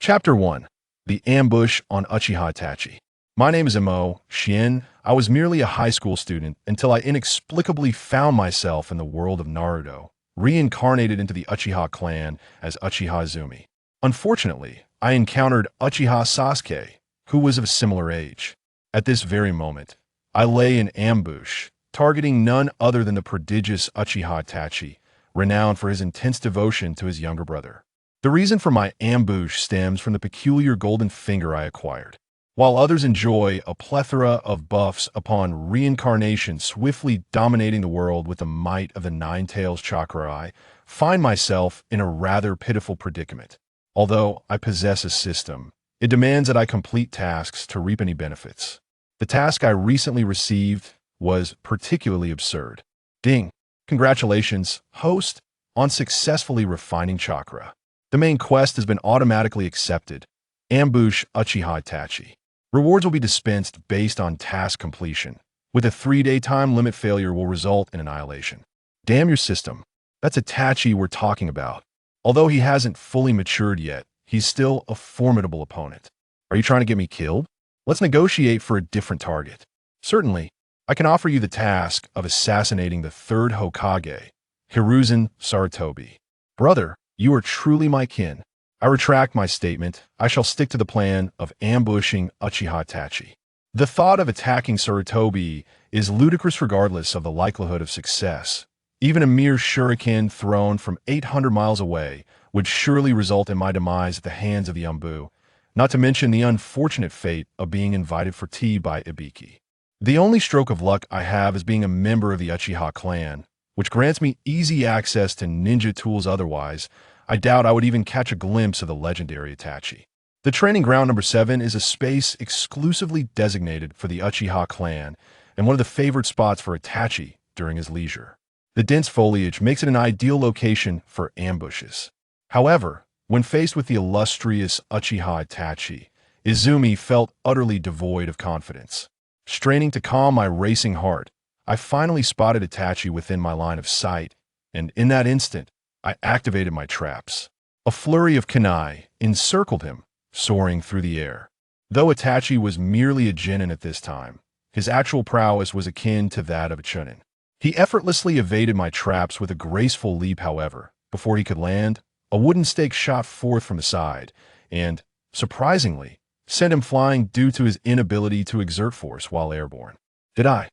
Chapter 1. The Ambush on Uchiha Itachi. My name is Mo Xuan. I was merely a high school student until I inexplicably found myself in the world of Naruto, reincarnated into the Uchiha clan as Uchiha Izumi. Unfortunately, I encountered Uchiha Sasuke, who was of a similar age. At this very moment, I lay in ambush, targeting none other than the prodigious Uchiha Itachi, renowned for his intense devotion to his younger brother. The reason for my ambush stems from the peculiar golden finger I acquired. While others enjoy a plethora of buffs upon reincarnation swiftly dominating the world with the might of the Nine Tails chakra, I find myself in a rather pitiful predicament. Although I possess a system, it demands that I complete tasks to reap any benefits. The task I recently received was particularly absurd. Ding! Congratulations, host, on successfully refining chakra. The main quest has been automatically accepted. Ambush Uchiha Itachi. Rewards will be dispensed based on task completion. With a 3-day time limit, failure will result in annihilation. Damn your system. That's Itachi we're talking about. Although he hasn't fully matured yet, he's still a formidable opponent. Are you trying to get me killed? Let's negotiate for a different target. Certainly, I can offer you the task of assassinating the Third Hokage, Hiruzen Sarutobi. Brother, you are truly my kin. I retract my statement. I shall stick to the plan of ambushing Uchiha Itachi. The thought of attacking Sarutobi is ludicrous regardless of the likelihood of success. Even a mere shuriken thrown from 800 miles away would surely result in my demise at the hands of the Umbu, not to mention the unfortunate fate of being invited for tea by Ibiki. The only stroke of luck I have is being a member of the Uchiha clan, which grants me easy access to ninja tools. Otherwise, I doubt I would even catch a glimpse of the legendary Itachi. The training ground number 7 is a space exclusively designated for the Uchiha clan and one of the favored spots for Itachi during his leisure. The dense foliage makes it an ideal location for ambushes. However, when faced with the illustrious Uchiha Itachi, Izumi felt utterly devoid of confidence. Straining to calm my racing heart, I finally spotted Itachi within my line of sight, and in that instant, I activated my traps. A flurry of kunai encircled him, soaring through the air. Though Itachi was merely a genin at this time, his actual prowess was akin to that of a chunin. He effortlessly evaded my traps with a graceful leap. However, before he could land, a wooden stake shot forth from the side, and, surprisingly, sent him flying due to his inability to exert force while airborne. Did I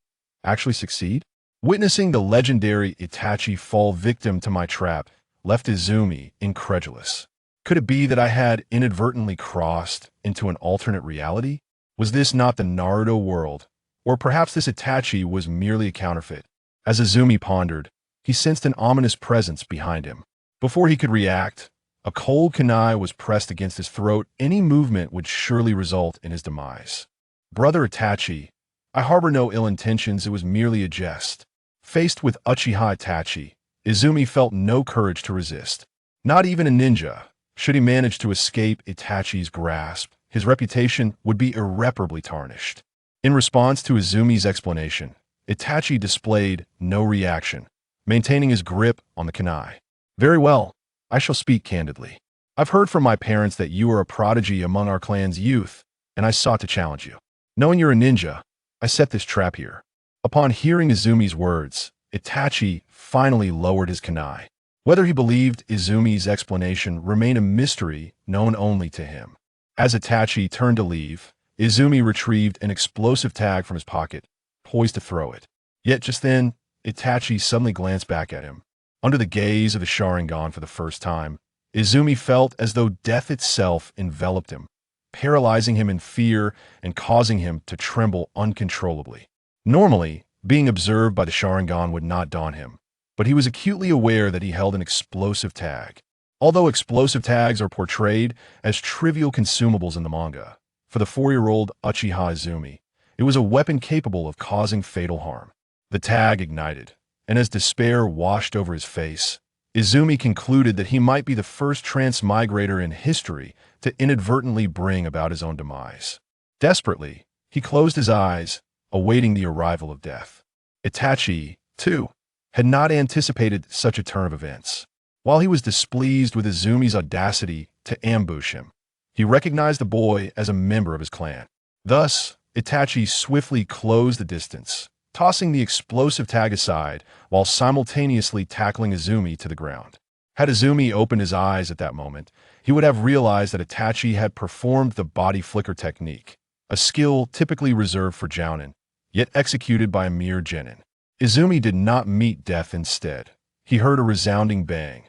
actually succeed? Witnessing the legendary Itachi fall victim to my trap left Izumi incredulous. Could it be that I had inadvertently crossed into an alternate reality? Was this not the Naruto world? Or perhaps this Itachi was merely a counterfeit? As Izumi pondered, he sensed an ominous presence behind him. Before he could react, a cold kunai was pressed against his throat. Any movement would surely result in his demise. Brother Itachi, I harbor no ill intentions. It was merely a jest. Faced with Uchiha Itachi, Izumi felt no courage to resist. Not even a ninja. Should he manage to escape Itachi's grasp, his reputation would be irreparably tarnished. In response to Izumi's explanation, Itachi displayed no reaction, maintaining his grip on the kunai. Very well, I shall speak candidly. I've heard from my parents that you are a prodigy among our clan's youth, and I sought to challenge you. Knowing you're a ninja, I set this trap here. Upon hearing Izumi's words, Itachi finally lowered his kunai. Whether he believed Izumi's explanation remained a mystery known only to him. As Itachi turned to leave, Izumi retrieved an explosive tag from his pocket, poised to throw it. Yet just then, Itachi suddenly glanced back at him. Under the gaze of the Sharingan for the first time, Izumi felt as though death itself enveloped him, paralyzing him in fear and causing him to tremble uncontrollably. Normally, being observed by the Sharingan would not daunt him, but he was acutely aware that he held an explosive tag. Although explosive tags are portrayed as trivial consumables in the manga, for the 4-year-old Uchiha Izumi, it was a weapon capable of causing fatal harm. The tag ignited, and as despair washed over his face, Izumi concluded that he might be the first transmigrator in history to inadvertently bring about his own demise. Desperately, he closed his eyes, awaiting the arrival of death. Itachi, too, had not anticipated such a turn of events. While he was displeased with Izumi's audacity to ambush him, He recognized the boy as a member of his clan. Thus, Itachi swiftly closed the distance, tossing the explosive tag aside while simultaneously tackling Izumi to the ground. Had Izumi opened his eyes at that moment, he would have realized that Itachi had performed the body flicker technique, a skill typically reserved for jounin, yet executed by a mere genin. Izumi did not meet death instead. He heard a resounding bang,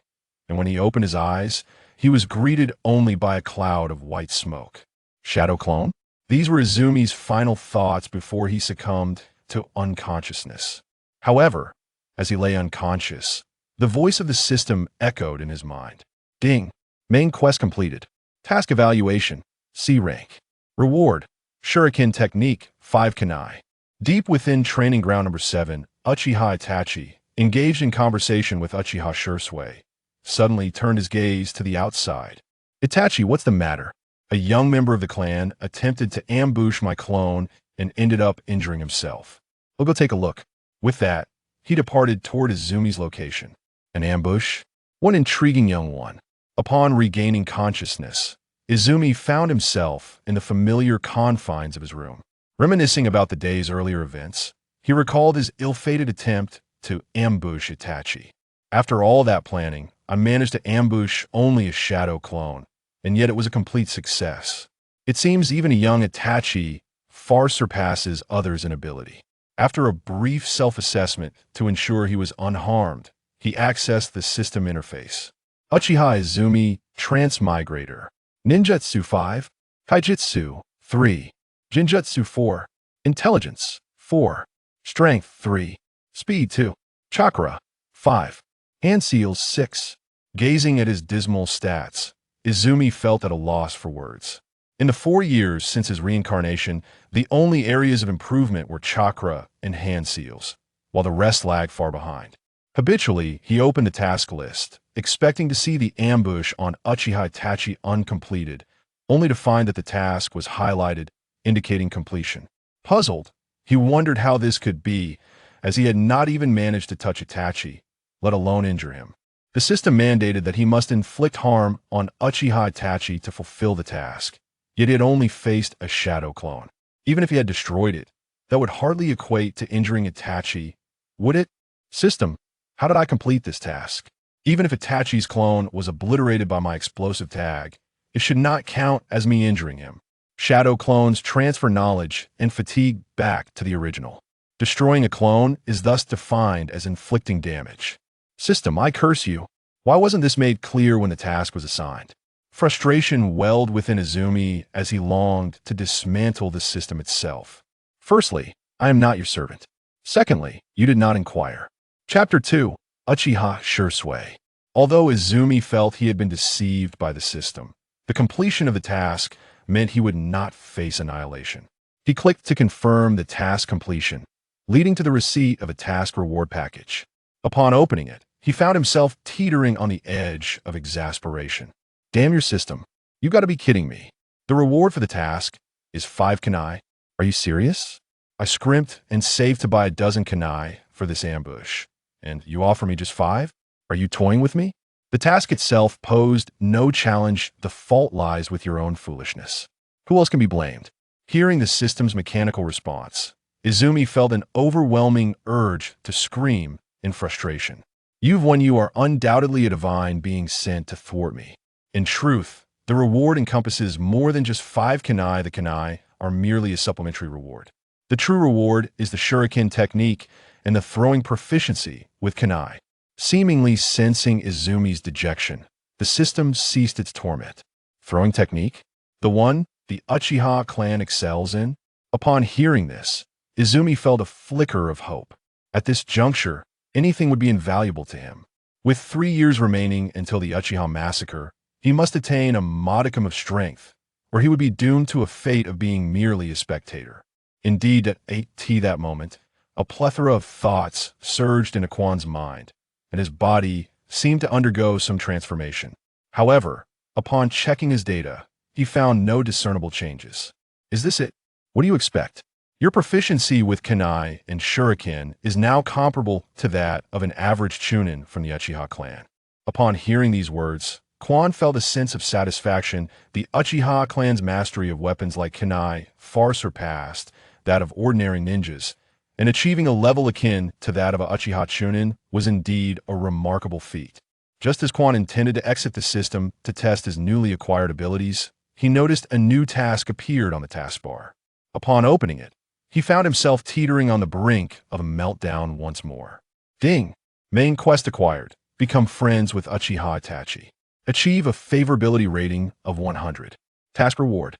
and when he opened his eyes, he was greeted only by a cloud of white smoke. Shadow clone? These were Izumi's final thoughts before he succumbed to unconsciousness. However, as he lay unconscious, the voice of the system echoed in his mind. Ding. Main quest completed. Task evaluation. C rank. Reward. Shuriken technique. 5 kunai. Deep within training ground number 7, Uchiha Itachi, engaged in conversation with Uchiha Shisui, suddenly turned his gaze to the outside. Itachi, what's the matter? A young member of the clan attempted to ambush my clone and ended up injuring himself. We'll go take a look. With that, he departed toward Izumi's location. An ambush? One intriguing young one. Upon regaining consciousness, Izumi found himself in the familiar confines of his room. Reminiscing about the day's earlier events, he recalled his ill-fated attempt to ambush Itachi. After all that planning, I managed to ambush only a shadow clone, and yet it was a complete success. It seems even a young Itachi far surpasses others in ability. After a brief self-assessment to ensure he was unharmed, he accessed the system interface. Uchiha Izumi Transmigrator. Ninjutsu 5. Kaijutsu 3. Jinjutsu 4. Intelligence 4. Strength 3. Speed 2. Chakra 5. Hand seals 6. Gazing at his dismal stats, Izumi felt at a loss for words. In the 4 years since his reincarnation, the only areas of improvement were chakra and hand seals, while the rest lagged far behind. Habitually, he opened the task list, expecting to see the ambush on Uchiha Itachi uncompleted, only to find that the task was highlighted, indicating completion. Puzzled, he wondered how this could be, as he had not even managed to touch Itachi, let alone injure him. The system mandated that he must inflict harm on Uchiha Itachi to fulfill the task, yet he had only faced a shadow clone. Even if he had destroyed it, that would hardly equate to injuring Itachi, would it? System, how did I complete this task? Even if Itachi's clone was obliterated by my explosive tag, it should not count as me injuring him. Shadow clones transfer knowledge and fatigue back to the original. Destroying a clone is thus defined as inflicting damage. System, I curse you. Why wasn't this made clear when the task was assigned? Frustration welled within Izumi as he longed to dismantle the system itself. Firstly, I am not your servant. Secondly, you did not inquire. Chapter 2. Uchiha Shisui. Although Izumi felt he had been deceived by the system, the completion of the task meant he would not face annihilation. He clicked to confirm the task completion, leading to the receipt of a task reward package. Upon opening it, he found himself teetering on the edge of exasperation. Damn your system. You gotta be kidding me. The reward for the task is 5 kunai. Are you serious? I scrimped and saved to buy a dozen kunai for this ambush, and you offer me just 5? Are you toying with me? The task itself posed no challenge. The fault lies with your own foolishness. Who else can be blamed? Hearing the system's mechanical response, Izumi felt an overwhelming urge to scream in frustration. You are undoubtedly a divine being sent to thwart me. In truth, the reward encompasses more than just 5 kunai. The kunai are merely a supplementary reward. The true reward is the shuriken technique and the throwing proficiency with kunai. Seemingly sensing Izumi's dejection, the system ceased its torment. Throwing technique? The one the Uchiha clan excels in? Upon hearing this, Izumi felt a flicker of hope. At this juncture, anything would be invaluable to him. With 3 years remaining until the Uchiha massacre, he must attain a modicum of strength, or he would be doomed to a fate of being merely a spectator. Indeed, at that moment, a plethora of thoughts surged into Quan's mind, and his body seemed to undergo some transformation. However, upon checking his data, he found no discernible changes. Is this it? What do you expect? Your proficiency with kunai and shuriken is now comparable to that of an average chunin from the Uchiha clan. Upon hearing these words, Quan felt a sense of satisfaction. The Uchiha clan's mastery of weapons like kunai far surpassed that of ordinary ninjas, and achieving a level akin to that of a Uchiha Chunin was indeed a remarkable feat. Just as Quan intended to exit the system to test his newly acquired abilities, he noticed a new task appeared on the taskbar. Upon opening it, he found himself teetering on the brink of a meltdown once more. Ding! Main quest acquired. Become friends with Uchiha Itachi. Achieve a favorability rating of 100. Task reward.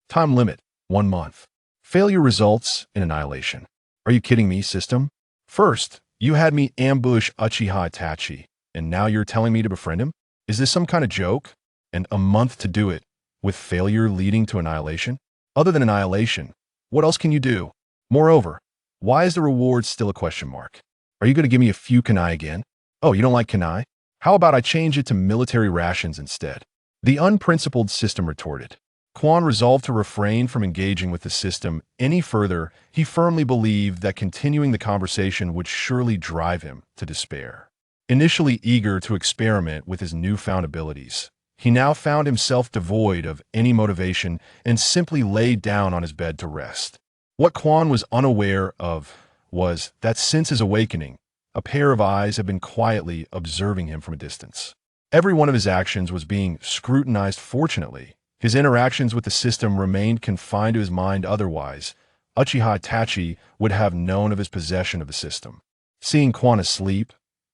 Time limit, 1 month. Failure results in annihilation. Are you kidding me, system? First, you had me ambush Uchiha Itachi, and now you're telling me to befriend him? Is this some kind of joke? And a month to do it, with failure leading to annihilation? Other than annihilation, what else can you do? Moreover, why is the reward still a question mark? Are you going to give me a few kunai again? Oh, you don't like kunai? How about I change it to military rations instead? The unprincipled system retorted. Quan resolved to refrain from engaging with the system any further. He firmly believed that continuing the conversation would surely drive him to despair. Initially eager to experiment with his newfound abilities, he now found himself devoid of any motivation and simply lay down on his bed to rest. What Quan was unaware of was that since his awakening, a pair of eyes had been quietly observing him from a distance. Every one of his actions was being scrutinized. Fortunately, his interactions with the system remained confined to his mind. Otherwise, Uchiha Itachi would have known of his possession of the system. Seeing Quan asleep,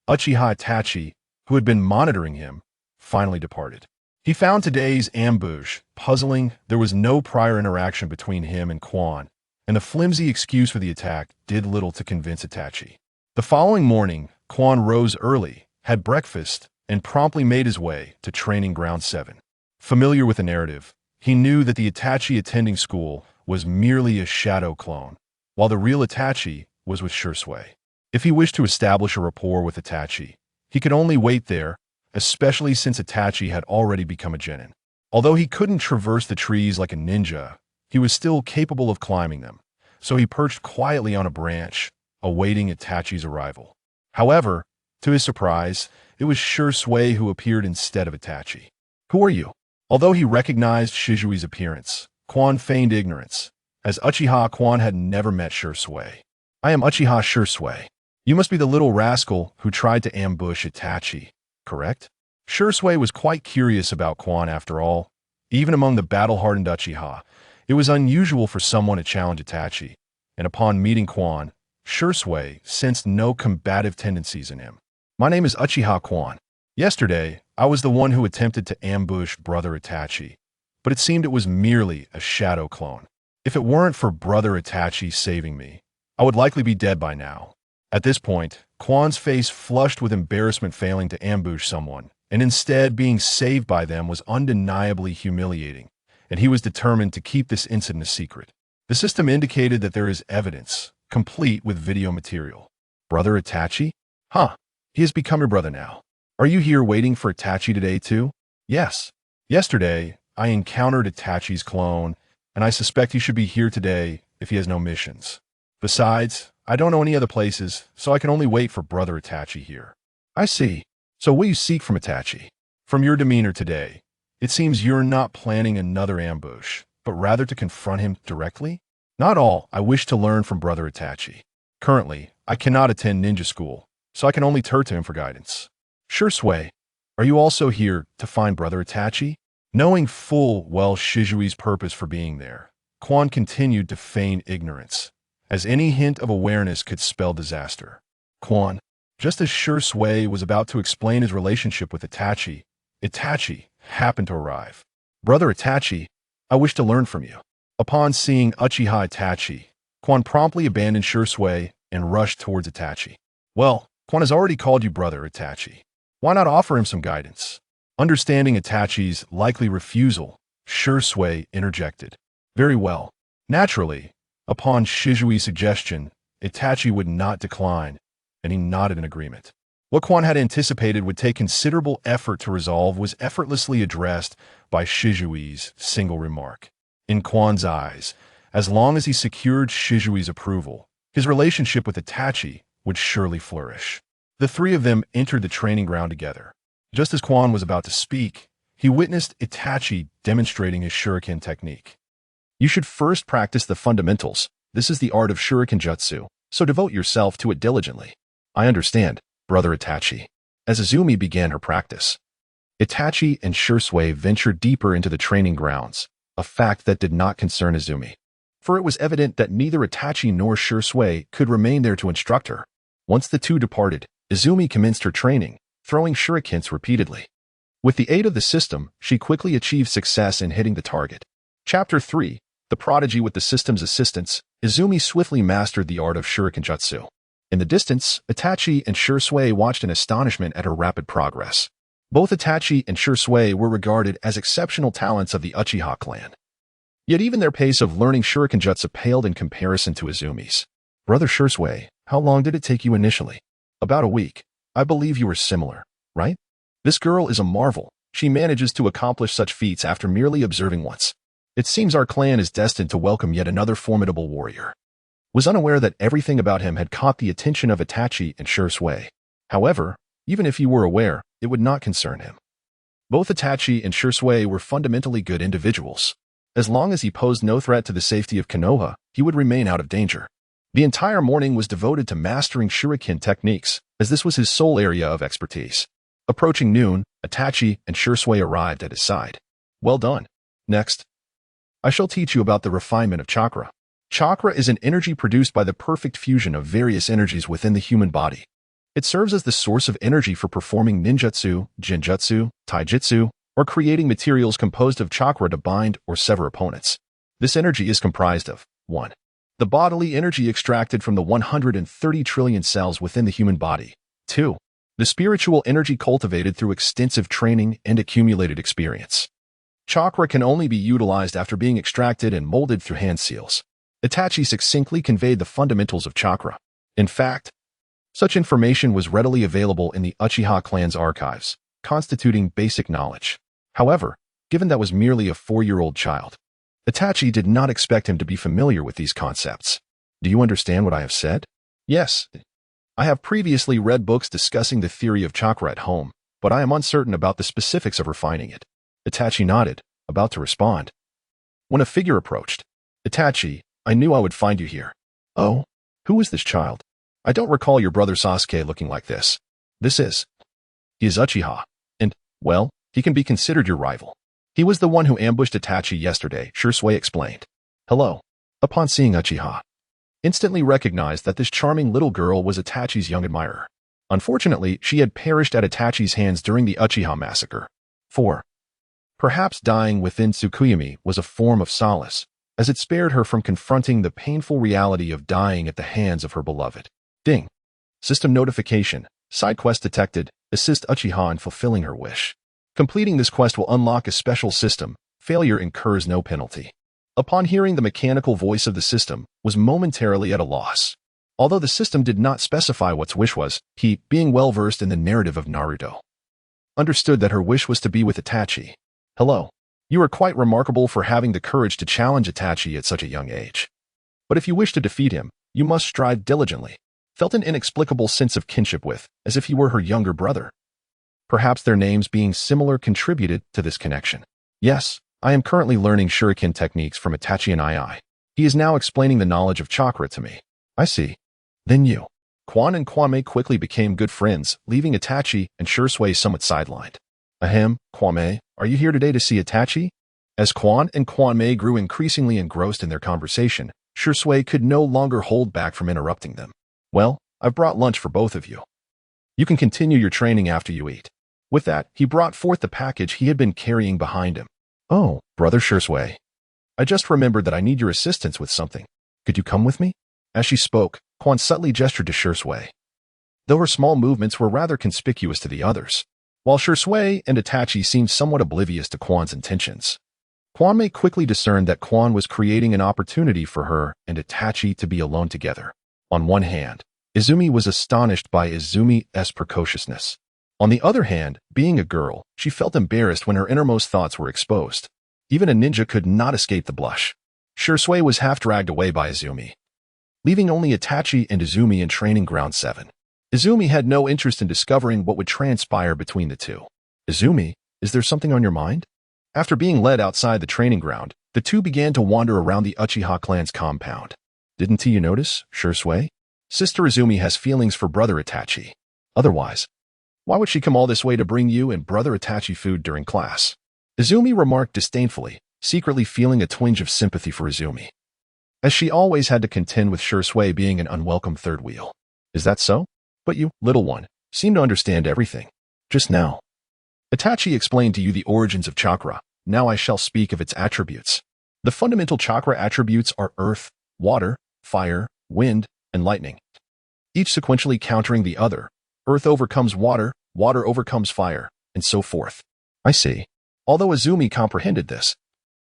Uchiha Itachi, who had been monitoring him, finally departed. He found today's ambush puzzling. There was no prior interaction between him and Quan, and the flimsy excuse for the attack did little to convince Itachi. The following morning, Quan rose early, had breakfast, and promptly made his way to Training Ground 7. Familiar with the narrative, he knew that the Itachi attending school was merely a shadow clone, while the real Itachi was with Shisui. If he wished to establish a rapport with Itachi, he could only wait there, especially since Itachi had already become a genin. Although he couldn't traverse the trees like a ninja, he was still capable of climbing them, so he perched quietly on a branch, awaiting Itachi's arrival. However, to his surprise, it was Shisui who appeared instead of Itachi. Who are you? Although he recognized Shisui's appearance, Quan feigned ignorance, as Uchiha Quan had never met Shisui. I am Uchiha Shisui. You must be the little rascal who tried to ambush Itachi, correct? Shisui was quite curious about Quan after all. Even among the battle-hardened Uchiha, it was unusual for someone to challenge Itachi, and upon meeting Quan, Shisui sensed no combative tendencies in him. My name is Uchiha Quan. Yesterday, I was the one who attempted to ambush Brother Itachi, but it seemed it was merely a shadow clone. If it weren't for Brother Itachi saving me, I would likely be dead by now. At this point, Quan's face flushed with embarrassment. Failing to ambush someone, and instead being saved by them, was undeniably humiliating, and he was determined to keep this incident a secret. The system indicated that there is evidence, complete with video material. Brother Itachi? Huh. He has become your brother now. Are you here waiting for Itachi today too? Yes. Yesterday, I encountered Itachi's clone, and I suspect he should be here today if he has no missions. Besides, I don't know any other places, so I can only wait for Brother Itachi here. I see. So what do you seek from Itachi? From your demeanor today, it seems you're not planning another ambush, but rather to confront him directly? Not all. I wish to learn from Brother Itachi. Currently, I cannot attend ninja school, so I can only turn to him for guidance. Shisui, are you also here to find Brother Itachi? Knowing full well Shisui's purpose for being there, Quan continued to feign ignorance, as any hint of awareness could spell disaster. Quan, just as Shisui was about to explain his relationship with Itachi, Itachi happened to arrive. Brother Itachi, I wish to learn from you. Upon seeing Uchiha Itachi, Quan promptly abandoned Shisui and rushed towards Itachi. Well, Quan has already called you Brother Itachi. Why not offer him some guidance? Understanding Itachi's likely refusal, Shisui interjected. Very well. Naturally, upon Shisui's suggestion, Itachi would not decline, and he nodded in agreement. What Quan had anticipated would take considerable effort to resolve was effortlessly addressed by Shisui's single remark. In Quan's eyes, as long as he secured Shisui's approval, his relationship with Itachi would surely flourish. The three of them entered the training ground together. Just as Quan was about to speak, he witnessed Itachi demonstrating his shuriken technique. You should first practice the fundamentals. This is the art of shuriken jutsu, so devote yourself to it diligently. I understand, brother Itachi. As Izumi began her practice, Itachi and Shisui ventured deeper into the training grounds, a fact that did not concern Izumi. For it was evident that neither Itachi nor Shisui could remain there to instruct her. Once the two departed, Izumi commenced her training, throwing shurikens repeatedly. With the aid of the system, she quickly achieved success in hitting the target. Chapter 3. The Prodigy. With the system's assistance, Izumi swiftly mastered the art of shuriken jutsu. In the distance, Itachi and Shisui watched in astonishment at her rapid progress. Both Itachi and Shisui were regarded as exceptional talents of the Uchiha clan. Yet even their pace of learning shuriken jutsu paled in comparison to Izumi's. Brother Shisui, how long did it take you initially? About a week. I believe you were similar, right? This girl is a marvel. She manages to accomplish such feats after merely observing once. It seems our clan is destined to welcome yet another formidable warrior. Was unaware that everything about him had caught the attention of Itachi and Shisui. However, even if he were aware, it would not concern him. Both Itachi and Shisui were fundamentally good individuals. As long as he posed no threat to the safety of Konoha, he would remain out of danger. The entire morning was devoted to mastering shuriken techniques, as this was his sole area of expertise. Approaching noon, Itachi and Shisui arrived at his side. Well done. Next, I shall teach you about the refinement of chakra. Chakra is an energy produced by the perfect fusion of various energies within the human body. It serves as the source of energy for performing ninjutsu, genjutsu, taijutsu, or creating materials composed of chakra to bind or sever opponents. This energy is comprised of 1. The bodily energy extracted from the 130 trillion cells within the human body. 2. The spiritual energy cultivated through extensive training and accumulated experience. Chakra can only be utilized after being extracted and molded through hand seals. Itachi succinctly conveyed the fundamentals of chakra. In fact, such information was readily available in the Uchiha clan's archives, constituting basic knowledge. However, given that was merely a 4-year-old child, Itachi did not expect him to be familiar with these concepts. Do you understand what I have said? Yes. I have previously read books discussing the theory of chakra at home, but I am uncertain about the specifics of refining it. Itachi nodded, about to respond, when a figure approached. Itachi, I knew I would find you here. Oh, who is this child? I don't recall your brother Sasuke looking like this. He is Uchiha, and, well, he can be considered your rival. He was the one who ambushed Itachi yesterday, Shisui explained. Hello. Upon seeing Uchiha, instantly recognized that this charming little girl was Itachi's young admirer. Unfortunately, she had perished at Itachi's hands during the Uchiha massacre. 4. Perhaps dying within Tsukuyomi was a form of solace, as it spared her from confronting the painful reality of dying at the hands of her beloved. Ding. System notification. Side quest detected. Assist Uchiha in fulfilling her wish. Completing this quest will unlock a special system. Failure incurs no penalty. Upon hearing the mechanical voice of the system, was momentarily at a loss. Although the system did not specify what wish was, he, being well versed in the narrative of Naruto, understood that her wish was to be with Itachi. Hello. You are quite remarkable for having the courage to challenge Itachi at such a young age. But if you wish to defeat him, you must strive diligently. Felt an inexplicable sense of kinship with, as if he were her younger brother. Perhaps their names being similar contributed to this connection. Yes, I am currently learning shuriken techniques from Itachi and II. He is now explaining the knowledge of chakra to me. I see. Then you. Quan and Kwame quickly became good friends, leaving Itachi and Shisui somewhat sidelined. Ahem, Kwame, are you here today to see Itachi? As Quan and Kwame grew increasingly engrossed in their conversation, Shisui could no longer hold back from interrupting them. Well, I've brought lunch for both of you. You can continue your training after you eat. With that, he brought forth the package he had been carrying behind him. Oh, brother Shisui. I just remembered that I need your assistance with something. Could you come with me? As she spoke, Quan subtly gestured to Shisui, though her small movements were rather conspicuous to the others. While Shisui and Itachi seemed somewhat oblivious to Quan's intentions, Kwame quickly discerned that Quan was creating an opportunity for her and Itachi to be alone together. On one hand, Izumi was astonished by Izumi's precociousness. On the other hand, being a girl, she felt embarrassed when her innermost thoughts were exposed. Even a ninja could not escape the blush. Shisui was half dragged away by Izumi, leaving only Itachi and Izumi in Training Ground 7. Izumi had no interest in discovering what would transpire between the two. Izumi, Is there something on your mind? After being led outside the training ground, the two began to wander around the Uchiha clan's compound. Didn't you notice, Shisui? Sister Izumi has feelings for brother Itachi. Otherwise, why would she come all this way to bring you and brother Itachi food during class? Izumi remarked disdainfully, secretly feeling a twinge of sympathy for Izumi, as she always had to contend with Shisui being an unwelcome third wheel. Is that so? But you, little one, seem to understand everything. Just now, Itachi explained to you the origins of chakra. Now I shall speak of its attributes. The fundamental chakra attributes are earth, water, fire, wind, and lightning, each sequentially countering the other. Earth overcomes water, water overcomes fire, and so forth. I see. Although Izumi comprehended this,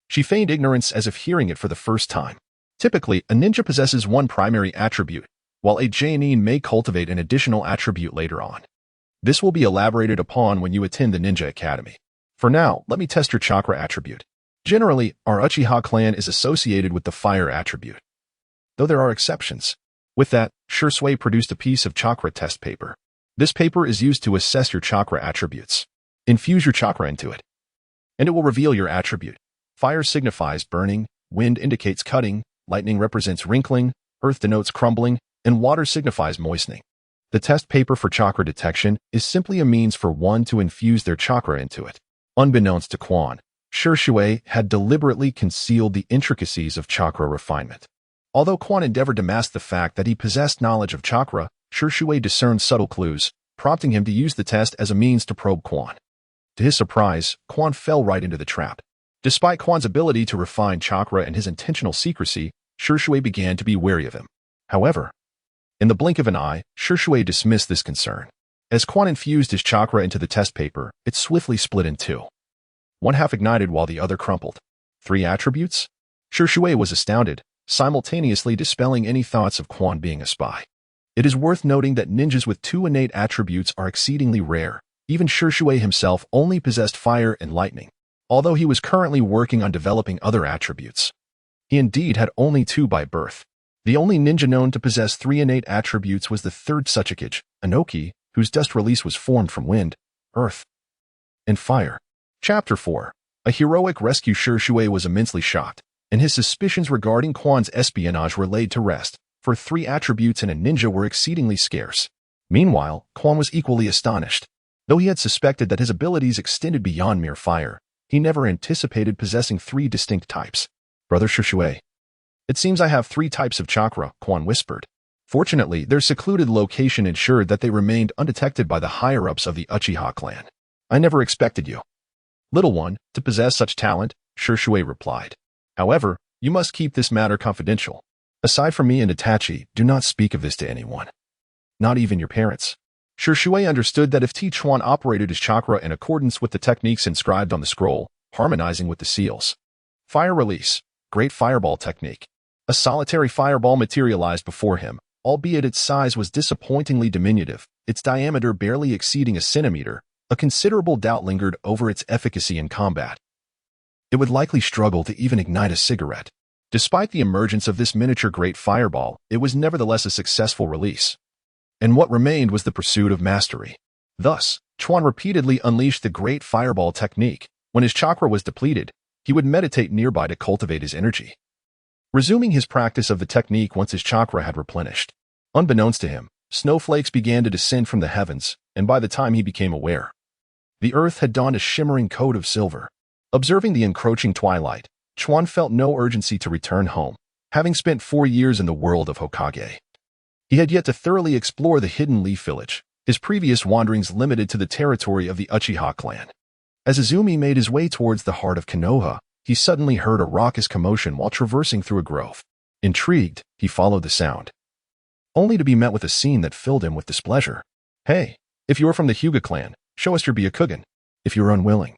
she feigned ignorance as if hearing it for the first time. Typically, a ninja possesses one primary attribute, while a genin may cultivate an additional attribute later on. This will be elaborated upon when you attend the Ninja Academy. For now, let me test your chakra attribute. Generally, our Uchiha clan is associated with the fire attribute, though there are exceptions. With that, Shisui produced a piece of chakra test paper. This paper is used to assess your chakra attributes. Infuse your chakra into it, and it will reveal your attribute. Fire signifies burning, wind indicates cutting, lightning represents wrinkling, earth denotes crumbling, and water signifies moistening. The test paper for chakra detection is simply a means for one to infuse their chakra into it. Unbeknownst to Quan, Shisui had deliberately concealed the intricacies of chakra refinement. Although Quan endeavored to mask the fact that he possessed knowledge of chakra, Shisui discerned subtle clues, prompting him to use the test as a means to probe Quan. To his surprise, Quan fell right into the trap. Despite Quan's ability to refine chakra and his intentional secrecy, Shisui began to be wary of him. However, in the blink of an eye, Shisui dismissed this concern. As Quan infused his chakra into the test paper, it swiftly split in two. One half ignited while the other crumpled. 3 attributes? Shisui was astounded, simultaneously dispelling any thoughts of Quan being a spy. It is worth noting that ninjas with 2 innate attributes are exceedingly rare. Even Shisui himself only possessed fire and lightning, although he was currently working on developing other attributes. He indeed had only 2 by birth. The only ninja known to possess 3 innate attributes was the third Hokage, Inoki, whose dust release was formed from wind, earth, and fire. Chapter 4. A heroic rescue. Shisui was immensely shocked, and his suspicions regarding Quan's espionage were laid to rest, for 3 attributes in a ninja were exceedingly scarce. Meanwhile, Quan was equally astonished. Though he had suspected that his abilities extended beyond mere fire, he never anticipated possessing 3 distinct types. Brother Shisui, it seems I have 3 types of chakra, Quan whispered. Fortunately, their secluded location ensured that they remained undetected by the higher-ups of the Uchiha clan. I never expected you, little one, to possess such talent, Shisui replied. However, you must keep this matter confidential. Aside from me and Itachi, do not speak of this to anyone. Not even your parents. Shisui understood that if Chuan operated his chakra in accordance with the techniques inscribed on the scroll, harmonizing with the seals. Fire release, great fireball technique. A solitary fireball materialized before him, albeit its size was disappointingly diminutive, its diameter barely exceeding a centimeter. A considerable doubt lingered over its efficacy in combat. It would likely struggle to even ignite a cigarette. Despite the emergence of this miniature great fireball, it was nevertheless a successful release. And what remained was the pursuit of mastery. Thus, Chuan repeatedly unleashed the great fireball technique. When his chakra was depleted, he would meditate nearby to cultivate his energy, resuming his practice of the technique once his chakra had replenished. Unbeknownst to him, snowflakes began to descend from the heavens, and by the time he became aware, the earth had donned a shimmering coat of silver. Observing the encroaching twilight, Chuan felt no urgency to return home, having spent 4 years in the world of Hokage. He had yet to thoroughly explore the hidden leaf village, his previous wanderings limited to the territory of the Uchiha clan. As Izumi made his way towards the heart of Konoha, he suddenly heard a raucous commotion while traversing through a grove. Intrigued, he followed the sound, only to be met with a scene that filled him with displeasure. Hey, if you're from the Hyuga clan, show us your Byakugan. If you're unwilling,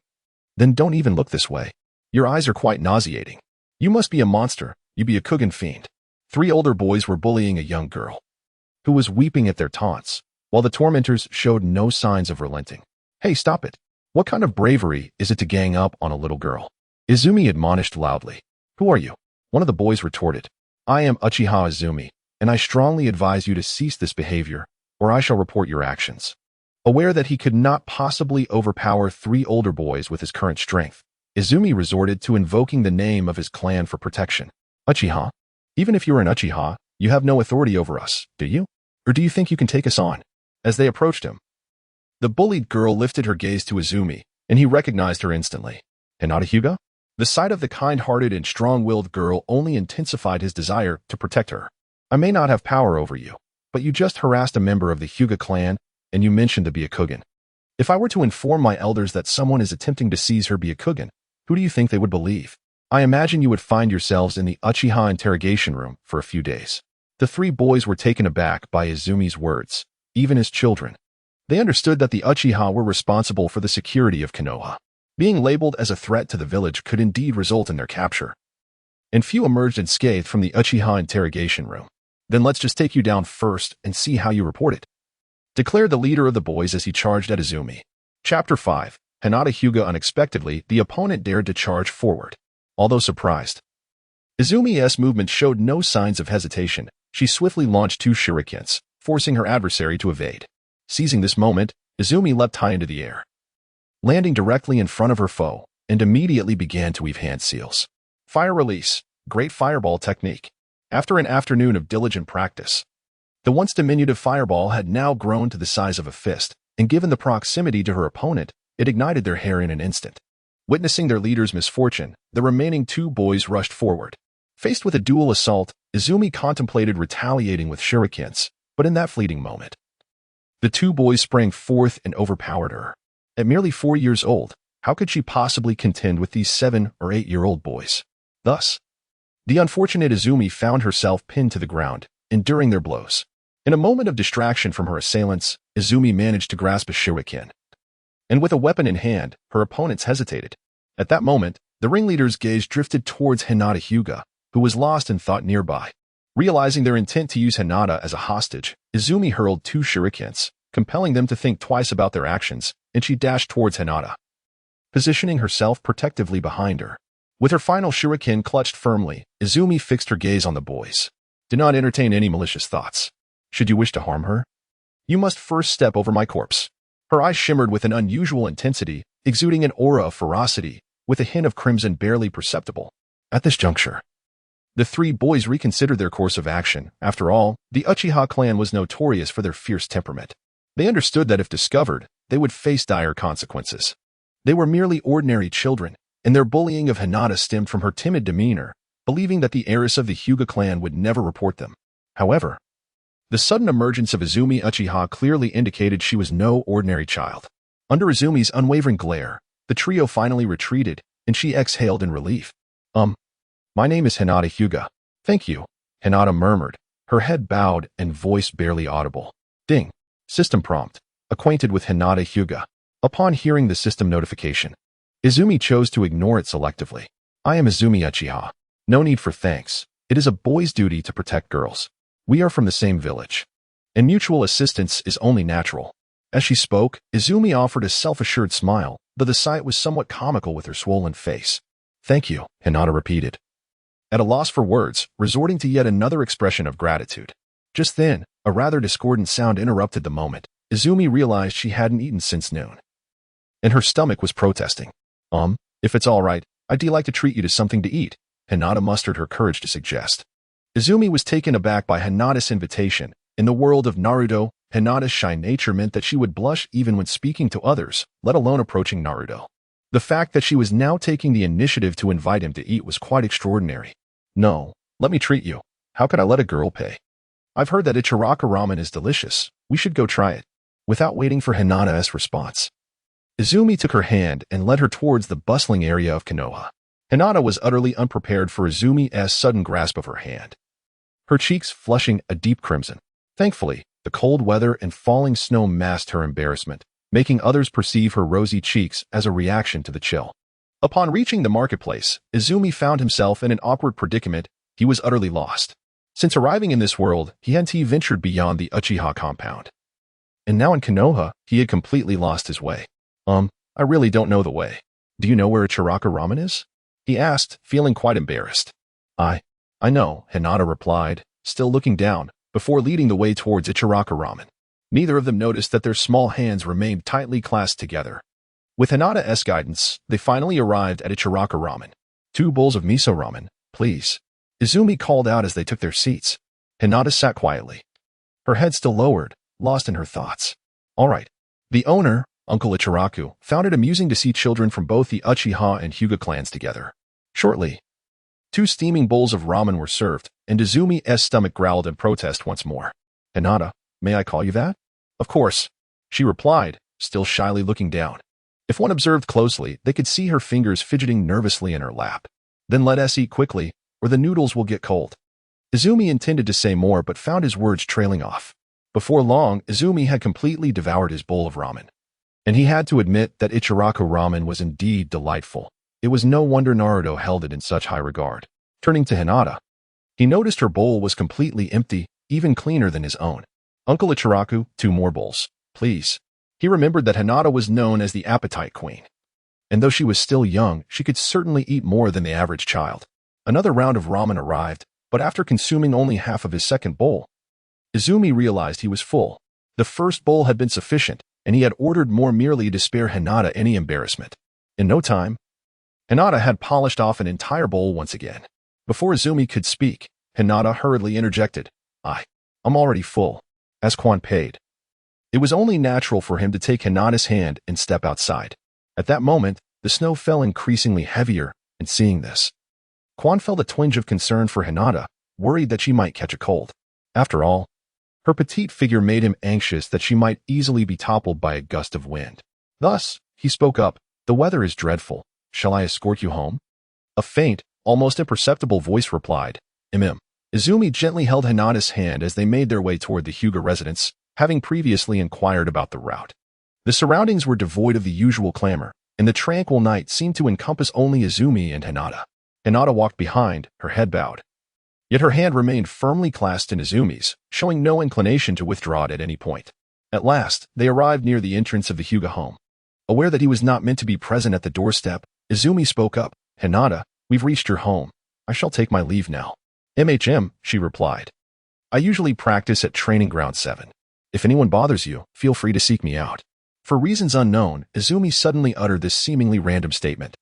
then don't even look this way. Your eyes are quite nauseating. You must be a monster, you Byakugan fiend. 3 older boys were bullying a young girl, who was weeping at their taunts, while the tormentors showed no signs of relenting. Hey, stop it. What kind of bravery is it to gang up on a little girl? Izumi admonished loudly. Who are you? One of the boys retorted. I am Uchiha Izumi, and I strongly advise you to cease this behavior, or I shall report your actions. Aware that he could not possibly overpower 3 older boys with his current strength, Izumi resorted to invoking the name of his clan for protection. Uchiha? Even if you're an Uchiha, you have no authority over us, do you? Or do you think you can take us on? As they approached him, the bullied girl lifted her gaze to Izumi, and he recognized her instantly. Hinata Hyuga? The sight of the kind-hearted and strong-willed girl only intensified his desire to protect her. I may not have power over you, but you just harassed a member of the Hyuga clan, and you mentioned the Byakugan. If I were to inform my elders that someone is attempting to seize her Byakugan, who do you think they would believe? I imagine you would find yourselves in the Uchiha interrogation room for a few days. The 3 boys were taken aback by Izumi's words, even as children. They understood that the Uchiha were responsible for the security of Konoha. Being labeled as a threat to the village could indeed result in their capture. And few emerged unscathed from the Uchiha interrogation room. Then let's just take you down first and see how you report it, declared the leader of the boys as he charged at Izumi. Chapter 5. Hinata Hyuga. Unexpectedly, the opponent dared to charge forward. Although surprised, Izumi's movement showed no signs of hesitation. She swiftly launched 2 shurikens, forcing her adversary to evade. Seizing this moment, Izumi leapt high into the air, landing directly in front of her foe, and immediately began to weave hand seals. Fire release, great fireball technique. After an afternoon of diligent practice, the once diminutive fireball had now grown to the size of a fist, and given the proximity to her opponent, it ignited their hair in an instant. Witnessing their leader's misfortune, the remaining 2 boys rushed forward. Faced with a dual assault, Izumi contemplated retaliating with shurikens, but in that fleeting moment, the 2 boys sprang forth and overpowered her. At merely 4 years old, how could she possibly contend with these 7- or 8-year-old boys? Thus, the unfortunate Izumi found herself pinned to the ground, enduring their blows. In a moment of distraction from her assailants, Izumi managed to grasp a shuriken. And with a weapon in hand, her opponents hesitated. At that moment, the ringleader's gaze drifted towards Hinata Hyuga, who was lost in thought nearby. Realizing their intent to use Hinata as a hostage, Izumi hurled 2 shurikens, compelling them to think twice about their actions, and she dashed towards Hinata, positioning herself protectively behind her. With her final shuriken clutched firmly, Izumi fixed her gaze on the boys. Do not entertain any malicious thoughts. Should you wish to harm her, you must first step over my corpse. Her eyes shimmered with an unusual intensity, exuding an aura of ferocity, with a hint of crimson barely perceptible. At this juncture, the 3 boys reconsidered their course of action. After all, the Uchiha clan was notorious for their fierce temperament. They understood that if discovered, they would face dire consequences. They were merely ordinary children, and their bullying of Hinata stemmed from her timid demeanor, believing that the heiress of the Hyuga clan would never report them. However, the sudden emergence of Izumi Uchiha clearly indicated she was no ordinary child. Under Izumi's unwavering glare, the trio finally retreated, and she exhaled in relief. My name is Hinata Hyuga. Thank you, Hinata murmured, her head bowed and voice barely audible. Ding. System prompt. Acquainted with Hinata Hyuga. Upon hearing the system notification, Izumi chose to ignore it selectively. I am Izumi Uchiha. No need for thanks. It is a boy's duty to protect girls. We are from the same village, and mutual assistance is only natural. As she spoke, Izumi offered a self-assured smile, though the sight was somewhat comical with her swollen face. Thank you, Hinata repeated, at a loss for words, resorting to yet another expression of gratitude. Just then, a rather discordant sound interrupted the moment. Izumi realized she hadn't eaten since noon, and her stomach was protesting. If it's all right, I'd like to treat you to something to eat, Hinata mustered her courage to suggest. Izumi was taken aback by Hinata's invitation. In the world of Naruto, Hinata's shy nature meant that she would blush even when speaking to others, let alone approaching Naruto. The fact that she was now taking the initiative to invite him to eat was quite extraordinary. No, let me treat you. How could I let a girl pay? I've heard that Ichiraka ramen is delicious. We should go try it. Without waiting for Hinata's response, Izumi took her hand and led her towards the bustling area of Konoha. Hinata was utterly unprepared for Izumi's sudden grasp of her hand, her cheeks flushing a deep crimson. Thankfully, the cold weather and falling snow masked her embarrassment, making others perceive her rosy cheeks as a reaction to the chill. Upon reaching the marketplace, Izumi found himself in an awkward predicament. He was utterly lost. Since arriving in this world, he hadn't ventured beyond the Uchiha compound. And now in Konoha, he had completely lost his way. I really don't know the way. Do you know where Ichiraka ramen is? He asked, feeling quite embarrassed. I know, Hinata replied, still looking down, before leading the way towards Ichiraka ramen. Neither of them noticed that their small hands remained tightly clasped together. With Hinata's guidance, they finally arrived at Ichiraku ramen. 2 bowls of miso ramen, please. Izumi called out as they took their seats. Hinata sat quietly, her head still lowered, lost in her thoughts. All right. The owner, Uncle Ichiraku, found it amusing to see children from both the Uchiha and Hyuga clans together. Shortly, 2 steaming bowls of ramen were served, and Izumi's stomach growled in protest once more. Hinata, may I call you that? Of course, she replied, still shyly looking down. If one observed closely, they could see her fingers fidgeting nervously in her lap. Then let us eat quickly, or the noodles will get cold. Izumi intended to say more but found his words trailing off. Before long, Izumi had completely devoured his bowl of ramen. And he had to admit that Ichiraku ramen was indeed delightful. It was no wonder Naruto held it in such high regard. Turning to Hinata, he noticed her bowl was completely empty, even cleaner than his own. Uncle Ichiraku, 2 more bowls, please. He remembered that Hinata was known as the appetite queen. And though she was still young, she could certainly eat more than the average child. Another round of ramen arrived, but after consuming only half of his second bowl, Izumi realized he was full. The first bowl had been sufficient, and he had ordered more merely to spare Hinata any embarrassment. In no time, Hinata had polished off an entire bowl once again. Before Izumi could speak, Hinata hurriedly interjected, I'm already full. As Quan paid. It was only natural for him to take Hinata's hand and step outside. At that moment, the snow fell increasingly heavier, and seeing this, Quan felt a twinge of concern for Hinata, worried that she might catch a cold. After all, her petite figure made him anxious that she might easily be toppled by a gust of wind. Thus, he spoke up, the weather is dreadful. Shall I escort you home? A faint, almost imperceptible voice replied, Izumi gently held Hinata's hand as they made their way toward the Hyuga residence, having previously inquired about the route. The surroundings were devoid of the usual clamor, and the tranquil night seemed to encompass only Izumi and Hinata. Hinata walked behind, her head bowed. Yet her hand remained firmly clasped in Izumi's, showing no inclination to withdraw it at any point. At last, they arrived near the entrance of the Hyuga home. Aware that he was not meant to be present at the doorstep, Izumi spoke up, Hinata, we've reached your home. I shall take my leave now. She replied. I usually practice at Training Ground 7. If anyone bothers you, feel free to seek me out. For reasons unknown, Izumi suddenly uttered this seemingly random statement.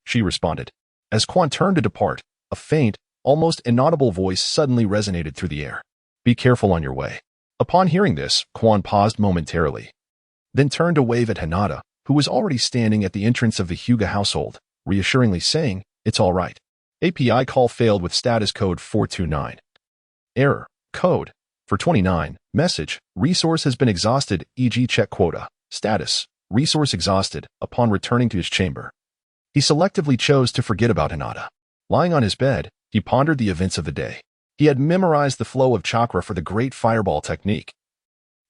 She responded. As Quan turned to depart, a faint, almost inaudible voice suddenly resonated through the air. Be careful on your way. Upon hearing this, Quan paused momentarily, then turned to wave at Hinata, who was already standing at the entrance of the Hyuga household, reassuringly saying, It's all right. API call failed with status code 429. Error. Code. For 29. Message. Resource has been exhausted, e.g. check quota. Status. Resource exhausted, upon returning to his chamber. He selectively chose to forget about Hinata. Lying on his bed, he pondered the events of the day. He had memorized the flow of chakra for the great fireball technique.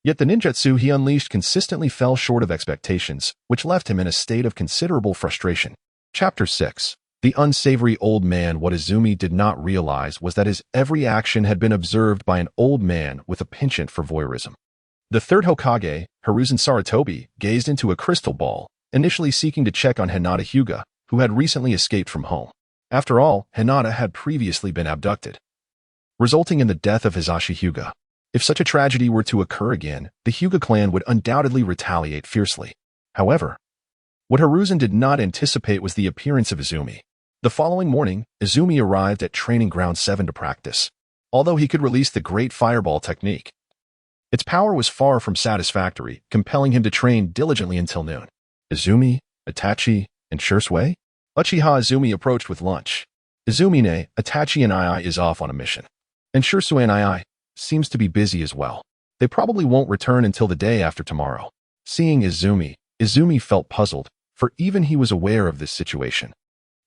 Yet the ninjutsu he unleashed consistently fell short of expectations, which left him in a state of considerable frustration. Chapter 6. The unsavory old man. What Izumi did not realize was that his every action had been observed by an old man with a penchant for voyeurism. The third Hokage, Hiruzen Sarutobi, gazed into a crystal ball, initially seeking to check on Hinata Hyuga, who had recently escaped from home. After all, Hinata had previously been abducted, resulting in the death of Hisashi Hyuga. If such a tragedy were to occur again, the Hyuga clan would undoubtedly retaliate fiercely. However, what Hiruzen did not anticipate was the appearance of Izumi. The following morning, Izumi arrived at Training Ground 7 to practice. Although he could release the great fireball technique, its power was far from satisfactory, compelling him to train diligently until noon. Izumi, Itachi, and Shisui? Uchiha Izumi approached with lunch. Izumi, Itachi and II is off on a mission. And Shisui and II seems to be busy as well. They probably won't return until the day after tomorrow. Seeing Izumi felt puzzled, for even he was aware of this situation.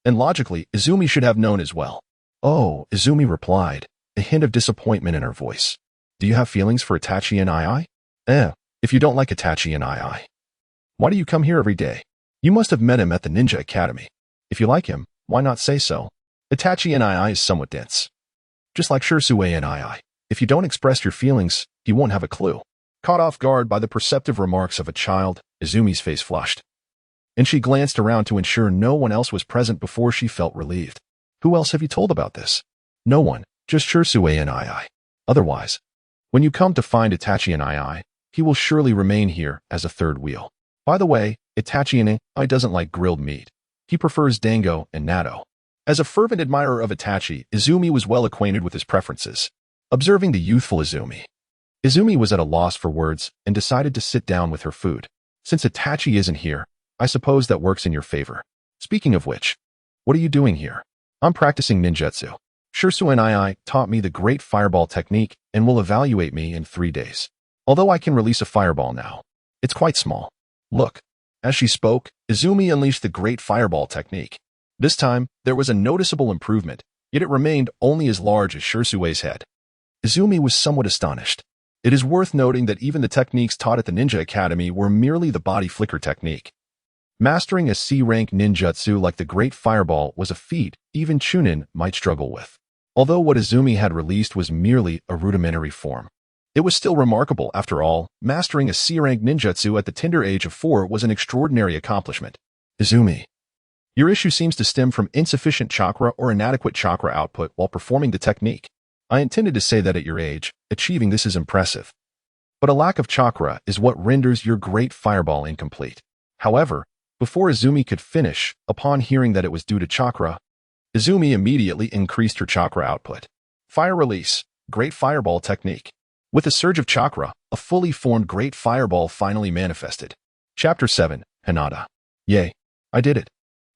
And logically, Izumi should have known as well. Oh, Izumi replied, a hint of disappointment in her voice. Do you have feelings for Itachi and II? If you don't like Itachi and II, why do you come here every day? You must have met him at the Ninja Academy. If you like him, why not say so? Itachi and II is somewhat dense. Just like Shisui and II. If you don't express your feelings, he won't have a clue. Caught off guard by the perceptive remarks of a child, Izumi's face flushed, and she glanced around to ensure no one else was present before she felt relieved. Who else have you told about this? No one, just Shisui and II. Otherwise, When you come to find Itachi and I, he will surely remain here as a third wheel. By the way, Itachi and I doesn't like grilled meat. He prefers dango and natto. As a fervent admirer of Itachi, Izumi was well acquainted with his preferences. Observing the youthful Izumi, Izumi was at a loss for words and decided to sit down with her food. Since Itachi isn't here, I suppose that works in your favor. Speaking of which, what are you doing here? I'm practicing ninjutsu. Shisui and I taught me the great fireball technique and will evaluate me in 3 days. Although I can release a fireball now, it's quite small. Look. As she spoke, Izumi unleashed the great fireball technique. This time, there was a noticeable improvement, yet it remained only as large as Shisui's head. Izumi was somewhat astonished. It is worth noting that even the techniques taught at the Ninja Academy were merely the body flicker technique. Mastering a C-rank ninjutsu like the Great Fireball was a feat even Chunin might struggle with. Although what Izumi had released was merely a rudimentary form, it was still remarkable. After all, mastering a C-rank ninjutsu at the tender age of 4 was an extraordinary accomplishment. Izumi, your issue seems to stem from insufficient chakra or inadequate chakra output while performing the technique. I intended to say that at your age, achieving this is impressive. But a lack of chakra is what renders your great fireball incomplete. However, before Izumi could finish, upon hearing that it was due to chakra, Izumi immediately increased her chakra output. Fire release, great fireball technique. With a surge of chakra, a fully formed great fireball finally manifested. Chapter 7, Hinata. Yay, I did it.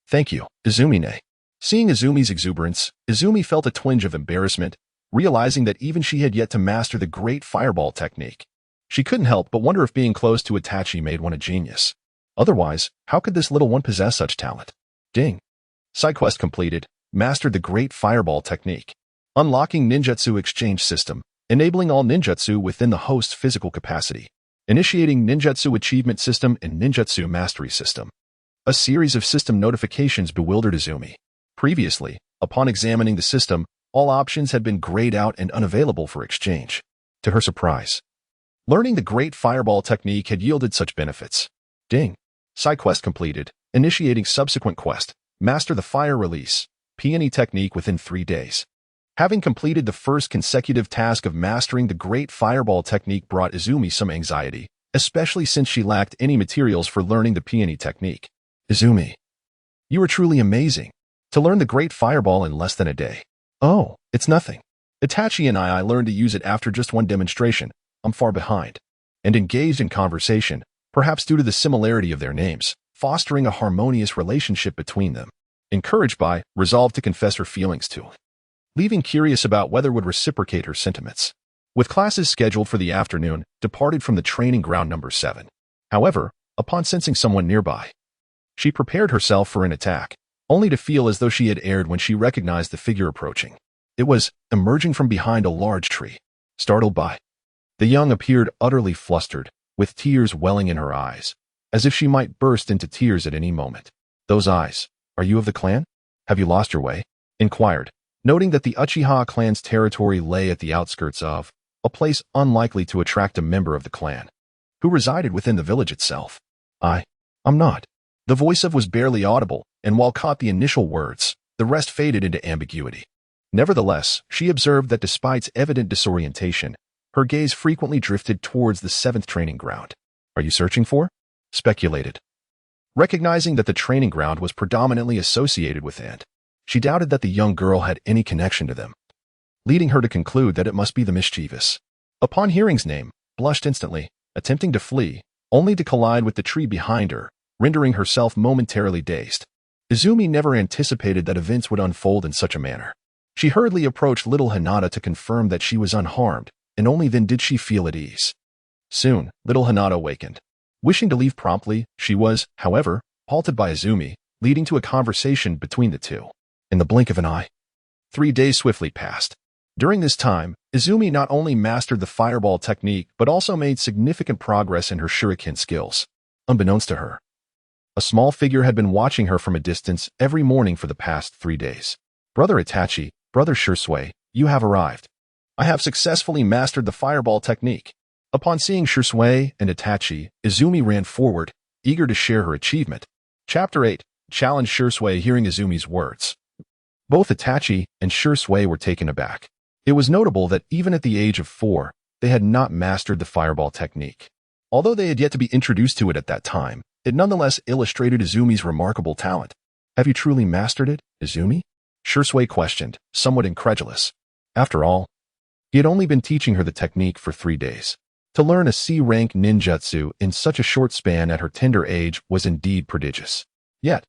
Thank you, Izumi. Seeing Izumi's exuberance, Izumi felt a twinge of embarrassment, realizing that even she had yet to master the great fireball technique. She couldn't help but wonder if being close to Itachi made one a genius. Otherwise, how could this little one possess such talent? Ding. Side quest completed. Mastered the great fireball technique. Unlocking ninjutsu exchange system. Enabling all ninjutsu within the host's physical capacity. Initiating ninjutsu achievement system and ninjutsu mastery system. A series of system notifications bewildered Izumi. Previously, upon examining the system, all options had been grayed out and unavailable for exchange. To her surprise, learning the great fireball technique had yielded such benefits. Ding. Side quest completed. Initiating subsequent quest. Master the fire release. Peony technique within 3 days. Having completed the first consecutive task of mastering the great fireball technique brought Izumi some anxiety, especially since she lacked any materials for learning the peony technique. Izumi, you are truly amazing. To learn the great fireball in less than a day. Oh, it's nothing. Itachi and I learned to use it after just one demonstration. I'm far behind. And engaged in conversation, perhaps due to the similarity of their names, fostering a harmonious relationship between them. Encouraged by, resolved to confess her feelings to. Leaving curious about whether would reciprocate her sentiments. With classes scheduled for the afternoon, departed from the training ground number 7. However, upon sensing someone nearby, she prepared herself for an attack, only to feel as though she had erred when she recognized the figure approaching. It was emerging from behind a large tree. Startled by, the young appeared utterly flustered, with tears welling in her eyes, as if she might burst into tears at any moment. Those eyes, are you of the clan? Have you lost your way? Inquired, noting that the Uchiha clan's territory lay at the outskirts of a place unlikely to attract a member of the clan, who resided within the village itself. I'm not. The voice of was barely audible, and while caught the initial words, the rest faded into ambiguity. Nevertheless, she observed that despite evident disorientation, her gaze frequently drifted towards the 7th training ground. Are you searching for? Speculated. Recognizing that the training ground was predominantly associated with Ant, she doubted that the young girl had any connection to them, leading her to conclude that it must be the mischievous. Upon hearing's name, blushed instantly, attempting to flee, only to collide with the tree behind her, rendering herself momentarily dazed. Izumi never anticipated that events would unfold in such a manner. She hurriedly approached little Hinata to confirm that she was unharmed, and only then did she feel at ease. Soon, little Hinata awakened. Wishing to leave promptly, she was, however, halted by Izumi, leading to a conversation between the two. In the blink of an eye, 3 days swiftly passed. During this time, Izumi not only mastered the fireball technique but also made significant progress in her shuriken skills. Unbeknownst to her, a small figure had been watching her from a distance every morning for the past 3 days. Brother Itachi, Brother Shisui, you have arrived. I have successfully mastered the fireball technique. Upon seeing Shisui and Itachi, Izumi ran forward, eager to share her achievement. Chapter 8, challenged Shisui hearing Izumi's words. Both Itachi and Shisui were taken aback. It was notable that even at the age of 4, they had not mastered the fireball technique. Although they had yet to be introduced to it at that time, it nonetheless illustrated Izumi's remarkable talent. Have you truly mastered it, Izumi? Shisui questioned, somewhat incredulous. After all, he had only been teaching her the technique for 3 days. To learn a C-rank ninjutsu in such a short span at her tender age was indeed prodigious. Yet,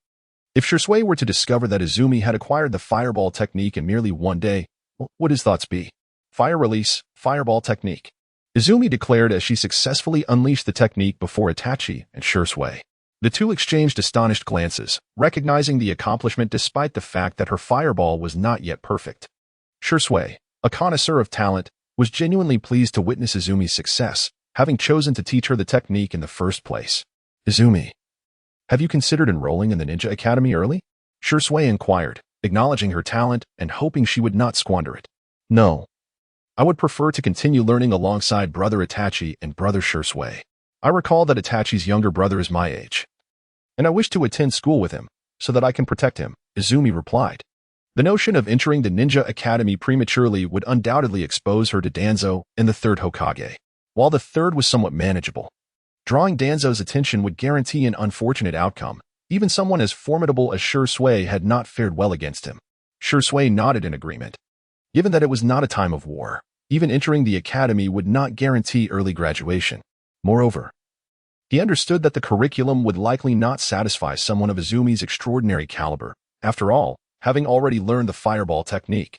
if Shisui were to discover that Izumi had acquired the fireball technique in merely 1 day, what would his thoughts be? Fire release, fireball technique. Izumi declared as she successfully unleashed the technique before Itachi and Shisui. The two exchanged astonished glances, recognizing the accomplishment despite the fact that her fireball was not yet perfect. Shisui, a connoisseur of talent, was genuinely pleased to witness Izumi's success, having chosen to teach her the technique in the first place. Izumi, have you considered enrolling in the Ninja Academy early? Shisui inquired, acknowledging her talent and hoping she would not squander it. No. I would prefer to continue learning alongside brother Itachi and brother Shisui. I recall that Itachi's younger brother is my age, and I wish to attend school with him so that I can protect him, Izumi replied. The notion of entering the Ninja Academy prematurely would undoubtedly expose her to Danzo and the Third Hokage, while the third was somewhat manageable. Drawing Danzo's attention would guarantee an unfortunate outcome. Even someone as formidable as Shisui had not fared well against him. Shisui nodded in agreement. Given that it was not a time of war, even entering the academy would not guarantee early graduation. Moreover, he understood that the curriculum would likely not satisfy someone of Izumi's extraordinary caliber. After all, having already learned the fireball technique,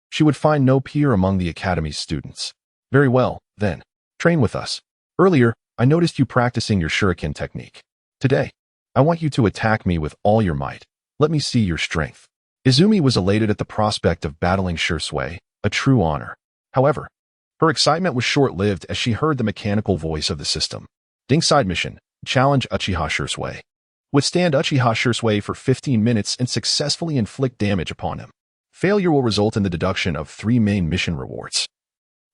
she would find no peer among the academy's students. Very well, then, train with us. Earlier, I noticed you practicing your shuriken technique. Today, I want you to attack me with all your might. Let me see your strength. Izumi was elated at the prospect of battling Shisui, a true honor. However, her excitement was short-lived as she heard the mechanical voice of the system. Dingside mission, challenge Uchiha Shisui. Withstand Uchiha Shisui for 15 minutes and successfully inflict damage upon him. Failure will result in the deduction of 3 main mission rewards.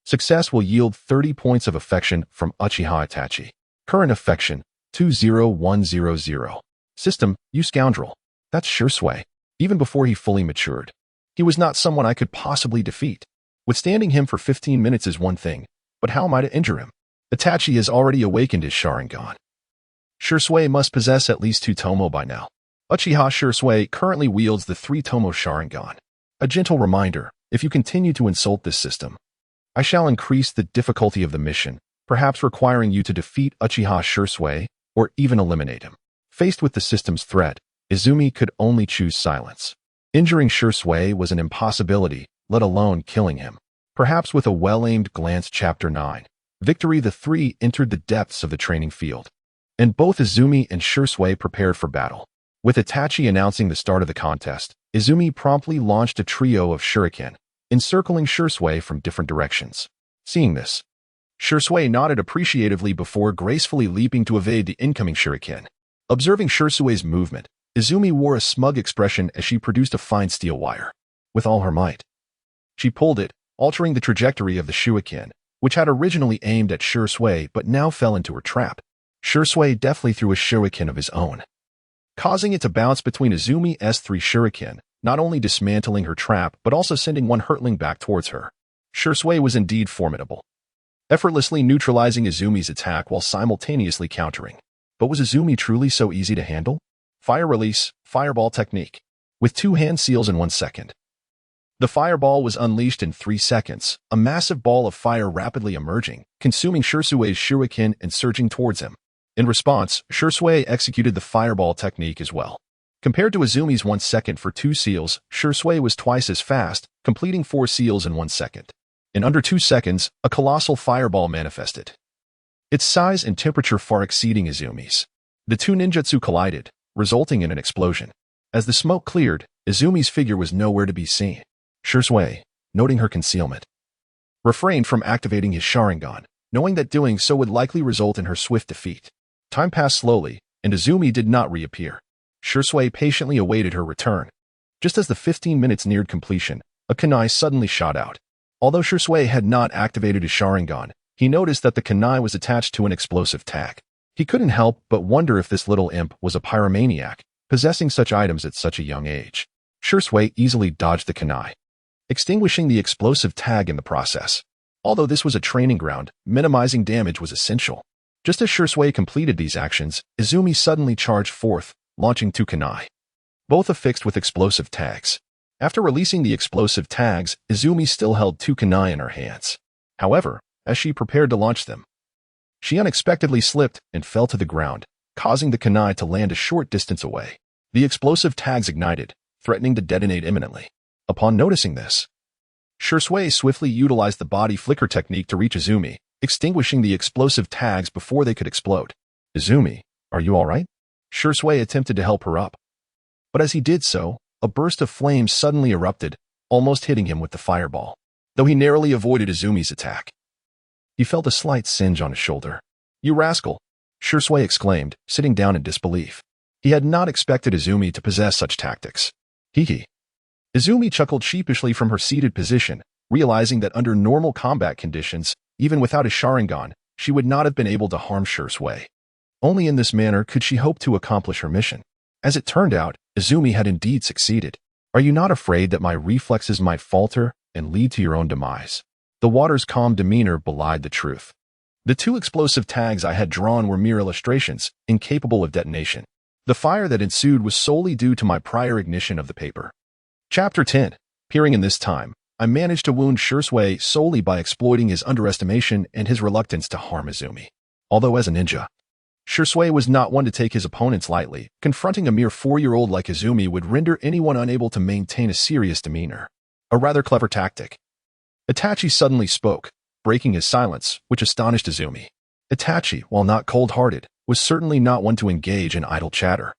Success will yield 30 points of affection from Uchiha Itachi. Current affection, 20100. System, you scoundrel. That's Shisui. Even before he fully matured, he was not someone I could possibly defeat. Withstanding him for 15 minutes is one thing, but how am I to injure him? Itachi has already awakened his Sharingan. Shisui must possess at least 2 Tomo by now. Uchiha Shisui currently wields the 3 Tomo Sharingan. A gentle reminder, if you continue to insult this system, I shall increase the difficulty of the mission, perhaps requiring you to defeat Uchiha Shisui or even eliminate him. Faced with the system's threat, Izumi could only choose silence. Injuring Shisui was an impossibility, let alone killing him. Perhaps with a well-aimed glance. Chapter 9. Victory. The 3 entered the depths of the training field, and both Izumi and Shisui prepared for battle. With Itachi announcing the start of the contest, Izumi promptly launched a trio of shuriken, encircling Shisui from different directions. Seeing this, Shisui nodded appreciatively before gracefully leaping to evade the incoming shuriken. Observing Shisui's movement, Izumi wore a smug expression as she produced a fine steel wire. With all her might, she pulled it, altering the trajectory of the shuriken, which had originally aimed at Shisui but now fell into her trap. Shisui deftly threw a shuriken of his own, causing it to bounce between Izumi's 3 shuriken, not only dismantling her trap but also sending one hurtling back towards her. Shisui was indeed formidable, effortlessly neutralizing Izumi's attack while simultaneously countering. But was Izumi truly so easy to handle? Fire release, fireball technique. With 2 hand seals in 1 second. The fireball was unleashed in 3 seconds, a massive ball of fire rapidly emerging, consuming Shisui's shuriken and surging towards him. In response, Shisui executed the fireball technique as well. Compared to Izumi's 1 second for 2 seals, Shisui was twice as fast, completing 4 seals in 1 second. In under 2 seconds, a colossal fireball manifested, its size and temperature far exceeding Izumi's. The 2 ninjutsu collided, resulting in an explosion. As the smoke cleared, Izumi's figure was nowhere to be seen. Shisui, noting her concealment, refrained from activating his Sharingan, knowing that doing so would likely result in her swift defeat. Time passed slowly, and Izumi did not reappear. Shisui patiently awaited her return. Just as the 15 minutes neared completion, a kunai suddenly shot out. Although Shisui had not activated his Sharingan, he noticed that the kunai was attached to an explosive tag. He couldn't help but wonder if this little imp was a pyromaniac, possessing such items at such a young age. Shisui easily dodged the kunai, extinguishing the explosive tag in the process. Although this was a training ground, minimizing damage was essential. Just as Shisui completed these actions, Izumi suddenly charged forth, launching two kunai, both affixed with explosive tags. After releasing the explosive tags, Izumi still held two kunai in her hands. However, as she prepared to launch them, she unexpectedly slipped and fell to the ground, causing the kunai to land a short distance away. The explosive tags ignited, threatening to detonate imminently. Upon noticing this, Shisui swiftly utilized the body flicker technique to reach Izumi, extinguishing the explosive tags before they could explode. "Izumi, are you all right?" Shisui attempted to help her up. But as he did so, a burst of flames suddenly erupted, almost hitting him with the fireball. Though he narrowly avoided Izumi's attack, he felt a slight singe on his shoulder. "You rascal!" Shisui exclaimed, sitting down in disbelief. He had not expected Izumi to possess such tactics. Hee. Izumi chuckled sheepishly from her seated position, realizing that under normal combat conditions, even without a Sharingan, she would not have been able to harm Shisui. Only in this manner could she hope to accomplish her mission. As it turned out, Izumi had indeed succeeded. "Are you not afraid that my reflexes might falter and lead to your own demise?" The water's calm demeanor belied the truth. "The two explosive tags I had drawn were mere illustrations, incapable of detonation. The fire that ensued was solely due to my prior ignition of the paper." Chapter 10. Peering in this time, I managed to wound Shisui solely by exploiting his underestimation and his reluctance to harm Izumi. Although as a ninja, Shisui was not one to take his opponents lightly. Confronting a mere 4-year-old like Izumi would render anyone unable to maintain a serious demeanor. A rather clever tactic. Itachi suddenly spoke, breaking his silence, which astonished Izumi. Itachi, while not cold-hearted, was certainly not one to engage in idle chatter.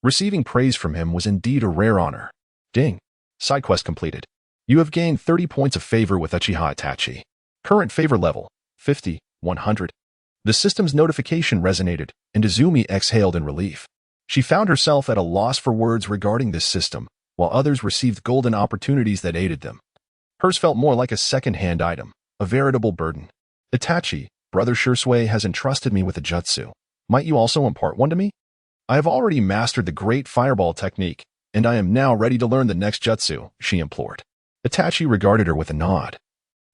Receiving praise from him was indeed a rare honor. Ding. Side quest completed. You have gained 30 points of favor with Uchiha Itachi. Current favor level, 50, 100. The system's notification resonated, and Izumi exhaled in relief. She found herself at a loss for words regarding this system, while others received golden opportunities that aided them. Hers felt more like a second-hand item, a veritable burden. "Itachi, Brother Shisui has entrusted me with a jutsu. Might you also impart one to me? I have already mastered the great fireball technique, and I am now ready to learn the next jutsu," she implored. Itachi regarded her with a nod,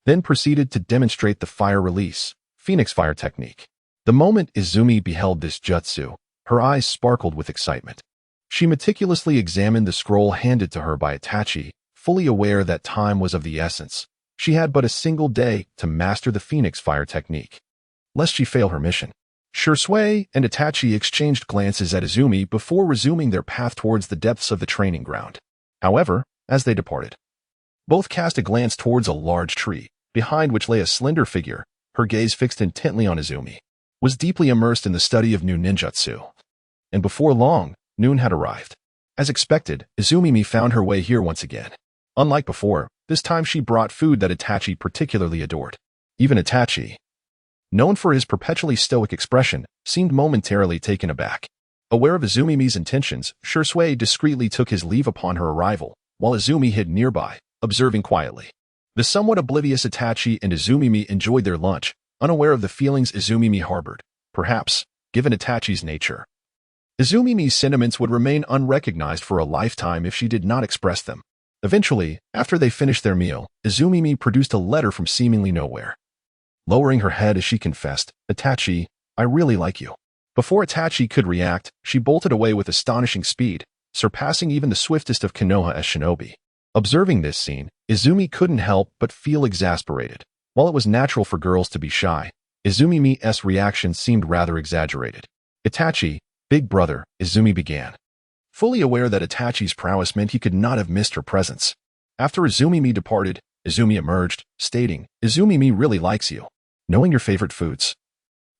then proceeded to demonstrate the fire release, Phoenix Fire technique. The moment Izumi beheld this jutsu, her eyes sparkled with excitement. She meticulously examined the scroll handed to her by Itachi, fully aware that time was of the essence. She had but a single day to master the Phoenix Fire technique, lest she fail her mission. Shisui and Itachi exchanged glances at Izumi before resuming their path towards the depths of the training ground. However, as they departed, both cast a glance towards a large tree, behind which lay a slender figure. Her gaze fixed intently on Izumi, was deeply immersed in the study of new ninjutsu. And before long, noon had arrived. As expected, Izumi found her way here once again. Unlike before, this time she brought food that Itachi particularly adored. Even Itachi, known for his perpetually stoic expression, seemed momentarily taken aback. Aware of Izumi's intentions, Shisui discreetly took his leave upon her arrival, while Izumi hid nearby, observing quietly. The somewhat oblivious Itachi and Izumi enjoyed their lunch, unaware of the feelings Izumi harbored. Perhaps, given Itachi's nature, Izumi's sentiments would remain unrecognized for a lifetime if she did not express them. Eventually, after they finished their meal, Izumi produced a letter from seemingly nowhere. Lowering her head as she confessed, "Itachi, I really like you." Before Itachi could react, she bolted away with astonishing speed, surpassing even the swiftest of Konoha as shinobi. Observing this scene, Izumi couldn't help but feel exasperated. While it was natural for girls to be shy, Izumi's reaction seemed rather exaggerated. "Itachi, big brother," Izumi began, fully aware that Itachi's prowess meant he could not have missed her presence. After Izumi departed, Izumi emerged, stating, "Izumi really likes you. Knowing your favorite foods.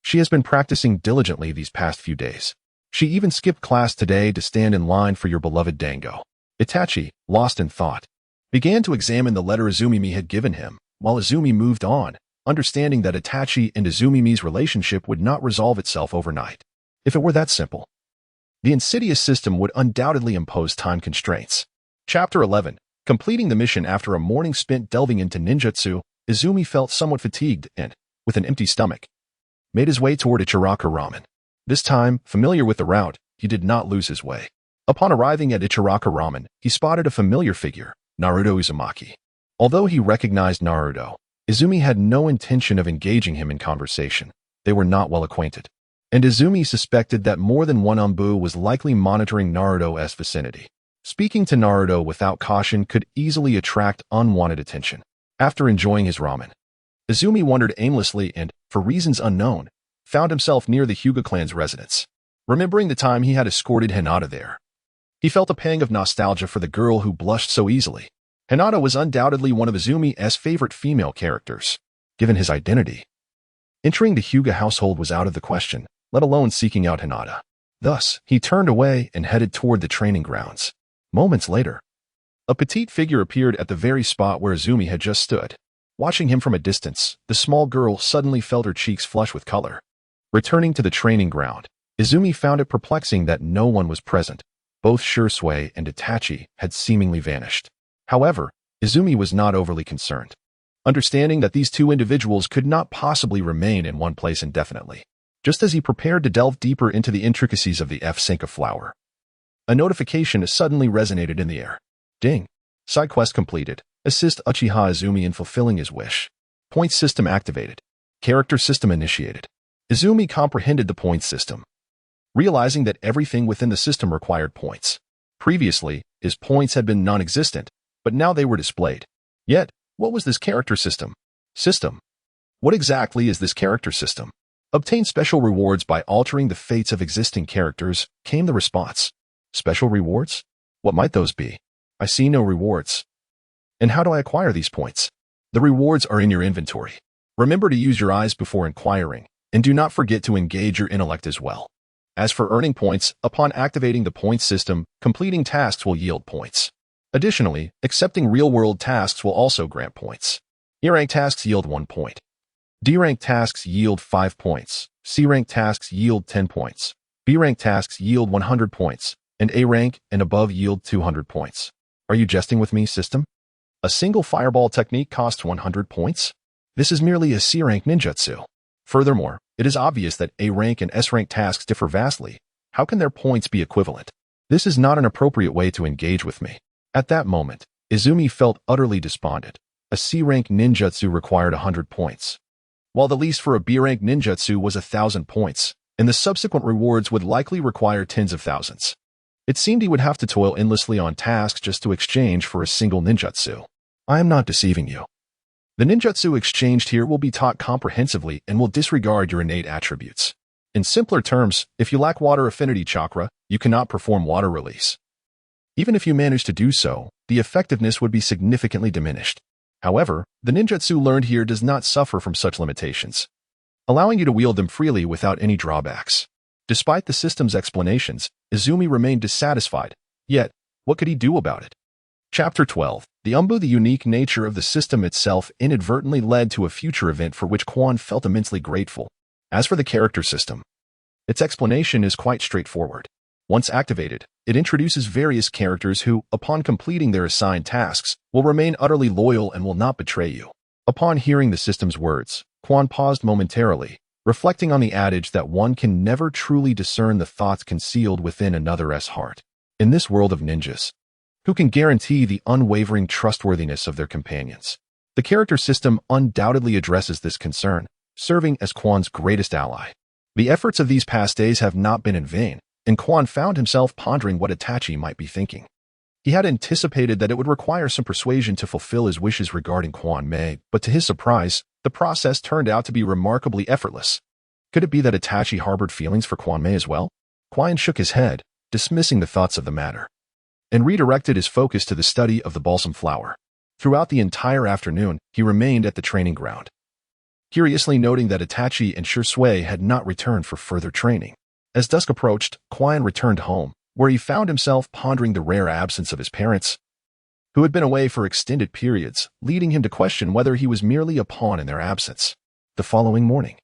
She has been practicing diligently these past few days. She even skipped class today to stand in line for your beloved dango." Itachi, lost in thought, began to examine the letter Izumi had given him, while Izumi moved on, understanding that Itachi and Izumi's relationship would not resolve itself overnight. If it were that simple, the insidious system would undoubtedly impose time constraints. Chapter 11. Completing the mission after a morning spent delving into ninjutsu, Izumi felt somewhat fatigued and, with an empty stomach, made his way toward Ichiraka Ramen. This time, familiar with the route, he did not lose his way. Upon arriving at Ichiraka Ramen, he spotted a familiar figure, Naruto Uzumaki. Although he recognized Naruto, Izumi had no intention of engaging him in conversation. They were not well acquainted. And Izumi suspected that more than one Umbu was likely monitoring Naruto's vicinity. Speaking to Naruto without caution could easily attract unwanted attention. After enjoying his ramen, Izumi wandered aimlessly and, for reasons unknown, found himself near the Hyuga clan's residence. Remembering the time he had escorted Hinata there, he felt a pang of nostalgia for the girl who blushed so easily. Hinata was undoubtedly one of Izumi's favorite female characters, given his identity. Entering the Hyuga household was out of the question, let alone seeking out Hinata. Thus, he turned away and headed toward the training grounds. Moments later, a petite figure appeared at the very spot where Izumi had just stood. Watching him from a distance, the small girl suddenly felt her cheeks flush with color. Returning to the training ground, Izumi found it perplexing that no one was present. Both Shisui and Itachi had seemingly vanished. However, Izumi was not overly concerned, understanding that these two individuals could not possibly remain in one place indefinitely. Just as he prepared to delve deeper into the intricacies of the F-Senka flower, a notification suddenly resonated in the air. Ding! Side quest completed. Assist Uchiha Izumi in fulfilling his wish. Point system activated. Character system initiated. Izumi comprehended the point system, realizing that everything within the system required points. Previously, his points had been non-existent, but now they were displayed. Yet, what was this character system? What exactly is this character system? Obtain special rewards by altering the fates of existing characters, came the response. Special rewards? What might those be? I see no rewards. And how do I acquire these points? The rewards are in your inventory. Remember to use your eyes before inquiring, and do not forget to engage your intellect as well. As for earning points, upon activating the point system, completing tasks will yield points. Additionally, accepting real-world tasks will also grant points. E-rank tasks yield 1 point. D-rank tasks yield 5 points. C-rank tasks yield 10 points. B-rank tasks yield 100 points. And A-rank and above yield 200 points. Are you jesting with me, system? A single fireball technique costs 100 points? This is merely a C-rank ninjutsu. Furthermore, it is obvious that A-rank and S-rank tasks differ vastly. How can their points be equivalent? This is not an appropriate way to engage with me. At that moment, Izumi felt utterly despondent. A C-rank ninjutsu required 100 points, while the least for a B-rank ninjutsu was 1,000 points, and the subsequent rewards would likely require tens of thousands. It seemed he would have to toil endlessly on tasks just to exchange for a single ninjutsu. I am not deceiving you. The ninjutsu exchanged here will be taught comprehensively and will disregard your innate attributes. In simpler terms, if you lack water affinity chakra, you cannot perform water release. Even if you manage to do so, the effectiveness would be significantly diminished. However, the ninjutsu learned here does not suffer from such limitations, allowing you to wield them freely without any drawbacks. Despite the system's explanations, Izumi remained dissatisfied. Yet, what could he do about it? Chapter 12. The unique nature of the system itself inadvertently led to a future event for which Quan felt immensely grateful. As for the character system, its explanation is quite straightforward. Once activated, it introduces various characters who, upon completing their assigned tasks, will remain utterly loyal and will not betray you. Upon hearing the system's words, Quan paused momentarily, reflecting on the adage that one can never truly discern the thoughts concealed within another's heart. In this world of ninjas, who can guarantee the unwavering trustworthiness of their companions? The character system undoubtedly addresses this concern, serving as Quan's greatest ally. The efforts of these past days have not been in vain, and Quan found himself pondering what Itachi might be thinking. He had anticipated that it would require some persuasion to fulfill his wishes regarding Quan Mei, but to his surprise, the process turned out to be remarkably effortless. Could it be that Itachi harbored feelings for Quan Mei as well? Quan shook his head, dismissing the thoughts of the matter, and redirected his focus to the study of the balsam flower. Throughout the entire afternoon, he remained at the training ground, curiously noting that Itachi and Shisui had not returned for further training. As dusk approached, Quan returned home, where he found himself pondering the rare absence of his parents, who had been away for extended periods, leading him to question whether he was merely a pawn in their absence. The following morning,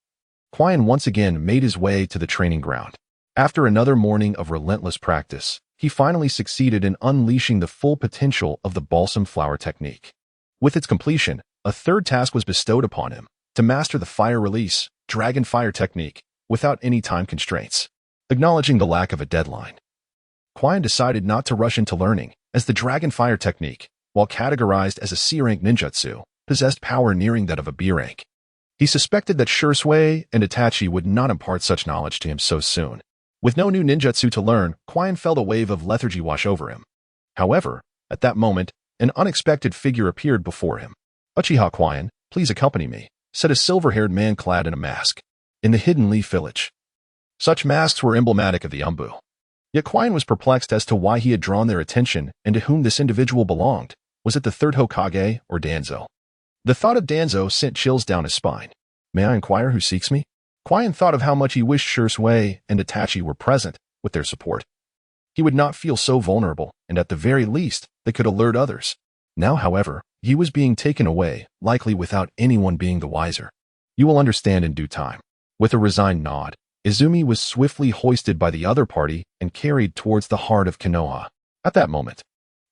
Quan once again made his way to the training ground. After another morning of relentless practice, he finally succeeded in unleashing the full potential of the balsam flower technique. With its completion, a third task was bestowed upon him, to master the fire release, dragon fire technique, without any time constraints. Acknowledging the lack of a deadline, Quan decided not to rush into learning, as the dragon fire technique, while categorized as a C-rank ninjutsu, possessed power nearing that of a B rank. He suspected that Shisui and Itachi would not impart such knowledge to him so soon. With no new ninjutsu to learn, Quian felt a wave of lethargy wash over him. However, at that moment, an unexpected figure appeared before him. "Uchiha Quian, please accompany me," said a silver-haired man clad in a mask. In the Hidden Leaf Village. Such masks were emblematic of the Umbu. Yet Quian was perplexed as to why he had drawn their attention and to whom this individual belonged. Was it the Third Hokage or Danzo? The thought of Danzo sent chills down his spine. "May I inquire who seeks me?" Quian thought of how much he wished Shisui and Itachi were present with their support. He would not feel so vulnerable, and at the very least, they could alert others. Now, however, he was being taken away, likely without anyone being the wiser. "You will understand in due time." With a resigned nod, Izumi was swiftly hoisted by the other party and carried towards the heart of Konoha. At that moment,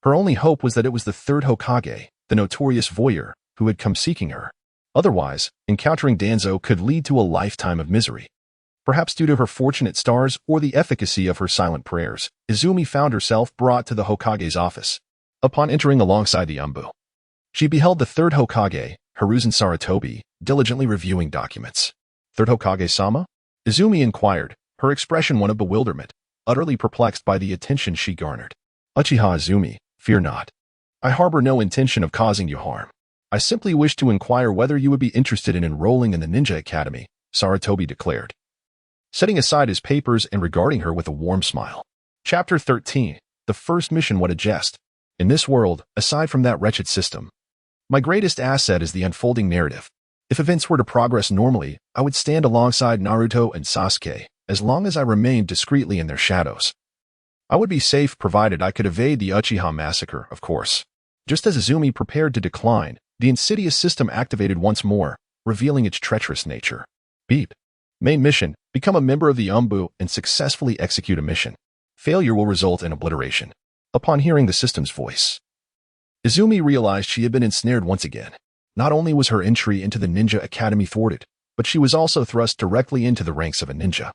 her only hope was that it was the Third Hokage, the notorious voyeur, who had come seeking her. Otherwise, encountering Danzo could lead to a lifetime of misery. Perhaps due to her fortunate stars or the efficacy of her silent prayers, Izumi found herself brought to the Hokage's office. Upon entering alongside the Umbu, she beheld the Third Hokage, Hiruzen Sarutobi, diligently reviewing documents. "Third Hokage-sama?" Izumi inquired, her expression one of bewilderment, utterly perplexed by the attention she garnered. "Uchiha Izumi, fear not. I harbor no intention of causing you harm. I simply wish to inquire whether you would be interested in enrolling in the Ninja Academy," Sarutobi declared, setting aside his papers and regarding her with a warm smile. Chapter 13. The First Mission. What a jest. In this world, aside from that wretched system, my greatest asset is the unfolding narrative. If events were to progress normally, I would stand alongside Naruto and Sasuke, as long as I remained discreetly in their shadows. I would be safe provided I could evade the Uchiha massacre, of course. Just as Izumi prepared to decline, the insidious system activated once more, revealing its treacherous nature. Beep. Main mission: become a member of the Umbu and successfully execute a mission. Failure will result in obliteration. Upon hearing the system's voice, Izumi realized she had been ensnared once again. Not only was her entry into the Ninja Academy thwarted, but she was also thrust directly into the ranks of a ninja.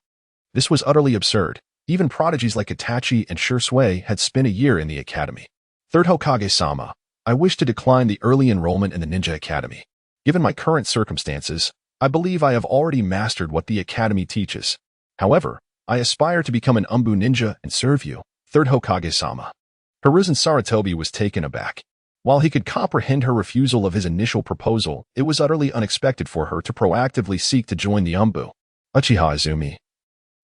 This was utterly absurd. Even prodigies like Itachi and Shisui had spent a year in the academy. "Third Hokage-sama, I wish to decline the early enrollment in the Ninja Academy. Given my current circumstances, I believe I have already mastered what the academy teaches. However, I aspire to become an Umbu ninja and serve you, Third Hokage-sama." Hiruzen Sarutobi was taken aback. While he could comprehend her refusal of his initial proposal, it was utterly unexpected for her to proactively seek to join the Umbu. "Uchiha Izumi,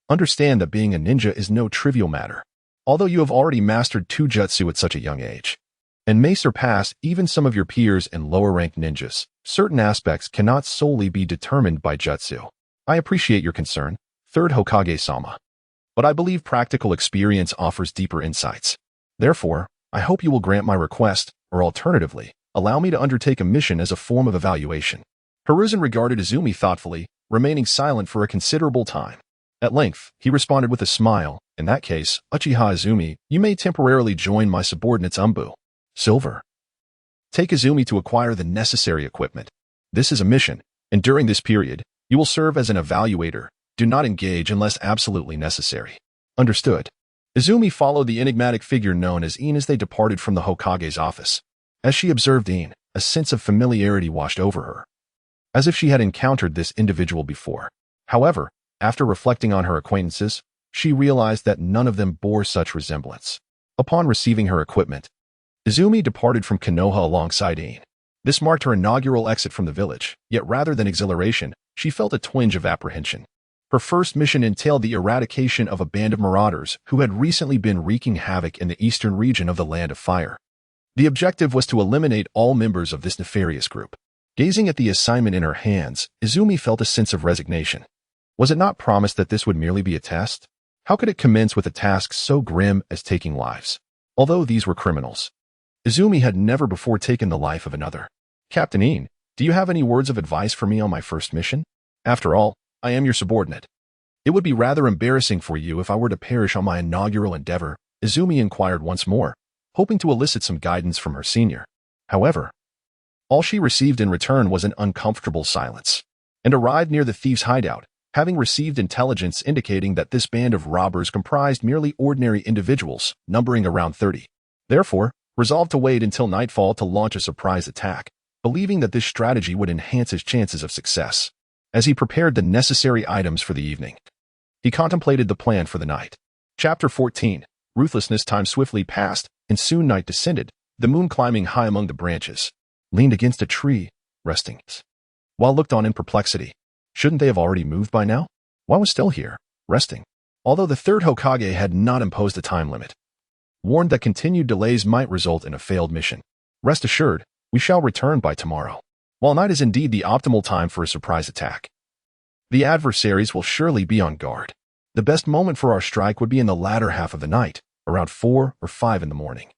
understand that being a ninja is no trivial matter. Although you have already mastered 2 jutsu at such a young age, and may surpass even some of your peers and lower-ranked ninjas, certain aspects cannot solely be determined by jutsu. I appreciate your concern, Third Hokage-sama, but I believe practical experience offers deeper insights. Therefore, I hope you will grant my request, or alternatively, allow me to undertake a mission as a form of evaluation." Hiruzen regarded Izumi thoughtfully, remaining silent for a considerable time. At length, he responded with a smile, "In that case, Uchiha Izumi, you may temporarily join my subordinates Umbu. Silver. Take Izumi to acquire the necessary equipment. This is a mission, and during this period, you will serve as an evaluator. Do not engage unless absolutely necessary." Understood. Izumi followed the enigmatic figure known as Een as they departed from the Hokage's office. As she observed Een, a sense of familiarity washed over her, as if she had encountered this individual before. However, after reflecting on her acquaintances, she realized that none of them bore such resemblance. Upon receiving her equipment, Izumi departed from Konoha alongside Een. This marked her inaugural exit from the village, yet rather than exhilaration, she felt a twinge of apprehension. Her first mission entailed the eradication of a band of marauders who had recently been wreaking havoc in the eastern region of the Land of Fire. The objective was to eliminate all members of this nefarious group. Gazing at the assignment in her hands, Izumi felt a sense of resignation. Was it not promised that this would merely be a test? How could it commence with a task so grim as taking lives? Although these were criminals, Izumi had never before taken the life of another. "Captain Een, do you have any words of advice for me on my first mission? After all, I am your subordinate. It would be rather embarrassing for you if I were to perish on my inaugural endeavor," Izumi inquired once more, hoping to elicit some guidance from her senior. However, all she received in return was an uncomfortable silence, and arrived near the thieves' hideout, having received intelligence indicating that this band of robbers comprised merely ordinary individuals, numbering around 30. Therefore, resolved to wait until nightfall to launch a surprise attack. believing that this strategy would enhance his chances of success. As he prepared the necessary items for the evening, he contemplated the plan for the night. Chapter 14. Ruthlessness. Time swiftly passed, and soon night descended, the moon climbing high among the branches, leaned against a tree, resting. While looked on in perplexity. Shouldn't they have already moved by now? Why was still here, resting? Although the Third Hokage had not imposed a time limit, warned that continued delays might result in a failed mission. Rest assured, we shall return by tomorrow. While night is indeed the optimal time for a surprise attack, the adversaries will surely be on guard. The best moment for our strike would be in the latter half of the night, around 4 or 5 in the morning.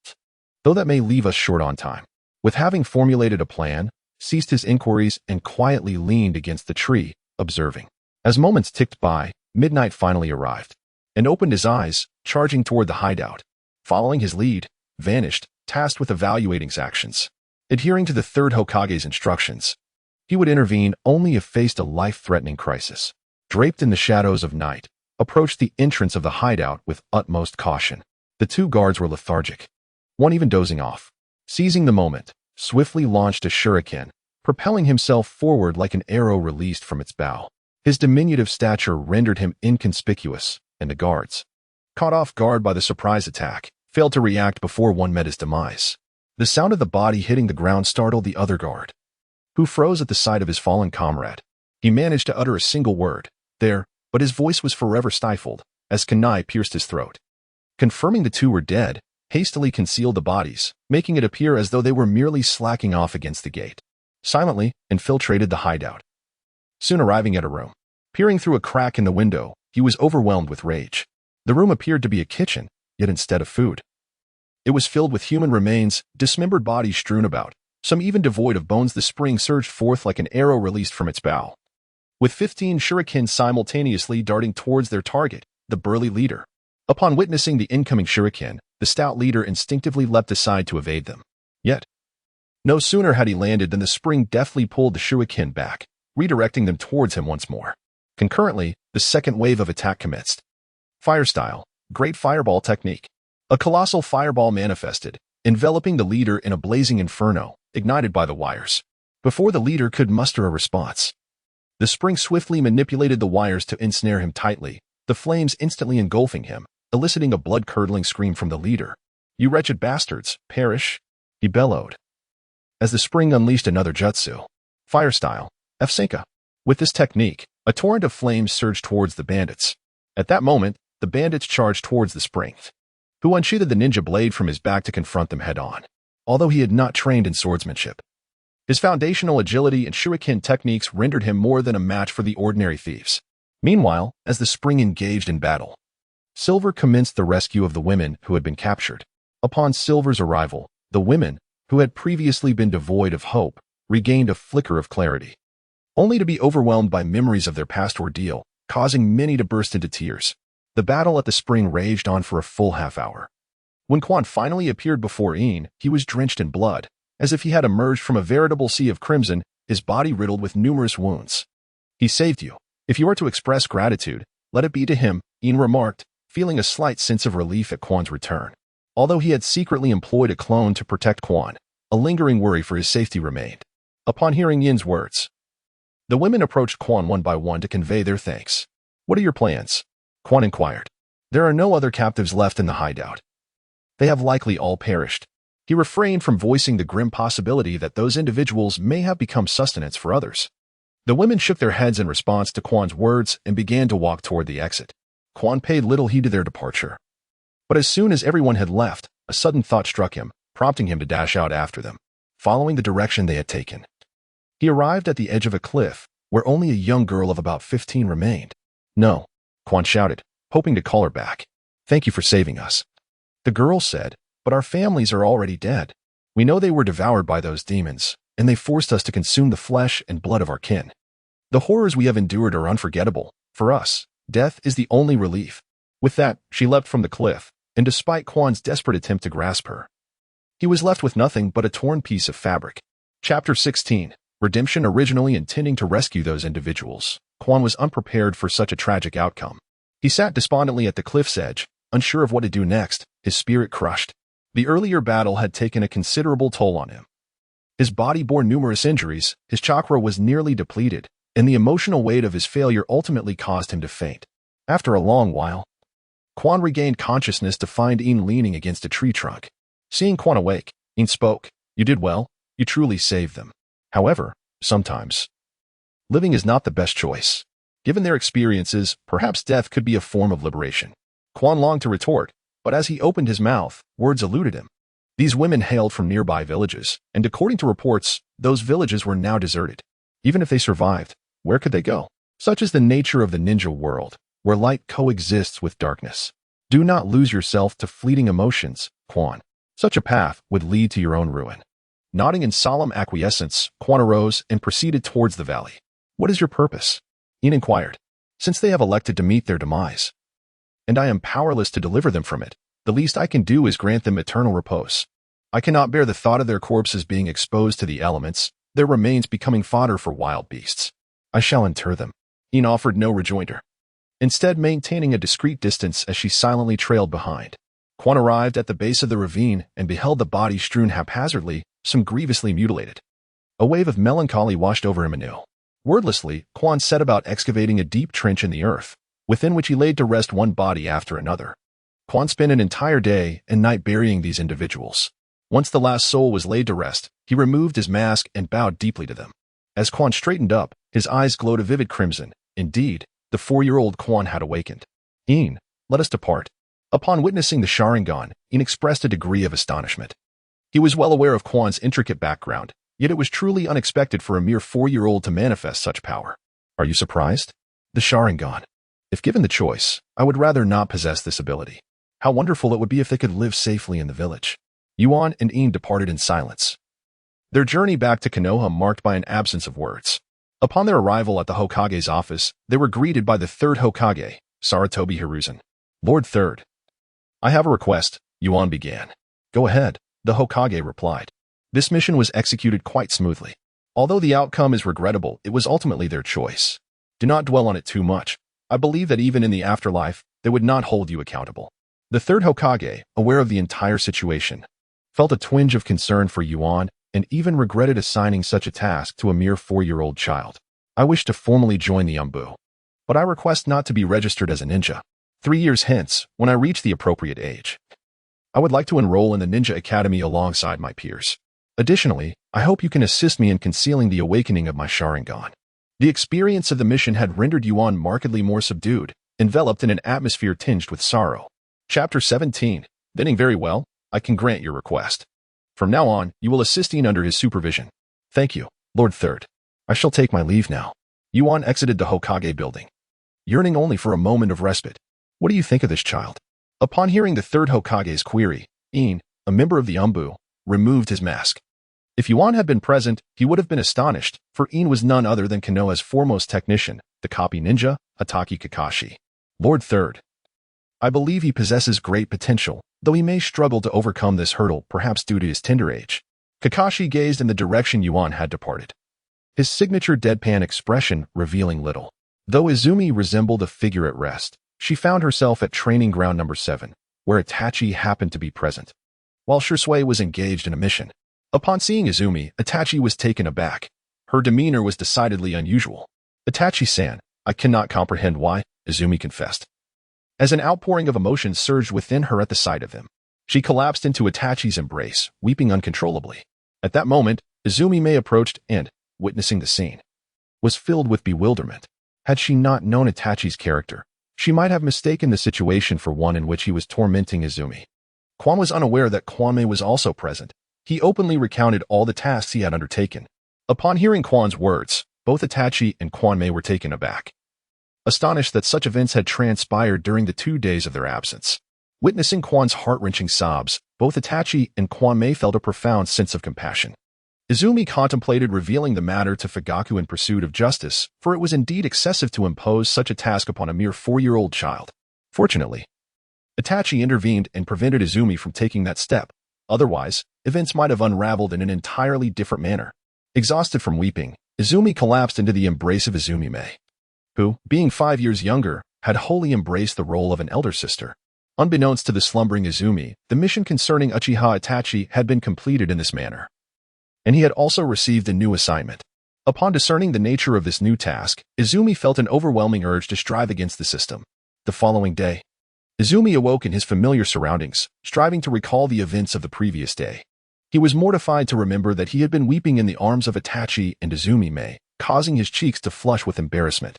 Though that may leave us short on time. With having formulated a plan, ceased his inquiries and quietly leaned against the tree, observing. As moments ticked by, midnight finally arrived, and opened his eyes, charging toward the hideout. Following his lead, vanished, tasked with evaluating his actions. Adhering to the Third Hokage's instructions, he would intervene only if faced a life-threatening crisis. Draped in the shadows of night, approached the entrance of the hideout with utmost caution. The 2 guards were lethargic, one even dozing off. Seizing the moment, swiftly launched a shuriken, propelling himself forward like an arrow released from its bow. His diminutive stature rendered him inconspicuous, and the guards, caught off guard by the surprise attack, failed to react before one met his demise. The sound of the body hitting the ground startled the other guard, who froze at the sight of his fallen comrade. He managed to utter a single word, there, but his voice was forever stifled, as kunai pierced his throat. Confirming the 2 were dead, hastily concealed the bodies, making it appear as though they were merely slacking off against the gate. Silently infiltrated the hideout. Soon arriving at a room. Peering through a crack in the window, he was overwhelmed with rage. The room appeared to be a kitchen, yet instead of food, it was filled with human remains, dismembered bodies strewn about, some even devoid of bones. The spring surged forth like an arrow released from its bow, with 15 shurikens simultaneously darting towards their target, the burly leader. Upon witnessing the incoming shuriken, the stout leader instinctively leapt aside to evade them. Yet, no sooner had he landed than the spring deftly pulled the shuriken back, redirecting them towards him once more. Concurrently, the second wave of attack commenced. Fire style, great fireball technique. A colossal fireball manifested, enveloping the leader in a blazing inferno, ignited by the wires. Before the leader could muster a response, the spring swiftly manipulated the wires to ensnare him tightly, the flames instantly engulfing him, eliciting a blood-curdling scream from the leader. "You wretched bastards, perish!" he bellowed, as the spring unleashed another jutsu. Fire style, F-Senka. With this technique, a torrent of flames surged towards the bandits. At that moment, the bandits charged towards the spring, who unsheathed the ninja blade from his back to confront them head-on. Although he had not trained in swordsmanship, his foundational agility and shuriken techniques rendered him more than a match for the ordinary thieves. Meanwhile, as the spring engaged in battle, Silver commenced the rescue of the women who had been captured. Upon Silver's arrival, the women, who had previously been devoid of hope, regained a flicker of clarity, only to be overwhelmed by memories of their past ordeal, causing many to burst into tears. The battle at the spring raged on for a full half-hour. When Quan finally appeared before Ian, he was drenched in blood, as if he had emerged from a veritable sea of crimson, his body riddled with numerous wounds. "He saved you. If you are to express gratitude, let it be to him," Ian remarked, feeling a slight sense of relief at Quan's return. Although he had secretly employed a clone to protect Quan, a lingering worry for his safety remained. Upon hearing Yin's words, the women approached Quan one by one to convey their thanks. "What are your plans?" Quan inquired. "There are no other captives left in the hideout. They have likely all perished." He refrained from voicing the grim possibility that those individuals may have become sustenance for others. The women shook their heads in response to Quan's words and began to walk toward the exit. Quan paid little heed to their departure. But as soon as everyone had left, a sudden thought struck him, prompting him to dash out after them, following the direction they had taken. He arrived at the edge of a cliff, where only a young girl of about 15 remained. "No," Quan shouted, hoping to call her back. "Thank you for saving us." The girl said, "But our families are already dead. We know they were devoured by those demons, and they forced us to consume the flesh and blood of our kin. The horrors we have endured are unforgettable. For us, death is the only relief." With that, she leapt from the cliff, and despite Quan's desperate attempt to grasp her, he was left with nothing but a torn piece of fabric. Chapter 16. Redemption. Originally intending to rescue those individuals, Quan was unprepared for such a tragic outcome. He sat despondently at the cliff's edge, unsure of what to do next, his spirit crushed. The earlier battle had taken a considerable toll on him. His body bore numerous injuries, his chakra was nearly depleted, and the emotional weight of his failure ultimately caused him to faint. After a long while, Quan regained consciousness to find Ian leaning against a tree trunk. Seeing Quan awake, Ian spoke. "You did well. You truly saved them. However, sometimes living is not the best choice. Given their experiences, perhaps death could be a form of liberation." Quan longed to retort, but as he opened his mouth, words eluded him. These women hailed from nearby villages, and according to reports, those villages were now deserted. Even if they survived, where could they go? Such is the nature of the ninja world, where light coexists with darkness. Do not lose yourself to fleeting emotions, Quan. Such a path would lead to your own ruin. Nodding in solemn acquiescence, Quan arose and proceeded towards the valley. "What is your purpose?" Ian inquired. "Since they have elected to meet their demise, and I am powerless to deliver them from it, the least I can do is grant them eternal repose. I cannot bear the thought of their corpses being exposed to the elements, their remains becoming fodder for wild beasts. I shall inter them." Ian offered no rejoinder, instead maintaining a discreet distance as she silently trailed behind. Quan arrived at the base of the ravine and beheld the bodies strewn haphazardly, some grievously mutilated. A wave of melancholy washed over him anew. Wordlessly, Quan set about excavating a deep trench in the earth, within which he laid to rest one body after another. Quan spent an entire day and night burying these individuals. Once the last soul was laid to rest, he removed his mask and bowed deeply to them. As Quan straightened up, his eyes glowed a vivid crimson. Indeed, the 4-year-old Quan had awakened. "Ian, let us depart." Upon witnessing the Sharingan, Ian expressed a degree of astonishment. He was well aware of Quan's intricate background, yet it was truly unexpected for a mere 4-year-old to manifest such power. "Are you surprised?" "The Sharingan. If given the choice, I would rather not possess this ability. How wonderful it would be if they could live safely in the village." Yuan and Ian departed in silence. Their journey back to Konoha marked by an absence of words. Upon their arrival at the Hokage's office, they were greeted by the Third Hokage, Sarutobi Hiruzen. "Lord Third, I have a request," Yuan began. "Go ahead," the Hokage replied. This mission was executed quite smoothly. Although the outcome is regrettable, it was ultimately their choice. Do not dwell on it too much. I believe that even in the afterlife, they would not hold you accountable. The Third Hokage, aware of the entire situation, felt a twinge of concern for Yuan and even regretted assigning such a task to a mere 4-year-old child. "I wish to formally join the Umbu, but I request not to be registered as a ninja. 3 years hence, when I reach the appropriate age, I would like to enroll in the Ninja Academy alongside my peers. Additionally, I hope you can assist me in concealing the awakening of my Sharingan." The experience of the mission had rendered Yuan markedly more subdued, enveloped in an atmosphere tinged with sorrow. Chapter 17. Then very well, I can grant your request. From now on, you will assist Ian under his supervision. "Thank you, Lord Third. I shall take my leave now." Yuan exited the Hokage building, yearning only for a moment of respite. "What do you think of this child?" Upon hearing the Third Hokage's query, Ian, a member of the Umbu, removed his mask. If Yuan had been present, he would have been astonished, for Ian was none other than Konoha's foremost technician, the copy ninja, Itachi Kakashi. "Lord Third, I believe he possesses great potential, though he may struggle to overcome this hurdle, perhaps due to his tender age." Kakashi gazed in the direction Yuan had departed, his signature deadpan expression revealing little. Though Izumi resembled a figure at rest, she found herself at training ground number 7, where Itachi happened to be present, while Shisui was engaged in a mission. Upon seeing Izumi, Itachi was taken aback. Her demeanor was decidedly unusual. "Itachi-san, I cannot comprehend why," Izumi confessed, as an outpouring of emotion surged within her at the sight of him. She collapsed into Itachi's embrace, weeping uncontrollably. At that moment, Izumi approached and, witnessing the scene, was filled with bewilderment. Had she not known Itachi's character, she might have mistaken the situation for one in which he was tormenting Izumi. Quan was unaware that Kwanmei was also present. He openly recounted all the tasks he had undertaken. Upon hearing Quan's words, both Itachi and Kwanmei were taken aback, astonished that such events had transpired during the 2 days of their absence. Witnessing Quan's heart-wrenching sobs, both Itachi and Kwanmei felt a profound sense of compassion. Izumi contemplated revealing the matter to Fugaku in pursuit of justice, for it was indeed excessive to impose such a task upon a mere 4-year-old child. Fortunately, Itachi intervened and prevented Izumi from taking that step. Otherwise, events might have unraveled in an entirely different manner. Exhausted from weeping, Izumi collapsed into the embrace of Izumi-mei, who, being 5 years younger, had wholly embraced the role of an elder sister. Unbeknownst to the slumbering Izumi, the mission concerning Uchiha Itachi had been completed in this manner, and he had also received a new assignment. Upon discerning the nature of this new task, Izumi felt an overwhelming urge to strive against the system. The following day, Izumi awoke in his familiar surroundings, striving to recall the events of the previous day. He was mortified to remember that he had been weeping in the arms of Itachi and Izumi, causing his cheeks to flush with embarrassment.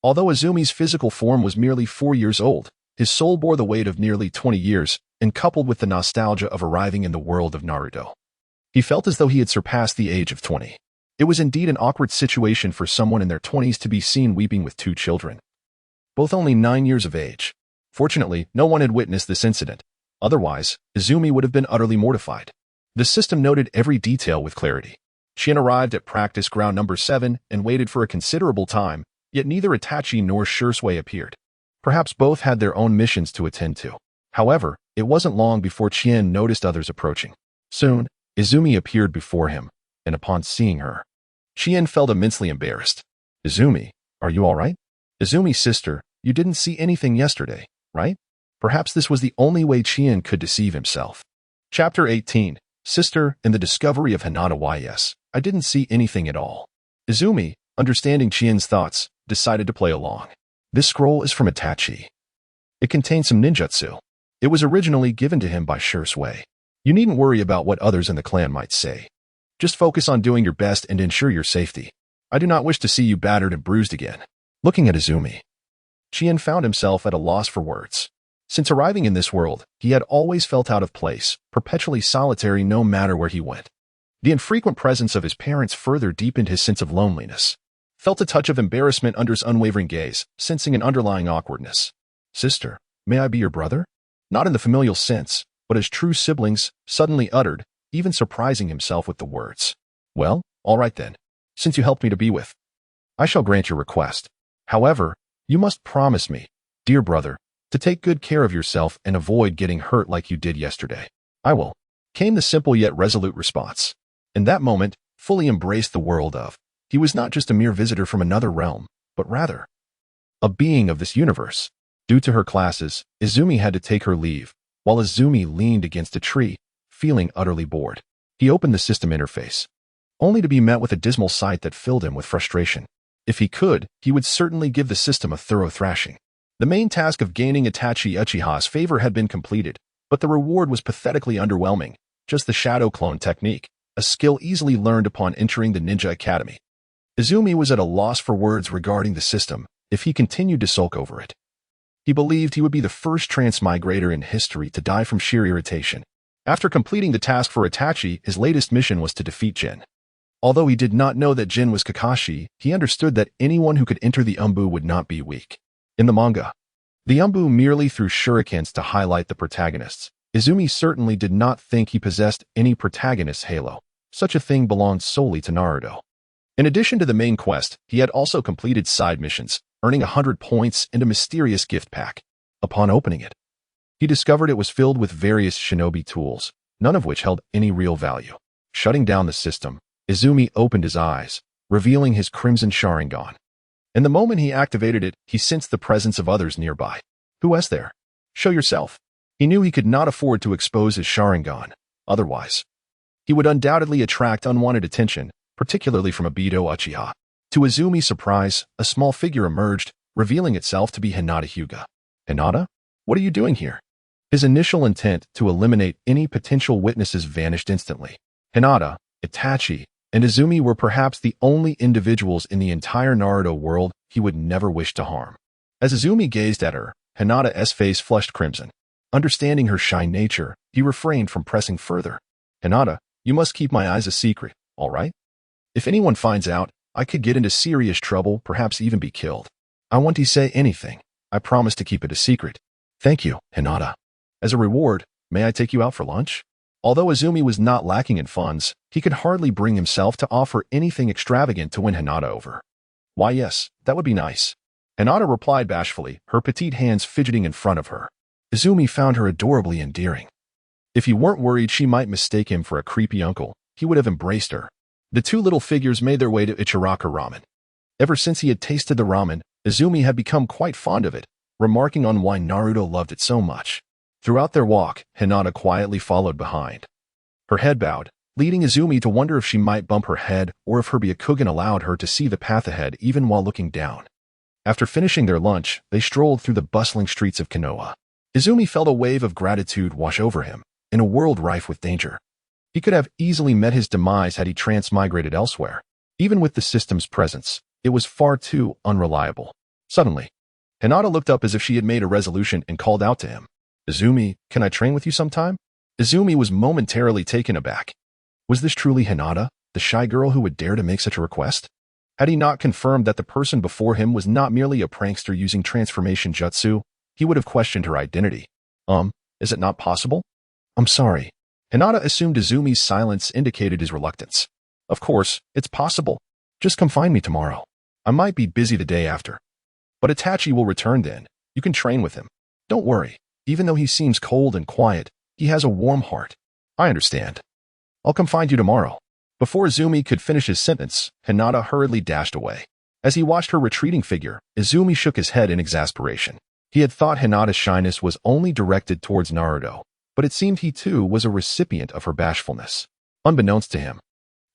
Although Izumi's physical form was merely 4 years old, his soul bore the weight of nearly 20 years, and coupled with the nostalgia of arriving in the world of Naruto, he felt as though he had surpassed the age of 20. It was indeed an awkward situation for someone in their 20s to be seen weeping with 2 children, both only 9 years of age. Fortunately, no one had witnessed this incident. Otherwise, Izumi would have been utterly mortified. The system noted every detail with clarity. Chien arrived at practice ground number 7 and waited for a considerable time, yet neither Itachi nor Shisui appeared. Perhaps both had their own missions to attend to. However, it wasn't long before Chien noticed others approaching. Soon, Izumi appeared before him, and upon seeing her, Chien felt immensely embarrassed. Izumi, are you all right? Izumi's sister, you didn't see anything yesterday, right? Perhaps this was the only way Chien could deceive himself. Chapter 18, Sister and the Discovery of Hinata. Yes, I didn't see anything at all. Izumi, understanding Chien's thoughts, decided to play along. This scroll is from Itachi. It contains some ninjutsu. It was originally given to him by Shisui. You needn't worry about what others in the clan might say. Just focus on doing your best and ensure your safety. I do not wish to see you battered and bruised again. Looking at Izumi, Chien found himself at a loss for words. Since arriving in this world, he had always felt out of place, perpetually solitary no matter where he went. The infrequent presence of his parents further deepened his sense of loneliness. Felt a touch of embarrassment under his unwavering gaze, sensing an underlying awkwardness. Sister, may I be your brother? Not in the familial sense, but as true siblings, suddenly uttered, even surprising himself with the words. Well, all right then. Since you helped me to be with, I shall grant your request. However, you must promise me, dear brother, to take good care of yourself and avoid getting hurt like you did yesterday. I will, came the simple yet resolute response. In that moment, fully embraced the world of, he was not just a mere visitor from another realm, but rather a being of this universe. Due to her classes, Izumi had to take her leave, while Izumi leaned against a tree, feeling utterly bored. He opened the system interface, only to be met with a dismal sight that filled him with frustration. If he could, he would certainly give the system a thorough thrashing. The main task of gaining Itachi Uchiha's favor had been completed, but the reward was pathetically underwhelming, just the shadow clone technique, a skill easily learned upon entering the Ninja Academy. Izumi was at a loss for words regarding the system if he continued to sulk over it. He believed he would be the first transmigrator in history to die from sheer irritation. After completing the task for Itachi, his latest mission was to defeat Jin. Although he did not know that Jin was Kakashi, he understood that anyone who could enter the Umbu would not be weak. In the manga, the Umbu merely threw shurikens to highlight the protagonists. Izumi certainly did not think he possessed any protagonist halo. Such a thing belonged solely to Naruto. In addition to the main quest, he had also completed side missions, earning 100 points and a mysterious gift pack. Upon opening it, he discovered it was filled with various shinobi tools, none of which held any real value. Shutting down the system, Izumi opened his eyes, revealing his crimson Sharingan. In the moment he activated it, he sensed the presence of others nearby. Who was there? Show yourself. He knew he could not afford to expose his Sharingan. Otherwise, he would undoubtedly attract unwanted attention, particularly from Obito Uchiha. To Izumi's surprise, a small figure emerged, revealing itself to be Hinata Hyuga. Hinata? What are you doing here? His initial intent to eliminate any potential witnesses vanished instantly. Hinata, Itachi, and Izumi were perhaps the only individuals in the entire Naruto world he would never wish to harm. As Izumi gazed at her, Hinata's face flushed crimson. Understanding her shy nature, he refrained from pressing further. Hinata, you must keep my eyes a secret, all right? If anyone finds out, I could get into serious trouble, perhaps even be killed. I won't say anything. I promise to keep it a secret. Thank you, Hinata. As a reward, may I take you out for lunch? Although Izumi was not lacking in funds, he could hardly bring himself to offer anything extravagant to win Hinata over. Why yes, that would be nice. Hinata replied bashfully, her petite hands fidgeting in front of her. Izumi found her adorably endearing. If he weren't worried she might mistake him for a creepy uncle, he would have embraced her. The two little figures made their way to Ichiraka ramen. Ever since he had tasted the ramen, Izumi had become quite fond of it, remarking on why Naruto loved it so much. Throughout their walk, Hinata quietly followed behind. Her head bowed, leading Izumi to wonder if she might bump her head or if her Byakugan allowed her to see the path ahead even while looking down. After finishing their lunch, they strolled through the bustling streets of Konoha. Izumi felt a wave of gratitude wash over him, in a world rife with danger. He could have easily met his demise had he transmigrated elsewhere. Even with the system's presence, it was far too unreliable. Suddenly, Hinata looked up as if she had made a resolution and called out to him. "Izumi, can I train with you sometime?" Izumi was momentarily taken aback. Was this truly Hinata, the shy girl who would dare to make such a request? Had he not confirmed that the person before him was not merely a prankster using transformation jutsu, he would have questioned her identity. Is it not possible? "I'm sorry." Hinata assumed Izumi's silence indicated his reluctance. "Of course, it's possible. Just come find me tomorrow. I might be busy the day after. But Itachi will return then. You can train with him. Don't worry. Even though he seems cold and quiet, he has a warm heart." "I understand. I'll come find you tomorrow." Before Izumi could finish his sentence, Hinata hurriedly dashed away. As he watched her retreating figure, Izumi shook his head in exasperation. He had thought Hinata's shyness was only directed towards Naruto, but it seemed he too was a recipient of her bashfulness. Unbeknownst to him,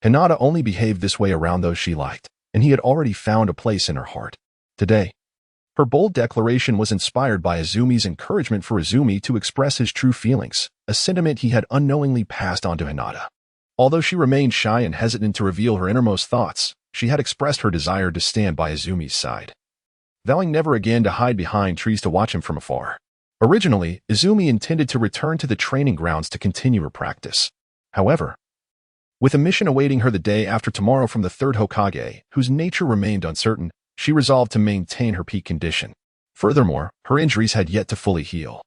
Hinata only behaved this way around those she liked, and he had already found a place in her heart. Today, her bold declaration was inspired by Izumi's encouragement for Izumi to express his true feelings, a sentiment he had unknowingly passed on to Hinata. Although she remained shy and hesitant to reveal her innermost thoughts, she had expressed her desire to stand by Izumi's side, vowing never again to hide behind trees to watch him from afar. Originally, Izumi intended to return to the training grounds to continue her practice. However, with a mission awaiting her the day after tomorrow from the Third Hokage, whose nature remained uncertain, she resolved to maintain her peak condition. Furthermore, her injuries had yet to fully heal.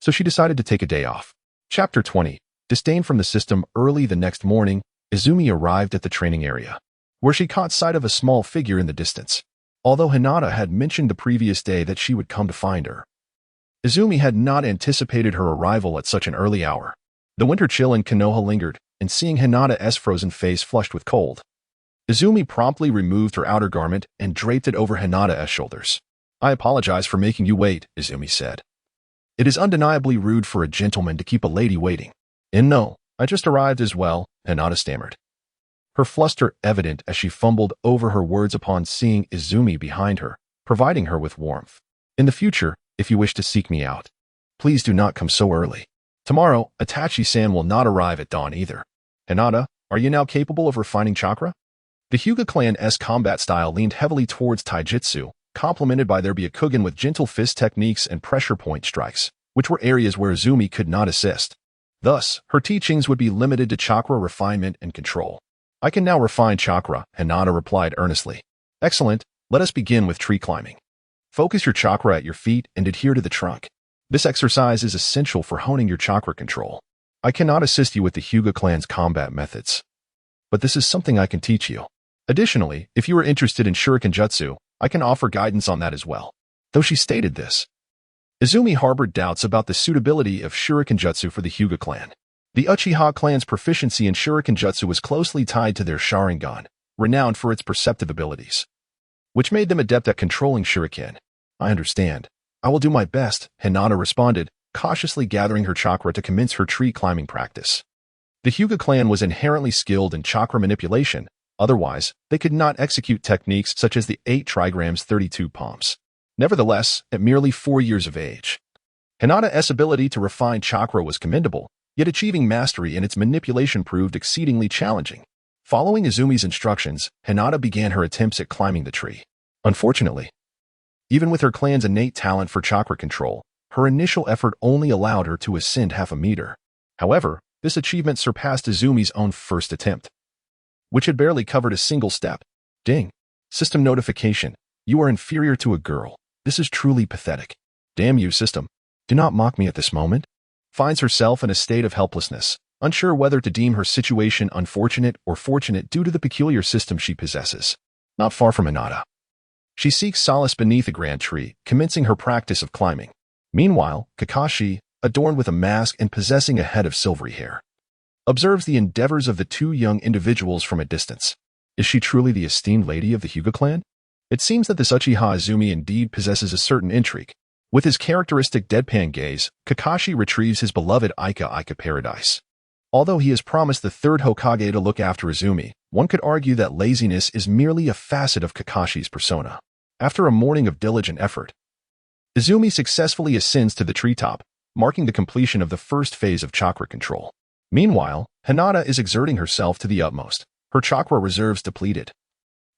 So she decided to take a day off. Chapter 20. Disdain from the system. Early the next morning, Izumi arrived at the training area, where she caught sight of a small figure in the distance. Although Hinata had mentioned the previous day that she would come to find her, Izumi had not anticipated her arrival at such an early hour. The winter chill in Konoha lingered, and seeing Hinata's frozen face flushed with cold, Izumi promptly removed her outer garment and draped it over Hinata's shoulders. "I apologize for making you wait," Izumi said. "It is undeniably rude for a gentleman to keep a lady waiting." "And no, I just arrived as well," Hinata stammered, her fluster evident as she fumbled over her words upon seeing Izumi behind her, providing her with warmth. "In the future, if you wish to seek me out, please do not come so early. Tomorrow, Itachi-san will not arrive at dawn either." "Hinata, are you now capable of refining chakra?" The Hyuga clan's combat style leaned heavily towards taijutsu, complemented by their Byakugan with gentle fist techniques and pressure point strikes, which were areas where Izumi could not assist. Thus, her teachings would be limited to chakra refinement and control. "I can now refine chakra," Hinata replied earnestly. "Excellent, let us begin with tree climbing. Focus your chakra at your feet and adhere to the trunk. This exercise is essential for honing your chakra control. I cannot assist you with the Hyuga clan's combat methods, but this is something I can teach you. Additionally, if you are interested in shuriken jutsu, I can offer guidance on that as well." Though she stated this, Izumi harbored doubts about the suitability of shuriken jutsu for the Hyuga clan. The Uchiha clan's proficiency in shuriken jutsu was closely tied to their Sharingan, renowned for its perceptive abilities, which made them adept at controlling shuriken. "I understand. I will do my best," Hinata responded, cautiously gathering her chakra to commence her tree climbing practice. The Hyuga clan was inherently skilled in chakra manipulation. Otherwise, they could not execute techniques such as the 8 trigrams 32 palms. Nevertheless, at merely 4 years of age, Hinata's ability to refine chakra was commendable, yet achieving mastery in its manipulation proved exceedingly challenging. Following Izumi's instructions, Hinata began her attempts at climbing the tree. Unfortunately, even with her clan's innate talent for chakra control, her initial effort only allowed her to ascend half a meter. However, this achievement surpassed Izumi's own first attempt, which had barely covered a single step. "Ding. System notification. You are inferior to a girl. This is truly pathetic. Damn you, system. Do not mock me at this moment." Finds herself in a state of helplessness, unsure whether to deem her situation unfortunate or fortunate due to the peculiar system she possesses. Not far from Hinata, she seeks solace beneath a grand tree, commencing her practice of climbing. Meanwhile, Kakashi, adorned with a mask and possessing a head of silvery hair, observes the endeavors of the two young individuals from a distance. Is she truly the esteemed lady of the Hyuga clan? It seems that this Uchiha Izumi indeed possesses a certain intrigue. With his characteristic deadpan gaze, Kakashi retrieves his beloved Ika paradise. Although he has promised the third Hokage to look after Izumi, one could argue that laziness is merely a facet of Kakashi's persona. After a morning of diligent effort, Izumi successfully ascends to the treetop, marking the completion of the first phase of chakra control. Meanwhile, Hinata is exerting herself to the utmost, her chakra reserves depleted.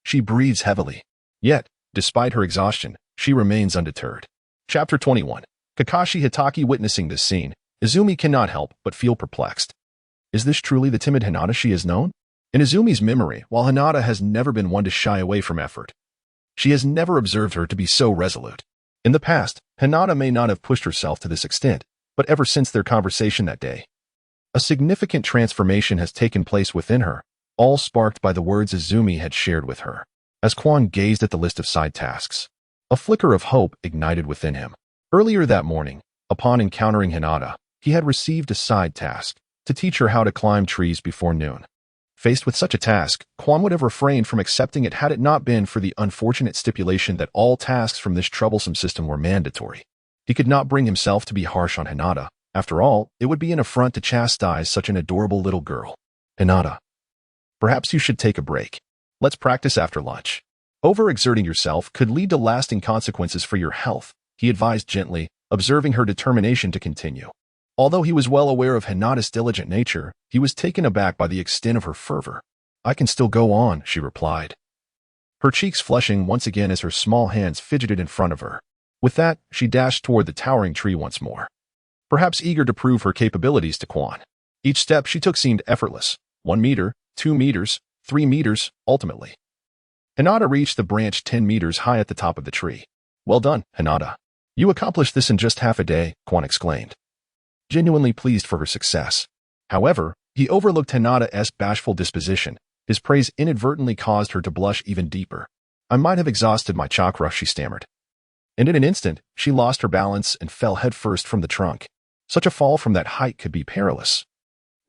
She breathes heavily. Yet, despite her exhaustion, she remains undeterred. Chapter 21. Kakashi Hitaki. Witnessing this scene, Izumi cannot help but feel perplexed. Is this truly the timid Hinata she has known? In Izumi's memory, while Hinata has never been one to shy away from effort, she has never observed her to be so resolute. In the past, Hinata may not have pushed herself to this extent, but ever since their conversation that day, a significant transformation has taken place within her, all sparked by the words Izumi had shared with her. As Quan gazed at the list of side tasks, a flicker of hope ignited within him. Earlier that morning, upon encountering Hinata, he had received a side task to teach her how to climb trees before noon. Faced with such a task, Quan would have refrained from accepting it had it not been for the unfortunate stipulation that all tasks from this troublesome system were mandatory. He could not bring himself to be harsh on Hinata. After all, it would be an affront to chastise such an adorable little girl. Hinata, perhaps you should take a break. Let's practice after lunch. Overexerting yourself could lead to lasting consequences for your health, he advised gently, observing her determination to continue. Although he was well aware of Hinata's diligent nature, he was taken aback by the extent of her fervor. I can still go on, she replied, her cheeks flushing once again as her small hands fidgeted in front of her. With that, she dashed toward the towering tree once more, perhaps eager to prove her capabilities to Quan. Each step she took seemed effortless. 1 meter, 2 meters, 3 meters, ultimately. Hinata reached the branch 10 meters high at the top of the tree. Well done, Hinata. You accomplished this in just half a day, Quan exclaimed, genuinely pleased for her success. However, he overlooked Hinata's bashful disposition. His praise inadvertently caused her to blush even deeper. I might have exhausted my chakra, she stammered. And in an instant, she lost her balance and fell headfirst from the trunk. Such a fall from that height could be perilous,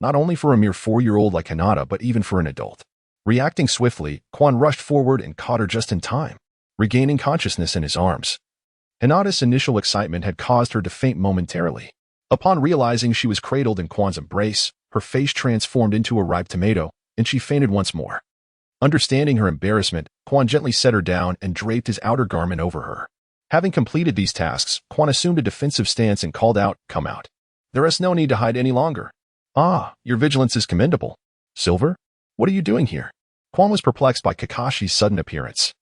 not only for a mere 4-year-old like Hinata, but even for an adult. Reacting swiftly, Quan rushed forward and caught her just in time, regaining consciousness in his arms. Hinata's initial excitement had caused her to faint momentarily. Upon realizing she was cradled in Quan's embrace, her face transformed into a ripe tomato, and she fainted once more. Understanding her embarrassment, Quan gently set her down and draped his outer garment over her. Having completed these tasks, Quan assumed a defensive stance and called out, "Come out. There is no need to hide any longer." "Ah, your vigilance is commendable. Silver, what are you doing here?" Quan was perplexed by Kakashi's sudden appearance.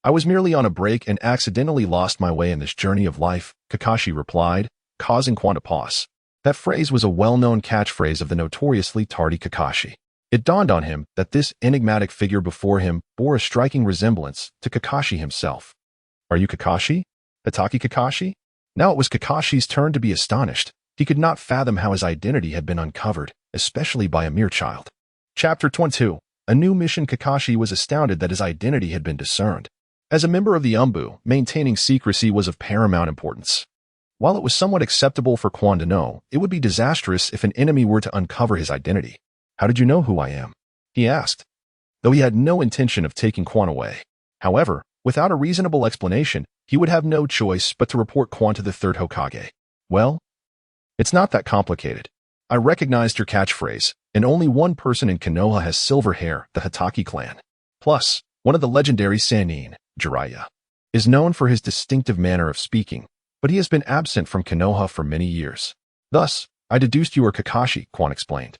"I was merely on a break and accidentally lost my way in this journey of life," Kakashi replied, causing Quan to pause. That phrase was a well-known catchphrase of the notoriously tardy Kakashi. It dawned on him that this enigmatic figure before him bore a striking resemblance to Kakashi himself. "Are you Kakashi? Hitaki Kakashi?" Now it was Kakashi's turn to be astonished. He could not fathom how his identity had been uncovered, especially by a mere child. Chapter 22. A new mission. Kakashi was astounded that his identity had been discerned. As a member of the Umbu, maintaining secrecy was of paramount importance. While it was somewhat acceptable for Quan to know, it would be disastrous if an enemy were to uncover his identity. "How did you know who I am?" he asked, though he had no intention of taking Quan away. However, without a reasonable explanation, he would have no choice but to report Quan to the third Hokage. "Well, it's not that complicated. I recognized your catchphrase, and only one person in Konoha has silver hair, the Hitaki clan. Plus, one of the legendary Sannin, Jiraiya, is known for his distinctive manner of speaking, but he has been absent from Konoha for many years. Thus, I deduced you are Kakashi," Quan explained,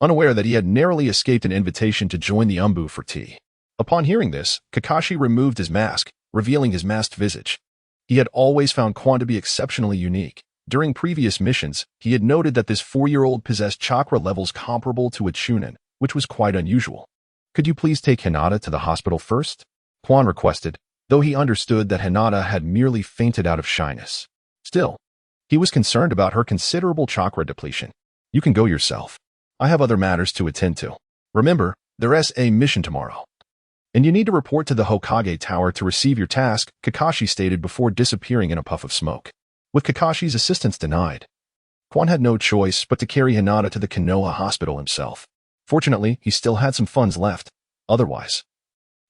unaware that he had narrowly escaped an invitation to join the Umbu for tea. Upon hearing this, Kakashi removed his mask, revealing his masked visage. He had always found Quan to be exceptionally unique. During previous missions, he had noted that this 4-year-old possessed chakra levels comparable to a Chunin, which was quite unusual. "Could you please take Hinata to the hospital first?" Quan requested, though he understood that Hinata had merely fainted out of shyness. Still, he was concerned about her considerable chakra depletion. "You can go yourself. I have other matters to attend to. Remember, there's a mission tomorrow, and you need to report to the Hokage Tower to receive your task," Kakashi stated before disappearing in a puff of smoke. With Kakashi's assistance denied, Quan had no choice but to carry Hinata to the Konoha hospital himself. Fortunately, he still had some funds left. Otherwise,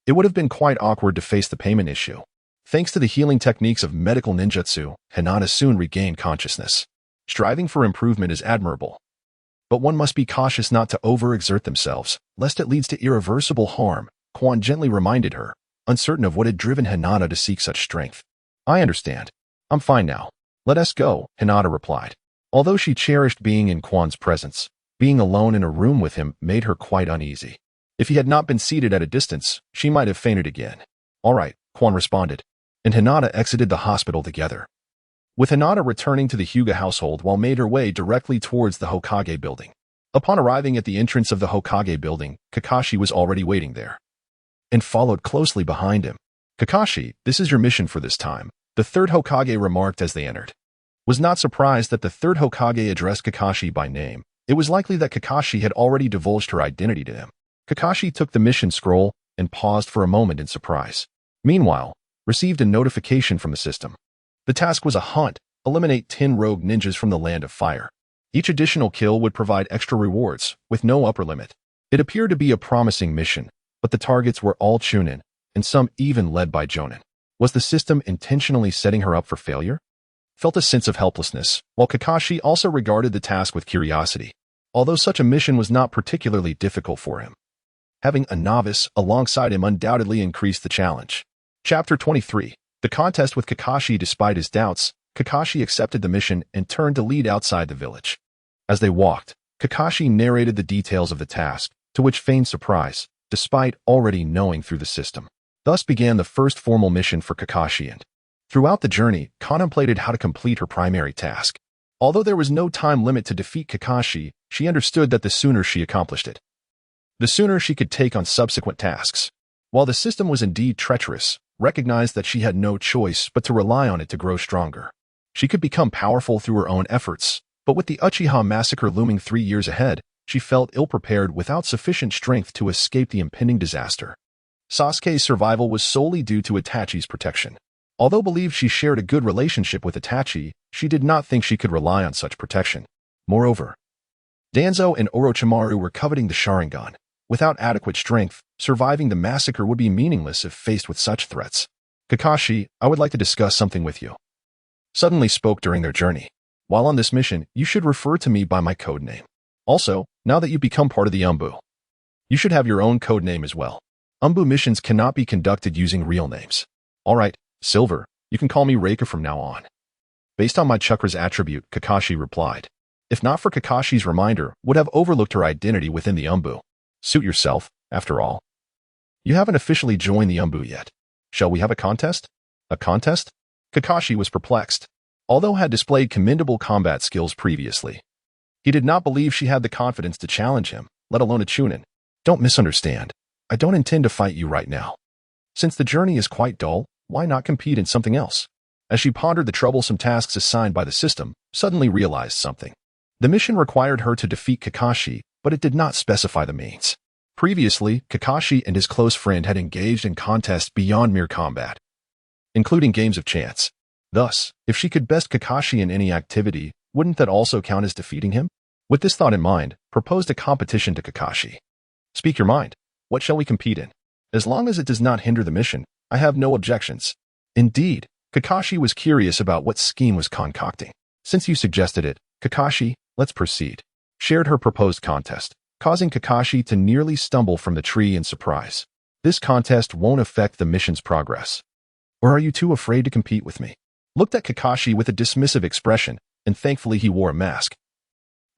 it would have been quite awkward to face the payment issue. Thanks to the healing techniques of medical ninjutsu, Hinata soon regained consciousness. Striving for improvement is admirable, But one must be cautious not to overexert themselves, lest it leads to irreversible harm, Quan gently reminded her, uncertain of what had driven Hinata to seek such strength. I understand. I'm fine now. Let us go, Hinata replied. Although she cherished being in Quan's presence, being alone in a room with him made her quite uneasy. If he had not been seated at a distance, she might have fainted again. All right, Quan responded, and Hinata exited the hospital together. With Hinata returning to the Hyuga household while made her way directly towards the Hokage building. Upon arriving at the entrance of the Hokage building, Kakashi was already waiting there and followed closely behind him. Kakashi, this is your mission for this time, the third Hokage remarked as they entered. Was not surprised that the third Hokage addressed Kakashi by name. It was likely that Kakashi had already divulged her identity to him. Kakashi took the mission scroll and paused for a moment in surprise. Meanwhile, received a notification from the system. The task was a hunt, eliminate 10 rogue ninjas from the Land of Fire. Each additional kill would provide extra rewards, with no upper limit. It appeared to be a promising mission, but the targets were all Chunin, and some even led by Jonin. Was the system intentionally setting her up for failure? Felt a sense of helplessness, while Kakashi also regarded the task with curiosity, although such a mission was not particularly difficult for him. Having a novice alongside him undoubtedly increased the challenge. Chapter 23. The contest with Kakashi. Despite his doubts, Kakashi accepted the mission and turned to lead outside the village. As they walked, Kakashi narrated the details of the task, to which feigned surprise, despite already knowing through the system. Thus began the first formal mission for Kakashi and, throughout the journey, contemplated how to complete her primary task. Although there was no time limit to defeat Kakashi, she understood that the sooner she accomplished it, the sooner she could take on subsequent tasks. While the system was indeed treacherous, recognized that she had no choice but to rely on it to grow stronger. She could become powerful through her own efforts, but with the Uchiha massacre looming 3 years ahead, she felt ill-prepared without sufficient strength to escape the impending disaster. Sasuke's survival was solely due to Itachi's protection. Although believed she shared a good relationship with Itachi, she did not think she could rely on such protection. Moreover, Danzo and Orochimaru were coveting the Sharingan. Without adequate strength, surviving the massacre would be meaningless if faced with such threats. Kakashi, I would like to discuss something with you. Suddenly spoke during their journey. While on this mission, you should refer to me by my code name. Also, now that you've become part of the Umbu, you should have your own code name as well. Umbu missions cannot be conducted using real names. Alright, Silver, you can call me Reika from now on. Based on my chakra's attribute, Kakashi replied. If not for Kakashi's reminder, would have overlooked her identity within the Umbu. Suit yourself, after all. You haven't officially joined the Umbu yet. Shall we have a contest? A contest? Kakashi was perplexed. Although had displayed commendable combat skills previously, he did not believe she had the confidence to challenge him, let alone a Chunin. Don't misunderstand. I don't intend to fight you right now. Since the journey is quite dull, why not compete in something else? As she pondered the troublesome tasks assigned by the system, suddenly realized something. The mission required her to defeat Kakashi, but it did not specify the means. Previously, Kakashi and his close friend had engaged in contests beyond mere combat, including games of chance. Thus, if she could best Kakashi in any activity, wouldn't that also count as defeating him? With this thought in mind, proposed a competition to Kakashi. Speak your mind. What shall we compete in? As long as it does not hinder the mission, I have no objections. Indeed, Kakashi was curious about what scheme was concocting. Since you suggested it, Kakashi, let's proceed. Shared her proposed contest, causing Kakashi to nearly stumble from the tree in surprise. This contest won't affect the mission's progress. Or are you too afraid to compete with me? Looked at Kakashi with a dismissive expression, and thankfully he wore a mask.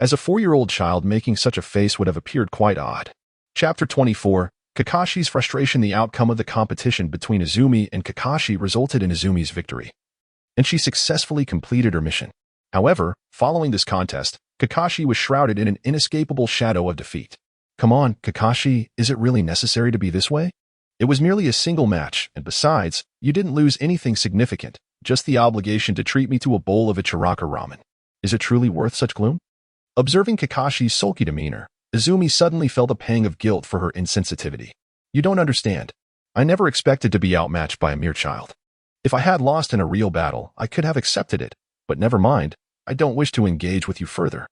As a 4-year-old child, making such a face would have appeared quite odd. Chapter 24. Kakashi's frustration. The outcome of the competition between Izumi and Kakashi resulted in Izumi's victory, and she successfully completed her mission. However, following this contest, Kakashi was shrouded in an inescapable shadow of defeat. Come on, Kakashi, is it really necessary to be this way? It was merely a single match, and besides, you didn't lose anything significant, just the obligation to treat me to a bowl of Ichiraka ramen. Is it truly worth such gloom? Observing Kakashi's sulky demeanor, Izumi suddenly felt a pang of guilt for her insensitivity. You don't understand. I never expected to be outmatched by a mere child. If I had lost in a real battle, I could have accepted it, but never mind, I don't wish to engage with you further.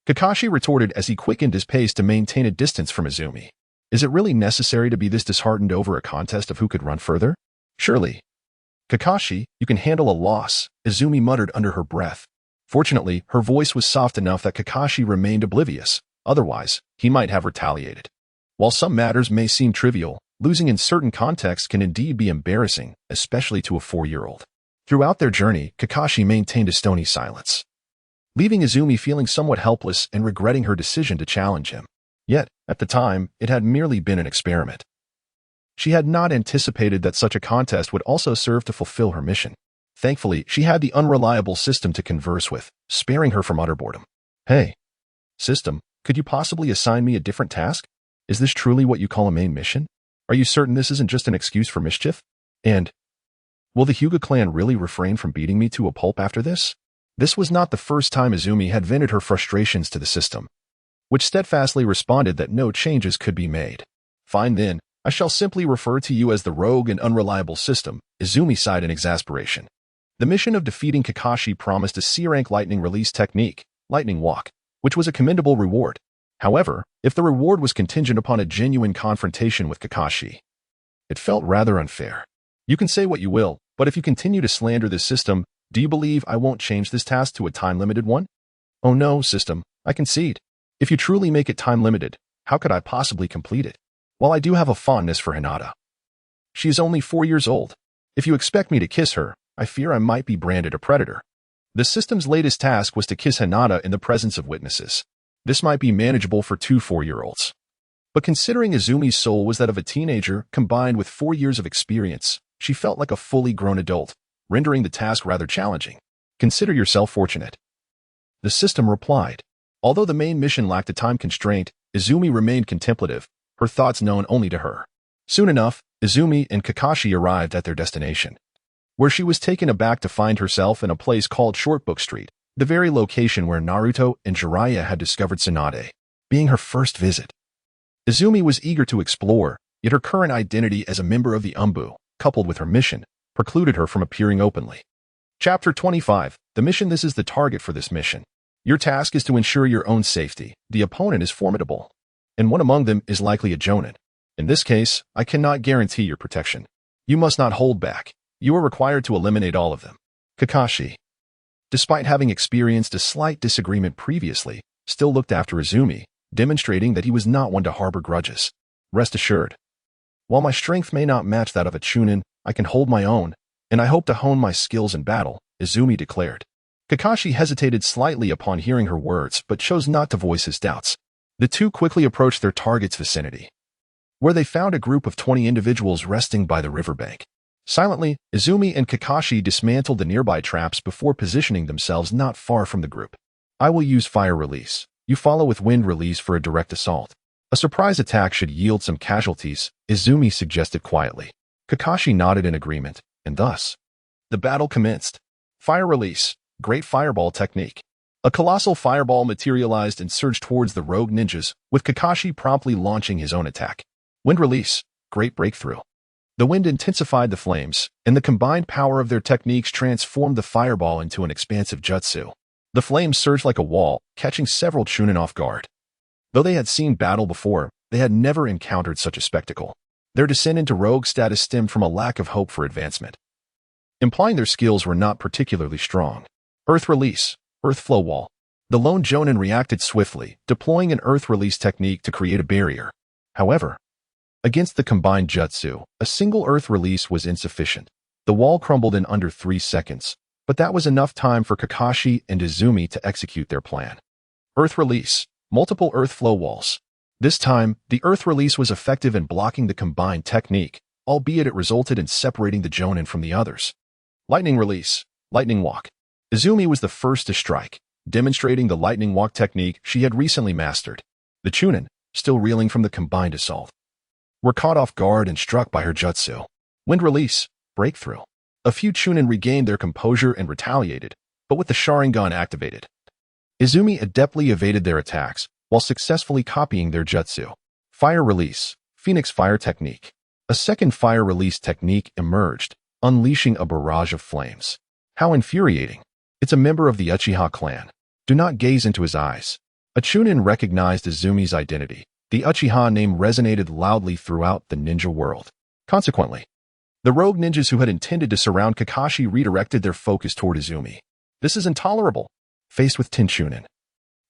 Kakashi retorted as he quickened his pace to maintain a distance from Izumi. Is it really necessary to be this disheartened over a contest of who could run further? Surely. Kakashi, you can handle a loss, Izumi muttered under her breath. Fortunately, her voice was soft enough that Kakashi remained oblivious. Otherwise, he might have retaliated. While some matters may seem trivial, losing in certain contexts can indeed be embarrassing, especially to a 4-year-old. Throughout their journey, Kakashi maintained a stony silence, leaving Izumi feeling somewhat helpless and regretting her decision to challenge him. Yet, at the time, it had merely been an experiment. She had not anticipated that such a contest would also serve to fulfill her mission. Thankfully, she had the unreliable system to converse with, sparing her from utter boredom. Hey, system, could you possibly assign me a different task? Is this truly what you call a main mission? Are you certain this isn't just an excuse for mischief? And will the Hyuga clan really refrain from beating me to a pulp after this? This was not the first time Izumi had vented her frustrations to the system, which steadfastly responded that no changes could be made. Fine then, I shall simply refer to you as the rogue and unreliable system, Izumi sighed in exasperation. The mission of defeating Kakashi promised a C-rank lightning release technique, lightning walk, which was a commendable reward. However, if the reward was contingent upon a genuine confrontation with Kakashi, it felt rather unfair. You can say what you will, but if you continue to slander this system, do you believe I won't change this task to a time-limited one? Oh no, system, I concede. If you truly make it time-limited, how could I possibly complete it? While I do have a fondness for Hinata, she is only 4 years old. If you expect me to kiss her, I fear I might be branded a predator. The system's latest task was to kiss Hinata in the presence of witnesses. This might be manageable for 2 4-year-olds. But considering Izumi's soul was that of a teenager combined with 4 years of experience, she felt like a fully grown adult, rendering the task rather challenging. Consider yourself fortunate. The system replied. Although the main mission lacked a time constraint, Izumi remained contemplative, her thoughts known only to her. Soon enough, Izumi and Kakashi arrived at their destination, where she was taken aback to find herself in a place called Shortbook Street, the very location where Naruto and Jiraiya had discovered Tsunade, being her first visit. Izumi was eager to explore, yet her current identity as a member of the Umbu, coupled with her mission, precluded her from appearing openly. Chapter 25. The mission. This is the target for this mission. Your task is to ensure your own safety. The opponent is formidable, and one among them is likely a Jonin. In this case, I cannot guarantee your protection. You must not hold back. You are required to eliminate all of them. Kakashi, despite having experienced a slight disagreement previously, still looked after Izumi, demonstrating that he was not one to harbor grudges. Rest assured, while my strength may not match that of a Chunin, I can hold my own, and I hope to hone my skills in battle, Izumi declared. Kakashi hesitated slightly upon hearing her words, but chose not to voice his doubts. The two quickly approached their target's vicinity, where they found a group of 20 individuals resting by the riverbank. Silently, Izumi and Kakashi dismantled the nearby traps before positioning themselves not far from the group. I will use fire release. You follow with wind release for a direct assault. A surprise attack should yield some casualties, Izumi suggested quietly. Kakashi nodded in agreement, and thus, the battle commenced. Fire release, great fireball technique. A colossal fireball materialized and surged towards the rogue ninjas, with Kakashi promptly launching his own attack. Wind release, great breakthrough. The wind intensified the flames, and the combined power of their techniques transformed the fireball into an expansive jutsu. The flames surged like a wall, catching several Chunin off guard. Though they had seen battle before, they had never encountered such a spectacle. Their descent into rogue status stemmed from a lack of hope for advancement, implying their skills were not particularly strong. Earth release, earth flow wall. The lone Jonin reacted swiftly, deploying an earth release technique to create a barrier. However, against the combined jutsu, a single earth release was insufficient. The wall crumbled in under 3 seconds, but that was enough time for Kakashi and Izumi to execute their plan. Earth release, multiple earth flow walls. This time, the earth release was effective in blocking the combined technique, albeit it resulted in separating the Jonin from the others. Lightning release, lightning walk. Izumi was the first to strike, demonstrating the lightning walk technique she had recently mastered. The Chunin, still reeling from the combined assault, were caught off guard and struck by her jutsu. Wind release, breakthrough. A few Chunin regained their composure and retaliated, but with the Sharingan activated, Izumi adeptly evaded their attacks while successfully copying their jutsu. Fire release, Phoenix fire technique. A second fire release technique emerged, unleashing a barrage of flames. How infuriating. It's a member of the Uchiha clan. Do not gaze into his eyes. A Chunin recognized Izumi's identity. The Uchiha name resonated loudly throughout the ninja world. Consequently, the rogue ninjas who had intended to surround Kakashi redirected their focus toward Izumi. This is intolerable. faced with Ten Chunin.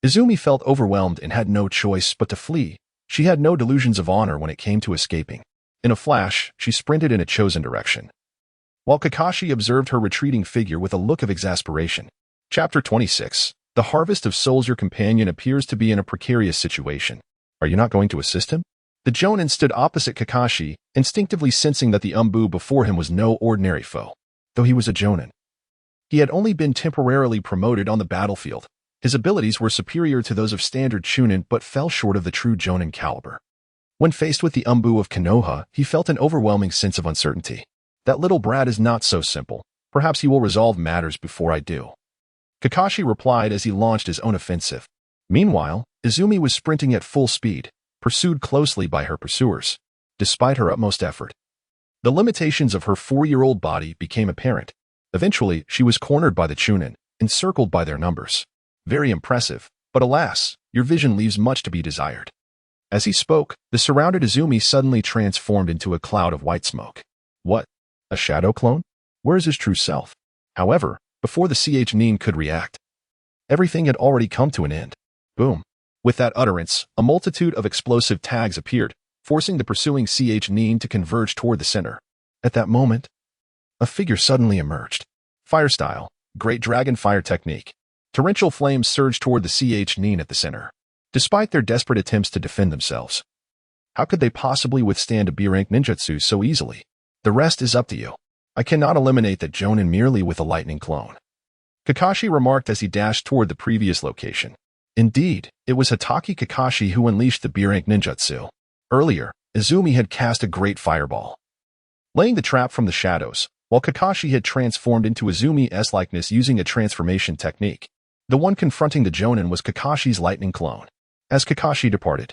Izumi felt overwhelmed and had no choice but to flee. She had no delusions of honor when it came to escaping. In a flash, she sprinted in a chosen direction, while Kakashi observed her retreating figure with a look of exasperation. Chapter 26. The Harvest of Souls. Your companion appears to be in a precarious situation. Are you not going to assist him? The Jonin stood opposite Kakashi, instinctively sensing that the Umbu before him was no ordinary foe. Though he was a Jonin, he had only been temporarily promoted on the battlefield. His abilities were superior to those of standard Chunin but fell short of the true Jonin caliber. When faced with the Umbu of Konoha, he felt an overwhelming sense of uncertainty. That little brat is not so simple. Perhaps he will resolve matters before I do. Kakashi replied as he launched his own offensive. Meanwhile, Izumi was sprinting at full speed, pursued closely by her pursuers. Despite her utmost effort, the limitations of her 4-year-old body became apparent. Eventually, she was cornered by the Chunin, encircled by their numbers. Very impressive, but alas, your vision leaves much to be desired. As he spoke, the surrounded Izumi suddenly transformed into a cloud of white smoke. What? A shadow clone? Where is his true self? However, before the Nin could react, everything had already come to an end. Boom. With that utterance, a multitude of explosive tags appeared, forcing the pursuing Nin to converge toward the center. At that moment, a figure suddenly emerged. Fire style, Great Dragon Fire Technique. Torrential flames surged toward the Nin at the center. Despite their desperate attempts to defend themselves, how could they possibly withstand a B-rank ninjutsu so easily? The rest is up to you. I cannot eliminate that Jonin merely with a lightning clone, Kakashi remarked as he dashed toward the previous location. Indeed, it was Hatake Kakashi who unleashed the B-rank ninjutsu. Earlier, Izumi had cast a great fireball, laying the trap from the shadows, while Kakashi had transformed into Izumi's likeness using a transformation technique. The one confronting the Jonin was Kakashi's lightning clone. As Kakashi departed,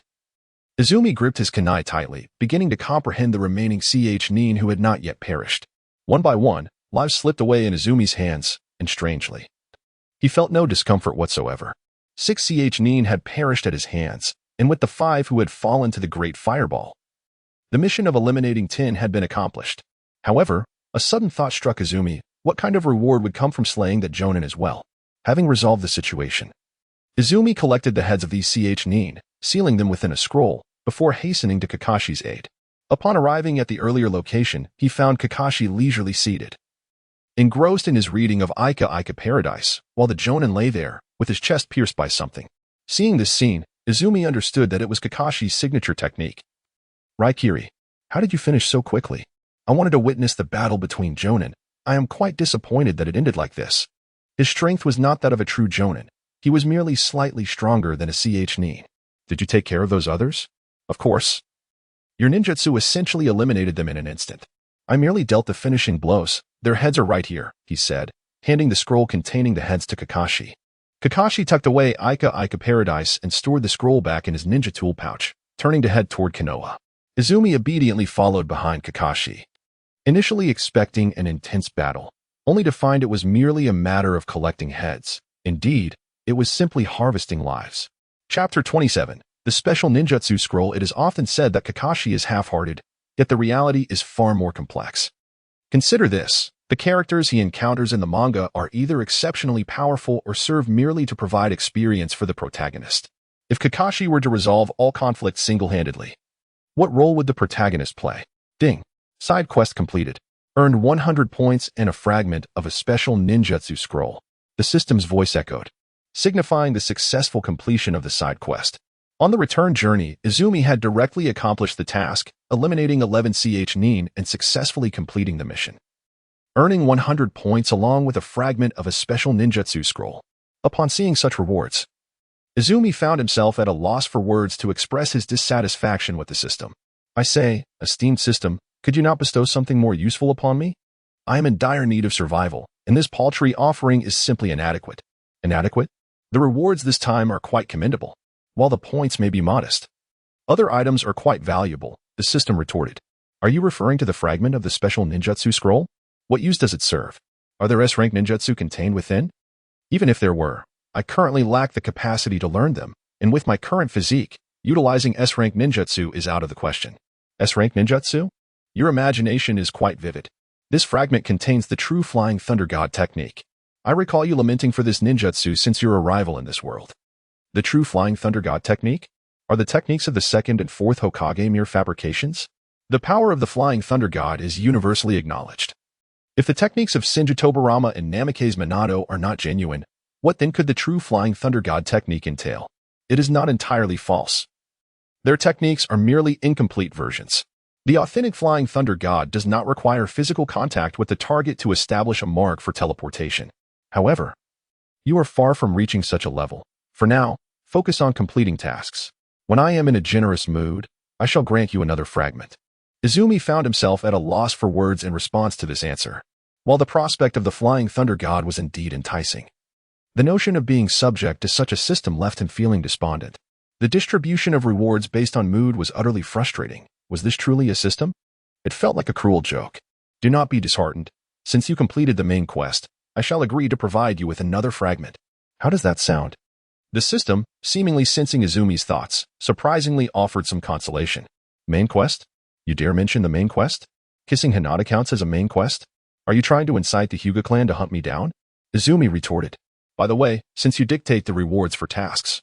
Izumi gripped his kunai tightly, beginning to comprehend the remaining Nin who had not yet perished. One by one, lives slipped away in Izumi's hands, and strangely, he felt no discomfort whatsoever. 6 Nin had perished at his hands, and with the 5 who had fallen to the great fireball, the mission of eliminating 10 had been accomplished. However, a sudden thought struck Izumi. What kind of reward would come from slaying that Jonin as well? Having resolved the situation, Izumi collected the heads of these Nin, sealing them within a scroll, before hastening to Kakashi's aid. Upon arriving at the earlier location, he found Kakashi leisurely seated, engrossed in his reading of Ika Paradise, while the Jonin lay there, with his chest pierced by something. Seeing this scene, Izumi understood that it was Kakashi's signature technique. Raikiri, how did you finish so quickly? I wanted to witness the battle between Jonin. I am quite disappointed that it ended like this. His strength was not that of a true Jonin. He was merely slightly stronger than a Nin. Did you take care of those others? Of course. Your ninjutsu essentially eliminated them in an instant. I merely dealt the finishing blows. Their heads are right here, he said, handing the scroll containing the heads to Kakashi. Kakashi tucked away Ika Paradise and stored the scroll back in his ninja tool pouch, turning to head toward Konoha. Izumi obediently followed behind Kakashi, initially expecting an intense battle, only to find it was merely a matter of collecting heads. Indeed, it was simply harvesting lives. Chapter 27. The Special Ninjutsu Scroll. It is often said that Kakashi is half-hearted, yet the reality is far more complex. Consider this. The characters he encounters in the manga are either exceptionally powerful or serve merely to provide experience for the protagonist. If Kakashi were to resolve all conflicts single-handedly, what role would the protagonist play? Ding. Side quest completed. Earned 100 points and a fragment of a special ninjutsu scroll. The system's voice echoed, signifying the successful completion of the side quest. On the return journey, Izumi had directly accomplished the task, eliminating 11 Nin and successfully completing the mission, earning 100 points along with a fragment of a special ninjutsu scroll. Upon seeing such rewards, Izumi found himself at a loss for words to express his dissatisfaction with the system. I say, esteemed system, could you not bestow something more useful upon me? I am in dire need of survival, and this paltry offering is simply inadequate. Inadequate? The rewards this time are quite commendable, while the points may be modest. Other items are quite valuable, the system retorted. Are you referring to the fragment of the special ninjutsu scroll? What use does it serve? Are there S-rank ninjutsu contained within? Even if there were, I currently lack the capacity to learn them, and with my current physique, utilizing S-rank ninjutsu is out of the question. S-rank ninjutsu? Your imagination is quite vivid. This fragment contains the true Flying Thunder God technique. I recall you lamenting for this ninjutsu since your arrival in this world. The true Flying Thunder God technique? Are the techniques of the second and fourth Hokage mere fabrications? The power of the Flying Thunder God is universally acknowledged. If the techniques of Shinji Tobarama and Namikaze Minato are not genuine, what then could the true Flying Thunder God technique entail? It is not entirely false. Their techniques are merely incomplete versions. The authentic Flying Thunder God does not require physical contact with the target to establish a mark for teleportation. However, you are far from reaching such a level. For now, focus on completing tasks. When I am in a generous mood, I shall grant you another fragment. Izumi found himself at a loss for words in response to this answer. While the prospect of the Flying Thunder God was indeed enticing, the notion of being subject to such a system left him feeling despondent. The distribution of rewards based on mood was utterly frustrating. Was this truly a system? It felt like a cruel joke. Do not be disheartened. Since you completed the main quest, I shall agree to provide you with another fragment. How does that sound? The system, seemingly sensing Izumi's thoughts, surprisingly offered some consolation. Main quest? You dare mention the main quest? Kissing Hinata counts as a main quest? Are you trying to incite the Hyuga clan to hunt me down? Izumi retorted. By the way, since you dictate the rewards for tasks,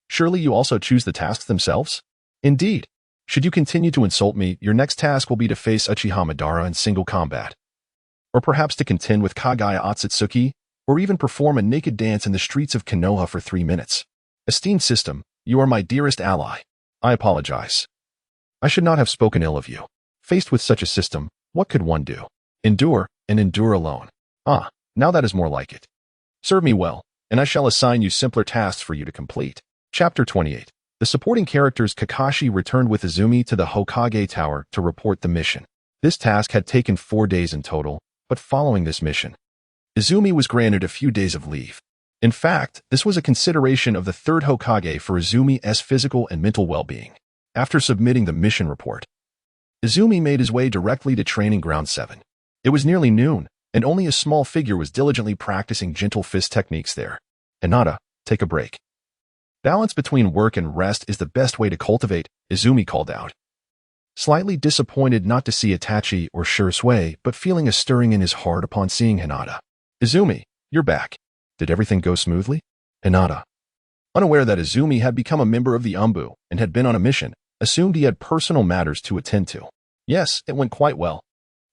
surely you also choose the tasks themselves? Indeed. Should you continue to insult me, your next task will be to face Uchiha Madara in single combat. Or perhaps to contend with Kagaya Otsutsuki, or even perform a naked dance in the streets of Konoha for 3 minutes. Esteemed system, you are my dearest ally. I apologize. I should not have spoken ill of you. Faced with such a system, what could one do? Endure, and endure alone. Ah, now that is more like it. Serve me well, and I shall assign you simpler tasks for you to complete. Chapter 28. The supporting characters Kakashi returned with Izumi to the Hokage Tower to report the mission. This task had taken 4 days in total, but following this mission, Izumi was granted a few days of leave. In fact, this was a consideration of the Third Hokage for Izumi's physical and mental well-being. After submitting the mission report, Izumi made his way directly to Training Ground 7. It was nearly noon, and only a small figure was diligently practicing gentle fist techniques there. Hinata, take a break. Balance between work and rest is the best way to cultivate, Izumi called out. Slightly disappointed not to see Itachi or Shisui, but feeling a stirring in his heart upon seeing Hinata. Izumi, you're back. Did everything go smoothly? Hinata, unaware that Izumi had become a member of the Umbu and had been on a mission, assumed he had personal matters to attend to. Yes, it went quite well.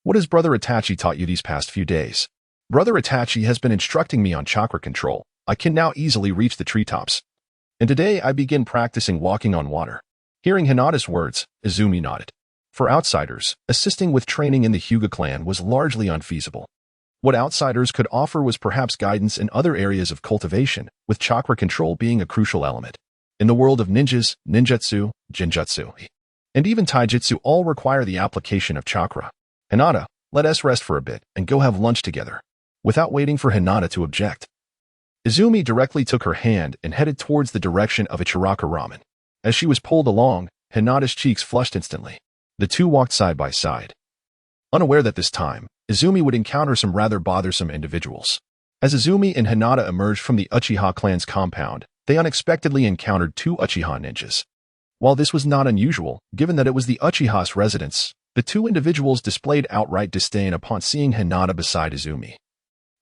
What has Brother Itachi taught you these past few days? Brother Itachi has been instructing me on chakra control. I can now easily reach the treetops. And today I begin practicing walking on water. Hearing Hinata's words, Izumi nodded. For outsiders, assisting with training in the Hyuga clan was largely unfeasible. What outsiders could offer was perhaps guidance in other areas of cultivation, with chakra control being a crucial element. In the world of ninjas, ninjutsu, genjutsu, and even taijutsu all require the application of chakra. Hinata, let us rest for a bit and go have lunch together. Without waiting for Hinata to object, Izumi directly took her hand and headed towards the direction of Ichiraka Ramen. As she was pulled along, Hinata's cheeks flushed instantly. The two walked side by side, unaware that this time, Izumi would encounter some rather bothersome individuals. As Izumi and Hinata emerged from the Uchiha clan's compound, they unexpectedly encountered 2 Uchiha ninjas. While this was not unusual, given that it was the Uchiha's residence, the 2 individuals displayed outright disdain upon seeing Hinata beside Izumi,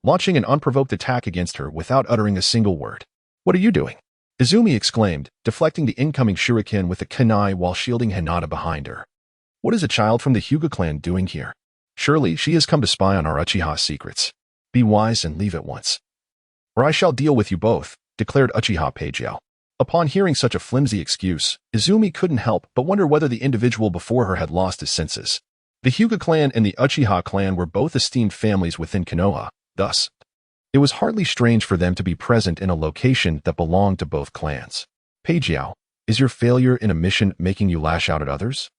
launching an unprovoked attack against her without uttering a single word. What are you doing? Izumi exclaimed, deflecting the incoming shuriken with a kunai while shielding Hinata behind her. What is a child from the Hyuga clan doing here? Surely she has come to spy on our Uchiha secrets. Be wise and leave at once, or I shall deal with you both, declared Uchiha Pageo. Upon hearing such a flimsy excuse, Izumi couldn't help but wonder whether the individual before her had lost his senses. The Hyuga clan and the Uchiha clan were both esteemed families within Konoha, thus, it was hardly strange for them to be present in a location that belonged to both clans. Pageo, is your failure in a mission making you lash out at others?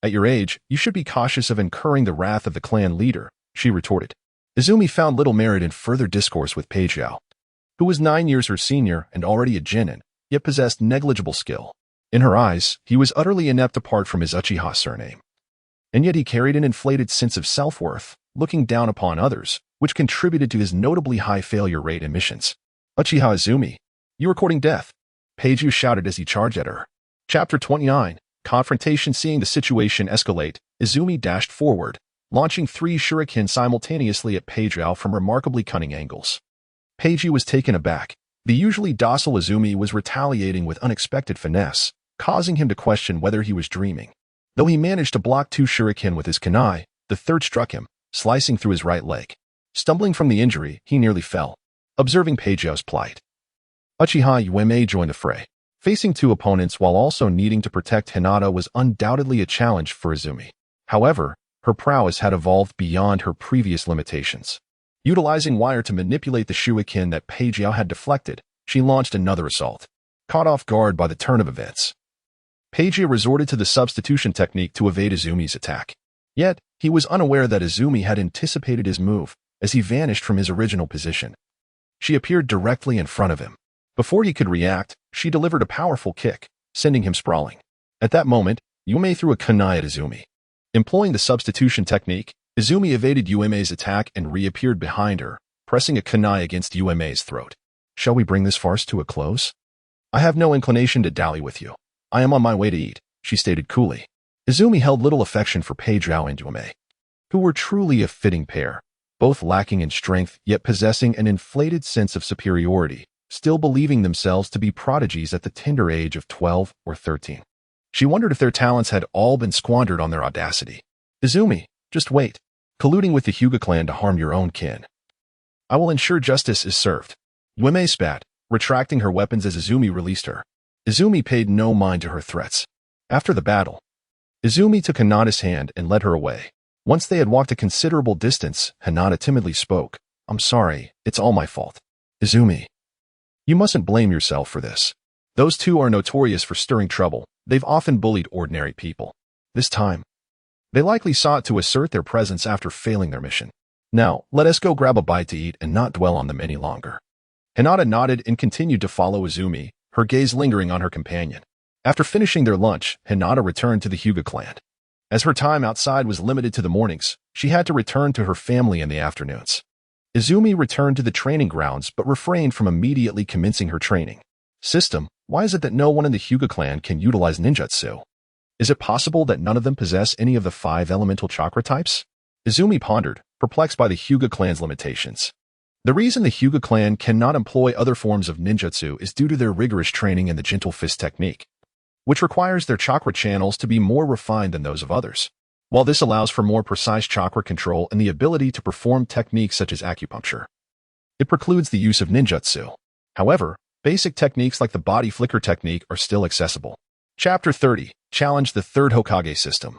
At your age, you should be cautious of incurring the wrath of the clan leader, she retorted. Izumi found little merit in further discourse with Pageo, who was 9 years her senior and already a genin, yet possessed negligible skill. In her eyes, he was utterly inept apart from his Uchiha surname. And yet he carried an inflated sense of self-worth, looking down upon others, which contributed to his notably high failure rate in missions. Uchiha Izumi, you are courting death, Pageo shouted as he charged at her. Chapter 29. Confrontation. Seeing the situation escalate, Izumi dashed forward, launching 3 shuriken simultaneously at Pageo from remarkably cunning angles. Peiji was taken aback. The usually docile Izumi was retaliating with unexpected finesse, causing him to question whether he was dreaming. Though he managed to block 2 shuriken with his kunai, the third struck him, slicing through his right leg. Stumbling from the injury, he nearly fell. Observing Peijiao's plight, Uchiha Ueme joined the fray. Facing 2 opponents while also needing to protect Hinata was undoubtedly a challenge for Izumi. However, her prowess had evolved beyond her previous limitations. Utilizing wire to manipulate the shuriken that Peijiao had deflected, she launched another assault. Caught off guard by the turn of events, Peijiao resorted to the substitution technique to evade Izumi's attack. Yet, he was unaware that Izumi had anticipated his move as he vanished from his original position. She appeared directly in front of him. Before he could react, she delivered a powerful kick, sending him sprawling. At that moment, Yume threw a kunai at Izumi. Employing the substitution technique, Izumi evaded Ueme's attack and reappeared behind her, pressing a kunai against Ueme's throat. Shall we bring this farce to a close? I have no inclination to dally with you. I am on my way to eat, she stated coolly. Izumi held little affection for Peijiao and Ueme, who were truly a fitting pair, both lacking in strength yet possessing an inflated sense of superiority, still believing themselves to be prodigies at the tender age of 12 or 13. She wondered if their talents had all been squandered on their audacity. Izumi, just wait. Colluding with the Hyuga clan to harm your own kin. I will ensure justice is served. Ueme spat, retracting her weapons as Izumi released her. Izumi paid no mind to her threats. After the battle, Izumi took Hinata's hand and led her away. Once they had walked a considerable distance, Hinata timidly spoke. I'm sorry, it's all my fault. Izumi, you mustn't blame yourself for this. Those 2 are notorious for stirring trouble. They've often bullied ordinary people. This time, they likely sought to assert their presence after failing their mission. Now, let us go grab a bite to eat and not dwell on them any longer. Hinata nodded and continued to follow Izumi, her gaze lingering on her companion. After finishing their lunch, Hinata returned to the Hyuga clan. As her time outside was limited to the mornings, she had to return to her family in the afternoons. Izumi returned to the training grounds but refrained from immediately commencing her training. System, why is it that no one in the Hyuga clan can utilize ninjutsu? Is it possible that none of them possess any of the 5 elemental chakra types? Izumi pondered, perplexed by the Hyuga clan's limitations. The reason the Hyuga clan cannot employ other forms of ninjutsu is due to their rigorous training in the gentle fist technique, which requires their chakra channels to be more refined than those of others. While this allows for more precise chakra control and the ability to perform techniques such as acupuncture, it precludes the use of ninjutsu. However, basic techniques like the body flicker technique are still accessible. Chapter 30. Challenge the Third Hokage system.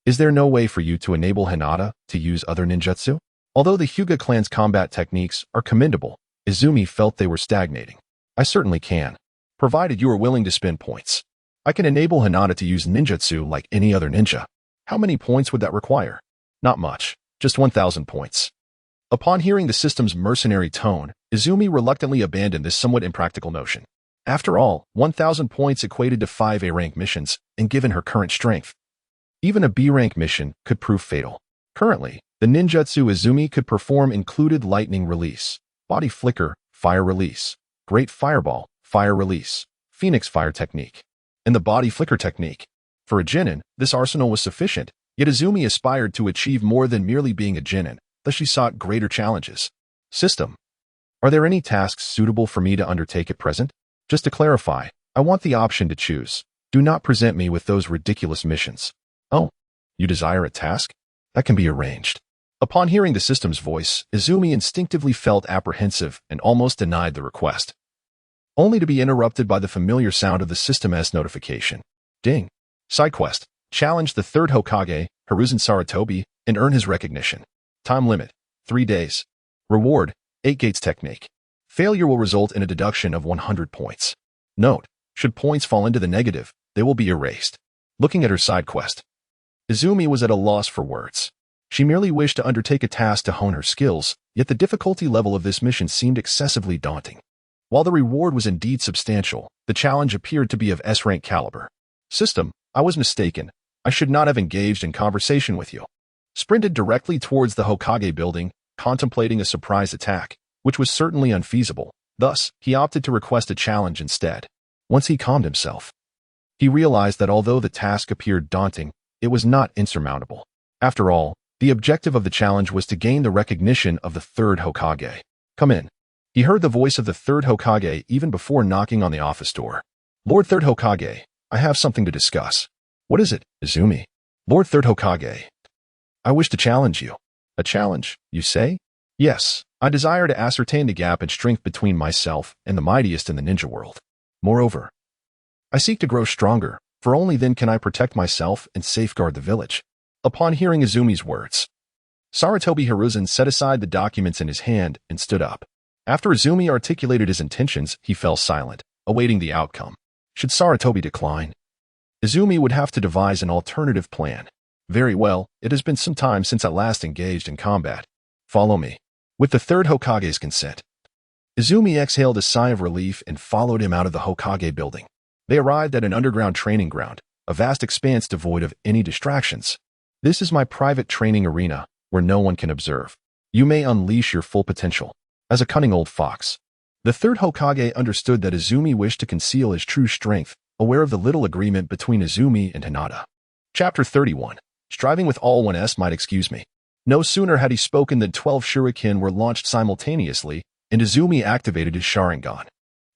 Is there no way for you to enable Hinata to use other ninjutsu? Although the Hyuga clan's combat techniques are commendable, Izumi felt they were stagnating. I certainly can, provided you are willing to spend points. I can enable Hinata to use ninjutsu like any other ninja. How many points would that require? Not much, just 1,000 points. Upon hearing the system's mercenary tone, Izumi reluctantly abandoned this somewhat impractical notion. After all, 1,000 points equated to 5 A-rank missions, and given her current strength, even a B-rank mission could prove fatal. Currently, the ninjutsu Izumi could perform included lightning release, body flicker, fire release, great fireball, fire release, phoenix fire technique, and the body flicker technique. For a genin, this arsenal was sufficient, yet Izumi aspired to achieve more than merely being a genin, thus she sought greater challenges. System. Are there any tasks suitable for me to undertake at present? Just to clarify, I want the option to choose. Do not present me with those ridiculous missions. Oh, you desire a task? That can be arranged. Upon hearing the system's voice, Izumi instinctively felt apprehensive and almost denied the request, only to be interrupted by the familiar sound of the system's notification. Ding. Side quest. Challenge the Third Hokage, Hiruzen Sarutobi, and earn his recognition. Time limit, 3 days. Reward, 8 gates technique. Failure will result in a deduction of 100 points. Note, should points fall into the negative, they will be erased. Looking at her side quest, Izumi was at a loss for words. She merely wished to undertake a task to hone her skills, yet the difficulty level of this mission seemed excessively daunting. While the reward was indeed substantial, the challenge appeared to be of S-rank caliber. System, I was mistaken. I should not have engaged in conversation with you. Sprinted directly towards the Hokage building, contemplating a surprise attack, which was certainly unfeasible. Thus, he opted to request a challenge instead. Once he calmed himself, he realized that although the task appeared daunting, it was not insurmountable. After all, the objective of the challenge was to gain the recognition of the Third Hokage. Come in. He heard the voice of the Third Hokage even before knocking on the office door. "Lord Third Hokage, I have something to discuss." "What is it, Izumi?" "Lord Third Hokage, I wish to challenge you." "A challenge, you say?" "Yes, I desire to ascertain the gap in strength between myself and the mightiest in the ninja world. Moreover, I seek to grow stronger, for only then can I protect myself and safeguard the village." Upon hearing Izumi's words, Sarutobi Hiruzen set aside the documents in his hand and stood up. After Izumi articulated his intentions, he fell silent, awaiting the outcome. Should Sarutobi decline, Izumi would have to devise an alternative plan. "Very well, it has been some time since I last engaged in combat. Follow me." With the Third Hokage's consent, Izumi exhaled a sigh of relief and followed him out of the Hokage building. They arrived at an underground training ground, a vast expanse devoid of any distractions. "This is my private training arena, where no one can observe. You may unleash your full potential." As a cunning old fox, the Third Hokage understood that Izumi wished to conceal his true strength, aware of the little agreement between Izumi and Hinata. Chapter 31. Striving with all one's might. Excuse me. No sooner had he spoken than 12 shuriken were launched simultaneously, and Izumi activated his Sharingan.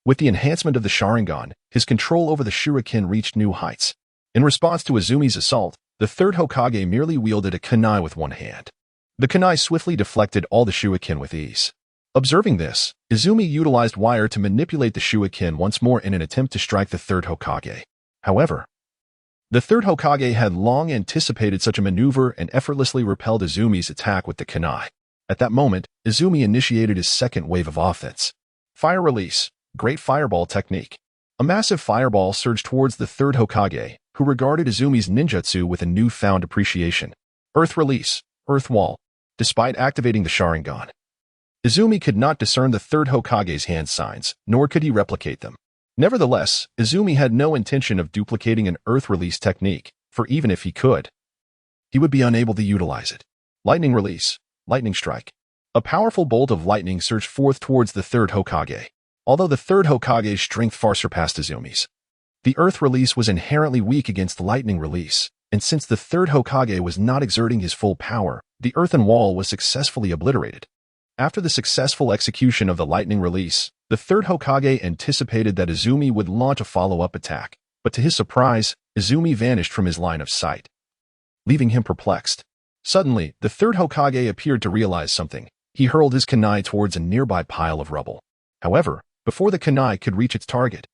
With the enhancement of the Sharingan, his control over the shuriken reached new heights. In response to Izumi's assault, the Third Hokage merely wielded a kunai with one hand. The kunai swiftly deflected all the shuriken with ease. Observing this, Izumi utilized wire to manipulate the shuriken once more in an attempt to strike the Third Hokage. However, the Third Hokage had long anticipated such a maneuver and effortlessly repelled Izumi's attack with the kunai. At that moment, Izumi initiated his second wave of offense. Fire Release, Great Fireball Technique. A massive fireball surged towards the Third Hokage, who regarded Izumi's ninjutsu with a newfound appreciation. Earth Release, Earth Wall. Despite activating the Sharingan, Izumi could not discern the Third Hokage's hand signs, nor could he replicate them. Nevertheless, Izumi had no intention of duplicating an Earth Release technique, for even if he could, he would be unable to utilize it. Lightning Release, Lightning Strike. A powerful bolt of lightning surged forth towards the Third Hokage. Although the Third Hokage's strength far surpassed Izumi's, the Earth Release was inherently weak against the Lightning Release, and since the Third Hokage was not exerting his full power, the earthen wall was successfully obliterated. After the successful execution of the Lightning Release, the Third Hokage anticipated that Izumi would launch a follow-up attack, but to his surprise, Izumi vanished from his line of sight, leaving him perplexed. Suddenly, the Third Hokage appeared to realize something. He hurled his kunai towards a nearby pile of rubble. However, before the kunai could reach its target,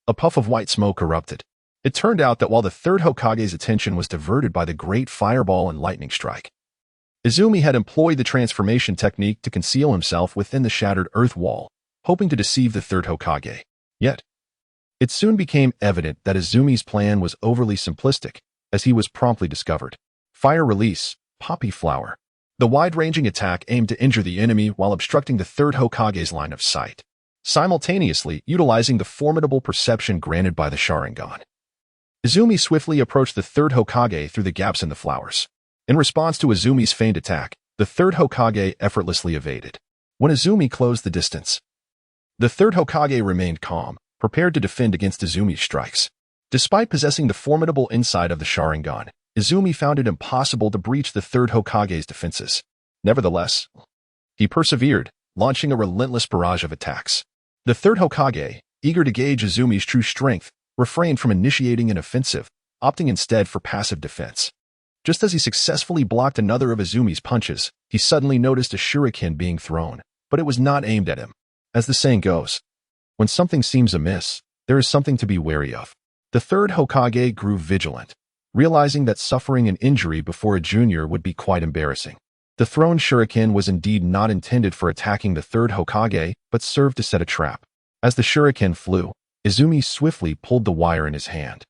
a puff of white smoke erupted. It turned out that while the Third Hokage's attention was diverted by the Great Fireball and Lightning Strike, Izumi had employed the transformation technique to conceal himself within the shattered earth wall, hoping to deceive the Third Hokage. Yet, it soon became evident that Izumi's plan was overly simplistic, as he was promptly discovered. Fire Release, Poppy Flower. The wide-ranging attack aimed to injure the enemy while obstructing the Third Hokage's line of sight, simultaneously utilizing the formidable perception granted by the Sharingan. Izumi swiftly approached the Third Hokage through the gaps in the flowers. In response to Izumi's feigned attack, the Third Hokage effortlessly evaded. When Izumi closed the distance, the Third Hokage remained calm, prepared to defend against Izumi's strikes. Despite possessing the formidable insight of the Sharingan, Izumi found it impossible to breach the Third Hokage's defenses. Nevertheless, he persevered, launching a relentless barrage of attacks. The Third Hokage, eager to gauge Izumi's true strength, refrained from initiating an offensive, opting instead for passive defense. Just as he successfully blocked another of Izumi's punches, he suddenly noticed a shuriken being thrown, but it was not aimed at him. As the saying goes, when something seems amiss, there is something to be wary of. The Third Hokage grew vigilant, realizing that suffering an injury before a junior would be quite embarrassing. The thrown shuriken was indeed not intended for attacking the Third Hokage, but served to set a trap. As the shuriken flew, Izumi swiftly pulled the wire in his hand,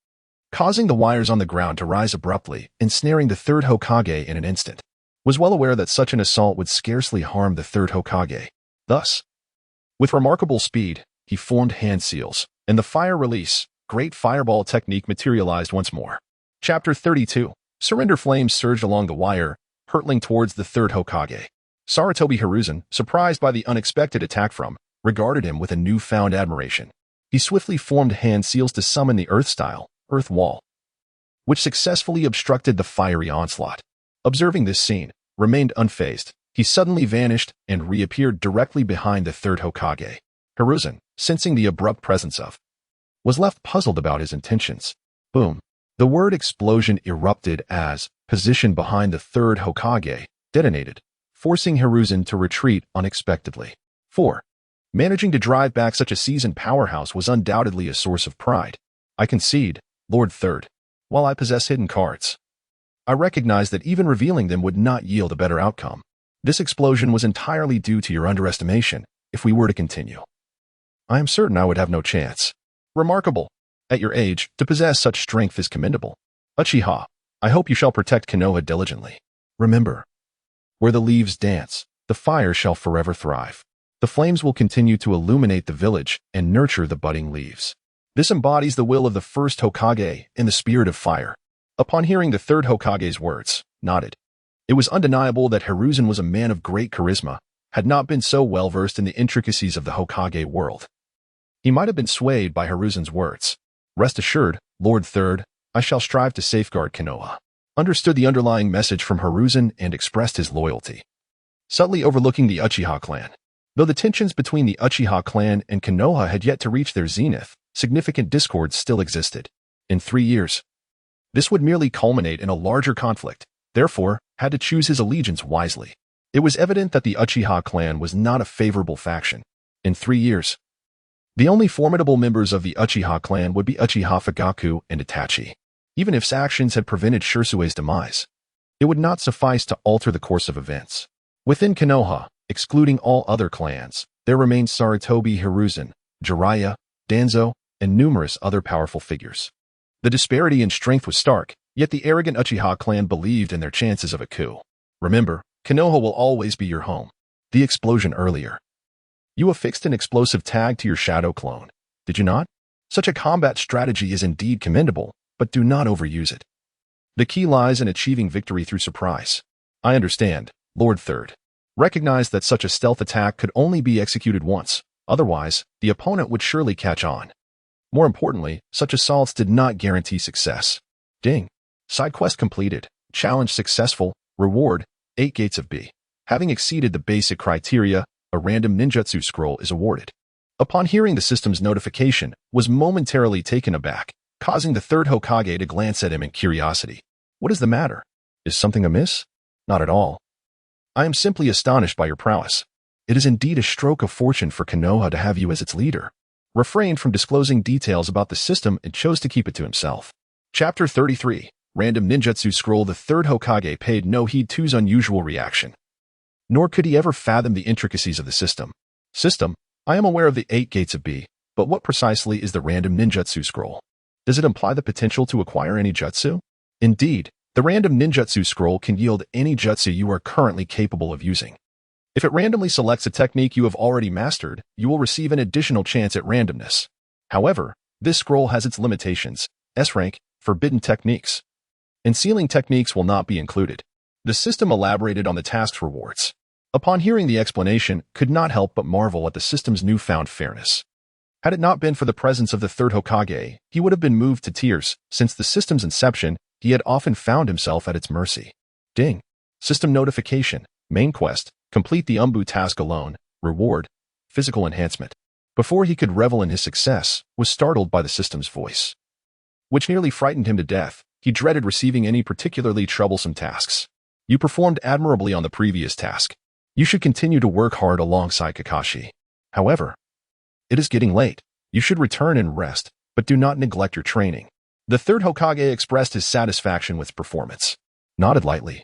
causing the wires on the ground to rise abruptly, ensnaring the Third Hokage in an instant. Was well aware that such an assault would scarcely harm the Third Hokage. Thus, with remarkable speed, he formed hand seals, and the Fire Release, Great Fireball technique materialized once more. Chapter 32. Surrender flames surged along the wire, hurtling towards the Third Hokage. Sarutobi Hiruzen, surprised by the unexpected attack regarded him with a newfound admiration. He swiftly formed hand seals to summon the Earth-style, Earth Wall, which successfully obstructed the fiery onslaught. Observing this scene, remained unfazed, He suddenly vanished and reappeared directly behind the third Hokage. Hiruzen, sensing the abrupt presence of, was left puzzled about his intentions. Boom. The word explosion erupted as, position behind the third Hokage, detonated, forcing Hiruzen to retreat unexpectedly. 4. Managing to drive back such a seasoned powerhouse was undoubtedly a source of pride. I concede, Lord Third. While I possess hidden cards, I recognize that even revealing them would not yield a better outcome. This explosion was entirely due to your underestimation, if we were to continue. I am certain I would have no chance. Remarkable. At your age, to possess such strength is commendable. Uchiha, I hope you shall protect Konoha diligently. Remember, where the leaves dance, the fire shall forever thrive. The flames will continue to illuminate the village and nurture the budding leaves. This embodies the will of the first Hokage in the spirit of fire. Upon hearing the third Hokage's words, nodded. It was undeniable that Hiruzen was a man of great charisma, had not been so well versed in the intricacies of the Hokage world. He might have been swayed by Hiruzen's words. Rest assured, Lord Third, I shall strive to safeguard Konoha. Understood the underlying message from Hiruzen and expressed his loyalty. Subtly overlooking the Uchiha clan. Though the tensions between the Uchiha clan and Konoha had yet to reach their zenith, significant discords still existed. In 3 years, this would merely culminate in a larger conflict, therefore, had to choose his allegiance wisely. It was evident that the Uchiha clan was not a favorable faction. In 3 years, the only formidable members of the Uchiha clan would be Uchiha Fugaku and Itachi. Even if actions had prevented Shisui's demise, it would not suffice to alter the course of events. Within Konoha, excluding all other clans, there remained Sarutobi Hiruzen, Jiraiya, Danzo, and numerous other powerful figures. The disparity in strength was stark, yet the arrogant Uchiha clan believed in their chances of a coup. Remember, Konoha will always be your home. The explosion earlier. You affixed an explosive tag to your shadow clone, did you not? Such a combat strategy is indeed commendable, but do not overuse it. The key lies in achieving victory through surprise. I understand, Lord Third. Recognize that such a stealth attack could only be executed once, otherwise, the opponent would surely catch on. More importantly, such assaults did not guarantee success. Ding. Side quest completed. Challenge successful. Reward, 8 gates of B. Having exceeded the basic criteria, a random ninjutsu scroll is awarded. Upon hearing the system's notification, was momentarily taken aback, causing the third Hokage to glance at him in curiosity. What is the matter? Is something amiss? Not at all. I am simply astonished by your prowess. It is indeed a stroke of fortune for Konoha to have you as its leader. Refrained from disclosing details about the system and chose to keep it to himself. Chapter 33, Random Ninjutsu Scroll. The third Hokage paid no heed to's unusual reaction. Nor could he ever fathom the intricacies of the system. System, I am aware of the 8 gates of B, but what precisely is the Random Ninjutsu Scroll? Does it imply the potential to acquire any jutsu? Indeed, the Random Ninjutsu Scroll can yield any jutsu you are currently capable of using. If it randomly selects a technique you have already mastered, you will receive an additional chance at randomness. However, this scroll has its limitations. S-rank, forbidden techniques. And sealing techniques will not be included. The system elaborated on the task's rewards. Upon hearing the explanation, could not help but marvel at the system's newfound fairness. Had it not been for the presence of the third Hokage, he would have been moved to tears. Since the system's inception, he had often found himself at its mercy. Ding. System notification. Main quest. Complete the Umbu task alone. Reward. Physical enhancement. Before he could revel in his success, was startled by the system's voice, which nearly frightened him to death. He dreaded receiving any particularly troublesome tasks. You performed admirably on the previous task. You should continue to work hard alongside Kakashi. However, it is getting late. You should return and rest, but do not neglect your training. The third Hokage expressed his satisfaction with performance, nodded lightly,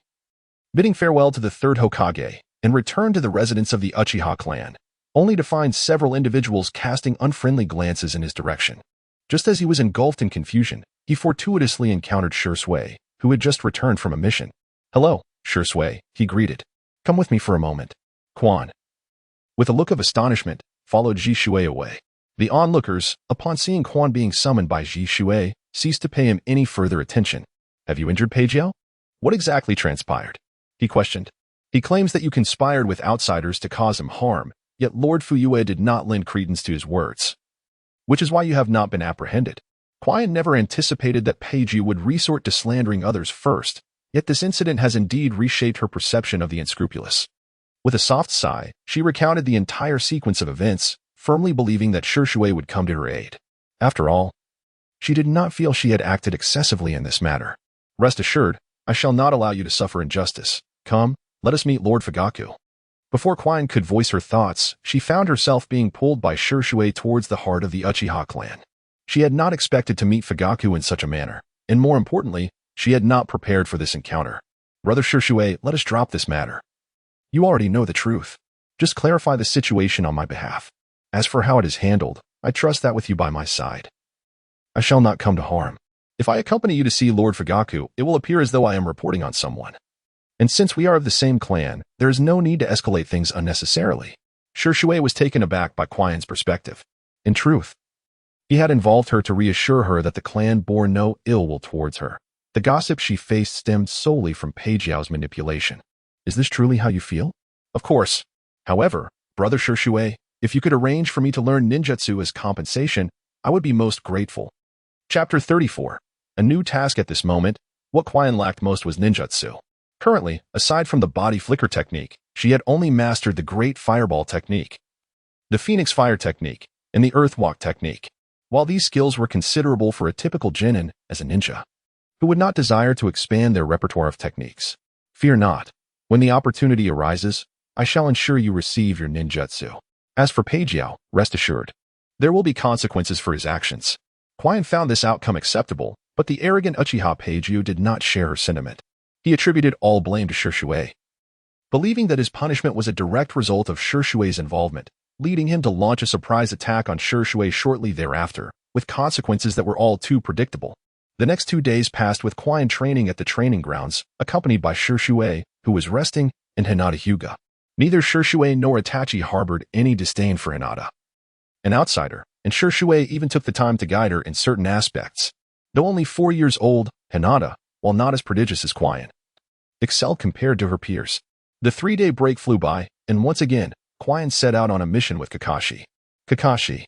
bidding farewell to the third Hokage, and returned to the residence of the Uchiha clan, only to find several individuals casting unfriendly glances in his direction. Just as he was engulfed in confusion, he fortuitously encountered Shisui, who had just returned from a mission. Hello, Shisui, he greeted. Come with me for a moment. Quan, with a look of astonishment, followed Shisui away. The onlookers, upon seeing Quan being summoned by Shisui, ceased to pay him any further attention. Have you injured Pageo? What exactly transpired? He questioned. He claims that you conspired with outsiders to cause him harm, yet Lord Fuyue did not lend credence to his words, which is why you have not been apprehended. Quan never anticipated that Pageo would resort to slandering others first, yet this incident has indeed reshaped her perception of the unscrupulous. With a soft sigh, she recounted the entire sequence of events, firmly believing that Shisui would come to her aid. After all, she did not feel she had acted excessively in this matter. Rest assured, I shall not allow you to suffer injustice. Come, let us meet Lord Fugaku. Before Quine could voice her thoughts, she found herself being pulled by Shisui towards the heart of the Uchiha clan. She had not expected to meet Fugaku in such a manner, and more importantly, she had not prepared for this encounter. Brother Shisui, let us drop this matter. You already know the truth. Just clarify the situation on my behalf. As for how it is handled, I trust that with you by my side. I shall not come to harm. If I accompany you to see Lord Fugaku, it will appear as though I am reporting on someone. And since we are of the same clan, there is no need to escalate things unnecessarily. Shisui was taken aback by Quine's perspective. In truth, he had involved her to reassure her that the clan bore no ill will towards her. The gossip she faced stemmed solely from Peijiao's manipulation. Is this truly how you feel? Of course. However, Brother Shisui, if you could arrange for me to learn ninjutsu as compensation, I would be most grateful. Chapter 34. A new task at this moment. What Quine lacked most was ninjutsu. Currently, aside from the body flicker technique, she had only mastered the Great Fireball technique, the Phoenix Fire technique, and the Earth Walk technique. While these skills were considerable for a typical genin as a ninja, who would not desire to expand their repertoire of techniques. Fear not. When the opportunity arises, I shall ensure you receive your ninjutsu. As for Peijiao, rest assured, there will be consequences for his actions. Quine found this outcome acceptable, but the arrogant Uchiha Peijiao did not share her sentiment. He attributed all blame to Shisui, believing that his punishment was a direct result of Shishui's involvement, leading him to launch a surprise attack on Shisui shortly thereafter, with consequences that were all too predictable. The next 2 days passed with Quine training at the training grounds, accompanied by Shisui, who was resting, and Hinata Hyuga. Neither Shisui nor Itachi harbored any disdain for Hinata, an outsider, and Shisui even took the time to guide her in certain aspects. Though only 4 years old, Hinata, while not as prodigious as Quine, excelled compared to her peers. The 3-day break flew by, and once again, Quine set out on a mission with Kakashi. Kakashi,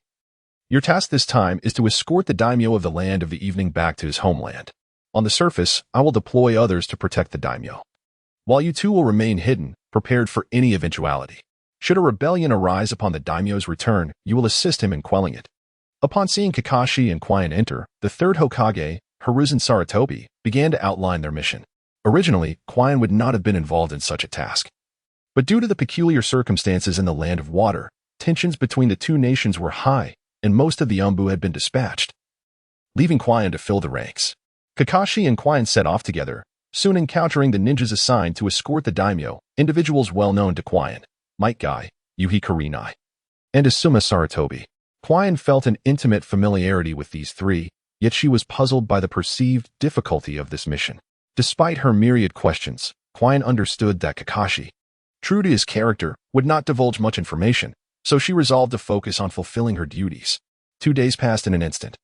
your task this time is to escort the daimyo of the Land of the Evening back to his homeland. On the surface, I will deploy others to protect the daimyo, while you two will remain hidden, prepared for any eventuality. Should a rebellion arise upon the daimyo's return, you will assist him in quelling it. Upon seeing Kakashi and Quine enter, the Third Hokage, Hiruzen Sarutobi, began to outline their mission. Originally, Quine would not have been involved in such a task. But due to the peculiar circumstances in the Land of Water, tensions between the two nations were high, and most of the Umbu had been dispatched, leaving Quine to fill the ranks. Kakashi and Quine set off together, soon encountering the ninjas assigned to escort the daimyo, individuals well known to Quine, Might Guy, Yuhi Kurenai, and Asuma Sarutobi. Quine felt an intimate familiarity with these three, yet she was puzzled by the perceived difficulty of this mission. Despite her myriad questions, Quine understood that Kakashi, true to his character, would not divulge much information, so she resolved to focus on fulfilling her duties. 2 days passed in an instant,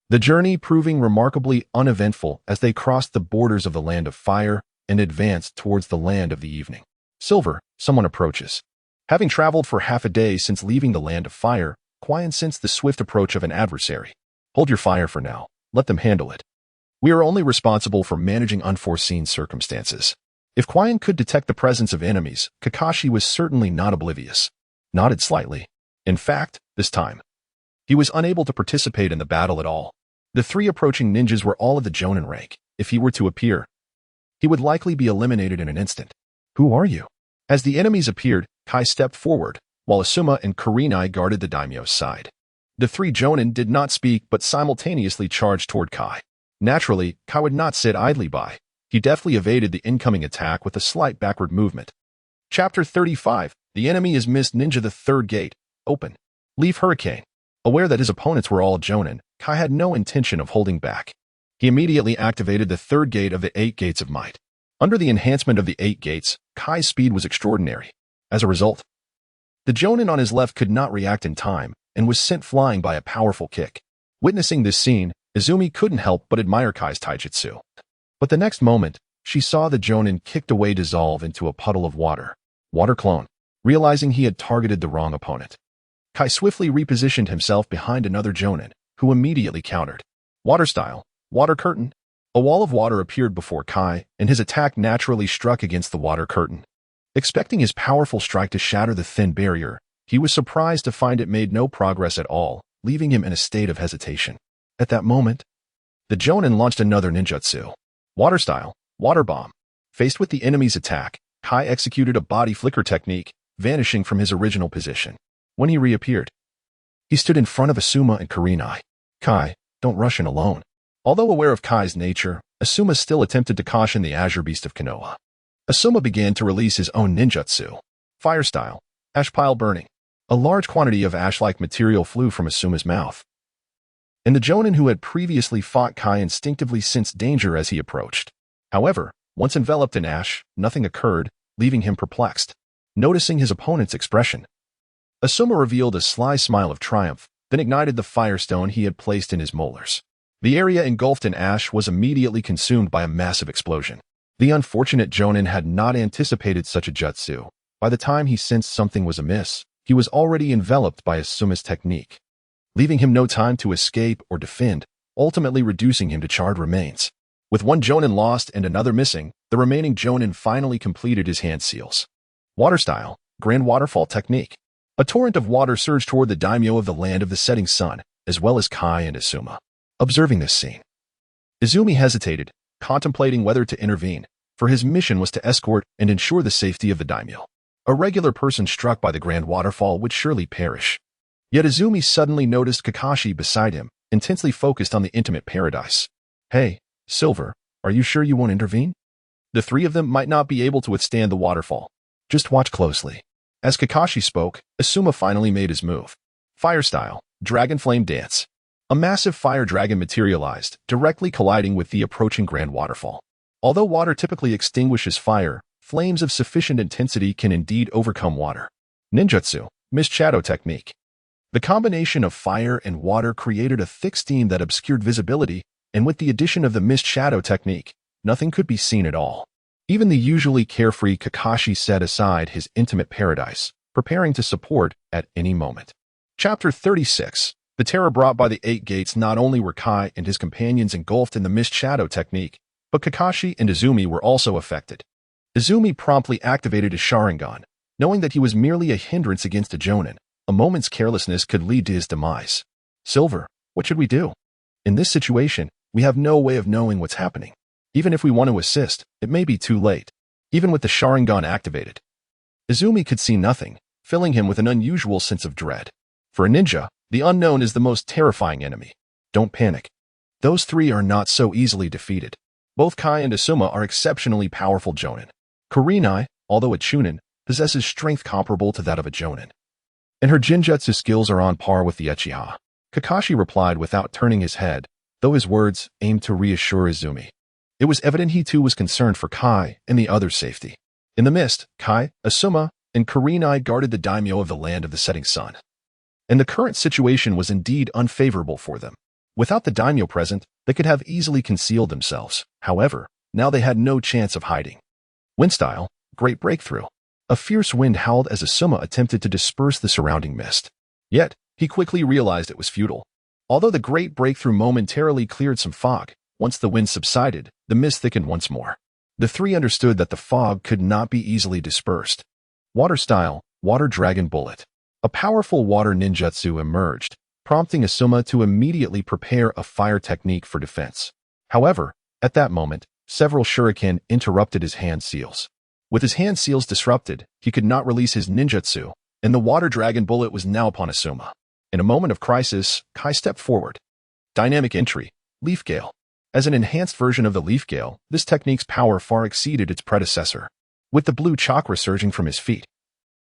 the journey proving remarkably uneventful as they crossed the borders of the Land of Fire and advanced towards the Land of the Evening. Silver, someone approaches. Having traveled for half a day since leaving the Land of Fire, Quine sensed the swift approach of an adversary. Hold your fire for now. Let them handle it. We are only responsible for managing unforeseen circumstances. If Quine could detect the presence of enemies, Kakashi was certainly not oblivious. Nodded slightly. In fact, this time, he was unable to participate in the battle at all. The 3 approaching ninjas were all of the Jonin rank. If he were to appear, he would likely be eliminated in an instant. Who are you? As the enemies appeared, Kai stepped forward, while Asuma and Kurenai guarded the daimyo's side. The 3 Jonin did not speak but simultaneously charged toward Kai. Naturally, Kai would not sit idly by. He deftly evaded the incoming attack with a slight backward movement. Chapter 35. The enemy is Mist Ninja. The third gate. Open. Leave Hurricane. Aware that his opponents were all Jonin, Kai had no intention of holding back. He immediately activated the third gate of the 8 Gates of Might. Under the enhancement of the 8 gates, Kai's speed was extraordinary. As a result, the Jonin on his left could not react in time and was sent flying by a powerful kick. Witnessing this scene, Izumi couldn't help but admire Kai's taijutsu. But the next moment, she saw the Jonin kicked away dissolve into a puddle of water. Water clone. Realizing he had targeted the wrong opponent, Kai swiftly repositioned himself behind another Jonin, who immediately countered. Water style. Water curtain. A wall of water appeared before Kai, and his attack naturally struck against the water curtain. Expecting his powerful strike to shatter the thin barrier, he was surprised to find it made no progress at all, leaving him in a state of hesitation. At that moment, the Jonin launched another ninjutsu. Water style, water bomb. Faced with the enemy's attack, Kai executed a body flicker technique, vanishing from his original position. When he reappeared, he stood in front of Asuma and Kurenai. Kai, don't rush in alone. Although aware of Kai's nature, Asuma still attempted to caution the Azure Beast of Konoha. Asuma began to release his own ninjutsu. Fire style, ash pile burning. A large quantity of ash-like material flew from Asuma's mouth, and the Jonin who had previously fought Kai instinctively sensed danger as he approached. However, once enveloped in ash, nothing occurred, leaving him perplexed. Noticing his opponent's expression, Asuma revealed a sly smile of triumph, then ignited the firestone he had placed in his molars. The area engulfed in ash was immediately consumed by a massive explosion. The unfortunate Jonin had not anticipated such a jutsu. By the time he sensed something was amiss, he was already enveloped by Asuma's technique, leaving him no time to escape or defend, ultimately reducing him to charred remains. With one Jonin lost and another missing, the remaining Jonin finally completed his hand seals. Water style, grand waterfall technique. A torrent of water surged toward the daimyo of the land of the setting sun, as well as Kai and Asuma. Observing this scene, Izumi hesitated, contemplating whether to intervene, for his mission was to escort and ensure the safety of the daimyo. A regular person struck by the grand waterfall would surely perish. Yet Izumi suddenly noticed Kakashi beside him, intensely focused on the intimate paradise. Hey, Silver, are you sure you won't intervene? The three of them might not be able to withstand the waterfall. Just watch closely. As Kakashi spoke, Asuma finally made his move. Fire style, dragon flame dance. A massive fire dragon materialized, directly colliding with the approaching grand waterfall. Although water typically extinguishes fire, flames of sufficient intensity can indeed overcome water. Ninjutsu, mist shadow technique. The combination of fire and water created a thick steam that obscured visibility, and with the addition of the mist shadow technique, nothing could be seen at all. Even the usually carefree Kakashi set aside his intimate paradise, preparing to support at any moment. Chapter 36. The terror brought by the Eight Gates. Not only were Kai and his companions engulfed in the mist shadow technique, but Kakashi and Izumi were also affected. Izumi promptly activated his Sharingan, knowing that he was merely a hindrance against a Jonin. A moment's carelessness could lead to his demise. Silver, what should we do? In this situation, we have no way of knowing what's happening. Even if we want to assist, it may be too late. Even with the Sharingan activated, Izumi could see nothing, filling him with an unusual sense of dread. For a ninja, the unknown is the most terrifying enemy. Don't panic. Those three are not so easily defeated. Both Kai and Asuma are exceptionally powerful Jonin. Kurenai, although a Chunin, possesses strength comparable to that of a Jonin, and her Jinjutsu skills are on par with the Uchiha. Kakashi replied without turning his head, though his words aimed to reassure Izumi. It was evident he too was concerned for Kai and the others' safety. In the mist, Kai, Asuma, and Kurenai guarded the daimyo of the land of the setting sun. And the current situation was indeed unfavorable for them. Without the daimyo present, they could have easily concealed themselves. However, now they had no chance of hiding. Wind style, great breakthrough. A fierce wind howled as Asuma attempted to disperse the surrounding mist. Yet, he quickly realized it was futile. Although the great breakthrough momentarily cleared some fog, once the wind subsided, the mist thickened once more. The three understood that the fog could not be easily dispersed. Water style, water dragon bullet. A powerful water ninjutsu emerged, prompting Asuma to immediately prepare a fire technique for defense. However, at that moment, several shuriken interrupted his hand seals. With his hand seals disrupted, he could not release his ninjutsu, and the water dragon bullet was now upon Asuma. In a moment of crisis, Kai stepped forward. Dynamic entry, Leaf Gale. As an enhanced version of the Leaf Gale, this technique's power far exceeded its predecessor. With the blue chakra surging from his feet,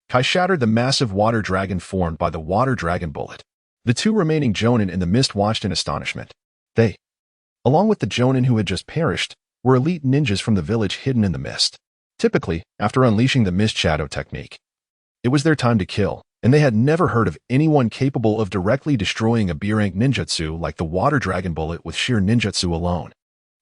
Kai shattered the massive water dragon formed by the water dragon bullet. The two remaining Jonin in the mist watched in astonishment. They, along with the Jonin who had just perished, were elite ninjas from the village hidden in the mist. Typically, after unleashing the mist shadow technique, it was their time to kill, and they had never heard of anyone capable of directly destroying a B-rank ninjutsu like the water dragon bullet with sheer ninjutsu alone.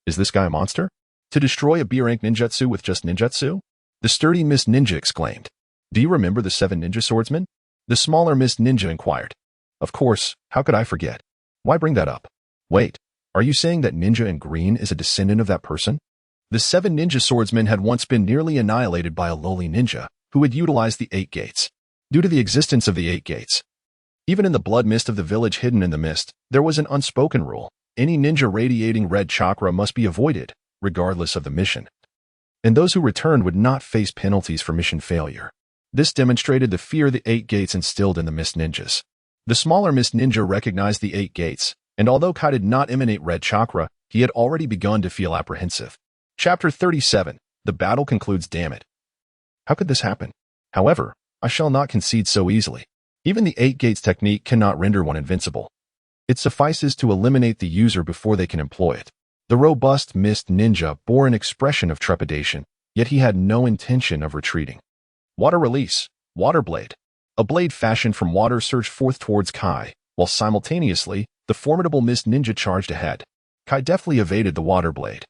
Is this guy a monster? To destroy a B-rank ninjutsu with just ninjutsu? The sturdy Mist Ninja exclaimed. Do you remember the 7 ninja swordsmen? The smaller Mist Ninja inquired. Of course, how could I forget? Why bring that up? Wait, are you saying that Ninja in Green is a descendant of that person? The 7 ninja swordsmen had once been nearly annihilated by a lowly ninja who had utilized the 8 gates. Due to the existence of the 8 gates, even in the blood mist of the village hidden in the mist, there was an unspoken rule. Any ninja radiating red chakra must be avoided, regardless of the mission. And those who returned would not face penalties for mission failure. This demonstrated the fear the 8 gates instilled in the mist ninjas. The smaller mist ninja recognized the 8 gates, and although Kai did not emanate red chakra, he had already begun to feel apprehensive. Chapter 37. The battle concludes. Damn it. How could this happen? However, I shall not concede so easily. Even the 8 gates technique cannot render one invincible. It suffices to eliminate the user before they can employ it. The robust mist ninja bore an expression of trepidation, yet he had no intention of retreating. Water release. Water blade. A blade fashioned from water surged forth towards Kai, while simultaneously, the formidable mist ninja charged ahead. Kai deftly evaded the water blade,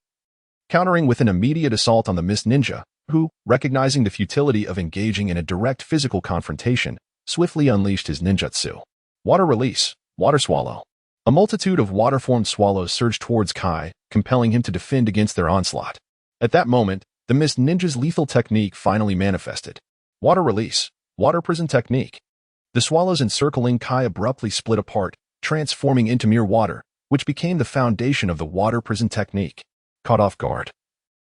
countering with an immediate assault on the mist ninja, who, recognizing the futility of engaging in a direct physical confrontation, swiftly unleashed his ninjutsu. Water release. Water swallow. A multitude of water-formed swallows surged towards Kai, compelling him to defend against their onslaught. At that moment, the mist ninja's lethal technique finally manifested. Water release. Water prison technique. The swallows encircling Kai abruptly split apart, transforming into mere water, which became the foundation of the water prison technique. Caught off guard,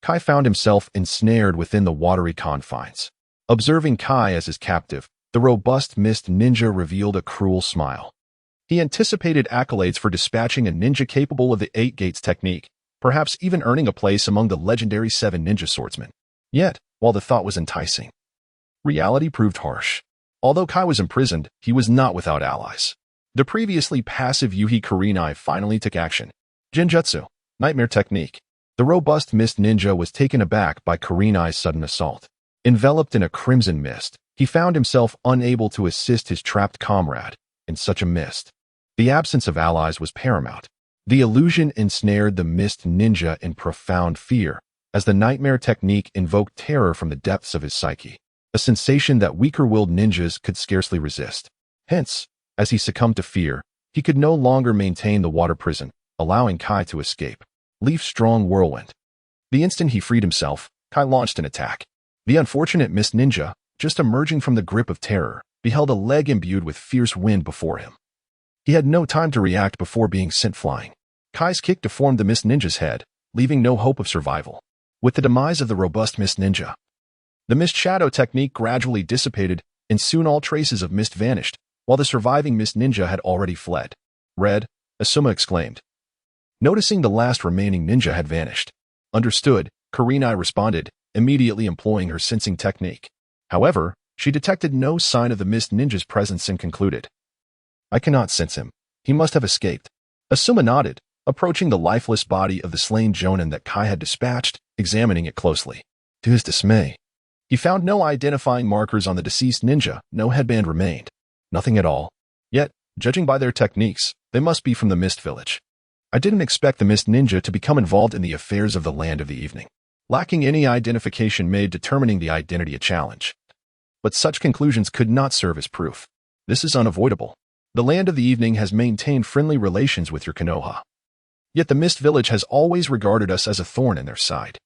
Kai found himself ensnared within the watery confines. Observing Kai as his captive, the robust mist ninja revealed a cruel smile. He anticipated accolades for dispatching a ninja capable of the 8 gates technique, perhaps even earning a place among the legendary 7 ninja swordsmen. Yet, while the thought was enticing, reality proved harsh. Although Kai was imprisoned, he was not without allies. The previously passive Yuhi Kurenai finally took action. Genjutsu. Nightmare technique. The robust mist ninja was taken aback by Kurenai's sudden assault. Enveloped in a crimson mist, he found himself unable to assist his trapped comrade in such a mist. The absence of allies was paramount. The illusion ensnared the mist ninja in profound fear, as the nightmare technique invoked terror from the depths of his psyche, a sensation that weaker-willed ninjas could scarcely resist. Hence, as he succumbed to fear, he could no longer maintain the water prison, allowing Kai to escape. Leaf-strong whirlwind. The instant he freed himself, Kai launched an attack. The unfortunate mist ninja, just emerging from the grip of terror, beheld a leg imbued with fierce wind before him. He had no time to react before being sent flying. Kai's kick deformed the mist ninja's head, leaving no hope of survival. With the demise of the robust mist ninja, the mist shadow technique gradually dissipated, and soon all traces of mist vanished, while the surviving mist ninja had already fled. Red, Asuma exclaimed. Noticing the last remaining ninja had vanished. Understood, Kurenai responded, immediately employing her sensing technique. However, she detected no sign of the mist ninja's presence and concluded, I cannot sense him. He must have escaped. Asuma nodded, approaching the lifeless body of the slain jonin that Kai had dispatched, examining it closely. To his dismay, he found no identifying markers on the deceased ninja. No headband remained. Nothing at all. Yet, judging by their techniques, they must be from the Mist Village. I didn't expect the Mist Ninja to become involved in the affairs of the Land of the Evening. Lacking any identification made determining the identity a challenge. But such conclusions could not serve as proof. This is unavoidable. The Land of the Evening has maintained friendly relations with your Konoha. Yet the Mist Village has always regarded us as a thorn in their side.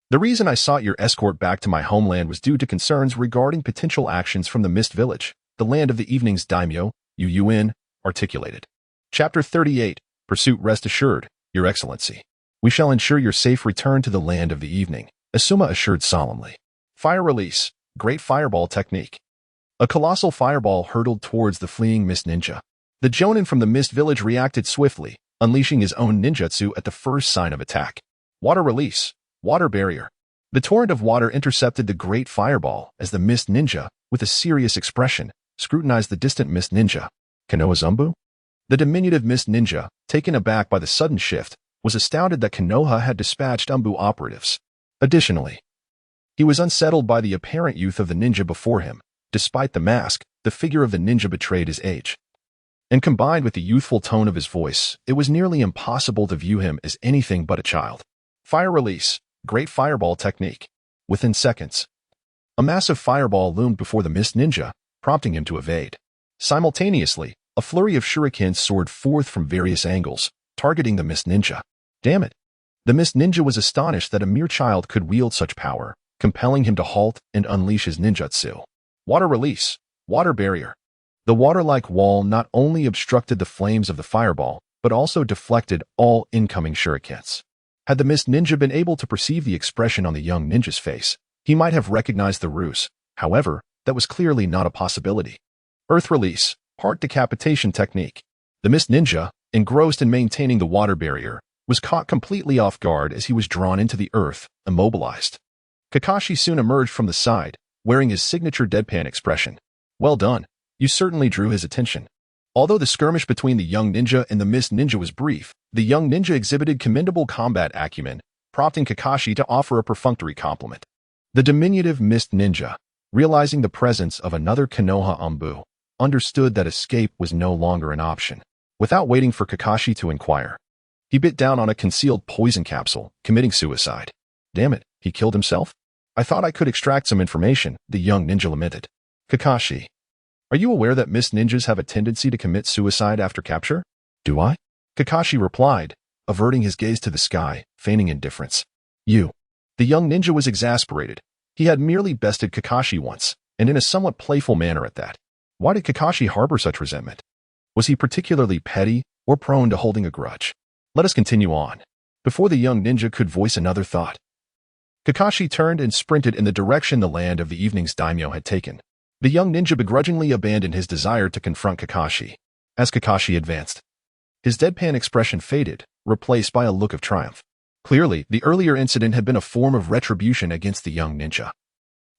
The reason I sought your escort back to my homeland was due to concerns regarding potential actions from the Mist Village, the Land of the Evening's daimyo, Yun, articulated. Chapter 38. Pursuit. Rest assured, Your Excellency. We shall ensure your safe return to the Land of the Evening, Asuma assured solemnly. Fire release. Great fireball technique. A colossal fireball hurtled towards the fleeing Mist Ninja. The jonin from the Mist Village reacted swiftly, unleashing his own ninjutsu at the first sign of attack. Water release. Water barrier. The torrent of water intercepted the great fireball as the Mist Ninja, with a serious expression, scrutinized the distant Mist Ninja. Konoha Zumbu? The diminutive Mist Ninja, taken aback by the sudden shift, was astounded that Konoha had dispatched Umbu operatives. Additionally, he was unsettled by the apparent youth of the ninja before him. Despite the mask, the figure of the ninja betrayed his age. And combined with the youthful tone of his voice, it was nearly impossible to view him as anything but a child. Fire release. Great fireball technique. Within seconds, a massive fireball loomed before the Mist Ninja, prompting him to evade. Simultaneously, a flurry of shurikens soared forth from various angles, targeting the Mist Ninja. Damn it. The Mist Ninja was astonished that a mere child could wield such power, compelling him to halt and unleash his ninjutsu. Water release. Water barrier. The water-like wall not only obstructed the flames of the fireball, but also deflected all incoming shurikens. Had the Mist Ninja been able to perceive the expression on the young ninja's face, he might have recognized the ruse. However, that was clearly not a possibility. Earth release. Heart decapitation technique. The Mist Ninja, engrossed in maintaining the water barrier, was caught completely off guard as he was drawn into the earth, immobilized. Kakashi soon emerged from the side, wearing his signature deadpan expression. Well done. You certainly drew his attention. Although the skirmish between the young ninja and the Mist Ninja was brief, the young ninja exhibited commendable combat acumen, prompting Kakashi to offer a perfunctory compliment. The diminutive Mist Ninja, realizing the presence of another Konoha Anbu, understood that escape was no longer an option. Without waiting for Kakashi to inquire, he bit down on a concealed poison capsule, committing suicide. Damn it, he killed himself? I thought I could extract some information, the young ninja lamented. Kakashi, are you aware that Mist Ninjas have a tendency to commit suicide after capture? Do I? Kakashi replied, averting his gaze to the sky, feigning indifference. You. The young ninja was exasperated. He had merely bested Kakashi once, and in a somewhat playful manner at that. Why did Kakashi harbor such resentment? Was he particularly petty or prone to holding a grudge? Let us continue on. Before the young ninja could voice another thought, Kakashi turned and sprinted in the direction the land of the evening's daimyo had taken. The young ninja begrudgingly abandoned his desire to confront Kakashi. As Kakashi advanced, his deadpan expression faded, replaced by a look of triumph. Clearly, the earlier incident had been a form of retribution against the young ninja.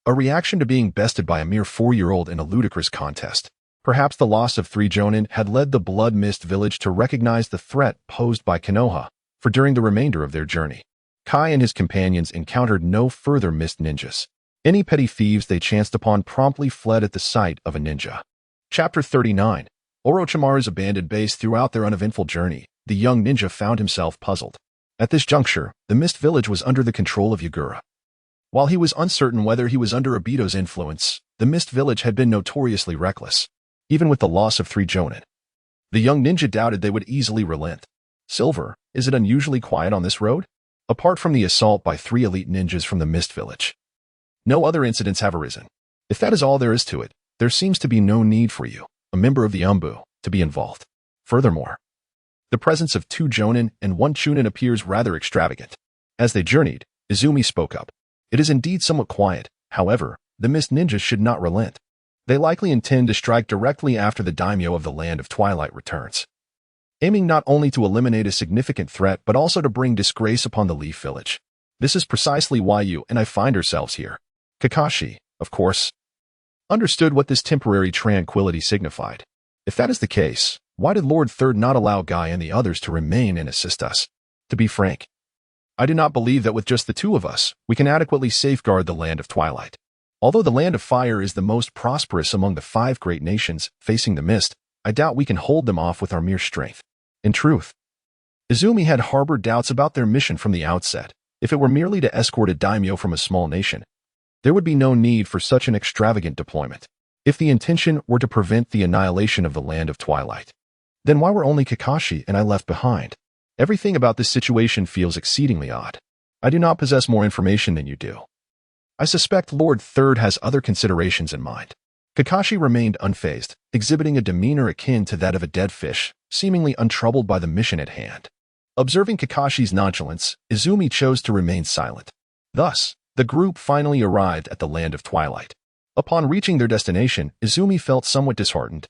A reaction to being bested by a mere 4-year-old in a ludicrous contest. Perhaps the loss of 3 Jonin had led the Blood Mist village to recognize the threat posed by Konoha, for during the remainder of their journey, Kai and his companions encountered no further Mist Ninjas. Any petty thieves they chanced upon promptly fled at the sight of a ninja. Chapter 39. Orochimaru's abandoned base. Throughout their uneventful journey, the young ninja found himself puzzled. At this juncture, the Mist Village was under the control of Yagura. While he was uncertain whether he was under Obito's influence, the Mist Village had been notoriously reckless, even with the loss of 3 Jonin. The young ninja doubted they would easily relent. Silver, is it unusually quiet on this road? Apart from the assault by 3 elite ninjas from the Mist Village, no other incidents have arisen. If that is all there is to it, there seems to be no need for you, a member of the Anbu, to be involved. Furthermore, the presence of 2 Jonin and 1 Chunin appears rather extravagant. As they journeyed, Izumi spoke up. It is indeed somewhat quiet. However, the Mist Ninjas should not relent. They likely intend to strike directly after the daimyo of the Land of Twilight returns, aiming not only to eliminate a significant threat but also to bring disgrace upon the Leaf Village. This is precisely why you and I find ourselves here. Kakashi, of course, understood what this temporary tranquility signified. If that is the case, why did Lord Third not allow Guy and the others to remain and assist us? To be frank, I do not believe that with just the 2 of us, we can adequately safeguard the Land of Twilight. Although the Land of Fire is the most prosperous among the 5 great nations facing the mist, I doubt we can hold them off with our mere strength. In truth, Izumi had harbored doubts about their mission from the outset. If it were merely to escort a daimyo from a small nation, there would be no need for such an extravagant deployment. If the intention were to prevent the annihilation of the Land of Twilight, then why were only Kakashi and I left behind? Everything about this situation feels exceedingly odd. I do not possess more information than you do. I suspect Lord Third has other considerations in mind. Kakashi remained unfazed, exhibiting a demeanor akin to that of a dead fish, seemingly untroubled by the mission at hand. Observing Kakashi's nonchalance, Izumi chose to remain silent. Thus, the group finally arrived at the Land of Twilight. Upon reaching their destination, Izumi felt somewhat disheartened.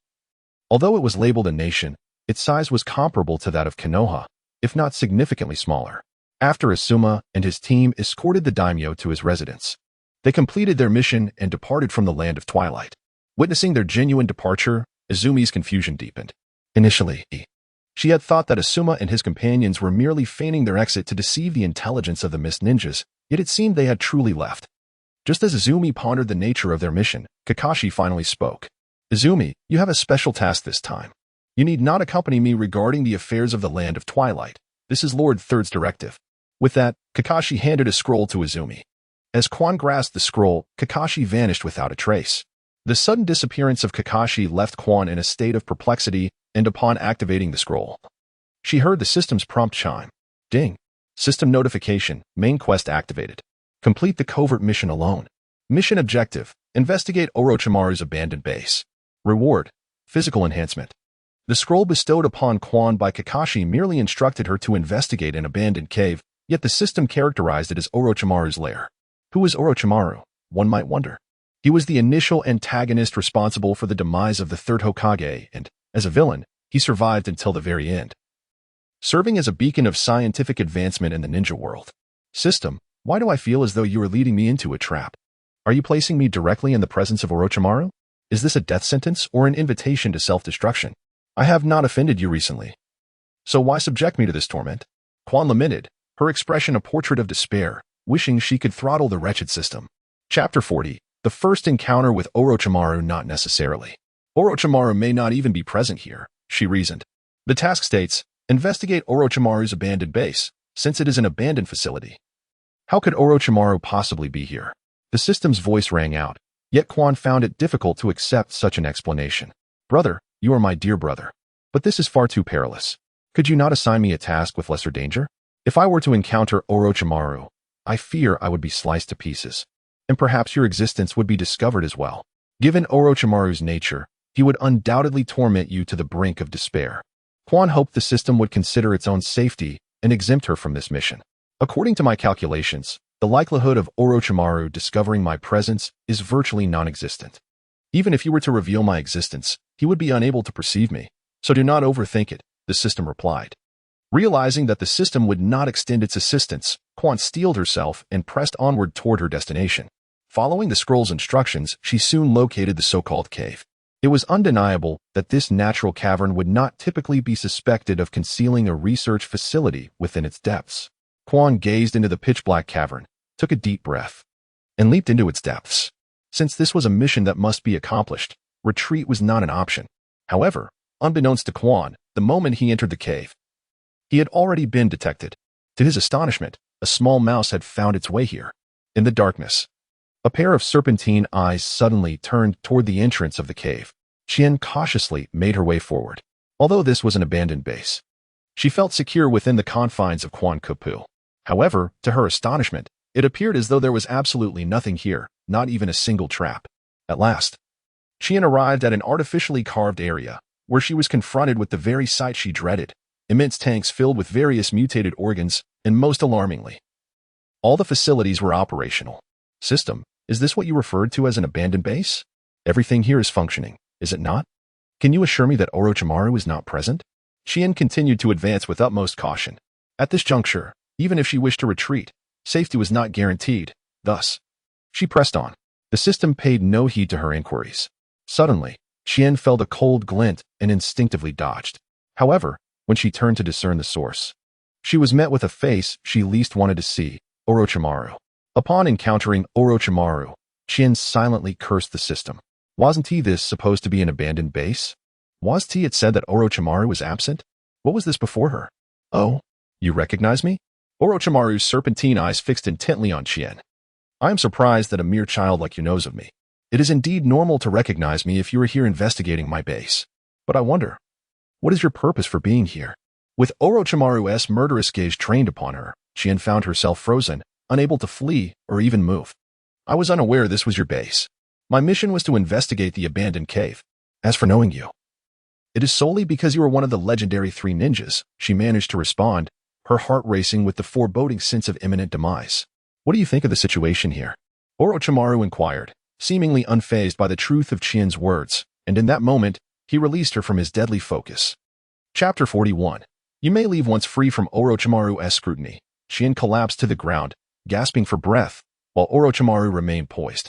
Although it was labeled a nation, its size was comparable to that of Konoha, if not significantly smaller. After Asuma and his team escorted the daimyo to his residence, they completed their mission and departed from the Land of Twilight. Witnessing their genuine departure, Izumi's confusion deepened. Initially, she had thought that Asuma and his companions were merely feigning their exit to deceive the intelligence of the Mist Ninjas, yet it seemed they had truly left. Just as Izumi pondered the nature of their mission, Kakashi finally spoke. Izumi, you have a special task this time. You need not accompany me regarding the affairs of the Land of Twilight. This is Lord Third's directive. With that, Kakashi handed a scroll to Izumi. As Quan grasped the scroll, Kakashi vanished without a trace. The sudden disappearance of Kakashi left Quan in a state of perplexity, and upon activating the scroll, she heard the system's prompt chime. Ding. System notification, main quest activated. Complete the covert mission alone. Mission objective, investigate Orochimaru's abandoned base. Reward, physical enhancement. The scroll bestowed upon Quan by Kakashi merely instructed her to investigate an abandoned cave, yet the system characterized it as Orochimaru's lair. Who was Orochimaru? One might wonder. He was the initial antagonist responsible for the demise of the Third Hokage, and, as a villain, he survived until the very end, serving as a beacon of scientific advancement in the ninja world. System, why do I feel as though you are leading me into a trap? Are you placing me directly in the presence of Orochimaru? Is this a death sentence or an invitation to self-destruction? I have not offended you recently. So why subject me to this torment? Quan lamented, her expression a portrait of despair, wishing she could throttle the wretched system. Chapter 40. The first encounter with Orochimaru. Not necessarily. Orochimaru may not even be present here, she reasoned. The task states, investigate Orochimaru's abandoned base, since it is an abandoned facility. How could Orochimaru possibly be here? The system's voice rang out, yet Quan found it difficult to accept such an explanation. Brother, you are my dear brother. But this is far too perilous. Could you not assign me a task with lesser danger? If I were to encounter Orochimaru, I fear I would be sliced to pieces. And perhaps your existence would be discovered as well. Given Orochimaru's nature, he would undoubtedly torment you to the brink of despair. Quan hoped the system would consider its own safety and exempt her from this mission. According to my calculations, the likelihood of Orochimaru discovering my presence is virtually non-existent. Even if you were to reveal my existence, he would be unable to perceive me. So do not overthink it, the system replied. Realizing that the system would not extend its assistance, Quan steeled herself and pressed onward toward her destination. Following the scroll's instructions, she soon located the so-called cave. It was undeniable that this natural cavern would not typically be suspected of concealing a research facility within its depths. Quan gazed into the pitch-black cavern, took a deep breath, and leaped into its depths. Since this was a mission that must be accomplished, retreat was not an option. However, unbeknownst to Quan, the moment he entered the cave, he had already been detected. To his astonishment, a small mouse had found its way here. In the darkness, a pair of serpentine eyes suddenly turned toward the entrance of the cave. Qian cautiously made her way forward. Although this was an abandoned base, she felt secure within the confines of Quan Kopu. However, to her astonishment, it appeared as though there was absolutely nothing here, not even a single trap. At last, Qian arrived at an artificially carved area, where she was confronted with the very sight she dreaded. Immense tanks filled with various mutated organs, and most alarmingly, all the facilities were operational. System, is this what you referred to as an abandoned base? Everything here is functioning, is it not? Can you assure me that Orochimaru is not present? Qian continued to advance with utmost caution. At this juncture, even if she wished to retreat, safety was not guaranteed. Thus, she pressed on. The system paid no heed to her inquiries. Suddenly, Qian felt a cold glint and instinctively dodged. However, when she turned to discern the source, she was met with a face she least wanted to see, Orochimaru. Upon encountering Orochimaru, Qian silently cursed the system. Wasn't this supposed to be an abandoned base? Was it said that Orochimaru was absent? What was this before her? Oh, you recognize me? Orochimaru's serpentine eyes fixed intently on Qian. I am surprised that a mere child like you knows of me. It is indeed normal to recognize me if you are here investigating my base. But I wonder, what is your purpose for being here? With Orochimaru's murderous gaze trained upon her, Qian found herself frozen, unable to flee or even move. I was unaware this was your base. My mission was to investigate the abandoned cave. As for knowing you, it is solely because you are one of the legendary 3 ninjas, she managed to respond, her heart racing with the foreboding sense of imminent demise. What do you think of the situation here? Orochimaru inquired, seemingly unfazed by the truth of Qian's words, and in that moment, he released her from his deadly focus. Chapter 41. You may leave once free from Orochimaru's scrutiny. Qian collapsed to the ground, gasping for breath, while Orochimaru remained poised,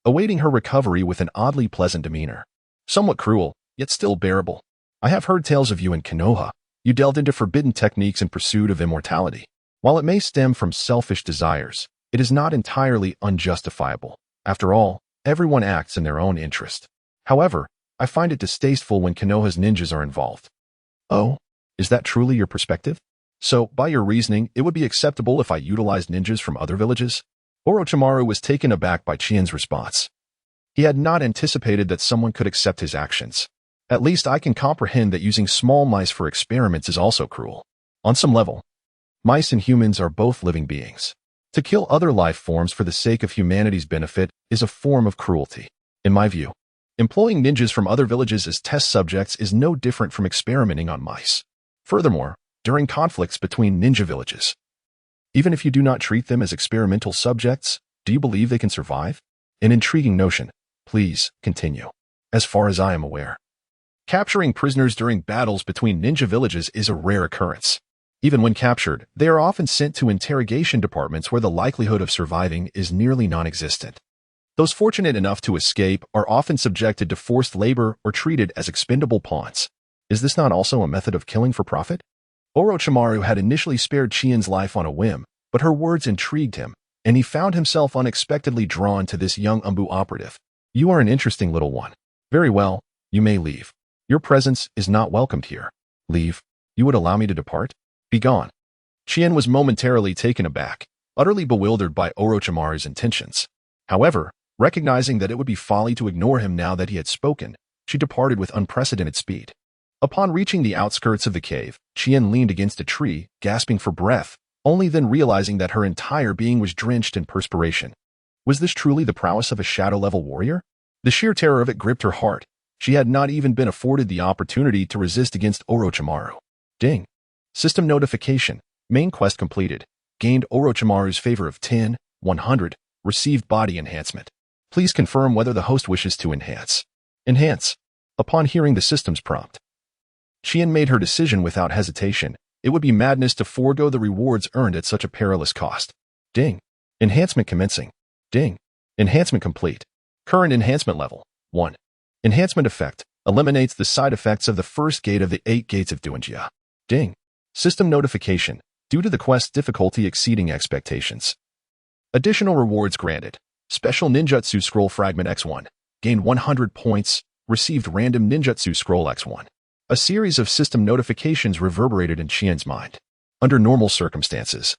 awaiting her recovery with an oddly pleasant demeanor. Somewhat cruel, yet still bearable. I have heard tales of you in Konoha. You delved into forbidden techniques in pursuit of immortality. While it may stem from selfish desires, it is not entirely unjustifiable. After all, everyone acts in their own interest. However, I find it distasteful when Konoha's ninjas are involved. Oh, is that truly your perspective? So, by your reasoning, it would be acceptable if I utilized ninjas from other villages? Orochimaru was taken aback by Qian's response. He had not anticipated that someone could accept his actions. At least I can comprehend that using small mice for experiments is also cruel. On some level, Mice and humans are both living beings. To kill other life forms for the sake of humanity's benefit is a form of cruelty. In my view, employing ninjas from other villages as test subjects is no different from experimenting on mice. Furthermore, during conflicts between ninja villages, even if you do not treat them as experimental subjects, do you believe they can survive? An intriguing notion. Please, continue. As far as I am aware, capturing prisoners during battles between ninja villages is a rare occurrence. Even when captured, they are often sent to interrogation departments where the likelihood of surviving is nearly non-existent. Those fortunate enough to escape are often subjected to forced labor or treated as expendable pawns. Is this not also a method of killing for profit? Orochimaru had initially spared Chien's life on a whim, but her words intrigued him, and he found himself unexpectedly drawn to this young Umbu operative. You are an interesting little one. Very well, you may leave. Your presence is not welcomed here. Leave. You would allow me to depart? Be gone. Chien was momentarily taken aback, utterly bewildered by Orochimaru's intentions. However, recognizing that it would be folly to ignore him now that he had spoken, she departed with unprecedented speed. Upon reaching the outskirts of the cave, Chien leaned against a tree, gasping for breath, only then realizing that her entire being was drenched in perspiration. Was this truly the prowess of a shadow-level warrior? The sheer terror of it gripped her heart. She had not even been afforded the opportunity to resist against Orochimaru. Ding. System notification. Main quest completed. Gained Orochimaru's favor of 10, 100. Received body enhancement. Please confirm whether the host wishes to enhance. Enhance. Upon hearing the system's prompt, Chien made her decision without hesitation. It would be madness to forego the rewards earned at such a perilous cost. Ding. Enhancement commencing. Ding. Enhancement complete. Current enhancement level, 1. Enhancement effect. Eliminates the side effects of the first gate of the 8 gates of Duanjia. Ding. System notification. Due to the quest's difficulty exceeding expectations. Additional rewards granted. Special Ninjutsu Scroll Fragment X1. Gained 100 points. Received Random Ninjutsu Scroll X1. A series of system notifications reverberated in Chien's mind. Under normal circumstances,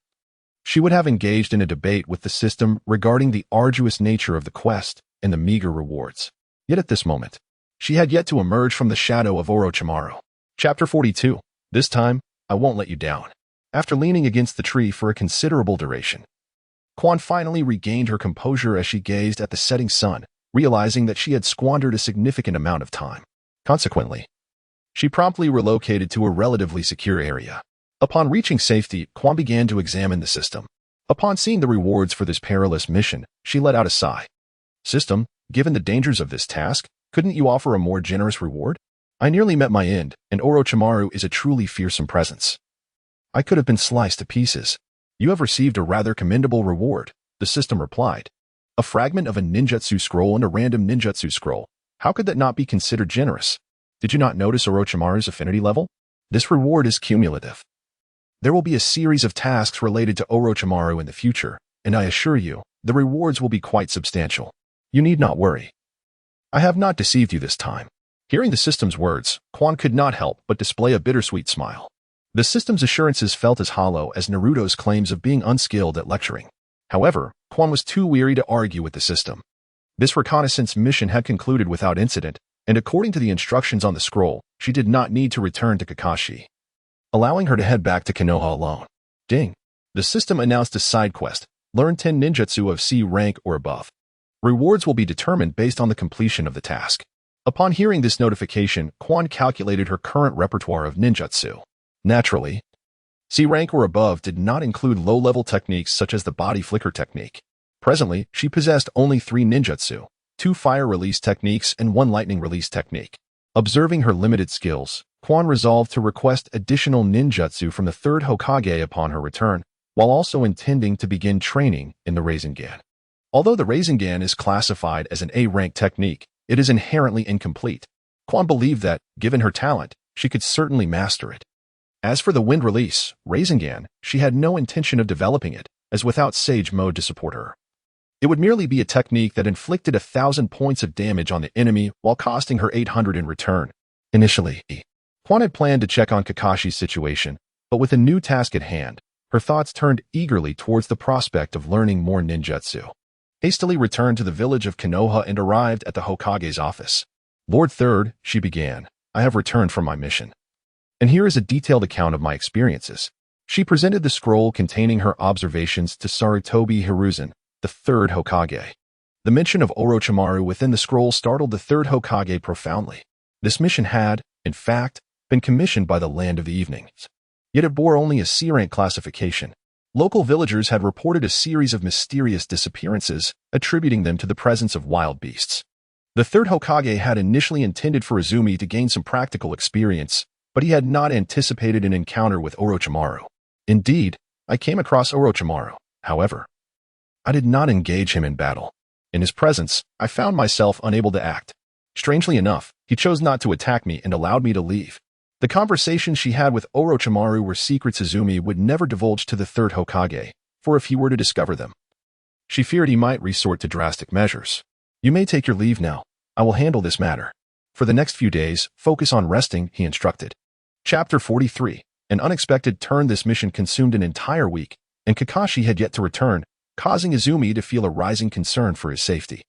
she would have engaged in a debate with the system regarding the arduous nature of the quest and the meager rewards. Yet at this moment, she had yet to emerge from the shadow of Orochimaru. Chapter 42. This time, I won't let you down. After leaning against the tree for a considerable duration, Quan finally regained her composure as she gazed at the setting sun, realizing that she had squandered a significant amount of time. Consequently, she promptly relocated to a relatively secure area. Upon reaching safety, Quan began to examine the system. Upon seeing the rewards for this perilous mission, she let out a sigh. System, given the dangers of this task, couldn't you offer a more generous reward? I nearly met my end, and Orochimaru is a truly fearsome presence. I could have been sliced to pieces. You have received a rather commendable reward, the system replied. A fragment of a ninjutsu scroll and a random ninjutsu scroll. How could that not be considered generous? Did you not notice Orochimaru's affinity level? This reward is cumulative. There will be a series of tasks related to Orochimaru in the future, and I assure you, the rewards will be quite substantial. You need not worry. I have not deceived you this time. Hearing the system's words, Quan could not help but display a bittersweet smile. The system's assurances felt as hollow as Naruto's claims of being unskilled at lecturing. However, Quan was too weary to argue with the system. This reconnaissance mission had concluded without incident, and according to the instructions on the scroll, she did not need to return to Kakashi, allowing her to head back to Konoha alone. Ding. The system announced a side quest. Learn 10 ninjutsu of C rank or above. Rewards will be determined based on the completion of the task. Upon hearing this notification, Quan calculated her current repertoire of ninjutsu. Naturally, C rank or above did not include low-level techniques such as the body flicker technique. Presently, she possessed only 3 ninjutsu, 2 fire release techniques and 1 lightning release technique. Observing her limited skills, Quan resolved to request additional ninjutsu from the Third Hokage upon her return, while also intending to begin training in the Rasengan. Although the Rasengan is classified as an A-rank technique, it is inherently incomplete. Quan believed that, given her talent, she could certainly master it. As for the wind release, Rasengan, she had no intention of developing it, as without Sage Mode to support her, it would merely be a technique that inflicted 1,000 points of damage on the enemy while costing her 800 in return. Initially, Quan had planned to check on Kakashi's situation, but with a new task at hand, her thoughts turned eagerly towards the prospect of learning more ninjutsu. Hastily returned to the village of Konoha and arrived at the Hokage's office. Lord Third, she began, I have returned from my mission. And here is a detailed account of my experiences. She presented the scroll containing her observations to Sarutobi Hiruzen, the Third Hokage. The mention of Orochimaru within the scroll startled the Third Hokage profoundly. This mission had, in fact, been commissioned by the Land of the Evenings. Yet it bore only a C-rank classification. Local villagers had reported a series of mysterious disappearances, attributing them to the presence of wild beasts. The Third Hokage had initially intended for Izumi to gain some practical experience, but he had not anticipated an encounter with Orochimaru. Indeed, I came across Orochimaru. However, I did not engage him in battle. In his presence, I found myself unable to act. Strangely enough, he chose not to attack me and allowed me to leave. The conversations she had with Orochimaru were secrets Izumi would never divulge to the Third Hokage, for if he were to discover them, she feared he might resort to drastic measures. You may take your leave now. I will handle this matter. For the next few days, focus on resting, he instructed. Chapter 43. An unexpected turn. This mission consumed an entire week, and Kakashi had yet to return, causing Izumi to feel a rising concern for his safety.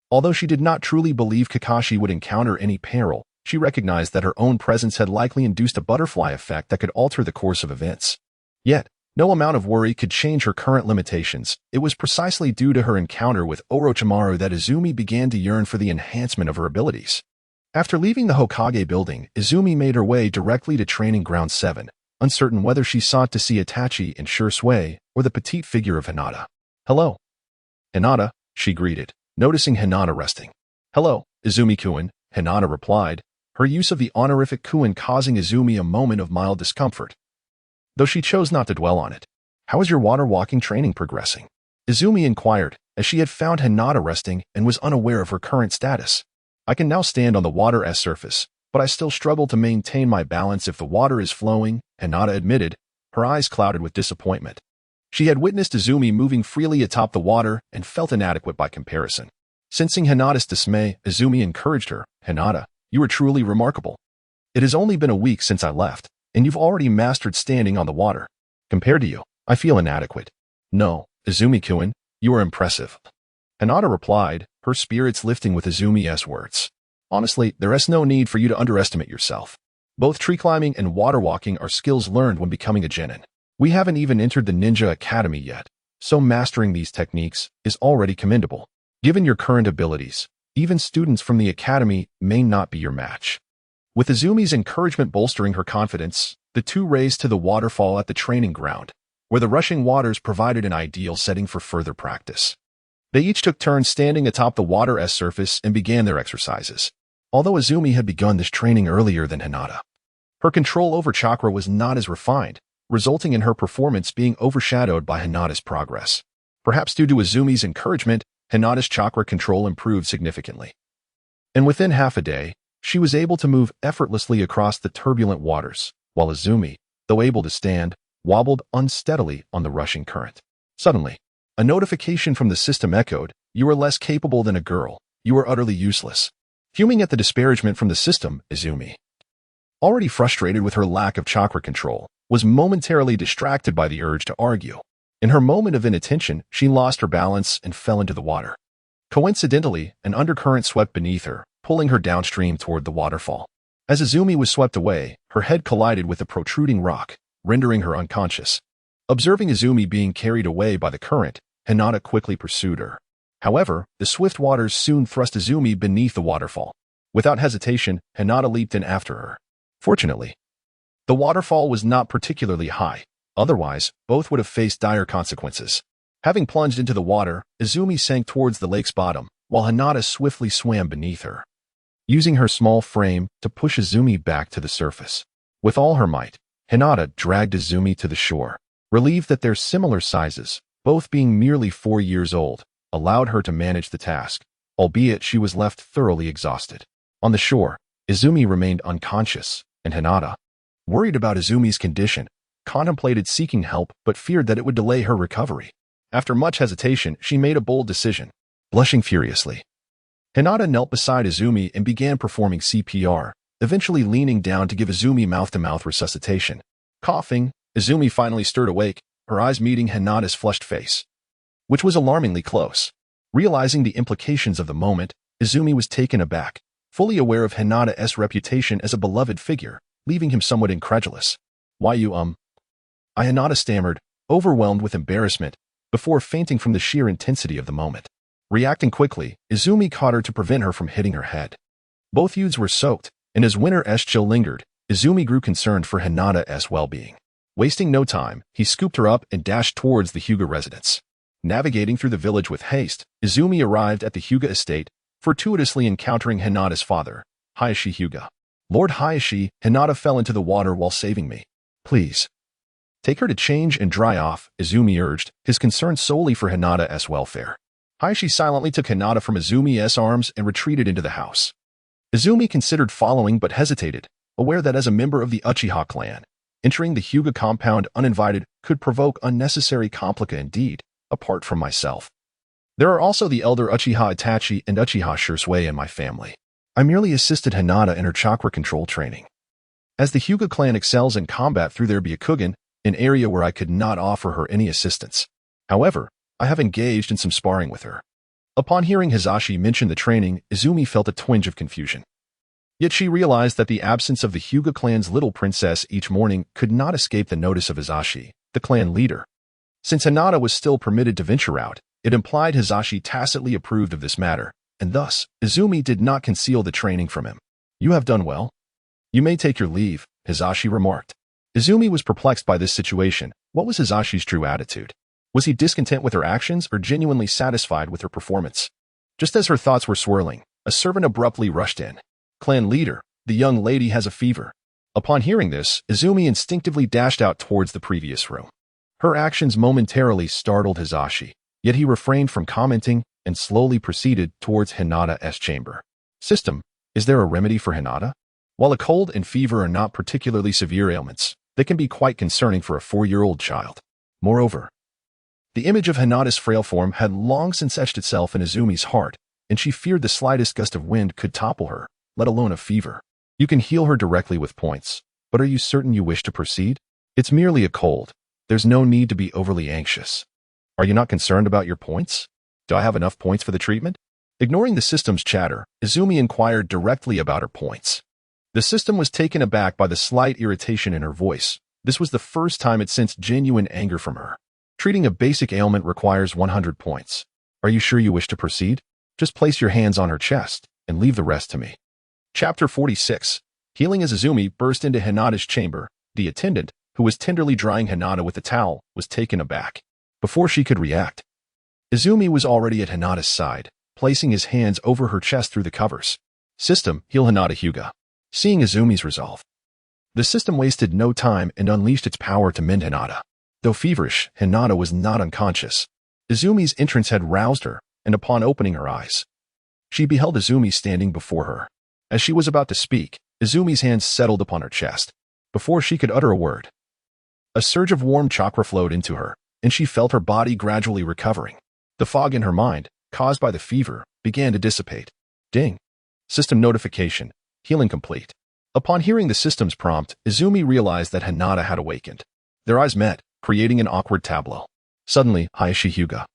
Although she did not truly believe Kakashi would encounter any peril, she recognized that her own presence had likely induced a butterfly effect that could alter the course of events. Yet, no amount of worry could change her current limitations. It was precisely due to her encounter with Orochimaru that Izumi began to yearn for the enhancement of her abilities. After leaving the Hokage building, Izumi made her way directly to Training Ground 7, uncertain whether she sought to see Itachi and Shisui or the petite figure of Hinata. Hello. Hinata, she greeted, noticing Hinata resting. Hello, Izumi-kun, Hinata replied, her use of the honorific kun causing Izumi a moment of mild discomfort, though she chose not to dwell on it. How is your water walking training progressing? Izumi inquired, as she had found Hinata resting and was unaware of her current status. I can now stand on the water's surface, but I still struggle to maintain my balance if the water is flowing, Hinata admitted, her eyes clouded with disappointment. She had witnessed Izumi moving freely atop the water and felt inadequate by comparison. Sensing Hinata's dismay, Izumi encouraged her. Hinata, you are truly remarkable. It has only been a week since I left, and you've already mastered standing on the water. Compared to you, I feel inadequate. No, Izumi-kun, you are impressive. Hinata replied, her spirits lifting with Izumi's words. Honestly, there is no need for you to underestimate yourself. Both tree climbing and water walking are skills learned when becoming a genin. We haven't even entered the Ninja Academy yet, so mastering these techniques is already commendable. Given your current abilities, even students from the academy may not be your match. With Izumi's encouragement bolstering her confidence, the two raced to the waterfall at the training ground, where the rushing waters provided an ideal setting for further practice. They each took turns standing atop the water's surface and began their exercises. Although Izumi had begun this training earlier than Hinata, her control over chakra was not as refined, resulting in her performance being overshadowed by Hinata's progress. Perhaps due to Izumi's encouragement, Hinata's chakra control improved significantly. And within half a day, she was able to move effortlessly across the turbulent waters, while Izumi, though able to stand, wobbled unsteadily on the rushing current. Suddenly, a notification from the system echoed, "You are less capable than a girl. You are utterly useless." Fuming at the disparagement from the system, Izumi, already frustrated with her lack of chakra control, was momentarily distracted by the urge to argue. In her moment of inattention, she lost her balance and fell into the water. Coincidentally, an undercurrent swept beneath her, pulling her downstream toward the waterfall. As Izumi was swept away, her head collided with a protruding rock, rendering her unconscious. Observing Izumi being carried away by the current, Hinata quickly pursued her. However, the swift waters soon thrust Izumi beneath the waterfall. Without hesitation, Hinata leaped in after her. Fortunately, the waterfall was not particularly high. Otherwise, both would have faced dire consequences. Having plunged into the water, Izumi sank towards the lake's bottom, while Hinata swiftly swam beneath her, using her small frame to push Izumi back to the surface. With all her might, Hinata dragged Izumi to the shore. Relieved that their similar sizes, both being merely 4 years old, allowed her to manage the task, albeit she was left thoroughly exhausted. On the shore, Izumi remained unconscious, and Hinata, worried about Izumi's condition, contemplated seeking help but feared that it would delay her recovery. After much hesitation, she made a bold decision. Blushing furiously, Hinata knelt beside Izumi and began performing CPR, eventually leaning down to give Izumi mouth-to-mouth resuscitation. Coughing, Izumi finally stirred awake, her eyes meeting Hinata's flushed face, which was alarmingly close. Realizing the implications of the moment, Izumi was taken aback, fully aware of Hinata's reputation as a beloved figure, leaving him somewhat incredulous. Why you, Hinata stammered, overwhelmed with embarrassment, before fainting from the sheer intensity of the moment. Reacting quickly, Izumi caught her to prevent her from hitting her head. Both youths were soaked, and as winter's chill lingered, Izumi grew concerned for Hinata's well-being. Wasting no time, he scooped her up and dashed towards the Hyuga residence. Navigating through the village with haste, Izumi arrived at the Hyuga estate, fortuitously encountering Hinata's father, Hiashi Hyuga. Lord Hiashi, Hinata fell into the water while saving me. Please. Take her to change and dry off, Izumi urged, his concern solely for Hinata's welfare. Hiashi silently took Hinata from Izumi's arms and retreated into the house. Izumi considered following but hesitated, aware that as a member of the Uchiha clan, entering the Hyuga compound uninvited could provoke unnecessary complica indeed, apart from myself. There are also the elder Uchiha Itachi and Uchiha Shisui in my family. I merely assisted Hinata in her chakra control training. As the Hyuga clan excels in combat through their Byakugan, an area where I could not offer her any assistance. However, I have engaged in some sparring with her. Upon hearing Hisashi mention the training, Izumi felt a twinge of confusion. Yet she realized that the absence of the Hyuga clan's little princess each morning could not escape the notice of Hisashi, the clan leader. Since Hinata was still permitted to venture out, it implied Hisashi tacitly approved of this matter, and thus, Izumi did not conceal the training from him. You have done well. You may take your leave, Hisashi remarked. Izumi was perplexed by this situation. What was Hisashi's true attitude? Was he discontent with her actions or genuinely satisfied with her performance? Just as her thoughts were swirling, a servant abruptly rushed in. Clan leader, the young lady has a fever. Upon hearing this, Izumi instinctively dashed out towards the previous room. Her actions momentarily startled Hisashi, yet he refrained from commenting and slowly proceeded towards Hinata's chamber. System, is there a remedy for Hinata? While a cold and fever are not particularly severe ailments, they can be quite concerning for a 4-year-old child. Moreover, the image of Hinata's frail form had long since etched itself in Izumi's heart, and she feared the slightest gust of wind could topple her, let alone a fever. You can heal her directly with points, but are you certain you wish to proceed? It's merely a cold. There's no need to be overly anxious. Are you not concerned about your points? Do I have enough points for the treatment? Ignoring the system's chatter, Izumi inquired directly about her points. The system was taken aback by the slight irritation in her voice. This was the first time it sensed genuine anger from her. Treating a basic ailment requires 100 points. Are you sure you wish to proceed? Just place your hands on her chest and leave the rest to me. Chapter 46. Healing. As Izumi burst into Hinata's chamber, the attendant, who was tenderly drying Hinata with a towel, was taken aback. Before she could react, Izumi was already at Hinata's side, placing his hands over her chest through the covers. System, heal Hinata Hyuga. Seeing Izumi's resolve, the system wasted no time and unleashed its power to mend Hinata. Though feverish, Hinata was not unconscious. Izumi's entrance had roused her, and upon opening her eyes, she beheld Izumi standing before her. As she was about to speak, Izumi's hands settled upon her chest. Before she could utter a word, a surge of warm chakra flowed into her, and she felt her body gradually recovering. The fog in her mind, caused by the fever, began to dissipate. Ding. System notification. Healing complete. Upon hearing the system's prompt, Izumi realized that Hinata had awakened. Their eyes met, creating an awkward tableau. Suddenly, Hiashi Hyuga,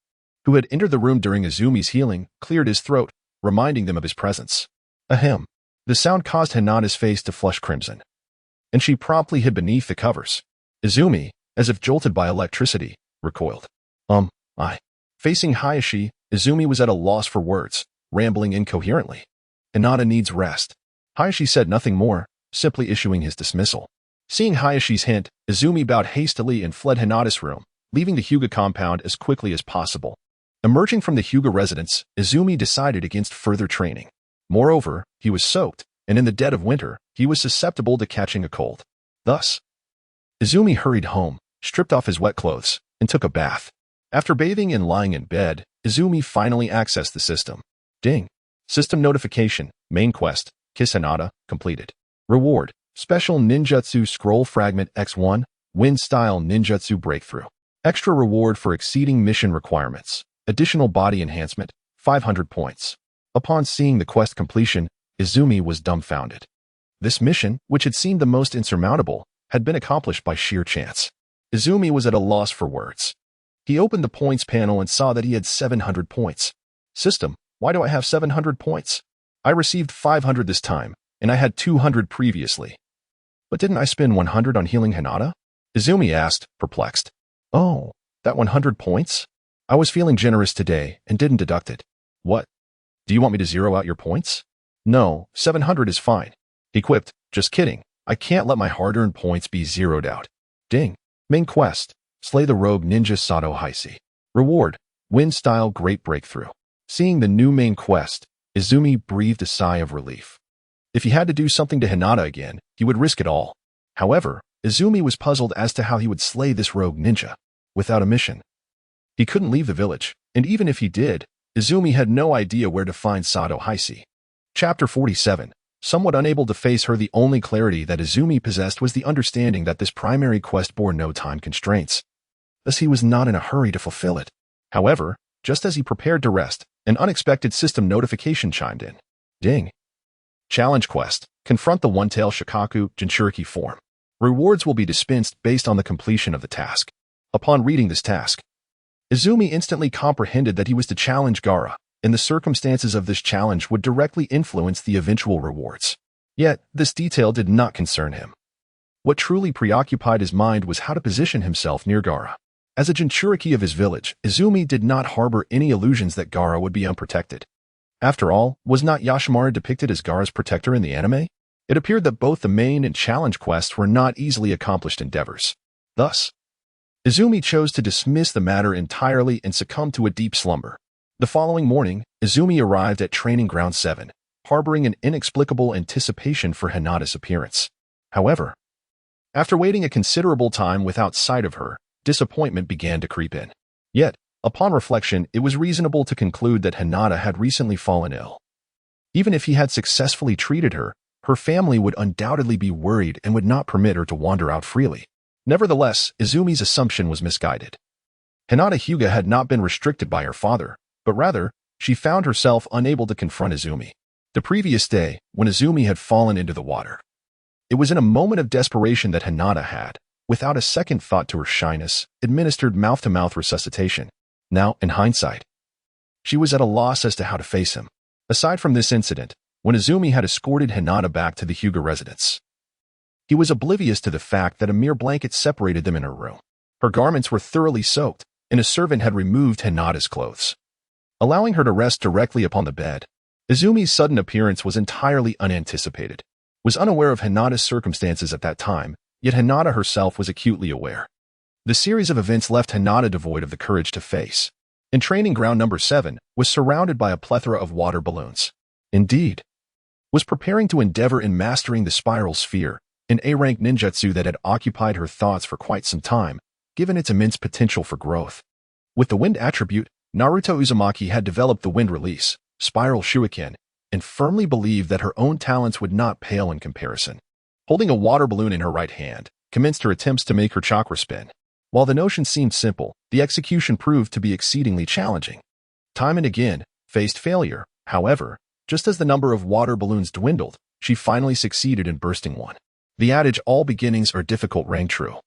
who had entered the room during Izumi's healing, cleared his throat, reminding them of his presence. Ahem. The sound caused Hinata's face to flush crimson, and she promptly hid beneath the covers. Izumi, as if jolted by electricity, recoiled. Facing Hiashi, Izumi was at a loss for words, rambling incoherently. Hinata needs rest. Hiashi said nothing more, simply issuing his dismissal. Seeing Hayashi's hint, Izumi bowed hastily and fled Hinata's room, leaving the Hyuga compound as quickly as possible. Emerging from the Hyuga residence, Izumi decided against further training. Moreover, he was soaked, and in the dead of winter, he was susceptible to catching a cold. Thus, Izumi hurried home, stripped off his wet clothes, and took a bath. After bathing and lying in bed, Izumi finally accessed the system. Ding. System notification. Main quest. Kiss Hinata. Completed. Reward. Special Ninjutsu Scroll Fragment X1. Wind-Style Ninjutsu Breakthrough. Extra reward for exceeding mission requirements. Additional body enhancement. 500 points. Upon seeing the quest completion, Izumi was dumbfounded. This mission, which had seemed the most insurmountable, had been accomplished by sheer chance. Izumi was at a loss for words. He opened the points panel and saw that he had 700 points. System, why do I have 700 points? I received 500 this time, and I had 200 previously. But didn't I spend 100 on healing Hinata? Izumi asked, perplexed. Oh, that 100 points? I was feeling generous today and didn't deduct it. What? Do you want me to zero out your points? No, 700 is fine. He quipped, just kidding. I can't let my hard-earned points be zeroed out. Ding. Main quest. Slay the rogue ninja Sato Hisui. Reward. Wind-style great breakthrough. Seeing the new main quest, Izumi breathed a sigh of relief. If he had to do something to Hinata again, he would risk it all. However, Izumi was puzzled as to how he would slay this rogue ninja without a mission. He couldn't leave the village, and even if he did, Izumi had no idea where to find Sato Hisui. Chapter 47. Somewhat unable to face her, the only clarity that Izumi possessed was the understanding that this primary quest bore no time constraints. Thus he was not in a hurry to fulfill it. However, just as he prepared to rest, an unexpected system notification chimed in. Ding. Challenge quest. Confront the one-tail Shikaku Jinchuriki form. Rewards will be dispensed based on the completion of the task. Upon reading this task, Izumi instantly comprehended that he was to challenge Gaara, and the circumstances of this challenge would directly influence the eventual rewards. Yet, this detail did not concern him. What truly preoccupied his mind was how to position himself near Gaara. As a Jinchuriki of his village, Izumi did not harbor any illusions that Gaara would be unprotected. After all, was not Yashimaru depicted as Gaara's protector in the anime? It appeared that both the main and challenge quests were not easily accomplished endeavors. Thus, Izumi chose to dismiss the matter entirely and succumb to a deep slumber. The following morning, Izumi arrived at Training Ground 7, harboring an inexplicable anticipation for Hinata's appearance. However, after waiting a considerable time without sight of her, disappointment began to creep in. Yet, upon reflection, it was reasonable to conclude that Hinata had recently fallen ill. Even if he had successfully treated her, her family would undoubtedly be worried and would not permit her to wander out freely. Nevertheless, Izumi's assumption was misguided. Hinata Hyuga had not been restricted by her father, but rather, she found herself unable to confront Izumi. The previous day, when Izumi had fallen into the water, it was in a moment of desperation that Hinata had, without a second thought to her shyness, administered mouth-to-mouth resuscitation. Now, in hindsight, she was at a loss as to how to face him. Aside from this incident, when Izumi had escorted Hinata back to the Hyuga residence, he was oblivious to the fact that a mere blanket separated them in her room. Her garments were thoroughly soaked, and a servant had removed Hinata's clothes, allowing her to rest directly upon the bed. Izumi's sudden appearance was entirely unanticipated. Was unaware of Hinata's circumstances at that time, yet Hinata herself was acutely aware. The series of events left Hinata devoid of the courage to face. And Training Ground number 7 was surrounded by a plethora of water balloons. Indeed, was preparing to endeavor in mastering the spiral sphere, an A-rank ninjutsu that had occupied her thoughts for quite some time, given its immense potential for growth. With the wind attribute, Naruto Uzumaki had developed the wind release, spiral shuriken, and firmly believed that her own talents would not pale in comparison. Holding a water balloon in her right hand, commenced her attempts to make her chakra spin. While the notion seemed simple, the execution proved to be exceedingly challenging. Time and again, faced failure. However, just as the number of water balloons dwindled, she finally succeeded in bursting one. The adage, all beginnings are difficult, rang true.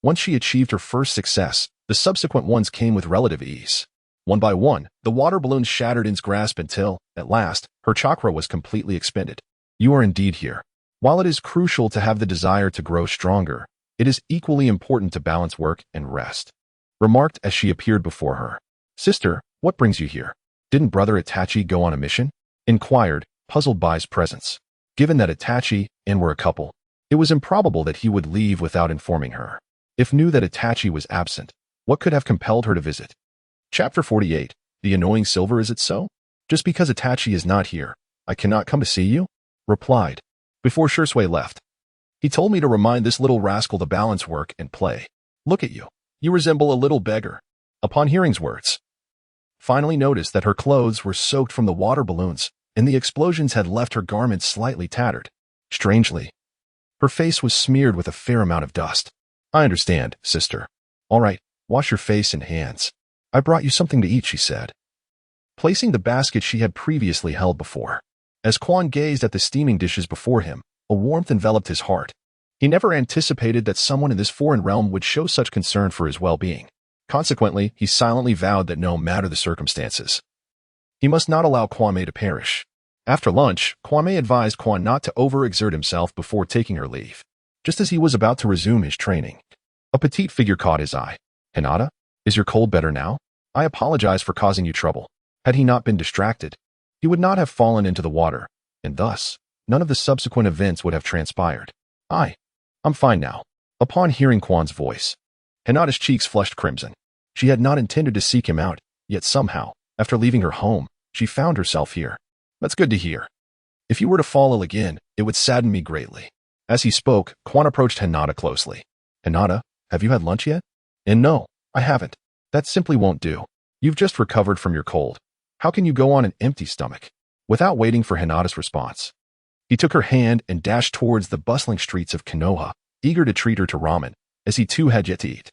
Once she achieved her first success, the subsequent ones came with relative ease. One by one, the water balloons shattered in its grasp until, at last, her chakra was completely expended. You are indeed here. While it is crucial to have the desire to grow stronger, it is equally important to balance work and rest, remarked as she appeared before her. Sister, what brings you here? Didn't Brother Itachi go on a mission? Inquired, puzzled by his presence. Given that Itachi and were a couple, it was improbable that he would leave without informing her. If knew that Itachi was absent, what could have compelled her to visit? Chapter 48. The annoying Silver, is it so? Just because Itachi is not here, I cannot come to see you? Replied. Before Shisui left, he told me to remind this little rascal to balance work and play. Look at you. You resemble a little beggar. Upon hearing's words, finally noticed that her clothes were soaked from the water balloons, and the explosions had left her garments slightly tattered. Strangely, her face was smeared with a fair amount of dust. I understand, sister. All right, wash your face and hands. I brought you something to eat, she said, placing the basket she had previously held before. As Quan gazed at the steaming dishes before him, a warmth enveloped his heart. He never anticipated that someone in this foreign realm would show such concern for his well-being. Consequently, he silently vowed that no matter the circumstances, he must not allow Kwame to perish. After lunch, Kwame advised Quan not to overexert himself before taking her leave. Just as he was about to resume his training, A petite figure caught his eye. "Hinata, is your cold better now? I apologize for causing you trouble." Had he not been distracted, he would not have fallen into the water, and thus, none of the subsequent events would have transpired. I'm fine now." Upon hearing Quan's voice, Hinata's cheeks flushed crimson. She had not intended to seek him out, yet somehow, after leaving her home, she found herself here. "That's good to hear. If you were to fall ill again, it would sadden me greatly." As he spoke, Quan approached Hinata closely. "Hinata, have you had lunch yet?" "And no, I haven't. That simply won't do. You've just recovered from your cold. How can you go on an empty stomach?" Without waiting for Hinata's response, he took her hand and dashed towards the bustling streets of Konoha, eager to treat her to ramen, as he too had yet to eat.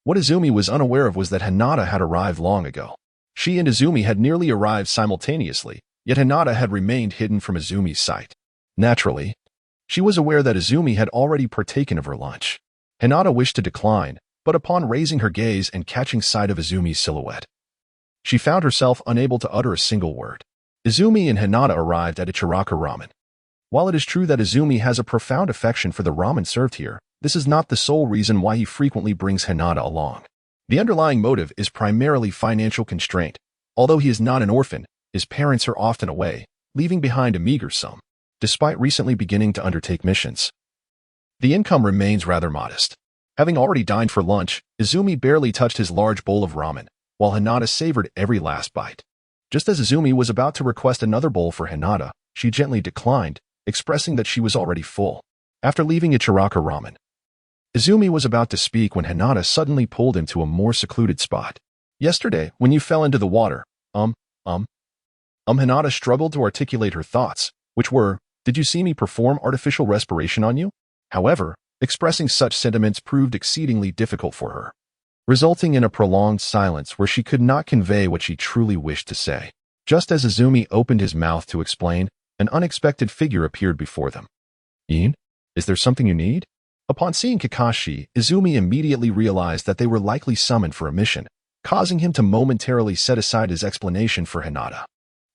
What Izumi was unaware of was that Hinata had arrived long ago. She and Izumi had nearly arrived simultaneously, yet Hinata had remained hidden from Izumi's sight. Naturally, she was aware that Izumi had already partaken of her lunch. Hinata wished to decline, but upon raising her gaze and catching sight of Izumi's silhouette, she found herself unable to utter a single word. Izumi and Hinata arrived at Ichiraka Ramen. While it is true that Izumi has a profound affection for the ramen served here, this is not the sole reason why he frequently brings Hinata along. The underlying motive is primarily financial constraint. Although he is not an orphan, his parents are often away, leaving behind a meager sum. Despite recently beginning to undertake missions, the income remains rather modest. Having already dined for lunch, Izumi barely touched his large bowl of ramen, while Hinata savored every last bite. Just as Izumi was about to request another bowl for Hinata, she gently declined, expressing that she was already full. After leaving Ichiraka Ramen, Izumi was about to speak when Hinata suddenly pulled him to a more secluded spot. "Yesterday, when you fell into the water, Hinata struggled to articulate her thoughts, which were, "Did you see me perform artificial respiration on you?" However, expressing such sentiments proved exceedingly difficult for her, resulting in a prolonged silence where she could not convey what she truly wished to say. Just as Izumi opened his mouth to explain, an unexpected figure appeared before them. "Yin, is there something you need?" Upon seeing Kakashi, Izumi immediately realized that they were likely summoned for a mission, causing him to momentarily set aside his explanation for Hinata.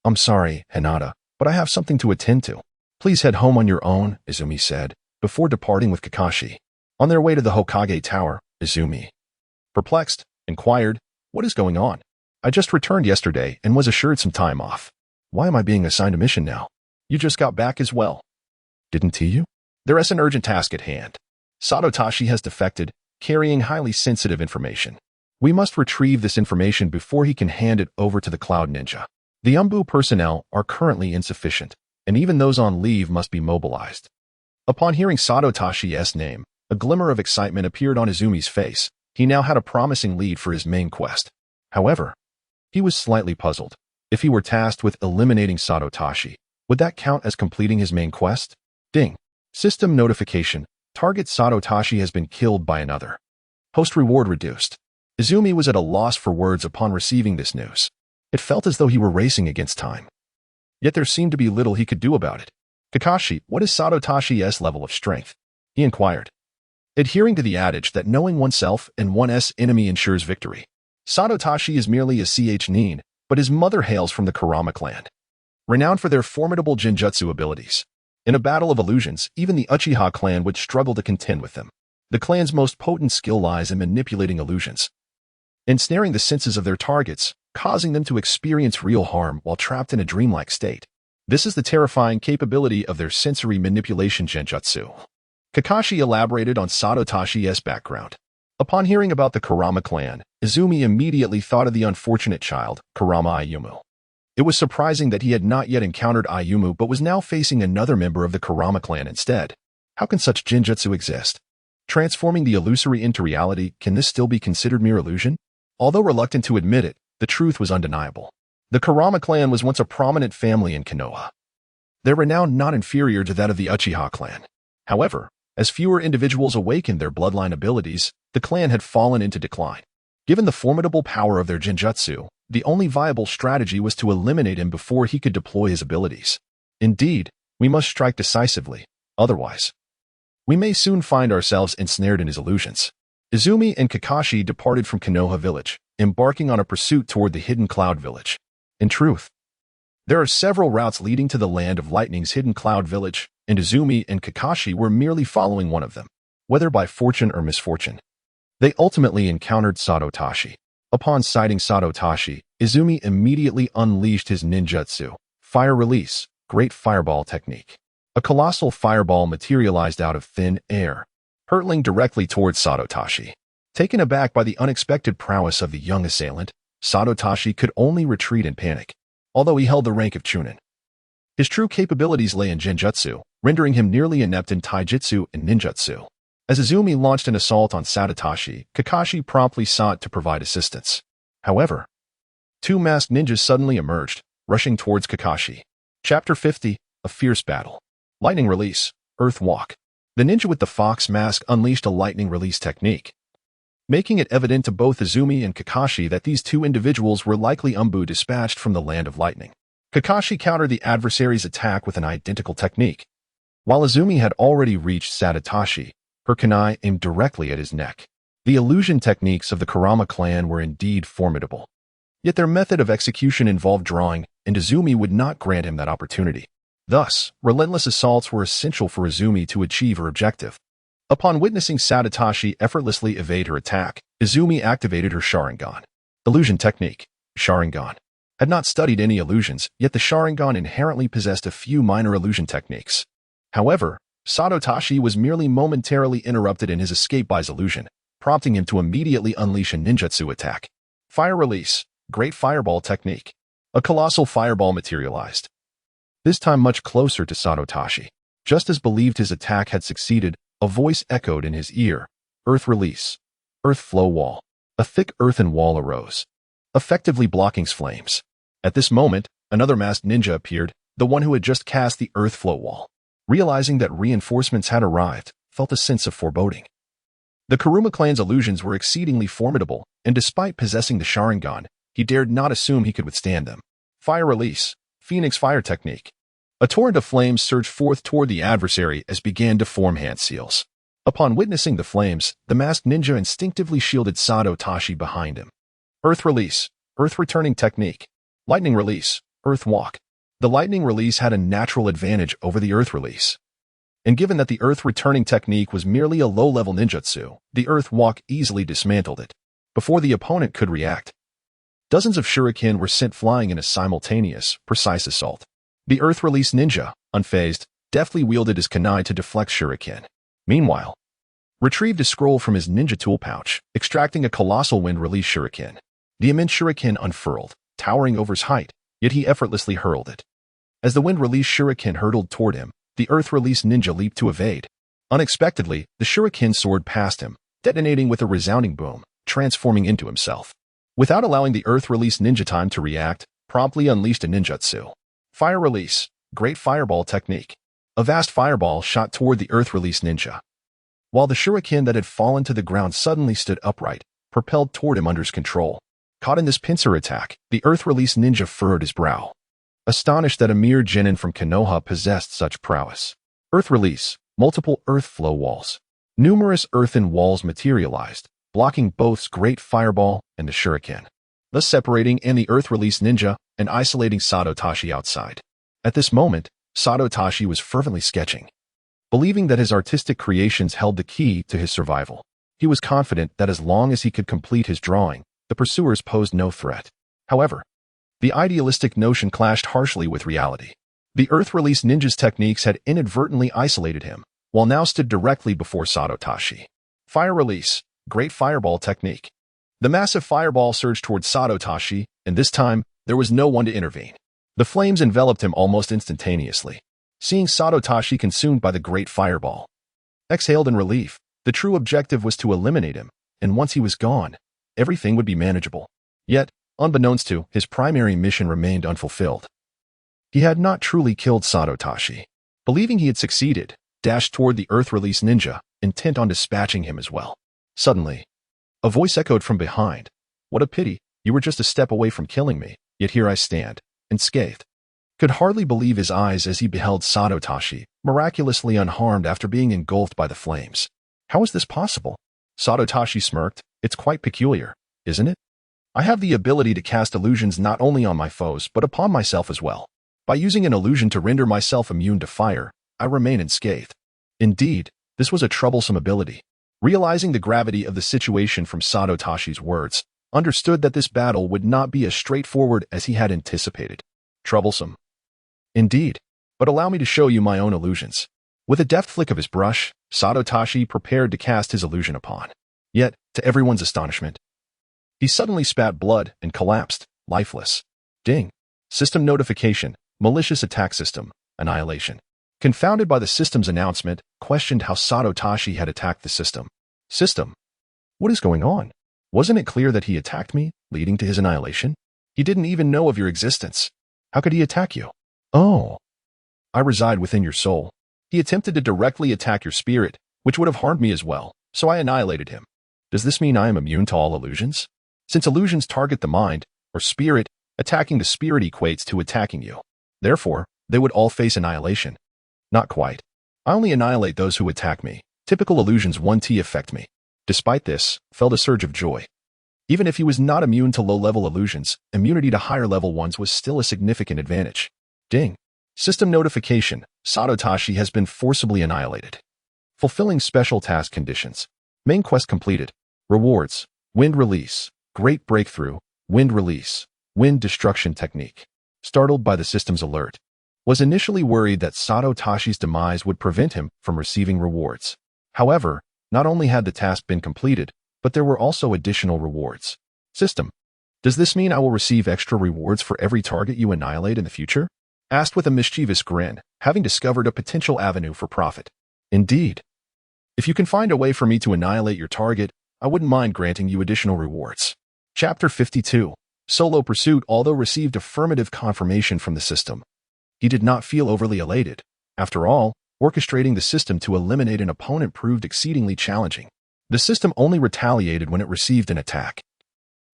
"I'm sorry, Hinata, but I have something to attend to. Please head home on your own," Izumi said, before departing with Kakashi. On their way to the Hokage Tower, Izumi, perplexed, inquired, "What is going on? I just returned yesterday and was assured some time off. Why am I being assigned a mission now? You just got back as well." "Didn't tell you? There is an urgent task at hand. Sarutobi has defected, carrying highly sensitive information. We must retrieve this information before he can hand it over to the Cloud Ninja. The Umbu personnel are currently insufficient, and even those on leave must be mobilized." Upon hearing Sarutobi's name, a glimmer of excitement appeared on Izumi's face. He now had a promising lead for his main quest. However, he was slightly puzzled. If he were tasked with eliminating Sarutobi, would that count as completing his main quest? Ding. System notification. Target Sarutobi has been killed by another. Host reward reduced. Izumi was at a loss for words upon receiving this news. It felt as though he were racing against time. Yet there seemed to be little he could do about it. "Kakashi, what is Sarutobi's level of strength?" he inquired. Adhering to the adage that knowing oneself and one's enemy ensures victory, Sarutobi is merely a nin, but his mother hails from the Kurama clan, renowned for their formidable genjutsu abilities. In a battle of illusions, even the Uchiha clan would struggle to contend with them. The clan's most potent skill lies in manipulating illusions, ensnaring the senses of their targets, causing them to experience real harm while trapped in a dreamlike state. This is the terrifying capability of their sensory manipulation genjutsu. Kakashi elaborated on Sarutobi's background. Upon hearing about the Kurama clan, Izumi immediately thought of the unfortunate child, Kurama Ayumu. It was surprising that he had not yet encountered Ayumu but was now facing another member of the Kurama clan instead. How can such genjutsu exist? Transforming the illusory into reality, can this still be considered mere illusion? Although reluctant to admit it, the truth was undeniable. The Kurama clan was once a prominent family in Konoha, their renown not inferior to that of the Uchiha clan. However, as fewer individuals awakened their bloodline abilities, the clan had fallen into decline. Given the formidable power of their genjutsu, the only viable strategy was to eliminate him before he could deploy his abilities. Indeed, we must strike decisively, otherwise we may soon find ourselves ensnared in his illusions. Izumi and Kakashi departed from Konoha village, embarking on a pursuit toward the hidden cloud village. In truth, there are several routes leading to the land of lightning's hidden cloud village, and Izumi and Kakashi were merely following one of them. Whether by fortune or misfortune, They ultimately encountered Sarutobi. Upon sighting Sarutobi, Izumi immediately unleashed his ninjutsu, fire release, great fireball technique. A colossal fireball materialized out of thin air, hurtling directly towards Sarutobi. Taken aback by the unexpected prowess of the young assailant, Sarutobi could only retreat in panic, although he held the rank of Chunin. His true capabilities lay in Genjutsu, rendering him nearly inept in Taijutsu and Ninjutsu. As Izumi launched an assault on Sarutobi, Kakashi promptly sought to provide assistance. However, two masked ninjas suddenly emerged, rushing towards Kakashi. Chapter 50, A Fierce Battle. Lightning Release, Earth Walk. The ninja with the fox mask unleashed a lightning release technique, making it evident to both Izumi and Kakashi that these two individuals were likely Umbu dispatched from the land of lightning. Kakashi countered the adversary's attack with an identical technique. While Izumi had already reached Sarutobi, her kunai aimed directly at his neck. The illusion techniques of the Kurama clan were indeed formidable. Yet their method of execution involved drawing, and Izumi would not grant him that opportunity. Thus, relentless assaults were essential for Izumi to achieve her objective. Upon witnessing Sarutobi effortlessly evade her attack, Izumi activated her Sharingan. Illusion technique, Sharingan. Had not studied any illusions, yet the Sharingan inherently possessed a few minor illusion techniques. However, Sarutobi was merely momentarily interrupted in his escape by his illusion, prompting him to immediately unleash a ninjutsu attack. Fire release, great fireball technique. A colossal fireball materialized, this time much closer to Sarutobi. Just as believed his attack had succeeded, a voice echoed in his ear. Earth release, earth flow wall. A thick earthen wall arose, effectively blocking flames. At this moment, another masked ninja appeared, the one who had just cast the earth flow wall. Realizing that reinforcements had arrived, felt a sense of foreboding. The Kurama clan's illusions were exceedingly formidable, and despite possessing the Sharingan, he dared not assume he could withstand them. Fire release, Phoenix fire technique. A torrent of flames surged forth toward the adversary as began to form hand seals. Upon witnessing the flames, the masked ninja instinctively shielded Sarutobi behind him. Earth release, earth returning technique. Lightning release, earth walk. The lightning release had a natural advantage over the earth release. And given that the earth returning technique was merely a low-level ninjutsu, the earth walk easily dismantled it. Before the opponent could react, dozens of shuriken were sent flying in a simultaneous, precise assault. The earth release ninja, unfazed, deftly wielded his kunai to deflect shuriken. Meanwhile, retrieved a scroll from his ninja tool pouch, extracting a colossal wind release shuriken. The immense shuriken unfurled, towering over his height, yet he effortlessly hurled it. As the wind release shuriken hurtled toward him, the earth release ninja leaped to evade. Unexpectedly, the shuriken soared past him, detonating with a resounding boom, transforming into himself. Without allowing the earth release ninja time to react, promptly unleashed a ninjutsu. Fire release, great fireball technique. A vast fireball shot toward the earth release ninja, while the shuriken that had fallen to the ground suddenly stood upright, propelled toward him under his control. Caught in this pincer attack, the earth release ninja furrowed his brow, astonished that a mere genin from Konoha possessed such prowess. Earth release, multiple earth flow walls. Numerous earthen walls materialized, blocking both great fireball and the shuriken, thus separating the earth release ninja and isolating Sarutobi outside. At this moment, Sarutobi was fervently sketching, believing that his artistic creations held the key to his survival. He was confident that as long as he could complete his drawing, the pursuers posed no threat. However, the idealistic notion clashed harshly with reality. The earth release ninja's techniques had inadvertently isolated him, while now stood directly before Sarutobi. Fire release, great fireball technique. The massive fireball surged towards Sarutobi, and this time, there was no one to intervene. The flames enveloped him almost instantaneously. Seeing Sarutobi consumed by the great fireball, exhaled in relief. The true objective was to eliminate him, and once he was gone, everything would be manageable. Yet, unbeknownst to his primary mission remained unfulfilled. He had not truly killed Sarutobi. Believing he had succeeded, dashed toward the earth release ninja, intent on dispatching him as well. Suddenly, a voice echoed from behind. What a pity, you were just a step away from killing me, yet here I stand, unscathed. Could hardly believe his eyes as he beheld Sarutobi, miraculously unharmed after being engulfed by the flames. How is this possible? Sarutobi smirked. It's quite peculiar, isn't it? I have the ability to cast illusions not only on my foes but upon myself as well. By using an illusion to render myself immune to fire, I remain unscathed. Indeed, this was a troublesome ability. Realizing the gravity of the situation from Sarutobi's words, understood that this battle would not be as straightforward as he had anticipated. Troublesome. Indeed. But allow me to show you my own illusions. With a deft flick of his brush, Sarutobi prepared to cast his illusion upon. Yet, to everyone's astonishment, he suddenly spat blood and collapsed, lifeless. Ding. System notification. Malicious attack system. Annihilation. Confounded by the system's announcement, questioned how Sarutobi had attacked the system. System. What is going on? Wasn't it clear that he attacked me, leading to his annihilation? He didn't even know of your existence. How could he attack you? Oh. I reside within your soul. He attempted to directly attack your spirit, which would have harmed me as well, so I annihilated him. Does this mean I am immune to all illusions? Since illusions target the mind, or spirit, attacking the spirit equates to attacking you. Therefore, they would all face annihilation. Not quite. I only annihilate those who attack me. Typical illusions 1T affect me. Despite this, felt a surge of joy. Even if he was not immune to low-level illusions, immunity to higher-level ones was still a significant advantage. Ding. System notification. Sarutobi has been forcibly annihilated. Fulfilling special task conditions. Main quest completed. Rewards. Wind release. Great breakthrough. Wind release. Wind destruction technique. Startled by the system's alert. Was initially worried that Sarutobi's demise would prevent him from receiving rewards. However, not only had the task been completed, but there were also additional rewards. System. Does this mean I will receive extra rewards for every target you annihilate in the future? Asked with a mischievous grin, having discovered a potential avenue for profit. Indeed. If you can find a way for me to annihilate your target, I wouldn't mind granting you additional rewards. Chapter 52. Solo Pursuit. Although received affirmative confirmation from the system, he did not feel overly elated. After all, orchestrating the system to eliminate an opponent proved exceedingly challenging. The system only retaliated when it received an attack,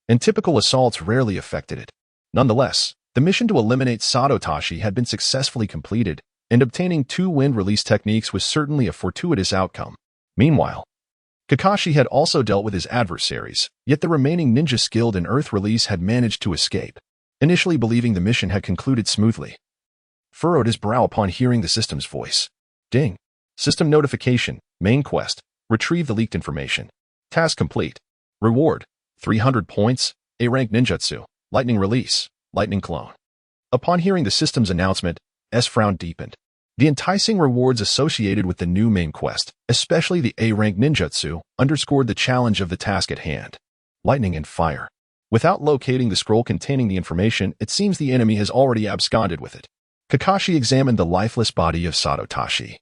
and typical assaults rarely affected it. Nonetheless, the mission to eliminate Sarutobi had been successfully completed, and obtaining 2 wind release techniques was certainly a fortuitous outcome. Meanwhile, Kakashi had also dealt with his adversaries, yet the remaining ninja skilled in earth release had managed to escape, initially believing the mission had concluded smoothly. Furrowed his brow upon hearing the system's voice. Ding. System notification. Main quest. Retrieve the leaked information. Task complete. Reward. 300 points. A-rank ninjutsu. Lightning release. Lightning clone. Upon hearing the system's announcement, S frown deepened. The enticing rewards associated with the new main quest, especially the A-rank ninjutsu, underscored the challenge of the task at hand. Lightning and fire. Without locating the scroll containing the information, it seems the enemy has already absconded with it. Kakashi examined the lifeless body of Sarutobi,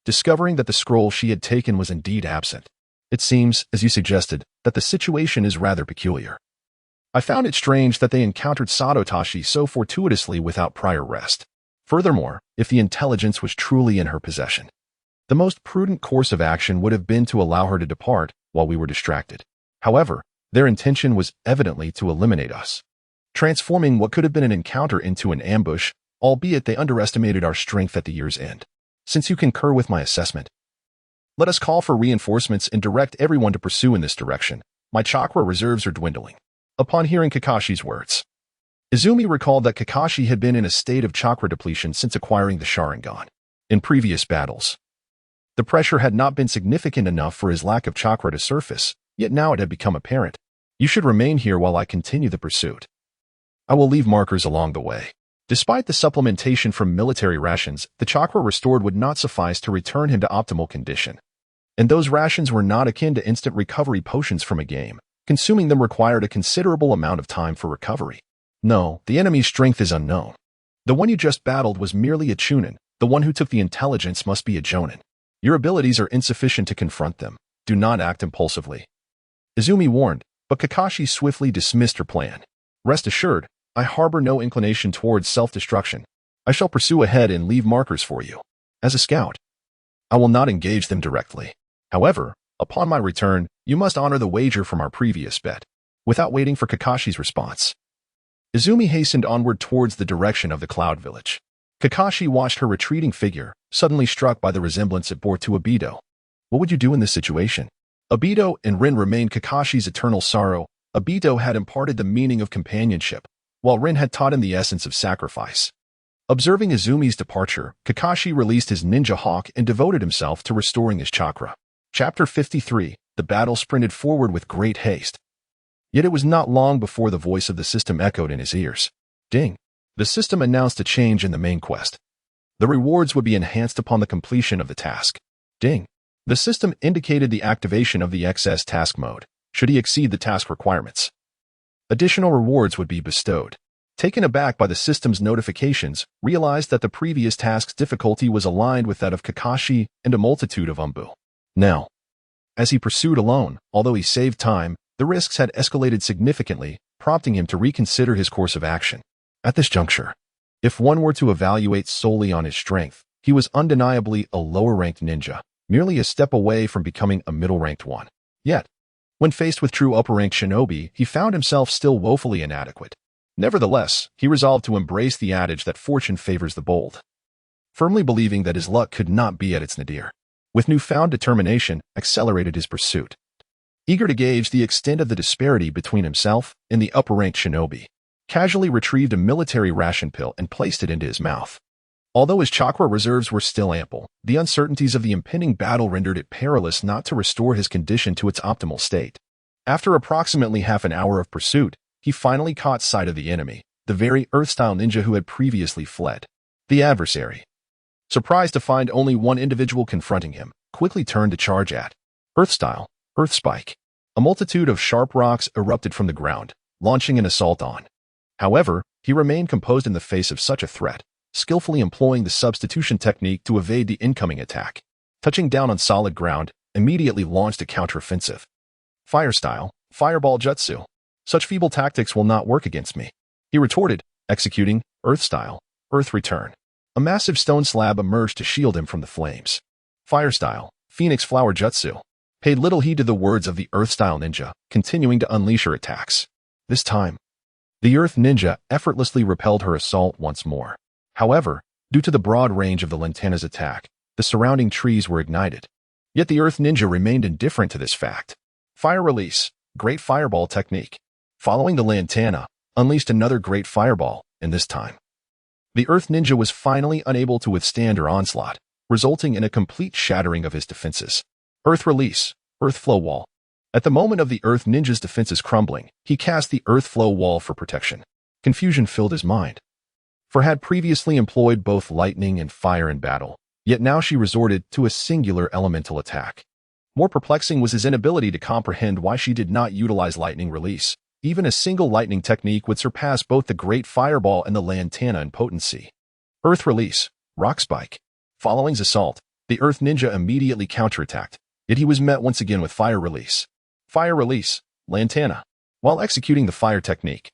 discovering that the scroll she had taken was indeed absent. It seems, as you suggested, that the situation is rather peculiar. I found it strange that they encountered Sarutobi so fortuitously without prior rest. Furthermore, if the intelligence was truly in her possession, the most prudent course of action would have been to allow her to depart while we were distracted. However, their intention was evidently to eliminate us, transforming what could have been an encounter into an ambush, albeit they underestimated our strength at the year's end. Since you concur with my assessment, let us call for reinforcements and direct everyone to pursue in this direction. My chakra reserves are dwindling. Upon hearing Kakashi's words, Izumi recalled that Kakashi had been in a state of chakra depletion since acquiring the Sharingan. In previous battles, the pressure had not been significant enough for his lack of chakra to surface, yet now it had become apparent. You should remain here while I continue the pursuit. I will leave markers along the way. Despite the supplementation from military rations, the chakra restored would not suffice to return him to optimal condition. And those rations were not akin to instant recovery potions from a game. Consuming them required a considerable amount of time for recovery. No, the enemy's strength is unknown. The one you just battled was merely a Chunin. The one who took the intelligence must be a Jonin. Your abilities are insufficient to confront them. Do not act impulsively. Izumi warned, but Kakashi swiftly dismissed her plan. Rest assured, I harbor no inclination towards self-destruction. I shall pursue ahead and leave markers for you. As a scout, I will not engage them directly. However, upon my return, you must honor the wager from our previous bet. Without waiting for Kakashi's response, Izumi hastened onward towards the direction of the Cloud Village. Kakashi watched her retreating figure, suddenly struck by the resemblance it bore to Obito. What would you do in this situation? Obito and Rin remained Kakashi's eternal sorrow. Obito had imparted the meaning of companionship, while Rin had taught him the essence of sacrifice. Observing Izumi's departure, Kakashi released his ninja hawk and devoted himself to restoring his chakra. Chapter 53. The battle sprinted forward with great haste. Yet it was not long before the voice of the system echoed in his ears. Ding! The system announced a change in the main quest. The rewards would be enhanced upon the completion of the task. Ding! The system indicated the activation of the XS task mode, should he exceed the task requirements. Additional rewards would be bestowed. Taken aback by the system's notifications, realized that the previous task's difficulty was aligned with that of Kakashi and a multitude of Umbu. Now, as he pursued alone, although he saved time, the risks had escalated significantly, prompting him to reconsider his course of action. At this juncture, if one were to evaluate solely on his strength, he was undeniably a lower-ranked ninja, merely a step away from becoming a middle-ranked one. Yet, when faced with true upper-ranked shinobi, he found himself still woefully inadequate. Nevertheless, he resolved to embrace the adage that fortune favors the bold, firmly believing that his luck could not be at its nadir. With newfound determination, accelerated his pursuit. Eager to gauge the extent of the disparity between himself and the upper-ranked shinobi, casually retrieved a military ration pill and placed it into his mouth. Although his chakra reserves were still ample, the uncertainties of the impending battle rendered it perilous not to restore his condition to its optimal state. After approximately half an hour of pursuit, he finally caught sight of the enemy, the very Earth-style ninja who had previously fled. The adversary, surprised to find only one individual confronting him, quickly turned to charge at Earth-style, Earth Spike. A multitude of sharp rocks erupted from the ground, launching an assault on. However, he remained composed in the face of such a threat, skillfully employing the substitution technique to evade the incoming attack. Touching down on solid ground, immediately launched a counteroffensive. Fire-style, Fireball Jutsu. Such feeble tactics will not work against me, he retorted, executing Earth-style, Earth Return. A massive stone slab emerged to shield him from the flames. Fire-style, Phoenix Flower Jutsu. Paid little heed to the words of the Earth-style ninja, continuing to unleash her attacks. This time, the Earth ninja effortlessly repelled her assault once more. However, due to the broad range of the Lantana's attack, the surrounding trees were ignited. Yet the Earth ninja remained indifferent to this fact. Fire Release, Great Fireball Technique. Following the Lantana, unleashed another Great Fireball, and this time, the Earth ninja was finally unable to withstand her onslaught, resulting in a complete shattering of his defenses. Earth Release, Earth Flow Wall. At the moment of the Earth ninja's defenses crumbling, he cast the Earth Flow Wall for protection. Confusion filled his mind, for had previously employed both lightning and fire in battle, yet now she resorted to a singular elemental attack. More perplexing was his inability to comprehend why she did not utilize lightning release. Even a single lightning technique would surpass both the Great Fireball and the Lantana in potency. Earth Release, Rock Spike. Following his assault, the Earth ninja immediately counterattacked, yet he was met once again with Fire Release. Fire Release, Lantana. While executing the fire technique,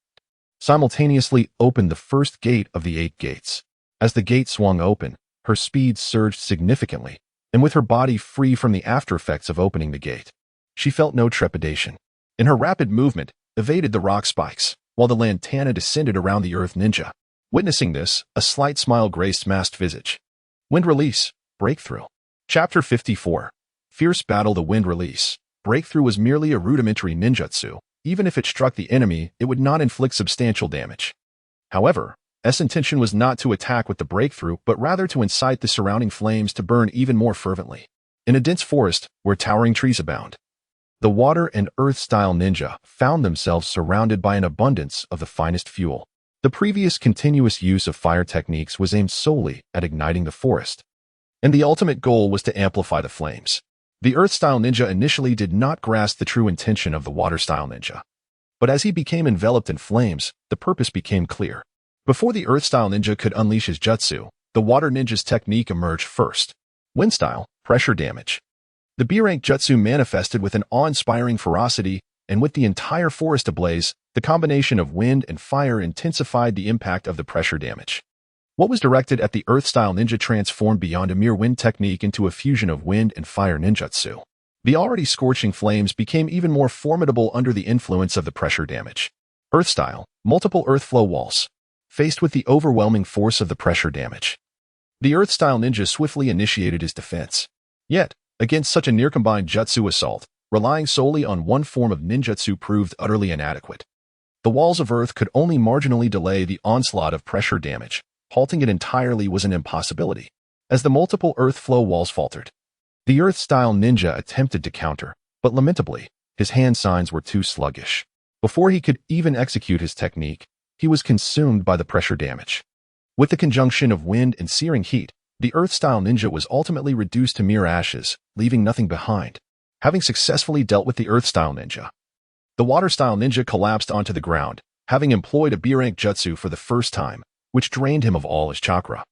simultaneously opened the first gate of the 8 gates. As the gate swung open, her speed surged significantly, and with her body free from the aftereffects of opening the gate, she felt no trepidation. In her rapid movement, evaded the rock spikes, while the Lantana descended around the Earth ninja. Witnessing this, a slight smile graced masked visage. Wind Release, Breakthrough. Chapter 54. Fierce Battle. The Wind Release, Breakthrough was merely a rudimentary ninjutsu. Even if it struck the enemy, it would not inflict substantial damage. However, S' intention was not to attack with the breakthrough, but rather to incite the surrounding flames to burn even more fervently. In a dense forest, where towering trees abound, the water and earth-style ninja found themselves surrounded by an abundance of the finest fuel. The previous continuous use of fire techniques was aimed solely at igniting the forest, and the ultimate goal was to amplify the flames. The earth-style ninja initially did not grasp the true intention of the water-style ninja, but as he became enveloped in flames, the purpose became clear. Before the earth-style ninja could unleash his jutsu, the water ninja's technique emerged first. Wind-style, Pressure Damage. The B-rank jutsu manifested with an awe-inspiring ferocity, and with the entire forest ablaze, the combination of wind and fire intensified the impact of the pressure damage. What was directed at the earth-style ninja transformed beyond a mere wind technique into a fusion of wind and fire ninjutsu. The already scorching flames became even more formidable under the influence of the pressure damage. Earth-style, Multiple Earth Flow Walls. Faced with the overwhelming force of the pressure damage, the earth-style ninja swiftly initiated his defense. Yet, against such a near-combined jutsu assault, relying solely on one form of ninjutsu proved utterly inadequate. The walls of earth could only marginally delay the onslaught of pressure damage. Halting it entirely was an impossibility, as the multiple earth flow walls faltered. The Earth-style ninja attempted to counter, but lamentably, his hand signs were too sluggish. Before he could even execute his technique, he was consumed by the pressure damage. With the conjunction of wind and searing heat, the Earth-style ninja was ultimately reduced to mere ashes, leaving nothing behind. Having successfully dealt with the Earth-style ninja, the Water-style ninja collapsed onto the ground, having employed a B-rank jutsu for the first time, which drained him of all his chakra.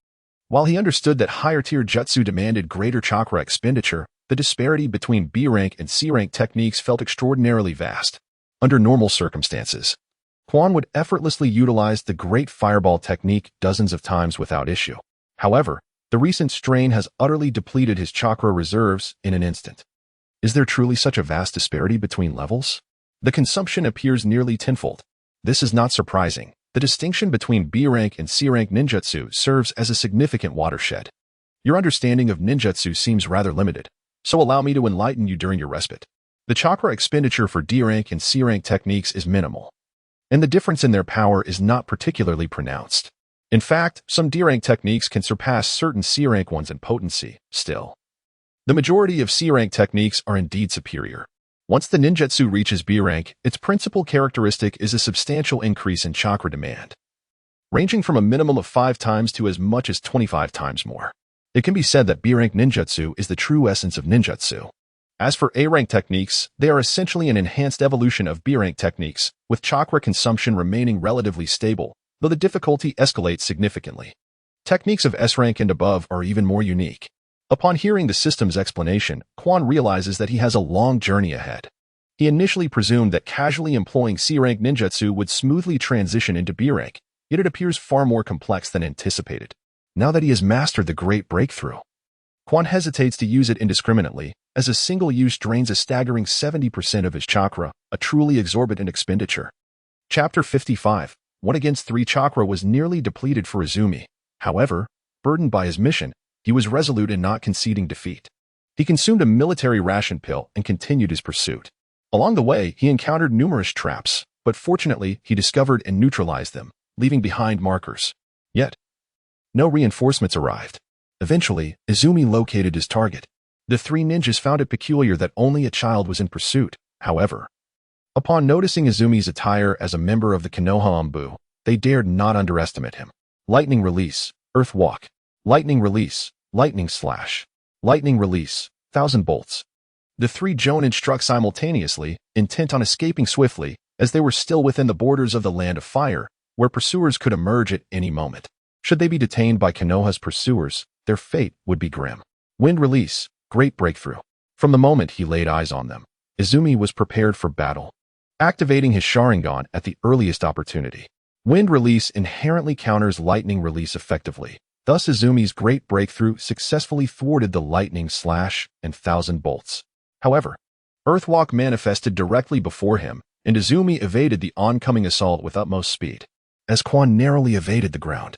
While he understood that higher-tier jutsu demanded greater chakra expenditure, the disparity between B-rank and C-rank techniques felt extraordinarily vast. Under normal circumstances, Quan would effortlessly utilize the Great Fireball technique dozens of times without issue. However, the recent strain has utterly depleted his chakra reserves in an instant. Is there truly such a vast disparity between levels? The consumption appears nearly tenfold. This is not surprising. The distinction between B-rank and C-rank ninjutsu serves as a significant watershed. Your understanding of ninjutsu seems rather limited, so allow me to enlighten you during your respite. The chakra expenditure for D-rank and C-rank techniques is minimal, and the difference in their power is not particularly pronounced. In fact, some D-rank techniques can surpass certain C-rank ones in potency, still. The majority of C-rank techniques are indeed superior. Once the ninjutsu reaches B-rank, its principal characteristic is a substantial increase in chakra demand, ranging from a minimum of 5 times to as much as 25 times more. It can be said that B-rank ninjutsu is the true essence of ninjutsu. As for A-rank techniques, they are essentially an enhanced evolution of B-rank techniques, with chakra consumption remaining relatively stable, though the difficulty escalates significantly. Techniques of S-rank and above are even more unique. Upon hearing the system's explanation, Quan realizes that he has a long journey ahead. He initially presumed that casually employing C-rank ninjutsu would smoothly transition into B-rank, yet it appears far more complex than anticipated. Now that he has mastered the Great Breakthrough, Quan hesitates to use it indiscriminately, as a single use drains a staggering 70% of his chakra, a truly exorbitant expenditure. Chapter 55. 1 against 3 chakra was nearly depleted for Izumi. However, burdened by his mission, he was resolute in not conceding defeat. He consumed a military ration pill and continued his pursuit. Along the way, he encountered numerous traps, but fortunately, he discovered and neutralized them, leaving behind markers. Yet, no reinforcements arrived. Eventually, Izumi located his target. The 3 ninjas found it peculiar that only a child was in pursuit, however. Upon noticing Izumi's attire as a member of the Konoha Anbu, they dared not underestimate him. Lightning release, earth walk. Lightning release, lightning slash. Lightning release, 1,000 bolts. The 3 jonin struck simultaneously, intent on escaping swiftly, as they were still within the borders of the Land of Fire, where pursuers could emerge at any moment. Should they be detained by Konoha's pursuers, their fate would be grim. Wind release, Great Breakthrough. From the moment he laid eyes on them, Izumi was prepared for battle, activating his Sharingan at the earliest opportunity. Wind release inherently counters lightning release effectively. Thus, Izumi's Great Breakthrough successfully thwarted the lightning slash and 1,000 bolts. However, Earthwalk manifested directly before him, and Izumi evaded the oncoming assault with utmost speed. As Quan narrowly evaded the ground,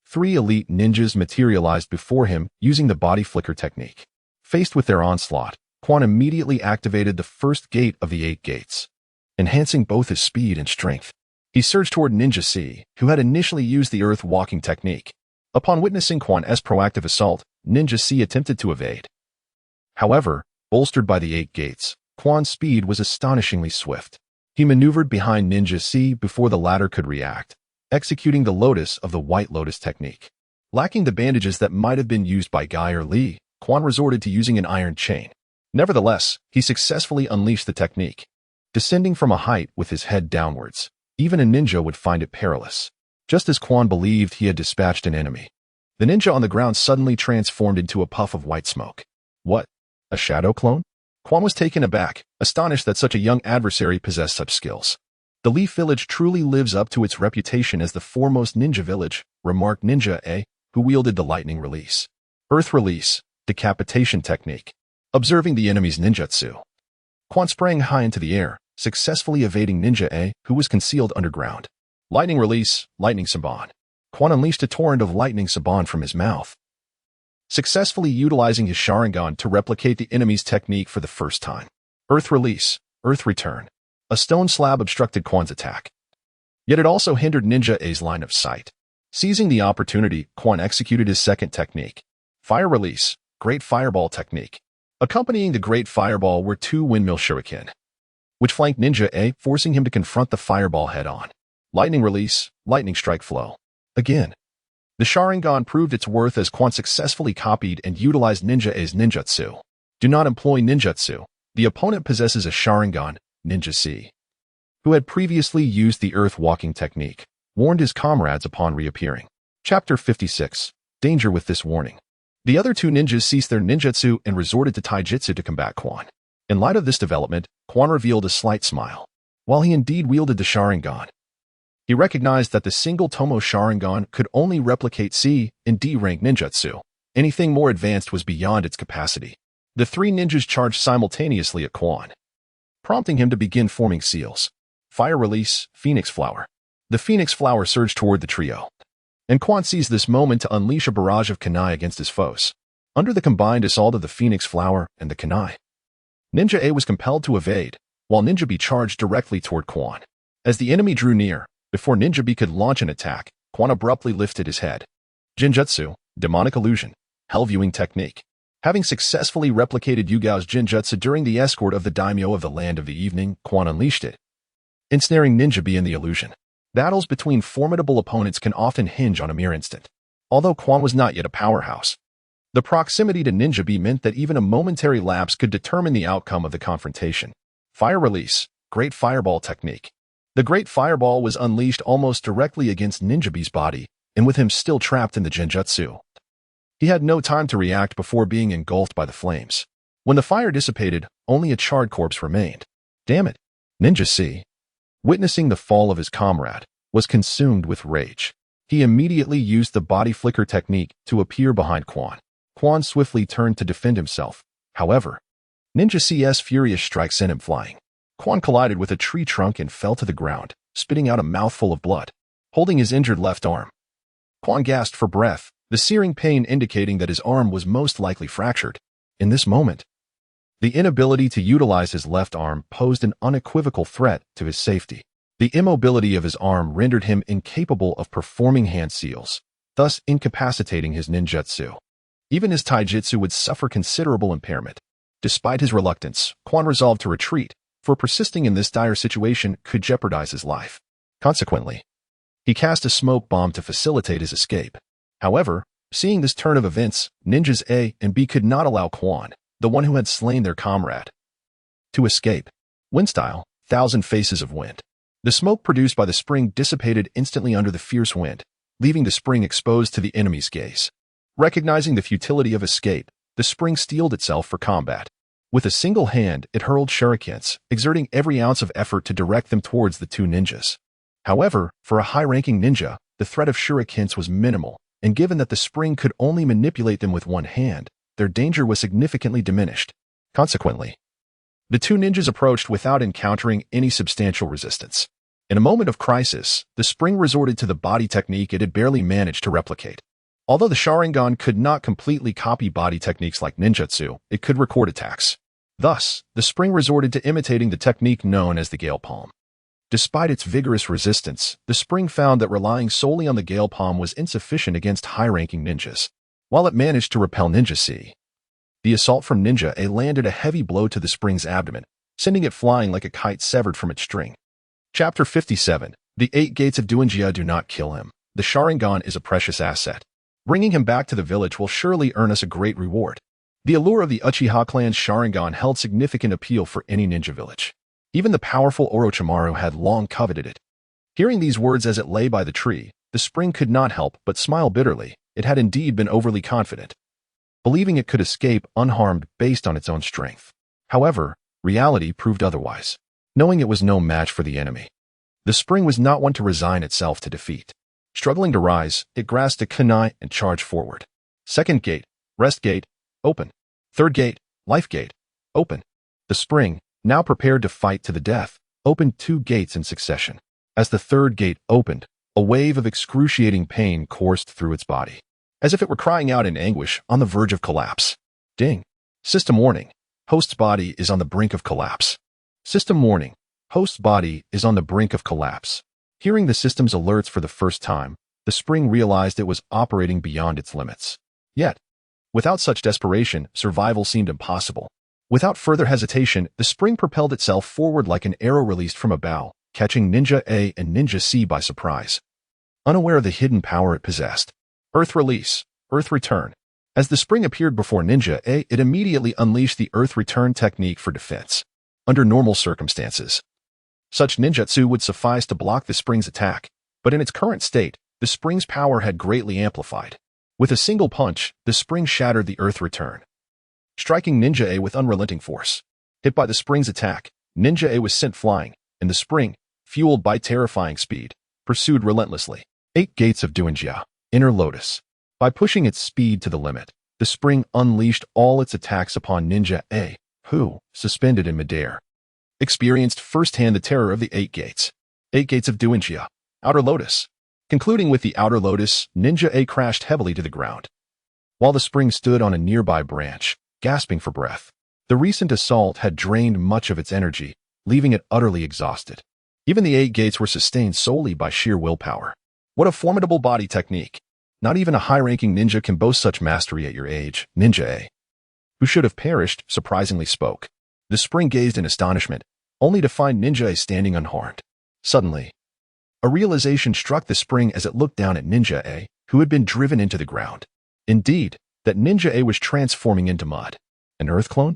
3 elite ninjas materialized before him using the body flicker technique. Faced with their onslaught, Quan immediately activated the first gate of the 8 gates, enhancing both his speed and strength. He surged toward Ninja C, who had initially used the earth walking technique. Upon witnessing Quan's proactive assault, Ninja C attempted to evade. However, bolstered by the 8 gates, Quan's speed was astonishingly swift. He maneuvered behind Ninja C before the latter could react, executing the Lotus of the White Lotus technique. Lacking the bandages that might have been used by Guy or Lee, Quan resorted to using an iron chain. Nevertheless, he successfully unleashed the technique. Descending from a height with his head downwards, even a ninja would find it perilous. Just as Quan believed he had dispatched an enemy, the ninja on the ground suddenly transformed into a puff of white smoke. What? A shadow clone? Quan was taken aback, astonished that such a young adversary possessed such skills. The Leaf Village truly lives up to its reputation as the foremost ninja village, remarked Ninja A, who wielded the lightning release. Earth release, decapitation technique. Observing the enemy's ninjutsu, Quan sprang high into the air, successfully evading Ninja A, who was concealed underground. Lightning release, lightning saban. Quan unleashed a torrent of lightning saban from his mouth, successfully utilizing his Sharingan to replicate the enemy's technique for the first time. Earth release, earth return. A stone slab obstructed Quan's attack, yet it also hindered Ninja A's line of sight. Seizing the opportunity, Quan executed his second technique. Fire release, Great Fireball technique. Accompanying the great fireball were two windmill shuriken, which flanked Ninja A, forcing him to confront the fireball head-on. Lightning release, lightning strike flow. Again, the Sharingan proved its worth as Quan successfully copied and utilized Ninja A's ninjutsu. Do not employ ninjutsu. The opponent possesses a Sharingan, Ninja C, who had previously used the earth-walking technique, warned his comrades upon reappearing. Chapter 56. Danger with this warning. The other two ninjas ceased their ninjutsu and resorted to taijutsu to combat Quan. In light of this development, Quan revealed a slight smile. While he indeed wielded the Sharingan, he recognized that the single Tomo Sharingan could only replicate C and D rank ninjutsu. Anything more advanced was beyond its capacity. The three ninjas charged simultaneously at Quan, prompting him to begin forming seals. Fire release, Phoenix Flower. The Phoenix Flower surged toward the trio, and Quan seized this moment to unleash a barrage of kunai against his foes. Under the combined assault of the Phoenix Flower and the kunai, Ninja A was compelled to evade, while Ninja B charged directly toward Quan. As the enemy drew near, before Ninja B could launch an attack, Quan abruptly lifted his head. Jinjutsu, Demonic Illusion, Hell Viewing Technique. Having successfully replicated Yugao's Jinjutsu during the escort of the daimyo of the Land of the Evening, Quan unleashed it, ensnaring Ninja B in the illusion. Battles between formidable opponents can often hinge on a mere instant. Although Quan was not yet a powerhouse, the proximity to Ninja B meant that even a momentary lapse could determine the outcome of the confrontation. Fire release, Great Fireball Technique. The Great Fireball was unleashed almost directly against Ninja B's body, and with him still trapped in the Jinjutsu, he had no time to react before being engulfed by the flames. When the fire dissipated, only a charred corpse remained. Damn it! Ninja C, witnessing the fall of his comrade, was consumed with rage. He immediately used the body flicker technique to appear behind Quan. Quan swiftly turned to defend himself. However, Ninja C's furious strike sent him flying. Quan collided with a tree trunk and fell to the ground, spitting out a mouthful of blood. Holding his injured left arm, Quan gasped for breath, the searing pain indicating that his arm was most likely fractured. In this moment, the inability to utilize his left arm posed an unequivocal threat to his safety. The immobility of his arm rendered him incapable of performing hand seals, thus incapacitating his ninjutsu. Even his taijutsu would suffer considerable impairment. Despite his reluctance, Quan resolved to retreat, for persisting in this dire situation could jeopardize his life. Consequently, he cast a smoke bomb to facilitate his escape. However, seeing this turn of events, Ninjas A and B could not allow Quan, the one who had slain their comrade, to escape. Wind style, Thousand Faces of Wind. The smoke produced by the spring dissipated instantly under the fierce wind, leaving the spring exposed to the enemy's gaze. Recognizing the futility of escape, the spring steeled itself for combat. With a single hand, it hurled shurikens, exerting every ounce of effort to direct them towards the two ninjas. However, for a high-ranking ninja, the threat of shurikens was minimal, and given that the spring could only manipulate them with one hand, their danger was significantly diminished. Consequently, the two ninjas approached without encountering any substantial resistance. In a moment of crisis, the spring resorted to the body technique it had barely managed to replicate. Although the Sharingan could not completely copy body techniques like ninjutsu, it could record attacks. Thus, the spring resorted to imitating the technique known as the Gale Palm. Despite its vigorous resistance, the spring found that relying solely on the Gale Palm was insufficient against high-ranking ninjas. While it managed to repel Ninja C, the assault from Ninja A landed a heavy blow to the spring's abdomen, sending it flying like a kite severed from its string. Chapter 57. The 8 Gates of Duinjia do not kill him. The Sharingan is a precious asset. Bringing him back to the village will surely earn us a great reward. The allure of the Uchiha clan's Sharingan held significant appeal for any ninja village. Even the powerful Orochimaru had long coveted it. Hearing these words as it lay by the tree, the spring could not help but smile bitterly. It had indeed been overly confident, believing it could escape unharmed based on its own strength. However, reality proved otherwise. Knowing it was no match for the enemy, the spring was not one to resign itself to defeat. Struggling to rise, it grasped a kunai and charged forward. Second gate, Rest Gate, open. Third gate, Life Gate, open. The spring, now prepared to fight to the death, opened 2 gates in succession. As the third gate opened, a wave of excruciating pain coursed through its body, as if it were crying out in anguish on the verge of collapse. Ding. System warning. Host's body is on the brink of collapse. System warning. Host's body is on the brink of collapse. Hearing the system's alerts for the first time, the spring realized it was operating beyond its limits. Yet, Without such desperation, survival seemed impossible. Without further hesitation, the spring propelled itself forward like an arrow released from a bow, catching Ninja A and Ninja C by surprise. Unaware of the hidden power it possessed. Earth release, Earth return. As the spring appeared before Ninja A, it immediately unleashed the Earth return technique for defense. Under normal circumstances, such ninjutsu would suffice to block the spring's attack, but in its current state, the spring's power had greatly amplified. With a single punch, the spring shattered the Earth return, striking Ninja A with unrelenting force. Hit by the spring's attack, Ninja A was sent flying, and the spring, fueled by terrifying speed, pursued relentlessly. 8 Gates of Duinjia, Inner Lotus. By pushing its speed to the limit, the spring unleashed all its attacks upon Ninja A, who, suspended in midair, experienced firsthand the terror of the 8 Gates. 8 Gates of Duinjia, Outer Lotus. Concluding with the Outer Lotus, Ninja A crashed heavily to the ground, while the spring stood on a nearby branch, gasping for breath. The recent assault had drained much of its energy, leaving it utterly exhausted. Even the 8 Gates were sustained solely by sheer willpower. What a formidable body technique! Not even a high-ranking ninja can boast such mastery at your age. Ninja A, who should have perished, surprisingly spoke. The spring gazed in astonishment, only to find Ninja A standing unharmed. Suddenly, a realization struck the spring as it looked down at Ninja A, who had been driven into the ground. Indeed, that Ninja A was transforming into mud. An Earth clone?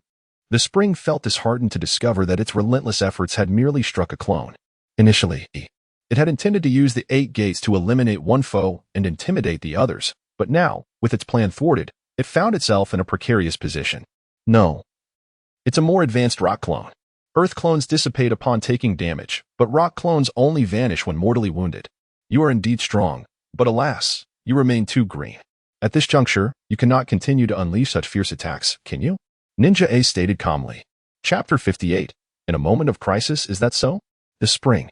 The spring felt disheartened to discover that its relentless efforts had merely struck a clone. Initially, it had intended to use the 8 Gates to eliminate one foe and intimidate the others, but now, with its plan thwarted, it found itself in a precarious position. No. It's a more advanced rock clone. Earth clones dissipate upon taking damage, but rock clones only vanish when mortally wounded. You are indeed strong, but alas, you remain too green. At this juncture, you cannot continue to unleash such fierce attacks, can you? Ninja A stated calmly. Chapter 58. In a moment of crisis, is that so? The spring,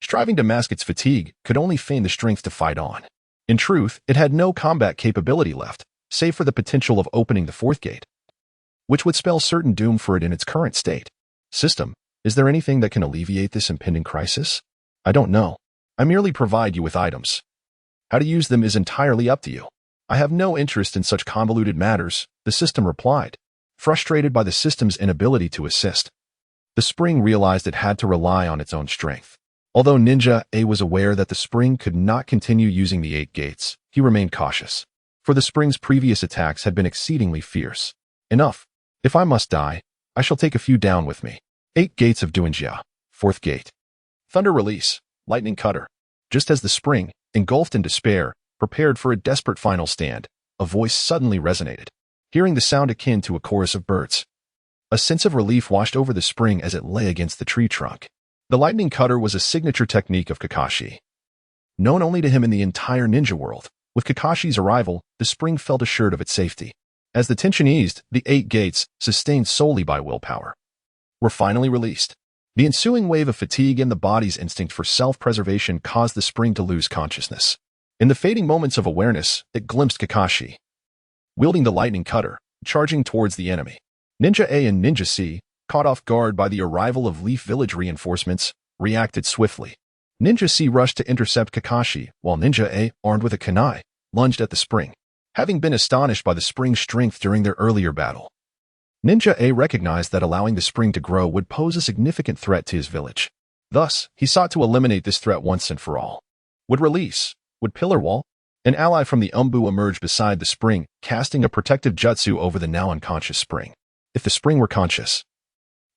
striving to mask its fatigue, could only feign the strength to fight on. In truth, it had no combat capability left, save for the potential of opening the 4th gate, which would spell certain doom for it in its current state. System, is there anything that can alleviate this impending crisis? I don't know. I merely provide you with items. How to use them is entirely up to you. I have no interest in such convoluted matters, the system replied, frustrated by the system's inability to assist. The spring realized it had to rely on its own strength. Although Ninja A was aware that the spring could not continue using the 8 Gates, he remained cautious, for the spring's previous attacks had been exceedingly fierce. Enough. If I must die, I shall take a few down with me. 8 Gates of Duinjia, 4th Gate. Thunder release, lightning cutter. Just as the spring, engulfed in despair, prepared for a desperate final stand, a voice suddenly resonated, hearing the sound akin to a chorus of birds. A sense of relief washed over the spring as it lay against the tree trunk. The lightning cutter was a signature technique of Kakashi, known only to him in the entire ninja world. With Kakashi's arrival, the spring felt assured of its safety. As the tension eased, the 8 Gates, sustained solely by willpower, were finally released. The ensuing wave of fatigue and the body's instinct for self-preservation caused the spring to lose consciousness. In the fading moments of awareness, it glimpsed Kakashi, wielding the lightning cutter, charging towards the enemy. Ninja A and Ninja C, caught off guard by the arrival of Leaf Village reinforcements, reacted swiftly. Ninja C rushed to intercept Kakashi, while Ninja A, armed with a kunai, lunged at the spring. Having been astonished by the spring's strength during their earlier battle, Ninja A recognized that allowing the spring to grow would pose a significant threat to his village. Thus, he sought to eliminate this threat once and for all. Would release, would pillar wall. An ally from the Umbu emerged beside the spring, casting a protective jutsu over the now unconscious spring. If the spring were conscious,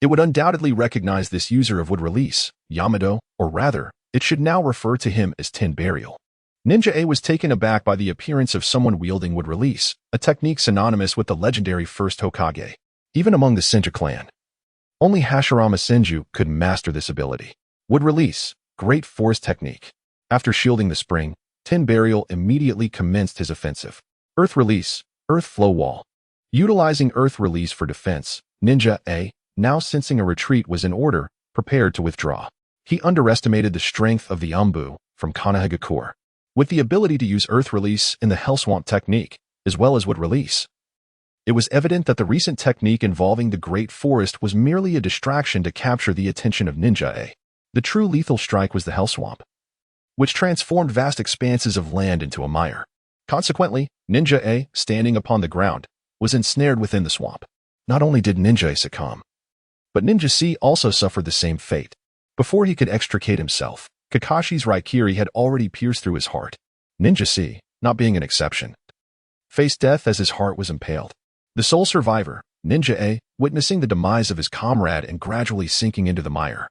it would undoubtedly recognize this user of wood release, Yamado, or rather, it should now refer to him as Tin Burial. Ninja A was taken aback by the appearance of someone wielding wood release, a technique synonymous with the legendary First Hokage. Even among the Senju clan, only Hashirama Senju could master this ability. Wood release, great force technique. After shielding the spring, Tin Burial immediately commenced his offensive. Earth release, earth flow wall. Utilizing earth release for defense, Ninja A, now sensing a retreat was in order, prepared to withdraw. He underestimated the strength of the Umbu from Konohagakure. With the ability to use earth release in the Hellswamp technique, as well as wood release, it was evident that the recent technique involving the Great Forest was merely a distraction to capture the attention of Ninja A. The true lethal strike was the Hellswamp, which transformed vast expanses of land into a mire. Consequently, Ninja A, standing upon the ground, was ensnared within the swamp. Not only did Ninja A succumb, but Ninja C also suffered the same fate. Before he could extricate himself, Kakashi's Raikiri had already pierced through his heart. Ninja C, not being an exception, faced death as his heart was impaled. The sole survivor, Ninja A, witnessing the demise of his comrade and gradually sinking into the mire,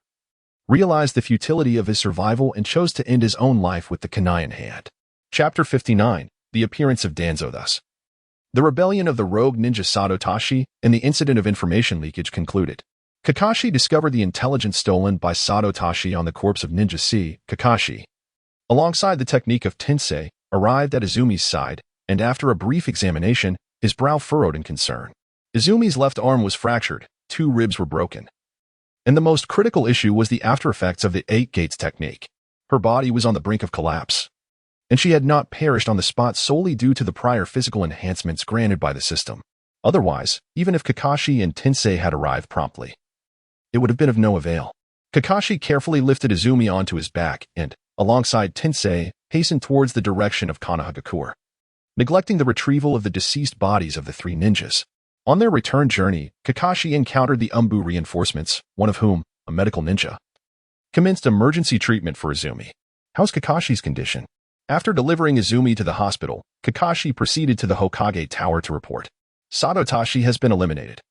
realized the futility of his survival and chose to end his own life with the kunai in hand. Chapter 59, The Appearance of Danzo thus. The rebellion of the rogue ninja Sarutobi and the incident of information leakage concluded. Kakashi discovered the intelligence stolen by Sarutobi on the corpse of Ninja C. Kakashi, alongside the technique of Tensei, arrived at Izumi's side, and after a brief examination, his brow furrowed in concern. Izumi's left arm was fractured, 2 ribs were broken. And the most critical issue was the after-effects of the 8 gates technique. Her body was on the brink of collapse, and she had not perished on the spot solely due to the prior physical enhancements granted by the system. Otherwise, even if Kakashi and Tensei had arrived promptly, it would have been of no avail. Kakashi carefully lifted Izumi onto his back and, alongside Tensei, hastened towards the direction of Konohagakure, neglecting the retrieval of the deceased bodies of the 3 ninjas. On their return journey, Kakashi encountered the Umbu reinforcements, one of whom, a medical ninja, commenced emergency treatment for Izumi. How's Kakashi's condition? After delivering Izumi to the hospital, Kakashi proceeded to the Hokage Tower to report. Sarutobi has been eliminated,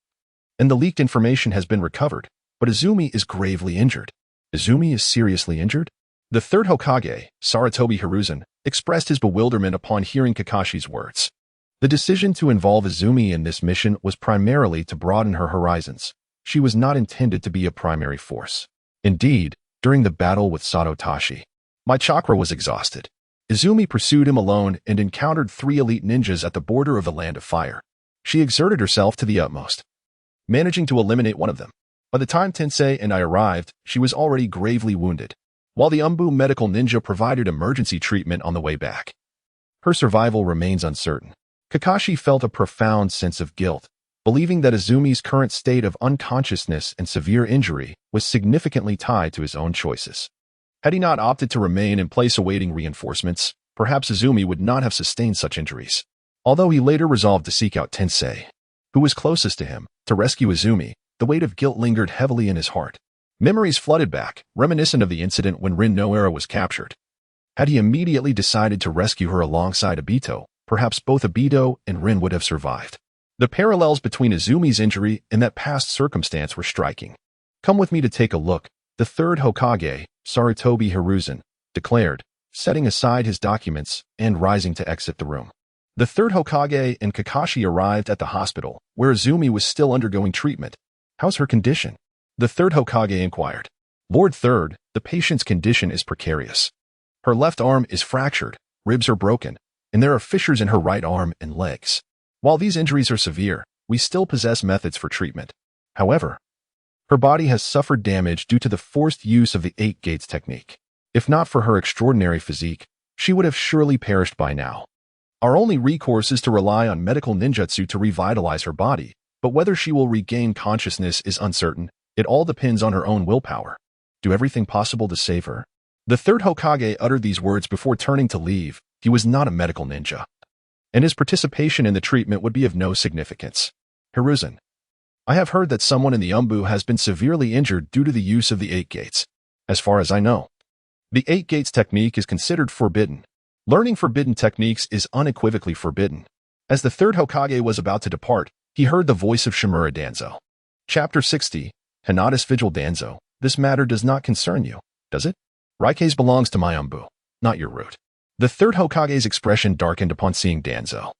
and the leaked information has been recovered, but Izumi is gravely injured. Izumi is seriously injured? The third Hokage, Sarutobi Hiruzen, expressed his bewilderment upon hearing Kakashi's words. The decision to involve Izumi in this mission was primarily to broaden her horizons. She was not intended to be a primary force. Indeed, during the battle with Sarutobi, my chakra was exhausted. Izumi pursued him alone and encountered 3 elite ninjas at the border of the Land of Fire. She exerted herself to the utmost, managing to eliminate one of them. By the time Tensei and I arrived, she was already gravely wounded, while the Umbu medical ninja provided emergency treatment on the way back. Her survival remains uncertain. Kakashi felt a profound sense of guilt, believing that Izumi's current state of unconsciousness and severe injury was significantly tied to his own choices. Had he not opted to remain in place awaiting reinforcements, perhaps Izumi would not have sustained such injuries. Although he later resolved to seek out Tensei, who was closest to him, to rescue Izumi, the weight of guilt lingered heavily in his heart. Memories flooded back, reminiscent of the incident when Rin Noara was captured. Had he immediately decided to rescue her alongside Obito, perhaps both Obito and Rin would have survived. The parallels between Izumi's injury and that past circumstance were striking. Come with me to take a look, the third Hokage, Sarutobi Hiruzen, declared, setting aside his documents and rising to exit the room. The third Hokage and Kakashi arrived at the hospital, where Izumi was still undergoing treatment. How's her condition? The third Hokage inquired. Lord Third, the patient's condition is precarious. Her left arm is fractured, ribs are broken, and there are fissures in her right arm and legs. While these injuries are severe, we still possess methods for treatment. However, her body has suffered damage due to the forced use of the 8 gates technique. If not for her extraordinary physique, she would have surely perished by now. Our only recourse is to rely on medical ninjutsu to revitalize her body, but whether she will regain consciousness is uncertain. It all depends on her own willpower. Do everything possible to save her. The third Hokage uttered these words before turning to leave. He was not a medical ninja, and his participation in the treatment would be of no significance. Hiruzen, I have heard that someone in the Umbu has been severely injured due to the use of the 8 gates. As far as I know, the 8 gates technique is considered forbidden. Learning forbidden techniques is unequivocally forbidden. As the third Hokage was about to depart, he heard the voice of Shimura Danzo. Chapter 60, Hinata's Vigil. Danzo, this matter does not concern you, does it? Raikes belongs to my Umbu, not your root. The third Hokage's expression darkened upon seeing Danzo.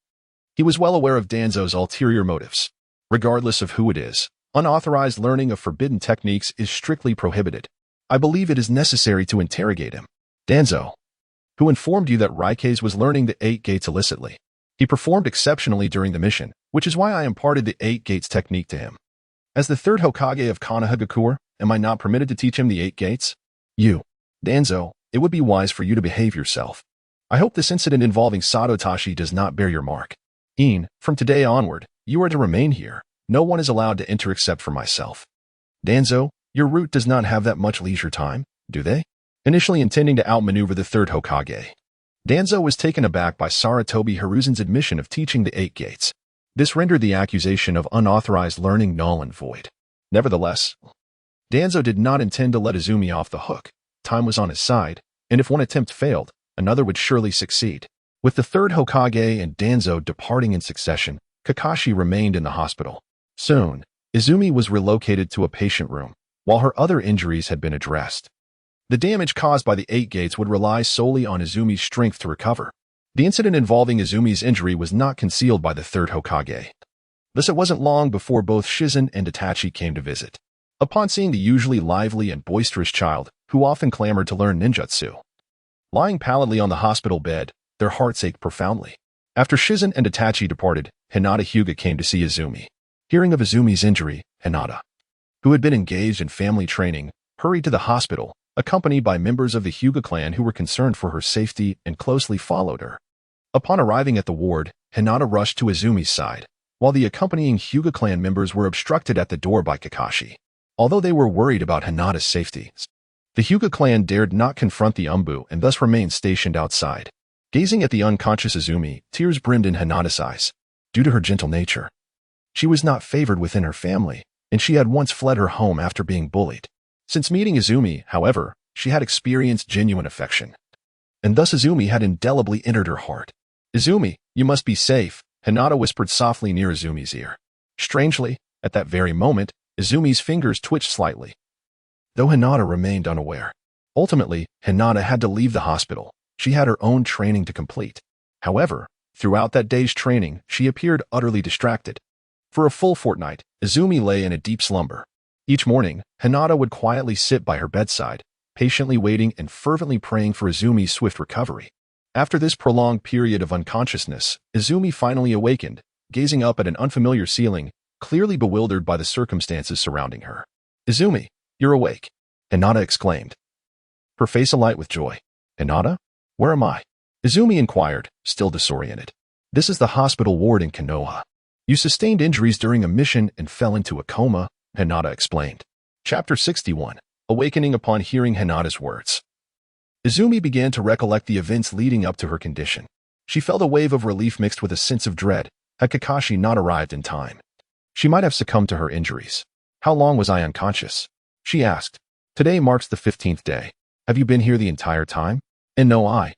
He was well aware of Danzo's ulterior motives. Regardless of who it is, unauthorized learning of forbidden techniques is strictly prohibited. I believe it is necessary to interrogate him. Danzo, who informed you that Raikes was learning the 8 gates illicitly. He performed exceptionally during the mission, which is why I imparted the 8 gates technique to him. As the third Hokage of Konohagakure, am I not permitted to teach him the 8 gates? You, Danzo, it would be wise for you to behave yourself. I hope this incident involving Sarutobi does not bear your mark. From today onward, you are to remain here. No one is allowed to enter except for myself. Danzo, your root does not have that much leisure time, do they? Initially intending to outmaneuver the third Hokage, Danzo was taken aback by Sarutobi Hiruzen's admission of teaching the Eight Gates. This rendered the accusation of unauthorized learning null and void. Nevertheless, Danzo did not intend to let Izumi off the hook. Time was on his side, and if one attempt failed, another would surely succeed. With the third Hokage and Danzo departing in succession, Kakashi remained in the hospital. Soon, Izumi was relocated to a patient room, while her other injuries had been addressed. The damage caused by the Eight Gates would rely solely on Izumi's strength to recover. The incident involving Izumi's injury was not concealed by the third Hokage. Thus it wasn't long before both Shizen and Itachi came to visit. Upon seeing the usually lively and boisterous child, who often clamored to learn ninjutsu, lying pallidly on the hospital bed, their hearts ached profoundly. After Shizen and Itachi departed, Hinata Hyuga came to see Izumi. Hearing of Izumi's injury, Hinata, who had been engaged in family training, hurried to the hospital, accompanied by members of the Hyuga clan who were concerned for her safety and closely followed her. Upon arriving at the ward, Hinata rushed to Izumi's side, while the accompanying Hyuga clan members were obstructed at the door by Kakashi. Although they were worried about Hinata's safety, the Hyuga clan dared not confront the Umbu and thus remained stationed outside. Gazing at the unconscious Izumi, tears brimmed in Hinata's eyes. Due to her gentle nature, she was not favored within her family, and she had once fled her home after being bullied. Since meeting Izumi, however, she had experienced genuine affection, and thus Izumi had indelibly entered her heart. "Izumi, you must be safe," Hinata whispered softly near Izumi's ear. Strangely, at that very moment, Izumi's fingers twitched slightly, though Hinata remained unaware. Ultimately, Hinata had to leave the hospital. She had her own training to complete. However, throughout that day's training, she appeared utterly distracted. For a full fortnight, Izumi lay in a deep slumber. Each morning, Hinata would quietly sit by her bedside, patiently waiting and fervently praying for Izumi's swift recovery. After this prolonged period of unconsciousness, Izumi finally awakened, gazing up at an unfamiliar ceiling, clearly bewildered by the circumstances surrounding her. "Izumi, you're awake," Hinata exclaimed, her face alight with joy. "Hinata? Where am I?" Izumi inquired, still disoriented. "This is the hospital ward in Konoha. You sustained injuries during a mission and fell into a coma," Hinata explained. Chapter 61. Awakening upon hearing Hinata's words. Izumi began to recollect the events leading up to her condition. She felt a wave of relief mixed with a sense of dread. Had Kakashi not arrived in time, she might have succumbed to her injuries. "How long was I unconscious?" she asked. "Today marks the 15th day. Have you been here the entire time?" "And no, I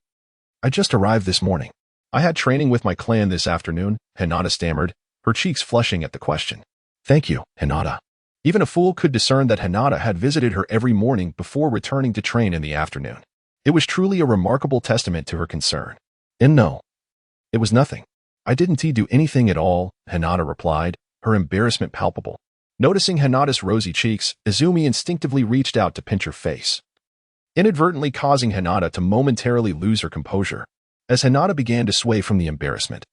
just arrived this morning. I had training with my clan this afternoon," Hinata stammered, her cheeks flushing at the question. "Thank you, Hinata." Even a fool could discern that Hinata had visited her every morning before returning to train in the afternoon. It was truly a remarkable testament to her concern. "And no, it was nothing. I didn't do anything at all," Hinata replied, her embarrassment palpable. Noticing Hinata's rosy cheeks, Izumi instinctively reached out to pinch her face, inadvertently causing Hinata to momentarily lose her composure. As Hinata began to sway from the embarrassment,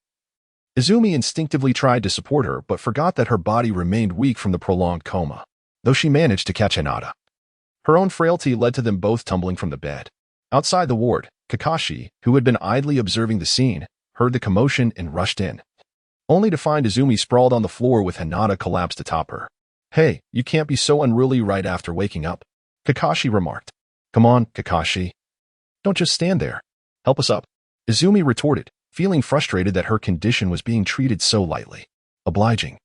Izumi instinctively tried to support her but forgot that her body remained weak from the prolonged coma. Though she managed to catch Hinata, her own frailty led to them both tumbling from the bed. Outside the ward, Kakashi, who had been idly observing the scene, heard the commotion and rushed in, only to find Izumi sprawled on the floor with Hinata collapsed atop her. "Hey, you can't be so unruly right after waking up," Kakashi remarked. "Come on, Kakashi. Don't just stand there. Help us up," Izumi retorted, feeling frustrated that her condition was being treated so lightly. "Obliging."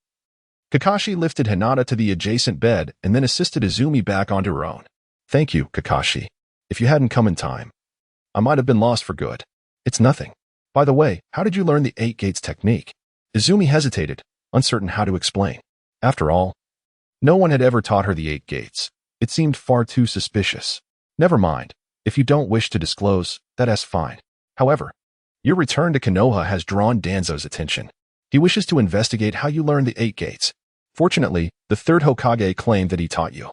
Kakashi lifted Hinata to the adjacent bed and then assisted Izumi back onto her own. "Thank you, Kakashi. If you hadn't come in time, I might have been lost for good." "It's nothing. By the way, how did you learn the Eight Gates technique?" Izumi hesitated, uncertain how to explain. After all, no one had ever taught her the Eight Gates. It seemed far too suspicious. "Never mind. If you don't wish to disclose, that's fine. However, your return to Konoha has drawn Danzo's attention. He wishes to investigate how you learned the Eight Gates. Fortunately, the Third Hokage claimed that he taught you.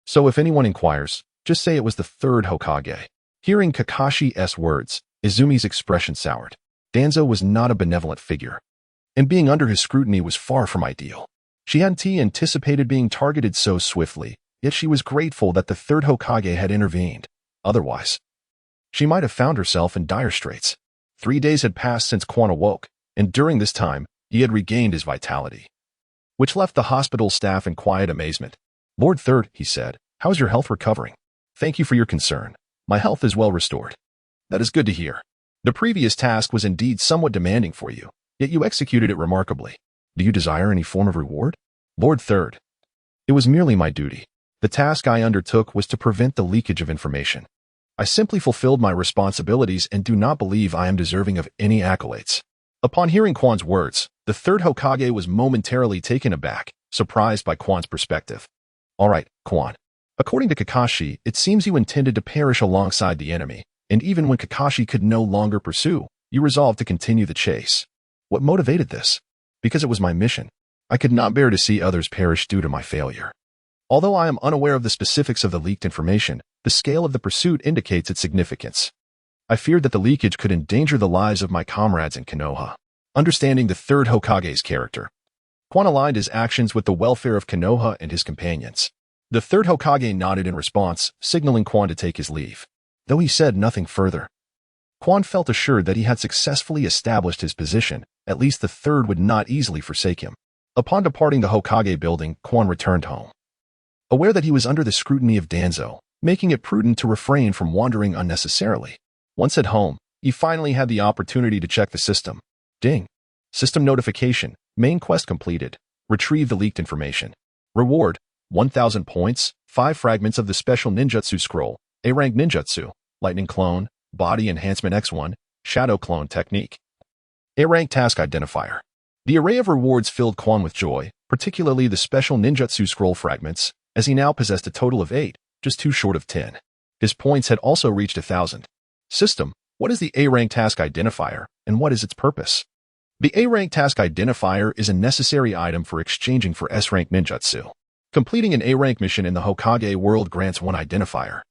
So if anyone inquires, just say it was the Third Hokage." Hearing Kakashi's words, Izumi's expression soured. Danzo was not a benevolent figure, and being under his scrutiny was far from ideal. She hadn't anticipated being targeted so swiftly, yet she was grateful that the Third Hokage had intervened. Otherwise, she might have found herself in dire straits. 3 days had passed since Quan awoke, and during this time, he had regained his vitality, which left the hospital staff in quiet amazement. "Lord Third," he said, "how is your health recovering?" "Thank you for your concern. My health is well restored." "That is good to hear." The previous task was indeed somewhat demanding for you, yet you executed it remarkably. Do you desire any form of reward? Lord Third. It was merely my duty. The task I undertook was to prevent the leakage of information. I simply fulfilled my responsibilities and do not believe I am deserving of any accolades. Upon hearing Quan's words, the Third Hokage was momentarily taken aback, surprised by Quan's perspective. All right, Quan. According to Kakashi, it seems you intended to perish alongside the enemy, and even when Kakashi could no longer pursue, you resolved to continue the chase. What motivated this? Because it was my mission. I could not bear to see others perish due to my failure. Although I am unaware of the specifics of the leaked information, the scale of the pursuit indicates its significance. I feared that the leakage could endanger the lives of my comrades in Konoha. Understanding the Third Hokage's character, Quan aligned his actions with the welfare of Konoha and his companions. The Third Hokage nodded in response, signaling Quan to take his leave. Though he said nothing further, Quan felt assured that he had successfully established his position. At least the Third would not easily forsake him. Upon departing the Hokage building, Quan returned home. Aware that he was under the scrutiny of Danzo, making it prudent to refrain from wandering unnecessarily. Once at home, he finally had the opportunity to check the system. Ding. System notification. Main quest completed. Retrieve the leaked information. Reward: 1,000 points, 5 fragments of the special ninjutsu scroll, A-rank ninjutsu, lightning clone, body enhancement X1, shadow clone technique. A-rank task identifier. The array of rewards filled Quan with joy, particularly the special ninjutsu scroll fragments, as he now possessed a total of 8, just 2 short of 10. His points had also reached 1,000. System: what is the A-rank task identifier, and what is its purpose? The A-rank task identifier is a necessary item for exchanging for S-rank ninjutsu. Completing an A-rank mission in the Hokage world grants one identifier.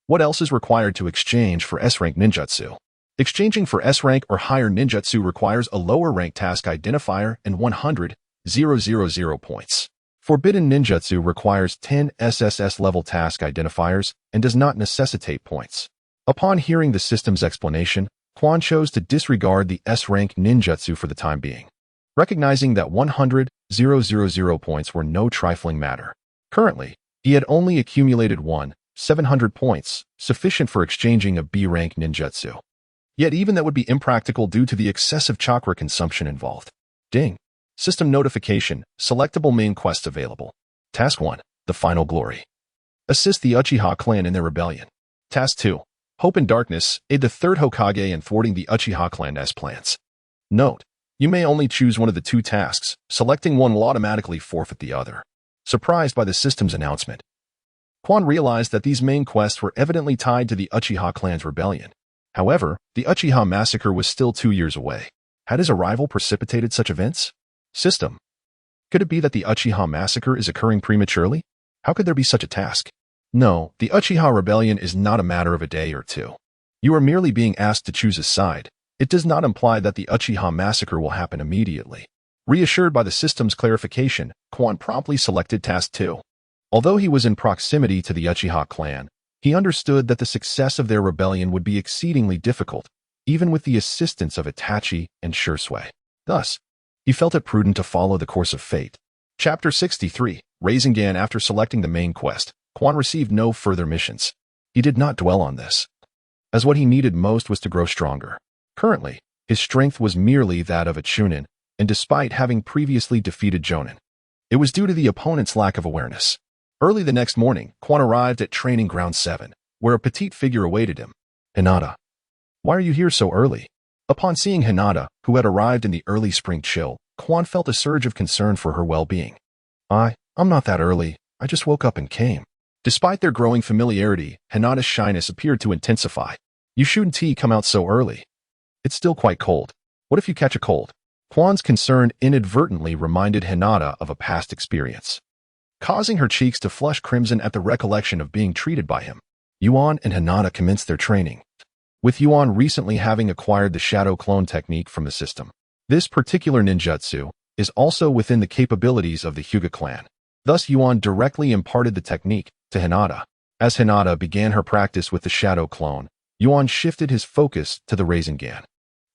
What else is required to exchange for S-rank ninjutsu? Exchanging for S-rank or higher ninjutsu requires a lower rank task identifier and 100,000 points. Forbidden ninjutsu requires 10 SSS level task identifiers and does not necessitate points. Upon hearing the system's explanation, Quan chose to disregard the S-rank ninjutsu for the time being, recognizing that 100,000 points were no trifling matter. Currently, he had only accumulated 700 points, sufficient for exchanging a B-rank ninjutsu. Yet even that would be impractical due to the excessive chakra consumption involved. Ding. System notification. Selectable main quests available. Task 1. The Final Glory. Assist the Uchiha clan in their rebellion. Task 2. Hope and Darkness. Aid the Third Hokage in thwarting the Uchiha clan's plans. Note: you may only choose one of the 2 tasks. Selecting one will automatically forfeit the other. Surprised by the system's announcement, Quan realized that these main quests were evidently tied to the Uchiha clan's rebellion. However, the Uchiha massacre was still 2 years away. Had his arrival precipitated such events? System: could it be that the Uchiha massacre is occurring prematurely? How could there be such a task? No, the Uchiha rebellion is not a matter of a day or 2. You are merely being asked to choose a side. It does not imply that the Uchiha massacre will happen immediately. Reassured by the system's clarification, Quan promptly selected Task 2. Although he was in proximity to the Uchiha clan, he understood that the success of their rebellion would be exceedingly difficult, even with the assistance of Itachi and Shisui. Thus, he felt it prudent to follow the course of fate. Chapter 63. Rasengan. After selecting the main quest, Quan received no further missions. He did not dwell on this, as what he needed most was to grow stronger. Currently, his strength was merely that of a Chunin, and despite having previously defeated Jonin, it was due to the opponent's lack of awareness. Early the next morning, Quan arrived at Training Ground 7, where a petite figure awaited him. Hinata. Why are you here so early? Upon seeing Hinata, who had arrived in the early spring chill, Quan felt a surge of concern for her well-being. I'm not that early. I just woke up and came. Despite their growing familiarity, Hinata's shyness appeared to intensify. You shouldn't come out so early. It's still quite cold. What if you catch a cold? Quan's concern inadvertently reminded Hinata of a past experience, causing her cheeks to flush crimson at the recollection of being treated by him. Yuan and Hinata commenced their training, with Yuan recently having acquired the shadow clone technique from the system. This particular ninjutsu is also within the capabilities of the Hyuga clan. Thus, Yuan directly imparted the technique to Hinata. As Hinata began her practice with the shadow clone, Yuan shifted his focus to the Rasengan.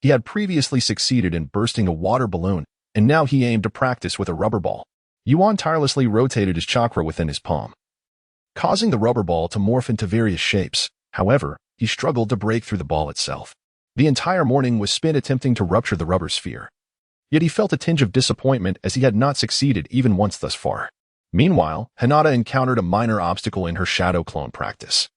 He had previously succeeded in bursting a water balloon, and now he aimed to practice with a rubber ball. Yuan tirelessly rotated his chakra within his palm, causing the rubber ball to morph into various shapes. However, he struggled to break through the ball itself. The entire morning was spent attempting to rupture the rubber sphere. Yet he felt a tinge of disappointment as he had not succeeded even once thus far. Meanwhile, Hinata encountered a minor obstacle in her shadow clone practice.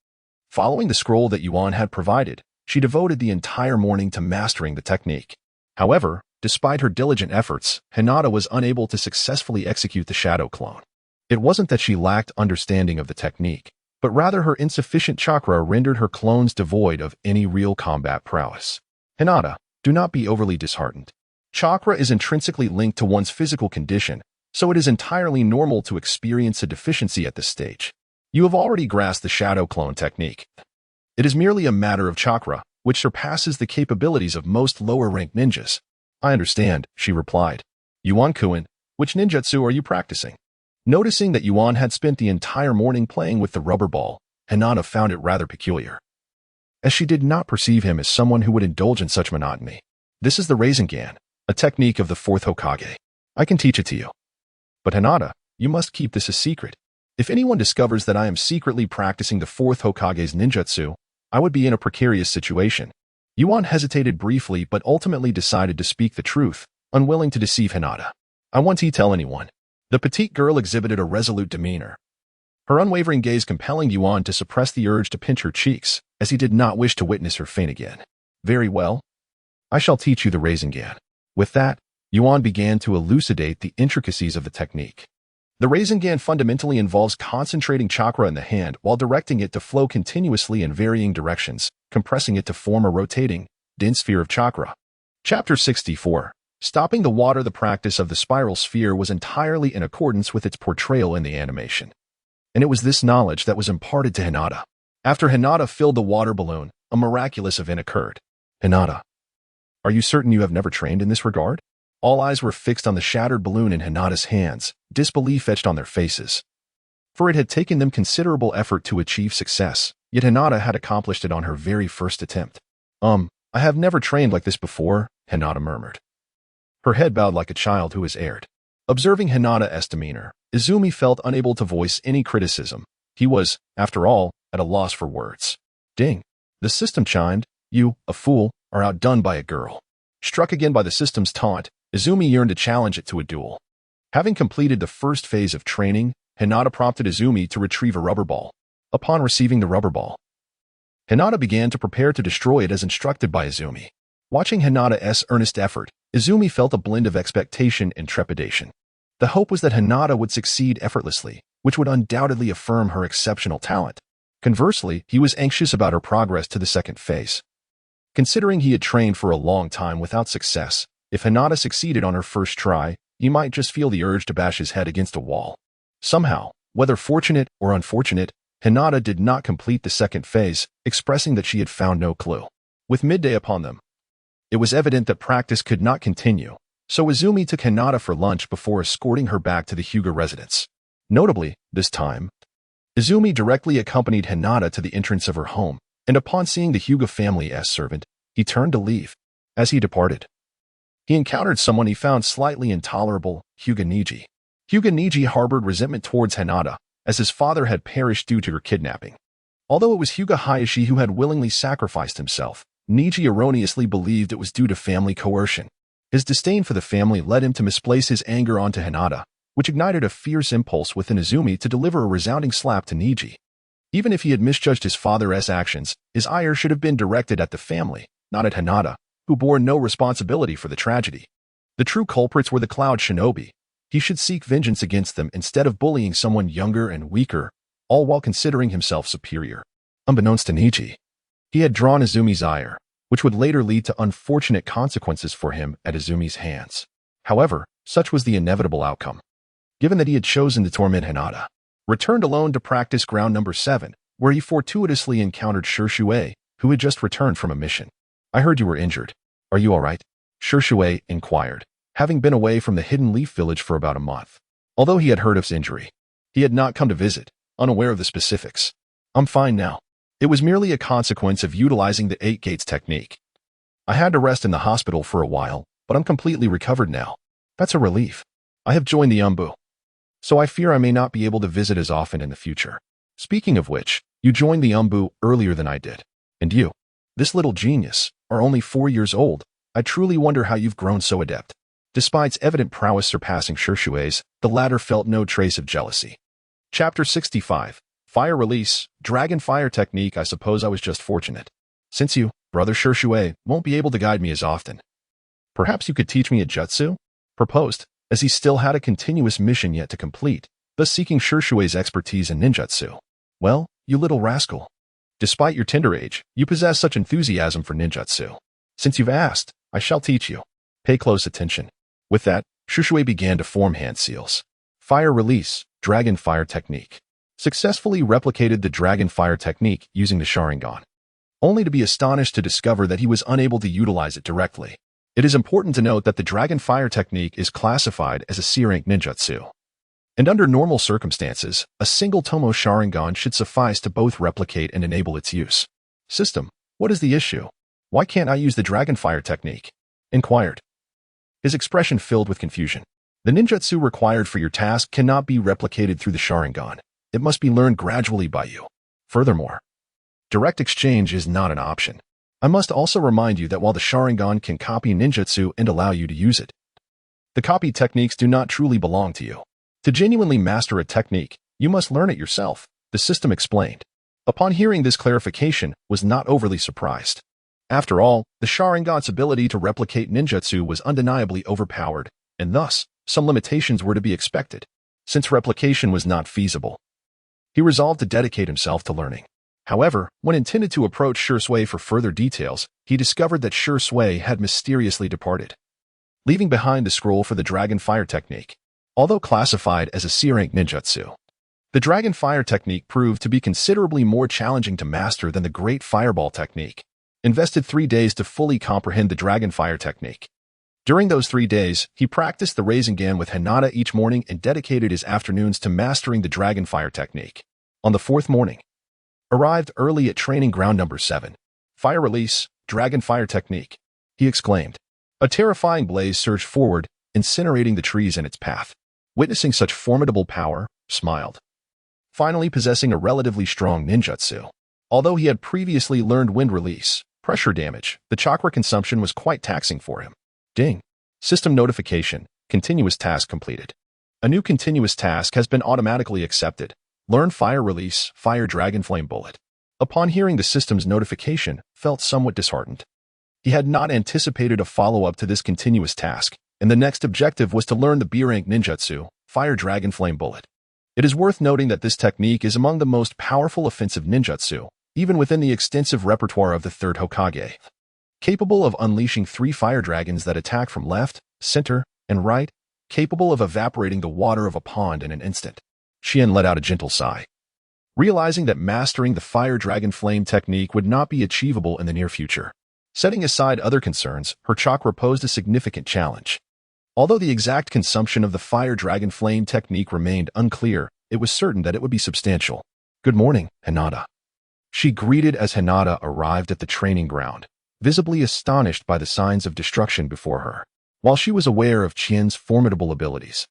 Following the scroll that Yuan had provided, she devoted the entire morning to mastering the technique. However, despite her diligent efforts, Hinata was unable to successfully execute the shadow clone. It wasn't that she lacked understanding of the technique, but rather her insufficient chakra rendered her clones devoid of any real combat prowess. Hinata, do not be overly disheartened. Chakra is intrinsically linked to one's physical condition, so it is entirely normal to experience a deficiency at this stage. You have already grasped the shadow clone technique. It is merely a matter of chakra, which surpasses the capabilities of most lower-ranked ninjas. I understand, she replied. Yuan-kun, which ninjutsu are you practicing? Noticing that Yuan had spent the entire morning playing with the rubber ball, Hinata found it rather peculiar, as she did not perceive him as someone who would indulge in such monotony. This is the Rasengan, a technique of the Fourth Hokage. I can teach it to you. But Hinata, you must keep this a secret. If anyone discovers that I am secretly practicing the Fourth Hokage's ninjutsu, I would be in a precarious situation. Yuan hesitated briefly but ultimately decided to speak the truth, unwilling to deceive Hinata. I won't tell anyone. The petite girl exhibited a resolute demeanor, her unwavering gaze compelling Yuan to suppress the urge to pinch her cheeks, as he did not wish to witness her faint again. Very well. I shall teach you the Rasengan. With that, Yuan began to elucidate the intricacies of the technique. The Rasengan fundamentally involves concentrating chakra in the hand while directing it to flow continuously in varying directions, compressing it to form a rotating, dense sphere of chakra. Chapter 64. Stopping the water. The practice of the spiral sphere was entirely in accordance with its portrayal in the animation. And it was this knowledge that was imparted to Hinata. After Hinata filled the water balloon, a miraculous event occurred. Hinata, are you certain you have never trained in this regard? All eyes were fixed on the shattered balloon in Hinata's hands, disbelief etched on their faces. For it had taken them considerable effort to achieve success, yet Hinata had accomplished it on her very first attempt. I have never trained like this before, Hinata murmured. Her head bowed like a child who is erred. Observing Hinata's demeanor, Izumi felt unable to voice any criticism. He was, after all, at a loss for words. Ding! The system chimed. You, a fool, are outdone by a girl. Struck again by the system's taunt, Izumi yearned to challenge it to a duel. Having completed the first phase of training, Hinata prompted Izumi to retrieve a rubber ball. Upon receiving the rubber ball, Hinata began to prepare to destroy it as instructed by Izumi. Watching Hinata's earnest effort, Izumi felt a blend of expectation and trepidation. The hope was that Hinata would succeed effortlessly, which would undoubtedly affirm her exceptional talent. Conversely, he was anxious about her progress to the second phase. Considering he had trained for a long time without success, if Hinata succeeded on her first try, he might just feel the urge to bash his head against a wall. Somehow, whether fortunate or unfortunate, Hinata did not complete the second phase, expressing that she had found no clue. With midday upon them, it was evident that practice could not continue, so Izumi took Hinata for lunch before escorting her back to the Hyuga residence. Notably, this time, Izumi directly accompanied Hinata to the entrance of her home, and upon seeing the Hyuga family's servant, he turned to leave. As he departed, he encountered someone he found slightly intolerable, Hyuga Niji. Hyuga Niji harbored resentment towards Hinata, as his father had perished due to her kidnapping. Although it was Hyuga Hayashi who had willingly sacrificed himself, Niji erroneously believed it was due to family coercion. His disdain for the family led him to misplace his anger onto Hinata, which ignited a fierce impulse within Izumi to deliver a resounding slap to Niji. Even if he had misjudged his father's actions, his ire should have been directed at the family, not at Hinata, who bore no responsibility for the tragedy. The true culprits were the Cloud Shinobi. He should seek vengeance against them instead of bullying someone younger and weaker, all while considering himself superior. Unbeknownst to Niji, he had drawn Izumi's ire, which would later lead to unfortunate consequences for him at Izumi's hands. However, such was the inevitable outcome, given that he had chosen to torment Hinata. Returned alone to practice ground number 7, where he fortuitously encountered Shisui, who had just returned from a mission. I heard you were injured. Are you all right? Shisui inquired, having been away from the Hidden Leaf Village for about a month. Although he had heard of his injury, he had not come to visit, unaware of the specifics. I'm fine now. It was merely a consequence of utilizing the 8 gates technique. I had to rest in the hospital for a while, but I'm completely recovered now. That's a relief. I have joined the Umbu, so I fear I may not be able to visit as often in the future. Speaking of which, you joined the Umbu earlier than I did. And you? This little genius, are only 4 years old. I truly wonder how you've grown so adept. Despite its evident prowess surpassing Shishui's, the latter felt no trace of jealousy. Chapter 65. Fire Release, Dragon Fire Technique. I suppose I was just fortunate. Since you, Brother Shisui, won't be able to guide me as often. Perhaps you could teach me a jutsu? Proposed, as he still had a continuous mission yet to complete, thus seeking Shishui's expertise in ninjutsu. Well, you little rascal. Despite your tender age, you possess such enthusiasm for ninjutsu. Since you've asked, I shall teach you. Pay close attention. With that, Shisui began to form hand seals. Fire Release, Dragon Fire Technique. Successfully replicated the Dragon Fire Technique using the Sharingan. Only to be astonished to discover that he was unable to utilize it directly. It is important to note that the Dragon Fire Technique is classified as a C-rank ninjutsu. And under normal circumstances, a single Tomo Sharingan should suffice to both replicate and enable its use. System, what is the issue? Why can't I use the Dragon Fire Technique? Inquired. His expression filled with confusion. The ninjutsu required for your task cannot be replicated through the Sharingan. It must be learned gradually by you. Furthermore, direct exchange is not an option. I must also remind you that while the Sharingan can copy ninjutsu and allow you to use it, the copy techniques do not truly belong to you. To genuinely master a technique, you must learn it yourself, the system explained. Upon hearing this clarification, was not overly surprised. After all, the Sharingan's ability to replicate ninjutsu was undeniably overpowered, and thus, some limitations were to be expected. Since replication was not feasible, he resolved to dedicate himself to learning. However, when intended to approach Shisui for further details, he discovered that Shisui had mysteriously departed, leaving behind the scroll for the Dragon Fire Technique. Although classified as a C-rank ninjutsu, the Dragon Fire Technique proved to be considerably more challenging to master than the Great Fireball Technique. Invested 3 days to fully comprehend the Dragon Fire Technique. During those 3 days, he practiced the Rasengan with Hinata each morning and dedicated his afternoons to mastering the Dragon Fire Technique. On the 4th morning, arrived early at training ground number 7. Fire Release, Dragon Fire Technique, he exclaimed. A terrifying blaze surged forward, incinerating the trees in its path. Witnessing such formidable power, smiled. Finally possessing a relatively strong ninjutsu. Although he had previously learned wind release, pressure damage, the chakra consumption was quite taxing for him. Ding. System notification, continuous task completed. A new continuous task has been automatically accepted. Learn Fire Release, Fire Dragon Flame Bullet. Upon hearing the system's notification, felt somewhat disheartened. He had not anticipated a follow-up to this continuous task, and the next objective was to learn the B-rank ninjutsu, Fire Dragon Flame Bullet. It is worth noting that this technique is among the most powerful offensive ninjutsu, even within the extensive repertoire of the Third Hokage. Capable of unleashing 3 fire dragons that attack from left, center, and right, capable of evaporating the water of a pond in an instant. Xian let out a gentle sigh. Realizing that mastering the Fire Dragon Flame technique would not be achievable in the near future. Setting aside other concerns, her chakra posed a significant challenge. Although the exact consumption of the Fire Dragon Flame technique remained unclear, it was certain that it would be substantial. Good morning, Hinata. She greeted as Hinata arrived at the training ground, visibly astonished by the signs of destruction before her. While she was aware of Qian's formidable abilities,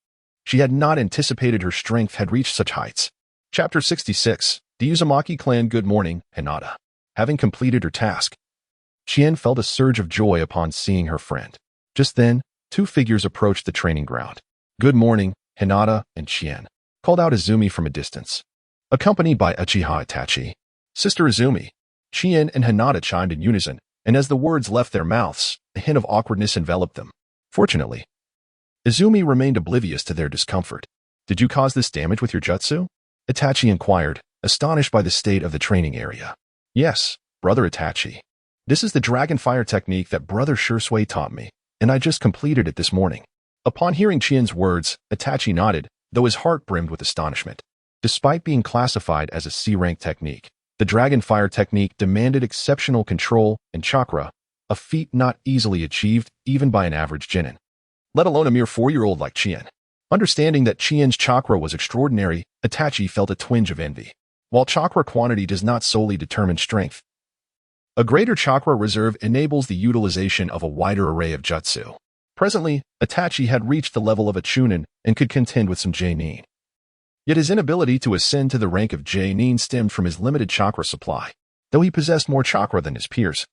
she had not anticipated her strength had reached such heights. Chapter 66. The Uzumaki Clan. Good morning, Hinata. Having completed her task, Qian felt a surge of joy upon seeing her friend. Just then, 2 figures approached the training ground. Good morning, Hinata and Qian, called out Izumi from a distance. Accompanied by Uchiha Itachi, Sister Izumi, Qian and Hinata chimed in unison, and as the words left their mouths, a hint of awkwardness enveloped them. Fortunately, Izumi remained oblivious to their discomfort. Did you cause this damage with your jutsu? Itachi inquired, astonished by the state of the training area. Yes, Brother Itachi. This is the Dragon Fire technique that Brother Shisui taught me, and I just completed it this morning. Upon hearing Qian's words, Itachi nodded, though his heart brimmed with astonishment. Despite being classified as a C-rank technique, the Dragon Fire technique demanded exceptional control and chakra, a feat not easily achieved even by an average genin, let alone a mere 4-year-old like Qian. Understanding that Qian's chakra was extraordinary, Itachi felt a twinge of envy. While chakra quantity does not solely determine strength, a greater chakra reserve enables the utilization of a wider array of jutsu. Presently, Itachi had reached the level of a chunin and could contend with some J-nin. Yet his inability to ascend to the rank of J-nin stemmed from his limited chakra supply. Though he possessed more chakra than his peers,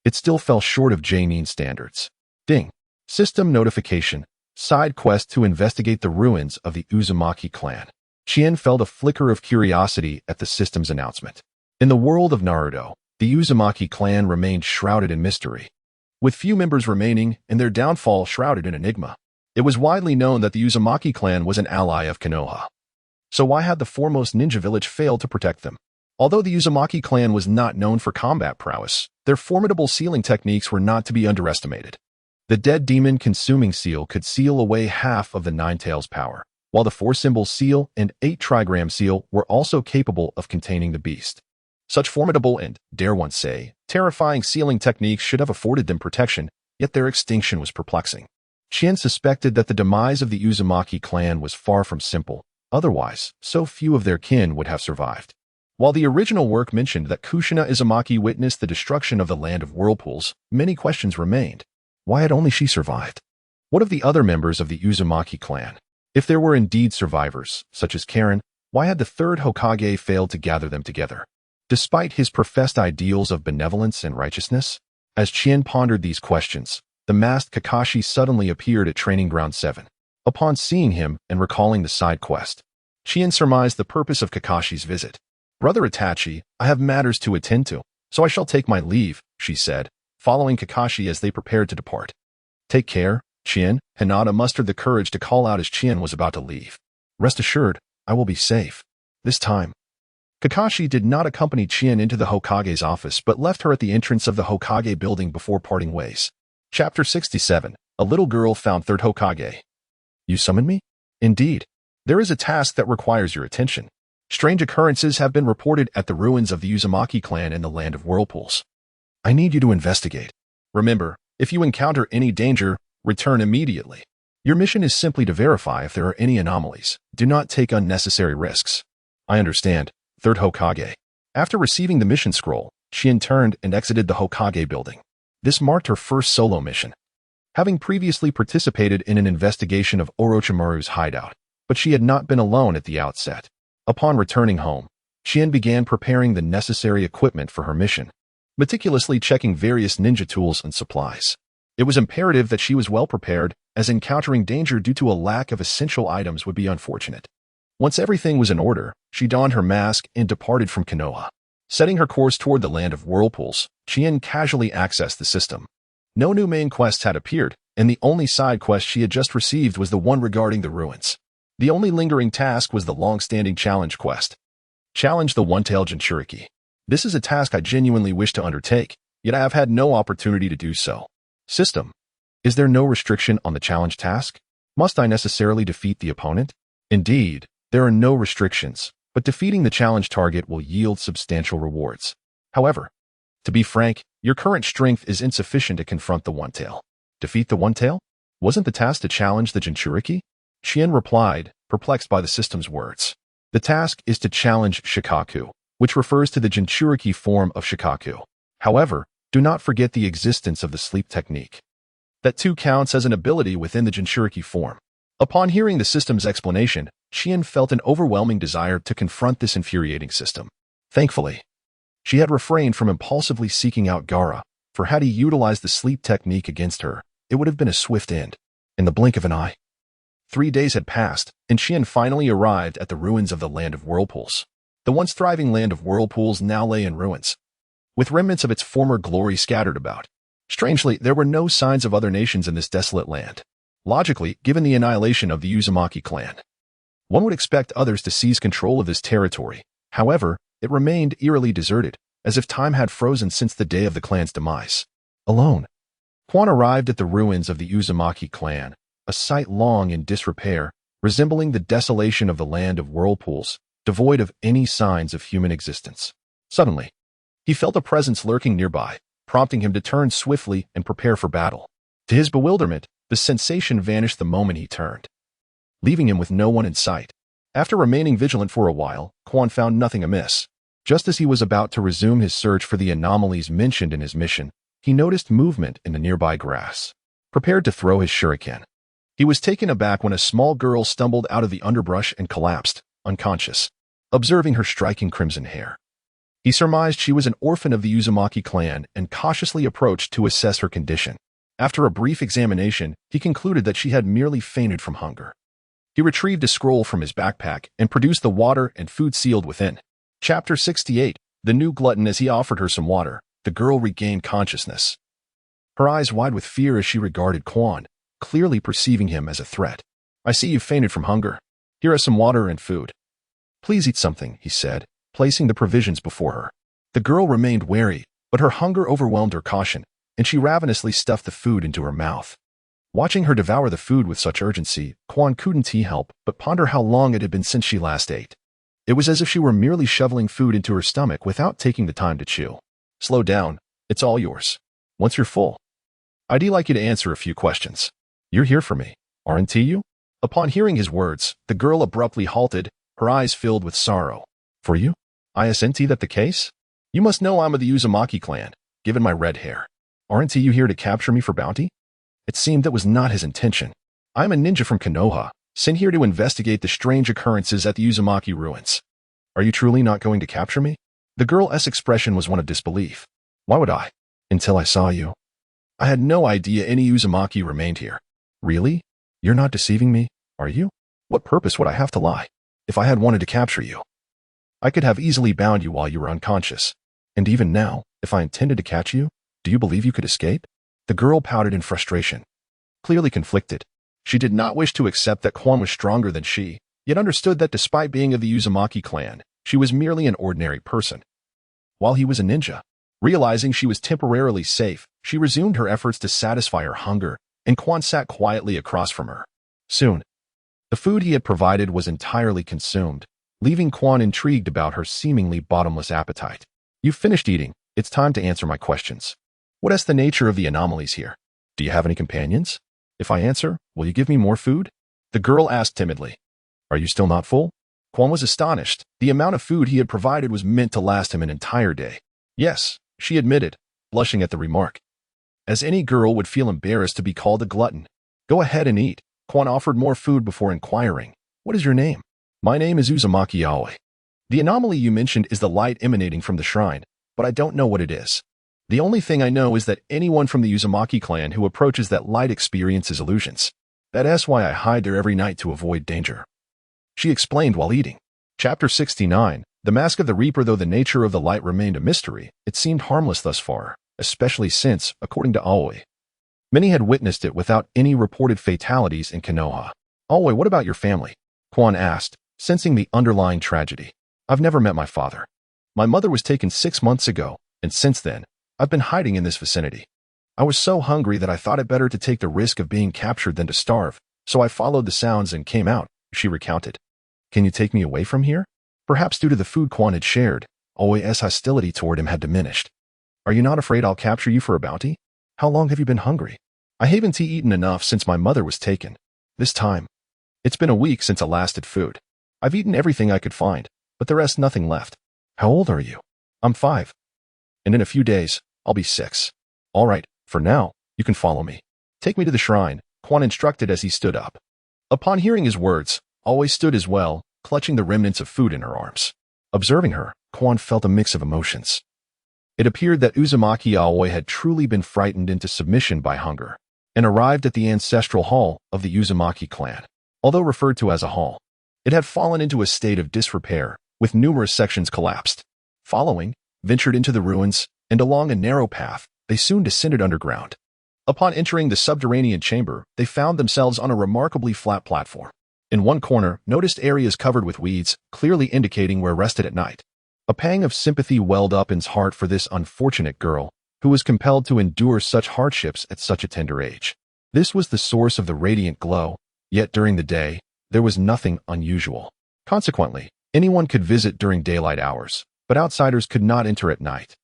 It still fell short of Janine standards. Ding. System notification. Side quest to investigate the ruins of the Uzumaki clan. Chien felt a flicker of curiosity at the system's announcement. In the world of Naruto, the Uzumaki clan remained shrouded in mystery, with few members remaining and their downfall shrouded in enigma. It was widely known that the Uzumaki clan was an ally of Konoha. So why had the foremost ninja village failed to protect them? Although the Uzumaki clan was not known for combat prowess, their formidable sealing techniques were not to be underestimated. The dead demon consuming seal could seal away half of the Nine Tails power, while the 4-symbol seal and 8-trigram seal were also capable of containing the beast. Such formidable and, dare one say, terrifying sealing techniques should have afforded them protection, yet their extinction was perplexing. Chien suspected that the demise of the Uzumaki clan was far from simple, otherwise, so few of their kin would have survived. While the original work mentioned that Kushina Izumaki witnessed the destruction of the Land of Whirlpools, many questions remained. Why had only she survived? What of the other members of the Uzumaki clan? If there were indeed survivors, such as Karen, why had the Third Hokage failed to gather them together? Despite his professed ideals of benevolence and righteousness, as Chien pondered these questions, the masked Kakashi suddenly appeared at Training Ground 7. Upon seeing him and recalling the side quest, Chien surmised the purpose of Kakashi's visit. "Brother Itachi, I have matters to attend to, so I shall take my leave," she said, following Kakashi as they prepared to depart. "Take care, Chien." Hinata mustered the courage to call out as Chien was about to leave. "Rest assured, I will be safe. This time." Kakashi did not accompany Chien into the Hokage's office but left her at the entrance of the Hokage building before parting ways. Chapter 67. A little girl found Third Hokage. "You summoned me?" "Indeed. There is a task that requires your attention. Strange occurrences have been reported at the ruins of the Uzumaki clan in the Land of Whirlpools. I need you to investigate. Remember, if you encounter any danger, return immediately. Your mission is simply to verify if there are any anomalies. Do not take unnecessary risks." "I understand, Third Hokage." After receiving the mission scroll, Chien turned and exited the Hokage building. This marked her first solo mission, having previously participated in an investigation of Orochimaru's hideout, but she had not been alone at the outset. Upon returning home, Chien began preparing the necessary equipment for her mission, meticulously checking various ninja tools and supplies. It was imperative that she was well prepared, as encountering danger due to a lack of essential items would be unfortunate. Once everything was in order, she donned her mask and departed from Konoha. Setting her course toward the Land of Whirlpools, Chien casually accessed the system. No new main quests had appeared, and the only side quest she had just received was the one regarding the ruins. The only lingering task was the long-standing challenge quest. Challenge the One-Tailed Jinchuriki. This is a task I genuinely wish to undertake, yet I have had no opportunity to do so. System. Is there no restriction on the challenge task? Must I necessarily defeat the opponent? Indeed, there are no restrictions, but defeating the challenge target will yield substantial rewards. However, to be frank, your current strength is insufficient to confront the One-Tail. Defeat the One-Tail? Wasn't the task to challenge the Jinchuriki? Chien replied, perplexed by the system's words. The task is to challenge Shikaku, which refers to the Jinchuriki form of Shikaku. However, do not forget the existence of the sleep technique. That too counts as an ability within the Jinchuriki form. Upon hearing the system's explanation, Chien felt an overwhelming desire to confront this infuriating system. Thankfully, she had refrained from impulsively seeking out Gaara, for had he utilized the sleep technique against her, it would have been a swift end. In the blink of an eye. 3 days had passed, and Chien finally arrived at the ruins of the Land of Whirlpools. The once thriving Land of Whirlpools now lay in ruins, with remnants of its former glory scattered about. Strangely, there were no signs of other nations in this desolate land. Logically, given the annihilation of the Uzumaki clan, one would expect others to seize control of this territory. However, it remained eerily deserted, as if time had frozen since the day of the clan's demise. Alone, Quan arrived at the ruins of the Uzumaki clan, a site long in disrepair, resembling the desolation of the Land of Whirlpools, devoid of any signs of human existence. Suddenly, he felt a presence lurking nearby, prompting him to turn swiftly and prepare for battle. To his bewilderment, the sensation vanished the moment he turned, leaving him with no one in sight. After remaining vigilant for a while, Quan found nothing amiss. Just as he was about to resume his search for the anomalies mentioned in his mission, he noticed movement in the nearby grass. Prepared to throw his shuriken, he was taken aback when a small girl stumbled out of the underbrush and collapsed, unconscious, observing her striking crimson hair. He surmised she was an orphan of the Uzumaki clan and cautiously approached to assess her condition. After a brief examination, he concluded that she had merely fainted from hunger. He retrieved a scroll from his backpack and produced the water and food sealed within. Chapter 68. The new glutton. As he offered her some water, the girl regained consciousness. Her eyes wide with fear as she regarded Quan, clearly perceiving him as a threat. "I see you've fainted from hunger. Here are some water and food. Please eat something," he said, placing the provisions before her. The girl remained wary, but her hunger overwhelmed her caution, and she ravenously stuffed the food into her mouth. Watching her devour the food with such urgency, Quan couldn't help but ponder how long it had been since she last ate. It was as if she were merely shoveling food into her stomach without taking the time to chew. "Slow down. It's all yours. Once you're full, I'd like you to answer a few questions. You're here for me, aren't you?" Upon hearing his words, the girl abruptly halted, her eyes filled with sorrow. "For you? Isn't that the case? You must know I'm of the Uzumaki clan, given my red hair. Aren't you here to capture me for bounty?" It seemed that was not his intention. "I'm a ninja from Konoha, sent here to investigate the strange occurrences at the Uzumaki ruins. Are you truly not going to capture me?" The girl's expression was one of disbelief. "Why would I? Until I saw you. I had no idea any Uzumaki remained here." "Really? You're not deceiving me, are you? What purpose would I have to lie? If I had wanted to capture you, I could have easily bound you while you were unconscious. And even now, if I intended to catch you, do you believe you could escape?" The girl pouted in frustration, clearly conflicted. She did not wish to accept that Quan was stronger than she, yet understood that despite being of the Uzumaki clan, she was merely an ordinary person, while he was a ninja. Realizing she was temporarily safe, she resumed her efforts to satisfy her hunger, and Quan sat quietly across from her. Soon, the food he had provided was entirely consumed, leaving Quan intrigued about her seemingly bottomless appetite. "You've finished eating. It's time to answer my questions. What is the nature of the anomalies here? Do you have any companions? If I answer, will you give me more food?" The girl asked timidly. "Are you still not full?" Quan was astonished. The amount of food he had provided was meant to last him an entire day. "Yes," she admitted, blushing at the remark. As any girl would feel embarrassed to be called a glutton. "Go ahead and eat." Quan offered more food before inquiring, "What is your name?" "My name is Uzumaki Aoi. The anomaly you mentioned is the light emanating from the shrine, but I don't know what it is. The only thing I know is that anyone from the Uzumaki clan who approaches that light experiences illusions. That's why I hide there every night to avoid danger," she explained while eating. Chapter 69. The Mask of the Reaper. Though the nature of the light remained a mystery, it seemed harmless thus far, especially since, according to Aoi, many had witnessed it without any reported fatalities in Konoha. "Aoi, what about your family?" Quan asked, sensing the underlying tragedy. "I've never met my father. My mother was taken 6 months ago, and since then, I've been hiding in this vicinity. I was so hungry that I thought it better to take the risk of being captured than to starve, so I followed the sounds and came out," she recounted. "Can you take me away from here?" Perhaps due to the food Quan had shared, Aoi's hostility toward him had diminished. "Are you not afraid I'll capture you for a bounty? How long have you been hungry?" "I haven't eaten enough since my mother was taken. This time, it's been a week since I last had food. I've eaten everything I could find, but there is nothing left." "How old are you?" "I'm 5. And in a few days, I'll be 6. "All right, for now, you can follow me. Take me to the shrine," Quan instructed as he stood up. Upon hearing his words, Aoi stood as well, clutching the remnants of food in her arms. Observing her, Quan felt a mix of emotions. It appeared that Uzumaki Aoi had truly been frightened into submission by hunger, and arrived at the ancestral hall of the Uzumaki clan. Although referred to as a hall, it had fallen into a state of disrepair, with numerous sections collapsed. Following, ventured into the ruins, and along a narrow path, they soon descended underground. Upon entering the subterranean chamber, they found themselves on a remarkably flat platform. In one corner, noticed areas covered with weeds, clearly indicating where rested at night. A pang of sympathy welled up in his heart for this unfortunate girl, who was compelled to endure such hardships at such a tender age. This was the source of the radiant glow, yet during the day, there was nothing unusual. Consequently, anyone could visit during daylight hours, but outsiders could not enter at night.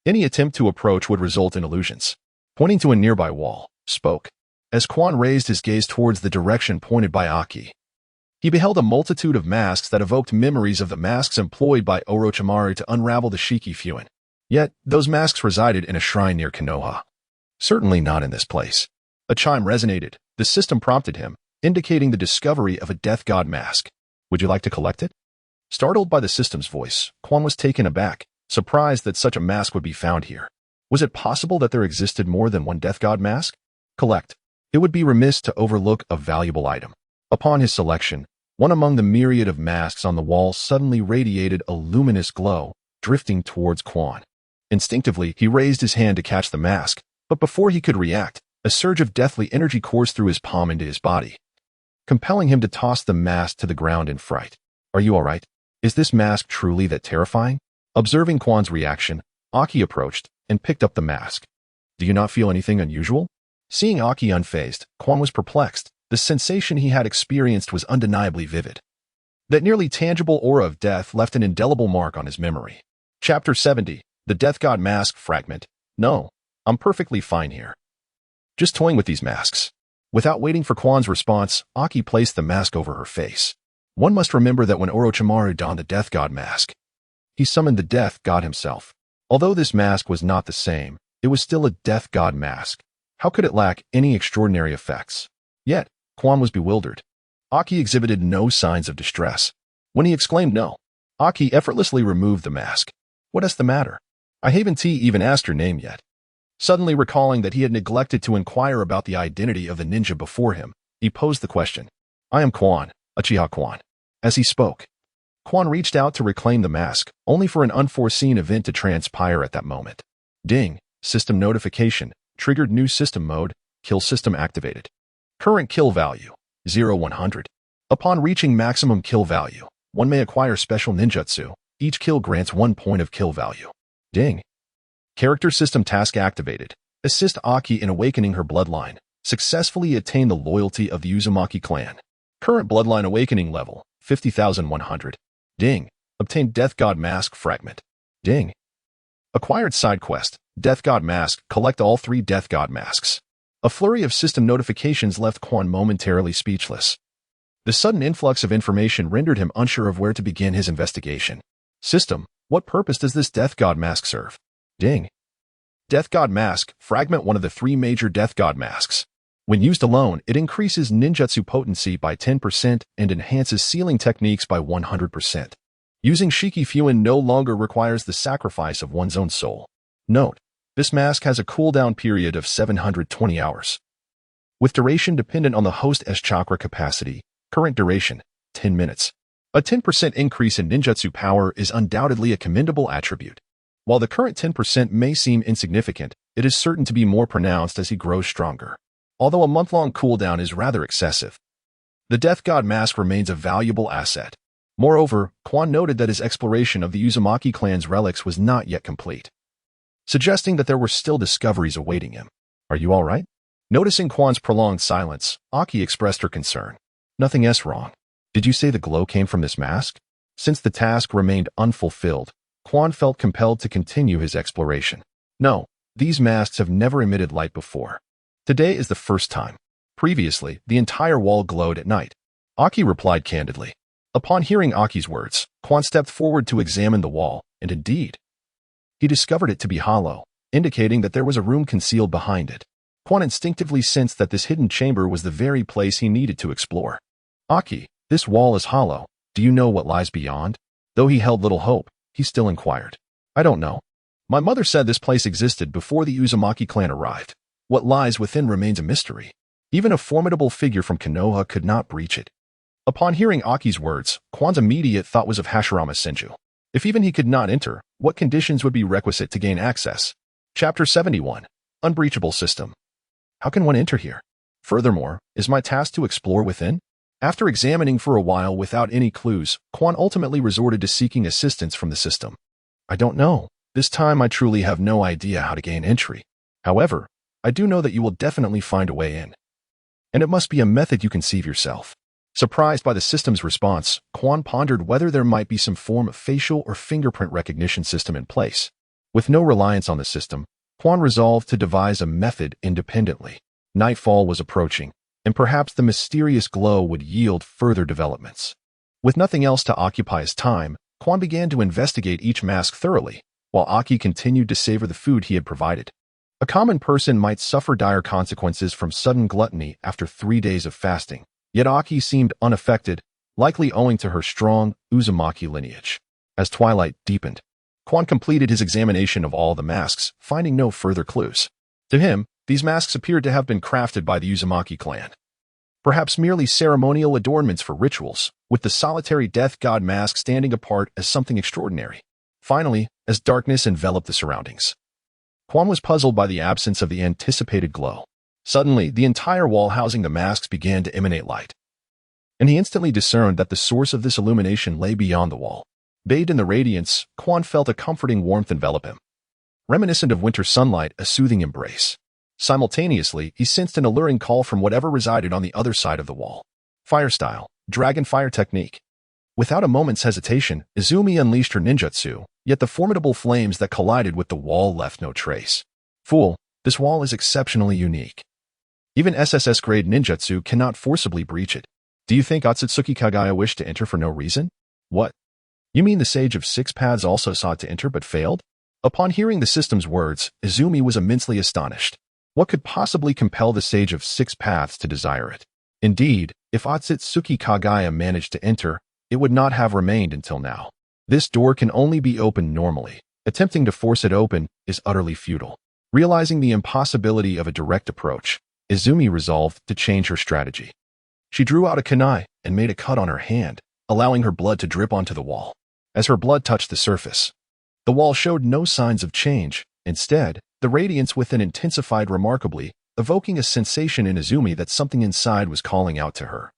Any attempt to approach would result in illusions. Pointing to a nearby wall, spoke. As Quan raised his gaze towards the direction pointed by Aki, he beheld a multitude of masks that evoked memories of the masks employed by Orochimaru to unravel the Shiki Fuin. Yet, those masks resided in a shrine near Konoha. Certainly not in this place. A chime resonated. The system prompted him, indicating the discovery of a death god mask. "Would you like to collect it?" Startled by the system's voice, Quan was taken aback, surprised that such a mask would be found here. Was it possible that there existed more than one death god mask? Collect. It would be remiss to overlook a valuable item. Upon his selection, one among the myriad of masks on the wall suddenly radiated a luminous glow, drifting towards Quan. Instinctively, he raised his hand to catch the mask, but before he could react, a surge of deathly energy coursed through his palm into his body, compelling him to toss the mask to the ground in fright. Are you all right? Is this mask truly that terrifying? Observing Quan's reaction, Aki approached and picked up the mask. Do you not feel anything unusual? Seeing Aki unfazed, Quan was perplexed. The sensation he had experienced was undeniably vivid. That nearly tangible aura of death left an indelible mark on his memory. Chapter 70, The Death God Mask Fragment. No, I'm perfectly fine here. Just toying with these masks. Without waiting for Quan's response, Aki placed the mask over her face. One must remember that when Orochimaru donned the Death God mask, he summoned the Death God himself. Although this mask was not the same, it was still a Death God mask. How could it lack any extraordinary effects? Yet, Quan was bewildered. Aki exhibited no signs of distress. When he exclaimed no, Aki effortlessly removed the mask. What is the matter? I haven't even asked your name yet. Suddenly recalling that he had neglected to inquire about the identity of the ninja before him, he posed the question. I am Quan, Uchiha Quan. As he spoke, Quan reached out to reclaim the mask, only for an unforeseen event to transpire at that moment. Ding, system notification. Triggered new system mode, kill system activated. Current kill value, 0-100. Upon reaching maximum kill value, one may acquire special ninjutsu. Each kill grants 1 point of kill value. Ding. Character system task activated. Assist Aki in awakening her bloodline. Successfully attain the loyalty of the Uzumaki clan. Current bloodline awakening level, 50,100. Ding. Obtain Death God Mask Fragment. Ding. Acquired side quest. Death God Mask, collect all 3 Death God Masks. A flurry of system notifications left Quan momentarily speechless. The sudden influx of information rendered him unsure of where to begin his investigation. System, what purpose does this Death God Mask serve? Ding. Death God Mask, fragment one of the 3 major Death God Masks. When used alone, it increases ninjutsu potency by 10% and enhances sealing techniques by 100%. Using Shiki Fuin no longer requires the sacrifice of one's own soul. Note, this mask has a cooldown period of 720 hours. With duration dependent on the host's chakra capacity, current duration, 10 minutes. A 10% increase in ninjutsu power is undoubtedly a commendable attribute. While the current 10% may seem insignificant, it is certain to be more pronounced as he grows stronger. Although a month-long cooldown is rather excessive, the Death God Mask remains a valuable asset. Moreover, Quan noted that his exploration of the Uzumaki clan's relics was not yet complete, suggesting that there were still discoveries awaiting him. Are you all right? Noticing Quan's prolonged silence, Aki expressed her concern. Nothing else wrong. Did you say the glow came from this mask? Since the task remained unfulfilled, Quan felt compelled to continue his exploration. No, these masks have never emitted light before. Today is the first time. Previously, the entire wall glowed at night. Aki replied candidly. Upon hearing Aki's words, Quan stepped forward to examine the wall, and indeed, he discovered it to be hollow, indicating that there was a room concealed behind it. Quan instinctively sensed that this hidden chamber was the very place he needed to explore. Aki, this wall is hollow. Do you know what lies beyond? Though he held little hope, he still inquired. I don't know. My mother said this place existed before the Uzumaki clan arrived. What lies within remains a mystery. Even a formidable figure from Konoha could not breach it. Upon hearing Aki's words, Quan's immediate thought was of Hashirama Senju. If even he could not enter, what conditions would be requisite to gain access? Chapter 71. Unbreachable System. How can one enter here? Furthermore, is my task to explore within? After examining for a while without any clues, Quan ultimately resorted to seeking assistance from the system. I don't know. This time I truly have no idea how to gain entry. However, I do know that you will definitely find a way in. And it must be a method you conceive yourself. Surprised by the system's response, Quan pondered whether there might be some form of facial or fingerprint recognition system in place. With no reliance on the system, Quan resolved to devise a method independently. Nightfall was approaching, and perhaps the mysterious glow would yield further developments. With nothing else to occupy his time, Quan began to investigate each mask thoroughly, while Aki continued to savor the food he had provided. A common person might suffer dire consequences from sudden gluttony after 3 days of fasting, yet Aki seemed unaffected, likely owing to her strong Uzumaki lineage. As twilight deepened, Quan completed his examination of all the masks, finding no further clues. To him, these masks appeared to have been crafted by the Uzumaki clan. Perhaps merely ceremonial adornments for rituals, with the solitary death god mask standing apart as something extraordinary. Finally, as darkness enveloped the surroundings, Quan was puzzled by the absence of the anticipated glow. Suddenly, the entire wall housing the masks began to emanate light, and he instantly discerned that the source of this illumination lay beyond the wall. Bathed in the radiance, Quan felt a comforting warmth envelop him, reminiscent of winter sunlight, a soothing embrace. Simultaneously, he sensed an alluring call from whatever resided on the other side of the wall. Fire style, dragon fire technique. Without a moment's hesitation, Izumi unleashed her ninjutsu, yet the formidable flames that collided with the wall left no trace. Fool, this wall is exceptionally unique. Even SSS-grade ninjutsu cannot forcibly breach it. Do you think Otsutsuki Kagaya wished to enter for no reason? What? You mean the Sage of Six Paths also sought to enter but failed? Upon hearing the system's words, Izumi was immensely astonished. What could possibly compel the Sage of Six Paths to desire it? Indeed, if Otsutsuki Kagaya managed to enter, it would not have remained until now. This door can only be opened normally. Attempting to force it open is utterly futile. Realizing the impossibility of a direct approach, Izumi resolved to change her strategy. She drew out a kunai and made a cut on her hand, allowing her blood to drip onto the wall. As her blood touched the surface, the wall showed no signs of change. Instead, the radiance within intensified remarkably, evoking a sensation in Izumi that something inside was calling out to her.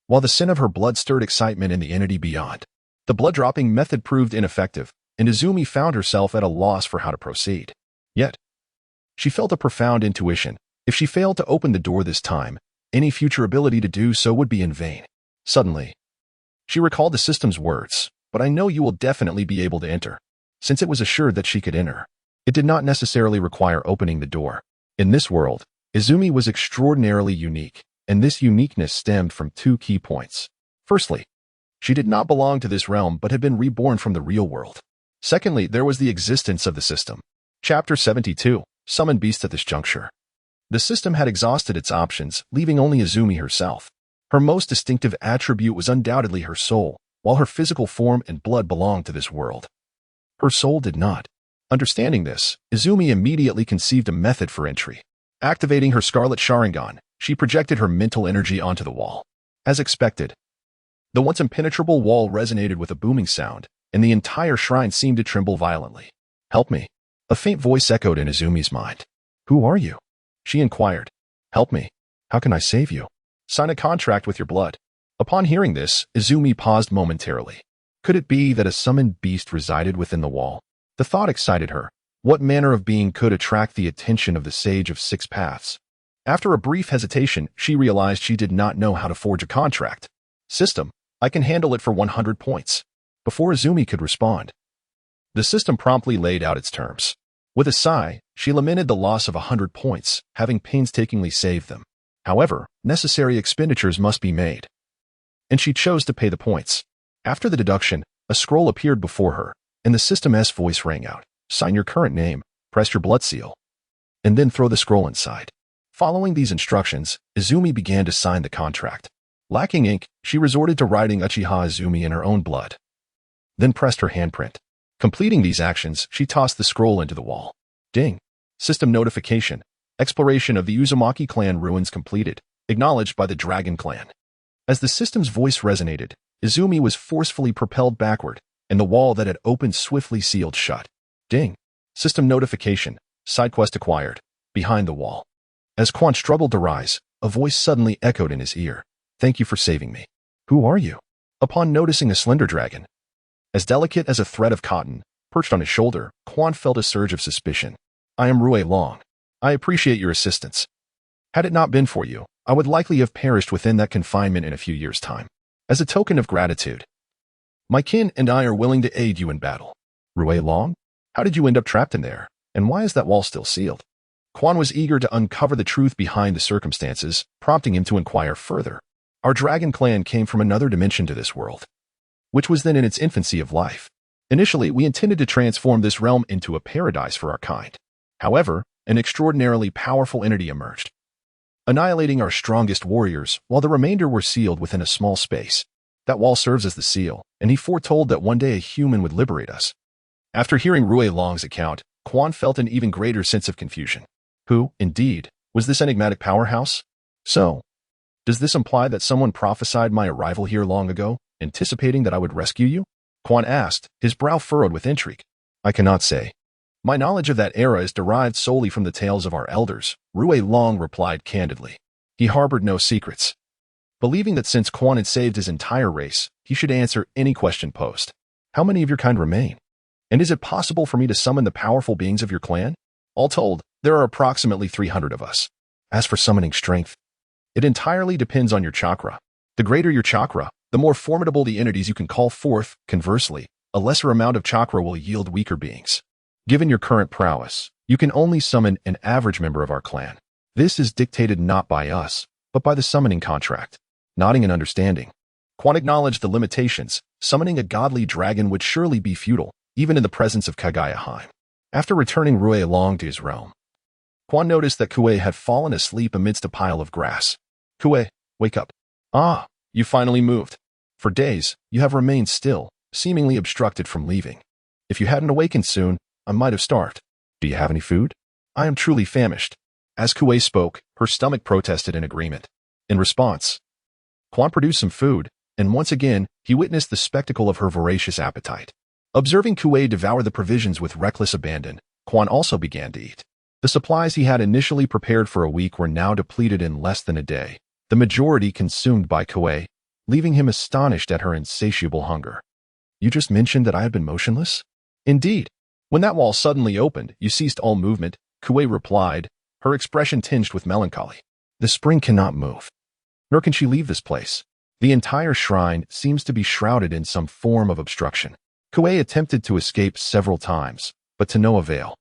While the sin of her blood stirred excitement in the entity beyond, the blood-dropping method proved ineffective, and Izumi found herself at a loss for how to proceed. Yet, she felt a profound intuition. If she failed to open the door this time, any future ability to do so would be in vain. Suddenly, she recalled the system's words, "But I know you will definitely be able to enter." Since it was assured that she could enter, it did not necessarily require opening the door. In this world, Izumi was extraordinarily unique, and this uniqueness stemmed from two key points. Firstly, she did not belong to this realm but had been reborn from the real world. Secondly, there was the existence of the system. Chapter 72, Summon Beast. At this juncture, the system had exhausted its options, leaving only Izumi herself. Her most distinctive attribute was undoubtedly her soul, while her physical form and blood belonged to this world. Her soul did not. Understanding this, Izumi immediately conceived a method for entry. Activating her Scarlet Sharingan, she projected her mental energy onto the wall. As expected, the once impenetrable wall resonated with a booming sound, and the entire shrine seemed to tremble violently. "Help me." A faint voice echoed in Izumi's mind. "Who are you?" she inquired. "Help me. How can I save you?" "Sign a contract with your blood." Upon hearing this, Izumi paused momentarily. Could it be that a summoned beast resided within the wall? The thought excited her. What manner of being could attract the attention of the Sage of Six Paths? After a brief hesitation, she realized she did not know how to forge a contract. "System, I can handle it for 100 points. Before Izumi could respond, the system promptly laid out its terms. With a sigh, she lamented the loss of 100 points, having painstakingly saved them. However, necessary expenditures must be made, and she chose to pay the points. After the deduction, a scroll appeared before her, and the system's voice rang out. "Sign your current name, press your blood seal, and then throw the scroll inside." Following these instructions, Izumi began to sign the contract. Lacking ink, she resorted to writing Uchiha Izumi in her own blood, then pressed her handprint. Completing these actions, she tossed the scroll into the wall. Ding! System notification. Exploration of the Uzumaki clan ruins completed. Acknowledged by the Dragon Clan. As the system's voice resonated, Izumi was forcefully propelled backward, and the wall that had opened swiftly sealed shut. Ding! System notification. Side quest acquired. Behind the wall. As Quan struggled to rise, a voice suddenly echoed in his ear. "Thank you for saving me." "Who are you?" Upon noticing a slender dragon, as delicate as a thread of cotton, perched on his shoulder, Quan felt a surge of suspicion. "I am Rue Long. I appreciate your assistance. Had it not been for you, I would likely have perished within that confinement in a few years' time. As a token of gratitude, my kin and I are willing to aid you in battle." "Rue Long? How did you end up trapped in there? And why is that wall still sealed?" Quan was eager to uncover the truth behind the circumstances, prompting him to inquire further. "Our dragon clan came from another dimension to this world, which was then in its infancy of life. Initially, we intended to transform this realm into a paradise for our kind. However, an extraordinarily powerful entity emerged, annihilating our strongest warriors, while the remainder were sealed within a small space. That wall serves as the seal, and he foretold that one day a human would liberate us. After hearing Rui Long's account, Quan felt an even greater sense of confusion. Who, indeed, was this enigmatic powerhouse? So, does this imply that someone prophesied my arrival here long ago, anticipating that I would rescue you? Quan asked, his brow furrowed with intrigue. I cannot say. My knowledge of that era is derived solely from the tales of our elders, Rui Long replied candidly. He harbored no secrets, believing that since Quan had saved his entire race, he should answer any question posed. How many of your kind remain? And is it possible for me to summon the powerful beings of your clan? All told, there are approximately 300 of us. As for summoning strength, it entirely depends on your chakra. The greater your chakra, the more formidable the entities you can call forth. Conversely, a lesser amount of chakra will yield weaker beings. Given your current prowess, you can only summon an average member of our clan. This is dictated not by us, but by the summoning contract. Nodding in understanding, Quan acknowledged the limitations. Summoning a godly dragon would surely be futile, even in the presence of Kagayaheim. After returning Rui Long to his realm, Quan noticed that Kuei had fallen asleep amidst a pile of grass. Kuei, wake up. Ah, you finally moved. For days, you have remained still, seemingly obstructed from leaving. If you hadn't awakened soon, I might have starved. Do you have any food? I am truly famished. As Kuei spoke, her stomach protested in agreement. In response, Quan produced some food, and once again, he witnessed the spectacle of her voracious appetite. Observing Kuei devour the provisions with reckless abandon, Quan also began to eat. The supplies he had initially prepared for a week were now depleted in less than a day, the majority consumed by Kuei, leaving him astonished at her insatiable hunger. You just mentioned that I had been motionless? Indeed. When that wall suddenly opened, you ceased all movement, Kuei replied, her expression tinged with melancholy. The spring cannot move. Nor can she leave this place. The entire shrine seems to be shrouded in some form of obstruction. Kuei attempted to escape several times, but to no avail,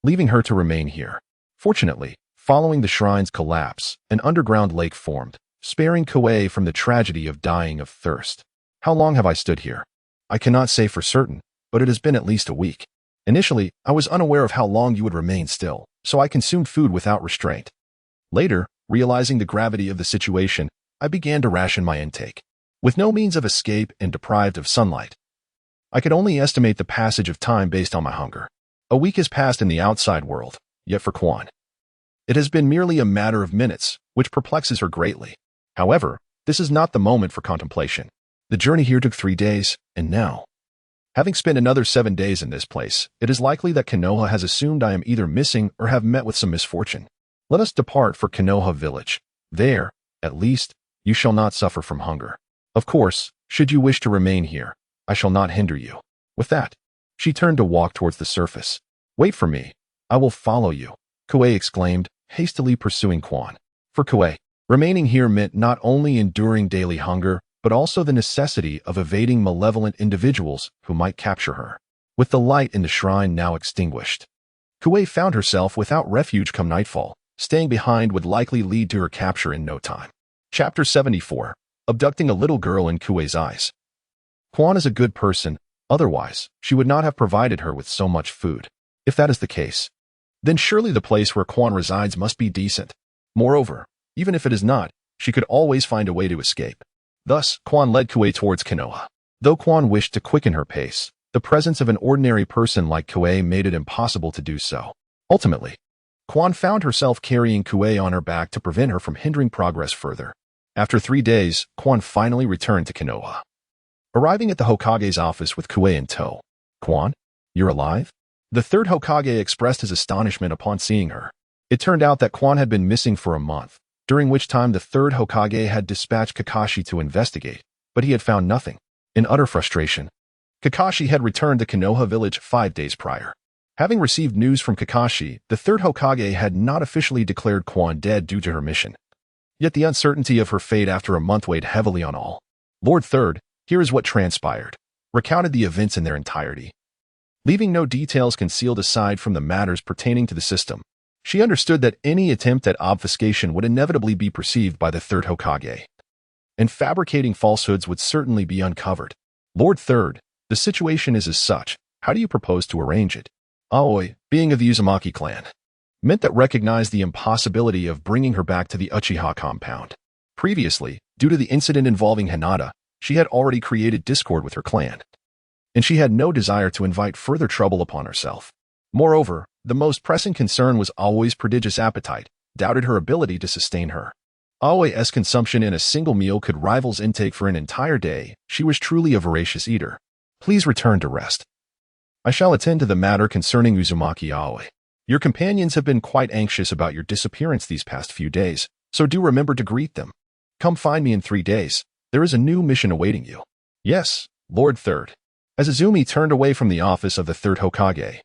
leaving her to remain here. Fortunately, following the shrine's collapse, an underground lake formed, sparing Kuei from the tragedy of dying of thirst. How long have I stood here? I cannot say for certain, but it has been at least a week. Initially, I was unaware of how long you would remain still, so I consumed food without restraint. Later, realizing the gravity of the situation, I began to ration my intake. With no means of escape and deprived of sunlight, I could only estimate the passage of time based on my hunger. A week has passed in the outside world, yet for Quan, it has been merely a matter of minutes, which perplexes her greatly. However, this is not the moment for contemplation. The journey here took 3 days, and now, having spent another 7 days in this place, it is likely that Konoha has assumed I am either missing or have met with some misfortune. Let us depart for Konoha village. There, at least, you shall not suffer from hunger. Of course, should you wish to remain here, I shall not hinder you. With that, she turned to walk towards the surface. Wait for me. I will follow you, Kuei exclaimed, hastily pursuing Quan. For Kuei, remaining here meant not only enduring daily hunger, but also the necessity of evading malevolent individuals who might capture her. With the light in the shrine now extinguished, Kuei found herself without refuge come nightfall. Staying behind would likely lead to her capture in no time. Chapter 74. Abducting a little girl in Kuei's eyes. Quan is a good person, otherwise, she would not have provided her with so much food. If that is the case, then surely the place where Quan resides must be decent. Moreover, even if it is not, she could always find a way to escape. Thus, Quan led Kuei towards Konoha. Though Quan wished to quicken her pace, the presence of an ordinary person like Kuei made it impossible to do so. Ultimately, Quan found herself carrying Kuei on her back to prevent her from hindering progress further. After 3 days, Quan finally returned to Konoha. Arriving at the Hokage's office with Kuei in tow. Quan, you're alive? The third Hokage expressed his astonishment upon seeing her. It turned out that Quan had been missing for a month, during which time the third Hokage had dispatched Kakashi to investigate, but he had found nothing. In utter frustration, Kakashi had returned to Konoha village 5 days prior. Having received news from Kakashi, the third Hokage had not officially declared Quan dead due to her mission. Yet the uncertainty of her fate after a month weighed heavily on all. Lord Third, here is what transpired, recounted the events in their entirety. Leaving no details concealed aside from the matters pertaining to the system, she understood that any attempt at obfuscation would inevitably be perceived by the third Hokage, and fabricating falsehoods would certainly be uncovered. Lord Third, the situation is as such. How do you propose to arrange it? Aoi, being of the Uzumaki clan, meant that recognized the impossibility of bringing her back to the Uchiha compound. Previously, due to the incident involving Hinata, she had already created discord with her clan. and she had no desire to invite further trouble upon herself. Moreover, the most pressing concern was Aoi's prodigious appetite, doubted her ability to sustain her. Aoi's consumption in a single meal could rival's intake for an entire day. She was truly a voracious eater. Please return to rest. I shall attend to the matter concerning Uzumaki Aoi. Your companions have been quite anxious about your disappearance these past few days, so do remember to greet them. Come find me in 3 days. There is a new mission awaiting you. Yes, Lord Third. As Izumi turned away from the office of the Third Hokage,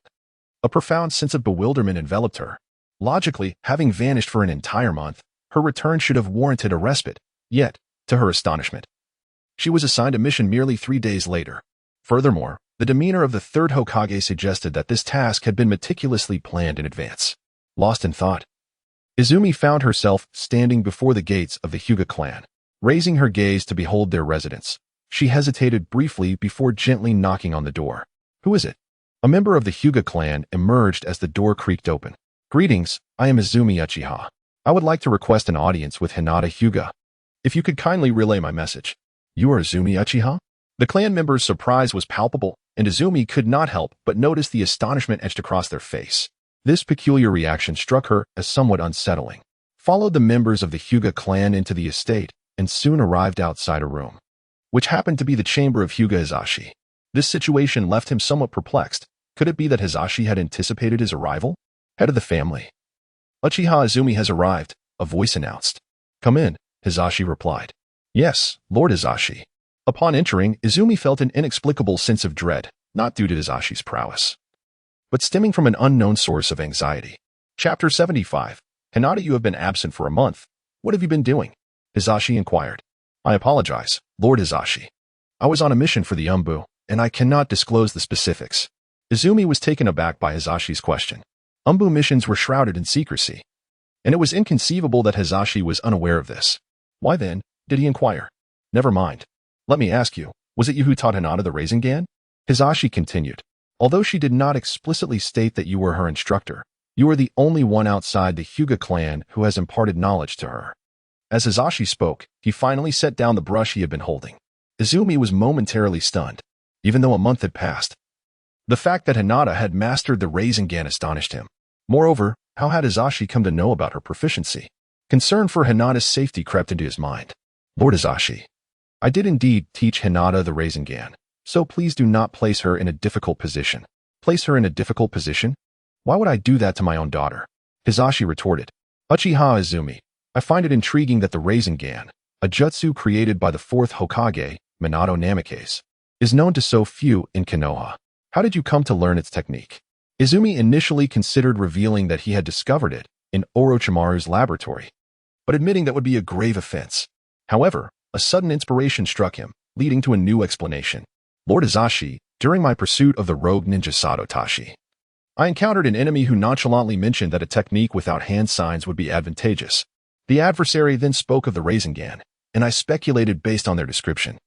a profound sense of bewilderment enveloped her. Logically, having vanished for an entire month, her return should have warranted a respite, yet, to her astonishment, she was assigned a mission merely 3 days later. Furthermore, the demeanor of the Third Hokage suggested that this task had been meticulously planned in advance. Lost in thought, Izumi found herself standing before the gates of the Hyuga clan. Raising her gaze to behold their residence, she hesitated briefly before gently knocking on the door. Who is it? A member of the Hyuga clan emerged as the door creaked open. Greetings, I am Izumi Uchiha. I would like to request an audience with Hinata Hyuga. If you could kindly relay my message. You are Izumi Uchiha? The clan member's surprise was palpable, and Izumi could not help but notice the astonishment etched across their face. This peculiar reaction struck her as somewhat unsettling. Followed the members of the Hyuga clan into the estate, and soon arrived outside a room, which happened to be the chamber of Hyuga Hizashi. This situation left him somewhat perplexed. Could it be that Hizashi had anticipated his arrival? Head of the family. Uchiha Izumi has arrived, a voice announced. Come in, Hizashi replied. Yes, Lord Hizashi. Upon entering, Izumi felt an inexplicable sense of dread, not due to Hizashi's prowess, but stemming from an unknown source of anxiety. Chapter 75. Hinata, you have been absent for a month. What have you been doing? Hizashi inquired. I apologize, Lord Hizashi. I was on a mission for the Umbu, and I cannot disclose the specifics. Izumi was taken aback by Hizashi's question. Umbu missions were shrouded in secrecy, and it was inconceivable that Hizashi was unaware of this. Why then, did he inquire? Never mind. Let me ask you, was it you who taught Hinata the Rasengan? Hizashi continued. Although she did not explicitly state that you were her instructor, you are the only one outside the Hyuga clan who has imparted knowledge to her. As Hizashi spoke, he finally set down the brush he had been holding. Izumi was momentarily stunned, even though a month had passed. The fact that Hinata had mastered the Rasengan astonished him. Moreover, how had Hizashi come to know about her proficiency? Concern for Hinata's safety crept into his mind. Lord Hizashi, I did indeed teach Hinata the Rasengan, so please do not place her in a difficult position. Place her in a difficult position? Why would I do that to my own daughter? Hizashi retorted. Uchiha Izumi, I find it intriguing that the Rasengan, a jutsu created by the 4th Hokage, Minato Namikaze, is known to so few in Konoha. How did you come to learn its technique? Izumi initially considered revealing that he had discovered it in Orochimaru's laboratory, but admitting that would be a grave offense. However, a sudden inspiration struck him, leading to a new explanation. Lord Hizashi, during my pursuit of the rogue ninja Sarutobi, I encountered an enemy who nonchalantly mentioned that a technique without hand signs would be advantageous. The adversary then spoke of the Rasengan, and I speculated based on their description.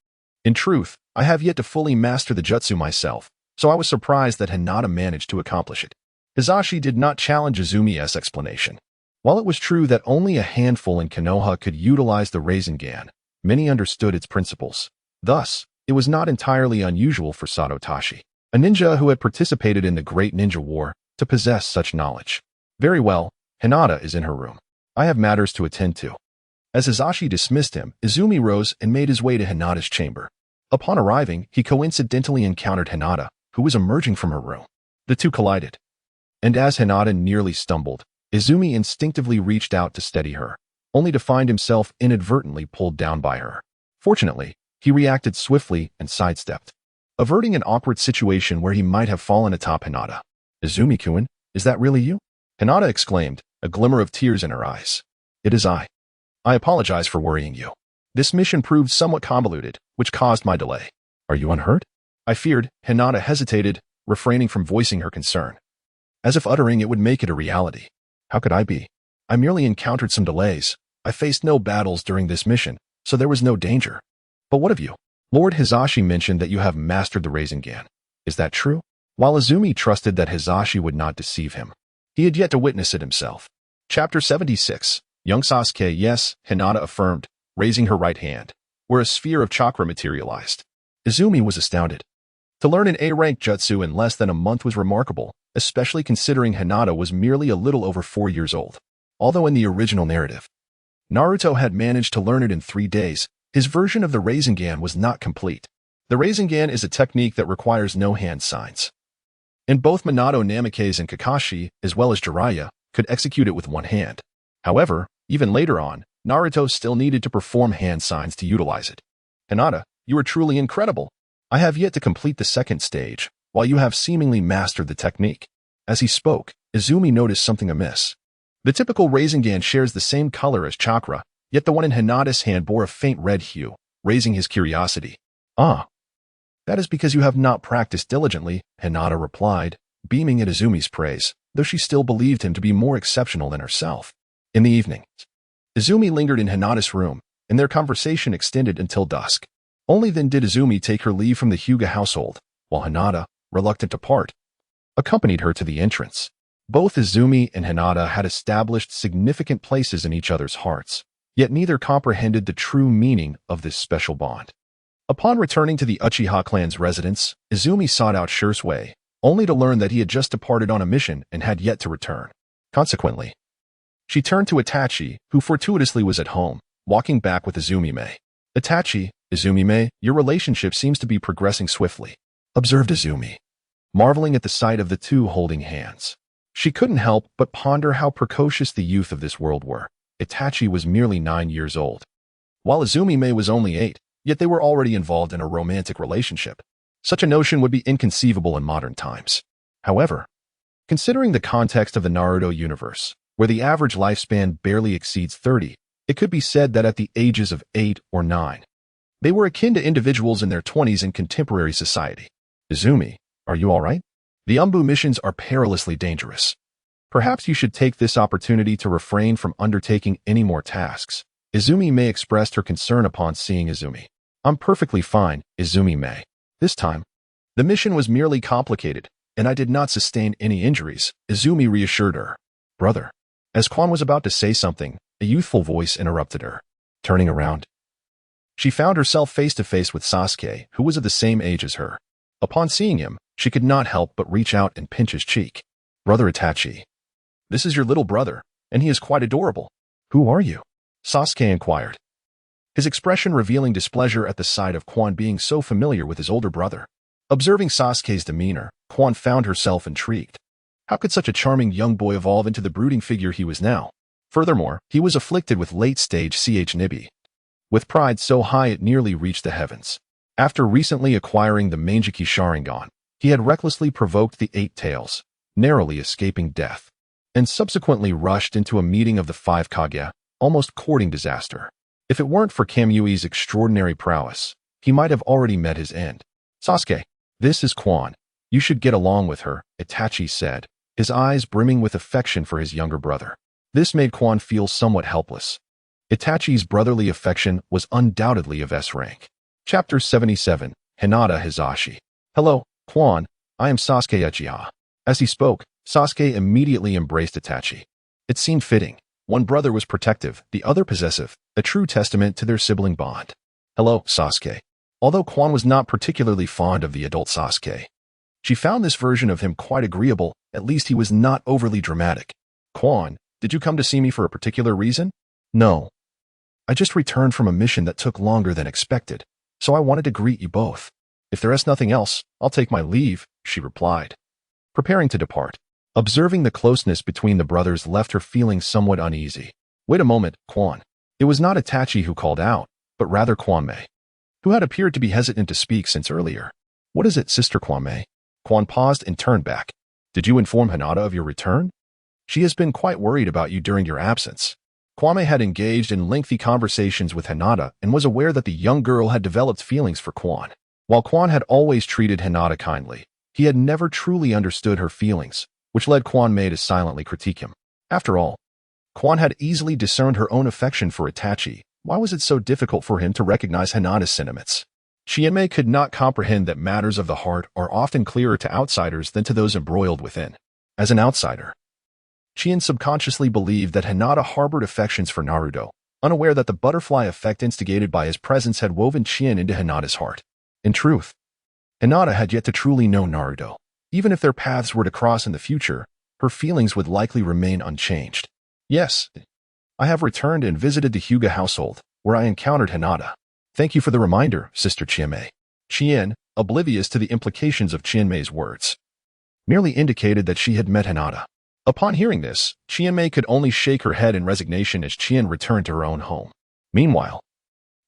In truth, I have yet to fully master the jutsu myself, so I was surprised that Hinata managed to accomplish it. Hizashi did not challenge Izumi's explanation. While it was true that only a handful in Konoha could utilize the Rasengan, many understood its principles. Thus, it was not entirely unusual for Sarutobi, a ninja who had participated in the Great Ninja War, to possess such knowledge. Very well, Hinata is in her room. I have matters to attend to. As Hizashi dismissed him, Izumi rose and made his way to Hinata's chamber. Upon arriving, he coincidentally encountered Hinata, who was emerging from her room. The two collided. And as Hinata nearly stumbled, Izumi instinctively reached out to steady her, only to find himself inadvertently pulled down by her. Fortunately, he reacted swiftly and sidestepped, averting an awkward situation where he might have fallen atop Hinata. Izumi-kun, is that really you? Hinata exclaimed, a glimmer of tears in her eyes. It is I. I apologize for worrying you. This mission proved somewhat convoluted, which caused my delay. Are you unhurt? I feared. Hinata hesitated, refraining from voicing her concern, as if uttering it would make it a reality. How could I be? I merely encountered some delays. I faced no battles during this mission, so there was no danger. But what of you? Lord Hizashi mentioned that you have mastered the Rasengan. Is that true? While Izumi trusted that Hizashi would not deceive him, he had yet to witness it himself. Chapter 76. Young Sasuke, yes, Hinata affirmed, raising her right hand, where a sphere of chakra materialized. Izumi was astounded. To learn an A-rank jutsu in less than a month was remarkable, especially considering Hinata was merely a little over 4 years old. Although in the original narrative, Naruto had managed to learn it in 3 days, his version of the Rasengan was not complete. The Rasengan is a technique that requires no hand signs. In both Minato Namikaze and Kakashi, as well as Jiraiya, could execute it with one hand. However, even later on, Naruto still needed to perform hand signs to utilize it. Hinata, you are truly incredible. I have yet to complete the second stage, while you have seemingly mastered the technique. As he spoke, Izumi noticed something amiss. The typical Rasengan shares the same color as chakra, yet the one in Hinata's hand bore a faint red hue, raising his curiosity. Ah. That is because you have not practiced diligently, Hinata replied, beaming at Izumi's praise, though she still believed him to be more exceptional than herself. In the evening, Izumi lingered in Hinata's room, and their conversation extended until dusk. Only then did Izumi take her leave from the Hyuga household, while Hinata, reluctant to part, accompanied her to the entrance. Both Izumi and Hinata had established significant places in each other's hearts, yet neither comprehended the true meaning of this special bond. Upon returning to the Uchiha clan's residence, Izumi sought out Shisui, only to learn that he had just departed on a mission and had yet to return. Consequently, she turned to Itachi, who fortuitously was at home, walking back with Izumi-me. Itachi, Izumi-me, your relationship seems to be progressing swiftly, observed Izumi, marveling at the sight of the two holding hands. She couldn't help but ponder how precocious the youth of this world were. Itachi was merely 9 years old, while Izumi-me was only 8, yet they were already involved in a romantic relationship. Such a notion would be inconceivable in modern times. However, considering the context of the Naruto universe, where the average lifespan barely exceeds 30, it could be said that at the ages of 8 or 9, they were akin to individuals in their 20s in contemporary society. Izumi, are you all right? The Umbu missions are perilously dangerous. Perhaps you should take this opportunity to refrain from undertaking any more tasks. Izumi-me expressed her concern upon seeing Izumi. I'm perfectly fine, Izumi-me. This time, the mission was merely complicated, and I did not sustain any injuries, Izumi reassured her. Brother. As Quan was about to say something, a youthful voice interrupted her. Turning around, she found herself face to face with Sasuke, who was of the same age as her. Upon seeing him, she could not help but reach out and pinch his cheek. Brother Itachi. This is your little brother, and he is quite adorable. Who are you? Sasuke inquired, his expression revealing displeasure at the sight of Quan being so familiar with his older brother. Observing Sasuke's demeanor, Quan found herself intrigued. How could such a charming young boy evolve into the brooding figure he was now? Furthermore, he was afflicted with late-stage Nibi, with pride so high it nearly reached the heavens. After recently acquiring the Manjiki Sharingan, he had recklessly provoked the 8 Tails, narrowly escaping death, and subsequently rushed into a meeting of the 5 Kage, almost courting disaster. If it weren't for Kamui's extraordinary prowess, he might have already met his end. Sasuke, this is Quan. You should get along with her, Itachi said, his eyes brimming with affection for his younger brother. This made Quan feel somewhat helpless. Itachi's brotherly affection was undoubtedly of S rank. Chapter 77, Hinata Hizashi. Hello, Quan, I am Sasuke Uchiha. As he spoke, Sasuke immediately embraced Itachi. It seemed fitting. One brother was protective, the other possessive, a true testament to their sibling bond. Hello, Sasuke. Although Quan was not particularly fond of the adult Sasuke, she found this version of him quite agreeable, at least he was not overly dramatic. Quan, did you come to see me for a particular reason? No. I just returned from a mission that took longer than expected, so I wanted to greet you both. If there is nothing else, I'll take my leave, she replied, preparing to depart. Observing the closeness between the brothers left her feeling somewhat uneasy. Wait a moment, Quan. It was not Itachi who called out, but rather Kwanmei, who had appeared to be hesitant to speak since earlier. What is it, Sister Kwanmei? Quan paused and turned back. Did you inform Hinata of your return? She has been quite worried about you during your absence. Kwanmei had engaged in lengthy conversations with Hinata and was aware that the young girl had developed feelings for Quan. While Quan had always treated Hinata kindly, he had never truly understood her feelings, which led Kwanmei to silently critique him. After all, Quan had easily discerned her own affection for Itachi. Why was it so difficult for him to recognize Hinata's sentiments? Kwanmei could not comprehend that matters of the heart are often clearer to outsiders than to those embroiled within. As an outsider, Chien subconsciously believed that Hinata harbored affections for Naruto, unaware that the butterfly effect instigated by his presence had woven Chien into Hinata's heart. In truth, Hinata had yet to truly know Naruto. Even if their paths were to cross in the future, her feelings would likely remain unchanged. Yes, I have returned and visited the Hyuga household, where I encountered Hinata. Thank you for the reminder, Sister Chienmei. Chien, oblivious to the implications of Chienmei's words, merely indicated that she had met Hinata. Upon hearing this, Chienmei could only shake her head in resignation as Chien returned to her own home. Meanwhile,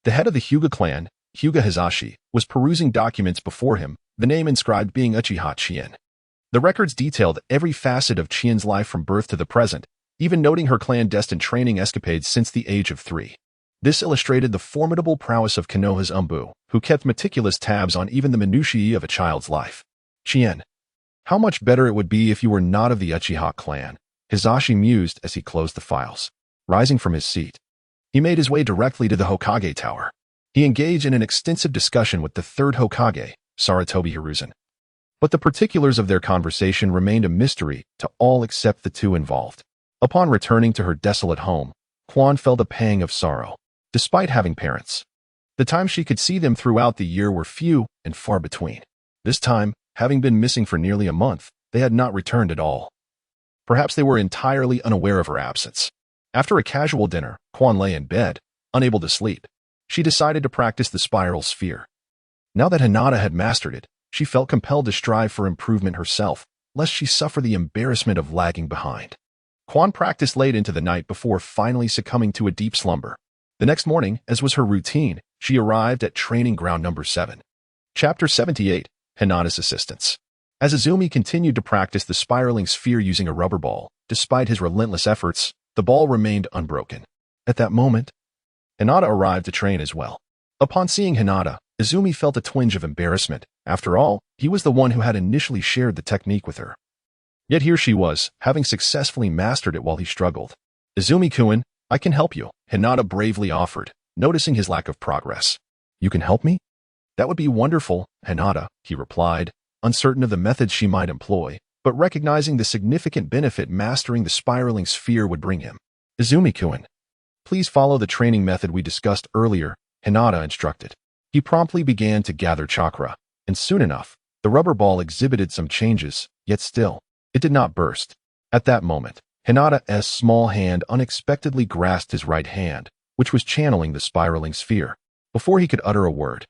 the head of the Hyuga clan, Hyuga Hizashi, was perusing documents before him, the name inscribed being Uchiha Chien. The records detailed every facet of Chien's life from birth to the present, even noting her clandestine training escapades since the age of 3. This illustrated the formidable prowess of Konoha's Umbu, who kept meticulous tabs on even the minutiae of a child's life. Chien, how much better it would be if you were not of the Uchiha clan, Hizashi mused as he closed the files. Rising from his seat, he made his way directly to the Hokage tower. He engaged in an extensive discussion with the Third Hokage, Sarutobi Hiruzen. But the particulars of their conversation remained a mystery to all except the two involved. Upon returning to her desolate home, Quan felt a pang of sorrow. Despite having parents, the times she could see them throughout the year were few and far between. This time, having been missing for nearly a month, they had not returned at all. Perhaps they were entirely unaware of her absence. After a casual dinner, Quan lay in bed, unable to sleep. She decided to practice the spiral sphere. Now that Hinata had mastered it, she felt compelled to strive for improvement herself, lest she suffer the embarrassment of lagging behind. Quan practiced late into the night before finally succumbing to a deep slumber. The next morning, as was her routine, she arrived at training ground number 7. Chapter 78, Hinata's Assistance. As Izumi continued to practice the spiraling sphere using a rubber ball, despite his relentless efforts, the ball remained unbroken. At that moment, Hinata arrived to train as well. Upon seeing Hinata, Izumi felt a twinge of embarrassment. After all, he was the one who had initially shared the technique with her. Yet here she was, having successfully mastered it while he struggled. Izumi-kun, I can help you, Hinata bravely offered, noticing his lack of progress. You can help me? That would be wonderful, Hinata, he replied, uncertain of the methods she might employ, but recognizing the significant benefit mastering the spiraling sphere would bring him. Izumi-kun, please follow the training method we discussed earlier, Hinata instructed. He promptly began to gather chakra, and soon enough, the rubber ball exhibited some changes, yet still, it did not burst. At that moment, Hinata's small hand unexpectedly grasped his right hand, which was channeling the spiraling sphere. Before he could utter a word,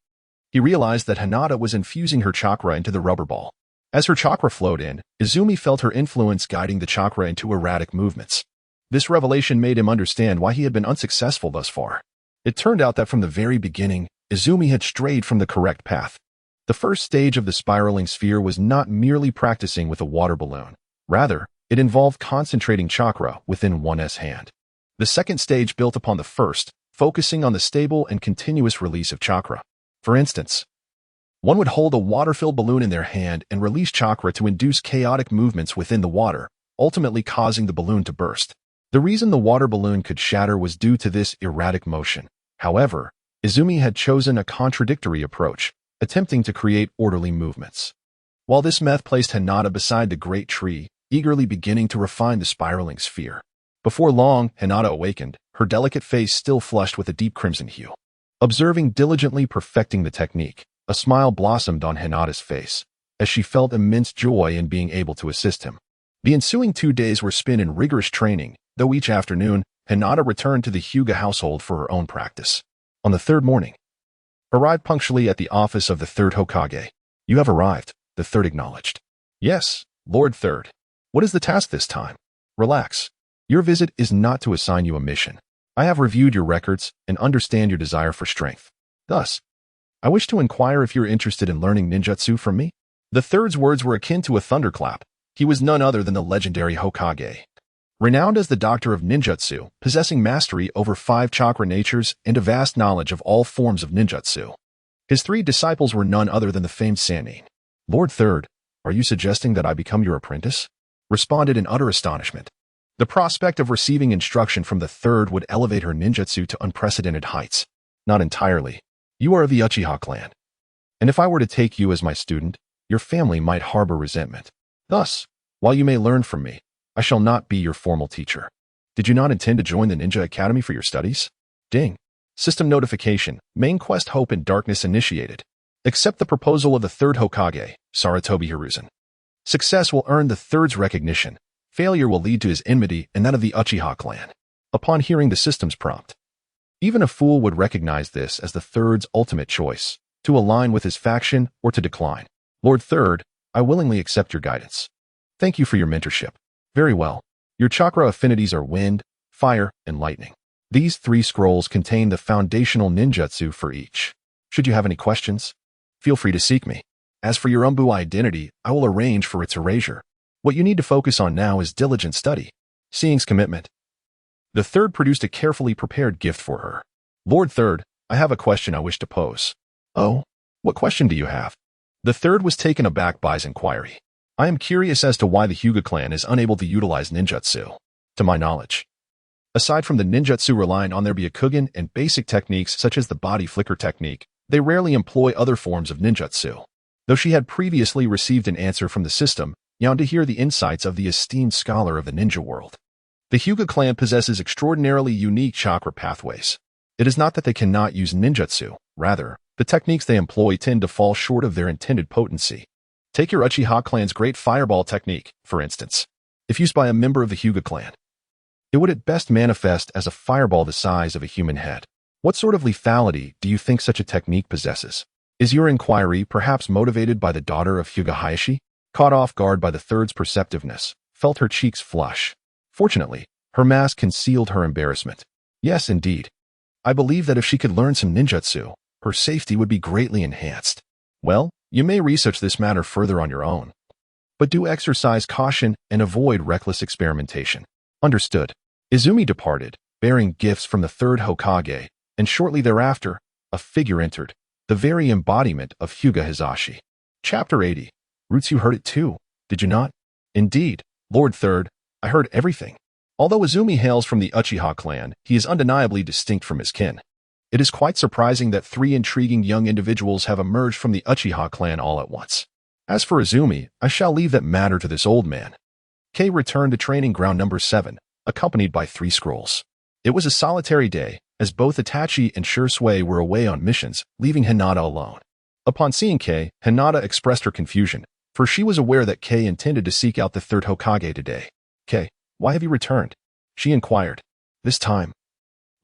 he realized that Hinata was infusing her chakra into the rubber ball. As her chakra flowed in, Izumi felt her influence guiding the chakra into erratic movements. This revelation made him understand why he had been unsuccessful thus far. It turned out that from the very beginning, Izumi had strayed from the correct path. The first stage of the spiraling sphere was not merely practicing with a water balloon. Rather, it involved concentrating chakra within one's hand. The second stage built upon the first, focusing on the stable and continuous release of chakra. For instance, one would hold a water-filled balloon in their hand and release chakra to induce chaotic movements within the water, ultimately causing the balloon to burst. The reason the water balloon could shatter was due to this erratic motion. However, Izumi had chosen a contradictory approach, attempting to create orderly movements. While this method placed Hinata beside the great tree, eagerly beginning to refine the spiraling sphere. Before long, Hinata awakened, her delicate face still flushed with a deep crimson hue. Observing diligently perfecting the technique, a smile blossomed on Hinata's face, as she felt immense joy in being able to assist him. The ensuing 2 days were spent in rigorous training, though each afternoon, Hinata returned to the Hyuga household for her own practice. On the third morning, arrived punctually at the office of the Third Hokage. You have arrived, the Third acknowledged. Yes, Lord Third. What is the task this time? Relax. Your visit is not to assign you a mission. I have reviewed your records and understand your desire for strength. Thus, I wish to inquire if you're interested in learning ninjutsu from me. The Third's words were akin to a thunderclap. He was none other than the legendary Hokage. Renowned as the doctor of ninjutsu, possessing mastery over 5 chakra natures and a vast knowledge of all forms of ninjutsu. His 3 disciples were none other than the famed Sannin. Lord Third, are you suggesting that I become your apprentice? Responded in utter astonishment. The prospect of receiving instruction from the Third would elevate her ninjutsu to unprecedented heights. Not entirely. You are of the Uchiha clan. And if I were to take you as my student, your family might harbor resentment. Thus, while you may learn from me, I shall not be your formal teacher. Did you not intend to join the Ninja Academy for your studies? Ding. System notification. Main quest Hope in Darkness initiated. Accept the proposal of the Third Hokage, Sarutobi Hiruzen. Success will earn the Third's recognition. Failure will lead to his enmity and that of the Uchiha clan. Upon hearing the system's prompt, even a fool would recognize this as the Third's ultimate choice, to align with his faction or to decline. Lord Third, I willingly accept your guidance. Thank you for your mentorship. Very well. Your chakra affinities are wind, fire, and lightning. These 3 scrolls contain the foundational ninjutsu for each. Should you have any questions, feel free to seek me. As for your identity, I will arrange for its erasure. What you need to focus on now is diligent study. Seeing's commitment. The Third produced a carefully prepared gift for her. Lord Third, I have a question I wish to pose. Oh, what question do you have? The Third was taken aback by his inquiry. I am curious as to why the Hyuga clan is unable to utilize ninjutsu. To my knowledge, aside from the ninjutsu relying on their Byakugan and basic techniques such as the body flicker technique, they rarely employ other forms of ninjutsu. Though she had previously received an answer from the system, yearned to hear the insights of the esteemed scholar of the ninja world. The Hyuga clan possesses extraordinarily unique chakra pathways. It is not that they cannot use ninjutsu, rather, the techniques they employ tend to fall short of their intended potency. Take your Uchiha clan's Great Fireball technique, for instance. If used by a member of the Hyuga clan, it would at best manifest as a fireball the size of a human head. What sort of lethality do you think such a technique possesses? Is your inquiry perhaps motivated by the daughter of Hyuga Hayashi? Caught off guard by the Third's perceptiveness, felt her cheeks flush. Fortunately, her mask concealed her embarrassment. Yes, indeed. I believe that if she could learn some ninjutsu, her safety would be greatly enhanced. Well, you may research this matter further on your own. But do exercise caution and avoid reckless experimentation. Understood. Izumi departed, bearing gifts from the Third Hokage, and shortly thereafter, a figure entered, the very embodiment of Hyuga Hizashi. Chapter 80. Roots, you heard it too, did you not? Indeed, Lord Third, I heard everything. Although Izumi hails from the Uchiha clan, he is undeniably distinct from his kin. It is quite surprising that 3 intriguing young individuals have emerged from the Uchiha clan all at once. As for Izumi, I shall leave that matter to this old man. Kei returned to training ground number 7, accompanied by 3 scrolls. It was a solitary day, as both Itachi and Shisui were away on missions, leaving Hinata alone. Upon seeing Kei, Hinata expressed her confusion, for she was aware that Kei intended to seek out the Third Hokage today. Kei, why have you returned? She inquired. This time,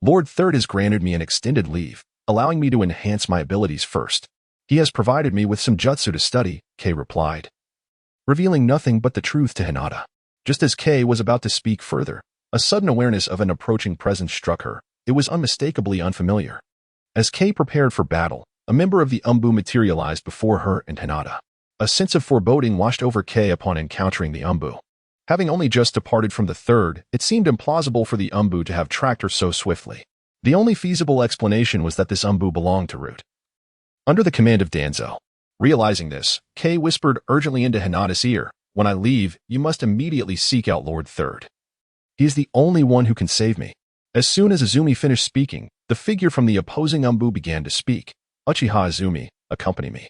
Lord Third has granted me an extended leave, allowing me to enhance my abilities first. He has provided me with some jutsu to study, Kei replied, revealing nothing but the truth to Hinata. Just as Kei was about to speak further, a sudden awareness of an approaching presence struck her. It was unmistakably unfamiliar. As Kei prepared for battle, a member of the Umbu materialized before her and Hinata. A sense of foreboding washed over Kei upon encountering the Umbu. Having only just departed from the Third, it seemed implausible for the Umbu to have tracked her so swiftly. The only feasible explanation was that this Umbu belonged to Root, under the command of Danzo. Realizing this, Kei whispered urgently into Hinata's ear, when I leave, you must immediately seek out Lord Third. He is the only one who can save me. As soon as Izumi finished speaking, the figure from the opposing Umbu began to speak. Uchiha Izumi, accompany me.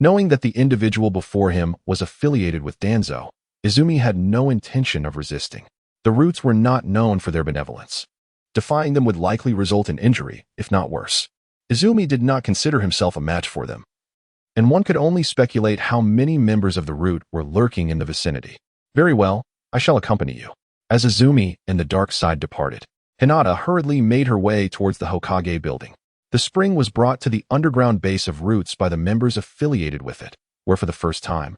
Knowing that the individual before him was affiliated with Danzo, Izumi had no intention of resisting. The Roots were not known for their benevolence. Defying them would likely result in injury, if not worse. Izumi did not consider himself a match for them, and one could only speculate how many members of the Root were lurking in the vicinity. Very well, I shall accompany you. As Izumi and the dark side departed, Hinata hurriedly made her way towards the Hokage building. The spring was brought to the underground base of Roots by the members affiliated with it, where for the first time,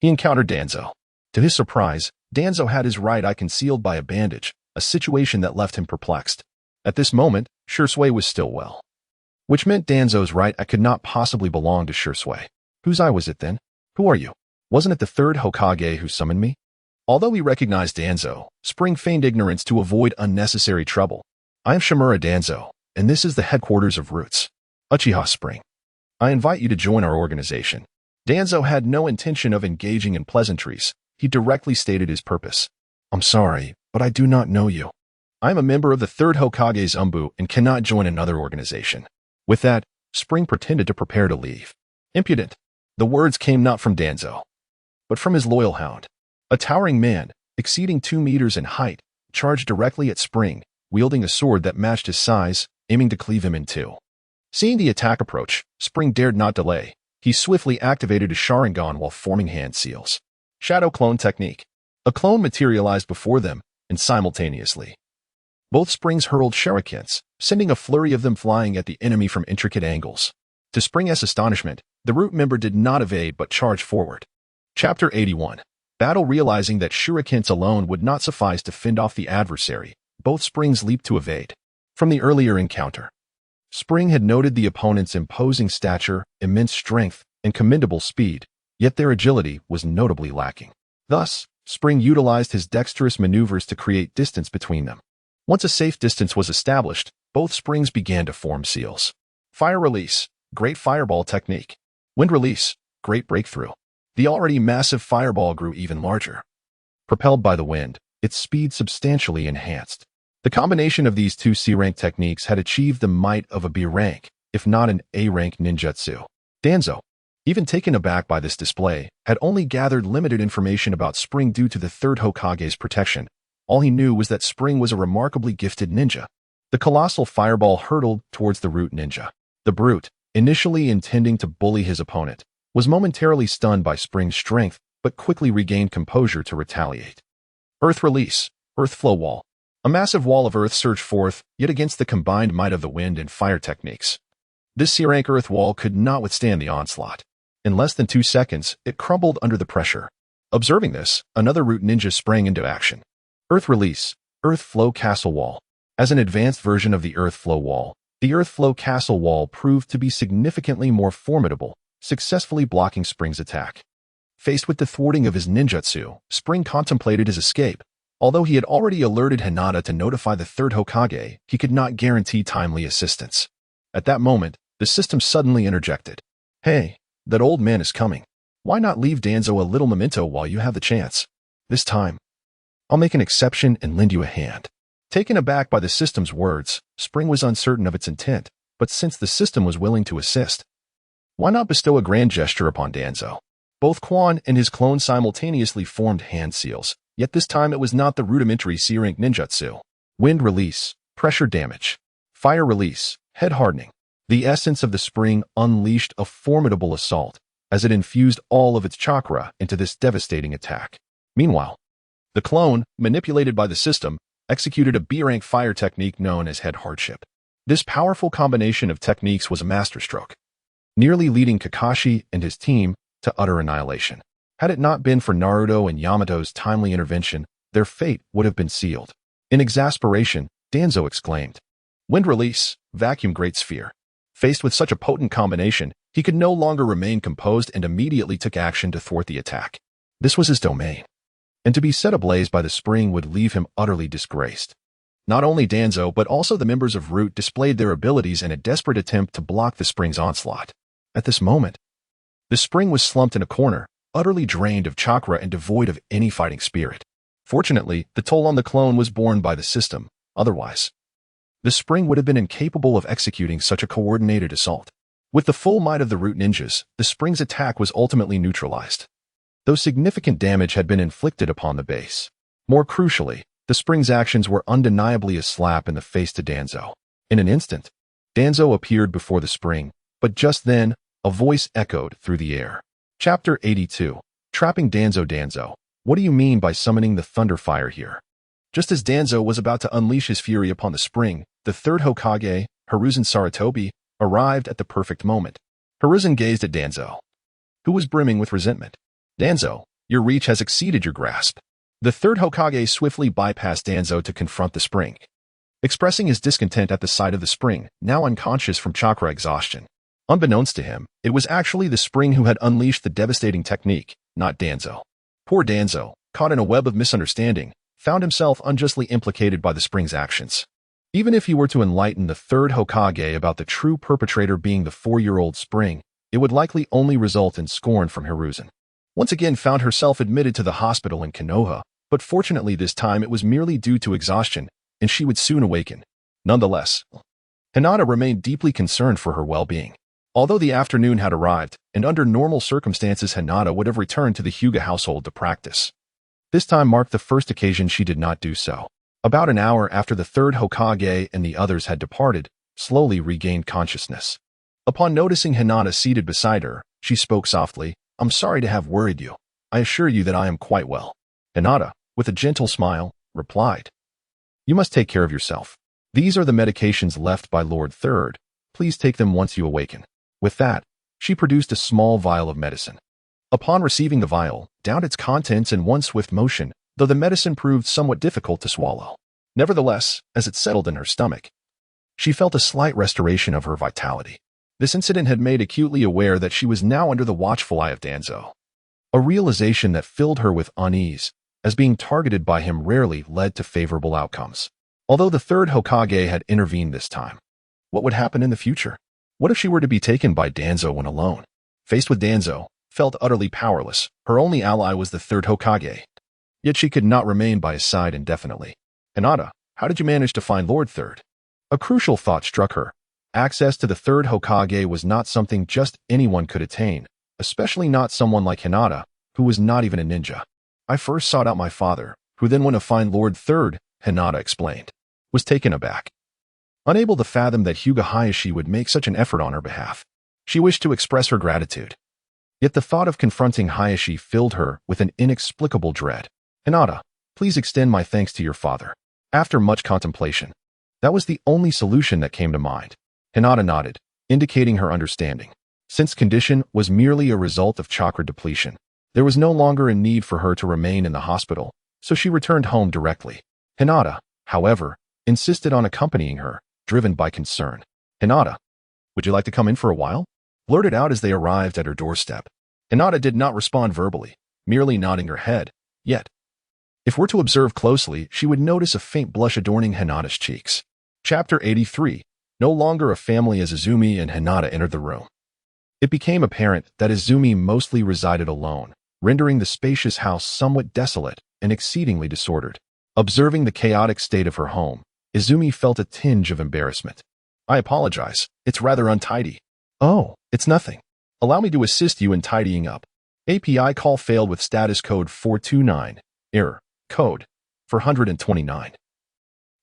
he encountered Danzo. To his surprise, Danzo had his right eye concealed by a bandage, a situation that left him perplexed. At this moment, Shisui was still well, which meant Danzo's right eye could not possibly belong to Shisui. Whose eye was it then? Who are you? Wasn't it the Third Hokage who summoned me? Although he recognized Danzo, Spring feigned ignorance to avoid unnecessary trouble. I am Shimura Danzo, and this is the headquarters of Roots, Uchiha Spring. I invite you to join our organization. Danzo had no intention of engaging in pleasantries. He directly stated his purpose. I'm sorry, but I do not know you. I am a member of the Third Hokage's Umbu and cannot join another organization. With that, Spring pretended to prepare to leave. Impudent. The words came not from Danzo, but from his loyal hound. A towering man, exceeding 2 meters in height, charged directly at Spring, wielding a sword that matched his size, aiming to cleave him in two. Seeing the attack approach, Spring dared not delay. He swiftly activated his Sharingan while forming hand seals. Shadow Clone Technique. A clone materialized before them, and simultaneously. Both springs hurled shurikens, sending a flurry of them flying at the enemy from intricate angles. To Spring S' astonishment, the root member did not evade but charged forward. Chapter 81. Battle. Realizing that shurikens alone would not suffice to fend off the adversary, both springs leaped to evade. From the earlier encounter, Spring had noted the opponent's imposing stature, immense strength, and commendable speed, yet their agility was notably lacking. Thus, Spring utilized his dexterous maneuvers to create distance between them. Once a safe distance was established, both springs began to form seals. Fire Release. Great Fireball Technique. Wind Release. Great Breakthrough. The already massive fireball grew even larger. Propelled by the wind, its speed substantially enhanced. The combination of these two C-rank techniques had achieved the might of a B-rank, if not an A-rank ninjutsu. Danzo, even taken aback by this display, had only gathered limited information about Spring due to the Third Hokage's protection. All he knew was that Spring was a remarkably gifted ninja. The colossal fireball hurtled towards the root ninja. The brute, initially intending to bully his opponent, was momentarily stunned by Spring's strength, but quickly regained composure to retaliate. Earth Release. Earth Flow Wall. A massive wall of earth surged forth, yet against the combined might of the wind and fire techniques. This C-rank earth wall could not withstand the onslaught. In less than 2 seconds, it crumbled under the pressure. Observing this, another root ninja sprang into action. Earth Release. Earth Flow Castle Wall. As an advanced version of the Earth Flow Wall, the Earth Flow Castle Wall proved to be significantly more formidable, successfully blocking Spring's attack. Faced with the thwarting of his ninjutsu, Spring contemplated his escape. Although he had already alerted Hinata to notify the Third Hokage, he could not guarantee timely assistance. At that moment, the system suddenly interjected. Hey, that old man is coming. Why not leave Danzo a little memento while you have the chance? This time, I'll make an exception and lend you a hand. Taken aback by the system's words, Spring was uncertain of its intent, but since the system was willing to assist, why not bestow a grand gesture upon Danzo? Both Quan and his clone simultaneously formed hand seals, yet this time it was not the rudimentary C-rank ninjutsu. Wind Release. Pressure Damage. Fire Release. Head Hardening. The essence of the spring unleashed a formidable assault, as it infused all of its chakra into this devastating attack. Meanwhile, the clone, manipulated by the system, executed a B-rank fire technique known as Head Hardship. This powerful combination of techniques was a masterstroke, nearly leading Kakashi and his team to utter annihilation. Had it not been for Naruto and Yamato's timely intervention, their fate would have been sealed. In exasperation, Danzo exclaimed, Wind Release. Vacuum Great Sphere. Faced with such a potent combination, he could no longer remain composed and immediately took action to thwart the attack. This was his domain, and to be set ablaze by the spring would leave him utterly disgraced. Not only Danzo but also the members of Root displayed their abilities in a desperate attempt to block the spring's onslaught. At this moment, the spring was slumped in a corner, utterly drained of chakra and devoid of any fighting spirit. Fortunately, the toll on the clone was borne by the system. Otherwise, the spring would have been incapable of executing such a coordinated assault. With the full might of the Root ninjas, the spring's attack was ultimately neutralized, though significant damage had been inflicted upon the base. More crucially, the spring's actions were undeniably a slap in the face to Danzo. In an instant, Danzo appeared before the spring, but just then, a voice echoed through the air. Chapter 82. Trapping Danzo. Danzo, what do you mean by summoning the thunder fire here? Just as Danzo was about to unleash his fury upon the spring, the Third Hokage, Hiruzen Sarutobi, arrived at the perfect moment. Hiruzen gazed at Danzo, who was brimming with resentment. Danzo, your reach has exceeded your grasp. The Third Hokage swiftly bypassed Danzo to confront the spring, expressing his discontent at the sight of the spring, now unconscious from chakra exhaustion. Unbeknownst to him, it was actually the spring who had unleashed the devastating technique, not Danzo. Poor Danzo, caught in a web of misunderstanding, found himself unjustly implicated by the spring's actions. Even if he were to enlighten the Third Hokage about the true perpetrator being the 4-year-old spring, it would likely only result in scorn from Hiruzen. Once again found herself admitted to the hospital in Konoha, but fortunately this time it was merely due to exhaustion, and she would soon awaken. Nonetheless, Hinata remained deeply concerned for her well-being. Although the afternoon had arrived, and under normal circumstances Hinata would have returned to the Hyuga household to practice, this time marked the first occasion she did not do so. About an hour after the Third Hokage and the others had departed, slowly regained consciousness. Upon noticing Hinata seated beside her, she spoke softly, "I'm sorry to have worried you. I assure you that I am quite well." Hinata, with a gentle smile, replied, "You must take care of yourself. These are the medications left by Lord Third. Please take them once you awaken." With that, she produced a small vial of medicine. Upon receiving the vial, downed its contents in one swift motion, though the medicine proved somewhat difficult to swallow. Nevertheless, as it settled in her stomach, she felt a slight restoration of her vitality. This incident had made acutely aware that she was now under the watchful eye of Danzo. A realization that filled her with unease, as being targeted by him rarely led to favorable outcomes. Although the third Hokage had intervened this time, what would happen in the future? What if she were to be taken by Danzo when alone? Faced with Danzo, felt utterly powerless. Her only ally was the third Hokage. Yet she could not remain by his side indefinitely. "Hinata, how did you manage to find Lord Third?" A crucial thought struck her. Access to the third Hokage was not something just anyone could attain, especially not someone like Hinata, who was not even a ninja. "I first sought out my father, who then went to find Lord Third," Hinata explained. Was taken aback. Unable to fathom that Hyuga Hayashi would make such an effort on her behalf, she wished to express her gratitude. Yet the thought of confronting Hayashi filled her with an inexplicable dread. "Hinata, please extend my thanks to your father." After much contemplation, that was the only solution that came to mind. Hinata nodded, indicating her understanding. Since condition was merely a result of chakra depletion, there was no longer a need for her to remain in the hospital, so she returned home directly. Hinata, however, insisted on accompanying her, driven by concern. "Hinata, would you like to come in for a while?" Blurted out as they arrived at her doorstep. Hinata did not respond verbally, merely nodding her head. Yet, if we're to observe closely, she would notice a faint blush adorning Hinata's cheeks. Chapter 83. No longer a family as Izumi and Hinata entered the room. It became apparent that Izumi mostly resided alone, rendering the spacious house somewhat desolate and exceedingly disordered. Observing the chaotic state of her home, Izumi felt a tinge of embarrassment. "I apologize, it's rather untidy." "Oh, it's nothing. Allow me to assist you in tidying up." API call failed with status code 429. Error. Code 429.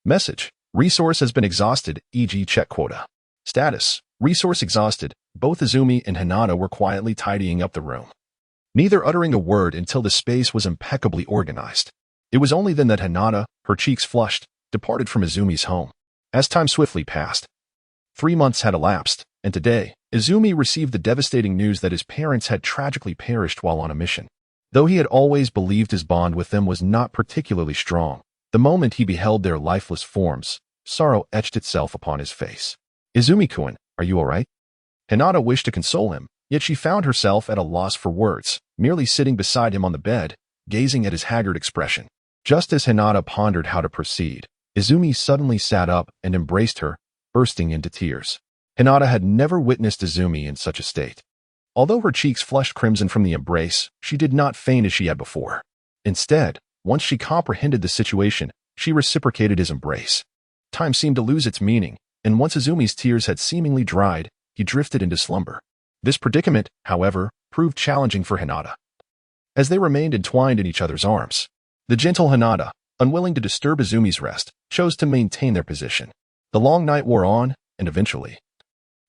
Message. Resource has been exhausted, e.g. check quota. Status. Resource exhausted. Both Izumi and Hinata were quietly tidying up the room, neither uttering a word until the space was impeccably organized. It was only then that Hinata, her cheeks flushed, departed from Izumi's home. As time swiftly passed, 3 months had elapsed, and today, Izumi received the devastating news that his parents had tragically perished while on a mission. Though he had always believed his bond with them was not particularly strong, the moment he beheld their lifeless forms, sorrow etched itself upon his face. "Izumi-kun, are you all right?" Hinata wished to console him, yet she found herself at a loss for words, merely sitting beside him on the bed, gazing at his haggard expression. Just as Hinata pondered how to proceed, Izumi suddenly sat up and embraced her, bursting into tears. Hinata had never witnessed Izumi in such a state. Although her cheeks flushed crimson from the embrace, she did not faint as she had before. Instead, once she comprehended the situation, she reciprocated his embrace. Time seemed to lose its meaning, and once Izumi's tears had seemingly dried, he drifted into slumber. This predicament, however, proved challenging for Hinata. As they remained entwined in each other's arms, the gentle Hinata, unwilling to disturb Izumi's rest, chose to maintain their position. The long night wore on, and eventually,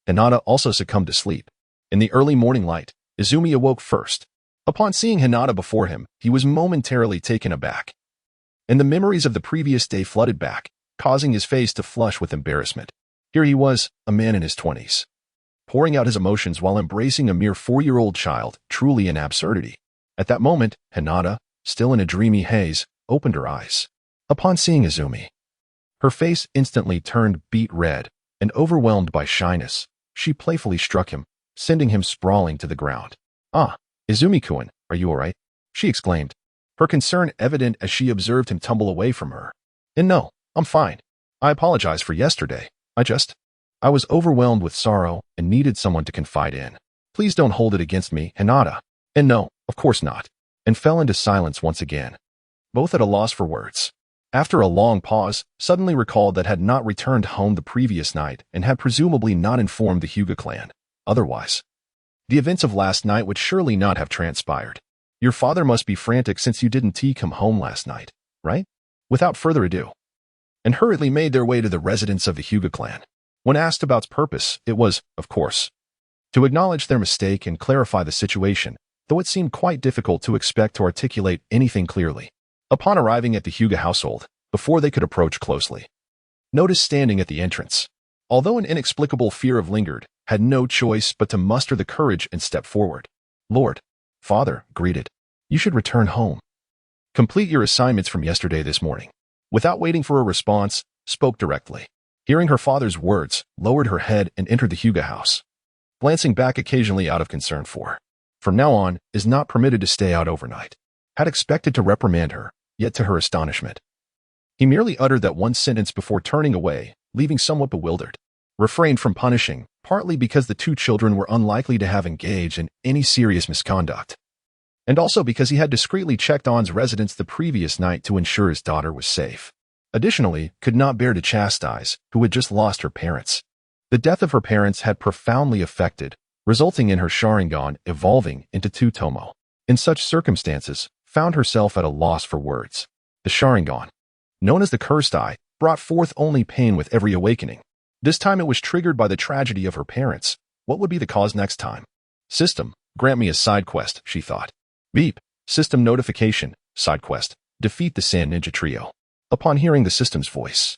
Hinata also succumbed to sleep. In the early morning light, Izumi awoke first. Upon seeing Hinata before him, he was momentarily taken aback, and the memories of the previous day flooded back, causing his face to flush with embarrassment. Here he was, a man in his 20s, pouring out his emotions while embracing a mere 4-year-old child, truly an absurdity. At that moment, Hinata, still in a dreamy haze, opened her eyes. Upon seeing Izumi, her face instantly turned beet red, and overwhelmed by shyness, she playfully struck him, sending him sprawling to the ground. "Ah, Izumi-kun, are you all right?" she exclaimed, her concern evident as she observed him tumble away from her. "And no, I'm fine. I apologize for yesterday. I was overwhelmed with sorrow and needed someone to confide in. Please don't hold it against me, Hinata." "And no, of course not," and fell into silence once again, both at a loss for words. After a long pause, suddenly recalled that had not returned home the previous night and had presumably not informed the Hyuga clan. Otherwise, the events of last night would surely not have transpired. "Your father must be frantic since you didn't come home last night, right?" Without further ado, and hurriedly made their way to the residence of the Hyuga clan. When asked about its purpose, it was, of course, to acknowledge their mistake and clarify the situation, though it seemed quite difficult to expect to articulate anything clearly. Upon arriving at the Hyuga household, before they could approach closely, noticed standing at the entrance. Although an inexplicable fear of lingered, had no choice but to muster the courage and step forward. Lord, Father, greeted. You should return home. Complete your assignments from yesterday this morning. Without waiting for a response, spoke directly. Hearing her father's words, lowered her head and entered the Hyuga house, glancing back occasionally out of concern for. From now on, is not permitted to stay out overnight. Had expected to reprimand her, yet to her astonishment, he merely uttered that one sentence before turning away, leaving somewhat bewildered. Refrained from punishing, partly because the two children were unlikely to have engaged in any serious misconduct, and also because he had discreetly checked on's residence the previous night to ensure his daughter was safe. Additionally, could not bear to chastise, who had just lost her parents. The death of her parents had profoundly affected, resulting in her Sharingan evolving into two Tomo. In such circumstances, found herself at a loss for words. The Sharingan, known as the Cursed Eye, brought forth only pain with every awakening. This time it was triggered by the tragedy of her parents. What would be the cause next time? System, grant me a side quest, she thought. Beep. System notification, side quest. Defeat the Sand Ninja Trio. Upon hearing the system's voice,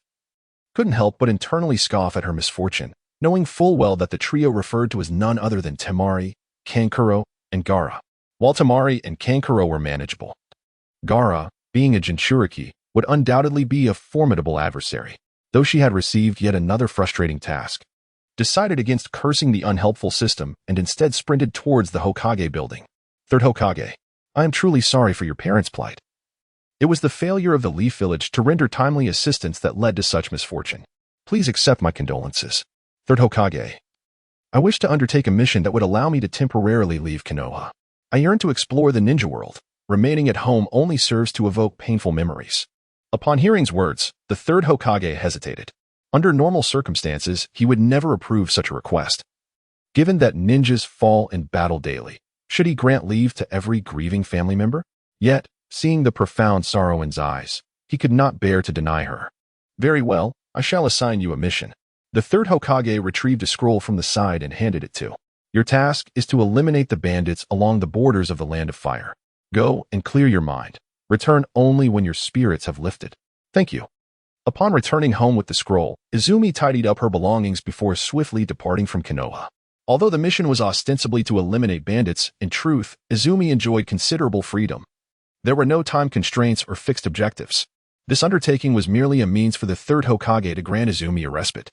couldn't help but internally scoff at her misfortune, knowing full well that the trio referred to as none other than Temari, Kankuro, and Gaara. While Temari and Kankuro were manageable, Gaara, being a Jinchuriki, would undoubtedly be a formidable adversary. Though she had received yet another frustrating task, decided against cursing the unhelpful system and instead sprinted towards the Hokage building. Third Hokage, I am truly sorry for your parents' plight. It was the failure of the Leaf Village to render timely assistance that led to such misfortune. Please accept my condolences. Third Hokage, I wish to undertake a mission that would allow me to temporarily leave Konoha. I yearn to explore the ninja world. Remaining at home only serves to evoke painful memories. Upon hearing's words, the third Hokage hesitated. Under normal circumstances, he would never approve such a request. Given that ninjas fall in battle daily, should he grant leave to every grieving family member? Yet, seeing the profound sorrow in his eyes, he could not bear to deny her. Very well, I shall assign you a mission. The third Hokage retrieved a scroll from the side and handed it to. Your task is to eliminate the bandits along the borders of the Land of Fire. Go and clear your mind. Return only when your spirits have lifted. Thank you. Upon returning home with the scroll, Izumi tidied up her belongings before swiftly departing from Konoha. Although the mission was ostensibly to eliminate bandits, in truth, Izumi enjoyed considerable freedom. There were no time constraints or fixed objectives. This undertaking was merely a means for the third Hokage to grant Izumi a respite.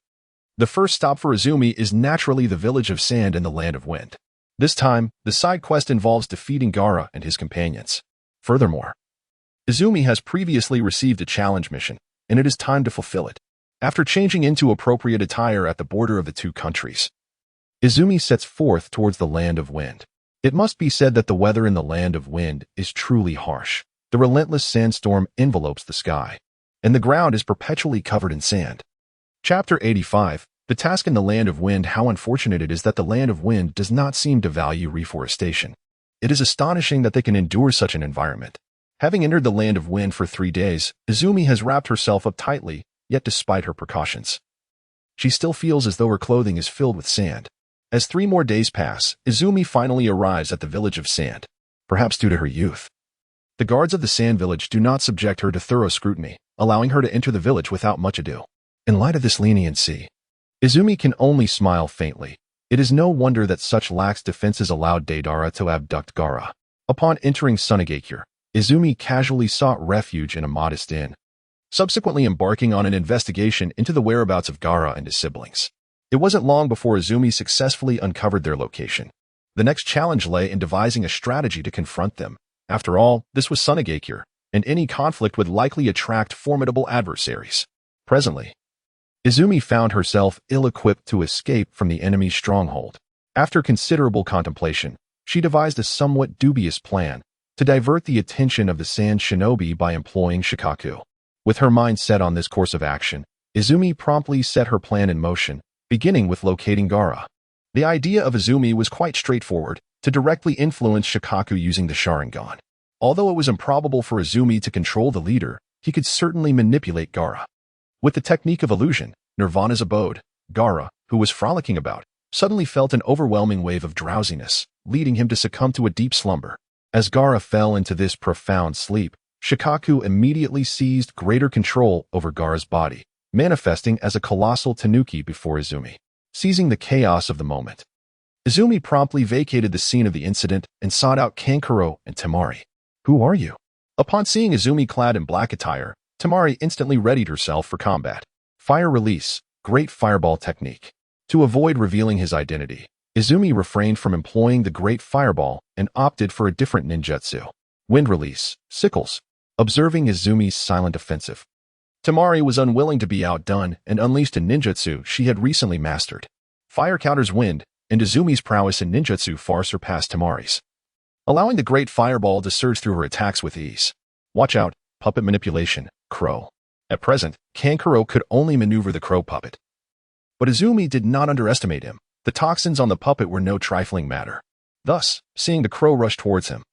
The first stop for Izumi is naturally the village of Sand in the Land of Wind. This time, the side quest involves defeating Gaara and his companions. Furthermore, Izumi has previously received a challenge mission, and it is time to fulfill it. After changing into appropriate attire at the border of the two countries, Izumi sets forth towards the Land of Wind. It must be said that the weather in the Land of Wind is truly harsh. The relentless sandstorm envelopes the sky, and the ground is perpetually covered in sand. Chapter 85, The Task in the Land of Wind. How unfortunate it is that the Land of Wind does not seem to value reforestation. It is astonishing that they can endure such an environment. Having entered the Land of Wind for 3 days, Izumi has wrapped herself up tightly, yet despite her precautions, she still feels as though her clothing is filled with sand. As 3 more days pass, Izumi finally arrives at the village of Sand, perhaps due to her youth. The guards of the Sand Village do not subject her to thorough scrutiny, allowing her to enter the village without much ado. In light of this leniency, Izumi can only smile faintly. It is no wonder that such lax defenses allowed Deidara to abduct Gaara. Upon entering Sunagakure, Izumi casually sought refuge in a modest inn, subsequently embarking on an investigation into the whereabouts of Gaara and his siblings. It wasn't long before Izumi successfully uncovered their location. The next challenge lay in devising a strategy to confront them. After all, this was Sunagakure, and any conflict would likely attract formidable adversaries. Presently, Izumi found herself ill-equipped to escape from the enemy's stronghold. After considerable contemplation, she devised a somewhat dubious plan to divert the attention of the Sand Shinobi by employing Shikaku. With her mind set on this course of action, Izumi promptly set her plan in motion, beginning with locating Gaara. The idea of Izumi was quite straightforward, to directly influence Shikaku using the Sharingan. Although it was improbable for Izumi to control the leader, he could certainly manipulate Gaara. With the technique of illusion, Nirvana's abode, Gaara, who was frolicking about, suddenly felt an overwhelming wave of drowsiness, leading him to succumb to a deep slumber. As Gaara fell into this profound sleep, Shikaku immediately seized greater control over Gaara's body, manifesting as a colossal tanuki before Izumi. Seizing the chaos of the moment, Izumi promptly vacated the scene of the incident and sought out Kankuro and Temari. "Who are you?" Upon seeing Izumi clad in black attire, Temari instantly readied herself for combat. Fire release, great fireball technique. To avoid revealing his identity, Izumi refrained from employing the great fireball and opted for a different ninjutsu. Wind release, sickles. Observing Izumi's silent offensive, Temari was unwilling to be outdone and unleashed a ninjutsu she had recently mastered. Fire counters wind, and Izumi's prowess in ninjutsu far surpassed Temari's, allowing the great fireball to surge through her attacks with ease. Watch out, puppet manipulation, crow. At present, Kankuro could only maneuver the crow puppet. But Izumi did not underestimate him. The toxins on the puppet were no trifling matter. Thus, seeing the crow rush towards him,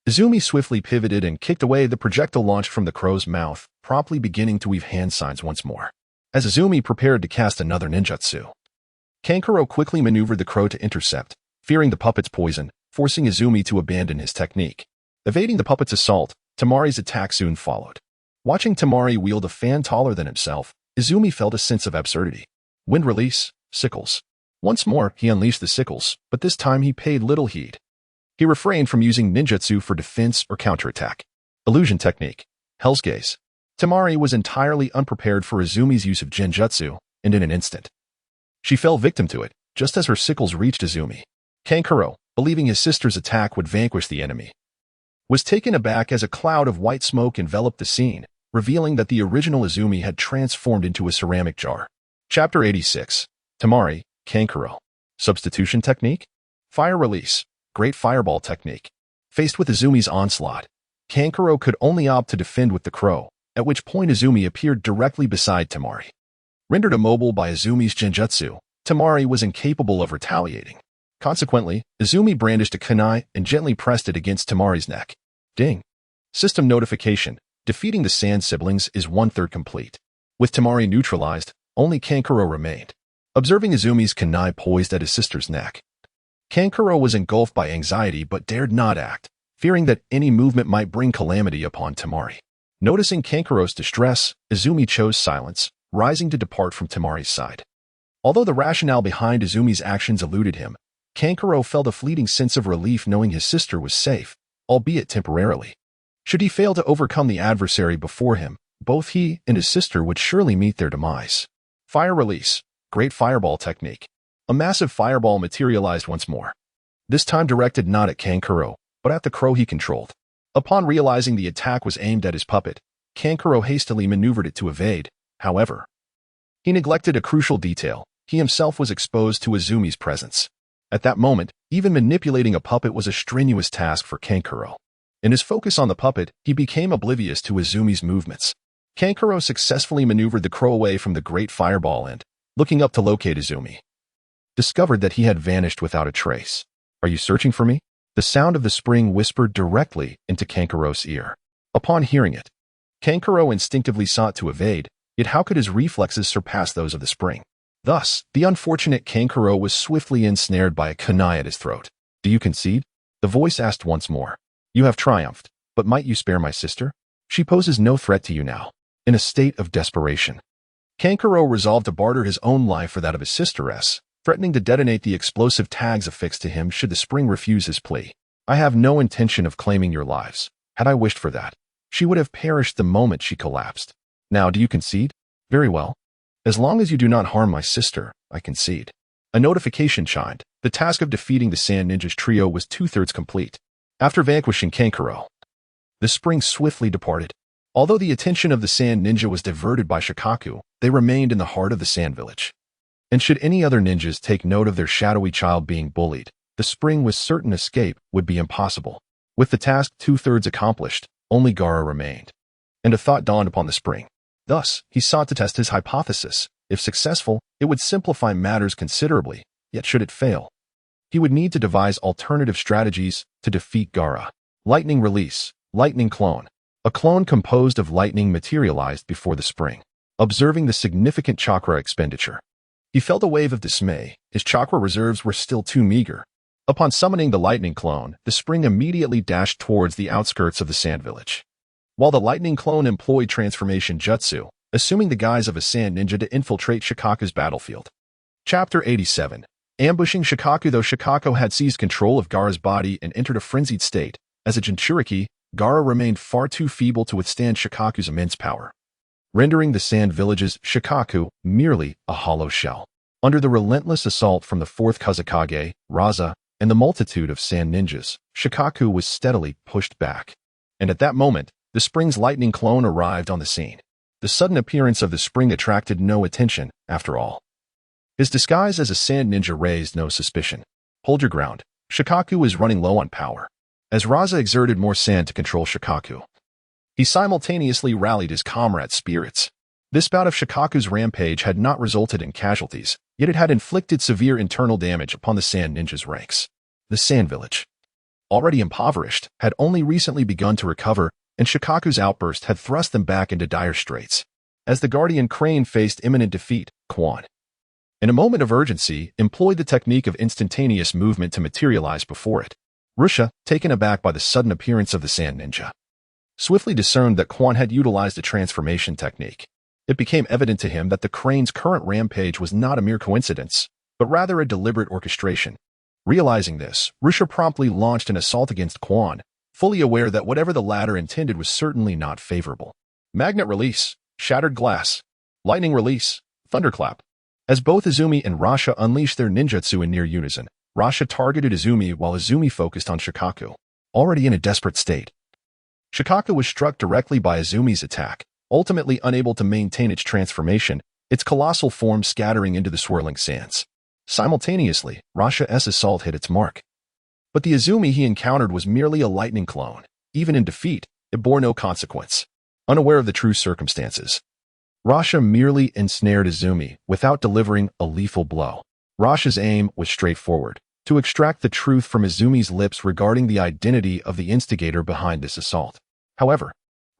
Izumi swiftly pivoted and kicked away the projectile launched from the crow's mouth, promptly beginning to weave hand signs once more. As Izumi prepared to cast another ninjutsu, Kankuro quickly maneuvered the crow to intercept, fearing the puppet's poison, forcing Izumi to abandon his technique. Evading the puppet's assault, Temari's attack soon followed. Watching Temari wield a fan taller than himself, Izumi felt a sense of absurdity. Wind release, sickles. Once more, he unleashed the sickles, but this time he paid little heed. He refrained from using ninjutsu for defense or counterattack. Illusion technique, Hell's Gaze. Temari was entirely unprepared for Izumi's use of genjutsu, and in an instant, she fell victim to it, just as her sickles reached Izumi. Kankuro, believing his sister's attack would vanquish the enemy, was taken aback as a cloud of white smoke enveloped the scene, revealing that the original Izumi had transformed into a ceramic jar. Chapter 86. Temari, Kankuro. Substitution technique? Fire release, great fireball technique. Faced with Izumi's onslaught, Kankuro could only opt to defend with the crow, at which point Izumi appeared directly beside Temari. Rendered immobile by Izumi's genjutsu, Temari was incapable of retaliating. Consequently, Izumi brandished a kunai and gently pressed it against Temari's neck. Ding. System notification. Defeating the Sand siblings is 1/3 complete. With Temari neutralized, only Kankuro remained. Observing Izumi's kunai poised at his sister's neck, Kankuro was engulfed by anxiety but dared not act, fearing that any movement might bring calamity upon Temari. Noticing Kankuro's distress, Izumi chose silence, rising to depart from Temari's side. Although the rationale behind Izumi's actions eluded him, Kankuro felt a fleeting sense of relief knowing his sister was safe, albeit temporarily. Should he fail to overcome the adversary before him, both he and his sister would surely meet their demise. Fire release, great fireball technique. A massive fireball materialized once more, this time directed not at Kankuro, but at the crow he controlled. Upon realizing the attack was aimed at his puppet, Kankuro hastily maneuvered it to evade. However, he neglected a crucial detail. He himself was exposed to Izumi's presence. At that moment, even manipulating a puppet was a strenuous task for Kankuro. In his focus on the puppet, he became oblivious to Izumi's movements. Kankuro successfully maneuvered the crow away from the great fireball and, looking up to locate Izumi, discovered that he had vanished without a trace. "Are you searching for me?" The sound of the spring whispered directly into Kankuro's ear. Upon hearing it, Kankuro instinctively sought to evade, yet how could his reflexes surpass those of the spring? Thus, the unfortunate Kankuro was swiftly ensnared by a kunai at his throat. "Do you concede?" The voice asked once more. "You have triumphed, but might you spare my sister? She poses no threat to you now." In a state of desperation, Kankuro resolved to barter his own life for that of his sisteress, threatening to detonate the explosive tags affixed to him should the spring refuse his plea. "I have no intention of claiming your lives. Had I wished for that, she would have perished the moment she collapsed. Now, do you concede? Very well. As long as you do not harm my sister, I concede." A notification chimed. The task of defeating the Sand Ninjas trio was 2/3 complete. After vanquishing Kankuro, the spring swiftly departed. Although the attention of the Sand Ninja was diverted by Shikaku, they remained in the heart of the Sand Village. And should any other ninjas take note of their shadowy child being bullied, the spring with certain escape would be impossible. With the task 2/3 accomplished, only Gaara remained. And a thought dawned upon the spring. Thus, he sought to test his hypothesis. If successful, it would simplify matters considerably, yet should it fail, he would need to devise alternative strategies to defeat Gaara. Lightning release, lightning clone. A clone composed of lightning materialized before the spring. Observing the significant chakra expenditure, He felt a wave of dismay. His chakra reserves were still too meager. Upon summoning the lightning clone, the spring immediately dashed towards the outskirts of the sand village. While the lightning clone employed transformation jutsu, assuming the guise of a sand ninja to infiltrate Shikaku's battlefield. Chapter 87. Ambushing Shikaku. Though Shikaku had seized control of Gaara's body and entered a frenzied state, as a Jinchuriki, Gaara remained far too feeble to withstand Shikaku's immense power, rendering the sand village's Shikaku merely a hollow shell. Under the relentless assault from the fourth Kazekage, Raza, and the multitude of sand ninjas, Shikaku was steadily pushed back. And at that moment, the spring's lightning clone arrived on the scene. The sudden appearance of the spring attracted no attention, after all. His disguise as a sand ninja raised no suspicion. Hold your ground. Shikaku was running low on power. As Raza exerted more sand to control Shikaku, he simultaneously rallied his comrades' spirits. This bout of Shikaku's rampage had not resulted in casualties, yet it had inflicted severe internal damage upon the sand ninjas' ranks. The sand village, already impoverished, had only recently begun to recover, and Shikaku's outburst had thrust them back into dire straits. As the guardian crane faced imminent defeat, Quan, in a moment of urgency, employed the technique of instantaneous movement to materialize before it. Rusha, taken aback by the sudden appearance of the sand ninja, swiftly discerned that Quan had utilized a transformation technique. It became evident to him that the crane's current rampage was not a mere coincidence, but rather a deliberate orchestration. Realizing this, Rusha promptly launched an assault against Quan, fully aware that whatever the latter intended was certainly not favorable. Magnet release, shattered glass, lightning release, thunderclap. As both Izumi and Rasha unleashed their ninjutsu in near unison, Rasha targeted Izumi while Izumi focused on Shikaku, already in a desperate state. Shikaku was struck directly by Izumi's attack, ultimately unable to maintain its transformation, its colossal form scattering into the swirling sands. Simultaneously, Rasha's assault hit its mark. But the Izumi he encountered was merely a lightning clone. Even in defeat, it bore no consequence. Unaware of the true circumstances, Rasha merely ensnared Izumi without delivering a lethal blow. Rasha's aim was straightforward: to extract the truth from Izumi's lips regarding the identity of the instigator behind this assault. However,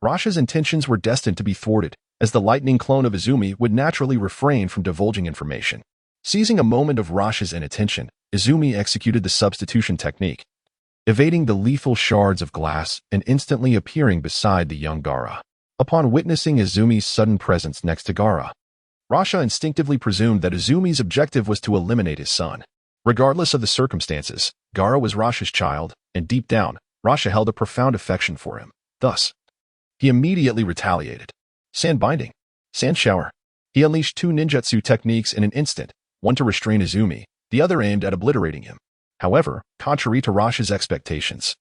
Rasha's intentions were destined to be thwarted, as the lightning clone of Izumi would naturally refrain from divulging information. Seizing a moment of Rasha's inattention, Izumi executed the substitution technique, evading the lethal shards of glass and instantly appearing beside the young Gaara. Upon witnessing Izumi's sudden presence next to Gaara, Rasha instinctively presumed that Izumi's objective was to eliminate his son. Regardless of the circumstances, Gaara was Rasha's child, and deep down, Rasha held a profound affection for him. Thus, he immediately retaliated. Sand binding, sand shower. He unleashed two ninjutsu techniques in an instant, one to restrain Izumi, the other aimed at obliterating him. However, contrary to Rasha's expectations,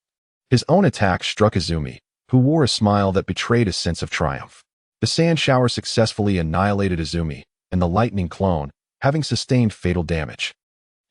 his own attack struck Izumi, who wore a smile that betrayed a sense of triumph. The sand shower successfully annihilated Izumi, and the lightning clone, having sustained fatal damage,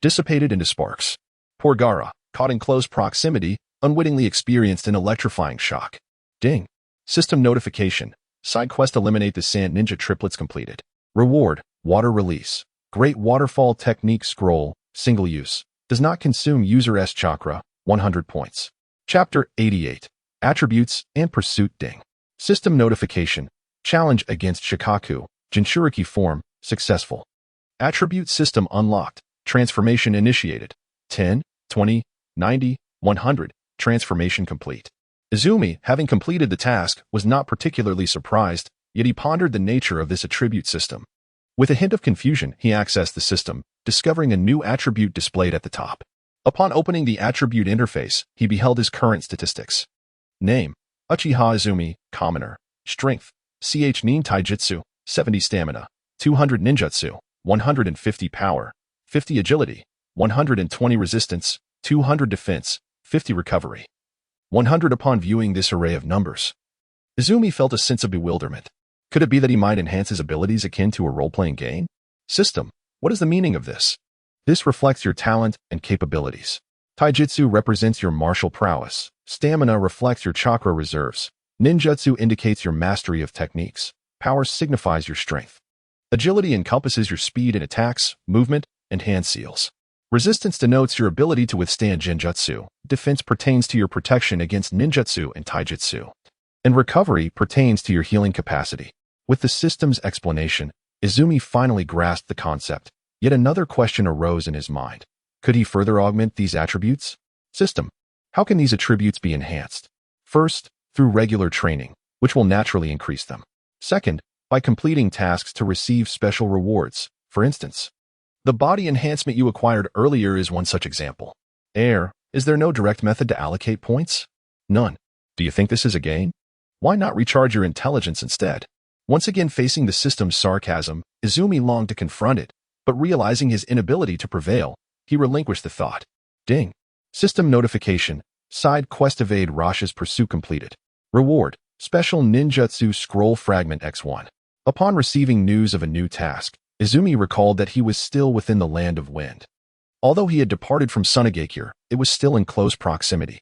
dissipated into sparks. Poor Gaara, caught in close proximity, unwittingly experienced an electrifying shock. Ding. System notification. Side quest: eliminate the sand ninja triplets completed. Reward: water release. Great waterfall technique scroll, single use. Does not consume user's chakra, 100 points. Chapter 88. Attributes and pursuit. Ding. System notification. Challenge against Shikaku, Jinchuriki form, successful. Attribute system unlocked. Transformation initiated. 10, 20, 90, 100. Transformation complete. Izumi, having completed the task, was not particularly surprised, yet he pondered the nature of this attribute system. With a hint of confusion, he accessed the system, discovering a new attribute displayed at the top. Upon opening the attribute interface, he beheld his current statistics. Name: Uchiha Izumi, Commoner. Strength: Ch Nin Taijutsu, 70 Stamina, 200 Ninjutsu, 150 Power, 50 Agility, 120 Resistance, 200 Defense, 50 Recovery. 100. Upon viewing this array of numbers, Izumi felt a sense of bewilderment. Could it be that he might enhance his abilities akin to a role-playing game? System: what is the meaning of this? This reflects your talent and capabilities. Taijutsu represents your martial prowess. Stamina reflects your chakra reserves. Ninjutsu indicates your mastery of techniques. Power signifies your strength. Agility encompasses your speed in attacks, movement, and hand seals. Resistance denotes your ability to withstand genjutsu. Defense pertains to your protection against ninjutsu and taijutsu. And recovery pertains to your healing capacity. With the system's explanation, Izumi finally grasped the concept. Yet another question arose in his mind. Could he further augment these attributes? System. How can these attributes be enhanced? First, through regular training, which will naturally increase them. Second, by completing tasks to receive special rewards. For instance, the body enhancement you acquired earlier is one such example. Is there no direct method to allocate points? None. Do you think this is a gain? Why not recharge your intelligence instead? Once again facing the system's sarcasm, Izumi longed to confront it, but realizing his inability to prevail, he relinquished the thought. Ding. System notification. Side quest evade Rasha's pursuit completed. Reward. Special ninjutsu scroll fragment X1. Upon receiving news of a new task, Izumi recalled that he was still within the land of wind. Although he had departed from Sunagakure, it was still in close proximity.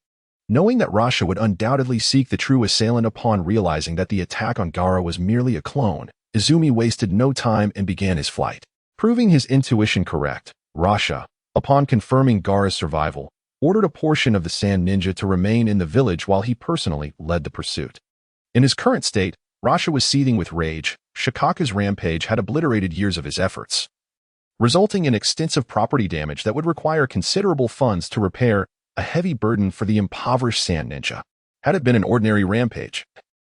Knowing that Rasha would undoubtedly seek the true assailant upon realizing that the attack on Gaara was merely a clone, Izumi wasted no time and began his flight. Proving his intuition correct, Rasha, upon confirming Gaara's survival, ordered a portion of the Sand Ninja to remain in the village while he personally led the pursuit. In his current state, Rasha was seething with rage. Shikaka's rampage had obliterated years of his efforts, resulting in extensive property damage that would require considerable funds to repair, a heavy burden for the impoverished Sand Ninja. Had it been an ordinary rampage,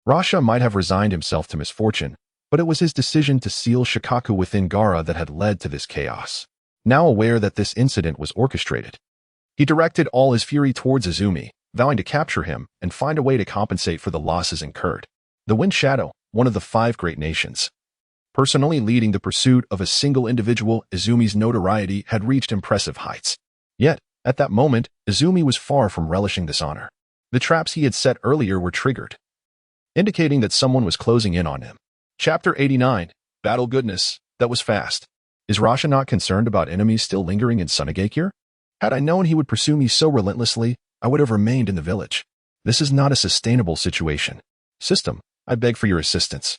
Rasha might have resigned himself to misfortune, but it was his decision to seal Shikaku within Gaara that had led to this chaos. Now aware that this incident was orchestrated, he directed all his fury towards Izumi, vowing to capture him and find a way to compensate for the losses incurred. The Wind Shadow, one of the 5 great nations, personally leading the pursuit of a single individual, Izumi's notoriety had reached impressive heights. Yet, at that moment, Izumi was far from relishing this honor. The traps he had set earlier were triggered, indicating that someone was closing in on him. Chapter 89. Battle Goodness. That was fast. Is Rasha not concerned about enemies still lingering in Sunagakure? Had I known he would pursue me so relentlessly, I would have remained in the village. This is not a sustainable situation. System, I beg for your assistance.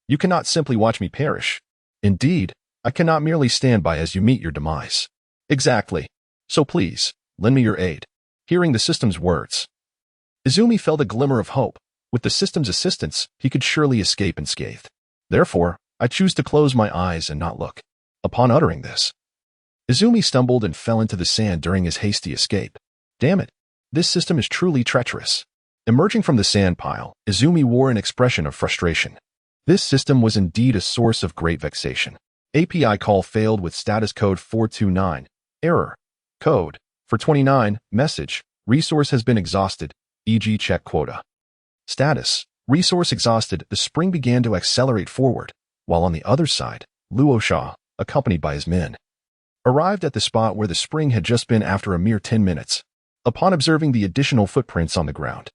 You cannot simply watch me perish. Indeed, I cannot merely stand by as you meet your demise. Exactly. So please, lend me your aid. Hearing the system's words, Izumi felt a glimmer of hope. With the system's assistance, he could surely escape unscathed. Therefore, I choose to close my eyes and not look. Upon uttering this, Izumi stumbled and fell into the sand during his hasty escape. Damn it, this system is truly treacherous. Emerging from the sand pile, Izumi wore an expression of frustration. This system was indeed a source of great vexation. API call failed with status code 429. Error. Code. For 29. Message. Resource has been exhausted, e.g. check quota. Status. Resource exhausted. The spring began to accelerate forward, while on the other side, Luosha, accompanied by his men, arrived at the spot where the spring had just been after a mere 10 minutes. Upon observing the additional footprints on the ground,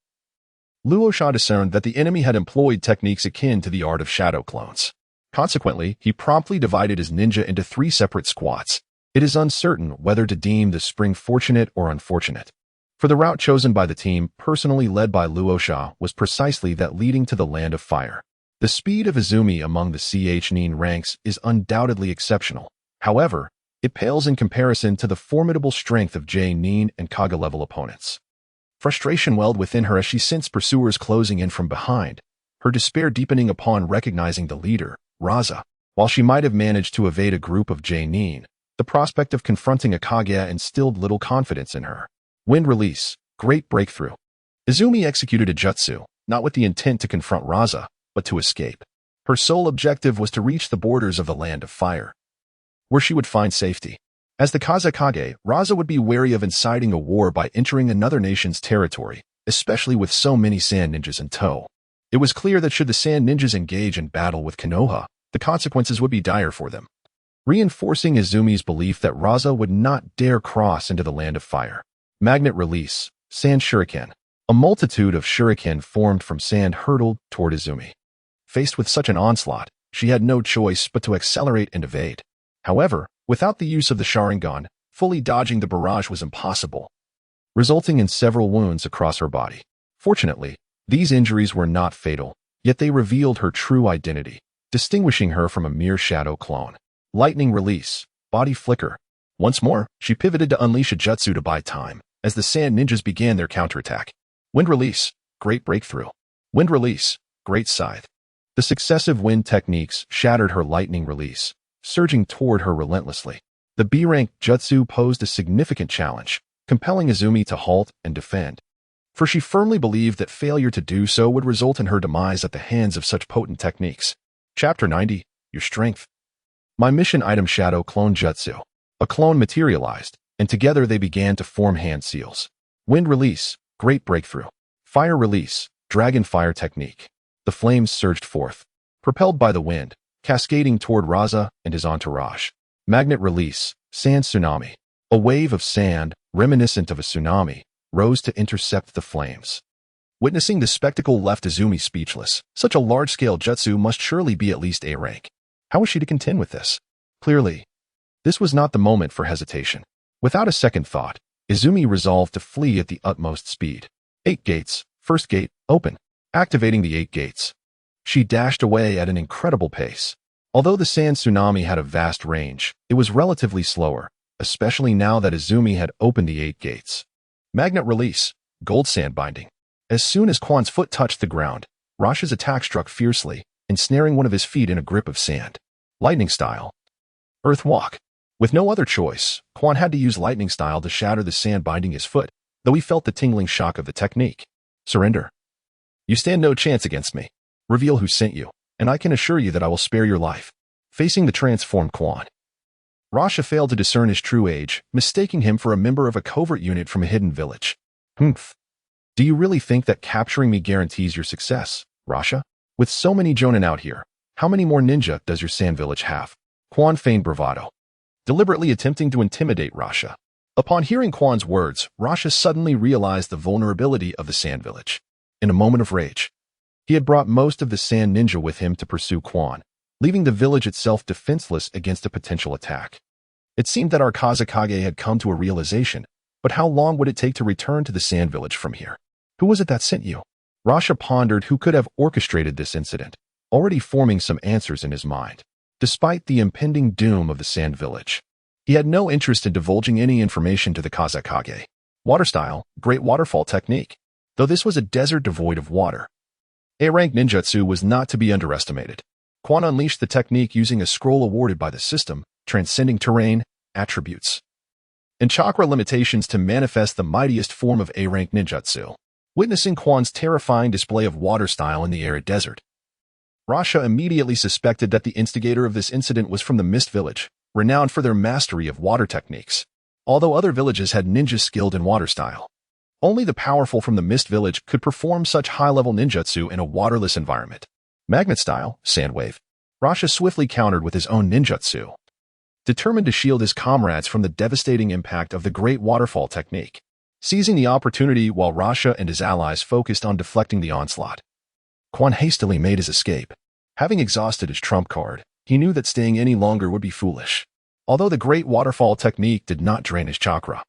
Luosha discerned that the enemy had employed techniques akin to the art of shadow clones. Consequently, he promptly divided his ninja into 3 separate squads. It is uncertain whether to deem the spring fortunate or unfortunate, for the route chosen by the team, personally led by Luosha, was precisely that leading to the Land of Fire. The speed of Izumi among the CH-Nin ranks is undoubtedly exceptional. However, it pales in comparison to the formidable strength of J-Nin and Kaga-level opponents. Frustration welled within her as she sensed pursuers closing in from behind, her despair deepening upon recognizing the leader, Raza. While she might have managed to evade a group of J-Nin, the prospect of confronting a Kaga instilled little confidence in her. Wind Release. Great breakthrough. Izumi executed a jutsu, not with the intent to confront Raza, but to escape. Her sole objective was to reach the borders of the Land of Fire, where she would find safety. As the Kazekage, Raza would be wary of inciting a war by entering another nation's territory, especially with so many Sand Ninjas in tow. It was clear that should the Sand Ninjas engage in battle with Konoha, the consequences would be dire for them, reinforcing Izumi's belief that Raza would not dare cross into the Land of Fire. Magnet Release. Sand Shuriken. A multitude of shuriken formed from sand hurtled toward Izumi. Faced with such an onslaught, she had no choice but to accelerate and evade. However, without the use of the Sharingan, fully dodging the barrage was impossible, resulting in several wounds across her body. Fortunately, these injuries were not fatal, yet they revealed her true identity, distinguishing her from a mere shadow clone. Lightning Release. Body Flicker. Once more, she pivoted to unleash a jutsu to buy time, as the Sand Ninjas began their counterattack. Wind Release. Great Breakthrough. Wind Release. Great Scythe. The successive wind techniques shattered her Lightning Release, surging toward her relentlessly. The B-rank jutsu posed a significant challenge, compelling Izumi to halt and defend, for she firmly believed that failure to do so would result in her demise at the hands of such potent techniques. Chapter 90. Your Strength. My mission item Shadow Clone Jutsu. A clone materialized, and together they began to form hand seals. Wind Release, Great Breakthrough. Fire Release, Dragon Fire Technique. The flames surged forth, propelled by the wind, cascading toward Raza and his entourage. Magnet Release, Sand Tsunami. A wave of sand, reminiscent of a tsunami, rose to intercept the flames. Witnessing the spectacle left Izumi speechless. Such a large-scale jutsu must surely be at least A rank. How was she to contend with this? Clearly, this was not the moment for hesitation. Without a second thought, Izumi resolved to flee at the utmost speed. 8 gates. First gate, open. Activating the 8 gates. She dashed away at an incredible pace. Although the sand tsunami had a vast range, it was relatively slower, especially now that Izumi had opened the 8 gates. Magnet Release, Gold Sand Binding. As soon as Quan's foot touched the ground, Rasha's attack struck fiercely, ensnaring one of his feet in a grip of sand. Lightning Style. Earth Walk. With no other choice, Quan had to use Lightning Style to shatter the sand binding his foot, though he felt the tingling shock of the technique. Surrender. You stand no chance against me. Reveal who sent you, and I can assure you that I will spare your life. Facing the transformed Quan, Rasha failed to discern his true age, mistaking him for a member of a covert unit from a hidden village. Humph. Do you really think that capturing me guarantees your success, Rasha? With so many jonin out here, how many more ninja does your sand village have? Quan feigned bravado, deliberately attempting to intimidate Rasha. Upon hearing Quan's words, Rasha suddenly realized the vulnerability of the sand village. In a moment of rage, he had brought most of the sand ninja with him to pursue Quan, leaving the village itself defenseless against a potential attack. It seemed that our Kazekage had come to a realization, but how long would it take to return to the sand village from here? Who was it that sent you? Rasha pondered who could have orchestrated this incident, already forming some answers in his mind. Despite the impending doom of the sand village, he had no interest in divulging any information to the Kazekage. Water Style, Great Waterfall Technique. Though this was a desert devoid of water, A-rank ninjutsu was not to be underestimated. Quan unleashed the technique using a scroll awarded by the system, transcending terrain, attributes, and chakra limitations to manifest the mightiest form of A-rank ninjutsu. Witnessing Quan's terrifying display of water style in the arid desert, Rasha immediately suspected that the instigator of this incident was from the Mist Village, renowned for their mastery of water techniques. Although other villages had ninjas skilled in water style, only the powerful from the Mist Village could perform such high-level ninjutsu in a waterless environment. Magnet Style, Sand Wave. Rasha swiftly countered with his own ninjutsu, determined to shield his comrades from the devastating impact of the Great Waterfall technique. Seizing the opportunity while Rasha and his allies focused on deflecting the onslaught, Quan hastily made his escape. Having exhausted his trump card, he knew that staying any longer would be foolish. Although the Great Waterfall technique did not drain his chakra,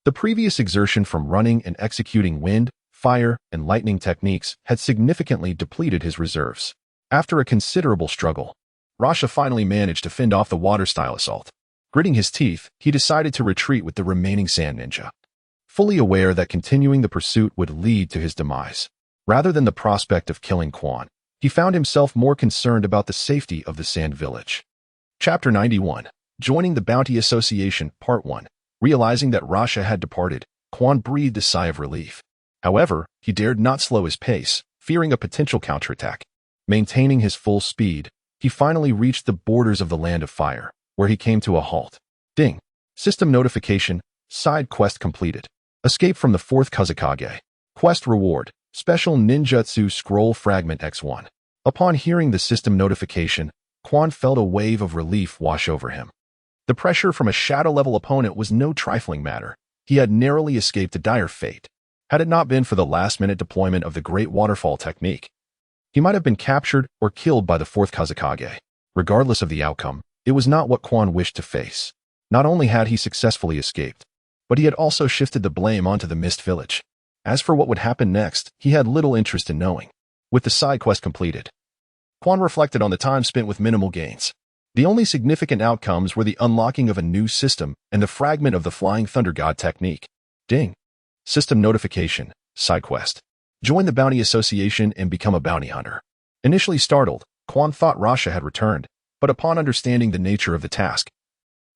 the previous exertion from running and executing wind, fire, and lightning techniques had significantly depleted his reserves. After a considerable struggle, Rasha finally managed to fend off the water-style assault. Gritting his teeth, he decided to retreat with the remaining sand ninja, fully aware that continuing the pursuit would lead to his demise. Rather than the prospect of killing Quan, he found himself more concerned about the safety of the sand village. Chapter 91. Joining the Bounty Association, Part 1. Realizing that Rasha had departed, Quan breathed a sigh of relief. However, he dared not slow his pace, fearing a potential counterattack. Maintaining his full speed, he finally reached the borders of the Land of Fire, where he came to a halt. Ding. System notification. Side quest completed. Escape from the 4th Kazekage. Quest reward. Special Ninjutsu Scroll Fragment X1. Upon hearing the system notification, Quan felt a wave of relief wash over him. The pressure from a shadow-level opponent was no trifling matter. He had narrowly escaped a dire fate. Had it not been for the last-minute deployment of the Great Waterfall technique, he might have been captured or killed by the 4th Kazekage. Regardless of the outcome, it was not what Quan wished to face. Not only had he successfully escaped, but he had also shifted the blame onto the Mist Village. As for what would happen next, he had little interest in knowing. With the side quest completed, Quan reflected on the time spent with minimal gains. The only significant outcomes were the unlocking of a new system and the fragment of the Flying Thunder God technique. Ding. System notification. Side quest. Join the Bounty Association and become a bounty hunter. Initially startled, Quan thought Rasha had returned, but upon understanding the nature of the task,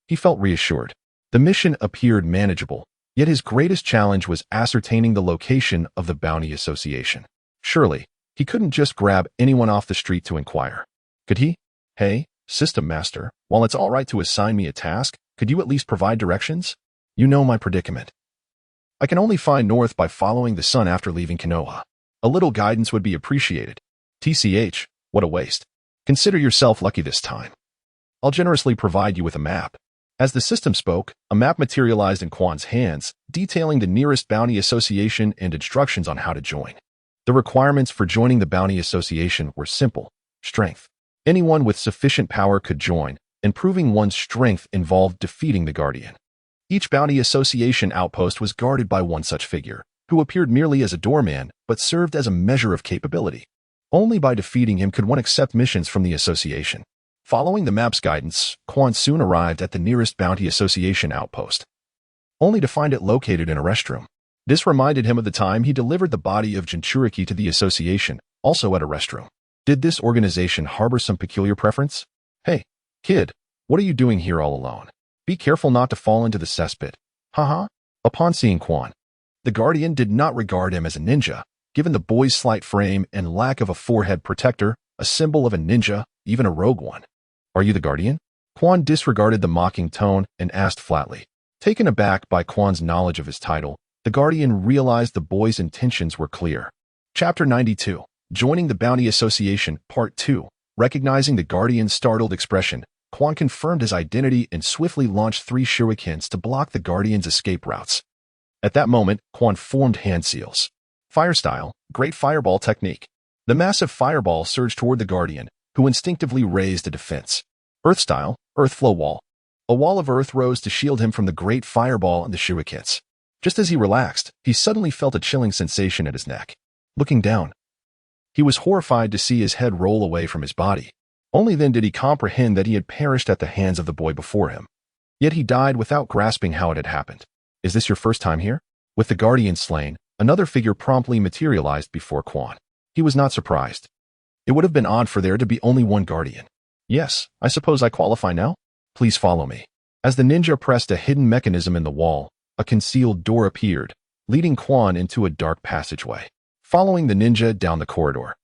he felt reassured. The mission appeared manageable, yet his greatest challenge was ascertaining the location of the bounty association. Surely, he couldn't just grab anyone off the street to inquire. Could he? Hey, System Master, while it's all right to assign me a task, could you at least provide directions? You know my predicament. I can only find north by following the sun after leaving Konoha. A little guidance would be appreciated. TCH, what a waste. Consider yourself lucky this time. I'll generously provide you with a map. As the system spoke, a map materialized in Quan's hands, detailing the nearest bounty association and instructions on how to join. The requirements for joining the bounty association were simple: strength. Anyone with sufficient power could join, and proving one's strength involved defeating the Guardian. Each bounty association outpost was guarded by one such figure, who appeared merely as a doorman but served as a measure of capability. Only by defeating him could one accept missions from the association. Following the map's guidance, Quan soon arrived at the nearest bounty association outpost, only to find it located in a restroom. This reminded him of the time he delivered the body of Jinchuriki to the association, also at a restroom. Did this organization harbor some peculiar preference? Hey, kid, what are you doing here all alone? Be careful not to fall into the cesspit. Haha. Upon seeing Quan, the Guardian did not regard him as a ninja, given the boy's slight frame and lack of a forehead protector, a symbol of a ninja, even a rogue one. Are you the Guardian? Quan disregarded the mocking tone and asked flatly. Taken aback by Quan's knowledge of his title, the Guardian realized the boy's intentions were clear. Chapter 92. Joining the Bounty Association, Part 2. Recognizing the Guardian's startled expression, Quan confirmed his identity and swiftly launched 3 shurikens to block the Guardian's escape routes. At that moment, Quan formed hand seals. Fire style, Great Fireball technique. The massive fireball surged toward the Guardian, who instinctively raised a defense. Earth style, Earth flow wall. A wall of earth rose to shield him from the great fireball and the shurikens. Just as he relaxed, he suddenly felt a chilling sensation at his neck. Looking down, he was horrified to see his head roll away from his body. Only then did he comprehend that he had perished at the hands of the boy before him. Yet he died without grasping how it had happened. Is this your first time here? With the Guardian slain, another figure promptly materialized before Quan. He was not surprised. It would have been odd for there to be only one Guardian. Yes, I suppose I qualify now? Please follow me. As the ninja pressed a hidden mechanism in the wall, a concealed door appeared, leading Quan into a dark passageway. Following the ninja down the corridor,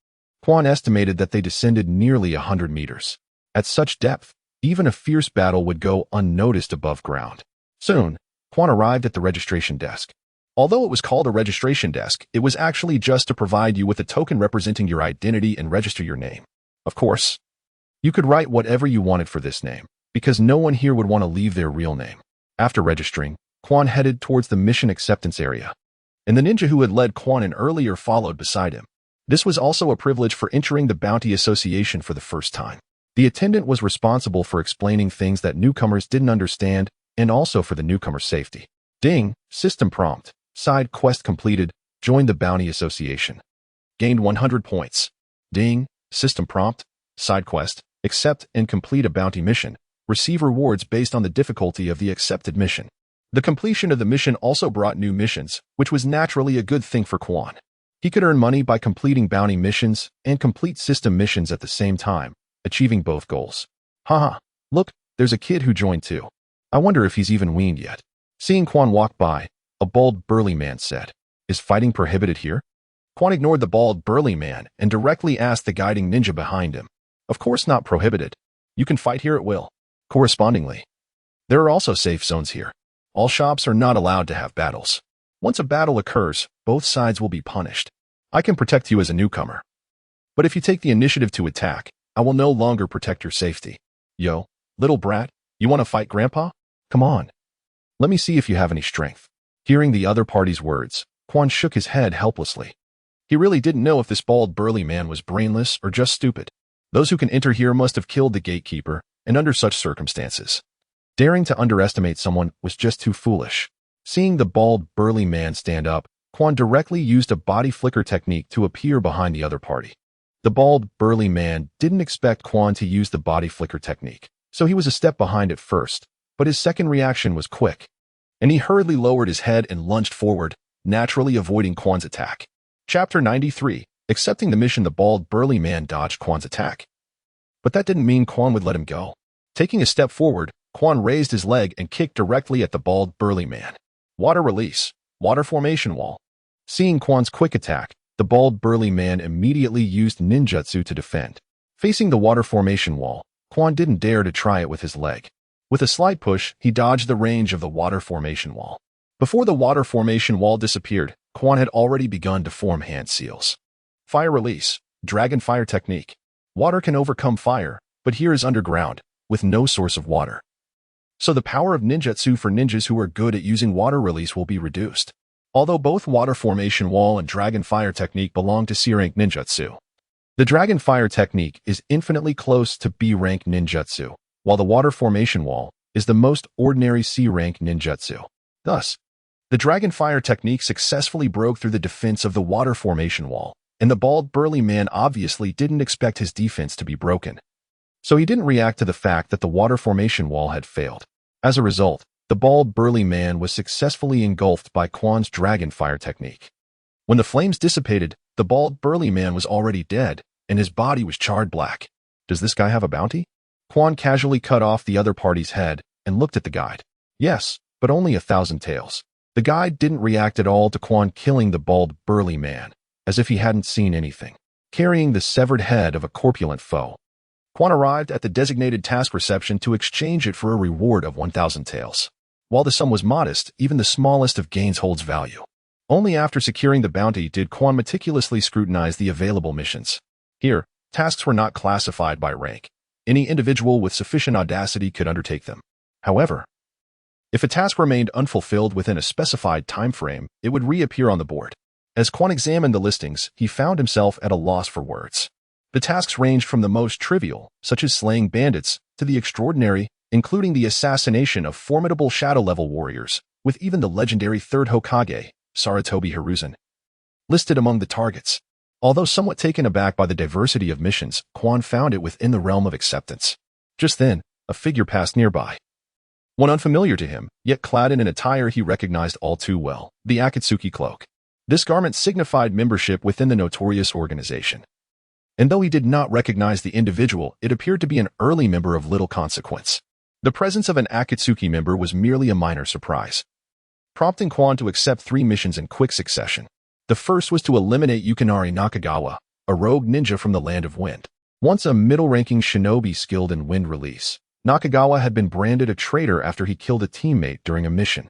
Quan estimated that they descended nearly 100 meters. At such depth, even a fierce battle would go unnoticed above ground. Soon, Quan arrived at the registration desk. Although it was called a registration desk, it was actually just to provide you with a token representing your identity and register your name. Of course, you could write whatever you wanted for this name, because no one here would want to leave their real name. After registering, Quan headed towards the mission acceptance area, and the ninja who had led Quan in earlier followed beside him. This was also a privilege for entering the Bounty Association for the first time. The attendant was responsible for explaining things that newcomers didn't understand and also for the newcomer's safety. Ding, system prompt. Side quest completed. Joined the Bounty Association. Gained 100 points. Ding, system prompt. Side quest. Accept and complete a bounty mission. Receive rewards based on the difficulty of the accepted mission. The completion of the mission also brought new missions, which was naturally a good thing for Quan. He could earn money by completing bounty missions and complete system missions at the same time, achieving both goals. Haha, look, there's a kid who joined too. I wonder if he's even weaned yet. Seeing Quan walk by, a bald, burly man said, "Is fighting prohibited here?" Quan ignored the bald, burly man and directly asked the guiding ninja behind him. Of course not prohibited. You can fight here at will. Correspondingly, there are also safe zones here. All shops are not allowed to have battles. Once a battle occurs, both sides will be punished. I can protect you as a newcomer. But if you take the initiative to attack, I will no longer protect your safety. Yo, little brat, you want to fight Grandpa? Come on. Let me see if you have any strength. Hearing the other party's words, Quan shook his head helplessly. He really didn't know if this bald, burly man was brainless or just stupid. Those who can enter here must have killed the gatekeeper, and under such circumstances, daring to underestimate someone was just too foolish. Seeing the bald, burly man stand up, Quan directly used a body flicker technique to appear behind the other party. The bald, burly man didn't expect Quan to use the body flicker technique, so he was a step behind at first, but his second reaction was quick, and he hurriedly lowered his head and lunged forward, naturally avoiding Quan's attack. Chapter 93. Accepting the mission, the bald, burly man dodged Quan's attack. But that didn't mean Quan would let him go. Taking a step forward, Quan raised his leg and kicked directly at the bald, burly man. Water release. Water formation wall. Seeing Quan's quick attack, the bald, burly man immediately used ninjutsu to defend. Facing the water formation wall, Quan didn't dare to try it with his leg. With a slight push, he dodged the range of the water formation wall. Before the water formation wall disappeared, Quan had already begun to form hand seals. Fire release. Dragon fire technique. Water can overcome fire, but here is underground, with no source of water. So the power of ninjutsu for ninjas who are good at using water release will be reduced. Although both water formation wall and dragon fire technique belong to C-rank ninjutsu, the dragon fire technique is infinitely close to B-rank ninjutsu, while the water formation wall is the most ordinary C-rank ninjutsu. Thus, the dragon fire technique successfully broke through the defense of the water formation wall, and the bald, burly man obviously didn't expect his defense to be broken. So he didn't react to the fact that the water formation wall had failed. As a result, the bald, burly man was successfully engulfed by Quan's dragon fire technique. When the flames dissipated, the bald, burly man was already dead, and his body was charred black. Does this guy have a bounty? Quan casually cut off the other party's head and looked at the guide. Yes, but only 1,000 taels. The guide didn't react at all to Quan killing the bald, burly man, as if he hadn't seen anything. Carrying the severed head of a corpulent foe, Quan arrived at the designated task reception to exchange it for a reward of 1,000 taels. While the sum was modest, even the smallest of gains holds value. Only after securing the bounty did Quan meticulously scrutinize the available missions. Here, tasks were not classified by rank. Any individual with sufficient audacity could undertake them. However, if a task remained unfulfilled within a specified time frame, it would reappear on the board. As Quan examined the listings, he found himself at a loss for words. The tasks ranged from the most trivial, such as slaying bandits, to the extraordinary, including the assassination of formidable shadow-level warriors, with even the legendary Third Hokage, Sarutobi Hiruzen, listed among the targets. Although somewhat taken aback by the diversity of missions, Quan found it within the realm of acceptance. Just then, a figure passed nearby. One unfamiliar to him, yet clad in an attire he recognized all too well, the Akatsuki cloak. This garment signified membership within the notorious organization. And though he did not recognize the individual, it appeared to be an early member of little consequence. The presence of an Akatsuki member was merely a minor surprise, prompting Quan to accept 3 missions in quick succession. The first was to eliminate Yukinari Nakagawa, a rogue ninja from the Land of Wind. Once a middle-ranking shinobi skilled in wind release, Nakagawa had been branded a traitor after he killed a teammate during a mission,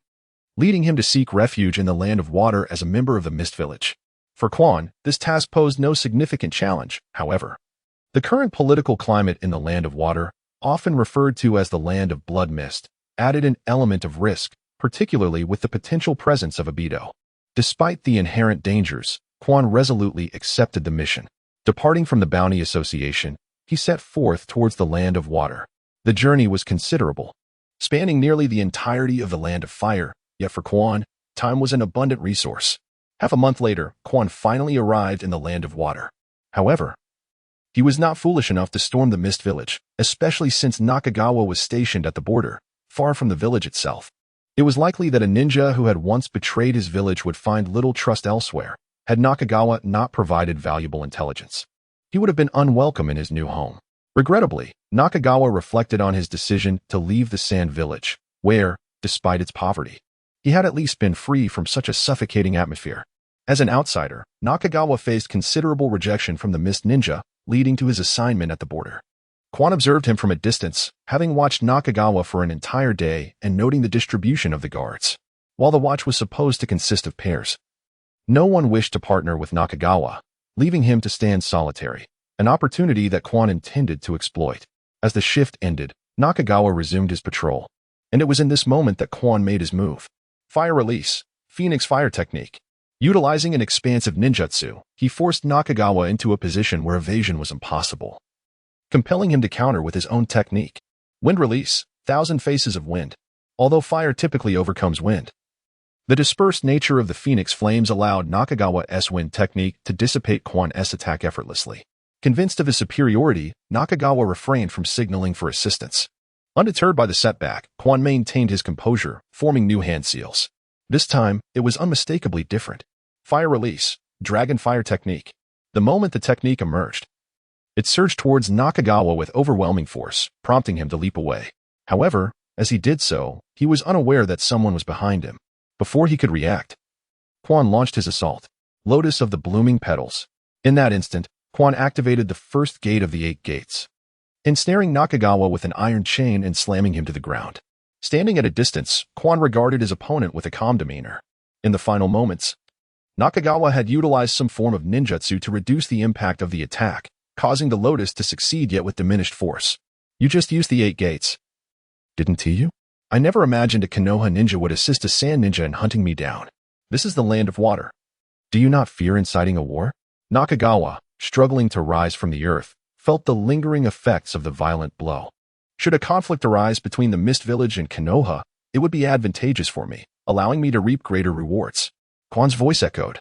leading him to seek refuge in the Land of Water as a member of the Mist Village. For Quan, this task posed no significant challenge, however. The current political climate in the Land of Water, often referred to as the Land of Blood Mist, added an element of risk, particularly with the potential presence of Abido. Despite the inherent dangers, Quan resolutely accepted the mission. Departing from the Bounty Association, he set forth towards the Land of Water. The journey was considerable, spanning nearly the entirety of the Land of Fire, yet for Quan, time was an abundant resource. Half a month later, Quan finally arrived in the Land of Water. However, he was not foolish enough to storm the Mist Village, especially since Nakagawa was stationed at the border, far from the village itself. It was likely that a ninja who had once betrayed his village would find little trust elsewhere, had Nakagawa not provided valuable intelligence. He would have been unwelcome in his new home. Regrettably, Nakagawa reflected on his decision to leave the Sand Village, where, despite its poverty, he had at least been free from such a suffocating atmosphere. As an outsider, Nakagawa faced considerable rejection from the Mist Ninja, leading to his assignment at the border. Quan observed him from a distance, having watched Nakagawa for an entire day and noting the distribution of the guards. While the watch was supposed to consist of pairs, no one wished to partner with Nakagawa, leaving him to stand solitary, an opportunity that Quan intended to exploit. As the shift ended, Nakagawa resumed his patrol, and it was in this moment that Quan made his move. Fire release, Phoenix fire technique. Utilizing an expansive ninjutsu, he forced Nakagawa into a position where evasion was impossible, compelling him to counter with his own technique. Wind release, Thousand Faces of Wind. Although fire typically overcomes wind, the dispersed nature of the Phoenix flames allowed Nakagawa's wind technique to dissipate Quan's attack effortlessly. Convinced of his superiority, Nakagawa refrained from signaling for assistance. Undeterred by the setback, Quan maintained his composure, forming new hand seals. This time, it was unmistakably different. Fire release, Dragon fire technique. The moment the technique emerged, It surged towards Nakagawa with overwhelming force, prompting him to leap away. However, as he did so, he was unaware that someone was behind him. Before he could react, Quan launched his assault, Lotus of the Blooming Petals. In that instant, Quan activated the first gate of the 8 gates, ensnaring Nakagawa with an iron chain and slamming him to the ground. Standing at a distance, Quan regarded his opponent with a calm demeanor. In the final moments, Nakagawa had utilized some form of ninjutsu to reduce the impact of the attack, causing the Lotus to succeed yet with diminished force. You just used the 8 gates. Didn't you? I never imagined a Konoha ninja would assist a sand ninja in hunting me down. This is the land of water. Do you not fear inciting a war? Nakagawa, struggling to rise from the earth, felt the lingering effects of the violent blow. Should a conflict arise between the Mist Village and Konoha, it would be advantageous for me, allowing me to reap greater rewards. Quan's voice echoed.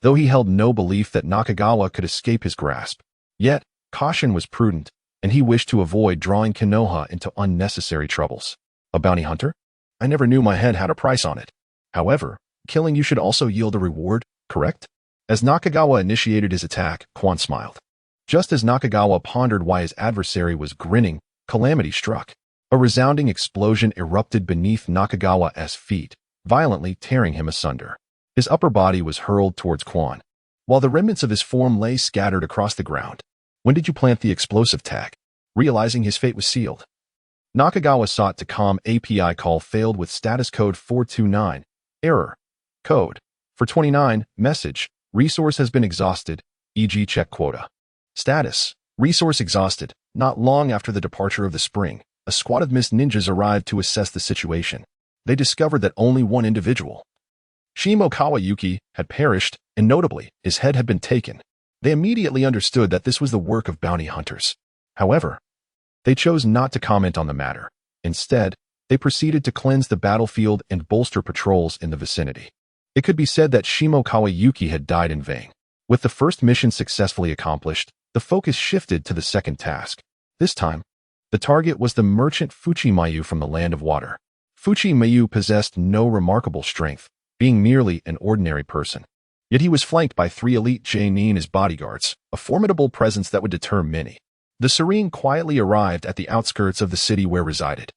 Though he held no belief that Nakagawa could escape his grasp, yet caution was prudent, and he wished to avoid drawing Konoha into unnecessary troubles. A bounty hunter? I never knew my head had a price on it. However, killing you should also yield a reward, correct? As Nakagawa initiated his attack, Quan smiled. Just as Nakagawa pondered why his adversary was grinning, calamity struck. A resounding explosion erupted beneath Nakagawa's feet, violently tearing him asunder. His upper body was hurled towards Quan, while the remnants of his form lay scattered across the ground. When did you plant the explosive tag? Realizing his fate was sealed, Nakagawa sought to calm API call failed with status code 429. Error. Code. For 29, message. Resource has been exhausted, e.g. check quota. Status. Resource exhausted. Not long after the departure of the spring, a squad of mist ninjas arrived to assess the situation. They discovered that only one individual, Shimo Kawayuki, had perished, and notably, his head had been taken. They immediately understood that this was the work of bounty hunters. However, they chose not to comment on the matter. Instead, they proceeded to cleanse the battlefield and bolster patrols in the vicinity. It could be said that Shimo Kawayuki had died in vain. With the first mission successfully accomplished, the focus shifted to the second task. This time, the target was the merchant Fuchimayu from the Land of Water. Fuchimayu possessed no remarkable strength, being merely an ordinary person. Yet he was flanked by 3 elite Genin as bodyguards, a formidable presence that would deter many. The Serene quietly arrived at the outskirts of the city where resided.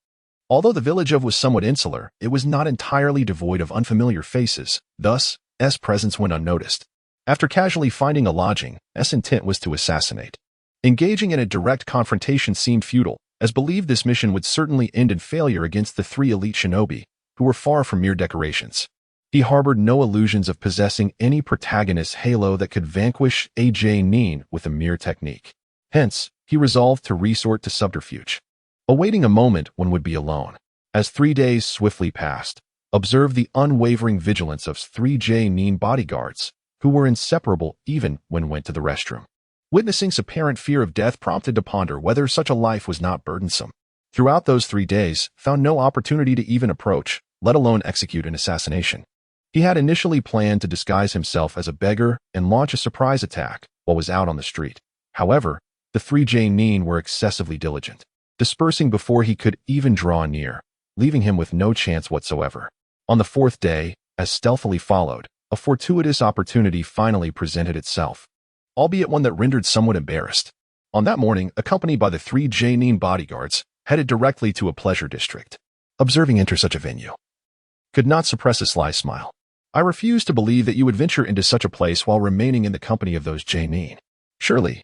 Although the village was somewhat insular, it was not entirely devoid of unfamiliar faces, thus, S' presence went unnoticed. After casually finding a lodging, S' intent was to assassinate. Engaging in a direct confrontation seemed futile, as believed this mission would certainly end in failure against the 3 elite shinobi, who were far from mere decorations. He harbored no illusions of possessing any protagonist's halo that could vanquish a Genin with a mere technique. Hence, he resolved to resort to subterfuge. Awaiting a moment when would be alone. As 3 days swiftly passed, observed the unwavering vigilance of 3 Genin bodyguards, who were inseparable even when went to the restroom. Witnessing apparent fear of death prompted to ponder whether such a life was not burdensome. Throughout those 3 days, found no opportunity to even approach, let alone execute an assassination. He had initially planned to disguise himself as a beggar and launch a surprise attack while was out on the street. However, the 3 Genin were excessively diligent, dispersing before he could even draw near, leaving him with no chance whatsoever. On the 4th day, as stealthily followed, a fortuitous opportunity finally presented itself, albeit one that rendered somewhat embarrassed. On that morning, accompanied by the 3 Genin bodyguards, headed directly to a pleasure district. Observing enter such a venue, could not suppress a sly smile. I refuse to believe that you would venture into such a place while remaining in the company of those Genin. Surely,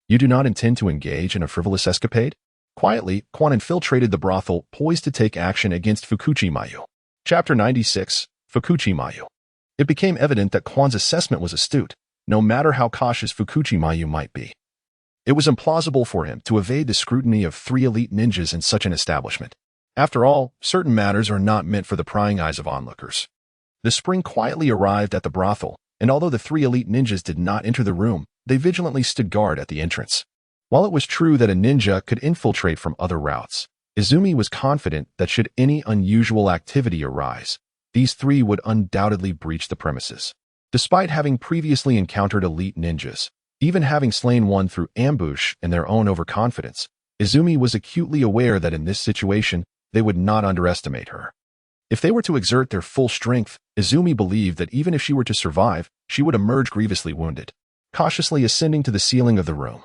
you do not intend to engage in a frivolous escapade? Quietly, Quan infiltrated the brothel, poised to take action against Fukuchimayu. Chapter 96, Fukuchimayu. It became evident that Quan's assessment was astute, no matter how cautious Fukuchimayu might be. It was implausible for him to evade the scrutiny of 3 elite ninjas in such an establishment. After all, certain matters are not meant for the prying eyes of onlookers. The spring quietly arrived at the brothel, and although the 3 elite ninjas did not enter the room, they vigilantly stood guard at the entrance. While it was true that a ninja could infiltrate from other routes, Izumi was confident that should any unusual activity arise, these 3 would undoubtedly breach the premises. Despite having previously encountered elite ninjas, even having slain one through ambush and their own overconfidence, Izumi was acutely aware that in this situation, they would not underestimate her. If they were to exert their full strength, Izumi believed that even if she were to survive, she would emerge grievously wounded. Cautiously ascending to the ceiling of the room,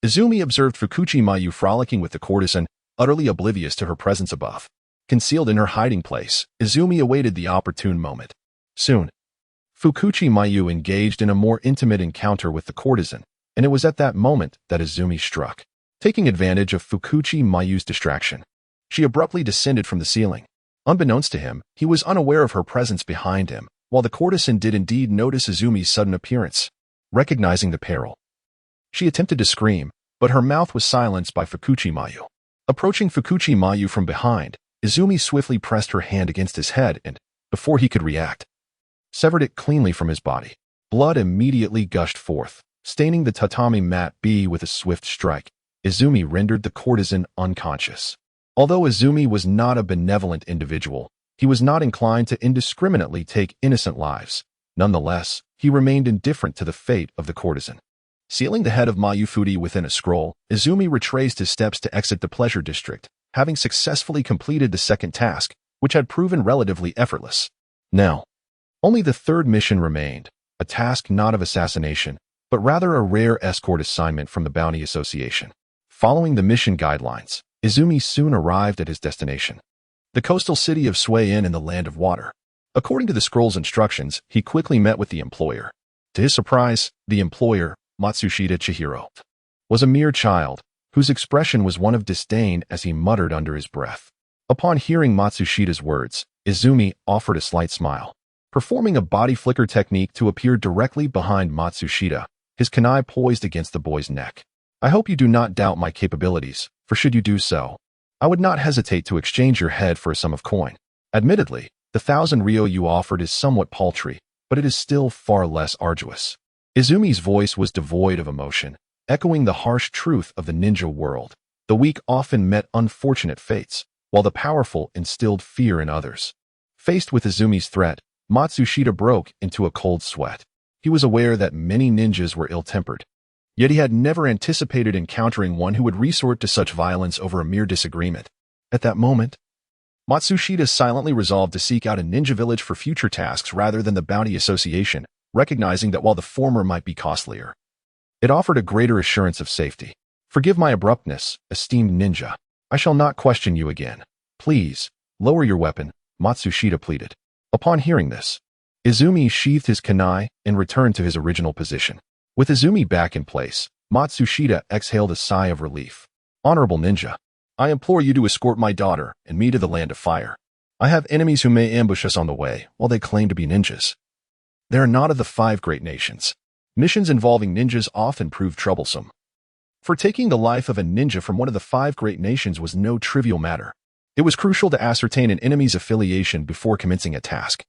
Izumi observed Fukuchi Mayu frolicking with the courtesan, utterly oblivious to her presence above. Concealed in her hiding place, Izumi awaited the opportune moment. Soon, Fukuchi Mayu engaged in a more intimate encounter with the courtesan, and it was at that moment that Izumi struck. Taking advantage of Fukuchi Mayu's distraction, she abruptly descended from the ceiling. Unbeknownst to him, he was unaware of her presence behind him, while the courtesan did indeed notice Izumi's sudden appearance. Recognizing the peril, she attempted to scream, but her mouth was silenced by Fukuchi Mayu. Approaching Fukuchi Mayu from behind, Izumi swiftly pressed her hand against his head and, before he could react, severed it cleanly from his body. Blood immediately gushed forth, staining the tatami mat with a swift strike. Izumi rendered the courtesan unconscious. Although Izumi was not a benevolent individual, he was not inclined to indiscriminately take innocent lives. Nonetheless, he remained indifferent to the fate of the courtesan. Sealing the head of Mayufuri within a scroll, Izumi retraced his steps to exit the pleasure district, having successfully completed the second task, which had proven relatively effortless. Now, only the third mission remained, a task not of assassination, but rather a rare escort assignment from the Bounty Association. Following the mission guidelines, Izumi soon arrived at his destination, the coastal city of Suiin in the Land of Water. According to the scroll's instructions, he quickly met with the employer. To his surprise, the employer, Matsushita Chihiro, was a mere child, whose expression was one of disdain as he muttered under his breath. Upon hearing Matsushita's words, Izumi offered a slight smile. Performing a body flicker technique to appear directly behind Matsushita, his kunai poised against the boy's neck. I hope you do not doubt my capabilities, for should you do so, I would not hesitate to exchange your head for a sum of coin. Admittedly, the 1,000 ryo you offered is somewhat paltry, but it is still far less arduous. Izumi's voice was devoid of emotion, echoing the harsh truth of the ninja world. The weak often met unfortunate fates, while the powerful instilled fear in others. Faced with Izumi's threat, Matsushita broke into a cold sweat. He was aware that many ninjas were ill-tempered, yet he had never anticipated encountering one who would resort to such violence over a mere disagreement. At that moment, Matsushita silently resolved to seek out a ninja village for future tasks rather than the Bounty Association, recognizing that while the former might be costlier, it offered a greater assurance of safety. Forgive my abruptness, esteemed ninja. I shall not question you again. Please, lower your weapon, Matsushita pleaded. Upon hearing this, Izumi sheathed his kunai and returned to his original position. With Izumi back in place, Matsushita exhaled a sigh of relief. Honorable ninja, I implore you to escort my daughter and me to the Land of Fire. I have enemies who may ambush us on the way while they claim to be ninjas. They are not of the 5 great nations. Missions involving ninjas often prove troublesome. For taking the life of a ninja from one of the 5 great nations was no trivial matter. It was crucial to ascertain an enemy's affiliation before commencing a task,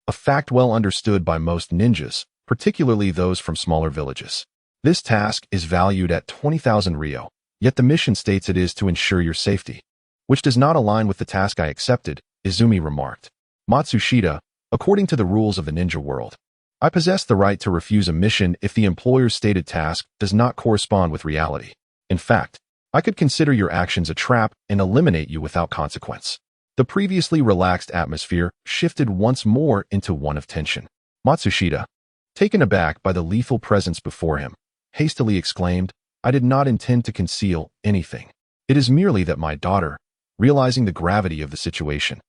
a fact well understood by most ninjas, particularly those from smaller villages. This task is valued at 20,000 ryo, yet the mission states it is to ensure your safety, which does not align with the task I accepted, Izumi remarked. Matsushita, according to the rules of the ninja world, I possess the right to refuse a mission if the employer's stated task does not correspond with reality. In fact, I could consider your actions a trap and eliminate you without consequence. The previously relaxed atmosphere shifted once more into one of tension. Matsushita, taken aback by the lethal presence before him, hastily exclaimed, I did not intend to conceal anything. It is merely that my daughter, realizing the gravity of the situation.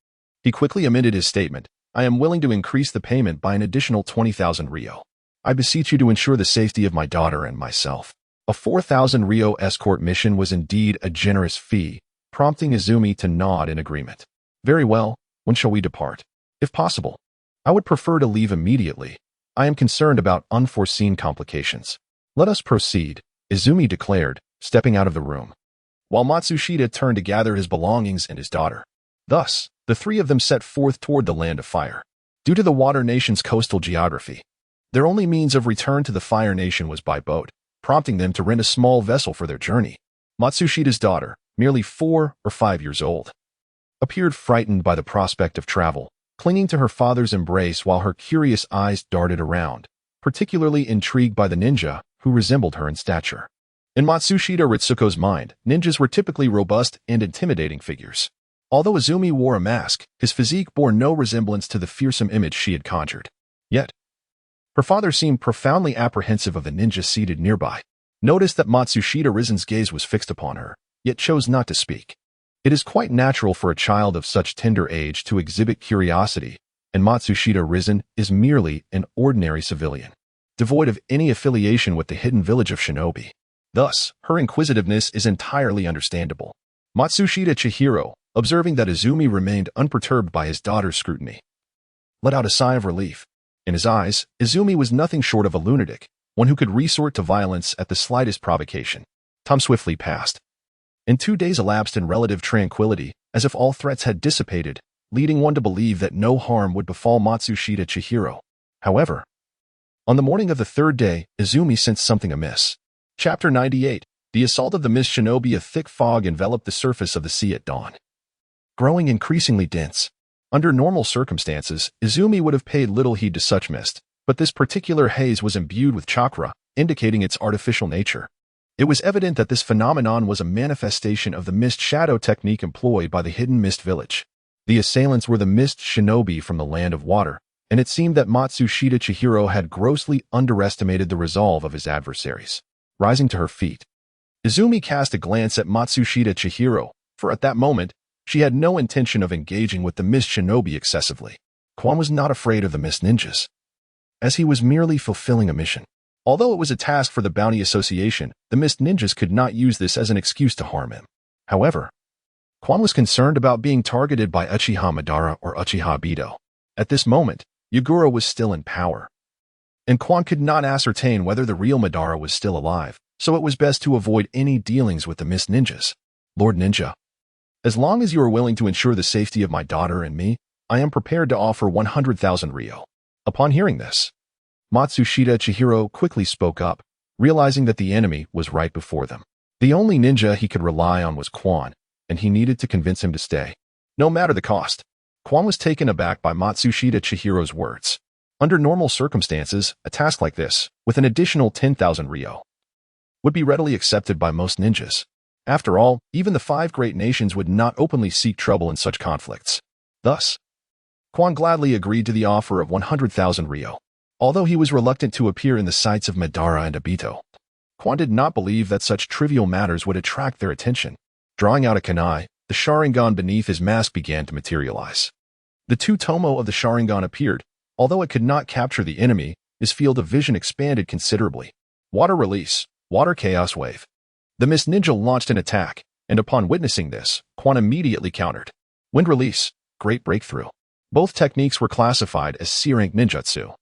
He quickly amended his statement, I am willing to increase the payment by an additional 20,000 ryo. I beseech you to ensure the safety of my daughter and myself. A 4,000 ryo escort mission was indeed a generous fee, prompting Izumi to nod in agreement. Very well, when shall we depart? If possible, I would prefer to leave immediately. I am concerned about unforeseen complications. Let us proceed, Izumi declared, stepping out of the room, while Matsushita turned to gather his belongings and his daughter. Thus, the 3 of them set forth toward the Land of Fire. Due to the Water Nation's coastal geography, their only means of return to the Fire Nation was by boat, prompting them to rent a small vessel for their journey. Matsushita's daughter, merely 4 or 5 years old, appeared frightened by the prospect of travel, clinging to her father's embrace while her curious eyes darted around, particularly intrigued by the ninja, who resembled her in stature. In Matsushita Ritsuko's mind, ninjas were typically robust and intimidating figures. Although Izumi wore a mask, his physique bore no resemblance to the fearsome image she had conjured. Yet, her father seemed profoundly apprehensive of the ninja seated nearby. noticed that Matsushita Rizen's gaze was fixed upon her, yet chose not to speak. It is quite natural for a child of such tender age to exhibit curiosity, and Matsushita Rizen is merely an ordinary civilian, devoid of any affiliation with the hidden village of shinobi. Thus, her inquisitiveness is entirely understandable. Matsushita Chihiro, observing that Izumi remained unperturbed by his daughter's scrutiny, let out a sigh of relief. In his eyes, Izumi was nothing short of a lunatic, one who could resort to violence at the slightest provocation. Time swiftly passed, and 2 days elapsed in relative tranquility, as if all threats had dissipated, leading one to believe that no harm would befall Matsushita Chihiro. However, on the morning of the third day, Izumi sensed something amiss. Chapter 98. The Assault of the Mist Shinobi. A thick fog enveloped the surface of the sea at dawn, growing increasingly dense. Under normal circumstances, Izumi would have paid little heed to such mist, but this particular haze was imbued with chakra, indicating its artificial nature. It was evident that this phenomenon was a manifestation of the mist shadow technique employed by the hidden mist village. The assailants were the mist shinobi from the land of water, and it seemed that Matsushita Chihiro had grossly underestimated the resolve of his adversaries. Rising to her feet, Izumi cast a glance at Matsushita Chihiro, for at that moment, she had no intention of engaging with the mist shinobi excessively. Quan was not afraid of the mist ninjas, as he was merely fulfilling a mission. Although it was a task for the Bounty Association, the mist ninjas could not use this as an excuse to harm him. However, Quan was concerned about being targeted by Uchiha Madara or Uchiha Bito. At this moment, Yagura was still in power, and Quan could not ascertain whether the real Madara was still alive, so it was best to avoid any dealings with the mist ninjas. Lord Ninja, as long as you are willing to ensure the safety of my daughter and me, I am prepared to offer 100,000 ryo. Upon hearing this, Matsushita Chihiro quickly spoke up, realizing that the enemy was right before them. The only ninja he could rely on was Quan, and he needed to convince him to stay, no matter the cost. Quan was taken aback by Matsushita Chihiro's words. Under normal circumstances, a task like this, with an additional 10,000 ryo, would be readily accepted by most ninjas. After all, even the 5 great nations would not openly seek trouble in such conflicts. Thus, Quan gladly agreed to the offer of 100,000 ryo. Although he was reluctant to appear in the sights of Madara and Obito, Quan did not believe that such trivial matters would attract their attention. Drawing out a kunai, the Sharingan beneath his mask began to materialize. The 2 tomo of the Sharingan appeared. Although it could not capture the enemy, his field of vision expanded considerably. Water release, water chaos wave. The mist ninja launched an attack, and upon witnessing this, Quan immediately countered. Wind release, great breakthrough. Both techniques were classified as C-rank ninjutsu,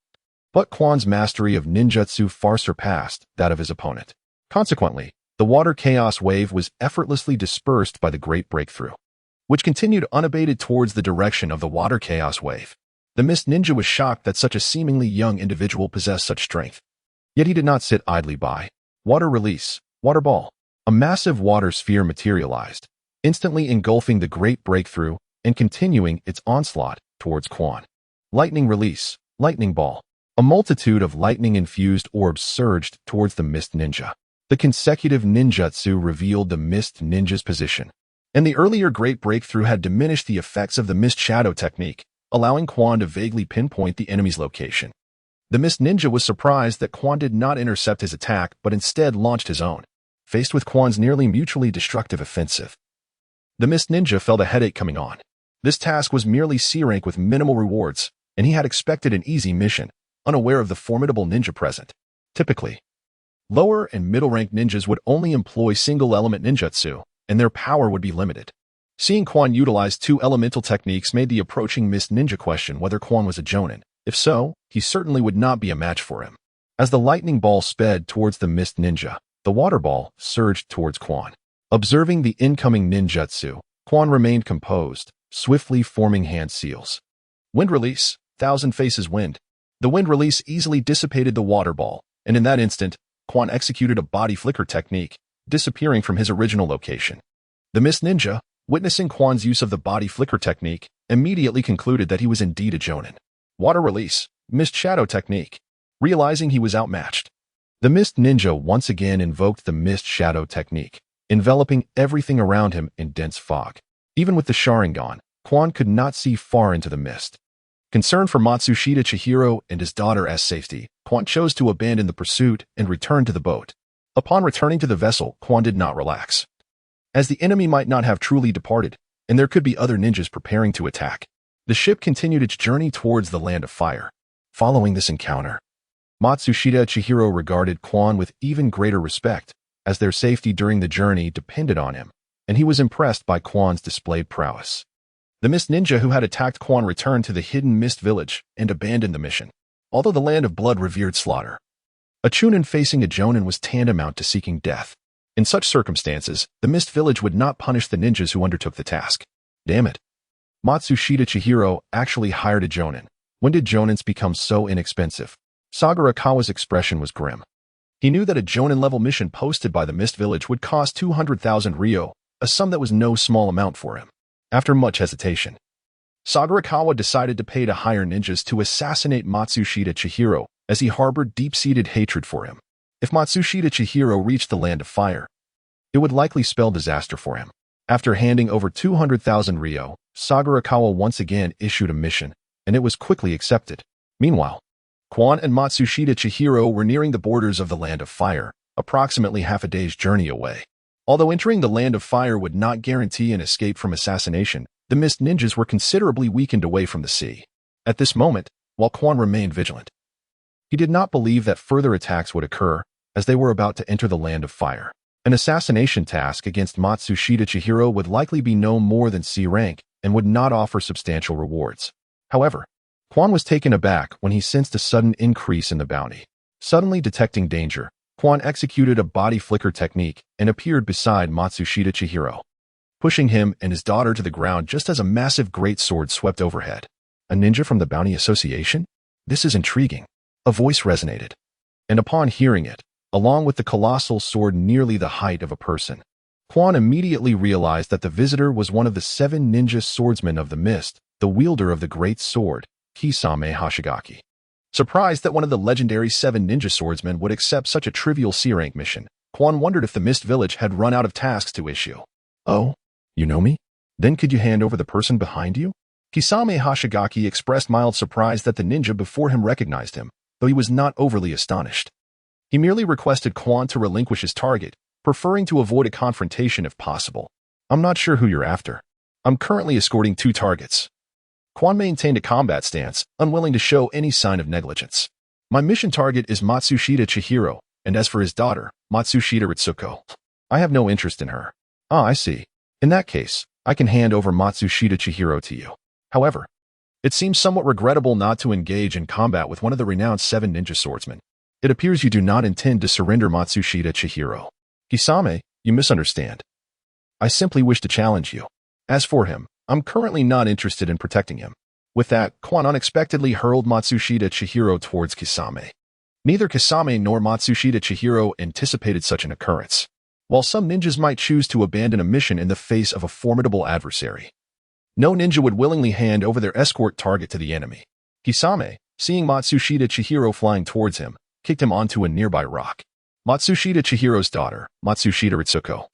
but Quan's mastery of ninjutsu far surpassed that of his opponent. Consequently, the water chaos wave was effortlessly dispersed by the great breakthrough, which continued unabated towards the direction of the water chaos wave. The mist ninja was shocked that such a seemingly young individual possessed such strength. Yet he did not sit idly by. Water release, water ball. A massive water sphere materialized, instantly engulfing the great breakthrough and continuing its onslaught towards Quan. Lightning release, lightning ball. A multitude of lightning-infused orbs surged towards the mist ninja. The consecutive ninjutsu revealed the mist ninja's position, and the earlier great breakthrough had diminished the effects of the mist shadow technique, allowing Quan to vaguely pinpoint the enemy's location. The mist ninja was surprised that Quan did not intercept his attack but instead launched his own. Faced with Quan's nearly mutually destructive offensive, the mist ninja felt a headache coming on. This task was merely C-rank with minimal rewards, and he had expected an easy mission, unaware of the formidable ninja present. Typically, lower and middle-rank ninjas would only employ single-element ninjutsu, and their power would be limited. Seeing Quan utilize 2 elemental techniques made the approaching mist ninja question whether Quan was a jonin. If so, he certainly would not be a match for him. As the lightning ball sped towards the mist ninja, the water ball surged towards Quan. Observing the incoming ninjutsu, Quan remained composed, swiftly forming hand seals. Wind release, thousand faces wind. The wind release easily dissipated the water ball, and in that instant, Quan executed a body flicker technique, disappearing from his original location. The mist ninja, witnessing Quan's use of the body flicker technique, immediately concluded that he was indeed a jonin. Water release, mist shadow technique. Realizing he was outmatched, the mist ninja once again invoked the mist shadow technique, enveloping everything around him in dense fog. Even with the Sharingan, Quan could not see far into the mist. Concerned for Matsushita Chihiro and his daughter's safety, Quan chose to abandon the pursuit and return to the boat. Upon returning to the vessel, Quan did not relax. As the enemy might not have truly departed, and there could be other ninjas preparing to attack, the ship continued its journey towards the Land of Fire. Following this encounter, Matsushita Chihiro regarded Quan with even greater respect, as their safety during the journey depended on him, and he was impressed by Quan's displayed prowess. The Mist Ninja who had attacked Quan returned to the hidden Mist Village and abandoned the mission, although the Land of Blood revered slaughter. A Chunin facing a Jonin was tantamount to seeking death. In such circumstances, the Mist Village would not punish the ninjas who undertook the task. Damn it. Matsushita Chihiro actually hired a Jonin. When did Jonins become so inexpensive? Sagarakawa's expression was grim. He knew that a Jonin-level mission posted by the Mist Village would cost 200,000 ryo, a sum that was no small amount for him. After much hesitation, Sagarakawa decided to pay to hire ninjas to assassinate Matsushita Chihiro, as he harbored deep-seated hatred for him. If Matsushita Chihiro reached the Land of Fire, it would likely spell disaster for him. After handing over 200,000 ryo, Sagarakawa once again issued a mission, and it was quickly accepted. Meanwhile, Quan and Matsushita Chihiro were nearing the borders of the Land of Fire, approximately half a day's journey away. Although entering the Land of Fire would not guarantee an escape from assassination, the Mist Ninjas were considerably weakened away from the sea. At this moment, while Quan remained vigilant, he did not believe that further attacks would occur, as they were about to enter the Land of Fire. An assassination task against Matsushita Chihiro would likely be no more than C rank and would not offer substantial rewards. However, Quan was taken aback when he sensed a sudden increase in the bounty. Suddenly detecting danger, Quan executed a body flicker technique and appeared beside Matsushita Chihiro, pushing him and his daughter to the ground just as a massive great sword swept overhead. A ninja from the Bounty Association? This is intriguing. A voice resonated, and upon hearing it, along with the colossal sword nearly the height of a person, Quan immediately realized that the visitor was one of the 7 ninja swordsmen of the mist, the wielder of the great sword, Kisame Hashigaki. Surprised that one of the legendary 7 ninja swordsmen would accept such a trivial C-rank mission, Quan wondered if the Mist Village had run out of tasks to issue. Oh, you know me? Then could you hand over the person behind you? Kisame Hashigaki expressed mild surprise that the ninja before him recognized him, though he was not overly astonished. He merely requested Quan to relinquish his target, preferring to avoid a confrontation if possible. I'm not sure who you're after. I'm currently escorting 2 targets. Quan maintained a combat stance, unwilling to show any sign of negligence. My mission target is Matsushita Chihiro, and as for his daughter, Matsushita Ritsuko, I have no interest in her. Ah, I see. In that case, I can hand over Matsushita Chihiro to you. However, it seems somewhat regrettable not to engage in combat with one of the renowned 7 ninja swordsmen. It appears you do not intend to surrender Matsushita Chihiro. Kisame, you misunderstand. I simply wish to challenge you. As for him, I'm currently not interested in protecting him. With that, Quan unexpectedly hurled Matsushita Chihiro towards Kisame. Neither Kisame nor Matsushita Chihiro anticipated such an occurrence. While some ninjas might choose to abandon a mission in the face of a formidable adversary, no ninja would willingly hand over their escort target to the enemy. Kisame, seeing Matsushita Chihiro flying towards him, kicked him onto a nearby rock. Matsushita Chihiro's daughter, Matsushita Ritsuko,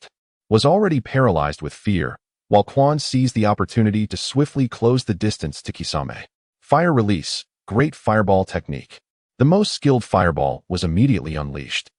was already paralyzed with fear, while Quan seized the opportunity to swiftly close the distance to Kisame. Fire release, great fireball technique. The most skilled fireball was immediately unleashed,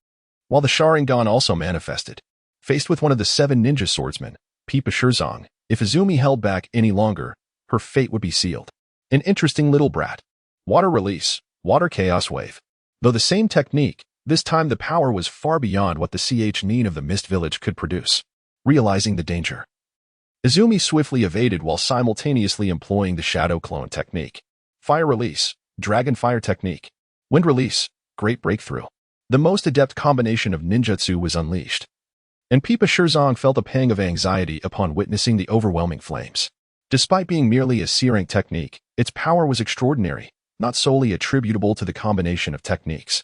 while the Sharingan also manifested. Faced with one of the 7 ninja swordsmen, Pipa Shirzong, if Izumi held back any longer, her fate would be sealed. An interesting little brat. Water release, water chaos wave. Though the same technique, this time the power was far beyond what the Nin of the Mist Village could produce. Realizing the danger, Izumi swiftly evaded while simultaneously employing the Shadow Clone technique. Fire release, Dragon Fire technique. Wind release, great breakthrough. The most adept combination of ninjutsu was unleashed, and Pipa Shirzong felt a pang of anxiety upon witnessing the overwhelming flames. Despite being merely a C-rank technique, its power was extraordinary, not solely attributable to the combination of techniques.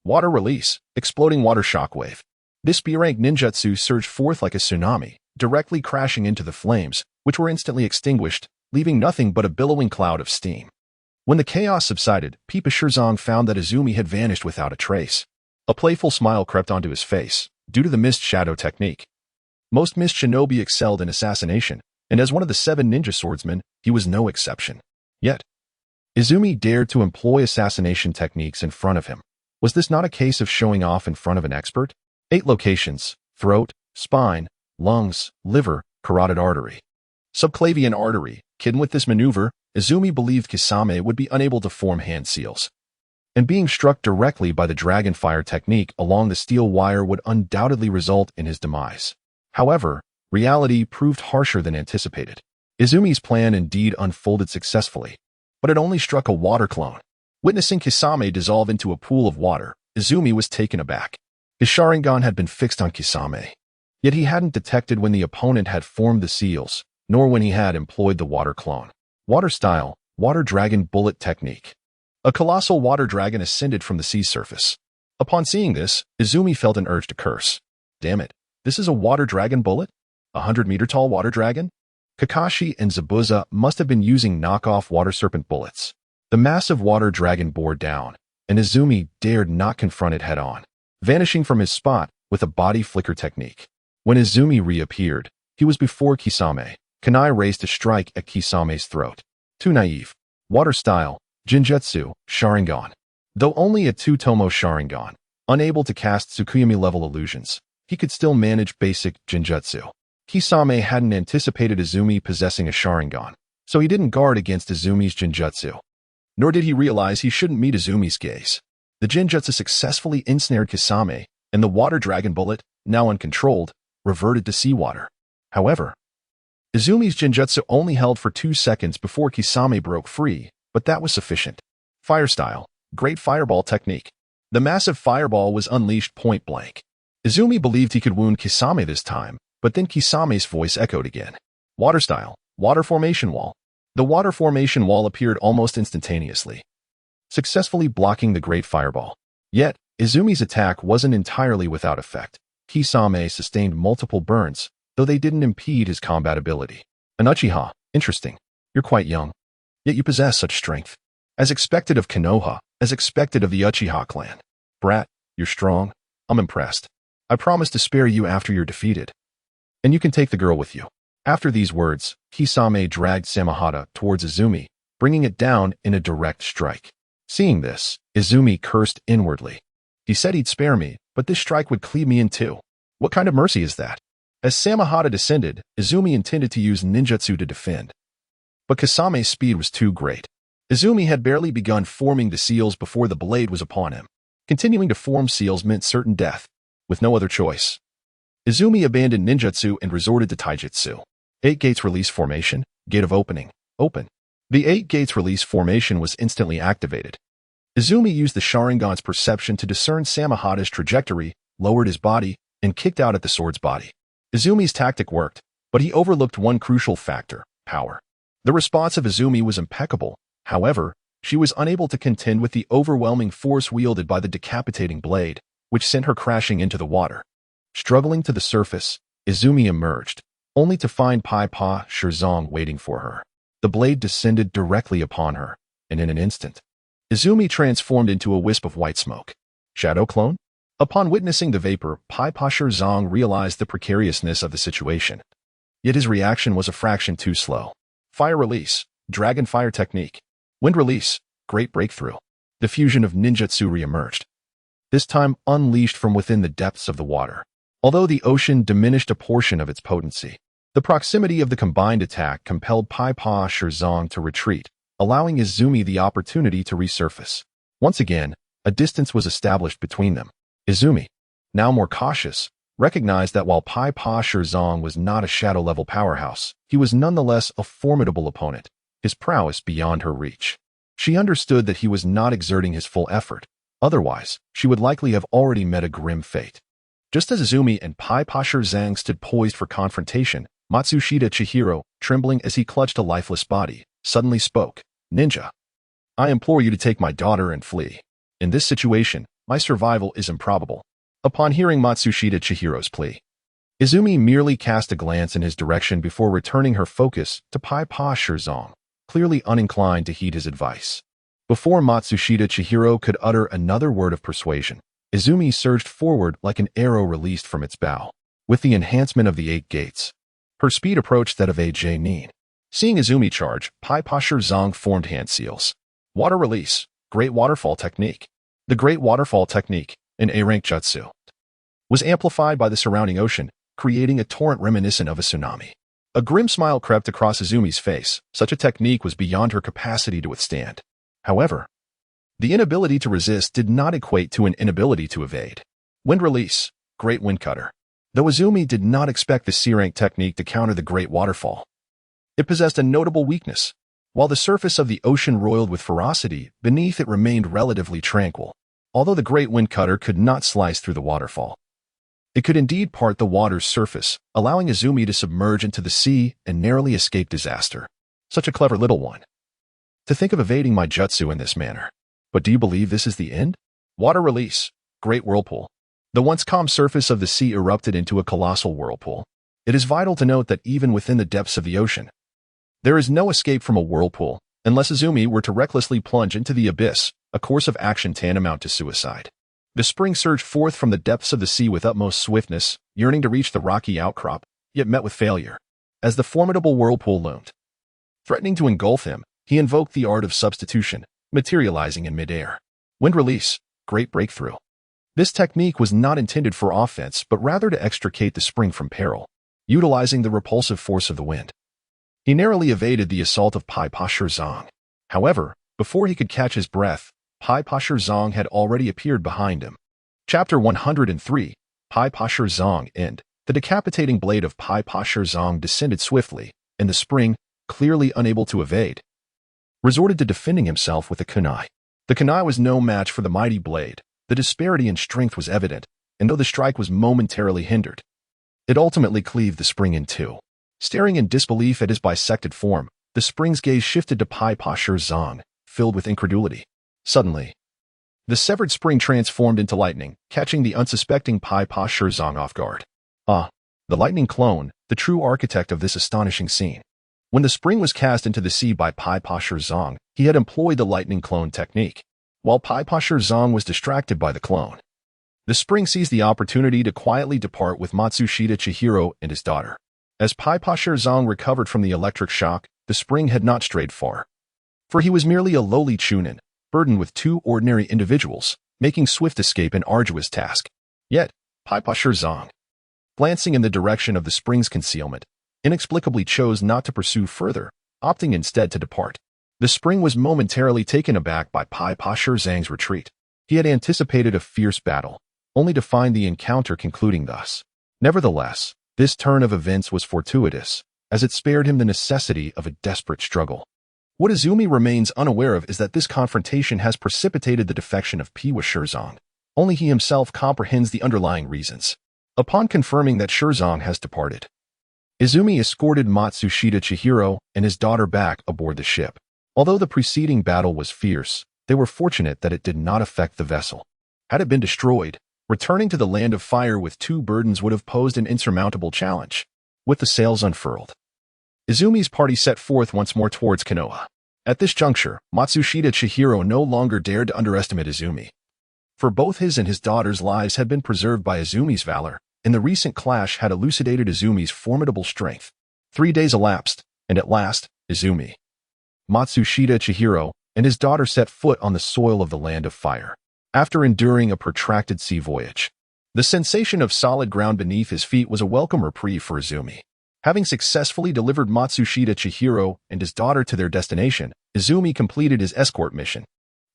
Water release, exploding water shockwave. This B-rank ninjutsu surged forth like a tsunami, directly crashing into the flames, which were instantly extinguished, leaving nothing but a billowing cloud of steam. When the chaos subsided, Pipa Shirzong found that Izumi had vanished without a trace. A playful smile crept onto his face, due to the Mist Shadow technique. Most Mist Shinobi excelled in assassination, and as one of the 7 ninja swordsmen, he was no exception. Yet, Izumi dared to employ assassination techniques in front of him. Was this not a case of showing off in front of an expert? 8 locations: throat, spine, lungs, liver, carotid artery, subclavian artery. Hidden with this maneuver, Izumi believed Kisame would be unable to form hand seals, and being struck directly by the dragon fire technique along the steel wire would undoubtedly result in his demise. However, reality proved harsher than anticipated. Izumi's plan indeed unfolded successfully, but it only struck a water clone. Witnessing Kisame dissolve into a pool of water, Izumi was taken aback. His Sharingan had been fixed on Kisame, yet he hadn't detected when the opponent had formed the seals, nor when he had employed the water clone. Water style, water dragon bullet technique. A colossal water dragon ascended from the sea surface. Upon seeing this, Izumi felt an urge to curse. Damn it, this is a water dragon bullet? 100-meter-tall water dragon? Kakashi and Zabuza must have been using knockoff water serpent bullets. The massive water dragon bore down, and Izumi dared not confront it head-on, vanishing from his spot with a body flicker technique. When Izumi reappeared, he was before Kisame. Kunai raised to strike at Kisame's throat. Too naive. Water style, Jinjutsu, Sharingan. Though only a 2-tomo Sharingan, unable to cast Tsukuyomi-level illusions, he could still manage basic Jinjutsu. Kisame hadn't anticipated Izumi possessing a Sharingan, so he didn't guard against Izumi's Jinjutsu. Nor did he realize he shouldn't meet Izumi's gaze. The Jinjutsu successfully ensnared Kisame, and the water dragon bullet, now uncontrolled, reverted to seawater. However, Izumi's Jinjutsu only held for 2 seconds before Kisame broke free, but that was sufficient. Fire style, great fireball technique. The massive fireball was unleashed point blank. Izumi believed he could wound Kisame this time, but then Kisame's voice echoed again. Water style, water formation wall. The water formation wall appeared almost instantaneously, successfully blocking the great fireball. Yet, Izumi's attack wasn't entirely without effect. Kisame sustained multiple burns, though they didn't impede his combat ability. An Uchiha, interesting. You're quite young, yet you possess such strength. As expected of Konoha, as expected of the Uchiha clan. Brat, you're strong. I'm impressed. I promise to spare you after you're defeated. And you can take the girl with you. After these words, Kisame dragged Samehada towards Izumi, bringing it down in a direct strike. Seeing this, Izumi cursed inwardly. He said he'd spare me, but this strike would cleave me in two. What kind of mercy is that? As Samehada descended, Izumi intended to use ninjutsu to defend. But Kisame's speed was too great. Izumi had barely begun forming the seals before the blade was upon him. Continuing to form seals meant certain death, with no other choice. Izumi abandoned ninjutsu and resorted to taijutsu. 8 gates release formation, gate of opening, open. The 8 gates release formation was instantly activated. Izumi used the Sharingan's perception to discern Samehada's trajectory, lowered his body, and kicked out at the sword's body. Izumi's tactic worked, but he overlooked one crucial factor, power. The response of Izumi was impeccable. However, she was unable to contend with the overwhelming force wielded by the decapitating blade, which sent her crashing into the water. Struggling to the surface, Izumi emerged, only to find Pai Pa Shirzong waiting for her. The blade descended directly upon her, and in an instant, Izumi transformed into a wisp of white smoke. Shadow clone? Upon witnessing the vapor, Pai Pa Shirzong realized the precariousness of the situation. Yet his reaction was a fraction too slow. Fire release, dragon fire technique. Wind release, great breakthrough. The fusion of ninjutsu re-emerged, this time unleashed from within the depths of the water. Although the ocean diminished a portion of its potency, the proximity of the combined attack compelled Pai Pa Shirzong to retreat, allowing Izumi the opportunity to resurface. Once again, a distance was established between them. Izumi, now more cautious, recognized that while Pai Pa Shirzong was not a shadow-level powerhouse, he was nonetheless a formidable opponent, his prowess beyond her reach. She understood that he was not exerting his full effort. Otherwise, she would likely have already met a grim fate. Just as Izumi and Pai Pa Shirzong stood poised for confrontation, Matsushita Chihiro, trembling as he clutched a lifeless body, suddenly spoke. Ninja, I implore you to take my daughter and flee. In this situation, my survival is improbable. Upon hearing Matsushita Chihiro's plea, Izumi merely cast a glance in his direction before returning her focus to Pai Pa Shirzong, clearly uninclined to heed his advice. Before Matsushita Chihiro could utter another word of persuasion, Izumi surged forward like an arrow released from its bow. With the enhancement of the 8 gates, her speed approached that of AJ Nin. Seeing Izumi charge, Pai Pa Shirzong formed hand seals. Water release, great waterfall technique. The great waterfall technique, an A-rank jutsu. was amplified by the surrounding ocean, creating a torrent reminiscent of a tsunami. A grim smile crept across Izumi's face. Such a technique was beyond her capacity to withstand. However, the inability to resist did not equate to an inability to evade. Wind release, Great Wind Cutter. Though Izumi did not expect the C-rank technique to counter the Great Waterfall, it possessed a notable weakness. While the surface of the ocean roiled with ferocity, beneath it remained relatively tranquil. Although the Great Wind Cutter could not slice through the waterfall, it could indeed part the water's surface, allowing Izumi to submerge into the sea and narrowly escape disaster. Such a clever little one. To think of evading my jutsu in this manner. But do you believe this is the end? Water release, Great Whirlpool. The once calm surface of the sea erupted into a colossal whirlpool. It is vital to note that even within the depths of the ocean, there is no escape from a whirlpool, unless Izumi were to recklessly plunge into the abyss, a course of action tantamount to suicide. The spring surged forth from the depths of the sea with utmost swiftness, yearning to reach the rocky outcrop, yet met with failure. As the formidable whirlpool loomed, threatening to engulf him, he invoked the art of substitution, materializing in midair. Wind release, Great Breakthrough. This technique was not intended for offense, but rather to extricate the spring from peril, utilizing the repulsive force of the wind. He narrowly evaded the assault of Pai Pashur Zong. However, before he could catch his breath, Pai Pashur Zong had already appeared behind him. Chapter 103, Pai Pashur Zong End. The decapitating blade of Pai Pashur Zong descended swiftly, and the spring, clearly unable to evade, resorted to defending himself with a kunai. The kunai was no match for the mighty blade. The disparity in strength was evident, and though the strike was momentarily hindered, it ultimately cleaved the spring in two. Staring in disbelief at his bisected form, the spring's gaze shifted to Pai Pashur Zong, filled with incredulity. Suddenly, the severed spring transformed into lightning, catching the unsuspecting Pai Pashur Zong off guard. The lightning clone, the true architect of this astonishing scene. When the spring was cast into the sea by Pai Pashur Zong, he had employed the lightning clone technique. While Pai Pashur Zong was distracted by the clone, the spring seized the opportunity to quietly depart with Matsushita Chihiro and his daughter. As Pai Pashur Zong recovered from the electric shock, the spring had not strayed far. For he was merely a lowly chunin, burdened with two ordinary individuals, making swift escape an arduous task. Yet, Pai Pashur Zong, glancing in the direction of the spring's concealment, inexplicably chose not to pursue further, opting instead to depart. The spring was momentarily taken aback by Pai Pashur Zong's retreat. He had anticipated a fierce battle, only to find the encounter concluding thus. Nevertheless, this turn of events was fortuitous, as it spared him the necessity of a desperate struggle. What Izumi remains unaware of is that this confrontation has precipitated the defection of Piwa Shirzong. Only he himself comprehends the underlying reasons. Upon confirming that Shirzong has departed, Izumi escorted Matsushita Chihiro and his daughter back aboard the ship. Although the preceding battle was fierce, they were fortunate that it did not affect the vessel. Had it been destroyed, returning to the land of fire with two burdens would have posed an insurmountable challenge. With the sails unfurled, Izumi's party set forth once more towards Konoha. At this juncture, Matsushita Chihiro no longer dared to underestimate Izumi. For both his and his daughter's lives had been preserved by Izumi's valor, and the recent clash had elucidated Izumi's formidable strength. 3 days elapsed, and at last, Izumi, Matsushita Chihiro, and his daughter set foot on the soil of the land of fire. After enduring a protracted sea voyage, the sensation of solid ground beneath his feet was a welcome reprieve for Izumi. Having successfully delivered Matsushita Chihiro and his daughter to their destination, Izumi completed his escort mission.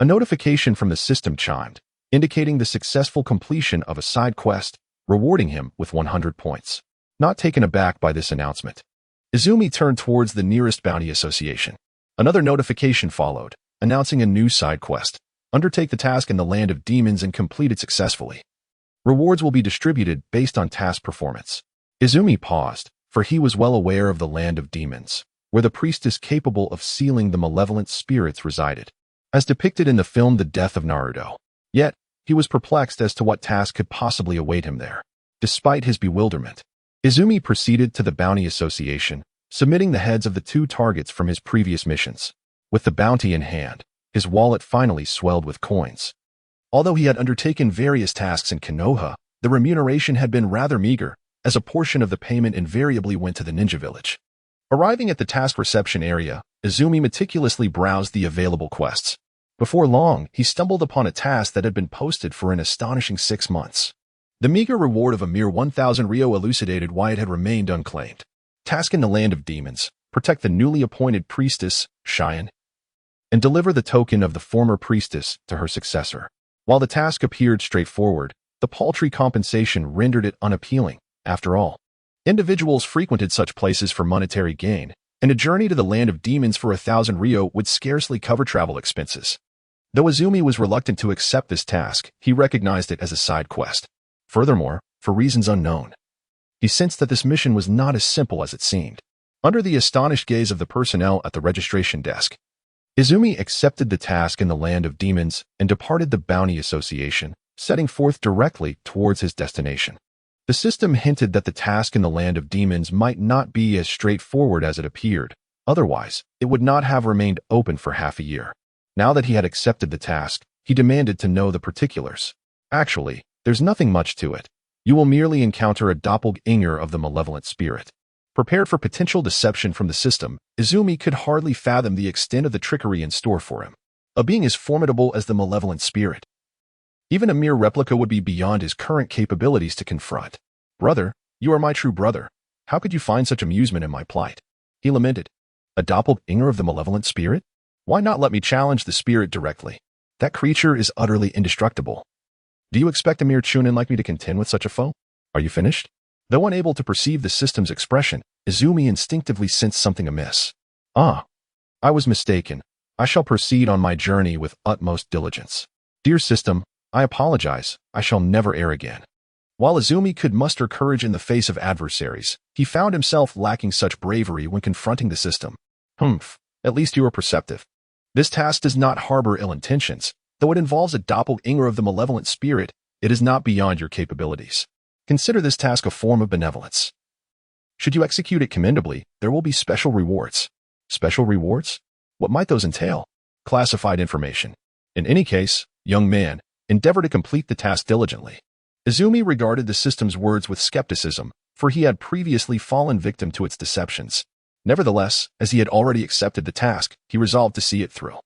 A notification from the system chimed, indicating the successful completion of a side quest, rewarding him with 100 points. Not taken aback by this announcement, Izumi turned towards the nearest bounty association. Another notification followed, announcing a new side quest. Undertake the task in the land of demons and complete it successfully. Rewards will be distributed based on task performance. Izumi paused, for he was well aware of the land of demons, where the priestess capable of sealing the malevolent spirits resided, as depicted in the film The Death of Naruto. Yet, he was perplexed as to what task could possibly await him there. Despite his bewilderment, Izumi proceeded to the bounty association, submitting the heads of the 2 targets from his previous missions. With the bounty in hand, his wallet finally swelled with coins. Although he had undertaken various tasks in Konoha, the remuneration had been rather meager, as a portion of the payment invariably went to the ninja village. Arriving at the task reception area, Izumi meticulously browsed the available quests. Before long, he stumbled upon a task that had been posted for an astonishing 6 months. The meager reward of a mere 1,000 Rio elucidated why it had remained unclaimed. Task in the land of demons: protect the newly appointed priestess, Cheyenne, and deliver the token of the former priestess to her successor. While the task appeared straightforward, the paltry compensation rendered it unappealing. After all, individuals frequented such places for monetary gain, and a journey to the land of demons for 1,000 Rio would scarcely cover travel expenses. Though Izumi was reluctant to accept this task, he recognized it as a side quest. Furthermore, for reasons unknown, he sensed that this mission was not as simple as it seemed. Under the astonished gaze of the personnel at the registration desk, Izumi accepted the task in the land of demons and departed the Bounty Association, setting forth directly towards his destination. The system hinted that the task in the land of demons might not be as straightforward as it appeared. Otherwise, it would not have remained open for half a year. Now that he had accepted the task, he demanded to know the particulars. Actually, there's nothing much to it. You will merely encounter a doppelganger of the malevolent spirit. Prepared for potential deception from the system, Izumi could hardly fathom the extent of the trickery in store for him. A being as formidable as the malevolent spirit. Even a mere replica would be beyond his current capabilities to confront. "Brother, you are my true brother. How could you find such amusement in my plight?" he lamented. "A doppelganger of the malevolent spirit? Why not let me challenge the spirit directly? That creature is utterly indestructible. Do you expect a mere chunin like me to contend with such a foe? Are you finished?" Though unable to perceive the system's expression, Izumi instinctively sensed something amiss. "Ah, I was mistaken. I shall proceed on my journey with utmost diligence. Dear system, I apologize. I shall never err again." While Izumi could muster courage in the face of adversaries, he found himself lacking such bravery when confronting the system. At least you are perceptive. This task does not harbor ill intentions. Though it involves a doppelganger of the malevolent spirit, it is not beyond your capabilities. Consider this task a form of benevolence. Should you execute it commendably, there will be special rewards. Special rewards? What might those entail? Classified information. In any case, young man, endeavor to complete the task diligently. Izumi regarded the system's words with skepticism, for he had previously fallen victim to its deceptions. Nevertheless, as he had already accepted the task, he resolved to see it through.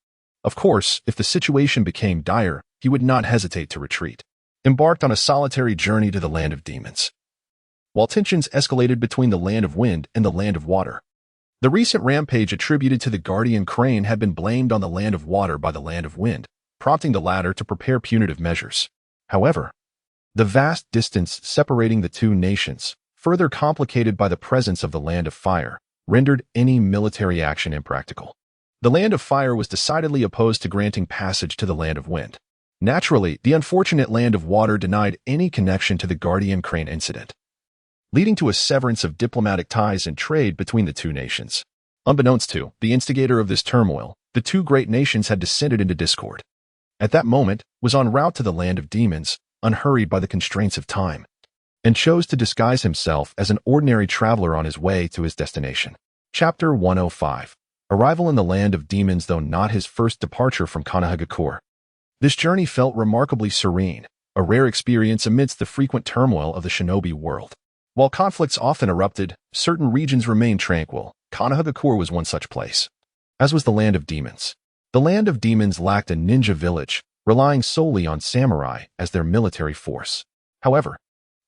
Of course, if the situation became dire, he would not hesitate to retreat. Embarked on a solitary journey to the land of demons. While tensions escalated between the land of wind and the land of water, the recent rampage attributed to the guardian crane had been blamed on the land of water by the land of wind, prompting the latter to prepare punitive measures. However, the vast distance separating the two nations, further complicated by the presence of the land of fire, rendered any military action impractical. The land of fire was decidedly opposed to granting passage to the land of wind. Naturally, the unfortunate land of water denied any connection to the guardian crane incident, leading to a severance of diplomatic ties and trade between the two nations. Unbeknownst to the instigator of this turmoil, the two great nations had descended into discord. At that moment, was en route to the land of demons, unhurried by the constraints of time, and chose to disguise himself as an ordinary traveler on his way to his destination. Chapter 105. Arrival in the land of demons, though not his first departure from Konohagakure. This journey felt remarkably serene, a rare experience amidst the frequent turmoil of the shinobi world. While conflicts often erupted, certain regions remained tranquil. Konohagakure was one such place, as was the land of demons. The land of demons lacked a ninja village, relying solely on samurai as their military force. However,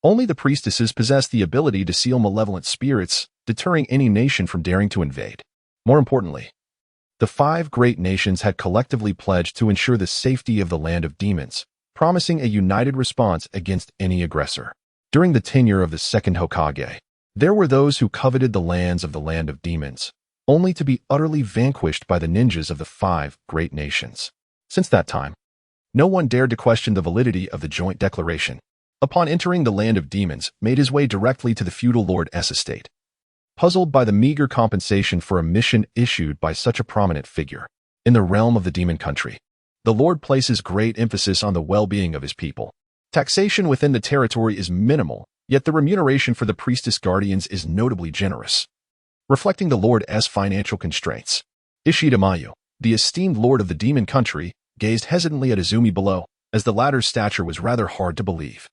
only the priestesses possessed the ability to seal malevolent spirits, deterring any nation from daring to invade. More importantly, the 5 great nations had collectively pledged to ensure the safety of the land of demons, promising a united response against any aggressor. During the tenure of the Second Hokage, there were those who coveted the lands of the land of demons, only to be utterly vanquished by the ninjas of the 5 great nations. Since that time, no one dared to question the validity of the joint declaration. Upon entering the land of demons, made his way directly to the feudal lord's estate. Puzzled by the meager compensation for a mission issued by such a prominent figure in the realm of the demon country, the lord places great emphasis on the well-being of his people. Taxation within the territory is minimal, yet the remuneration for the priestess guardians is notably generous, reflecting the lord's financial constraints. Ishida Mayu, the esteemed lord of the demon country, gazed hesitantly at Izumi below, as the latter's stature was rather hard to believe.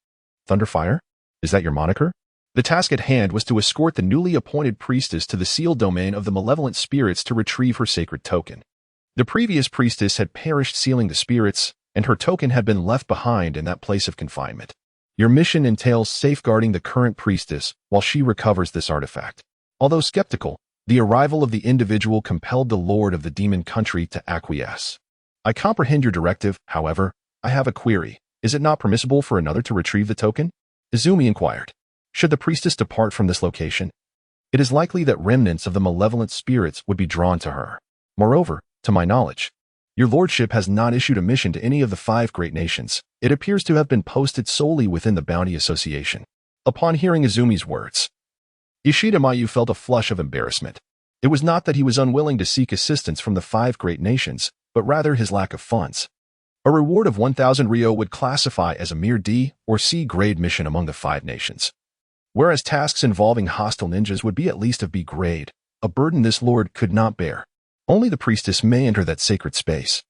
"Thunderfire? Is that your moniker?" The task at hand was to escort the newly appointed priestess to the sealed domain of the malevolent spirits to retrieve her sacred token. The previous priestess had perished sealing the spirits, and her token had been left behind in that place of confinement. Your mission entails safeguarding the current priestess while she recovers this artifact. Although skeptical, the arrival of the individual compelled the lord of the demon country to acquiesce. I comprehend your directive, however. I have a query. Is it not permissible for another to retrieve the token? Izumi inquired. Should the priestess depart from this location, it is likely that remnants of the malevolent spirits would be drawn to her. Moreover, to my knowledge, your lordship has not issued a mission to any of the 5 great nations. It appears to have been posted solely within the Bounty Association. Upon hearing Izumi's words, Ishida Mayu felt a flush of embarrassment. It was not that he was unwilling to seek assistance from the 5 great nations, but rather his lack of funds. A reward of 1,000 Ryo would classify as a mere D or C grade mission among the 5 nations, whereas tasks involving hostile ninjas would be at least of B grade, a burden this lord could not bear. Only the priestess may enter that sacred space.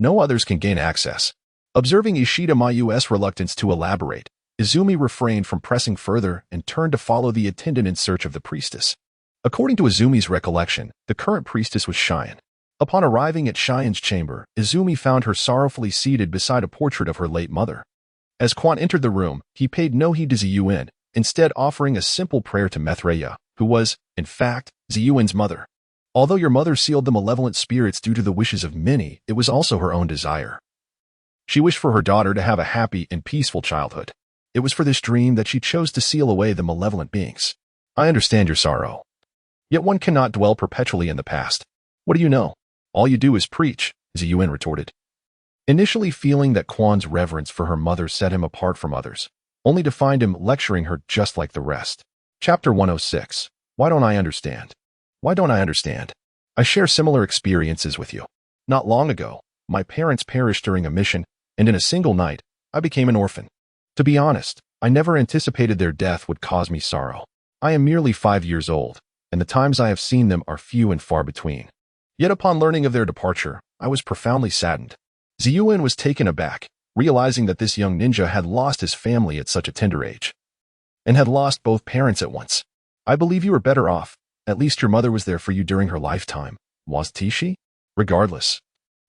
No others can gain access. Observing Ishida Mayu's reluctance to elaborate, Izumi refrained from pressing further and turned to follow the attendant in search of the priestess. According to Izumi's recollection, the current priestess was Cheyenne. Upon arriving at Cheyenne's chamber, Izumi found her sorrowfully seated beside a portrait of her late mother. As Quan entered the room, he paid no heed to Ziyuan, instead offering a simple prayer to Methreya, who was, in fact, Ziyuan's mother. Although your mother sealed the malevolent spirits due to the wishes of many, it was also her own desire. She wished for her daughter to have a happy and peaceful childhood. It was for this dream that she chose to seal away the malevolent beings. I understand your sorrow. Yet one cannot dwell perpetually in the past. What do you know? All you do is preach, Ziyuan retorted. Initially feeling that Quan's reverence for her mother set him apart from others, only to find him lecturing her just like the rest. Chapter 106. Why don't I understand? Why don't I understand? I share similar experiences with you. Not long ago, my parents perished during a mission, and in a single night, I became an orphan. To be honest, I never anticipated their death would cause me sorrow. I am merely 5 years old, and the times I have seen them are few and far between. Yet upon learning of their departure, I was profoundly saddened. Ziyuan was taken aback, realizing that this young ninja had lost his family at such a tender age, and had lost both parents at once. I believe you were better off. At least your mother was there for you during her lifetime, wasn't she? Regardless,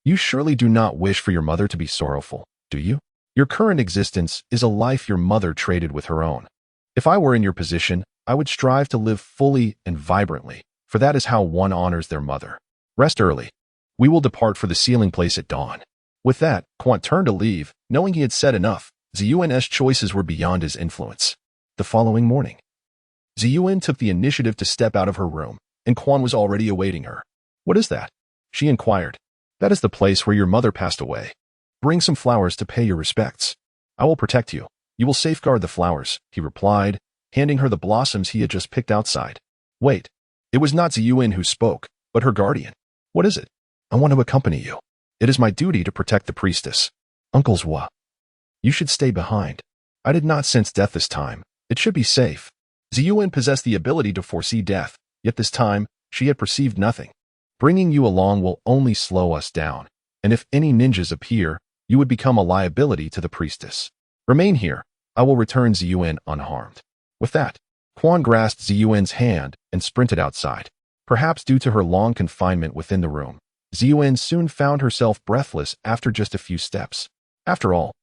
you surely do not wish for your mother to be sorrowful, do you? Your current existence is a life your mother traded with her own. If I were in your position, I would strive to live fully and vibrantly, for that is how one honors their mother. Rest early. We will depart for the sealing place at dawn. With that, Quant turned to leave, knowing he had said enough. Ziyuan's choices were beyond his influence. The following morning, Ziyuan took the initiative to step out of her room, and Quan was already awaiting her. What is that? She inquired. That is the place where your mother passed away. Bring some flowers to pay your respects. I will protect you. You will safeguard the flowers, he replied, handing her the blossoms he had just picked outside. Wait. It was not Ziyuan who spoke, but her guardian. What is it? I want to accompany you. It is my duty to protect the priestess. Uncle Zwa. You should stay behind. I did not sense death this time. It should be safe. Ziyuan possessed the ability to foresee death, yet this time, she had perceived nothing. Bringing you along will only slow us down, and if any ninjas appear, you would become a liability to the priestess. Remain here. I will return Ziyuan unharmed. With that, Quan grasped Ziyuan's hand and sprinted outside. Perhaps due to her long confinement within the room, Ziyuan soon found herself breathless after just a few steps. After all,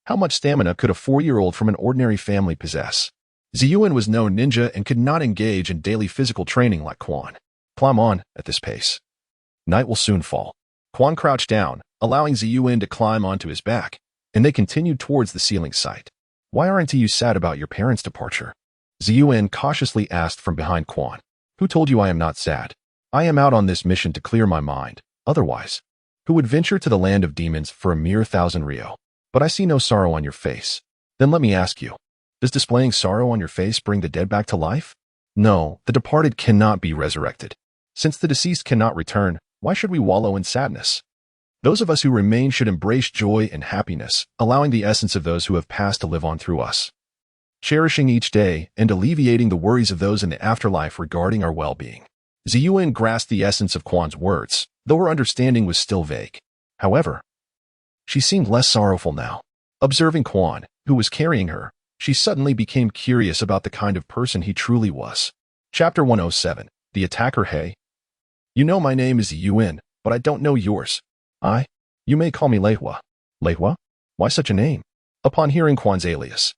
how much stamina could a 4-year-old from an ordinary family possess? Ziyuan was no ninja and could not engage in daily physical training like Quan. Climb on at this pace. Night will soon fall. Quan crouched down, allowing Ziyuan to climb onto his back, and they continued towards the sealing site. Why aren't you sad about your parents' departure? Ziyuan cautiously asked from behind Quan. Who told you I am not sad? I am out on this mission to clear my mind. Otherwise, who would venture to the land of demons for a mere 1,000 Ryo? But I see no sorrow on your face. Then let me ask you, does displaying sorrow on your face bring the dead back to life? No, the departed cannot be resurrected. Since the deceased cannot return, why should we wallow in sadness? Those of us who remain should embrace joy and happiness, allowing the essence of those who have passed to live on through us, cherishing each day and alleviating the worries of those in the afterlife regarding our well-being. Ziyuan grasped the essence of Quan's words, though her understanding was still vague. However, she seemed less sorrowful now. Observing Quan, who was carrying her, she suddenly became curious about the kind of person he truly was. Chapter 107. The Attacker. Hey. You know my name is Ziyuan, but I don't know yours. You may call me Leihua. Leihua? Why such a name? Upon hearing Quan's alias,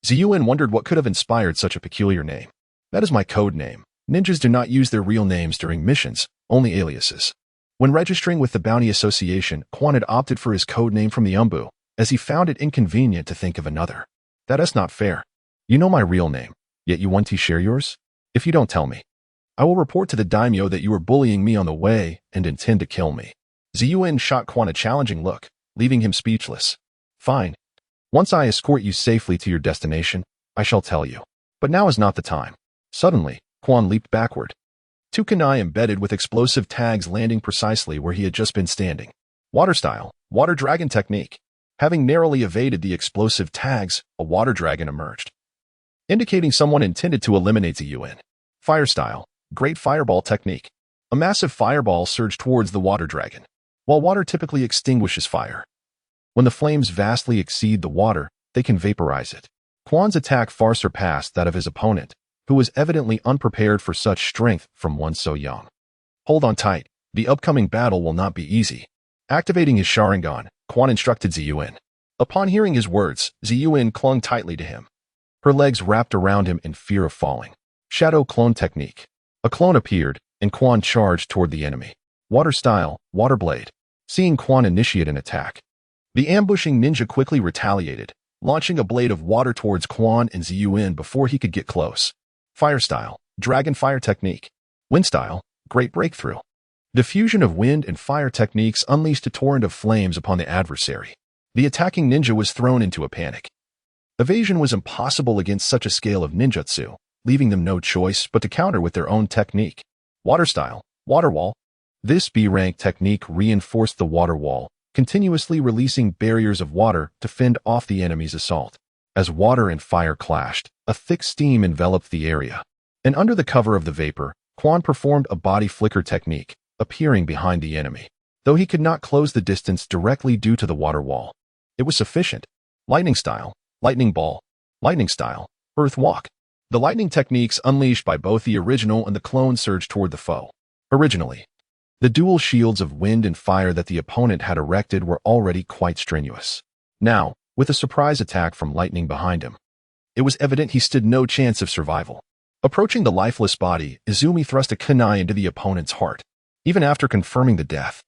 Ziyuan wondered what could have inspired such a peculiar name. That is my code name. Ninjas do not use their real names during missions, only aliases. When registering with the Bounty Association, Quan had opted for his code name from the Umbu, as he found it inconvenient to think of another. That is not fair. You know my real name, yet you want to share yours? If you don't tell me, I will report to the daimyo that you were bullying me on the way and intend to kill me. Ziyuan shot Quan a challenging look, leaving him speechless. Fine. Once I escort you safely to your destination, I shall tell you. But now is not the time. Suddenly, Quan leaped backward. Two kunai embedded with explosive tags landing precisely where he had just been standing. Water style, water dragon technique. Having narrowly evaded the explosive tags, a water dragon emerged, indicating someone intended to eliminate Ziyuan. Fire style, great fireball technique. A massive fireball surged towards the water dragon. While water typically extinguishes fire, when the flames vastly exceed the water, they can vaporize it. Quan's attack far surpassed that of his opponent, who was evidently unprepared for such strength from one so young. Hold on tight, the upcoming battle will not be easy. Activating his Sharingan, Quan instructed Ziyuan. Upon hearing his words, Ziyuan clung tightly to him. Her legs wrapped around him in fear of falling. Shadow clone technique. A clone appeared, and Quan charged toward the enemy. Water style, water blade. Seeing Quan initiate an attack, the ambushing ninja quickly retaliated, launching a blade of water towards Quan and Ziyuan before he could get close. Fire style, dragon fire technique. Wind style, great breakthrough. The fusion of wind and fire techniques unleashed a torrent of flames upon the adversary. The attacking ninja was thrown into a panic. Evasion was impossible against such a scale of ninjutsu, leaving them no choice but to counter with their own technique. Water style, water wall. This B-rank technique reinforced the water wall, continuously releasing barriers of water to fend off the enemy's assault. As water and fire clashed, a thick steam enveloped the area. And under the cover of the vapor, Quan performed a body flicker technique, appearing behind the enemy. Though he could not close the distance directly due to the water wall, it was sufficient. Lightning style, lightning ball. Lightning style, earth walk. The lightning techniques unleashed by both the original and the clone surged toward the foe. Originally, the dual shields of wind and fire that the opponent had erected were already quite strenuous. Now, with a surprise attack from lightning behind him, it was evident he stood no chance of survival. Approaching the lifeless body, Izumi thrust a kunai into the opponent's heart. Even after confirming the death,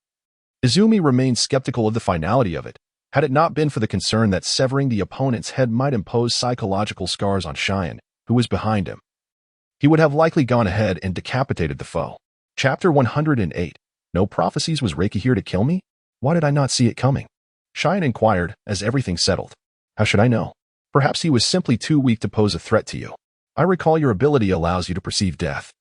Izumi remained skeptical of the finality of it, had it not been for the concern that severing the opponent's head might impose psychological scars on Cheyenne, who was behind him. He would have likely gone ahead and decapitated the foe. Chapter 108. No prophecies. Was Reiki here to kill me? Why did I not see it coming? Cheyenne inquired, as everything settled. How should I know? Perhaps he was simply too weak to pose a threat to you. I recall your ability allows you to perceive death.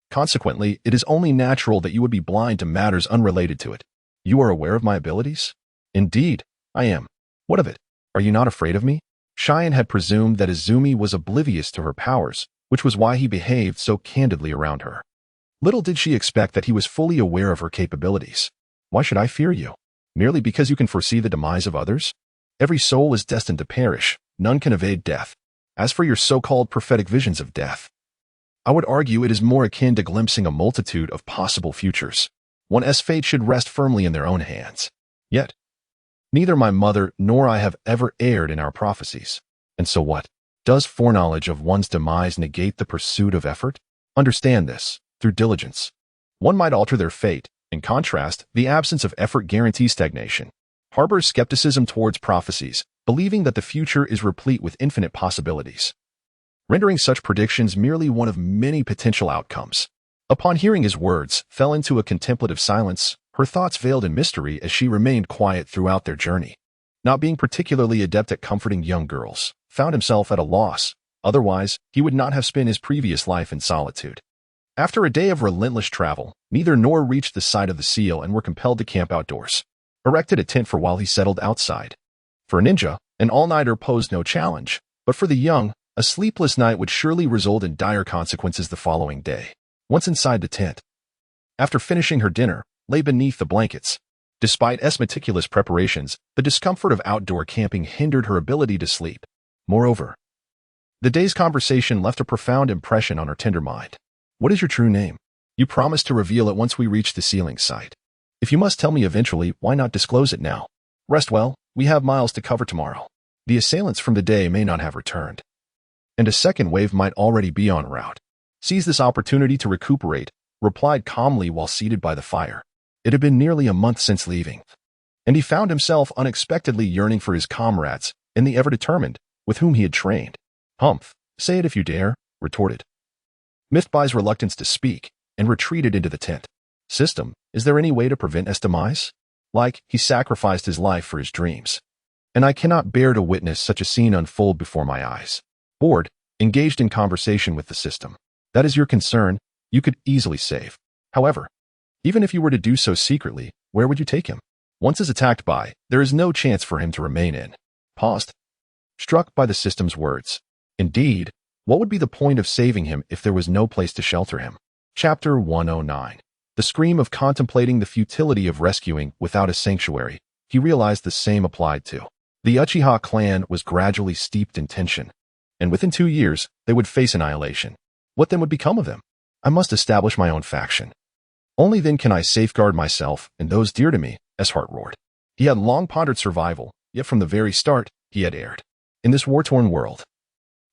Consequently, it is only natural that you would be blind to matters unrelated to it. You are aware of my abilities? Indeed, I am. What of it? Are you not afraid of me? Cheyenne had presumed that Izumi was oblivious to her powers, which was why he behaved so candidly around her. Little did she expect that he was fully aware of her capabilities. Why should I fear you? Merely because you can foresee the demise of others? Every soul is destined to perish. None can evade death. As for your so-called prophetic visions of death, I would argue it is more akin to glimpsing a multitude of possible futures. One's fate should rest firmly in their own hands. Yet, neither my mother nor I have ever erred in our prophecies. And so what? Does foreknowledge of one's demise negate the pursuit of effort? Understand this. Through diligence, one might alter their fate. In contrast, the absence of effort guarantees stagnation. Harbors skepticism towards prophecies, believing that the future is replete with infinite possibilities, rendering such predictions merely one of many potential outcomes. Upon hearing his words, fell into a contemplative silence, her thoughts veiled in mystery as she remained quiet throughout their journey. Not being particularly adept at comforting young girls, found himself at a loss. Otherwise, he would not have spent his previous life in solitude. After a day of relentless travel, neither nor reached the side of the seal and were compelled to camp outdoors. Erected a tent for while he settled outside. For a ninja, an all-nighter posed no challenge, but for the young, a sleepless night would surely result in dire consequences the following day. Once inside the tent, after finishing her dinner, lay beneath the blankets. Despite meticulous preparations, the discomfort of outdoor camping hindered her ability to sleep. Moreover, the day's conversation left a profound impression on her tender mind. What is your true name? You promised to reveal it once we reach the sealing site. If you must tell me eventually, why not disclose it now? Rest well, we have miles to cover tomorrow. The assailants from the day may not have returned, and a second wave might already be en route. Seize this opportunity to recuperate, replied calmly while seated by the fire. It had been nearly a month since leaving, and he found himself unexpectedly yearning for his comrades and the ever-determined with whom he had trained. Humph, say it if you dare, retorted, miffed by his reluctance to speak, and retreated into the tent. System, is there any way to prevent his demise? Like, he sacrificed his life for his dreams, and I cannot bear to witness such a scene unfold before my eyes. Bored, engaged in conversation with the system. That is your concern, you could easily save. However, even if you were to do so secretly, where would you take him? Once is attacked by, there is no chance for him to remain in. Paused, struck by the system's words. Indeed, what would be the point of saving him if there was no place to shelter him? Chapter 109. The scream of contemplating the futility of rescuing without a sanctuary, he realized the same applied to. The Uchiha clan was gradually steeped in tension, and within 2 years, they would face annihilation. What then would become of them? I must establish my own faction. Only then can I safeguard myself and those dear to me, as Hart roared. He had long pondered survival, yet from the very start, he had erred. In this war-torn world,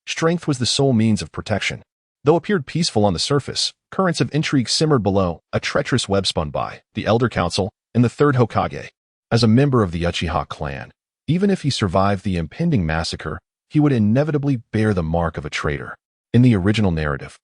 strength was the sole means of protection. Though appeared peaceful on the surface, currents of intrigue simmered below, a treacherous web spun by the Elder Council and the Third Hokage. As a member of the Uchiha clan, even if he survived the impending massacre, he would inevitably bear the mark of a traitor. In the original narrative,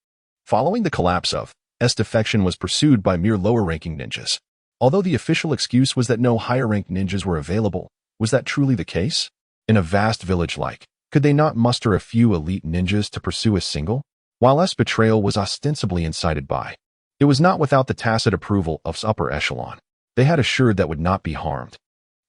following the collapse of S, defection was pursued by mere lower-ranking ninjas. Although the official excuse was that no higher-ranked ninjas were available, was that truly the case? In a vast village like, could they not muster a few elite ninjas to pursue a single? While S betrayal was ostensibly incited by, it was not without the tacit approval of upper echelon. They had assured that would not be harmed.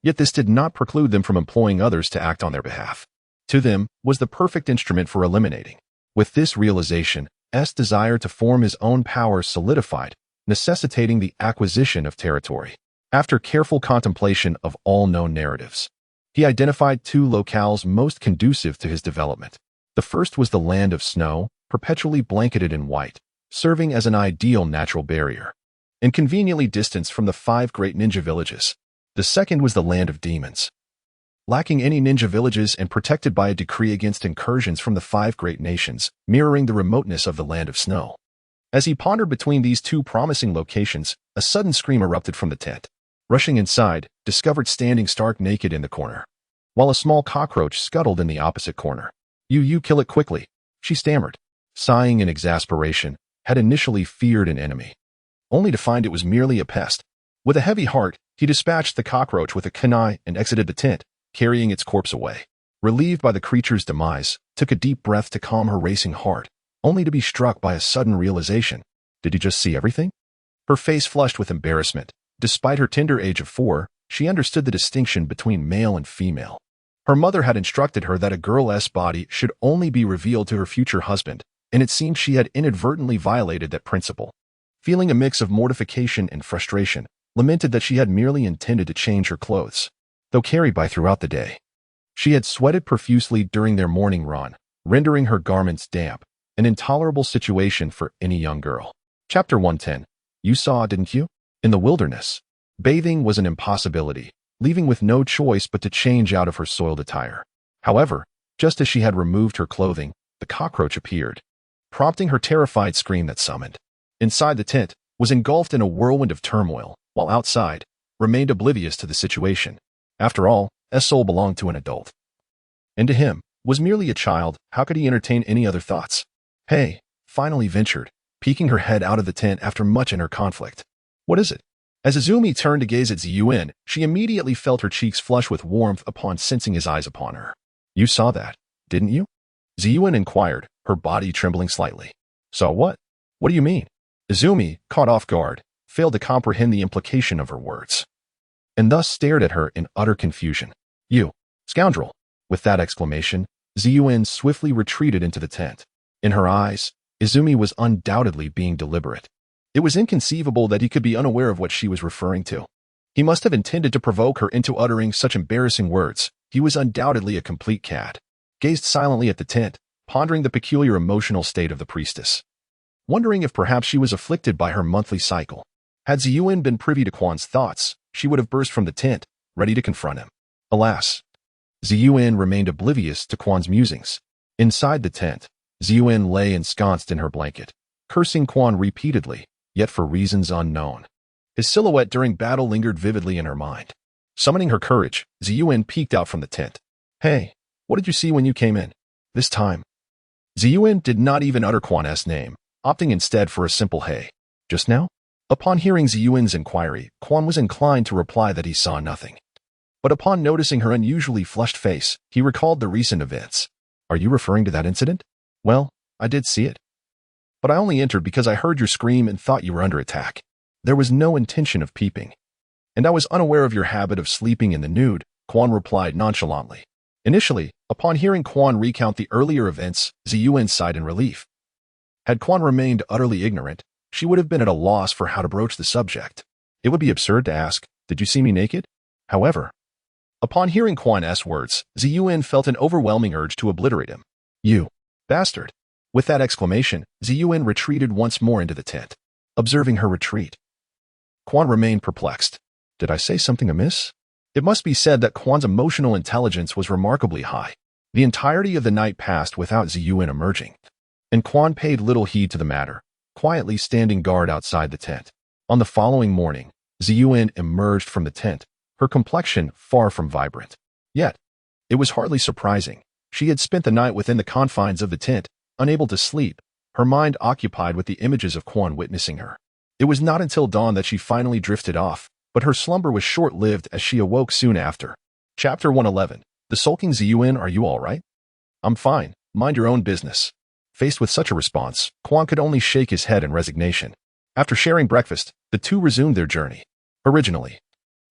Yet this did not preclude them from employing others to act on their behalf. To them, was the perfect instrument for eliminating. With this realization, S' desire to form his own power solidified, necessitating the acquisition of territory. After careful contemplation of all known narratives, he identified 2 locales most conducive to his development. The first was the land of snow, perpetually blanketed in white, serving as an ideal natural barrier, and conveniently distanced from the 5 great ninja villages. The second was the land of demons, lacking any ninja villages and protected by a decree against incursions from the 5 great nations, mirroring the remoteness of the land of snow. As he pondered between these 2 promising locations, a sudden scream erupted from the tent. Rushing inside, discovered standing stark naked in the corner, while a small cockroach scuttled in the opposite corner. You kill it quickly, she stammered, sighing in exasperation, had initially feared an enemy, only to find it was merely a pest. With a heavy heart, he dispatched the cockroach with a kunai and exited the tent, carrying its corpse away. Relieved by the creature's demise, took a deep breath to calm her racing heart, only to be struck by a sudden realization. Did he just see everything? Her face flushed with embarrassment. Despite her tender age of 4, she understood the distinction between male and female. Her mother had instructed her that a girl's body should only be revealed to her future husband, and it seemed she had inadvertently violated that principle. Feeling a mix of mortification and frustration, lamented that she had merely intended to change her clothes, though carried by throughout the day. She had sweated profusely during their morning run, rendering her garments damp, an intolerable situation for any young girl. Chapter 110. You saw, didn't you? In the wilderness, bathing was an impossibility, leaving with no choice but to change out of her soiled attire. However, just as she had removed her clothing, the cockroach appeared, prompting her terrified scream that summoned. Inside the tent, was engulfed in a whirlwind of turmoil, while outside, remained oblivious to the situation. After all, S' soul belonged to an adult, and to him, was merely a child. How could he entertain any other thoughts? Hey, finally ventured, peeking her head out of the tent after much inner conflict. What is it? As Izumi turned to gaze at Ziyuan, she immediately felt her cheeks flush with warmth upon sensing his eyes upon her. You saw that, didn't you? Ziyuan inquired, her body trembling slightly. Saw what? What do you mean? Izumi, caught off guard, failed to comprehend the implication of her words, and thus stared at her in utter confusion. You, scoundrel! With that exclamation, Ziyuan swiftly retreated into the tent. In her eyes, Izumi was undoubtedly being deliberate. It was inconceivable that he could be unaware of what she was referring to. He must have intended to provoke her into uttering such embarrassing words. He was undoubtedly a complete cad. Gazed silently at the tent, pondering the peculiar emotional state of the priestess, wondering if perhaps she was afflicted by her monthly cycle. Had Ziyuan been privy to Quan's thoughts, she would have burst from the tent, ready to confront him. Alas, Ziyuan remained oblivious to Quan's musings. Inside the tent, Ziyuan lay ensconced in her blanket, cursing Quan repeatedly, yet for reasons unknown. His silhouette during battle lingered vividly in her mind. Summoning her courage, Ziyuan peeked out from the tent. "Hey, what did you see when you came in?" This time, Ziyuan did not even utter Quan's name, opting instead for a simple "hey." "Just now?" Upon hearing Ziyuan's inquiry, Quan was inclined to reply that he saw nothing. But upon noticing her unusually flushed face, he recalled the recent events. "Are you referring to that incident?" "Well, I did see it. But I only entered because I heard your scream and thought you were under attack. There was no intention of peeping. And I was unaware of your habit of sleeping in the nude," Quan replied nonchalantly. Initially, upon hearing Quan recount the earlier events, Ziyuan sighed in relief. Had Quan remained utterly ignorant, she would have been at a loss for how to broach the subject. It would be absurd to ask, "Did you see me naked?" However, upon hearing Quan's words, Ziyuan felt an overwhelming urge to obliterate him. "You bastard!" With that exclamation, Ziyuan retreated once more into the tent. Observing her retreat, Quan remained perplexed. Did I say something amiss? It must be said that Quan's emotional intelligence was remarkably high. The entirety of the night passed without Ziyuan emerging, and Quan paid little heed to the matter, quietly standing guard outside the tent. On the following morning, Ziyuan emerged from the tent, her complexion far from vibrant. Yet, it was hardly surprising. She had spent the night within the confines of the tent, unable to sleep, her mind occupied with the images of Quan witnessing her. It was not until dawn that she finally drifted off, but her slumber was short-lived as she awoke soon after. Chapter 111. The sulking Ziyuan, "Are you all right?" "I'm fine. Mind your own business." Faced with such a response, Quan could only shake his head in resignation. After sharing breakfast, the two resumed their journey. Originally,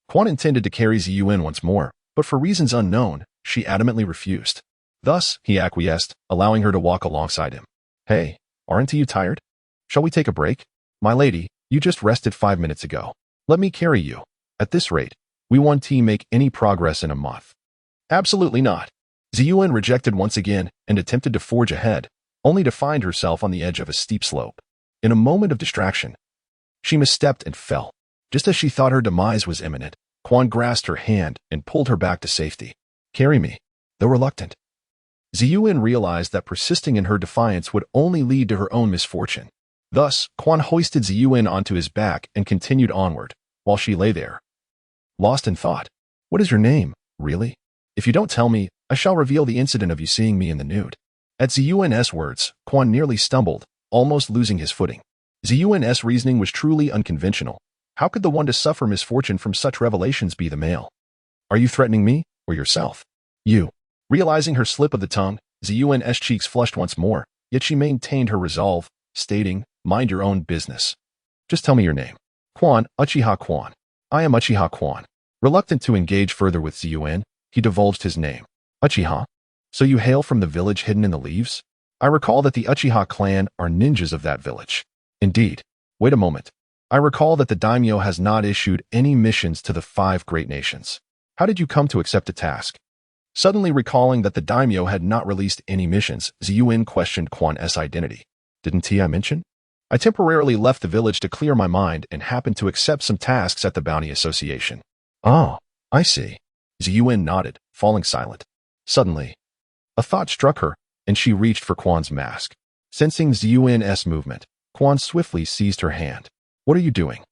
Quan intended to carry Ziyuan once more, but for reasons unknown, she adamantly refused. Thus, he acquiesced, allowing her to walk alongside him. "Hey, aren't you tired? Shall we take a break?" "My lady, you just rested 5 minutes ago. Let me carry you. At this rate, we won't make any progress in a month." "Absolutely not." Ziyuan rejected once again and attempted to forge ahead, only to find herself on the edge of a steep slope. In a moment of distraction, she misstepped and fell. Just as she thought her demise was imminent, Quan grasped her hand and pulled her back to safety. "Carry me." Though reluctant, Ziyuan realized that persisting in her defiance would only lead to her own misfortune. Thus, Quan hoisted Ziyuan onto his back and continued onward, while she lay there, lost in thought. "What is your name, really? If you don't tell me, I shall reveal the incident of you seeing me in the nude." At Ziyuan's words, Quan nearly stumbled, almost losing his footing. Ziyuan's reasoning was truly unconventional. How could the one to suffer misfortune from such revelations be the male? "Are you threatening me, or yourself?" "You." Realizing her slip of the tongue, Ziyuan's cheeks flushed once more, yet she maintained her resolve, stating, "Mind your own business. Just tell me your name." "Quan, Uchiha Quan." "I am Uchiha Quan." Reluctant to engage further with Ziyuan, he divulged his name. "Uchiha? So you hail from the village hidden in the leaves?" "I recall that the Uchiha clan are ninjas of that village." "Indeed. Wait a moment. I recall that the daimyo has not issued any missions to the 5 great nations. How did you come to accept the task?" Suddenly recalling that the daimyo had not released any missions, Ziyuan questioned Quan's identity. "Didn't I mention? I temporarily left the village to clear my mind and happened to accept some tasks at the Bounty Association." "Oh, I see." Ziyuan nodded, falling silent. Suddenly, a thought struck her, and she reached for Quan's mask. Sensing Ziyuan's movement, Quan swiftly seized her hand. "What are you doing?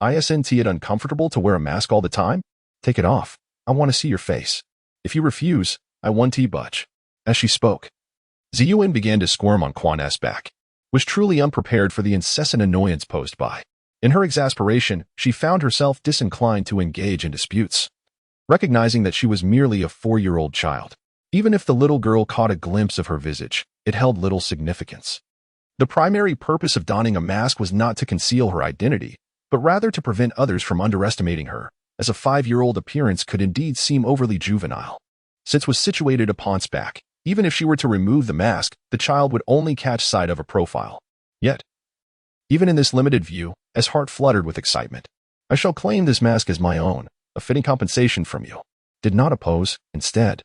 Isn't it uncomfortable to wear a mask all the time? Take it off. I want to see your face. If you refuse, I won't budge." As she spoke, Ziyuan began to squirm on Quan's back, was truly unprepared for the incessant annoyance posed by. In her exasperation, she found herself disinclined to engage in disputes, recognizing that she was merely a 4-year-old child. Even if the little girl caught a glimpse of her visage, it held little significance. The primary purpose of donning a mask was not to conceal her identity, but rather to prevent others from underestimating her, as a 5-year-old appearance could indeed seem overly juvenile. Since was situated upon its back, even if she were to remove the mask, the child would only catch sight of a profile. Yet, even in this limited view, as heart fluttered with excitement, "I shall claim this mask as my own, a fitting compensation from you." Did not oppose, instead,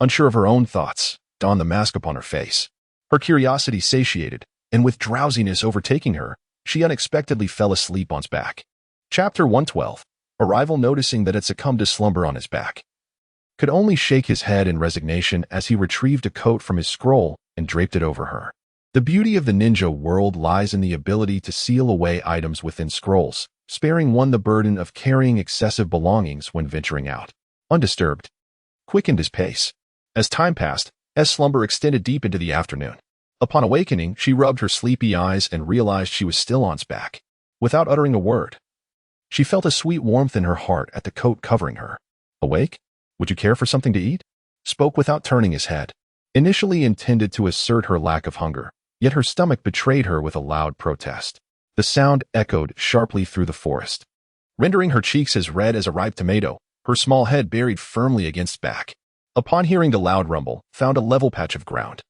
unsure of her own thoughts, donned the mask upon her face. Her curiosity satiated, and with drowsiness overtaking her, she unexpectedly fell asleep on his back. Chapter 112. Arrival. Noticing that it succumbed to slumber on his back, could only shake his head in resignation as he retrieved a coat from his scroll and draped it over her. The beauty of the ninja world lies in the ability to seal away items within scrolls, sparing one the burden of carrying excessive belongings when venturing out. Undisturbed, quickened his pace. As time passed, as slumber extended deep into the afternoon. Upon awakening, she rubbed her sleepy eyes and realized she was still on his back. Without uttering a word, she felt a sweet warmth in her heart at the coat covering her. Awake? Would you care for something to eat? Spoke without turning his head. Initially intended to assert her lack of hunger, yet her stomach betrayed her with a loud protest. The sound echoed sharply through the forest, rendering her cheeks as red as a ripe tomato, her small head buried firmly against back. Upon hearing the loud rumble, found a level patch of ground.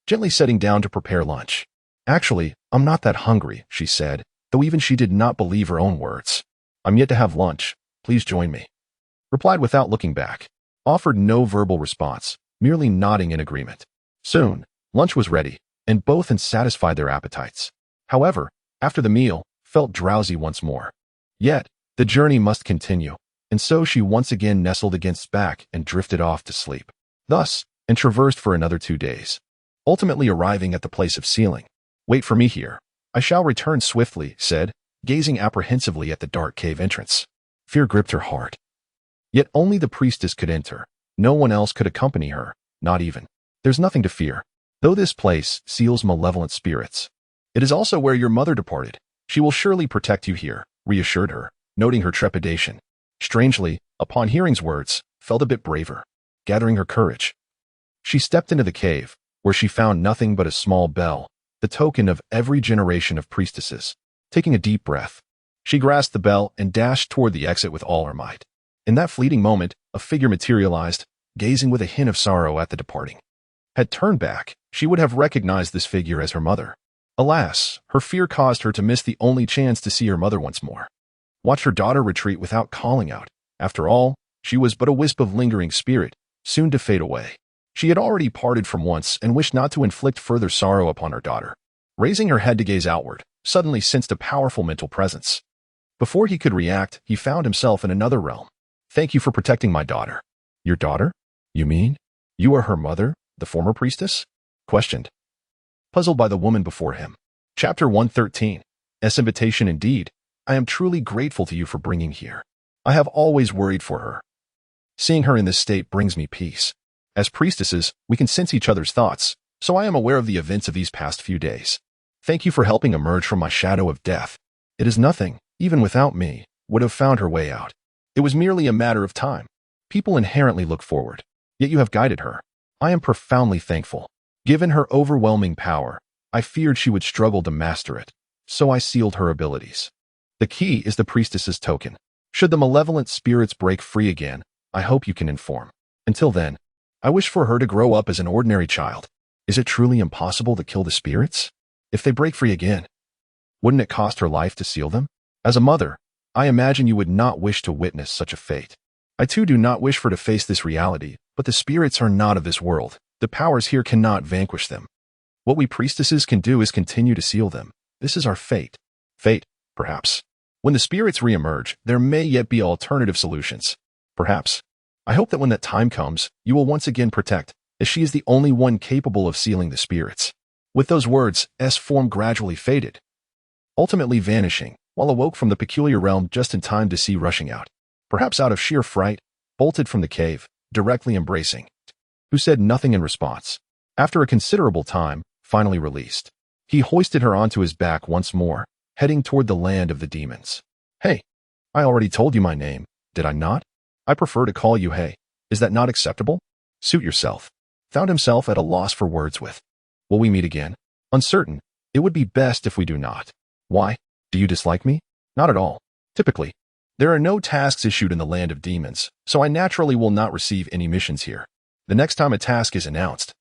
Gently setting down to prepare lunch. Actually, I'm not that hungry, she said, though even she did not believe her own words. I'm yet to have lunch. Please join me. Replied without looking back. Offered no verbal response, merely nodding in agreement. Soon, lunch was ready, and both had satisfied their appetites. However, after the meal, felt drowsy once more. Yet, the journey must continue, and so she once again nestled against back and drifted off to sleep. Thus, and traversed for another 2 days, ultimately arriving at the place of sealing. Wait for me here. I shall return swiftly, said, gazing apprehensively at the dark cave entrance. Fear gripped her heart. Yet only the priestess could enter. No one else could accompany her, not even. There's nothing to fear, though this place seals malevolent spirits. It is also where your mother departed. She will surely protect you here, reassured her, noting her trepidation. Strangely, upon hearing's words, felt a bit braver, gathering her courage. She stepped into the cave, where she found nothing but a small bell, the token of every generation of priestesses. Taking a deep breath, she grasped the bell and dashed toward the exit with all her might. In that fleeting moment, a figure materialized, gazing with a hint of sorrow at the departing. Had turned back, she would have recognized this figure as her mother. Alas, her fear caused her to miss the only chance to see her mother once more. Watch her daughter retreat without calling out. After all, she was but a wisp of lingering spirit, soon to fade away. She had already parted from once and wished not to inflict further sorrow upon her daughter. Raising her head to gaze outward, suddenly sensed a powerful mental presence. Before he could react, he found himself in another realm. Thank you for protecting my daughter. Your daughter? You mean? You are her mother, the former priestess? Questioned, puzzled by the woman before him. Chapter 113. S invitation indeed. I am truly grateful to you for bringing here. I have always worried for her. Seeing her in this state brings me peace. As priestesses, we can sense each other's thoughts, so I am aware of the events of these past few days. Thank you for helping emerge from my shadow of death. It is nothing, even without me, would have found her way out. It was merely a matter of time. People inherently look forward, yet you have guided her. I am profoundly thankful. Given her overwhelming power, I feared she would struggle to master it, so I sealed her abilities. The key is the priestess's token. Should the malevolent spirits break free again, I hope you can inform. Until then, I wish for her to grow up as an ordinary child. Is it truly impossible to kill the spirits? If they break free again, wouldn't it cost her life to seal them? As a mother, I imagine you would not wish to witness such a fate. I too do not wish for to face this reality, but the spirits are not of this world. The powers here cannot vanquish them. What we priestesses can do is continue to seal them. This is our fate. Fate, perhaps. When the spirits re-emerge, there may yet be alternative solutions. Perhaps. I hope that when that time comes, you will once again protect, as she is the only one capable of sealing the spirits. With those words, S form gradually faded, ultimately vanishing, while awoke from the peculiar realm just in time to see rushing out. Perhaps out of sheer fright, bolted from the cave, directly embracing, who said nothing in response. After a considerable time, finally released. He hoisted her onto his back once more, heading toward the land of the demons. Hey, I already told you my name, did I not? I prefer to call you Hey. Is that not acceptable? Suit yourself. Found himself at a loss for words with. Will we meet again? Uncertain. It would be best if we do not. Why? Do you dislike me? Not at all. Typically, there are no tasks issued in the land of demons, so I naturally will not receive any missions here. The next time a task is announced,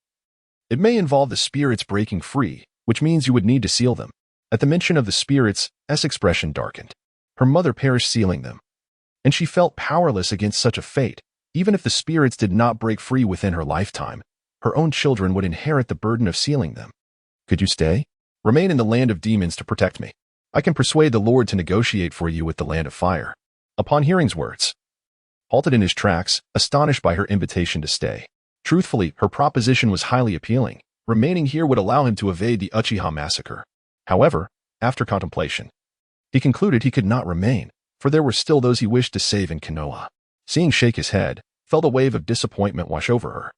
it may involve the spirits breaking free, which means you would need to seal them. At the mention of the spirits, S expression darkened. Her mother perished sealing them, and she felt powerless against such a fate. Even if the spirits did not break free within her lifetime, her own children would inherit the burden of sealing them. Could you stay? Remain in the land of demons to protect me. I can persuade the Lord to negotiate for you with the land of fire. Upon hearing's words, halted in his tracks, astonished by her invitation to stay. Truthfully, her proposition was highly appealing. Remaining here would allow him to evade the Uchiha massacre. However, after contemplation, he concluded he could not remain, for there were still those he wished to save in Konoha. Seeing shake his head, felt a wave of disappointment wash over her.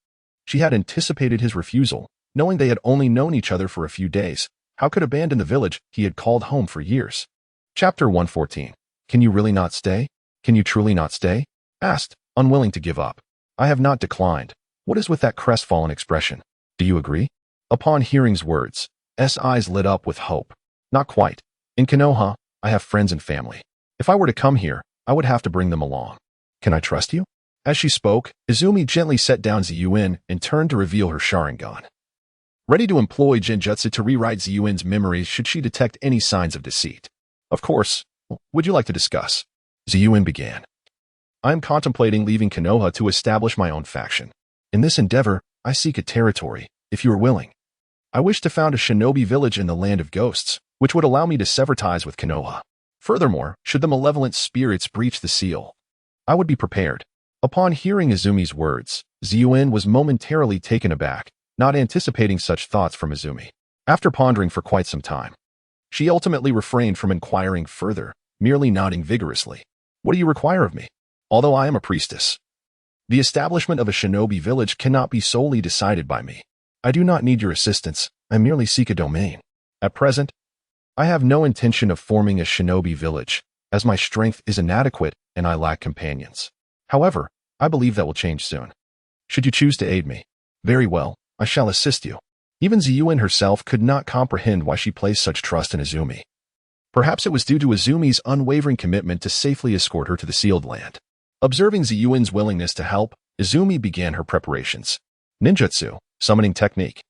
She had anticipated his refusal, knowing they had only known each other for a few days. How could abandon the village he had called home for years? Chapter 114. Can you really not stay? Can you truly not stay? Asked, unwilling to give up. I have not declined. What is with that crestfallen expression? Do you agree? Upon hearing's words, S. eyes lit up with hope. Not quite. In Konoha, I have friends and family. If I were to come here, I would have to bring them along. Can I trust you? As she spoke, Izumi gently set down Ziyuin and turned to reveal her Sharingan, ready to employ Genjutsu to rewrite Ziyuin's memories should she detect any signs of deceit. Of course. Would you like to discuss? Ziyuin began. I am contemplating leaving Konoha to establish my own faction. In this endeavor, I seek a territory, if you are willing. I wish to found a shinobi village in the land of ghosts, which would allow me to sever ties with Konoha. Furthermore, should the malevolent spirits breach the seal, I would be prepared. Upon hearing Izumi's words, Ziyuin was momentarily taken aback, not anticipating such thoughts from Izumi. After pondering for quite some time, she ultimately refrained from inquiring further, merely nodding vigorously. What do you require of me? Although I am a priestess, the establishment of a shinobi village cannot be solely decided by me. I do not need your assistance, I merely seek a domain. At present, I have no intention of forming a shinobi village, as my strength is inadequate and I lack companions. However, I believe that will change soon. Should you choose to aid me, very well, I shall assist you. Even Ziyuin herself could not comprehend why she placed such trust in Izumi. Perhaps it was due to Izumi's unwavering commitment to safely escort her to the sealed land. Observing Ziyuin's willingness to help, Izumi began her preparations. Ninjutsu, summoning technique.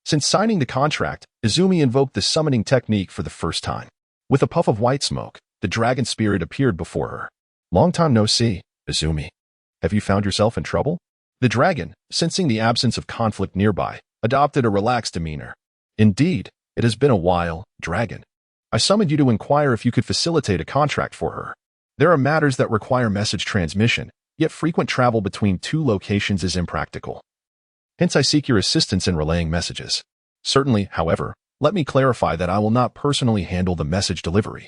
Since signing the contract, Izumi invoked the summoning technique for the first time. With a puff of white smoke, the dragon spirit appeared before her. Long time no see, Izumi. Have you found yourself in trouble? The dragon, sensing the absence of conflict nearby, adopted a relaxed demeanor. Indeed, it has been a while, dragon. I summoned you to inquire if you could facilitate a contract for her. There are matters that require message transmission, yet frequent travel between two locations is impractical. Hence I seek your assistance in relaying messages. Certainly, however, let me clarify that I will not personally handle the message delivery.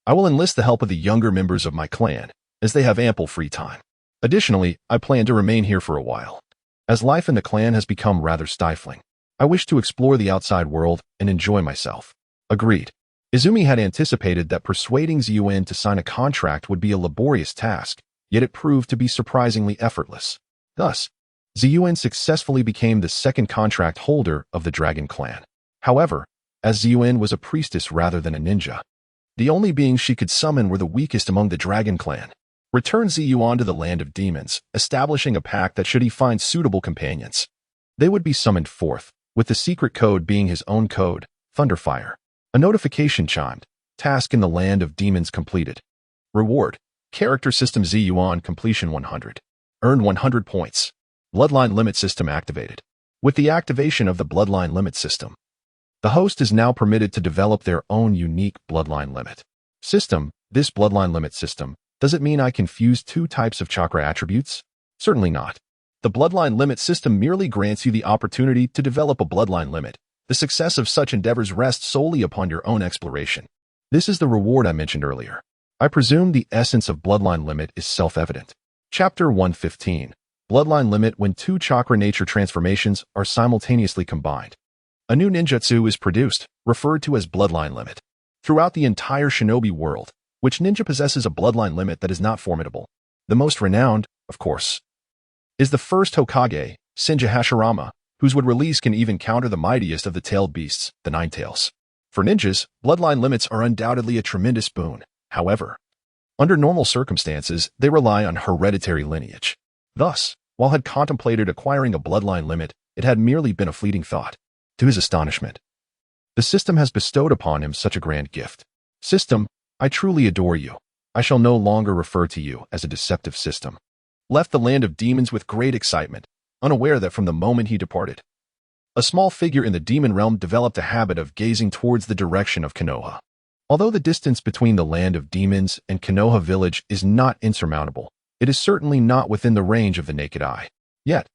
I will enlist the help of the younger members of my clan, as they have ample free time. Additionally, I plan to remain here for a while. As life in the clan has become rather stifling, I wish to explore the outside world and enjoy myself. Agreed. Izumi had anticipated that persuading Ziyuin to sign a contract would be a laborious task, yet it proved to be surprisingly effortless. Thus, Ziyuin successfully became the second contract holder of the Dragon Clan. However, as Ziyuin was a priestess rather than a ninja, the only beings she could summon were the weakest among the Dragon Clan. Return Ziyuan to the land of demons, establishing a pact that should he find suitable companions, they would be summoned forth, with the secret code being his own code, Thunderfire. A notification chimed. Task in the land of demons completed. Reward. Character system Ziyuan completion 100. Earned 100 points. Bloodline limit system activated. With the activation of the bloodline limit system, the host is now permitted to develop their own unique bloodline limit system. This bloodline limit system, does it mean I can fuse two types of chakra attributes? Certainly not. The bloodline limit system merely grants you the opportunity to develop a bloodline limit. The success of such endeavors rests solely upon your own exploration. This is the reward I mentioned earlier. I presume the essence of bloodline limit is self-evident. Chapter 115. Bloodline limit when two chakra nature transformations are simultaneously combined. A new ninjutsu is produced, referred to as bloodline limit. Throughout the entire shinobi world, which ninja possesses a bloodline limit that is not formidable. The most renowned, of course, is the first Hokage, Senju Hashirama, whose would release can even counter the mightiest of the tailed beasts, the Nine Tails. For ninjas, bloodline limits are undoubtedly a tremendous boon. However, under normal circumstances, they rely on hereditary lineage. Thus, while had contemplated acquiring a bloodline limit, it had merely been a fleeting thought. To his astonishment, the system has bestowed upon him such a grand gift. System, I truly adore you. I shall no longer refer to you as a deceptive system. Left the land of demons with great excitement, unaware that from the moment he departed, a small figure in the demon realm developed a habit of gazing towards the direction of Konoha. Although the distance between the land of demons and Konoha village is not insurmountable, it is certainly not within the range of the naked eye. Yet,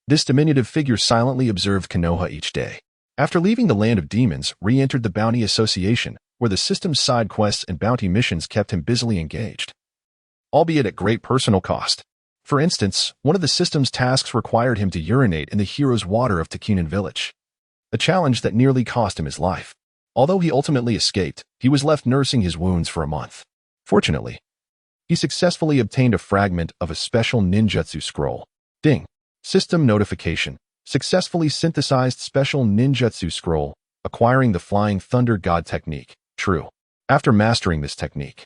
this diminutive figure silently observed Konoha each day. After leaving the land of demons, re-entered the Bounty Association, where the system's side quests and bounty missions kept him busily engaged, albeit at great personal cost. For instance, one of the system's tasks required him to urinate in the hero's water of Takunin village, a challenge that nearly cost him his life. Although he ultimately escaped, he was left nursing his wounds for a month. Fortunately, he successfully obtained a fragment of a special ninjutsu scroll. Ding! System notification. Successfully synthesized special ninjutsu scroll, acquiring the Flying Thunder God technique. True. After mastering this technique,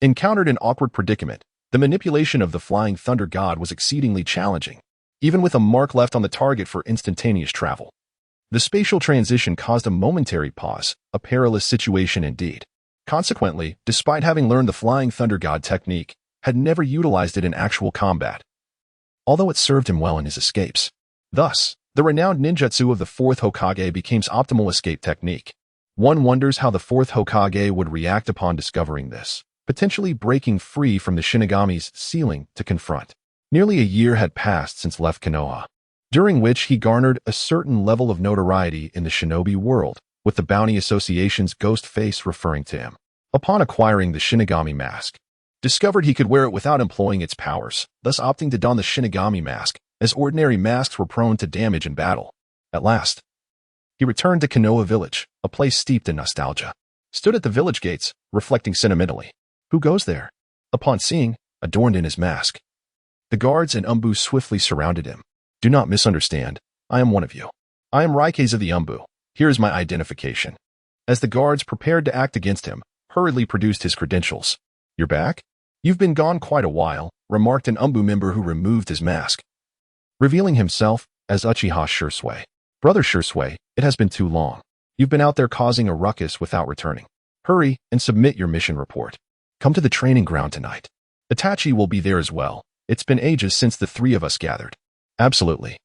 encountered an awkward predicament. The manipulation of the Flying Thunder God was exceedingly challenging, even with a mark left on the target for instantaneous travel. The spatial transition caused a momentary pause, a perilous situation indeed. Consequently, despite having learned the Flying Thunder God technique, had never utilized it in actual combat, although it served him well in his escapes. Thus, the renowned ninjutsu of the Fourth Hokage became optimal escape technique. One wonders how the Fourth Hokage would react upon discovering this, potentially breaking free from the Shinigami's ceiling to confront. Nearly a year had passed since left Konoha, during which he garnered a certain level of notoriety in the shinobi world, with the Bounty Association's ghost face referring to him. Upon acquiring the Shinigami mask, discovered he could wear it without employing its powers, thus opting to don the Shinigami mask, as ordinary masks were prone to damage in battle. At last, he returned to Konoha village, a place steeped in nostalgia. Stood at the village gates, reflecting sentimentally. Who goes there? Upon seeing, adorned in his mask, the guards and Umbu swiftly surrounded him. Do not misunderstand. I am one of you. I am Raikes of the Umbu. Here is my identification. As the guards prepared to act against him, hurriedly produced his credentials. You're back? You've been gone quite a while, remarked an Umbu member who removed his mask, revealing himself as Uchiha Shisui. Brother Shisui, it has been too long. You've been out there causing a ruckus without returning. Hurry and submit your mission report. Come to the training ground tonight. Itachi will be there as well. It's been ages since the three of us gathered. Absolutely.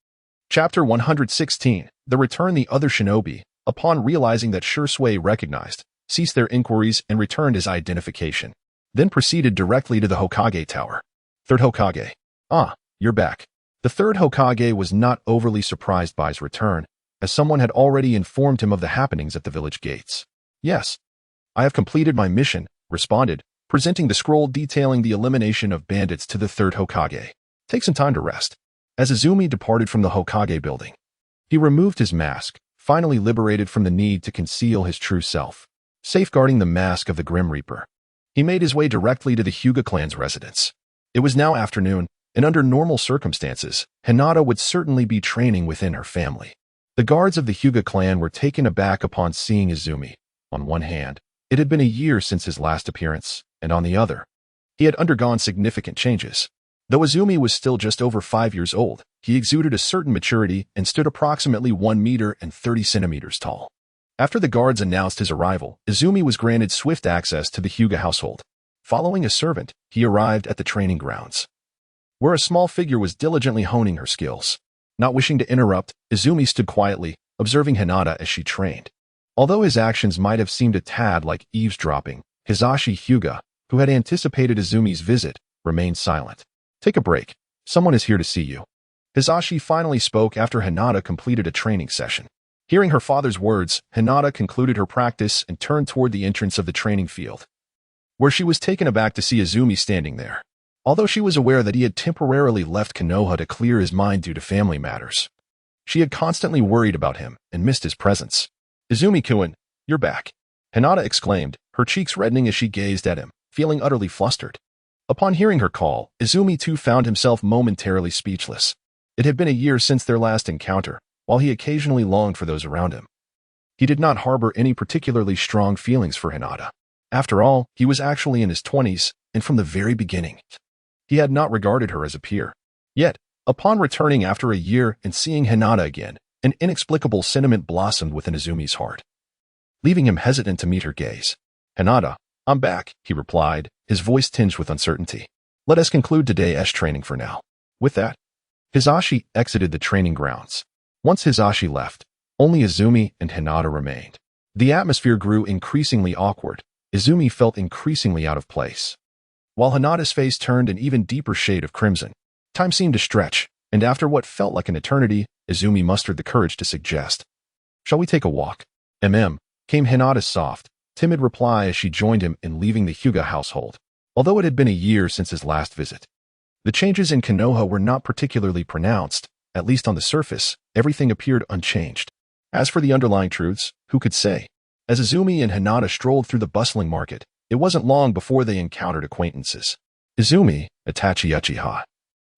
Chapter 116. The Return. The other shinobi, upon realizing that Shisui recognized, ceased their inquiries and returned his identification, then proceeded directly to the Hokage Tower. Third Hokage. Ah, you're back. The Third Hokage was not overly surprised by his return, as someone had already informed him of the happenings at the village gates. Yes, I have completed my mission, responded, presenting the scroll detailing the elimination of bandits to the Third Hokage. Take some time to rest. As Izumi departed from the Hokage building, he removed his mask, finally liberated from the need to conceal his true self, safeguarding the mask of the Grim Reaper. He made his way directly to the Hyuga clan's residence. It was now afternoon, and under normal circumstances, Hinata would certainly be training within her family. The guards of the Hyuga clan were taken aback upon seeing Izumi. On one hand, it had been a year since his last appearance, and on the other, he had undergone significant changes. Though Izumi was still just over 5 years old, he exuded a certain maturity and stood approximately 1 meter and 30 centimeters tall. After the guards announced his arrival, Izumi was granted swift access to the Hyuga household. Following a servant, he arrived at the training grounds, where a small figure was diligently honing her skills. Not wishing to interrupt, Izumi stood quietly, observing Hinata as she trained. Although his actions might have seemed a tad like eavesdropping, Hisashi Hyuga, who had anticipated Izumi's visit, remained silent. Take a break. Someone is here to see you. Hisashi finally spoke after Hinata completed a training session. Hearing her father's words, Hinata concluded her practice and turned toward the entrance of the training field, where she was taken aback to see Izumi standing there. Although she was aware that he had temporarily left Konoha to clear his mind due to family matters, she had constantly worried about him and missed his presence. Izumi-kun, you're back, Hinata exclaimed, her cheeks reddening as she gazed at him, feeling utterly flustered. Upon hearing her call, Izumi too found himself momentarily speechless. It had been a year since their last encounter, while he occasionally longed for those around him. He did not harbor any particularly strong feelings for Hinata. After all, he was actually in his 20s, and from the very beginning, he had not regarded her as a peer. Yet, upon returning after a year and seeing Hinata again, an inexplicable sentiment blossomed within Izumi's heart, leaving him hesitant to meet her gaze. Hinata, I'm back, he replied, his voice tinged with uncertainty. Let us conclude today's training for now. With that, Hisashi exited the training grounds. Once Hisashi left, only Izumi and Hinata remained. The atmosphere grew increasingly awkward. Izumi felt increasingly out of place. while Hinata's face turned an even deeper shade of crimson. Time seemed to stretch, and after what felt like an eternity, Izumi mustered the courage to suggest, "Shall we take a walk?" Came Hinata's soft, timid reply as she joined him in leaving the Hyuga household. Although it had been a year since his last visit, the changes in Konoha were not particularly pronounced. At least on the surface, everything appeared unchanged. As for the underlying truths, who could say? As Izumi and Hinata strolled through the bustling market, it wasn't long before they encountered acquaintances. Izumi, Itachi Uchiha,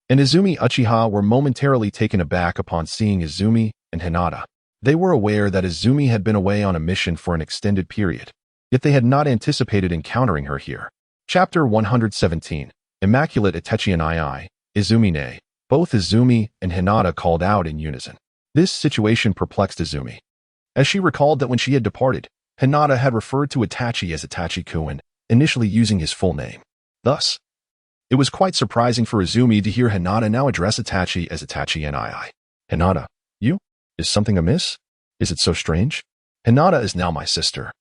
and Izumi Uchiha were momentarily taken aback upon seeing Izumi and Hinata. They were aware that Izumi had been away on a mission for an extended period, yet they had not anticipated encountering her here. Chapter 117, Immaculate Itachi II, Izumi ne. Both Izumi and Hinata called out in unison. This situation perplexed Izumi, as she recalled that when she had departed, Hinata had referred to Itachi as Itachi-kun, initially using his full name. Thus, it was quite surprising for Izumi to hear Hinata now address Itachi as Itachi nii. "Hinata, you? Is something amiss? Is it so strange? Hinata is now my sister.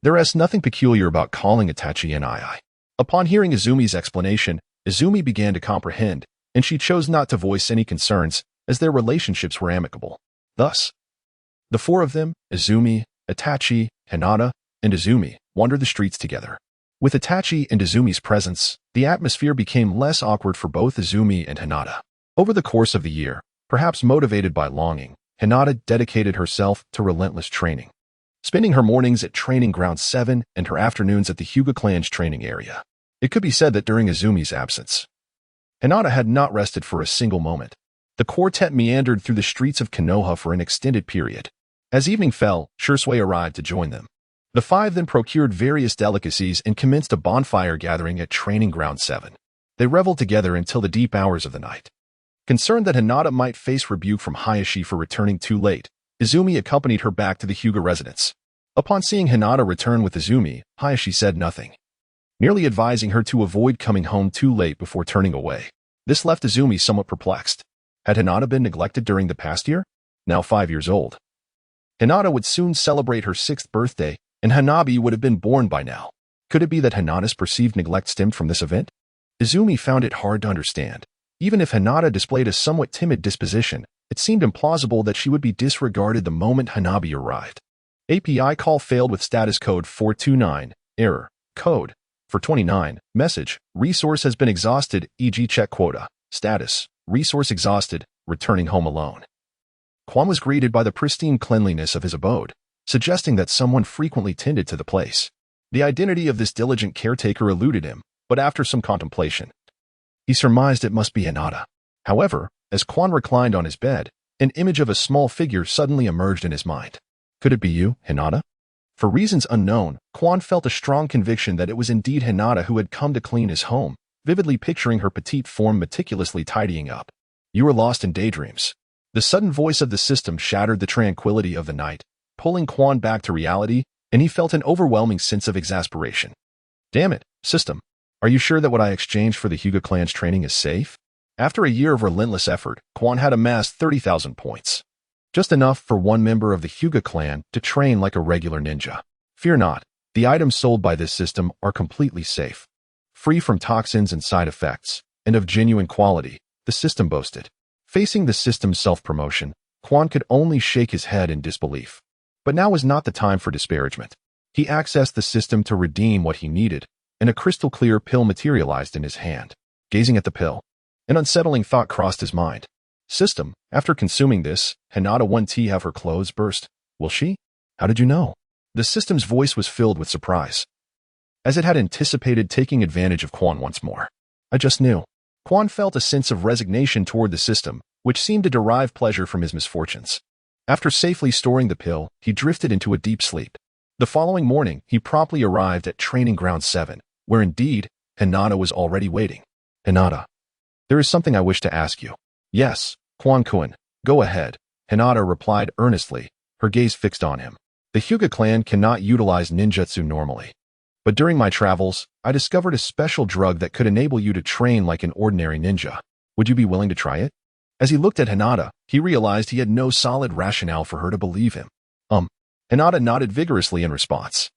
There is nothing peculiar about calling Itachi nii." Upon hearing Izumi's explanation, Izumi began to comprehend, and she chose not to voice any concerns, as their relationships were amicable. Thus, the four of them, Izumi, Itachi, Hinata, and Izumi, wandered the streets together. With Itachi and Izumi's presence, the atmosphere became less awkward for both Izumi and Hinata. Over the course of the year, perhaps motivated by longing, Hinata dedicated herself to relentless training, spending her mornings at Training Ground 7 and her afternoons at the Hyuga clan's training area. It could be said that during Izumi's absence, Hinata had not rested for a single moment. The quartet meandered through the streets of Konoha for an extended period. As evening fell, Shisui arrived to join them. The five then procured various delicacies and commenced a bonfire gathering at Training Ground 7. They reveled together until the deep hours of the night. Concerned that Hinata might face rebuke from Hayashi for returning too late, Izumi accompanied her back to the Hyuga residence. Upon seeing Hinata return with Izumi, Hayashi said nothing, merely advising her to avoid coming home too late before turning away. This left Izumi somewhat perplexed. Had Hinata been neglected during the past year? Now 5 years old. Hinata would soon celebrate her 6th birthday, and Hanabi would have been born by now. Could it be that Hinata's perceived neglect stemmed from this event? Izumi found it hard to understand. Even if Hinata displayed a somewhat timid disposition, it seemed implausible that she would be disregarded the moment Hanabi arrived. API call failed with status code 429, error, code, for 29, message, resource has been exhausted, e.g. check quota, status, resource exhausted, returning home alone. Quan was greeted by the pristine cleanliness of his abode, suggesting that someone frequently tended to the place. The identity of this diligent caretaker eluded him, but after some contemplation, he surmised it must be Hinata. However, as Quan reclined on his bed, an image of a small figure suddenly emerged in his mind. Could it be you, Hinata? For reasons unknown, Quan felt a strong conviction that it was indeed Hinata who had come to clean his home, vividly picturing her petite form meticulously tidying up. You were lost in daydreams. The sudden voice of the system shattered the tranquility of the night, pulling Quan back to reality, and he felt an overwhelming sense of exasperation. Damn it, system. Are you sure that what I exchanged for the Hyuga clan's training is safe? After a year of relentless effort, Quan had amassed 30,000 points. Just enough for one member of the Hyuga clan to train like a regular ninja. Fear not, the items sold by this system are completely safe, free from toxins and side effects, and of genuine quality, the system boasted. Facing the system's self-promotion, Quan could only shake his head in disbelief. But now was not the time for disparagement. He accessed the system to redeem what he needed, and a crystal-clear pill materialized in his hand. Gazing at the pill, an unsettling thought crossed his mind. System, after consuming this, Hinata won't have her clothes burst. Will she? How did you know? The system's voice was filled with surprise, as it had anticipated taking advantage of Quan once more. I just knew. Quan felt a sense of resignation toward the system, which seemed to derive pleasure from his misfortunes. After safely storing the pill, he drifted into a deep sleep. The following morning, he promptly arrived at Training Ground 7, where indeed, Hinata was already waiting. Hinata, there is something I wish to ask you. Yes, Quan-kun, go ahead, Hinata replied earnestly, her gaze fixed on him. The Hyuga clan cannot utilize ninjutsu normally. But during my travels, I discovered a special drug that could enable you to train like an ordinary ninja. Would you be willing to try it? As he looked at Hinata, he realized he had no solid rationale for her to believe him. Hinata nodded vigorously in response.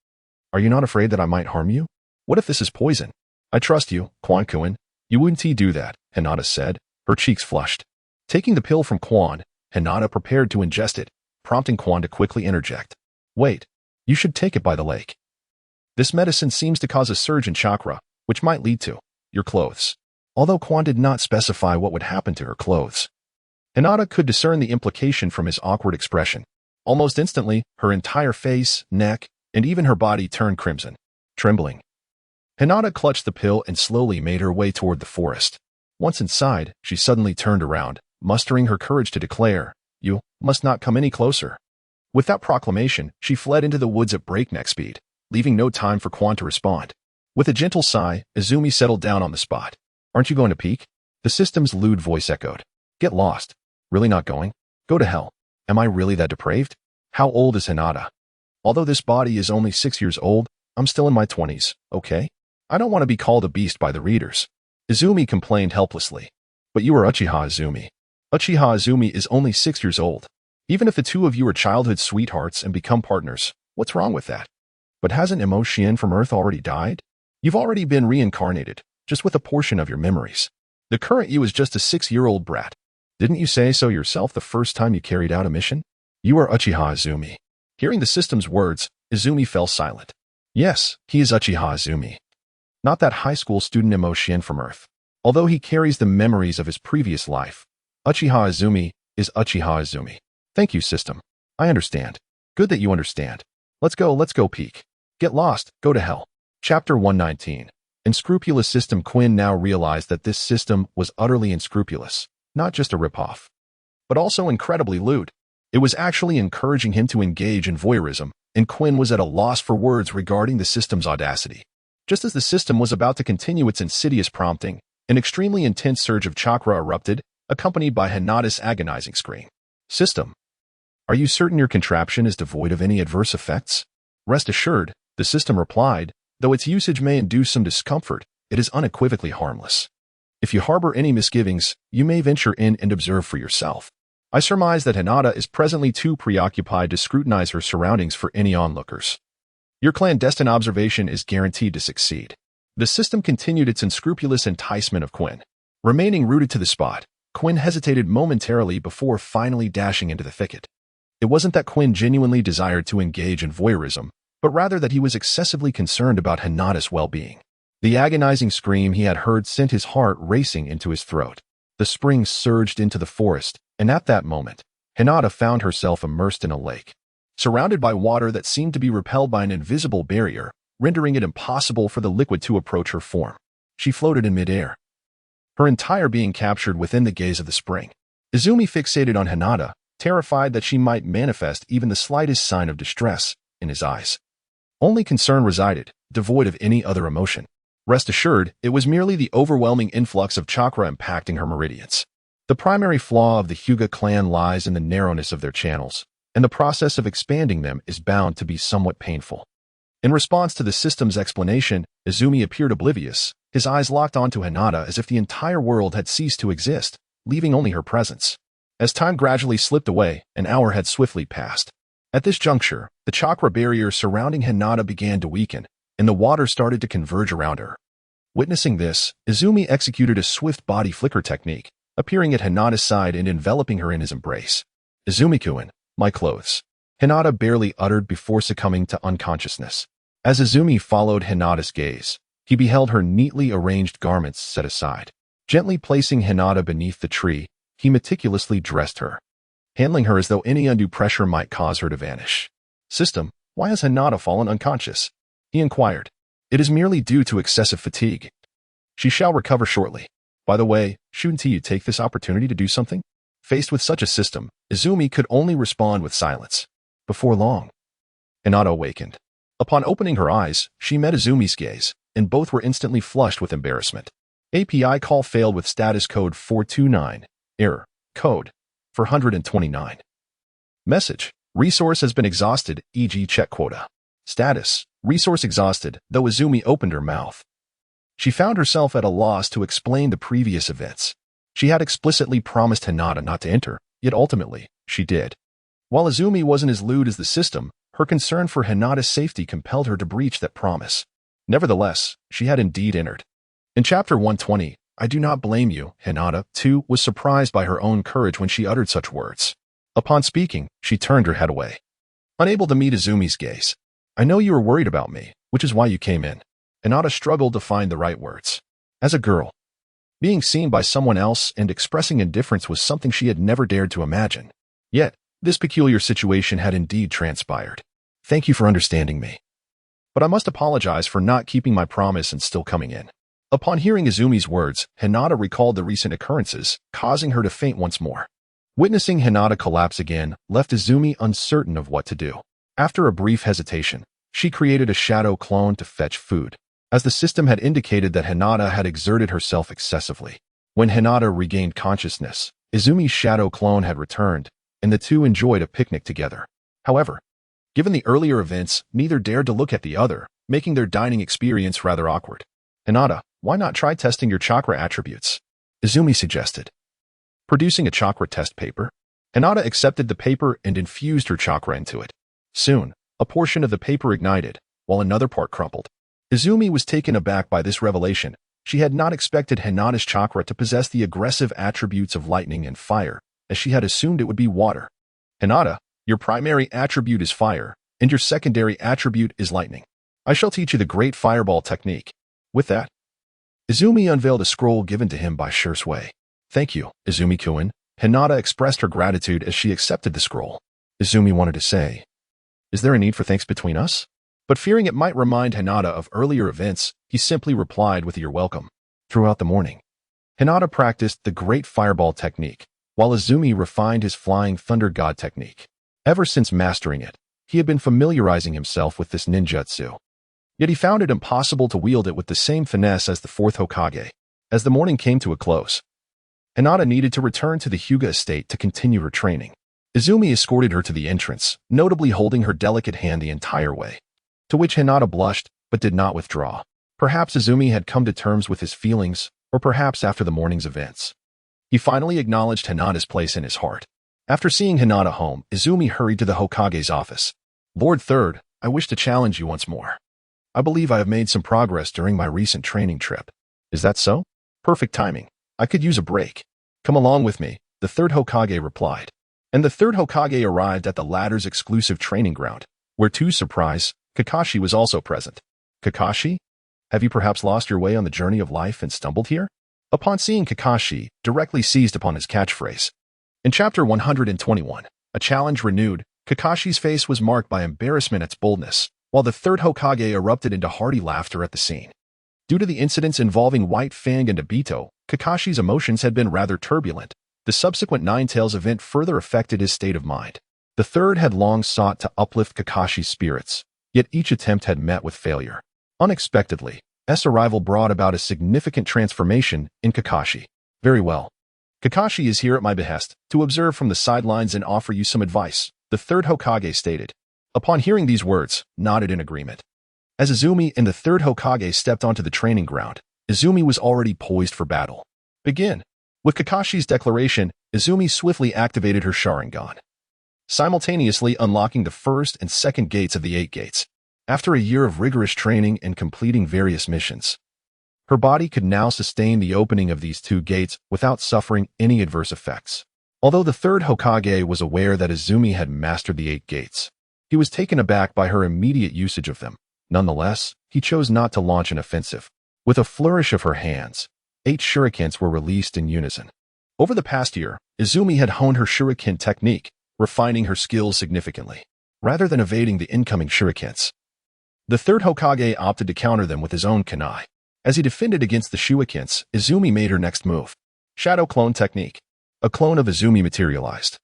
Are you not afraid that I might harm you? What if this is poison? I trust you, Quan-kun. You wouldn't do that, Hinata said, her cheeks flushed. Taking the pill from Quan, Hinata prepared to ingest it, prompting Quan to quickly interject. Wait, you should take it by the lake. This medicine seems to cause a surge in chakra, which might lead to your clothes. Although Quan did not specify what would happen to her clothes. Hinata could discern the implication from his awkward expression. Almost instantly, her entire face, neck, and even her body turned crimson. Trembling, Hinata clutched the pill and slowly made her way toward the forest. Once inside, she suddenly turned around, mustering her courage to declare, "You must not come any closer." With that proclamation, she fled into the woods at breakneck speed, leaving no time for Quan to respond. With a gentle sigh, Izumi settled down on the spot. Aren't you going to peek? The system's lewd voice echoed. Get lost. Really not going? Go to hell. Am I really that depraved? How old is Hinata? Although this body is only 6 years old, I'm still in my 20s, okay? I don't want to be called a beast by the readers. Izumi complained helplessly. But you are Uchiha Izumi. Uchiha Izumi is only 6 years old. Even if the two of you are childhood sweethearts and become partners, what's wrong with that? But hasn't Mo Xuan from Earth already died? You've already been reincarnated, just with a portion of your memories. The current you is just a 6-year-old brat. Didn't you say so yourself the first time you carried out a mission? You are Uchiha Izumi. Hearing the system's words, Izumi fell silent. Yes, he is Uchiha Izumi. Not that high school student Mo Xuan from Earth. Although he carries the memories of his previous life, Uchiha Izumi is Uchiha Izumi. Thank you, system. I understand. Good that you understand. Let's go peek. Get lost, go to hell. Chapter 119. Unscrupulous System. Quinn now realized that this system was utterly unscrupulous, not just a ripoff, but also incredibly lewd. It was actually encouraging him to engage in voyeurism, and Quinn was at a loss for words regarding the system's audacity. Just as the system was about to continue its insidious prompting, an extremely intense surge of chakra erupted, accompanied by Hinata's agonizing scream. System, are you certain your contraption is devoid of any adverse effects? Rest assured, the system replied, though its usage may induce some discomfort, it is unequivocally harmless. If you harbor any misgivings, you may venture in and observe for yourself. I surmise that Hinata is presently too preoccupied to scrutinize her surroundings for any onlookers. Your clandestine observation is guaranteed to succeed. The system continued its unscrupulous enticement of Quinn. Remaining rooted to the spot, Quinn hesitated momentarily before finally dashing into the thicket. It wasn't that Quinn genuinely desired to engage in voyeurism, but rather that he was excessively concerned about Hinata's well-being. The agonizing scream he had heard sent his heart racing into his throat. The spring surged into the forest, and at that moment, Hinata found herself immersed in a lake. Surrounded by water that seemed to be repelled by an invisible barrier, rendering it impossible for the liquid to approach her form. She floated in midair, her entire being captured within the gaze of the spring. Izumi fixated on Hinata, terrified that she might manifest even the slightest sign of distress in his eyes. Only concern resided, devoid of any other emotion. Rest assured, it was merely the overwhelming influx of chakra impacting her meridians. The primary flaw of the Hyuga clan lies in the narrowness of their channels, and the process of expanding them is bound to be somewhat painful. In response to the system's explanation, Izumi appeared oblivious, his eyes locked onto Hinata as if the entire world had ceased to exist, leaving only her presence. As time gradually slipped away, an hour had swiftly passed. At this juncture, the chakra barrier surrounding Hinata began to weaken, and the water started to converge around her. Witnessing this, Izumi executed a swift body flicker technique, appearing at Hinata's side and enveloping her in his embrace. Izumi-kun, my clothes. Hinata barely uttered before succumbing to unconsciousness. As Izumi followed Hinata's gaze, he beheld her neatly arranged garments set aside. Gently placing Hinata beneath the tree, he meticulously dressed her, handling her as though any undue pressure might cause her to vanish. System, why has Hinata fallen unconscious? He inquired. It is merely due to excessive fatigue. She shall recover shortly. By the way, shouldn't you take this opportunity to do something? Faced with such a system, Izumi could only respond with silence. Before long, Hinata awakened. Upon opening her eyes, she met Izumi's gaze, and both were instantly flushed with embarrassment. API call failed with status code 429. Error. Code 429. Message. Resource has been exhausted, e.g. check quota. Status. Resource exhausted, though Izumi opened her mouth. She found herself at a loss to explain the previous events. She had explicitly promised Hinata not to enter, yet ultimately, she did. While Izumi wasn't as lewd as the system, her concern for Hinata's safety compelled her to breach that promise. Nevertheless, she had indeed entered. In Chapter 120, I do not blame you, Hinata, too, was surprised by her own courage when she uttered such words. Upon speaking, she turned her head away, unable to meet Izumi's gaze. I know you were worried about me, which is why you came in. Hinata struggled to find the right words. As a girl, being seen by someone else and expressing indifference was something she had never dared to imagine. Yet, this peculiar situation had indeed transpired. Thank you for understanding me. But I must apologize for not keeping my promise and still coming in. Upon hearing Izumi's words, Hinata recalled the recent occurrences, causing her to faint once more. Witnessing Hinata collapse again left Izumi uncertain of what to do. After a brief hesitation, she created a shadow clone to fetch food, as the system had indicated that Hinata had exerted herself excessively. When Hinata regained consciousness, Izumi's shadow clone had returned, and the two enjoyed a picnic together. However, given the earlier events, neither dared to look at the other, making their dining experience rather awkward. Hinata, why not try testing your chakra attributes? Izumi suggested. Producing a chakra test paper, Hinata accepted the paper and infused her chakra into it. Soon, a portion of the paper ignited, while another part crumpled. Izumi was taken aback by this revelation. She had not expected Hinata's chakra to possess the aggressive attributes of lightning and fire, as she had assumed it would be water. Hinata, your primary attribute is fire, and your secondary attribute is lightning. I shall teach you the great fireball technique. With that, Izumi unveiled a scroll given to him by Shisui. Thank you, Izumi-kun. Hinata expressed her gratitude as she accepted the scroll. Izumi wanted to say, is there a need for thanks between us? But fearing it might remind Hinata of earlier events, he simply replied with you're welcome. Throughout the morning, Hinata practiced the great fireball technique, while Izumi refined his flying thunder god technique. Ever since mastering it, he had been familiarizing himself with this ninjutsu. Yet he found it impossible to wield it with the same finesse as the fourth Hokage. As the morning came to a close, Hinata needed to return to the Hyuga estate to continue her training. Izumi escorted her to the entrance, notably holding her delicate hand the entire way, to which Hinata blushed but did not withdraw. Perhaps Izumi had come to terms with his feelings, or perhaps after the morning's events. He finally acknowledged Hinata's place in his heart. After seeing Hinata home, Izumi hurried to the Hokage's office. Lord Third, I wish to challenge you once more. I believe I have made some progress during my recent training trip. Is that so? Perfect timing. I could use a break. Come along with me, the Third Hokage replied. And the Third Hokage arrived at the latter's exclusive training ground, where to his surprise, Kakashi was also present. Kakashi? Have you perhaps lost your way on the journey of life and stumbled here? Upon seeing Kakashi, directly seized upon his catchphrase. In Chapter 121, a challenge renewed, Kakashi's face was marked by embarrassment at its boldness, while the Third Hokage erupted into hearty laughter at the scene. Due to the incidents involving White Fang and Obito, Kakashi's emotions had been rather turbulent. The subsequent Ninetales event further affected his state of mind. The Third had long sought to uplift Kakashi's spirits, yet each attempt had met with failure. Unexpectedly, S arrival brought about a significant transformation in Kakashi. Very well. Kakashi is here at my behest, to observe from the sidelines and offer you some advice, the Third Hokage stated. Upon hearing these words, nodded in agreement. As Izumi and the Third Hokage stepped onto the training ground, Izumi was already poised for battle. Begin. With Kakashi's declaration, Izumi swiftly activated her Sharingan, simultaneously unlocking the first and second gates of the 8 gates. After a year of rigorous training and completing various missions, her body could now sustain the opening of these 2 gates without suffering any adverse effects. Although the Third Hokage was aware that Izumi had mastered the 8 gates, he was taken aback by her immediate usage of them. Nonetheless, he chose not to launch an offensive. With a flourish of her hands, 8 shurikens were released in unison. Over the past year, Izumi had honed her shuriken technique, refining her skills significantly. Rather than evading the incoming shurikens, the Third Hokage opted to counter them with his own kunai. As he defended against the shurikens, Izumi made her next move. Shadow Clone Technique. A clone of Izumi materialized,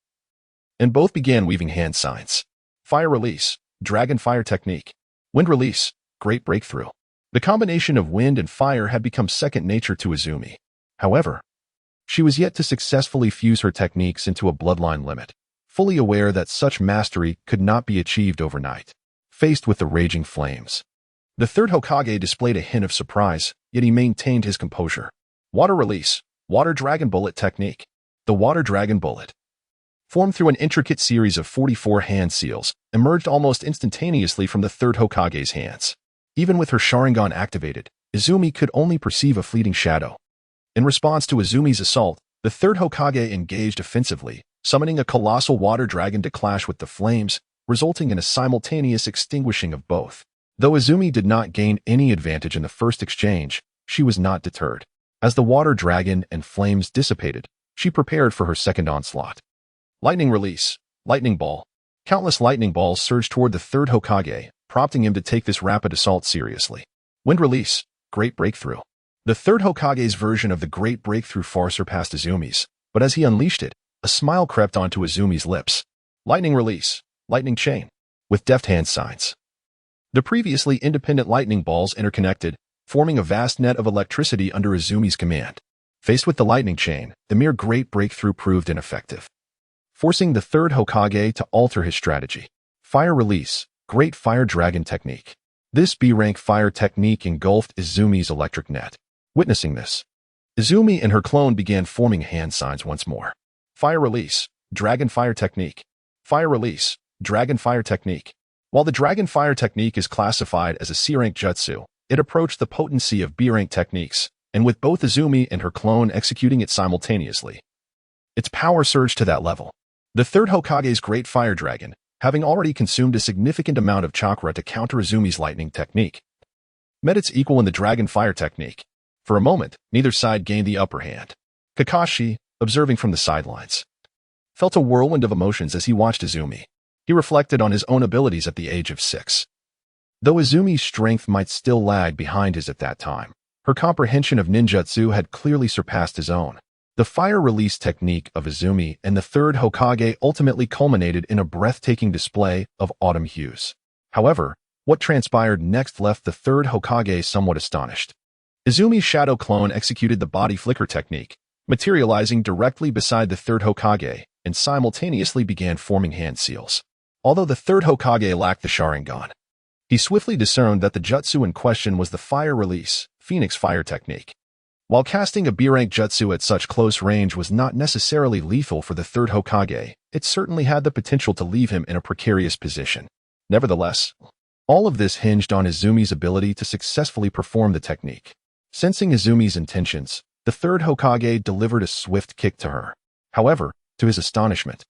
and both began weaving hand signs. Fire Release. Dragon Fire Technique. Wind Release. Great Breakthrough. The combination of wind and fire had become second nature to Izumi. However, she was yet to successfully fuse her techniques into a bloodline limit, fully aware that such mastery could not be achieved overnight. Faced with the raging flames, the Third Hokage displayed a hint of surprise, yet he maintained his composure. Water Release. Water Dragon Bullet Technique. The Water Dragon Bullet, formed through an intricate series of 44 hand seals, emerged almost instantaneously from the Third Hokage's hands. Even with her Sharingan activated, Izumi could only perceive a fleeting shadow. In response to Izumi's assault, the Third Hokage engaged offensively, summoning a colossal water dragon to clash with the flames, resulting in a simultaneous extinguishing of both. Though Izumi did not gain any advantage in the first exchange, she was not deterred. As the water dragon and flames dissipated, she prepared for her second onslaught. Lightning release, lightning ball. Countless lightning balls surged toward the Third Hokage, prompting him to take this rapid assault seriously. Wind release, great breakthrough. The Third Hokage's version of the great breakthrough far surpassed Izumi's, but as he unleashed it, a smile crept onto Izumi's lips. Lightning release, lightning chain. With deft hand signs, the previously independent lightning balls interconnected, forming a vast net of electricity under Izumi's command. Faced with the lightning chain, the mere great breakthrough proved ineffective, forcing the Third Hokage to alter his strategy. Fire release, great fire dragon technique. This B-rank fire technique engulfed Izumi's electric net. Witnessing this, Izumi and her clone began forming hand signs once more. Fire release, dragon fire technique. Fire release, dragon fire technique. While the dragon fire technique is classified as a C-rank jutsu, it approached the potency of B-rank techniques, and with both Izumi and her clone executing it simultaneously, its power surged to that level. The Third Hokage's great fire dragon, having already consumed a significant amount of chakra to counter Izumi's lightning technique, met its equal in the dragon fire technique. For a moment, neither side gained the upper hand. Kakashi, observing from the sidelines, felt a whirlwind of emotions as he watched Izumi. He reflected on his own abilities at the age of 6. Though Izumi's strength might still lag behind his at that time, her comprehension of ninjutsu had clearly surpassed his own. The fire release technique of Izumi and the Third Hokage ultimately culminated in a breathtaking display of autumn hues. However, what transpired next left the Third Hokage somewhat astonished. Izumi's shadow clone executed the body flicker technique, materializing directly beside the Third Hokage, and simultaneously began forming hand seals. Although the Third Hokage lacked the Sharingan, he swiftly discerned that the jutsu in question was the fire release, Phoenix fire technique. While casting a B-rank jutsu at such close range was not necessarily lethal for the Third Hokage, it certainly had the potential to leave him in a precarious position. Nevertheless, all of this hinged on Izumi's ability to successfully perform the technique. Sensing Izumi's intentions, the Third Hokage delivered a swift kick to her. However, to his astonishment,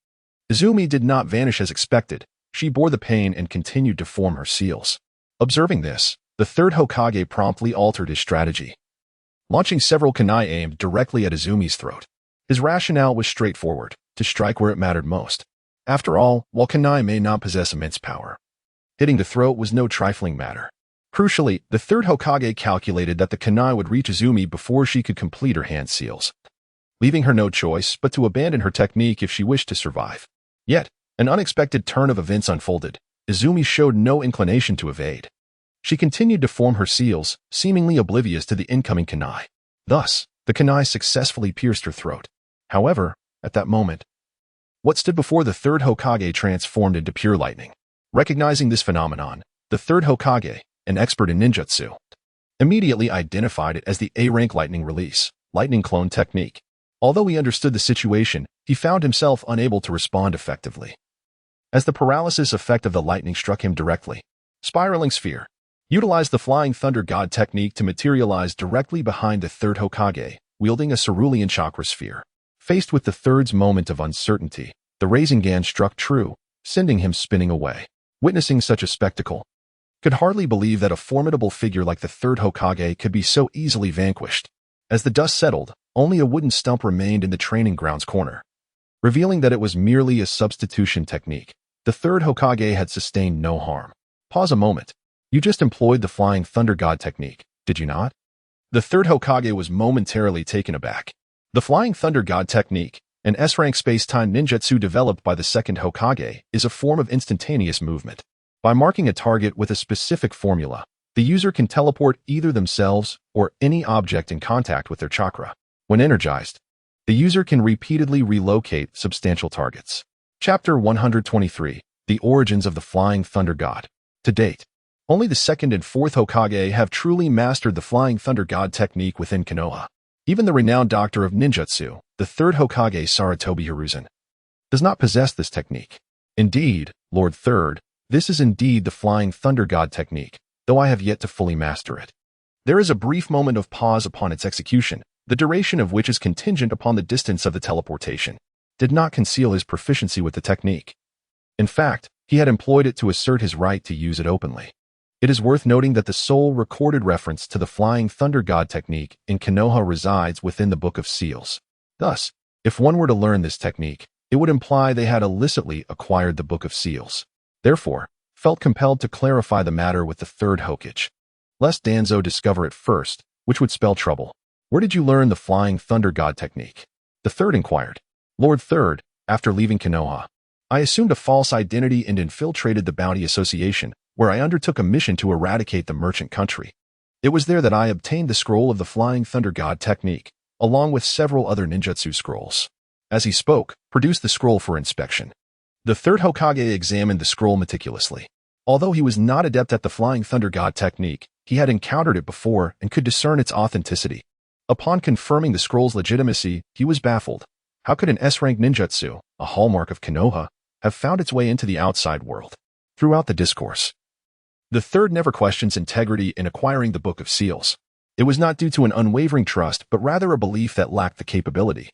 Izumi did not vanish as expected. She bore the pain and continued to form her seals. Observing this, the Third Hokage promptly altered his strategy, launching several kunai aimed directly at Izumi's throat. His rationale was straightforward: to strike where it mattered most. After all, while kunai may not possess immense power, hitting the throat was no trifling matter. Crucially, the Third Hokage calculated that the kunai would reach Izumi before she could complete her hand seals, leaving her no choice but to abandon her technique if she wished to survive. Yet, an unexpected turn of events unfolded. Izumi showed no inclination to evade. She continued to form her seals, seemingly oblivious to the incoming kunai. Thus, the kunai successfully pierced her throat. However, at that moment, what stood before the Third Hokage transformed into pure lightning. Recognizing this phenomenon, the Third Hokage, an expert in ninjutsu, immediately identified it as the A-rank lightning release, lightning clone technique. Although he understood the situation, he found himself unable to respond effectively, as the paralysis effect of the lightning struck him directly. Spiraling Sphere utilized the Flying Thunder God technique to materialize directly behind the Third Hokage, wielding a cerulean chakra sphere. Faced with the Third's moment of uncertainty, the Rasengan struck true, sending him spinning away. Witnessing such a spectacle, could hardly believe that a formidable figure like the Third Hokage could be so easily vanquished. As the dust settled, only a wooden stump remained in the training grounds corner, revealing that it was merely a substitution technique. The Third Hokage had sustained no harm. Pause a moment. You just employed the Flying Thunder God technique, did you not? The Third Hokage was momentarily taken aback. The Flying Thunder God technique, an S-rank space-time ninjutsu developed by the Second Hokage, is a form of instantaneous movement. By marking a target with a specific formula, the user can teleport either themselves or any object in contact with their chakra. When energized, the user can repeatedly relocate substantial targets. Chapter 123, The Origins of the Flying Thunder God. To date, only the Second and Fourth Hokage have truly mastered the Flying Thunder God technique within Konoha. Even the renowned doctor of ninjutsu, the Third Hokage Sarutobi Hiruzen, does not possess this technique. Indeed, Lord Third, this is indeed the Flying Thunder God technique, though I have yet to fully master it. There is a brief moment of pause upon its execution, the duration of which is contingent upon the distance of the teleportation. Did not conceal his proficiency with the technique. In fact, he had employed it to assert his right to use it openly. It is worth noting that the sole recorded reference to the Flying Thunder God technique in Konoha resides within the Book of Seals. Thus, if one were to learn this technique, it would imply they had illicitly acquired the Book of Seals. Therefore, felt compelled to clarify the matter with the Third Hokage, lest Danzo discover it first, which would spell trouble. Where did you learn the Flying Thunder God technique? The Third inquired. Lord Third, after leaving Konoha, I assumed a false identity and infiltrated the Bounty Association, where I undertook a mission to eradicate the merchant country. It was there that I obtained the scroll of the Flying Thunder God technique, along with several other ninjutsu scrolls. As he spoke, produced the scroll for inspection. The Third Hokage examined the scroll meticulously. Although he was not adept at the Flying Thunder God technique, he had encountered it before and could discern its authenticity. Upon confirming the scroll's legitimacy, he was baffled. How could an S-rank ninjutsu, a hallmark of Konoha, have found its way into the outside world? Throughout the discourse, the Third never questions integrity in acquiring the Book of Seals. It was not due to an unwavering trust, but rather a belief that lacked the capability.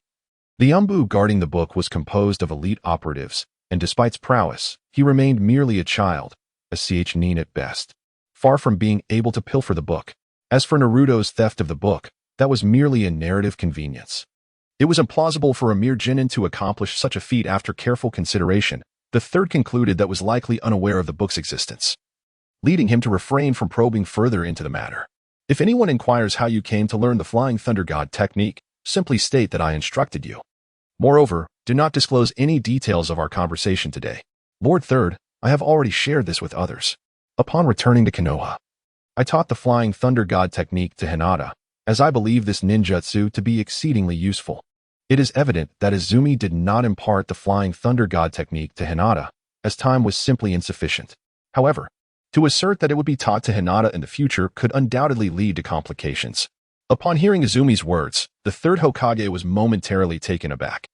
The Umbu guarding the book was composed of elite operatives, and despite its prowess, he remained merely a child, a nin at best, far from being able to pilfer the book. As for Naruto's theft of the book, that was merely a narrative convenience. It was implausible for a mere genin to accomplish such a feat. After careful consideration, the Third concluded that was likely unaware of the book's existence, leading him to refrain from probing further into the matter. If anyone inquires how you came to learn the Flying Thunder God technique, simply state that I instructed you. Moreover, do not disclose any details of our conversation today. Lord Third, I have already shared this with others. Upon returning to Konoha, I taught the Flying Thunder God technique to Hinata, as I believe this ninjutsu to be exceedingly useful. It is evident that Izumi did not impart the Flying Thunder God technique to Hinata, as time was simply insufficient. However, to assert that it would be taught to Hinata in the future could undoubtedly lead to complications. Upon hearing Izumi's words, the Third Hokage was momentarily taken aback.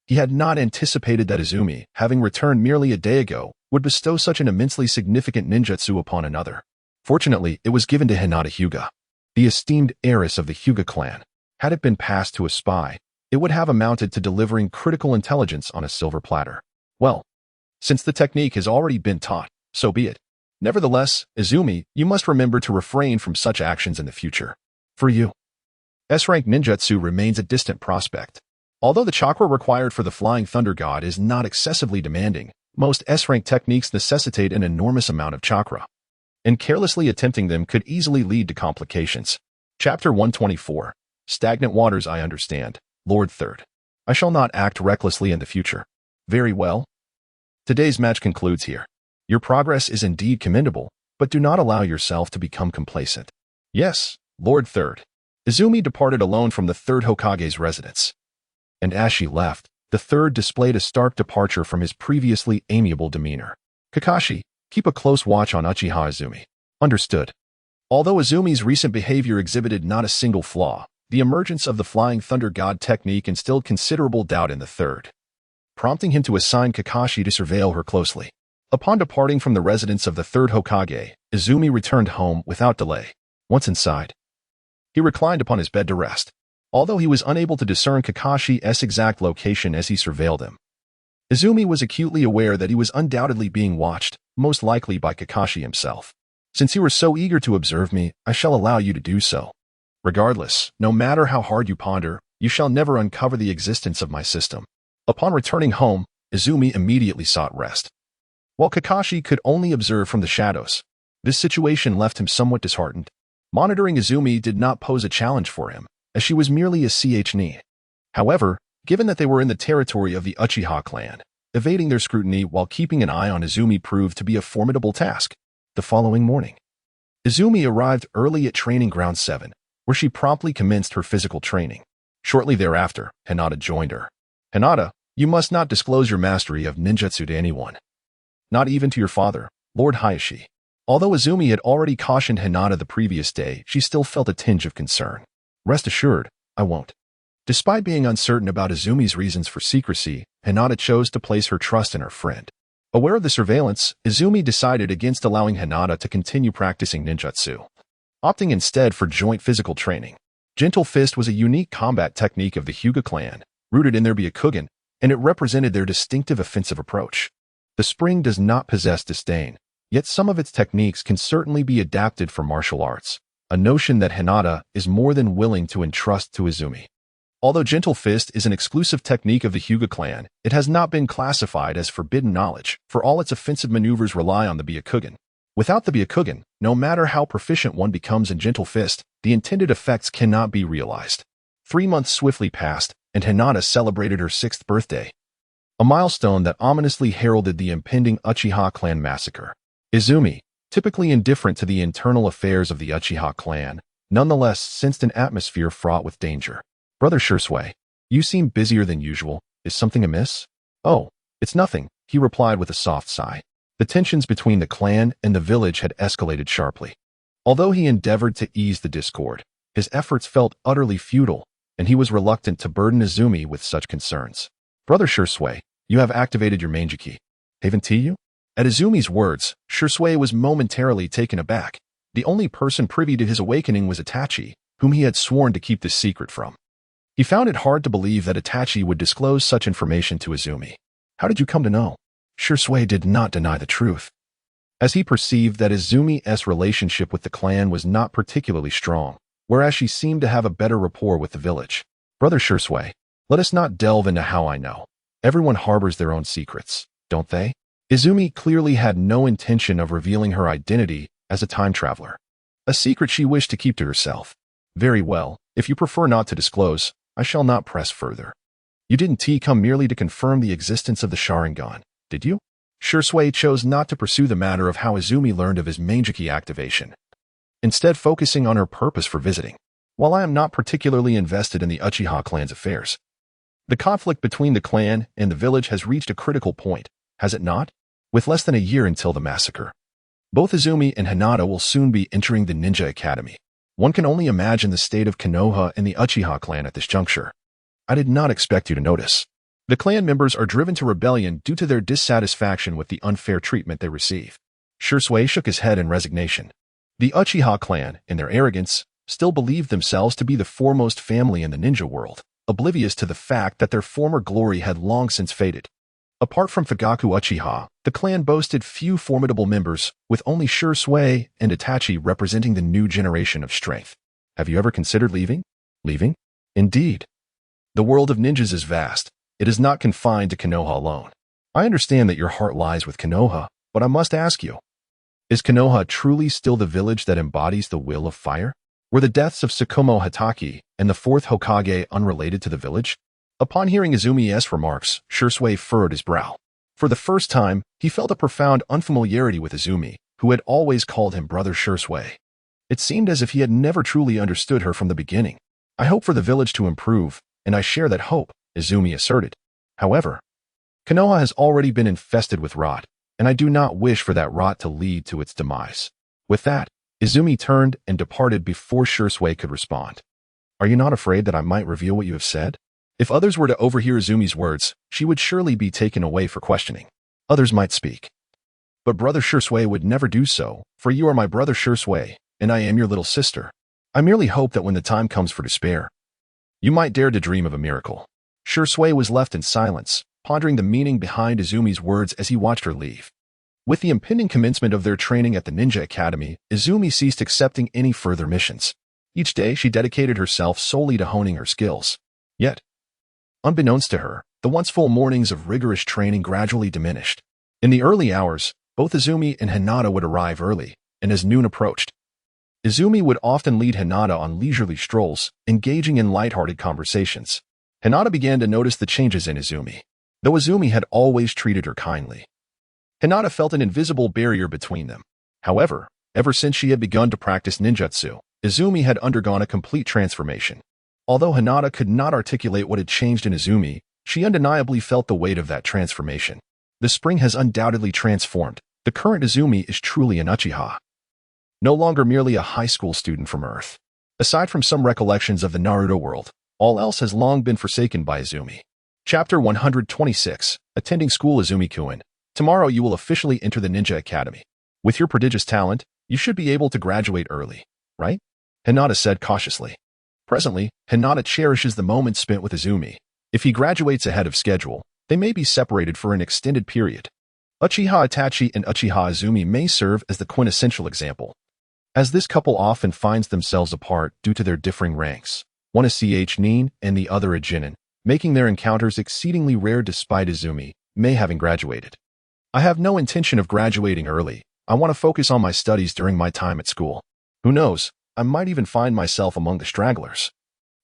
He had not anticipated that Izumi, having returned merely a day ago, would bestow such an immensely significant ninjutsu upon another. Fortunately, it was given to Hinata Hyuga, the esteemed heiress of the Hyuga clan. Had it been passed to a spy, it would have amounted to delivering critical intelligence on a silver platter. Well, since the technique has already been taught, so be it. Nevertheless, Izumi, you must remember to refrain from such actions in the future. For you, S-rank ninjutsu remains a distant prospect. Although the chakra required for the Flying Thunder God is not excessively demanding, most S-rank techniques necessitate an enormous amount of chakra, and carelessly attempting them could easily lead to complications. Chapter 124. Stagnant waters. I understand, Lord Third. I shall not act recklessly in the future. Very well. Today's match concludes here. Your progress is indeed commendable, but do not allow yourself to become complacent. Yes, Lord Third. Izumi departed alone from the Third Hokage's residence. And as she left, the Third displayed a stark departure from his previously amiable demeanor. Kakashi, keep a close watch on Uchiha Izumi. Understood. Although Izumi's recent behavior exhibited not a single flaw, the emergence of the Flying Thunder God technique instilled considerable doubt in the Third, prompting him to assign Kakashi to surveil her closely. Upon departing from the residence of the Third Hokage, Izumi returned home without delay. Once inside, he reclined upon his bed to rest. Although he was unable to discern Kakashi's exact location as he surveilled him, Izumi was acutely aware that he was undoubtedly being watched, most likely by Kakashi himself. Since you were so eager to observe me, I shall allow you to do so. Regardless, no matter how hard you ponder, you shall never uncover the existence of my system. Upon returning home, Izumi immediately sought rest, while Kakashi could only observe from the shadows. This situation left him somewhat disheartened. Monitoring Izumi did not pose a challenge for him, as she was merely a nin. However, given that they were in the territory of the Uchiha clan, evading their scrutiny while keeping an eye on Izumi proved to be a formidable task. The following morning, Izumi arrived early at Training Ground 7, where she promptly commenced her physical training. Shortly thereafter, Hinata joined her. Hinata, you must not disclose your mastery of ninjutsu to anyone. Not even to your father, Lord Hayashi. Although Izumi had already cautioned Hinata the previous day, she still felt a tinge of concern. Rest assured, I won't. Despite being uncertain about Izumi's reasons for secrecy, Hinata chose to place her trust in her friend. Aware of the surveillance, Izumi decided against allowing Hinata to continue practicing ninjutsu. opting instead for joint physical training. Gentle Fist was a unique combat technique of the Hyuga clan, rooted in their Byakugan, and it represented their distinctive offensive approach. The spring does not possess disdain, yet some of its techniques can certainly be adapted for martial arts, a notion that Hinata is more than willing to entrust to Izumi. Although Gentle Fist is an exclusive technique of the Hyuga clan, it has not been classified as forbidden knowledge, for all its offensive maneuvers rely on the Byakugan. Without the Byakugan, no matter how proficient one becomes in Gentle Fist, the intended effects cannot be realized. 3 months swiftly passed, and Hinata celebrated her 6th birthday, a milestone that ominously heralded the impending Uchiha clan massacre. Izumi, typically indifferent to the internal affairs of the Uchiha clan, nonetheless sensed an atmosphere fraught with danger. "Brother Shisui, you seem busier than usual. Is something amiss?" "Oh, it's nothing," he replied with a soft sigh. The tensions between the clan and the village had escalated sharply. Although he endeavored to ease the discord, his efforts felt utterly futile, and he was reluctant to burden Izumi with such concerns. "Brother Shisui, you have activated your Manjiki. Haven't you?" At Izumi's words, Shisui was momentarily taken aback. The only person privy to his awakening was Itachi, whom he had sworn to keep this secret from. He found it hard to believe that Itachi would disclose such information to Izumi. "How did you come to know?" Shisui did not deny the truth, as he perceived that Izumi's relationship with the clan was not particularly strong, whereas she seemed to have a better rapport with the village. "Brother Shisui, let us not delve into how I know. Everyone harbors their own secrets, don't they?" Izumi clearly had no intention of revealing her identity as a time traveler, a secret she wished to keep to herself. "Very well, if you prefer not to disclose, I shall not press further. You didn't come merely to confirm the existence of the Sharingan, did you?" Shisui chose not to pursue the matter of how Izumi learned of his Manjiki activation, instead focusing on her purpose for visiting. "While I am not particularly invested in the Uchiha clan's affairs, the conflict between the clan and the village has reached a critical point, has it not? With less than a year until the massacre, both Izumi and Hinata will soon be entering the Ninja Academy. One can only imagine the state of Konoha and the Uchiha clan at this juncture. I did not expect you to notice. The clan members are driven to rebellion due to their dissatisfaction with the unfair treatment they receive." Shisui shook his head in resignation. The Uchiha clan, in their arrogance, still believed themselves to be the foremost family in the ninja world, oblivious to the fact that their former glory had long since faded. Apart from Fugaku Uchiha, the clan boasted few formidable members, with only Shisui and Itachi representing the new generation of strength. "Have you ever considered leaving?" "Leaving? Indeed. The world of ninjas is vast. It is not confined to Konoha alone. I understand that your heart lies with Konoha, but I must ask you, is Konoha truly still the village that embodies the will of fire? Were the deaths of Tsukumo Hatake and the 4th Hokage unrelated to the village?" Upon hearing Izumi's remarks, Shisui furrowed his brow. For the first time, he felt a profound unfamiliarity with Izumi, who had always called him Brother Shisui. It seemed as if he had never truly understood her from the beginning. "I hope for the village to improve, and I share that hope," Izumi asserted. "However, Konoha has already been infested with rot, and I do not wish for that rot to lead to its demise." With that, Izumi turned and departed before Shisui could respond. "Are you not afraid that I might reveal what you have said?" If others were to overhear Izumi's words, she would surely be taken away for questioning. Others might speak. But Brother Shisui would never do so, for you are my brother Shisui, and I am your little sister. I merely hope that when the time comes for despair, you might dare to dream of a miracle." Shisui was left in silence, pondering the meaning behind Izumi's words as he watched her leave. With the impending commencement of their training at the Ninja Academy, Izumi ceased accepting any further missions. Each day she dedicated herself solely to honing her skills. Yet, unbeknownst to her, the once full mornings of rigorous training gradually diminished. In the early hours, both Izumi and Hinata would arrive early, and as noon approached, Izumi would often lead Hinata on leisurely strolls, engaging in lighthearted conversations. Hinata began to notice the changes in Izumi, though Izumi had always treated her kindly. Hinata felt an invisible barrier between them. However, ever since she had begun to practice ninjutsu, Izumi had undergone a complete transformation. Although Hinata could not articulate what had changed in Izumi, she undeniably felt the weight of that transformation. The spring has undoubtedly transformed. The current Izumi is truly an Uchiha, no longer merely a high school student from Earth. Aside from some recollections of the Naruto world, all else has long been forsaken by Izumi. Chapter 126, Attending School. Izumi-kun, tomorrow you will officially enter the Ninja Academy. With your prodigious talent, you should be able to graduate early. right? Hinata said cautiously. Presently, Hinata cherishes the moment spent with Izumi. If he graduates ahead of schedule, they may be separated for an extended period. Uchiha Itachi and Uchiha Izumi may serve as the quintessential example, as this couple often finds themselves apart due to their differing ranks. One is Nin and the other a Jinin, making their encounters exceedingly rare despite Izumi may having graduated. I have no intention of graduating early. I want to focus on my studies during my time at school. Who knows, I might even find myself among the stragglers.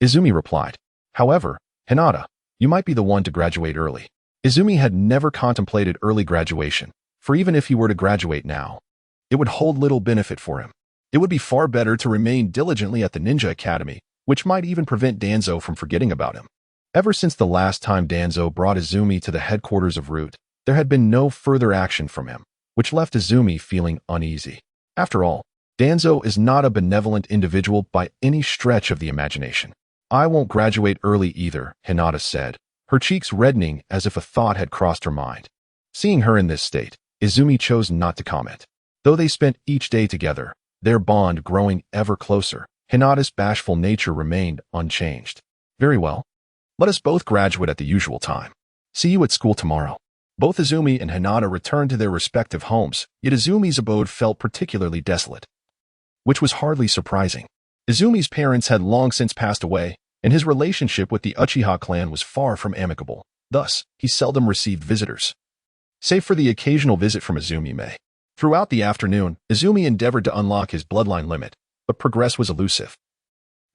Izumi replied. However, Hinata, you might be the one to graduate early. Izumi had never contemplated early graduation, for even if he were to graduate now, it would hold little benefit for him. It would be far better to remain diligently at the Ninja Academy, which might even prevent Danzo from forgetting about him. Ever since the last time Danzo brought Izumi to the headquarters of Root, there had been no further action from him, which left Izumi feeling uneasy. After all, Danzo is not a benevolent individual by any stretch of the imagination. I won't graduate early either, Hinata said, her cheeks reddening as if a thought had crossed her mind. Seeing her in this state, Izumi chose not to comment. Though they spent each day together, their bond growing ever closer, Hinata's bashful nature remained unchanged. Very well. Let us both graduate at the usual time. See you at school tomorrow. Both Izumi and Hinata returned to their respective homes, yet Izumi's abode felt particularly desolate, which was hardly surprising. Izumi's parents had long since passed away, and his relationship with the Uchiha clan was far from amicable. Thus, he seldom received visitors, save for the occasional visit from Izumi May. Throughout the afternoon, Izumi endeavored to unlock his bloodline limit, but progress was elusive.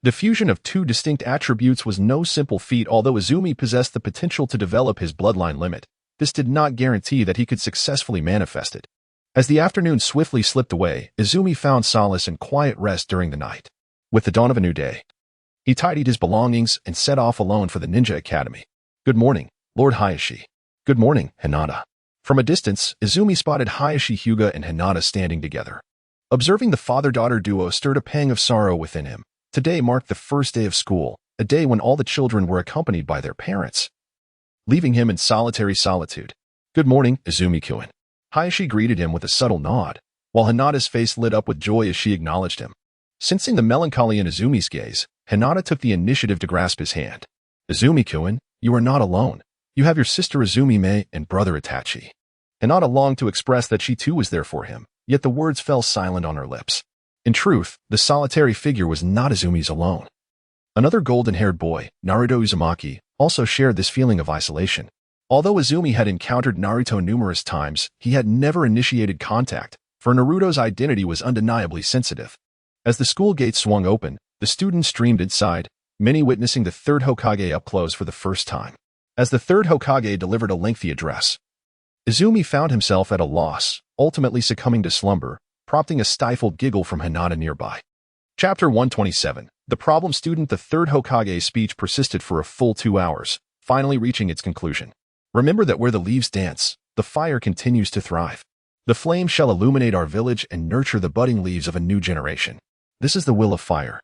The fusion of two distinct attributes was no simple feat. Although Izumi possessed the potential to develop his bloodline limit, this did not guarantee that he could successfully manifest it. As the afternoon swiftly slipped away, Izumi found solace in quiet rest during the night. With the dawn of a new day, he tidied his belongings and set off alone for the Ninja Academy. Good morning, Lord Hayashi. Good morning, Hinata. From a distance, Izumi spotted Hayashi Hyuga and Hinata standing together. Observing the father-daughter duo stirred a pang of sorrow within him. Today marked the first day of school, a day when all the children were accompanied by their parents, leaving him in solitary solitude. Good morning, Izumi-kun. Hayashi greeted him with a subtle nod, while Hinata's face lit up with joy as she acknowledged him. Sensing the melancholy in Izumi's gaze, Hinata took the initiative to grasp his hand. Izumi-kun, you are not alone. You have your sister Izumi-me and brother Itachi. Hinata longed to express that she too was there for him, yet the words fell silent on her lips. In truth, the solitary figure was not Izumi's alone. Another golden-haired boy, Naruto Uzumaki, also shared this feeling of isolation. Although Izumi had encountered Naruto numerous times, he had never initiated contact, for Naruto's identity was undeniably sensitive. As the school gates swung open, the students streamed inside, many witnessing the Third Hokage up close for the first time. As the Third Hokage delivered a lengthy address, Izumi found himself at a loss, ultimately succumbing to slumber, prompting a stifled giggle from Hinata nearby. Chapter 127. The Problem Student. The Third Hokage's speech persisted for a full 2 hours, finally reaching its conclusion. Remember that where the leaves dance, the fire continues to thrive. The flame shall illuminate our village and nurture the budding leaves of a new generation. This is the will of fire.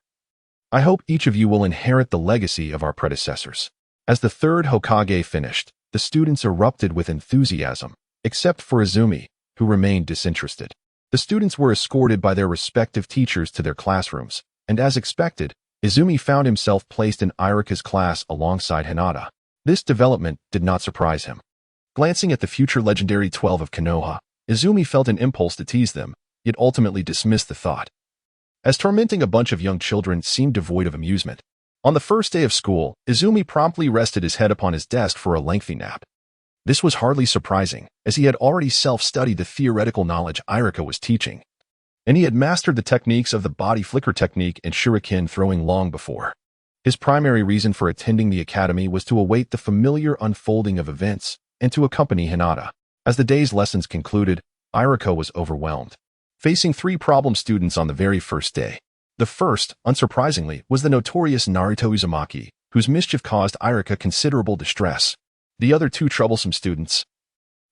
I hope each of you will inherit the legacy of our predecessors. As the Third Hokage finished, the students erupted with enthusiasm, except for Izumi, who remained disinterested. The students were escorted by their respective teachers to their classrooms, and as expected, Izumi found himself placed in Irika's class alongside Hinata. This development did not surprise him. Glancing at the future legendary 12 of Konoha, Izumi felt an impulse to tease them, yet ultimately dismissed the thought, as tormenting a bunch of young children seemed devoid of amusement. On the first day of school, Izumi promptly rested his head upon his desk for a lengthy nap. This was hardly surprising, as he had already self-studied the theoretical knowledge Irika was teaching, and he had mastered the techniques of the body flicker technique and shuriken throwing long before. His primary reason for attending the academy was to await the familiar unfolding of events and to accompany Hinata. As the day's lessons concluded, Irika was overwhelmed, facing 3 problem students on the very first day. The first, unsurprisingly, was the notorious Naruto Uzumaki, whose mischief caused Irika considerable distress. The other 2 troublesome students,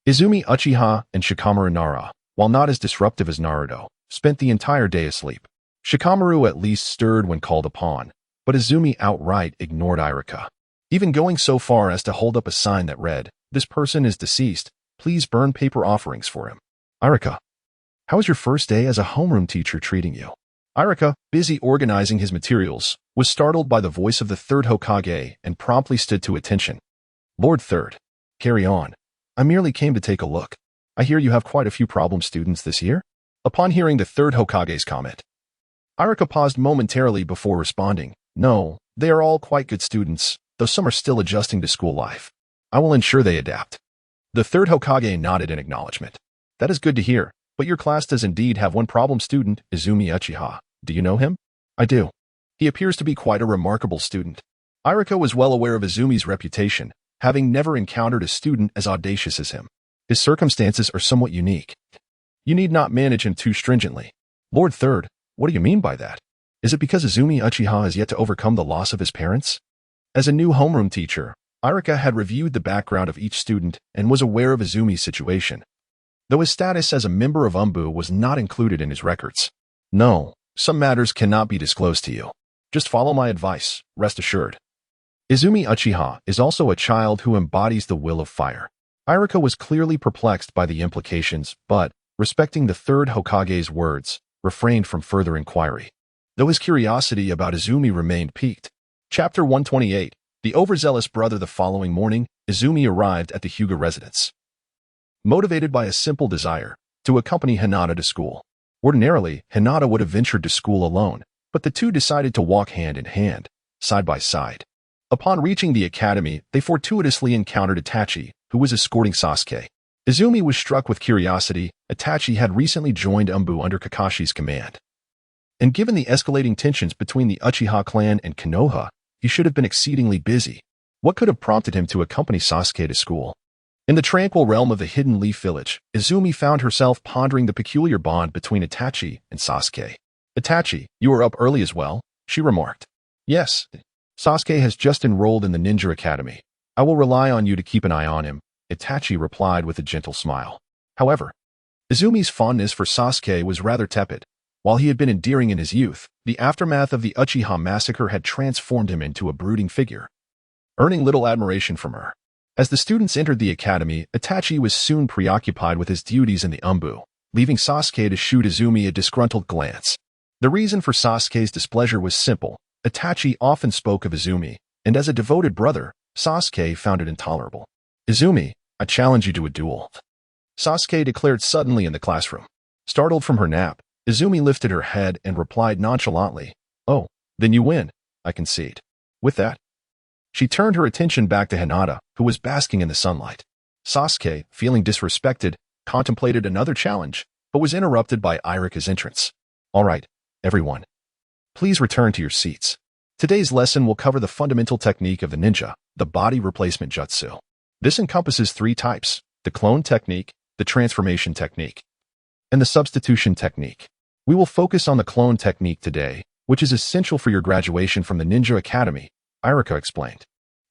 Izumi Uchiha and Shikamaru Nara, while not as disruptive as Naruto, spent the entire day asleep. Shikamaru at least stirred when called upon, but Izumi outright ignored Irika, even going so far as to hold up a sign that read, "This person is deceased, please burn paper offerings for him." Irika, how is your first day as a homeroom teacher treating you? Irika, busy organizing his materials, was startled by the voice of the Third Hokage and promptly stood to attention. Lord Third, carry on. I merely came to take a look. I hear you have quite a few problem students this year? Upon hearing the Third Hokage's comment, Irika paused momentarily before responding. No, they are all quite good students, though some are still adjusting to school life. I will ensure they adapt. The Third Hokage nodded in acknowledgement. That is good to hear, but your class does indeed have one problem student, Izumi Uchiha. Do you know him? I do. He appears to be quite a remarkable student. Irika was well aware of Izumi's reputation, having never encountered a student as audacious as him. His circumstances are somewhat unique. You need not manage him too stringently. Lord Third, what do you mean by that? Is it because Izumi Uchiha has yet to overcome the loss of his parents? As a new homeroom teacher, Irika had reviewed the background of each student and was aware of Izumi's situation, though his status as a member of UMBU was not included in his records. No, some matters cannot be disclosed to you. Just follow my advice, rest assured. Izumi Uchiha is also a child who embodies the will of fire. Irika was clearly perplexed by the implications, but, respecting the Third Hokage's words, refrained from further inquiry, though his curiosity about Izumi remained piqued. Chapter 128, The Overzealous Brother. The following morning, Izumi arrived at the Hyuga residence, motivated by a simple desire to accompany Hinata to school. Ordinarily, Hinata would have ventured to school alone, but the two decided to walk hand in hand, side by side. Upon reaching the academy, they fortuitously encountered Itachi, who was escorting Sasuke. Izumi was struck with curiosity. Itachi had recently joined UMBU under Kakashi's command, and given the escalating tensions between the Uchiha clan and Konoha, he should have been exceedingly busy. What could have prompted him to accompany Sasuke to school? In the tranquil realm of the Hidden Leaf Village, Izumi found herself pondering the peculiar bond between Itachi and Sasuke. Itachi, you are up early as well, she remarked. Yes. Sasuke has just enrolled in the Ninja Academy. I will rely on you to keep an eye on him, Itachi replied with a gentle smile. However, Izumi's fondness for Sasuke was rather tepid. While he had been endearing in his youth, the aftermath of the Uchiha massacre had transformed him into a brooding figure, earning little admiration from her. As the students entered the academy, Itachi was soon preoccupied with his duties in the UMBU, leaving Sasuke to shoot Izumi a disgruntled glance. The reason for Sasuke's displeasure was simple. Itachi often spoke of Izumi, and as a devoted brother, Sasuke found it intolerable. Izumi, I challenge you to a duel, Sasuke declared suddenly in the classroom. Startled from her nap, Izumi lifted her head and replied nonchalantly, Oh, then you win, I concede. With that, she turned her attention back to Hinata, who was basking in the sunlight. Sasuke, feeling disrespected, contemplated another challenge, but was interrupted by Irika's entrance. All right, everyone. Please return to your seats. Today's lesson will cover the fundamental technique of the ninja, the body replacement jutsu. This encompasses 3 types: the clone technique, the transformation technique, and the substitution technique. We will focus on the clone technique today, which is essential for your graduation from the Ninja Academy, Irika explained.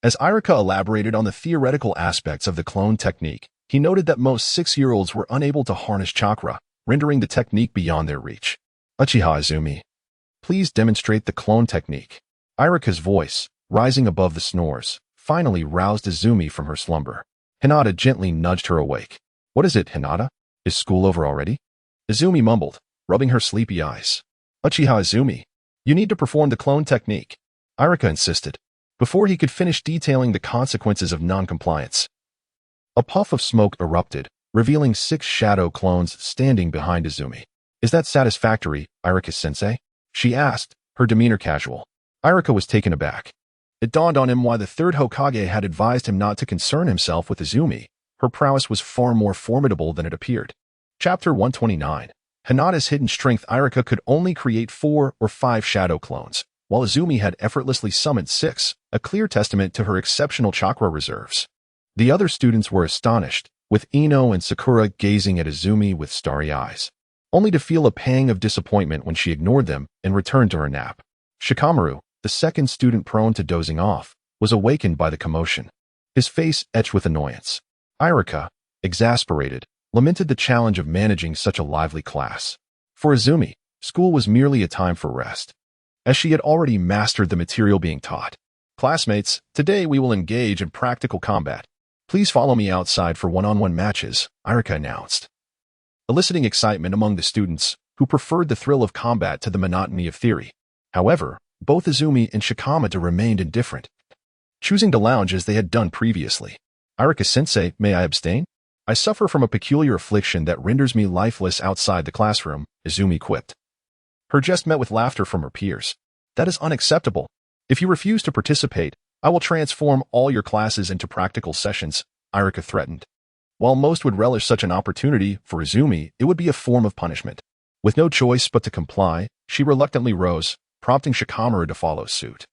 As Irika elaborated on the theoretical aspects of the clone technique, he noted that most 6-year-olds were unable to harness chakra, rendering the technique beyond their reach. Uchiha Izumi, please demonstrate the clone technique. Irika's voice, rising above the snores, finally roused Izumi from her slumber. Hinata gently nudged her awake. What is it, Hinata? Is school over already? Izumi mumbled, rubbing her sleepy eyes. Uchiha Izumi, you need to perform the clone technique, Irika insisted, before he could finish detailing the consequences of non-compliance. A puff of smoke erupted, revealing 6 shadow clones standing behind Izumi. Is that satisfactory, Irika-sensei? She asked, her demeanor casual. Irika was taken aback. It dawned on him why the Third Hokage had advised him not to concern himself with Izumi. Her prowess was far more formidable than it appeared. Chapter 129. Hinata's hidden strength. Irika could only create 4 or 5 shadow clones, while Izumi had effortlessly summoned 6, a clear testament to her exceptional chakra reserves. The other students were astonished, with Ino and Sakura gazing at Izumi with starry eyes, only to feel a pang of disappointment when she ignored them and returned to her nap. Shikamaru, the second student prone to dozing off, was awakened by the commotion, his face etched with annoyance. Irika, exasperated, lamented the challenge of managing such a lively class. For Izumi, school was merely a time for rest, as she had already mastered the material being taught. Classmates, today we will engage in practical combat. Please follow me outside for one-on-one matches, Irika announced, eliciting excitement among the students, who preferred the thrill of combat to the monotony of theory. However, both Izumi and Shikamada remained indifferent, choosing to lounge as they had done previously. "Irika-sensei, may I abstain? I suffer from a peculiar affliction that renders me lifeless outside the classroom," Izumi quipped. Her jest met with laughter from her peers. "That is unacceptable. If you refuse to participate, I will transform all your classes into practical sessions," Irika threatened. While most would relish such an opportunity, for Izumi, it would be a form of punishment. With no choice but to comply, she reluctantly rose, prompting Shikamaru to follow suit.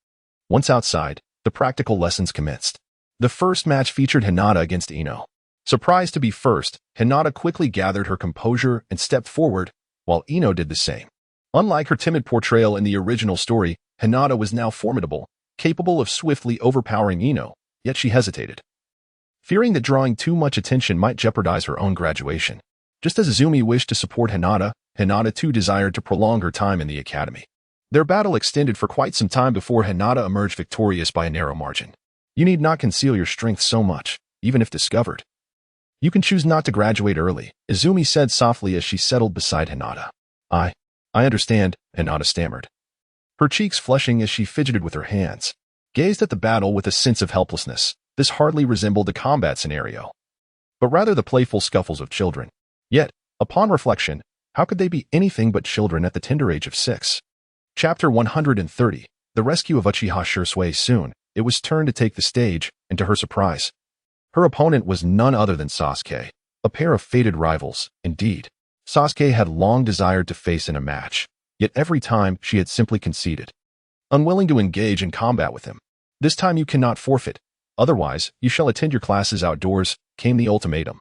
Once outside, the practical lessons commenced. The first match featured Hinata against Ino. Surprised to be first, Hinata quickly gathered her composure and stepped forward, while Ino did the same. Unlike her timid portrayal in the original story, Hinata was now formidable, capable of swiftly overpowering Ino, yet she hesitated, fearing that drawing too much attention might jeopardize her own graduation. Just as Izumi wished to support Hinata, Hinata too desired to prolong her time in the academy. Their battle extended for quite some time before Hinata emerged victorious by a narrow margin. "You need not conceal your strength so much, even if discovered. You can choose not to graduate early," Izumi said softly as she settled beside Hinata. I understand," Hinata stammered, her cheeks flushing as she fidgeted with her hands. Gazed at the battle with a sense of helplessness. This hardly resembled a combat scenario, but rather the playful scuffles of children. Yet, upon reflection, how could they be anything but children at the tender age of 6? Chapter 130, The Rescue of Uchiha Shisui. Soon, it was turn to take the stage, and to her surprise, her opponent was none other than Sasuke, a pair of fated rivals, indeed. Sasuke had long desired to face in a match, yet every time she had simply conceded, unwilling to engage in combat with him. "This time you cannot forfeit, otherwise you shall attend your classes outdoors," came the ultimatum.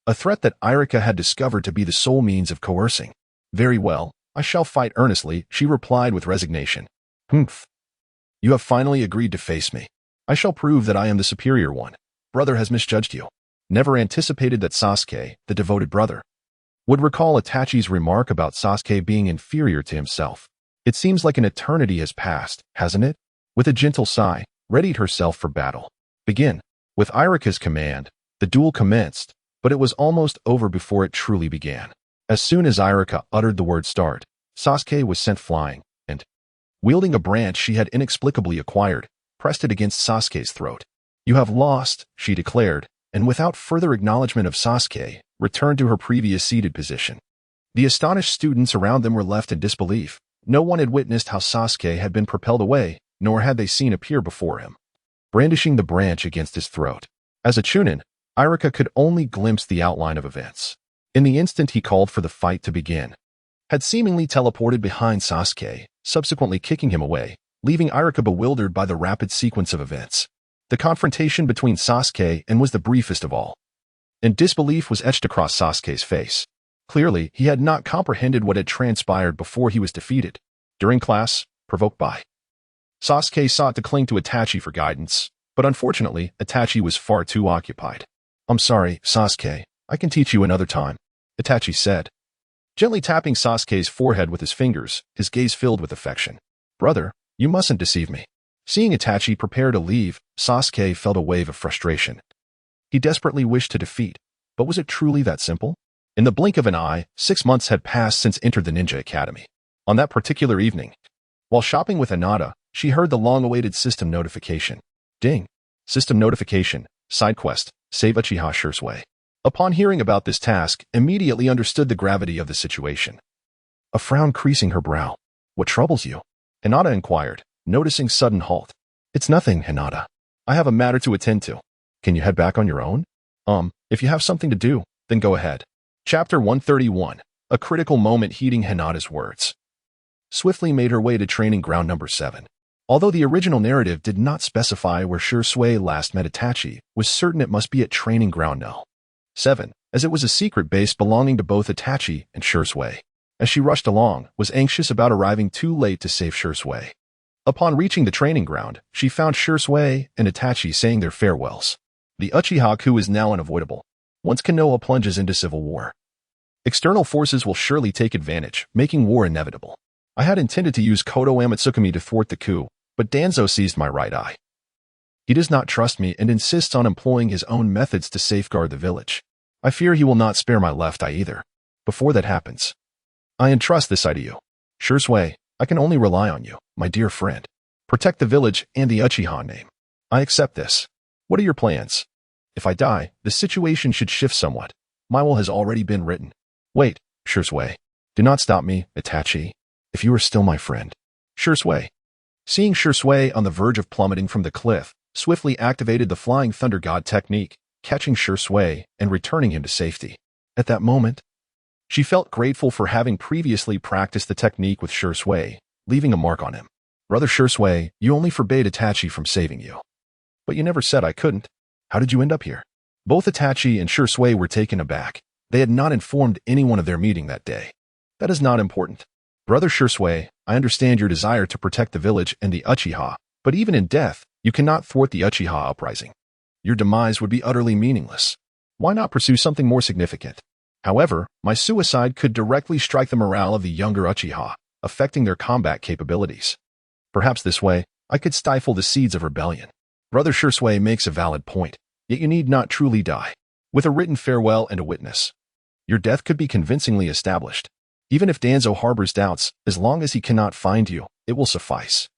A threat that Irika had discovered to be the sole means of coercing. "Very well, I shall fight earnestly," she replied with resignation. "Humph. You have finally agreed to face me. I shall prove that I am the superior one. Brother has misjudged you." Never anticipated that Sasuke, the devoted brother, would recall Itachi's remark about Sasuke being inferior to himself. "It seems like an eternity has passed, hasn't it?" With a gentle sigh, readied herself for battle. "Begin." With Irika's command, the duel commenced, but it was almost over before it truly began. As soon as Irika uttered the word start, Sasuke was sent flying, and, wielding a branch she had inexplicably acquired, pressed it against Sasuke's throat. "You have lost," she declared, and without further acknowledgement of Sasuke, returned to her previous seated position. The astonished students around them were left in disbelief. No one had witnessed how Sasuke had been propelled away, nor had they seen appear before him, brandishing the branch against his throat. As a Chunin, Irika could only glimpse the outline of events. In the instant he called for the fight to begin, had seemingly teleported behind Sasuke, subsequently kicking him away, leaving Irika bewildered by the rapid sequence of events. The confrontation between Sasuke and was the briefest of all, and disbelief was etched across Sasuke's face. Clearly, he had not comprehended what had transpired before he was defeated. During class, provoked by Sasuke sought to cling to Itachi for guidance, but unfortunately, Itachi was far too occupied. "I'm sorry, Sasuke. I can teach you another time," Itachi said, gently tapping Sasuke's forehead with his fingers, his gaze filled with affection. "Brother, you mustn't deceive me." Seeing Itachi prepare to leave, Sasuke felt a wave of frustration. He desperately wished to defeat, but was it truly that simple? In the blink of an eye, 6 months had passed since entered the Ninja Academy. On that particular evening, while shopping with Hinata, she heard the long-awaited system notification. Ding. System notification. Side quest. Save Uchiha Shisui. Upon hearing about this task, immediately understood the gravity of the situation. A frown creasing her brow. "What troubles you?" Hinata inquired, noticing sudden halt. "It's nothing, Hinata. I have a matter to attend to." "Can you head back on your own?" If you have something to do, then go ahead." Chapter 131, A critical moment heeding Hinata's words. Swiftly made her way to training ground number 7. Although the original narrative did not specify where Shisui last met Itachi, was certain it must be at training ground no. 7, as it was a secret base belonging to both Itachi and Shisui. As she rushed along, was anxious about arriving too late to save Shisui. Upon reaching the training ground, she found Shisui and Itachi saying their farewells. The Uchiha coup is now unavoidable. Once Konoha plunges into civil war, external forces will surely take advantage, making war inevitable. I had intended to use Kodo Amatsukami to thwart the coup, but Danzo seized my right eye. He does not trust me and insists on employing his own methods to safeguard the village. I fear he will not spare my left eye either. Before that happens, I entrust this eye to you. Shisui, I can only rely on you, my dear friend. Protect the village and the Uchiha name. I accept this. What are your plans? If I die, the situation should shift somewhat. My will has already been written. Wait, Shisui. Do not stop me, Itachi. If you are still my friend. Shisui. Seeing Shisui on the verge of plummeting from the cliff, swiftly activated the Flying Thunder God technique, catching Shisui and returning him to safety. At that moment, she felt grateful for having previously practiced the technique with Shisui, leaving a mark on him. Brother Shisui, you only forbade Itachi from saving you. But you never said I couldn't. How did you end up here? Both Itachi and Shisui were taken aback. They had not informed anyone of their meeting that day. That is not important. Brother Shisui, I understand your desire to protect the village and the Uchiha, but even in death, you cannot thwart the Uchiha uprising. Your demise would be utterly meaningless. Why not pursue something more significant? However, my suicide could directly strike the morale of the younger Uchiha, affecting their combat capabilities. Perhaps this way, I could stifle the seeds of rebellion. Brother Shisui makes a valid point, yet you need not truly die. With a written farewell and a witness, your death could be convincingly established. Even if Danzo harbors doubts, as long as he cannot find you, it will suffice.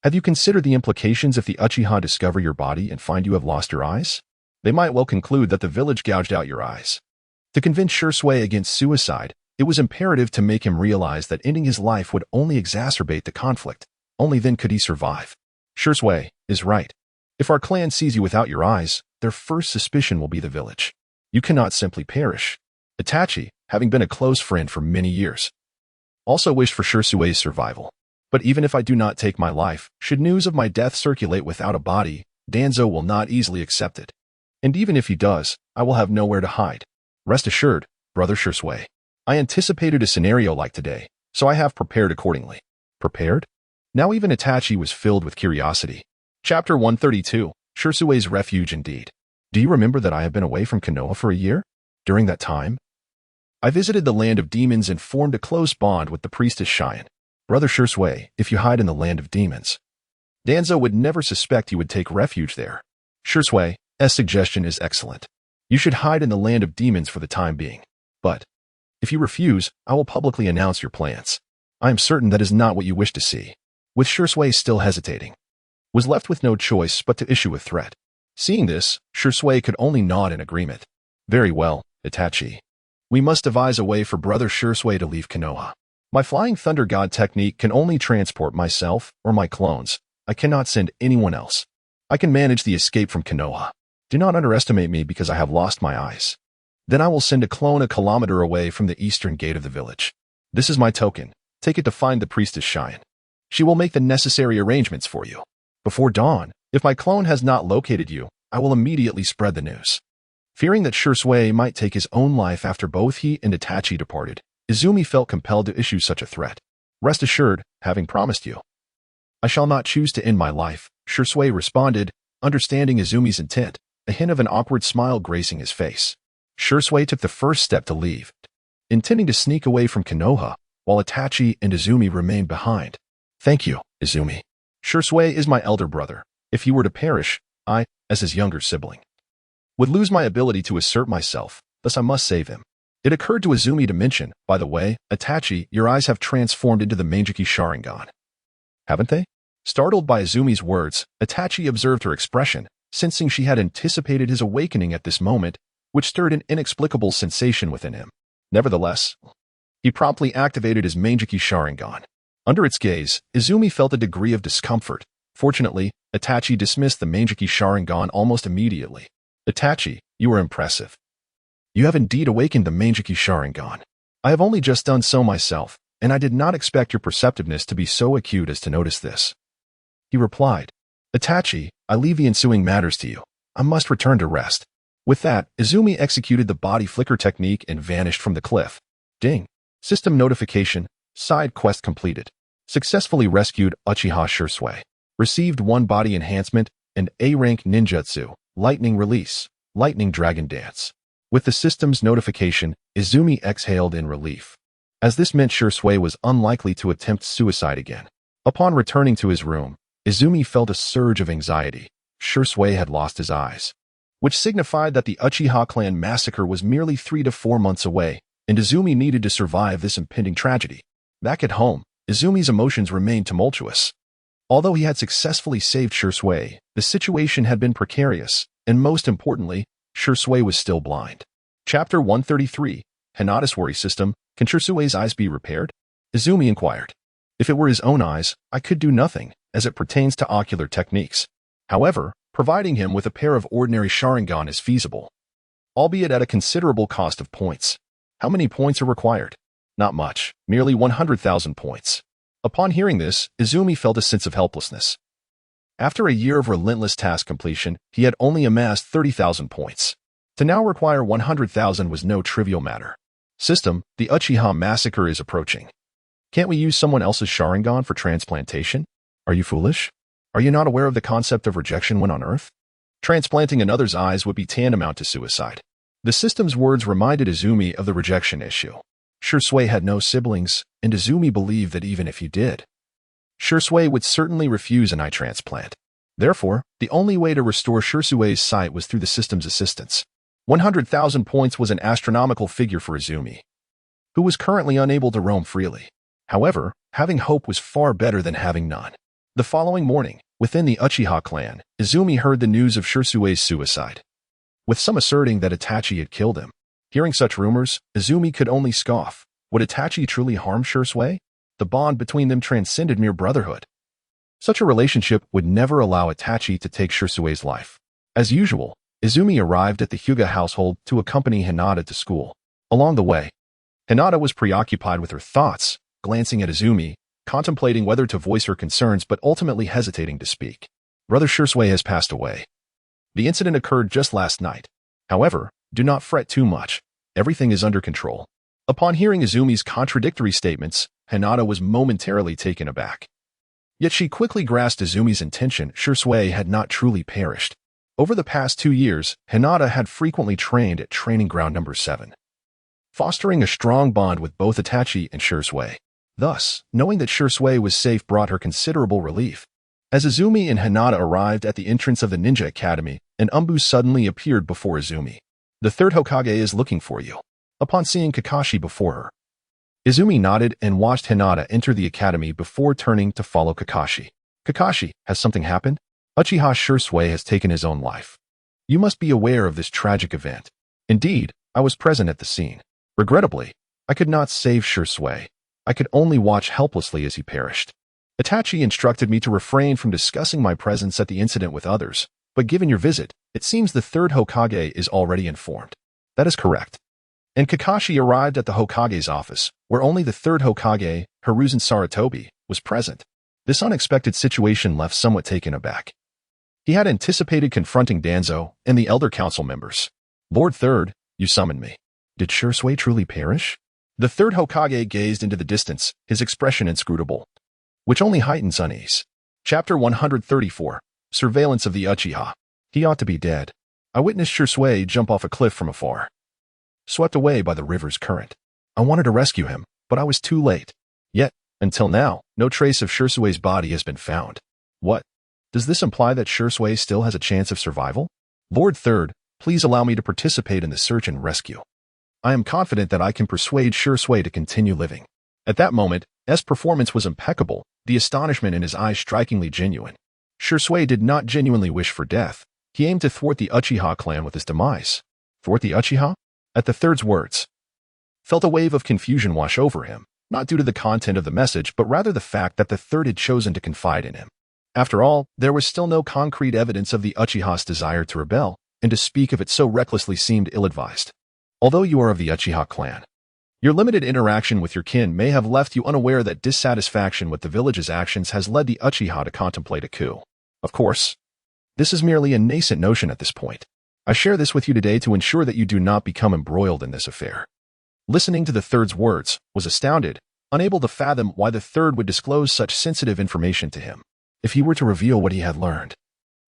Have you considered the implications if the Uchiha discover your body and find you have lost your eyes? They might well conclude that the village gouged out your eyes. To convince Shisui against suicide, it was imperative to make him realize that ending his life would only exacerbate the conflict. Only then could he survive. Shisui is right. If our clan sees you without your eyes, their first suspicion will be the village. You cannot simply perish. Itachi, having been a close friend for many years, also wished for Shisui's survival. But even if I do not take my life, should news of my death circulate without a body, Danzo will not easily accept it. And even if he does, I will have nowhere to hide. Rest assured, Brother Shisui. I anticipated a scenario like today, so I have prepared accordingly. Prepared? Now even Itachi was filled with curiosity. Chapter 132, Shisui's Refuge Indeed. Do you remember that I have been away from Konoha for a year? During that time, I visited the land of demons and formed a close bond with the priestess Cheyenne. Brother Shisui, if you hide in the land of demons, Danzo would never suspect you would take refuge there. Shisui's suggestion is excellent. You should hide in the land of demons for the time being. But if you refuse, I will publicly announce your plans. I am certain that is not what you wish to see. With Shisui still hesitating, was left with no choice but to issue a threat. Seeing this, Shisui could only nod in agreement. Very well, Itachi. We must devise a way for Brother Shisui to leave Konoha. My Flying Thunder God technique can only transport myself or my clones. I cannot send anyone else. I can manage the escape from Konoha. Do not underestimate me because I have lost my eyes. Then I will send a clone a kilometer away from the eastern gate of the village. This is my token. Take it to find the priestess Cheyenne. She will make the necessary arrangements for you. Before dawn, if my clone has not located you, I will immediately spread the news. Fearing that Shisui might take his own life after both he and Itachi departed, Izumi felt compelled to issue such a threat. Rest assured, having promised you, I shall not choose to end my life, Shisui responded, understanding Izumi's intent, a hint of an awkward smile gracing his face. Shisui took the first step to leave, intending to sneak away from Konoha, while Itachi and Izumi remained behind. Thank you, Izumi. Shisui is my elder brother. If he were to perish, I, as his younger sibling, would lose my ability to assert myself, thus I must save him. It occurred to Izumi to mention, by the way, Itachi, your eyes have transformed into the Manjiki Sharingan. Haven't they? Startled by Izumi's words, Itachi observed her expression, sensing she had anticipated his awakening at this moment, which stirred an inexplicable sensation within him. Nevertheless, he promptly activated his Manjiki Sharingan. Under its gaze, Izumi felt a degree of discomfort. Fortunately, Itachi dismissed the Manjiki Sharingan almost immediately. Itachi, you are impressive. You have indeed awakened the Manjiki Sharingan. I have only just done so myself, and I did not expect your perceptiveness to be so acute as to notice this. He replied, Itachi, I leave the ensuing matters to you. I must return to rest. With that, Izumi executed the body flicker technique and vanished from the cliff. Ding. System notification. Side quest completed. Successfully rescued Uchiha Shisui. Received 1 body enhancement and A-rank ninjutsu, lightning release, lightning dragon dance. With the system's notification, Izumi exhaled in relief, as this meant Shisui was unlikely to attempt suicide again. Upon returning to his room, Izumi felt a surge of anxiety. Shisui had lost his eyes, which signified that the Uchiha clan massacre was merely 3 to 4 months away, and Izumi needed to survive this impending tragedy. Back at home, Izumi's emotions remained tumultuous. Although he had successfully saved Shisui, the situation had been precarious, and most importantly, Shisui was still blind. Chapter 133, Hinata's Worry System. Can Shisui's eyes be repaired? Izumi inquired. If it were his own eyes, I could do nothing, as it pertains to ocular techniques. However, providing him with a pair of ordinary Sharingan is feasible, albeit at a considerable cost of points. How many points are required? Not much, merely 100,000 points. Upon hearing this, Izumi felt a sense of helplessness. After a year of relentless task completion, he had only amassed 30,000 points. To now require 100,000 was no trivial matter. System, the Uchiha massacre is approaching. Can't we use someone else's Sharingan for transplantation? Are you foolish? Are you not aware of the concept of rejection when on Earth? Transplanting another's eyes would be tantamount to suicide. The system's words reminded Izumi of the rejection issue. Shisui had no siblings, and Izumi believed that even if he did, Shisui would certainly refuse an eye transplant. Therefore, the only way to restore Shisui's sight was through the system's assistance. 100,000 points was an astronomical figure for Izumi, who was currently unable to roam freely. However, having hope was far better than having none. The following morning, within the Uchiha clan, Izumi heard the news of Shisui's suicide, with some asserting that Itachi had killed him. Hearing such rumors, Izumi could only scoff. Would Itachi truly harm Shisui? The bond between them transcended mere brotherhood. Such a relationship would never allow Itachi to take Shisui's life. As usual, Izumi arrived at the Hyuga household to accompany Hinata to school. Along the way, Hinata was preoccupied with her thoughts, glancing at Izumi, contemplating whether to voice her concerns but ultimately hesitating to speak. Brother Shisui has passed away. The incident occurred just last night. However, do not fret too much. Everything is under control. Upon hearing Izumi's contradictory statements, Hinata was momentarily taken aback. Yet she quickly grasped Izumi's intention. Shisui had not truly perished. Over the past 2 years, Hinata had frequently trained at Training Ground Number 7, fostering a strong bond with both Itachi and Shisui. Thus, knowing that Shisui was safe brought her considerable relief. As Izumi and Hinata arrived at the entrance of the Ninja Academy, an Umbu suddenly appeared before Izumi. The Third Hokage is looking for you. Upon seeing Kakashi before her, Izumi nodded and watched Hinata enter the academy before turning to follow Kakashi. Kakashi, has something happened? Uchiha Shisui has taken his own life. You must be aware of this tragic event. Indeed, I was present at the scene. Regrettably, I could not save Shisui. I could only watch helplessly as he perished. Itachi instructed me to refrain from discussing my presence at the incident with others, but given your visit, it seems the Third Hokage is already informed. That is correct. And Kakashi arrived at the Hokage's office, where only the Third Hokage, Hiruzen Sarutobi, was present. This unexpected situation left somewhat taken aback. He had anticipated confronting Danzo and the Elder Council members. Lord Third, you summoned me. Did Shisui truly perish? The Third Hokage gazed into the distance, his expression inscrutable, which only heightens unease. Chapter 134, Surveillance of the Uchiha. He ought to be dead. I witnessed Shisui jump off a cliff from afar, swept away by the river's current. I wanted to rescue him, but I was too late. Yet, until now, no trace of Shisui's body has been found. What? Does this imply that Shisui still has a chance of survival? Lord Third, please allow me to participate in the search and rescue. I am confident that I can persuade Shisui to continue living. At that moment, S' performance was impeccable, the astonishment in his eyes strikingly genuine. Shisui did not genuinely wish for death. He aimed to thwart the Uchiha clan with his demise. Thwart the Uchiha? At the Third's words, felt a wave of confusion wash over him, not due to the content of the message, but rather the fact that the Third had chosen to confide in him. After all, there was still no concrete evidence of the Uchiha's desire to rebel, and to speak of it so recklessly seemed ill-advised. Although you are of the Uchiha clan, your limited interaction with your kin may have left you unaware that dissatisfaction with the village's actions has led the Uchiha to contemplate a coup. Of course, this is merely a nascent notion at this point. I share this with you today to ensure that you do not become embroiled in this affair. Listening to the Third's words, was astounded, unable to fathom why the Third would disclose such sensitive information to him. If he were to reveal what he had learned,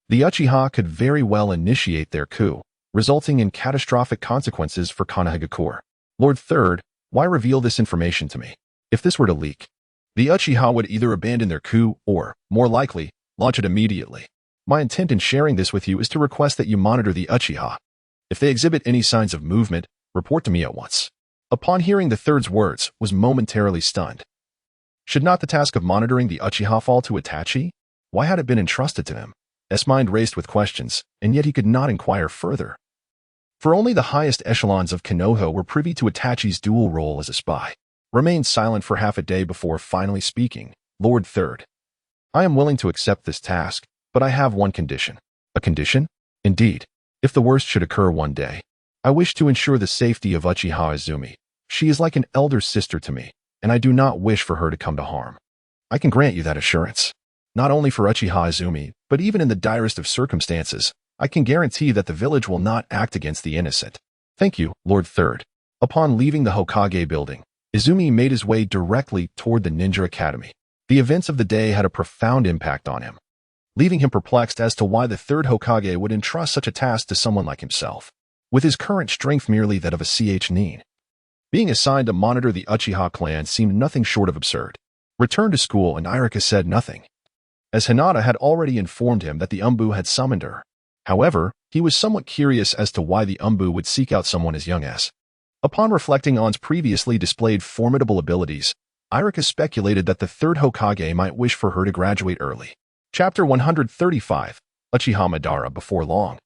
the Uchiha could very well initiate their coup, resulting in catastrophic consequences for Konohagakure. Lord Third, why reveal this information to me? If this were to leak, the Uchiha would either abandon their coup or, more likely, launch it immediately. My intent in sharing this with you is to request that you monitor the Uchiha. If they exhibit any signs of movement, report to me at once. upon hearing the third's words, was momentarily stunned. Should not the task of monitoring the Uchiha fall to Itachi? Why had it been entrusted to him? His mind raced with questions, and yet he could not inquire further. For only the highest echelons of Konoha were privy to Itachi's dual role as a spy. Remained silent for half a day before finally speaking. Lord Third. I am willing to accept this task, but I have one condition. A condition? Indeed. If the worst should occur one day, I wish to ensure the safety of Uchiha Izumi. She is like an elder sister to me, and I do not wish for her to come to harm. I can grant you that assurance. Not only for Uchiha Izumi, but even in the direst of circumstances, I can guarantee that the village will not act against the innocent. Thank you, Lord Third. Upon leaving the Hokage building, Izumi made his way directly toward the Ninja Academy. The events of the day had a profound impact on him, leaving him perplexed as to why the Third Hokage would entrust such a task to someone like himself, with his current strength merely that of a nin. Being assigned to monitor the Uchiha clan seemed nothing short of absurd. Returned to school and Irika said nothing, as Hinata had already informed him that the Umbu had summoned her. However, he was somewhat curious as to why the Umbu would seek out someone as young as. Upon reflecting on's previously displayed formidable abilities, Irika speculated that the Third Hokage might wish for her to graduate early. Chapter 135, Uchiha Madara before long.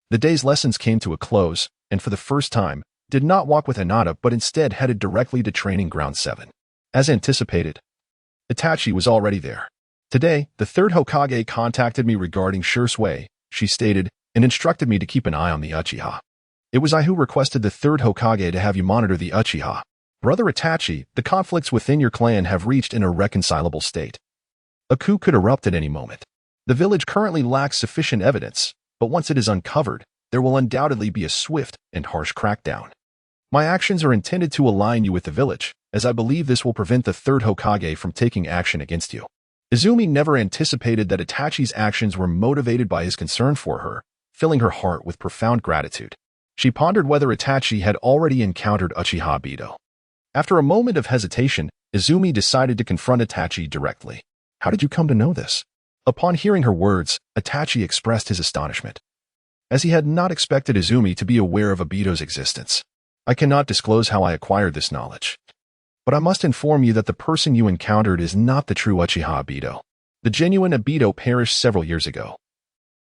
The day's lessons came to a close, and for the first time, did not walk with Hinata but instead headed directly to Training Ground 7. As anticipated, Itachi was already there. Today, the Third Hokage contacted me regarding Shisui, she stated, and instructed me to keep an eye on the Uchiha. It was I who requested the Third Hokage to have you monitor the Uchiha. Brother Itachi, the conflicts within your clan have reached an irreconcilable state. A coup could erupt at any moment. The village currently lacks sufficient evidence, but once it is uncovered, there will undoubtedly be a swift and harsh crackdown. My actions are intended to align you with the village, as I believe this will prevent the Third Hokage from taking action against you. Izumi never anticipated that Itachi's actions were motivated by his concern for her, filling her heart with profound gratitude. She pondered whether Itachi had already encountered Uchiha Bido. After a moment of hesitation, Izumi decided to confront Itachi directly. How did you come to know this? Upon hearing her words, Itachi expressed his astonishment, as he had not expected Izumi to be aware of Abido's existence. I cannot disclose how I acquired this knowledge, but I must inform you that the person you encountered is not the true Uchiha Abido. The genuine Abido perished several years ago.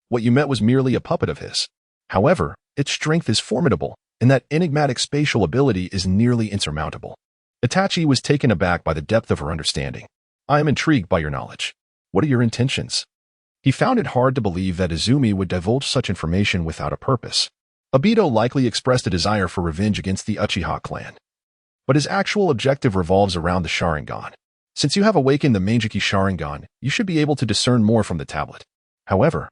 What you met was merely a puppet of his. However, its strength is formidable, and that enigmatic spatial ability is nearly insurmountable. Itachi was taken aback by the depth of her understanding. I am intrigued by your knowledge. What are your intentions? He found it hard to believe that Izumi would divulge such information without a purpose. Abido likely expressed a desire for revenge against the Uchiha clan, but his actual objective revolves around the Sharingan. Since you have awakened the Meijiki Sharingan, you should be able to discern more from the tablet. However,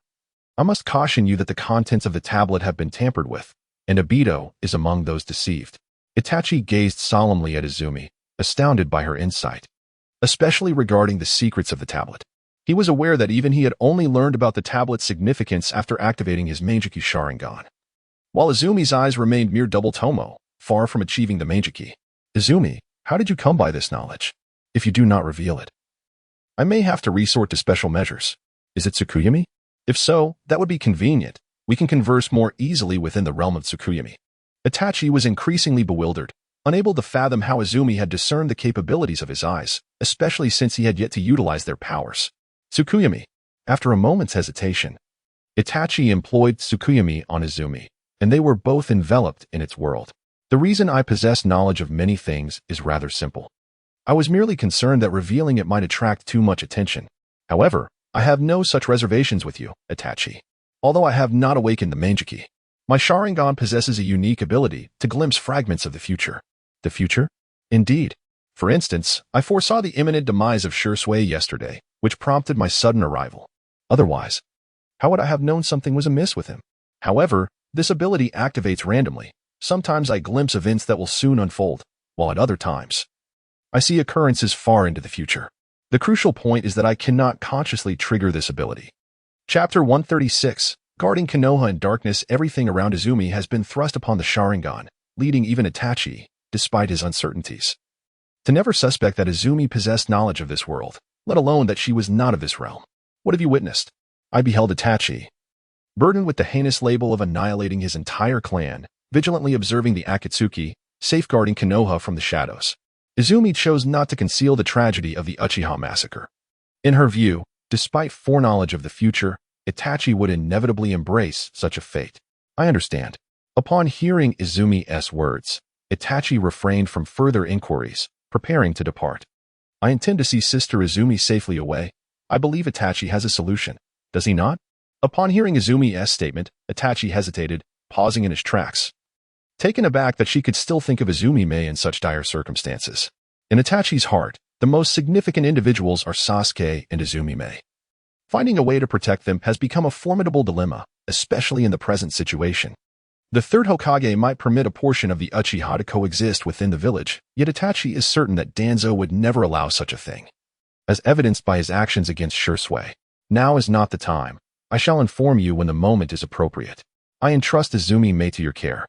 I must caution you that the contents of the tablet have been tampered with, and Abido is among those deceived. Itachi gazed solemnly at Izumi, astounded by her insight, especially regarding the secrets of the tablet. He was aware that even he had only learned about the tablet's significance after activating his Meijiki Sharingan. While Izumi's eyes remained mere double tomo, far from achieving the Meijiki. Izumi, how did you come by this knowledge? If you do not reveal it, I may have to resort to special measures. Is it Tsukuyami? If so, that would be convenient. We can converse more easily within the realm of Tsukuyami. Itachi was increasingly bewildered, unable to fathom how Izumi had discerned the capabilities of his eyes, especially since he had yet to utilize their powers. Tsukuyami. After a moment's hesitation, Itachi employed Tsukuyami on Izumi, and they were both enveloped in its world. The reason I possess knowledge of many things is rather simple. I was merely concerned that revealing it might attract too much attention. However, I have no such reservations with you, Itachi. Although I have not awakened the Meijiki, my Sharingan possesses a unique ability to glimpse fragments of the future. The future? Indeed. For instance, I foresaw the imminent demise of Shisui yesterday, which prompted my sudden arrival. Otherwise, how would I have known something was amiss with him? However, this ability activates randomly. Sometimes I glimpse events that will soon unfold, while at other times, I see occurrences far into the future. The crucial point is that I cannot consciously trigger this ability. Chapter 136. Guarding Konoha in darkness. Everything around Izumi has been thrust upon the Sharingan, leading even Itachi, despite his uncertainties, to never suspect that Izumi possessed knowledge of this world, let alone that she was not of this realm. What have you witnessed? I beheld Itachi, burdened with the heinous label of annihilating his entire clan, vigilantly observing the Akatsuki, safeguarding Konoha from the shadows. Izumi chose not to conceal the tragedy of the Uchiha massacre. In her view, despite foreknowledge of the future, Itachi would inevitably embrace such a fate. I understand. Upon hearing Izumi's words, Itachi refrained from further inquiries, preparing to depart. I intend to see Sister Izumi safely away. I believe Itachi has a solution. Does he not? Upon hearing Izumi's statement, Itachi hesitated, pausing in his tracks, taken aback that she could still think of Izumi in such dire circumstances. In Itachi's heart, the most significant individuals are Sasuke and Izumi. Finding a way to protect them has become a formidable dilemma, especially in the present situation. The Third Hokage might permit a portion of the Uchiha to coexist within the village, yet Itachi is certain that Danzo would never allow such a thing. As evidenced by his actions against Shisui, now is not the time. I shall inform you when the moment is appropriate. I entrust Izumi to your care.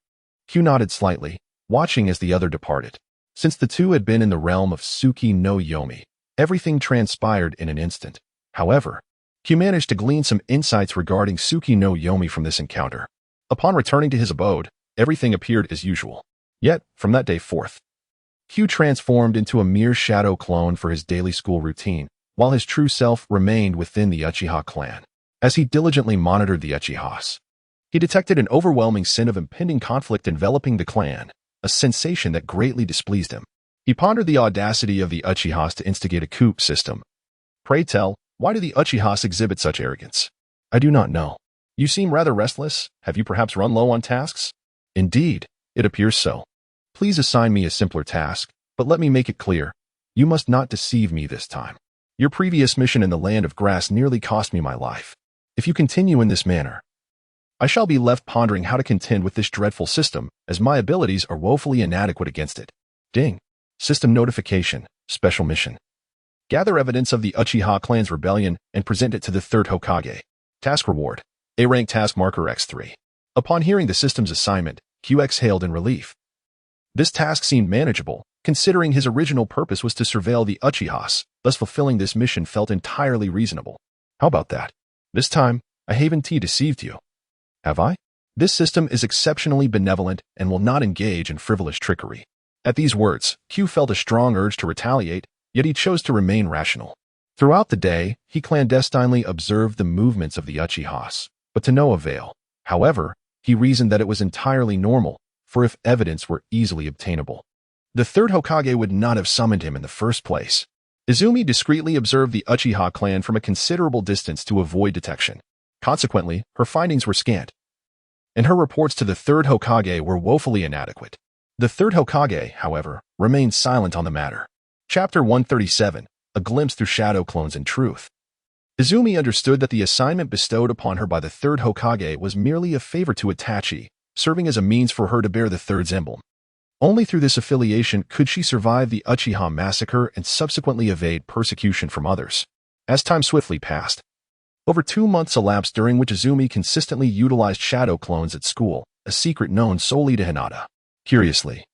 Q nodded slightly, watching as the other departed. Since the two had been in the realm of Tsuki no Yomi, everything transpired in an instant. However, Q managed to glean some insights regarding Tsuki no Yomi from this encounter. Upon returning to his abode, everything appeared as usual. Yet, from that day forth, Q transformed into a mere shadow clone for his daily school routine, while his true self remained within the Uchiha clan. As he diligently monitored the Uchihas, he detected an overwhelming sense of impending conflict enveloping the clan, a sensation that greatly displeased him. He pondered the audacity of the Uchihas to instigate a coup system. Pray tell, why do the Uchihas exhibit such arrogance? I do not know. You seem rather restless. Have you perhaps run low on tasks? Indeed, it appears so. Please assign me a simpler task, but let me make it clear. You must not deceive me this time. Your previous mission in the Land of Grass nearly cost me my life. If you continue in this manner, I shall be left pondering how to contend with this dreadful system, as my abilities are woefully inadequate against it. Ding. System notification. Special mission. Gather evidence of the Uchiha clan's rebellion and present it to the Third Hokage. Task reward. A-rank task marker X3. Upon hearing the system's assignment, Q exhaled in relief. This task seemed manageable, considering his original purpose was to surveil the Uchihas, thus fulfilling this mission felt entirely reasonable. How about that? This time, I haven't deceived you. Have I? This system is exceptionally benevolent and will not engage in frivolous trickery. At these words, Q felt a strong urge to retaliate, yet he chose to remain rational. Throughout the day, he clandestinely observed the movements of the Uchihas, but to no avail. However, he reasoned that it was entirely normal, for if evidence were easily obtainable, the Third Hokage would not have summoned him in the first place. Izumi discreetly observed the Uchiha clan from a considerable distance to avoid detection. Consequently, her findings were scant, and her reports to the Third Hokage were woefully inadequate. The Third Hokage, however, remained silent on the matter. Chapter 137, A Glimpse Through Shadow Clones and Truth. Izumi understood that the assignment bestowed upon her by the Third Hokage was merely a favor to Itachi, serving as a means for her to bear the Third's emblem. Only through this affiliation could she survive the Uchiha massacre and subsequently evade persecution from others. As time swiftly passed, over 2 months elapsed during which Izumi consistently utilized shadow clones at school, a secret known solely to Hinata. Curiously,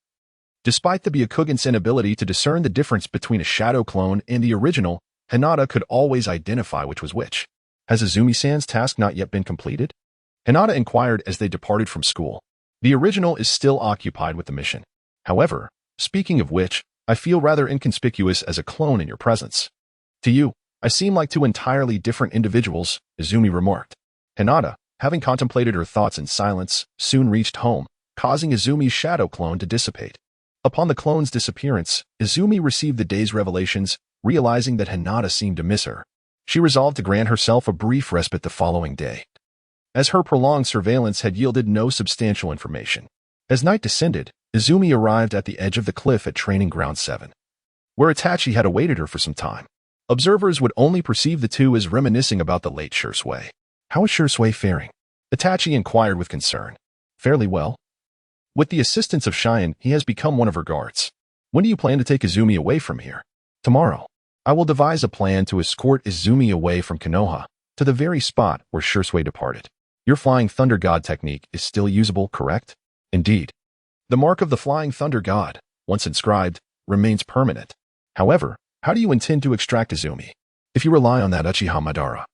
despite the Byakugan's inability to discern the difference between a shadow clone and the original, Hinata could always identify which was which. Has Izumi-san's task not yet been completed? Hinata inquired as they departed from school. The original is still occupied with the mission. However, speaking of which, I feel rather inconspicuous as a clone in your presence. To you, I seem like two entirely different individuals, Izumi remarked. Hinata, having contemplated her thoughts in silence, soon reached home, causing Izumi's shadow clone to dissipate. Upon the clone's disappearance, Izumi received the day's revelations, realizing that Hinata seemed to miss her. She resolved to grant herself a brief respite the following day, as her prolonged surveillance had yielded no substantial information. As night descended, Izumi arrived at the edge of the cliff at Training Ground 7, where Itachi had awaited her for some time. Observers would only perceive the two as reminiscing about the late Shisui. How is Shisui faring? Itachi inquired with concern. Fairly well. With the assistance of Cheyenne, he has become one of her guards. When do you plan to take Izumi away from here? Tomorrow. I will devise a plan to escort Izumi away from Konoha, to the very spot where Shisui departed. Your Flying Thunder God technique is still usable, correct? Indeed. The mark of the Flying Thunder God, once inscribed, remains permanent. However, how do you intend to extract Izumi? If you rely on that Uchiha Madara,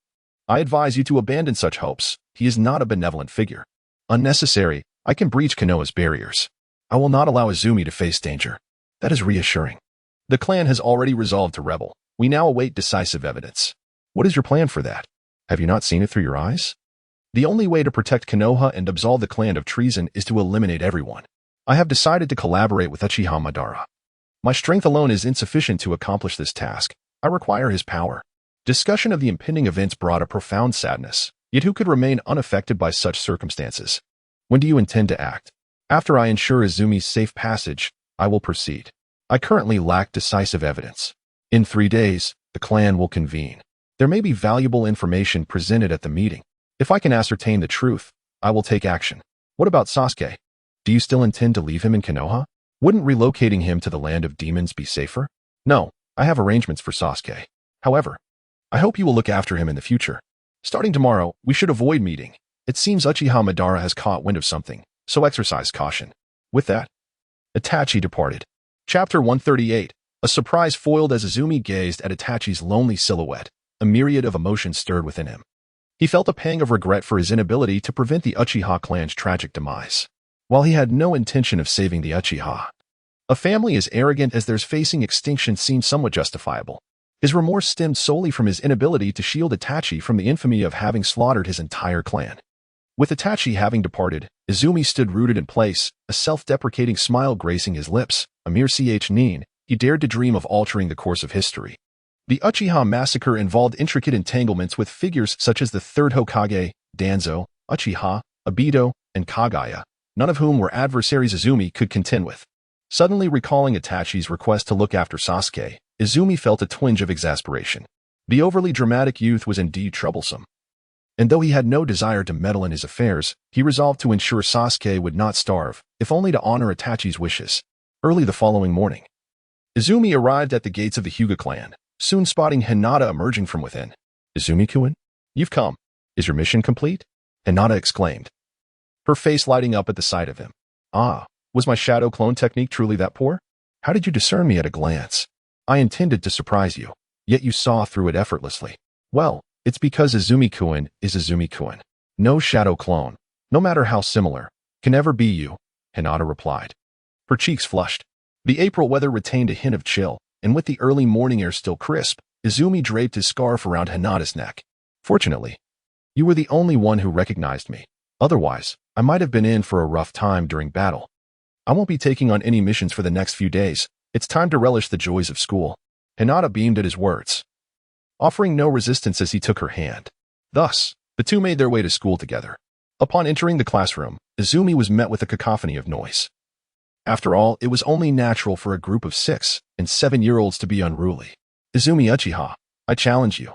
I advise you to abandon such hopes. He is not a benevolent figure. Unnecessary. I can breach Konoha's barriers. I will not allow Izumi to face danger. That is reassuring. The clan has already resolved to rebel. We now await decisive evidence. What is your plan for that? Have you not seen it through your eyes? The only way to protect Konoha and absolve the clan of treason is to eliminate everyone. I have decided to collaborate with Uchiha Madara. My strength alone is insufficient to accomplish this task. I require his power. Discussion of the impending events brought a profound sadness, yet who could remain unaffected by such circumstances? When do you intend to act? After I ensure Izumi's safe passage, I will proceed. I currently lack decisive evidence. In 3 days, the clan will convene. There may be valuable information presented at the meeting. If I can ascertain the truth, I will take action. What about Sasuke? Do you still intend to leave him in Konoha? Wouldn't relocating him to the land of demons be safer? No, I have arrangements for Sasuke. However, I hope you will look after him in the future. Starting tomorrow, we should avoid meeting. It seems Uchiha Madara has caught wind of something, so exercise caution. With that, Itachi departed. Chapter 138. A surprise foiled as Izumi gazed at Itachi's lonely silhouette. A myriad of emotions stirred within him. He felt a pang of regret for his inability to prevent the Uchiha clan's tragic demise. While he had no intention of saving the Uchiha, a family as arrogant as theirs facing extinction seemed somewhat justifiable. His remorse stemmed solely from his inability to shield Itachi from the infamy of having slaughtered his entire clan. With Itachi having departed, Izumi stood rooted in place, a self-deprecating smile gracing his lips. A mere ch-nin, he dared to dream of altering the course of history. The Uchiha massacre involved intricate entanglements with figures such as the Third Hokage, Danzo, Uchiha, Obito, and Kaguya, none of whom were adversaries Izumi could contend with. Suddenly recalling Itachi's request to look after Sasuke, Izumi felt a twinge of exasperation. The overly dramatic youth was indeed troublesome. And though he had no desire to meddle in his affairs, he resolved to ensure Sasuke would not starve, if only to honor Itachi's wishes. Early the following morning, Izumi arrived at the gates of the Hyuga clan, soon spotting Hinata emerging from within. Izumi-kun, you've come. Is your mission complete? Hinata exclaimed, her face lighting up at the sight of him. Ah, was my shadow clone technique truly that poor? How did you discern me at a glance? I intended to surprise you, yet you saw through it effortlessly. Well, it's because Izumi-kun is Izumi-kun. No shadow clone, no matter how similar, can ever be you, Hinata replied. Her cheeks flushed. The April weather retained a hint of chill, and with the early morning air still crisp, Izumi draped his scarf around Hinata's neck. Fortunately, you were the only one who recognized me. Otherwise, I might have been in for a rough time during battle. I won't be taking on any missions for the next few days. It's time to relish the joys of school. Hinata beamed at his words, offering no resistance as he took her hand. Thus, the two made their way to school together. Upon entering the classroom, Izumi was met with a cacophony of noise. After all, it was only natural for a group of 6 and 7-year-olds to be unruly. Izumi Uchiha, I challenge you.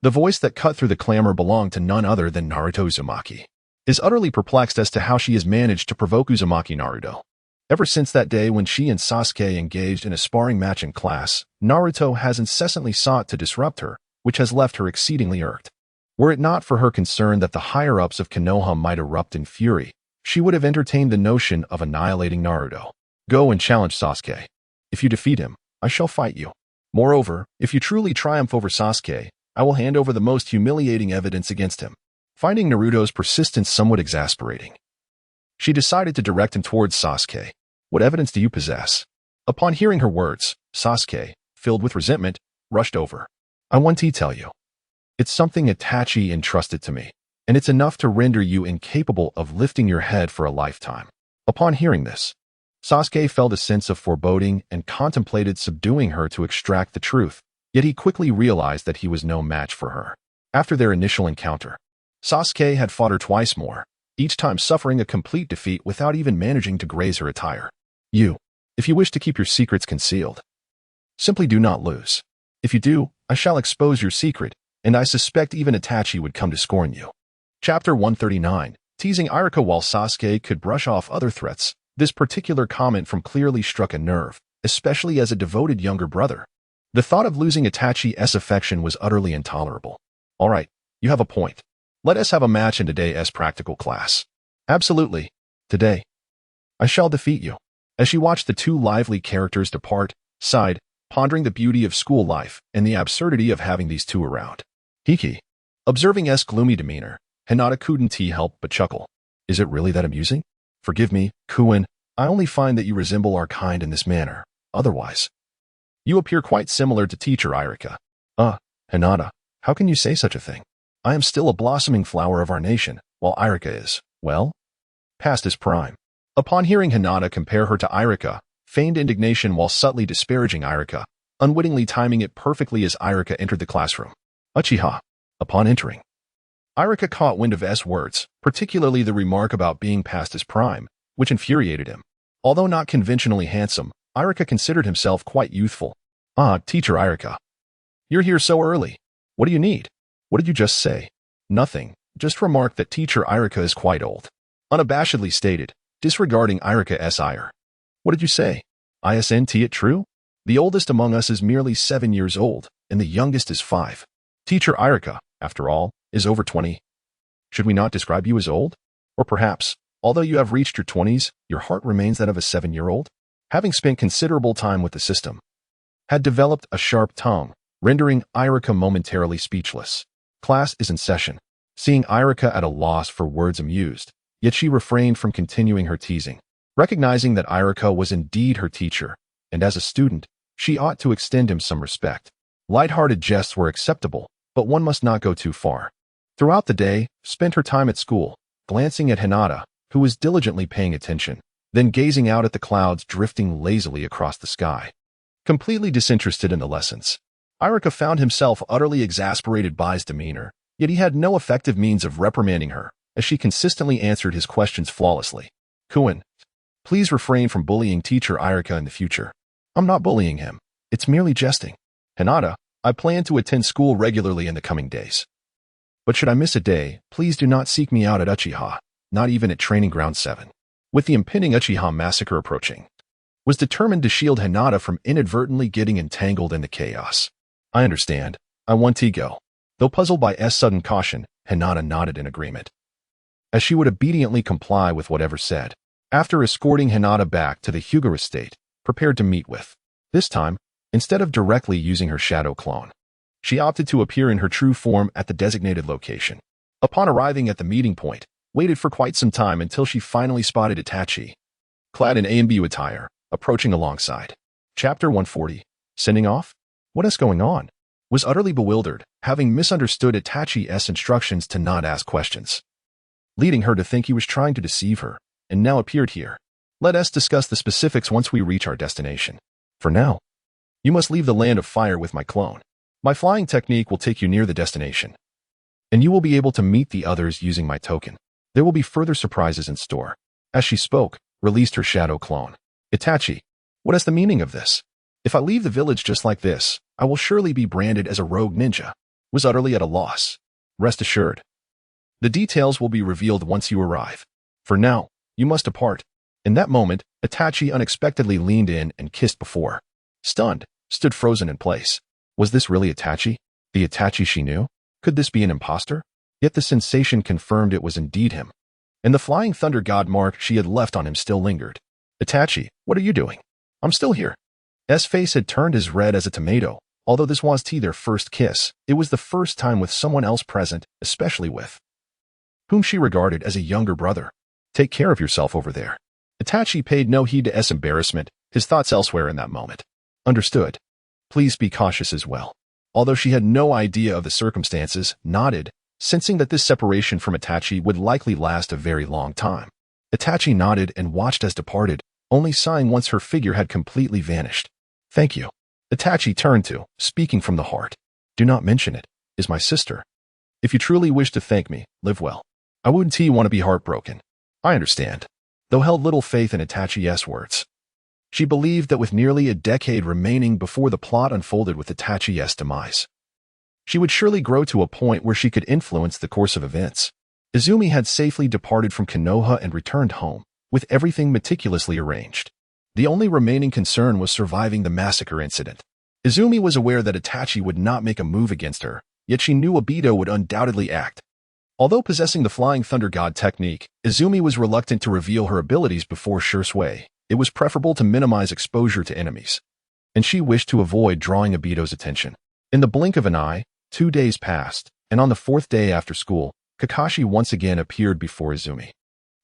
The voice that cut through the clamor belonged to none other than Naruto Uzumaki. Is utterly perplexed as to how she has managed to provoke Uzumaki Naruto. Ever since that day when she and Sasuke engaged in a sparring match in class, Naruto has incessantly sought to disrupt her, which has left her exceedingly irked. Were it not for her concern that the higher-ups of Konoha might erupt in fury, she would have entertained the notion of annihilating Naruto. Go and challenge Sasuke. If you defeat him, I shall fight you. Moreover, if you truly triumph over Sasuke, I will hand over the most humiliating evidence against him. Finding Naruto's persistence somewhat exasperating, she decided to direct him towards Sasuke. What evidence do you possess? Upon hearing her words, Sasuke, filled with resentment, rushed over. I want to tell you. It's something Itachi entrusted to me, and it's enough to render you incapable of lifting your head for a lifetime. Upon hearing this, Sasuke felt a sense of foreboding and contemplated subduing her to extract the truth, yet he quickly realized that he was no match for her. After their initial encounter, Sasuke had fought her twice more, each time suffering a complete defeat without even managing to graze her attire. If you wish to keep your secrets concealed, simply do not lose. If you do, I shall expose your secret, and I suspect even Itachi would come to scorn you. Chapter 139. Teasing Iruka while Sasuke could brush off other threats, this particular comment from clearly struck a nerve, especially as a devoted younger brother. The thought of losing Itachi's affection was utterly intolerable. All right, you have a point. Let us have a match in today's practical class. Absolutely. Today, I shall defeat you. As she watched the two lively characters depart, sighed, pondering the beauty of school life and the absurdity of having these two around. Hiki. Observing S' gloomy demeanor, Hinata couldn't help but chuckle. Is it really that amusing? Forgive me, Kuin, I only find that you resemble our kind in this manner. Otherwise, you appear quite similar to teacher Irika. Hinata, how can you say such a thing? I am still a blossoming flower of our nation, while Irika is, well, past his prime. Upon hearing Hinata compare her to Irika, feigned indignation while subtly disparaging Irika, unwittingly timing it perfectly as Irika entered the classroom. Uchiha. Upon entering, Irika caught wind of S words, particularly the remark about being past his prime, which infuriated him. Although not conventionally handsome, Irika considered himself quite youthful. Teacher Irika. You're here so early. What do you need? What did you just say? Nothing. Just remarked that teacher Irika is quite old. Unabashedly stated, disregarding Irika's ire. What did you say? Isn't it true? The oldest among us is merely 7 years old, and the youngest is 5. Teacher Irika, after all, is over 20. Should we not describe you as old? Or perhaps, although you have reached your 20s, your heart remains that of a 7-year-old? Having spent considerable time with the system, had developed a sharp tongue, rendering Irika momentarily speechless. Class is in session. Seeing Irika at a loss for words amused, yet she refrained from continuing her teasing. Recognizing that Irika was indeed her teacher, and as a student, she ought to extend him some respect. Light-hearted jests were acceptable, but one must not go too far. Throughout the day, spent her time at school, glancing at Hinata, who was diligently paying attention, then gazing out at the clouds drifting lazily across the sky. Completely disinterested in the lessons, Irika found himself utterly exasperated by his demeanor, yet he had no effective means of reprimanding her, as she consistently answered his questions flawlessly. Kuin, please refrain from bullying teacher Irika in the future. I'm not bullying him. It's merely jesting. Hinata, I plan to attend school regularly in the coming days. But should I miss a day, please do not seek me out at Uchiha, not even at Training Ground 7. With the impending Uchiha massacre approaching, was determined to shield Hinata from inadvertently getting entangled in the chaos. I understand. I want to go. Though puzzled by S' sudden caution, Hinata nodded in agreement, as she would obediently comply with whatever said. After escorting Hinata back to the Hyuga estate, prepared to meet with, this time, instead of directly using her shadow clone, she opted to appear in her true form at the designated location. Upon arriving at the meeting point, waited for quite some time until she finally spotted Itachi, clad in AMBU attire, approaching alongside. Chapter 140. Sending off? What is going on? Was utterly bewildered, having misunderstood Itachi's instructions to not ask questions, leading her to think he was trying to deceive her, and now appeared here. Let us discuss the specifics once we reach our destination. For now, you must leave the land of fire with my clone. My flying technique will take you near the destination, and you will be able to meet the others using my token. There will be further surprises in store. As she spoke, released her shadow clone. Itachi, what is the meaning of this? If I leave the village just like this, I will surely be branded as a rogue ninja. Was utterly at a loss. Rest assured, the details will be revealed once you arrive. For now, you must depart. In that moment, Itachi unexpectedly leaned in and kissed before. Stunned, stood frozen in place. Was this really Itachi? The Itachi she knew? Could this be an imposter? Yet the sensation confirmed it was indeed him. And the flying thunder god mark she had left on him still lingered. Itachi, what are you doing? I'm still here. S' face had turned as red as a tomato. Although this was their first kiss, it was the first time with someone else present, especially with whom she regarded as a younger brother. Take care of yourself over there. Itachi paid no heed to S' embarrassment, his thoughts elsewhere in that moment. Understood. Please be cautious as well. Although she had no idea of the circumstances, nodded, sensing that this separation from Itachi would likely last a very long time. Itachi nodded and watched as departed, only sighing once her figure had completely vanished. Thank you. Itachi turned to, speaking from the heart. Do not mention it, is my sister. If you truly wish to thank me, live well. I wouldn't want to be heartbroken. I understand. Though held little faith in Itachi's words, she believed that with nearly a decade remaining before the plot unfolded with Itachi's demise, she would surely grow to a point where she could influence the course of events. Izumi had safely departed from Konoha and returned home, with everything meticulously arranged. The only remaining concern was surviving the massacre incident. Izumi was aware that Itachi would not make a move against her, yet she knew Obito would undoubtedly act. Although possessing the Flying Thunder God technique, Izumi was reluctant to reveal her abilities before Shisui. It was preferable to minimize exposure to enemies, and she wished to avoid drawing Obito's attention. In the blink of an eye, 2 days passed, and on the 4th day after school, Kakashi once again appeared before Izumi.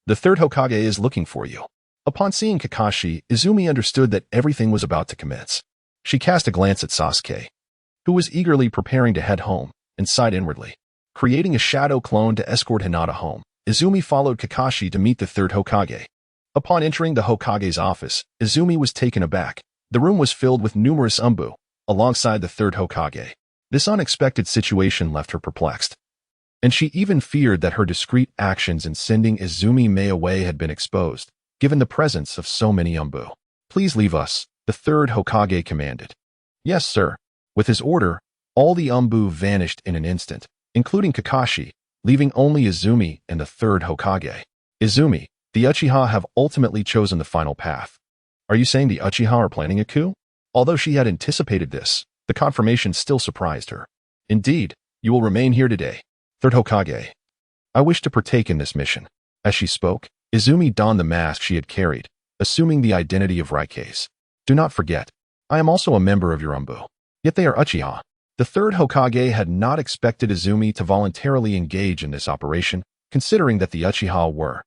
The Third Hokage is looking for you. Upon seeing Kakashi, Izumi understood that everything was about to commence. She cast a glance at Sasuke, who was eagerly preparing to head home, and sighed inwardly. Creating a shadow clone to escort Hinata home, Izumi followed Kakashi to meet the third Hokage. Upon entering the Hokage's office, Izumi was taken aback. The room was filled with numerous umbu, alongside the third Hokage. This unexpected situation left her perplexed, and she even feared that her discreet actions in sending Izumi Mei away had been exposed, given the presence of so many umbu. "Please leave us," the third Hokage commanded. "Yes, sir." With his order, all the umbu vanished in an instant, including Kakashi, leaving only Izumi and the third Hokage. "Izumi, the Uchiha have ultimately chosen the final path. Are you saying the Uchiha are planning a coup?" Although she had anticipated this, the confirmation still surprised her. "Indeed, you will remain here today, third Hokage. I wish to partake in this mission." As she spoke, Izumi donned the mask she had carried, assuming the identity of Raikes. "Do not forget, I am also a member of your umbu. Yet they are Uchiha." The third Hokage had not expected Izumi to voluntarily engage in this operation, considering that the Uchiha were,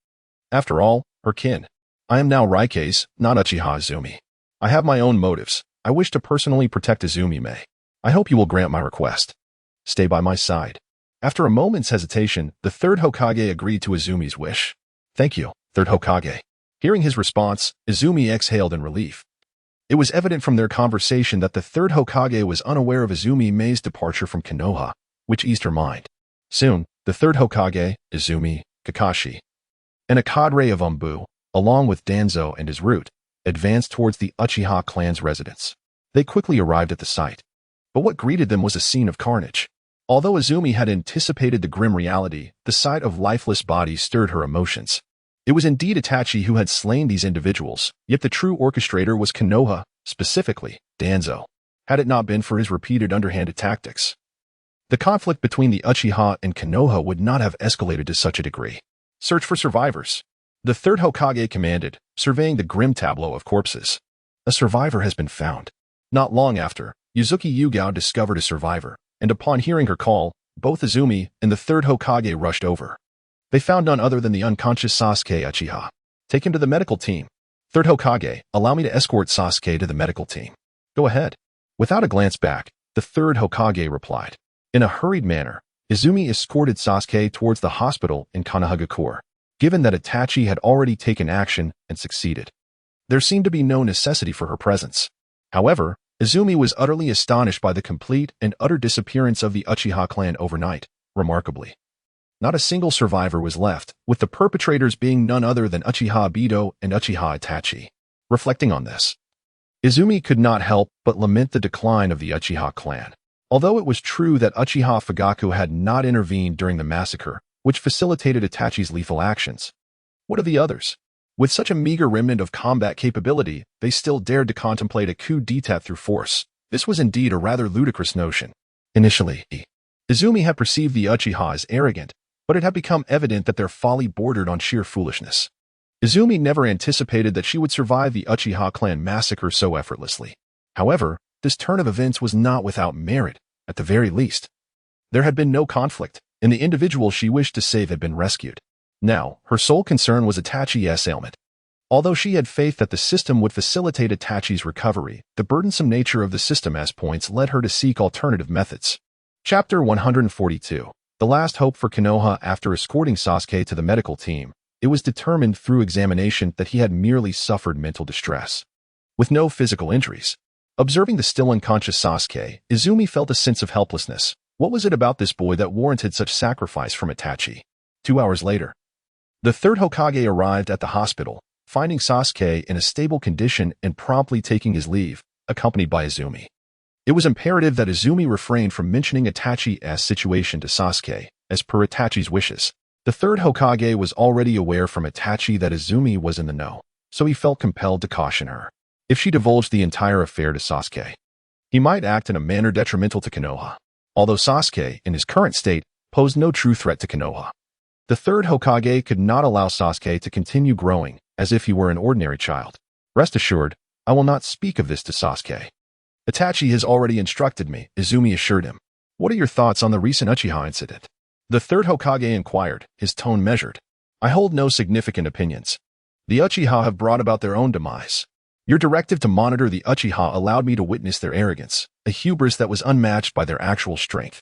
after all, her kin. "I am now Raikes, not Uchiha Izumi. I have my own motives. I wish to personally protect Izumi Mei. I hope you will grant my request. Stay by my side." After a moment's hesitation, the third Hokage agreed to Izumi's wish. "Thank you, third Hokage." Hearing his response, Izumi exhaled in relief. It was evident from their conversation that the third Hokage was unaware of Izumi Mei's departure from Konoha, which eased her mind. Soon, the third Hokage, Izumi, Kakashi, and a cadre of umbu, along with Danzo and his route, advanced towards the Uchiha clan's residence. They quickly arrived at the site. But what greeted them was a scene of carnage. Although Izumi had anticipated the grim reality, the sight of lifeless bodies stirred her emotions. It was indeed Itachi who had slain these individuals, yet the true orchestrator was Konoha, specifically Danzo, had it not been for his repeated underhanded tactics. The conflict between the Uchiha and Konoha would not have escalated to such a degree. "Search for survivors," the third Hokage commanded, surveying the grim tableau of corpses. "A survivor has been found." Not long after, Yuzuki Yugao discovered a survivor, and upon hearing her call, both Izumi and the third Hokage rushed over. They found none other than the unconscious Sasuke Uchiha. "Take him to the medical team." "Third Hokage, allow me to escort Sasuke to the medical team." "Go ahead." Without a glance back, the third Hokage replied. In a hurried manner, Izumi escorted Sasuke towards the hospital in Konohagakure. Given that Itachi had already taken action and succeeded, there seemed to be no necessity for her presence. However, Izumi was utterly astonished by the complete and utter disappearance of the Uchiha clan overnight. Remarkably, not a single survivor was left, with the perpetrators being none other than Uchiha Bido and Uchiha Itachi. Reflecting on this, Izumi could not help but lament the decline of the Uchiha clan. Although it was true that Uchiha Fugaku had not intervened during the massacre, which facilitated Itachi's lethal actions, what of the others? With such a meager remnant of combat capability, they still dared to contemplate a coup d'etat through force. This was indeed a rather ludicrous notion. Initially, Izumi had perceived the Uchiha as arrogant, but it had become evident that their folly bordered on sheer foolishness. Izumi never anticipated that she would survive the Uchiha clan massacre so effortlessly. However, this turn of events was not without merit, at the very least. There had been no conflict, and the individual she wished to save had been rescued. Now, her sole concern was Itachi's ailment. Although she had faith that the system would facilitate Itachi's recovery, the burdensome nature of the system as points led her to seek alternative methods. Chapter 142. The last hope for Konoha. After escorting Sasuke to the medical team, it was determined through examination that he had merely suffered mental distress, with no physical injuries. Observing the still unconscious Sasuke, Izumi felt a sense of helplessness. What was it about this boy that warranted such sacrifice from Itachi? 2 hours later, the third Hokage arrived at the hospital, finding Sasuke in a stable condition and promptly taking his leave, accompanied by Izumi. It was imperative that Izumi refrain from mentioning Itachi's situation to Sasuke, as per Itachi's wishes. The third Hokage was already aware from Itachi that Izumi was in the know, so he felt compelled to caution her. If she divulged the entire affair to Sasuke, he might act in a manner detrimental to Konoha. Although Sasuke, in his current state, posed no true threat to Konoha, the third Hokage could not allow Sasuke to continue growing as if he were an ordinary child. "Rest assured, I will not speak of this to Sasuke. Itachi has already instructed me," Izumi assured him. "What are your thoughts on the recent Uchiha incident?" The third Hokage inquired, his tone measured. "I hold no significant opinions." The Uchiha have brought about their own demise. Your directive to monitor the Uchiha allowed me to witness their arrogance, a hubris that was unmatched by their actual strength.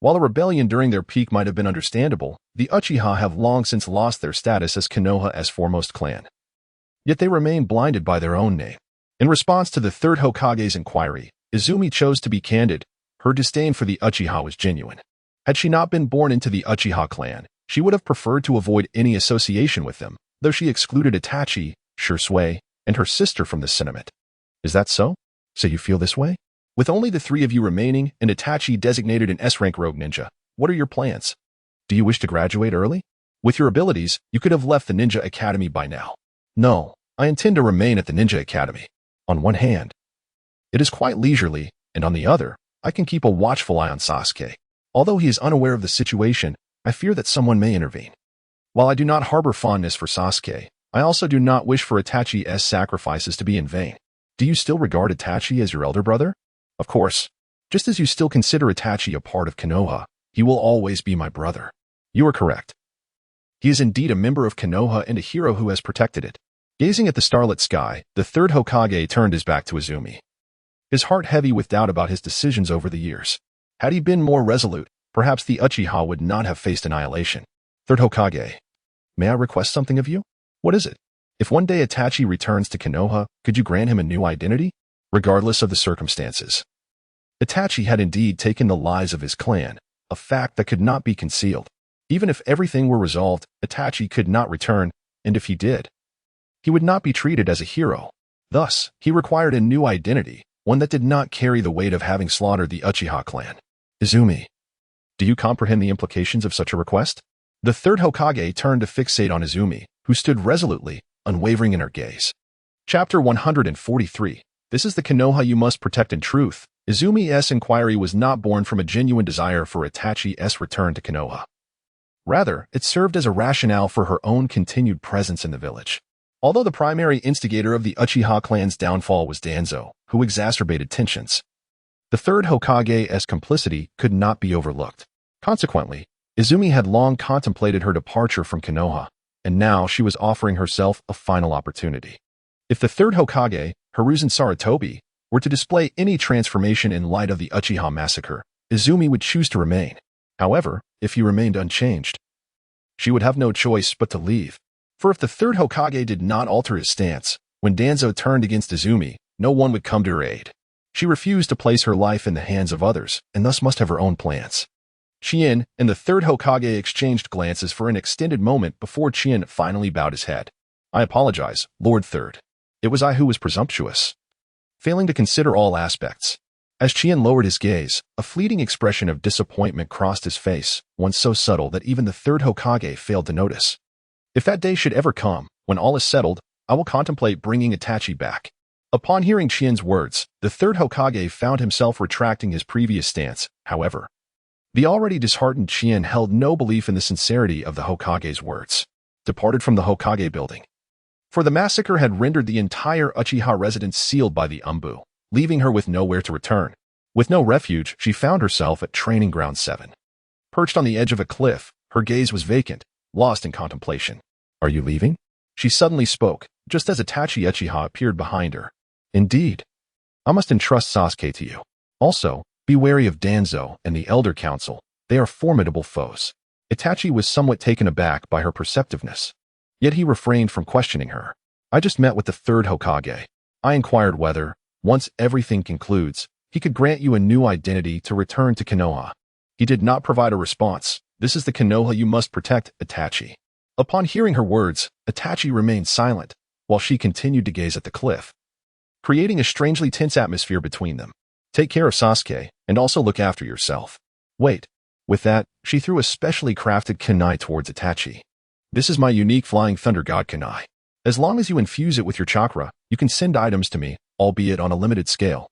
While a rebellion during their peak might have been understandable, the Uchiha have long since lost their status as Konoha's foremost clan. Yet they remain blinded by their own name. In response to the Third Hokage's inquiry, Izumi chose to be candid. Her disdain for the Uchiha was genuine. Had she not been born into the Uchiha clan, she would have preferred to avoid any association with them, though she excluded Itachi, Shisui, and her sister from the sentiment. Is that so? So you feel this way? With only the three of you remaining and Itachi designated an S-rank rogue ninja, what are your plans? Do you wish to graduate early? With your abilities, you could have left the Ninja Academy by now. No, I intend to remain at the Ninja Academy. On one hand, it is quite leisurely, and on the other, I can keep a watchful eye on Sasuke. Although he is unaware of the situation, I fear that someone may intervene. While I do not harbor fondness for Sasuke, I also do not wish for Itachi's sacrifices to be in vain. Do you still regard Itachi as your elder brother? Of course. Just as you still consider Itachi a part of Konoha, he will always be my brother. You are correct. He is indeed a member of Konoha and a hero who has protected it. Gazing at the starlit sky, the Third Hokage turned his back to Izumi. His heart heavy with doubt about his decisions over the years. Had he been more resolute, perhaps the Uchiha would not have faced annihilation. Third Hokage, may I request something of you? What is it? If one day Itachi returns to Konoha, could you grant him a new identity? Regardless of the circumstances. Itachi had indeed taken the lives of his clan, a fact that could not be concealed. Even if everything were resolved, Itachi could not return, and if he did, he would not be treated as a hero. Thus, he required a new identity, one that did not carry the weight of having slaughtered the Uchiha clan. Izumi, do you comprehend the implications of such a request? The Third Hokage turned to fixate on Izumi, who stood resolutely, unwavering in her gaze. Chapter 143. This is the Konoha you must protect in truth. Izumi's inquiry was not born from a genuine desire for Itachi's return to Konoha. Rather, it served as a rationale for her own continued presence in the village. Although the primary instigator of the Uchiha clan's downfall was Danzo, who exacerbated tensions, the Third Hokage's complicity could not be overlooked. Consequently, Izumi had long contemplated her departure from Konoha, and now she was offering herself a final opportunity. If the Third Hokage, Hiruzen Sarutobi, were to display any transformation in light of the Uchiha massacre, Izumi would choose to remain. However, if he remained unchanged, she would have no choice but to leave. For if the Third Hokage did not alter his stance, when Danzo turned against Izumi, no one would come to her aid. She refused to place her life in the hands of others, and thus must have her own plans. Chien and the Third Hokage exchanged glances for an extended moment before Chien finally bowed his head. I apologize, Lord Third. It was I who was presumptuous, failing to consider all aspects. As Chien lowered his gaze, a fleeting expression of disappointment crossed his face, one so subtle that even the Third Hokage failed to notice. If that day should ever come, when all is settled, I will contemplate bringing Itachi back. Upon hearing Chien's words, the Third Hokage found himself retracting his previous stance. However, the already disheartened Chien held no belief in the sincerity of the Hokage's words. Departed from the Hokage building. For the massacre had rendered the entire Uchiha residence sealed by the Umbu, leaving her with nowhere to return. With no refuge, she found herself at Training Ground 7. Perched on the edge of a cliff, her gaze was vacant, lost in contemplation. Are you leaving? She suddenly spoke, just as Itachi Uchiha appeared behind her. Indeed. I must entrust Sasuke to you. Also, be wary of Danzo and the Elder Council. They are formidable foes. Itachi was somewhat taken aback by her perceptiveness. Yet he refrained from questioning her. I just met with the Third Hokage. I inquired whether, once everything concludes, he could grant you a new identity to return to Konoha. He did not provide a response. This is the Konoha you must protect, Itachi. Upon hearing her words, Itachi remained silent, while she continued to gaze at the cliff, creating a strangely tense atmosphere between them. Take care of Sasuke, and also look after yourself. Wait. With that, she threw a specially crafted kunai towards Itachi. This is my unique Flying Thunder God kunai. As long as you infuse it with your chakra, you can send items to me, albeit on a limited scale,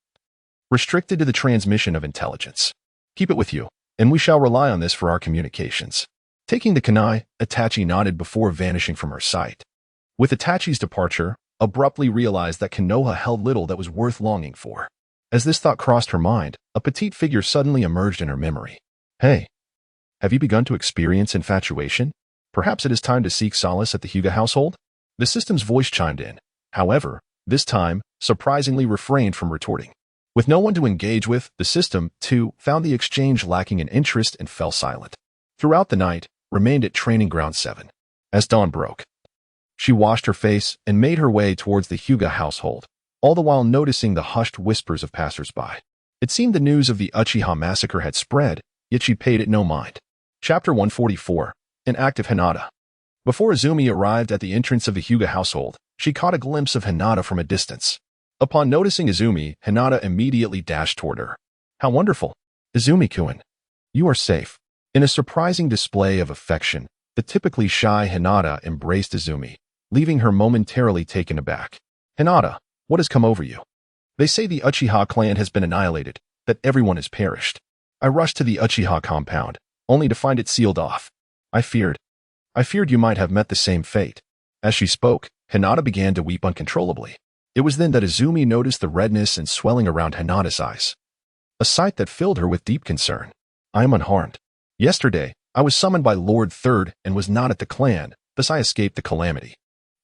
restricted to the transmission of intelligence. Keep it with you, and we shall rely on this for our communications. Taking the kunai, Itachi nodded before vanishing from her sight. With Itachi's departure, abruptly realized that Konoha held little that was worth longing for. As this thought crossed her mind, a petite figure suddenly emerged in her memory. Hey, have you begun to experience infatuation? Perhaps it is time to seek solace at the Hyuga household? The system's voice chimed in. However, this time, surprisingly refrained from retorting. With no one to engage with, the system, too, found the exchange lacking in interest and fell silent. Throughout the night, remained at Training Ground 7. As dawn broke, she washed her face and made her way towards the Hyuga household, all the while noticing the hushed whispers of passers-by. It seemed the news of the Uchiha massacre had spread, yet she paid it no mind. Chapter 144. An Act of Hinata. Before Izumi arrived at the entrance of the Hyuga household, she caught a glimpse of Hinata from a distance. Upon noticing Izumi, Hinata immediately dashed toward her. How wonderful! Izumi-kun, you are safe. In a surprising display of affection, the typically shy Hinata embraced Izumi, leaving her momentarily taken aback. Hinata, what has come over you? They say the Uchiha clan has been annihilated, that everyone has perished. I rushed to the Uchiha compound, only to find it sealed off. I feared you might have met the same fate. As she spoke, Hinata began to weep uncontrollably. It was then that Izumi noticed the redness and swelling around Hinata's eyes, a sight that filled her with deep concern. I am unharmed. Yesterday, I was summoned by Lord Third and was not at the clan, thus I escaped the calamity.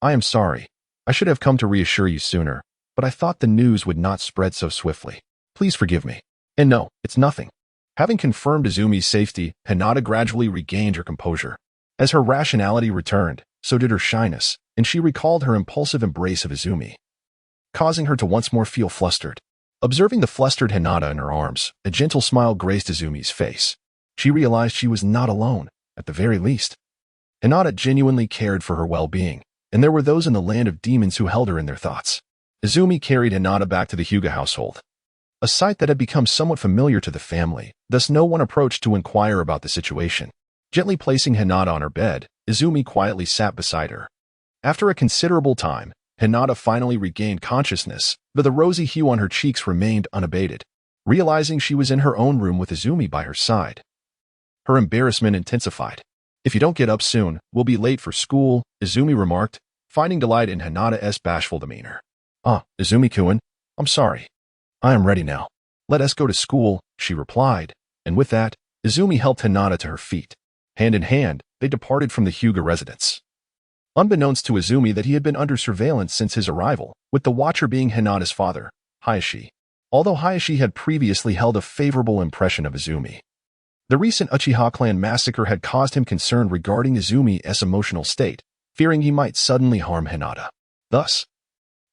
I am sorry. I should have come to reassure you sooner, but I thought the news would not spread so swiftly. Please forgive me. And no, it's nothing. Having confirmed Izumi's safety, Hinata gradually regained her composure. As her rationality returned, so did her shyness, and she recalled her impulsive embrace of Izumi, causing her to once more feel flustered. Observing the flustered Hinata in her arms, a gentle smile graced Izumi's face. She realized she was not alone, at the very least. Hinata genuinely cared for her well-being, and there were those in the land of demons who held her in their thoughts. Izumi carried Hinata back to the Hyuga household, a sight that had become somewhat familiar to the family, thus no one approached to inquire about the situation. Gently placing Hinata on her bed, Izumi quietly sat beside her. After a considerable time, Hinata finally regained consciousness, but the rosy hue on her cheeks remained unabated. Realizing she was in her own room with Izumi by her side, her embarrassment intensified. If you don't get up soon, we'll be late for school, Izumi remarked, finding delight in Hinata's bashful demeanor. Izumi-kun, I'm sorry. I am ready now. Let us go to school, she replied, and with that, Izumi helped Hinata to her feet. Hand in hand, they departed from the Hyuga residence. Unbeknownst to Izumi that he had been under surveillance since his arrival, with the watcher being Hinata's father, Hayashi. Although Hayashi had previously held a favorable impression of Izumi, the recent Uchiha clan massacre had caused him concern regarding Izumi's emotional state, fearing he might suddenly harm Hinata. Thus,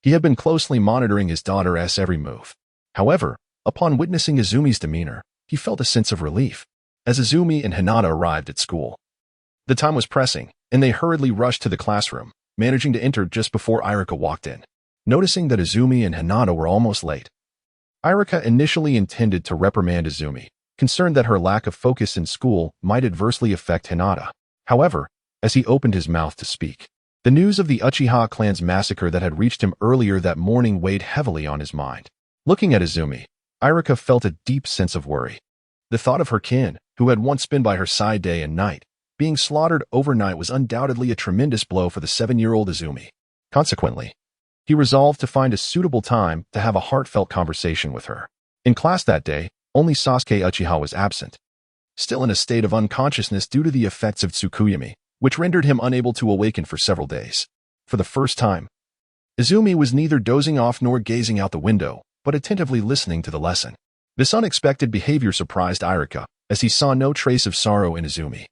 he had been closely monitoring his daughter's every move. However, upon witnessing Izumi's demeanor, he felt a sense of relief. As Izumi and Hinata arrived at school, the time was pressing, and they hurriedly rushed to the classroom, managing to enter just before Irika walked in. Noticing that Izumi and Hinata were almost late, Irika initially intended to reprimand Izumi, concerned that her lack of focus in school might adversely affect Hinata. However, as he opened his mouth to speak, the news of the Uchiha clan's massacre that had reached him earlier that morning weighed heavily on his mind. Looking at Izumi, Irika felt a deep sense of worry. The thought of her kin, who had once been by her side day and night, being slaughtered overnight was undoubtedly a tremendous blow for the 7-year-old Izumi. Consequently, he resolved to find a suitable time to have a heartfelt conversation with her. In class that day, only Sasuke Uchiha was absent, still in a state of unconsciousness due to the effects of Tsukuyami, which rendered him unable to awaken for several days. For the first time, Izumi was neither dozing off nor gazing out the window, but attentively listening to the lesson. This unexpected behavior surprised Irika, as he saw no trace of sorrow in Izumi.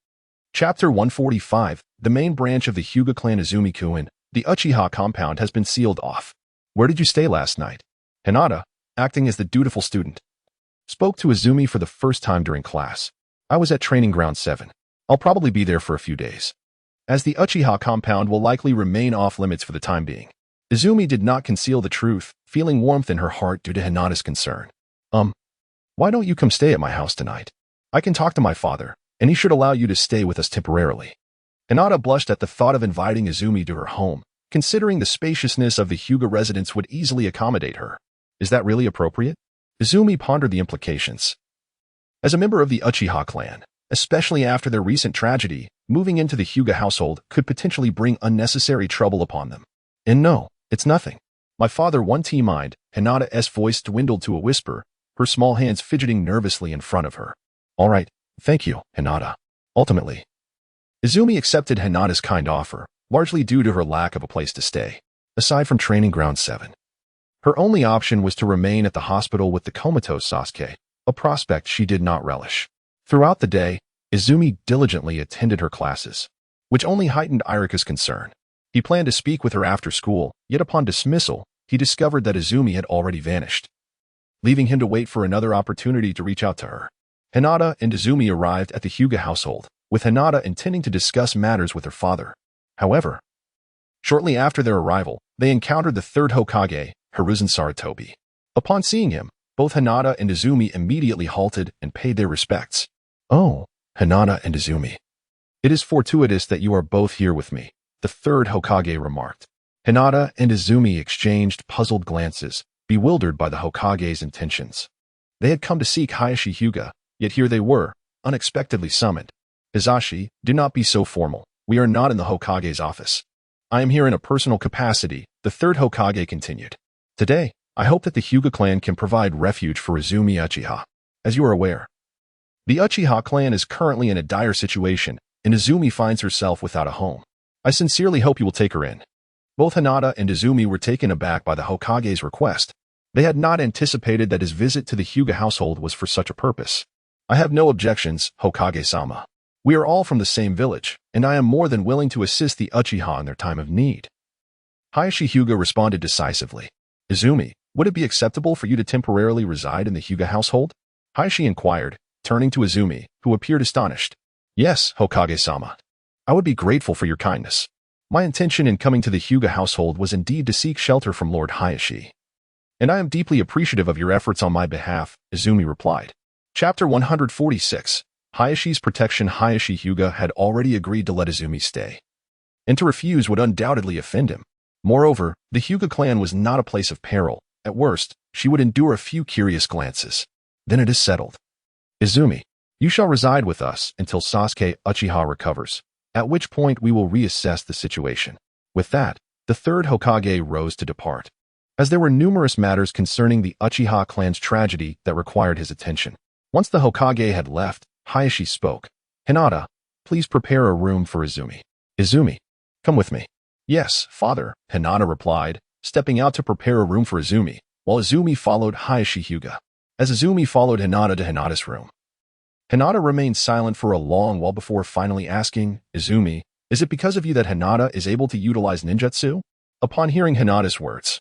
Chapter 145, the main branch of the Hyuga clan Izumi-kun, the Uchiha compound has been sealed off. Where did you stay last night? Hinata, acting as the dutiful student, spoke to Izumi for the first time during class. I was at Training Ground 7. I'll probably be there for a few days, as the Uchiha compound will likely remain off limits for the time being. Izumi did not conceal the truth, feeling warmth in her heart due to Hinata's concern. Why don't you come stay at my house tonight? I can talk to my father, and he should allow you to stay with us temporarily. Hinata blushed at the thought of inviting Izumi to her home, considering the spaciousness of the Hyuga residence would easily accommodate her. Is that really appropriate? Izumi pondered the implications. As a member of the Uchiha clan, especially after their recent tragedy, moving into the Hyuga household could potentially bring unnecessary trouble upon them. And no, it's nothing. My father won't mind. Hinata's voice dwindled to a whisper, her small hands fidgeting nervously in front of her. All right, thank you, Hinata. Ultimately, Izumi accepted Hinata's kind offer, largely due to her lack of a place to stay, aside from Training Ground 7. Her only option was to remain at the hospital with the comatose Sasuke, a prospect she did not relish. Throughout the day, Izumi diligently attended her classes, which only heightened Irika's concern. He planned to speak with her after school, yet upon dismissal, he discovered that Izumi had already vanished, leaving him to wait for another opportunity to reach out to her. Hinata and Izumi arrived at the Hyuga household, with Hinata intending to discuss matters with her father. However, shortly after their arrival, they encountered the third Hokage, Hiruzen Sarutobi. Upon seeing him, both Hinata and Izumi immediately halted and paid their respects. "Oh, Hinata and Izumi. It is fortuitous that you are both here with me," the third Hokage remarked. Hinata and Izumi exchanged puzzled glances, bewildered by the Hokage's intentions. They had come to seek Hiashi Hyuga, yet here they were, unexpectedly summoned. "Hisashi, do not be so formal. We are not in the Hokage's office. I am here in a personal capacity," the third Hokage continued. "Today, I hope that the Hyuga clan can provide refuge for Izumi Uchiha. As you are aware, the Uchiha clan is currently in a dire situation, and Izumi finds herself without a home. I sincerely hope you will take her in." Both Hinata and Izumi were taken aback by the Hokage's request. They had not anticipated that his visit to the Hyuga household was for such a purpose. "I have no objections, Hokage-sama. We are all from the same village, and I am more than willing to assist the Uchiha in their time of need." Hiashi Hyuga responded decisively. "Izumi, would it be acceptable for you to temporarily reside in the Hyuga household?" Hiashi inquired, turning to Izumi, who appeared astonished. "Yes, Hokage-sama. I would be grateful for your kindness. My intention in coming to the Hyuga household was indeed to seek shelter from Lord Hiashi. And I am deeply appreciative of your efforts on my behalf," Izumi replied. Chapter 146. Hayashi's protection. Hiashi Hyuga had already agreed to let Izumi stay, and to refuse would undoubtedly offend him. Moreover, the Hyuga clan was not a place of peril. At worst, she would endure a few curious glances. "Then it is settled. Izumi, you shall reside with us until Sasuke Uchiha recovers, at which point we will reassess the situation." With that, the third Hokage rose to depart, as there were numerous matters concerning the Uchiha clan's tragedy that required his attention. Once the Hokage had left, Hiashi spoke. "Hinata, please prepare a room for Izumi. Izumi, come with me." "Yes, father," Hinata replied, stepping out to prepare a room for Izumi, while Izumi followed Hiashi Hyuga. As Izumi followed Hinata to Hinata's room, Hinata remained silent for a long while before finally asking, "Izumi, is it because of you that Hinata is able to utilize ninjutsu?" Upon hearing Hinata's words,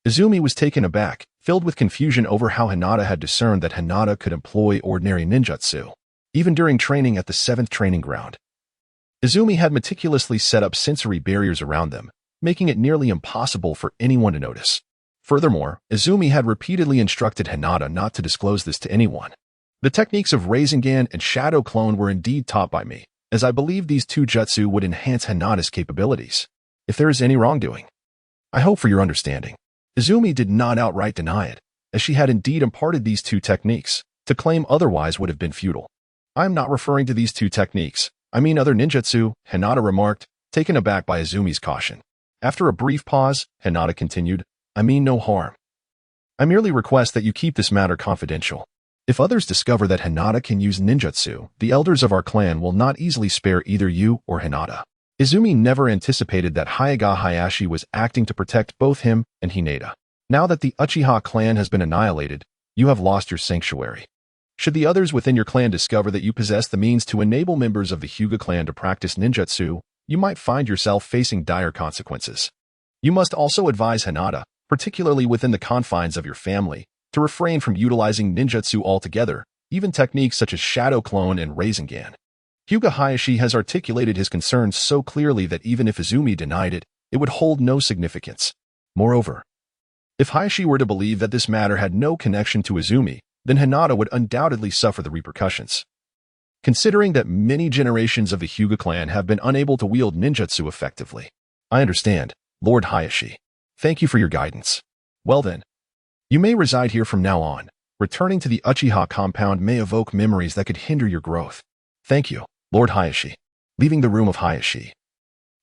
Izumi was taken aback, filled with confusion over how Hinata had discerned that Hinata could employ ordinary ninjutsu, even during training at the 7th training ground. Izumi had meticulously set up sensory barriers around them, making it nearly impossible for anyone to notice. Furthermore, Izumi had repeatedly instructed Hinata not to disclose this to anyone. "The techniques of Rasengan and Shadow Clone were indeed taught by me, as I believe these two jutsu would enhance Hinata's capabilities. If there is any wrongdoing, I hope for your understanding." Izumi did not outright deny it, as she had indeed imparted these two techniques. To claim otherwise would have been futile. "I am not referring to these two techniques. I mean other ninjutsu," Hinata remarked, taken aback by Izumi's caution. After a brief pause, Hinata continued, "I mean no harm. I merely request that you keep this matter confidential. If others discover that Hinata can use ninjutsu, the elders of our clan will not easily spare either you or Hinata." Izumi never anticipated that Hyuga Hayashi was acting to protect both him and Hinata. "Now that the Uchiha clan has been annihilated, you have lost your sanctuary. Should the others within your clan discover that you possess the means to enable members of the Hyuga clan to practice ninjutsu, you might find yourself facing dire consequences. You must also advise Hinata, particularly within the confines of your family, to refrain from utilizing ninjutsu altogether, even techniques such as Shadow Clone and Rasengan." Hyuga Hayashi has articulated his concerns so clearly that even if Izumi denied it, it would hold no significance. Moreover, if Hayashi were to believe that this matter had no connection to Izumi, then Hinata would undoubtedly suffer the repercussions. Considering that many generations of the Hyuga clan have been unable to wield ninjutsu effectively. "I understand, Lord Hayashi. Thank you for your guidance. Well then, you may reside here from now on. Returning to the Uchiha compound may evoke memories that could hinder your growth." "Thank you, Lord Hayashi." Leaving the room of Hayashi,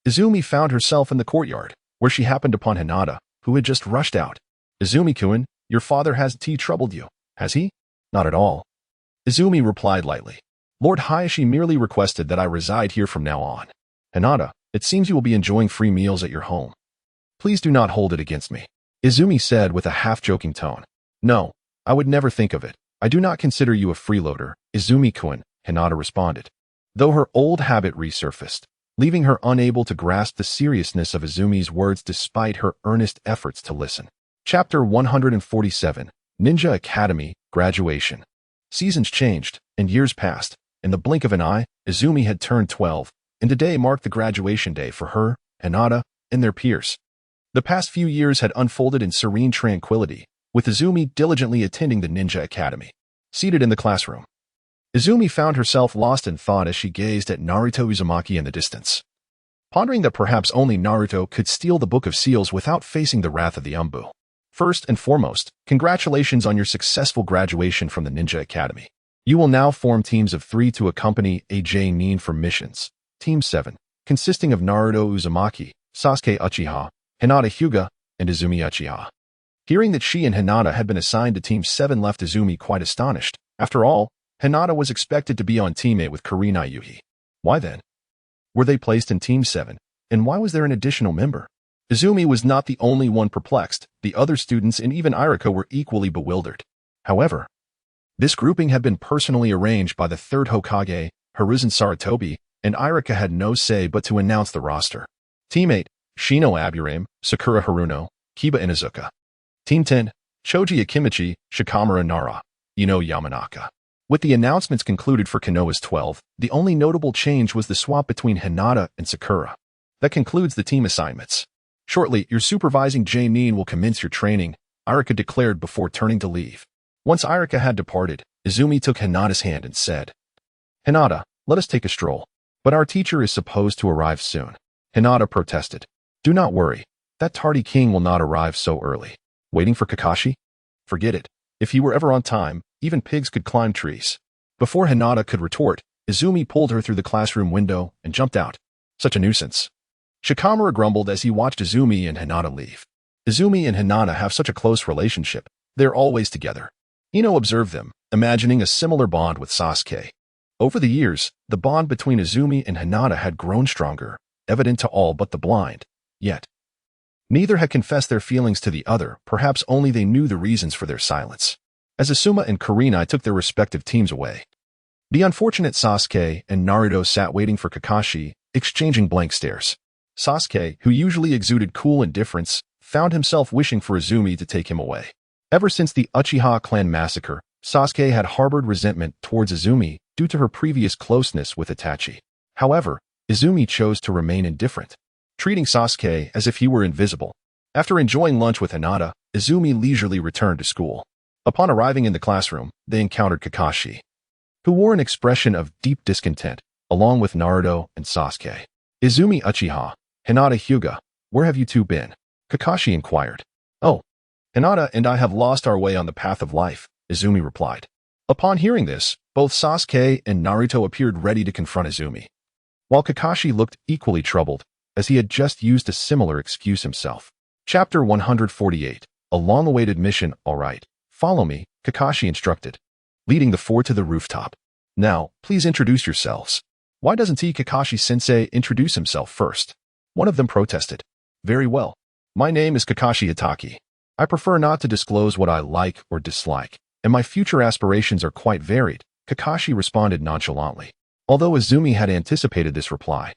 Izumi found herself in the courtyard, where she happened upon Hinata, who had just rushed out. "Izumi-kun, your father has troubled you, has he?" "Not at all." Izumi replied lightly. "Lord Hayashi merely requested that I reside here from now on." "Hinata, It seems you will be enjoying free meals at your home. Please do not hold it against me, Izumi said with a half-joking tone. No, I would never think of it. I do not consider you a freeloader, Izumi-kun, Hinata responded, though her old habit resurfaced, leaving her unable to grasp the seriousness of Izumi's words despite her earnest efforts to listen. Chapter 147, Ninja Academy, Graduation. Seasons changed, and years passed. In the blink of an eye, Izumi had turned 12, and today marked the graduation day for her, Hinata, and their peers. The past few years had unfolded in serene tranquility, with Izumi diligently attending the Ninja Academy. Seated in the classroom, Izumi found herself lost in thought as she gazed at Naruto Uzumaki in the distance, pondering that perhaps only Naruto could steal the Book of Seals without facing the wrath of the Umbu. First and foremost, congratulations on your successful graduation from the Ninja Academy. You will now form teams of 3 to accompany AJ Nin for missions. Team 7, consisting of Naruto Uzumaki, Sasuke Uchiha, Hinata Hyuga, and Izumi Uchiha. Hearing that she and Hinata had been assigned to Team 7 left Izumi quite astonished. After all, Hinata was expected to be on teammate with Kurenai Yuhi. Why then were they placed in Team 7, and why was there an additional member? Izumi was not the only one perplexed. The other students and even Irika were equally bewildered. However, this grouping had been personally arranged by the Third Hokage, Hiruzen Sarutobi, and Irika had no say but to announce the roster. Team 8, Shino Aburame, Sakura Haruno, Kiba Inuzuka. Team 10, Choji Akimichi, Shikamaru Nara, Ino Yamanaka. With the announcements concluded for Konoha's 12, the only notable change was the swap between Hinata and Sakura. That concludes the team assignments. Shortly, your supervising Nin will commence your training, Irika declared before turning to leave. Once Irika had departed, Izumi took Hinata's hand and said, Hinata, let us take a stroll. But our teacher is supposed to arrive soon. Hinata protested. Do not worry. That tardy king will not arrive so early. Waiting for Kakashi? Forget it. If he were ever on time, even pigs could climb trees. Before Hinata could retort, Izumi pulled her through the classroom window and jumped out. Such a nuisance. Shikamaru grumbled as he watched Izumi and Hinata leave. Izumi and Hinata have such a close relationship. They're always together. Ino observed them, imagining a similar bond with Sasuke. Over the years, the bond between Izumi and Hinata had grown stronger, evident to all but the blind. Yet, neither had confessed their feelings to the other, perhaps only they knew the reasons for their silence. As Asuma and Kurenai took their respective teams away, the unfortunate Sasuke and Naruto sat waiting for Kakashi, exchanging blank stares. Sasuke, who usually exuded cool indifference, found himself wishing for Izumi to take him away. Ever since the Uchiha clan massacre, Sasuke had harbored resentment towards Izumi due to her previous closeness with Itachi. However, Izumi chose to remain indifferent, treating Sasuke as if he were invisible. After enjoying lunch with Hinata, Izumi leisurely returned to school. Upon arriving in the classroom, they encountered Kakashi, who wore an expression of deep discontent, along with Naruto and Sasuke. Izumi Uchiha, Hinata Hyuga, where have you two been? Kakashi inquired. Oh, Hinata and I have lost our way on the path of life, Izumi replied. Upon hearing this, both Sasuke and Naruto appeared ready to confront Izumi, while Kakashi looked equally troubled, as he had just used a similar excuse himself. Chapter 148, a long-awaited mission. All right, follow me, Kakashi instructed, leading the four to the rooftop. Now, please introduce yourselves. Why doesn't Kakashi-sensei introduce himself first? One of them protested. Very well. My name is Kakashi Itachi. I prefer not to disclose what I like or dislike, and my future aspirations are quite varied, Kakashi responded nonchalantly. Although Izumi had anticipated this reply,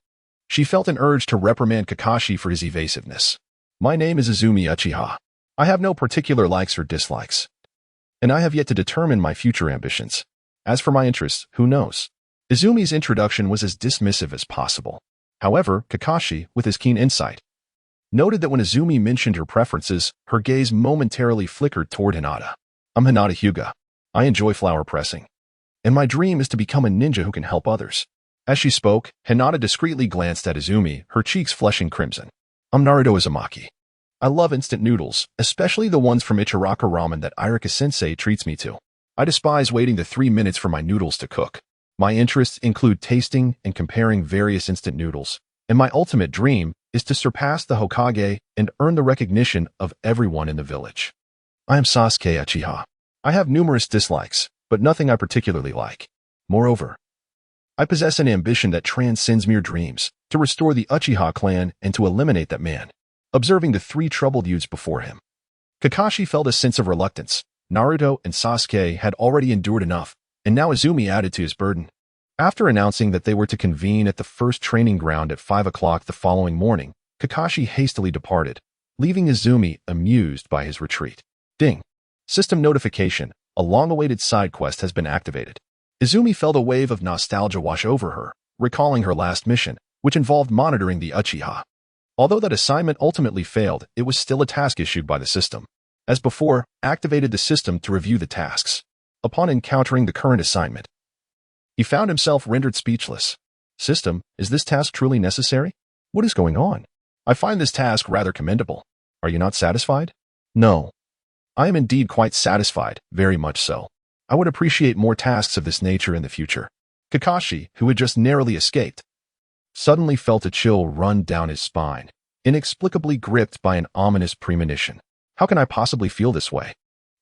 she felt an urge to reprimand Kakashi for his evasiveness. My name is Izumi Uchiha. I have no particular likes or dislikes, and I have yet to determine my future ambitions. As for my interests, who knows? Izumi's introduction was as dismissive as possible. However, Kakashi, with his keen insight, noted that when Izumi mentioned her preferences, her gaze momentarily flickered toward Hinata. I'm Hinata Hyuga. I enjoy flower pressing, and my dream is to become a ninja who can help others. As she spoke, Hinata discreetly glanced at Izumi, her cheeks flushing crimson. I'm Naruto Uzumaki. I love instant noodles, especially the ones from Ichiraka Ramen that Irika-sensei treats me to. I despise waiting the 3 minutes for my noodles to cook. My interests include tasting and comparing various instant noodles, and my ultimate dream is to surpass the Hokage and earn the recognition of everyone in the village. I am Sasuke Uchiha. I have numerous dislikes, but nothing I particularly like. Moreover, I possess an ambition that transcends mere dreams. to restore the Uchiha clan and to eliminate that man. Observing the three troubled youths before him, Kakashi felt a sense of reluctance. Naruto and Sasuke had already endured enough, and now Izumi added to his burden. After announcing that they were to convene at the first training ground at 5 o'clock the following morning, Kakashi hastily departed, leaving Izumi amused by his retreat. Ding! System notification. A long-awaited side quest has been activated. Izumi felt a wave of nostalgia wash over her, recalling her last mission, which involved monitoring the Uchiha. Although that assignment ultimately failed, it was still a task issued by the system. As before, activated the system to review the tasks. Upon encountering the current assignment, he found himself rendered speechless. System, is this task truly necessary? What is going on? I find this task rather commendable. Are you not satisfied? No. I am indeed quite satisfied, very much so. I would appreciate more tasks of this nature in the future. Kakashi, who had just narrowly escaped, suddenly felt a chill run down his spine, inexplicably gripped by an ominous premonition. How can I possibly feel this way?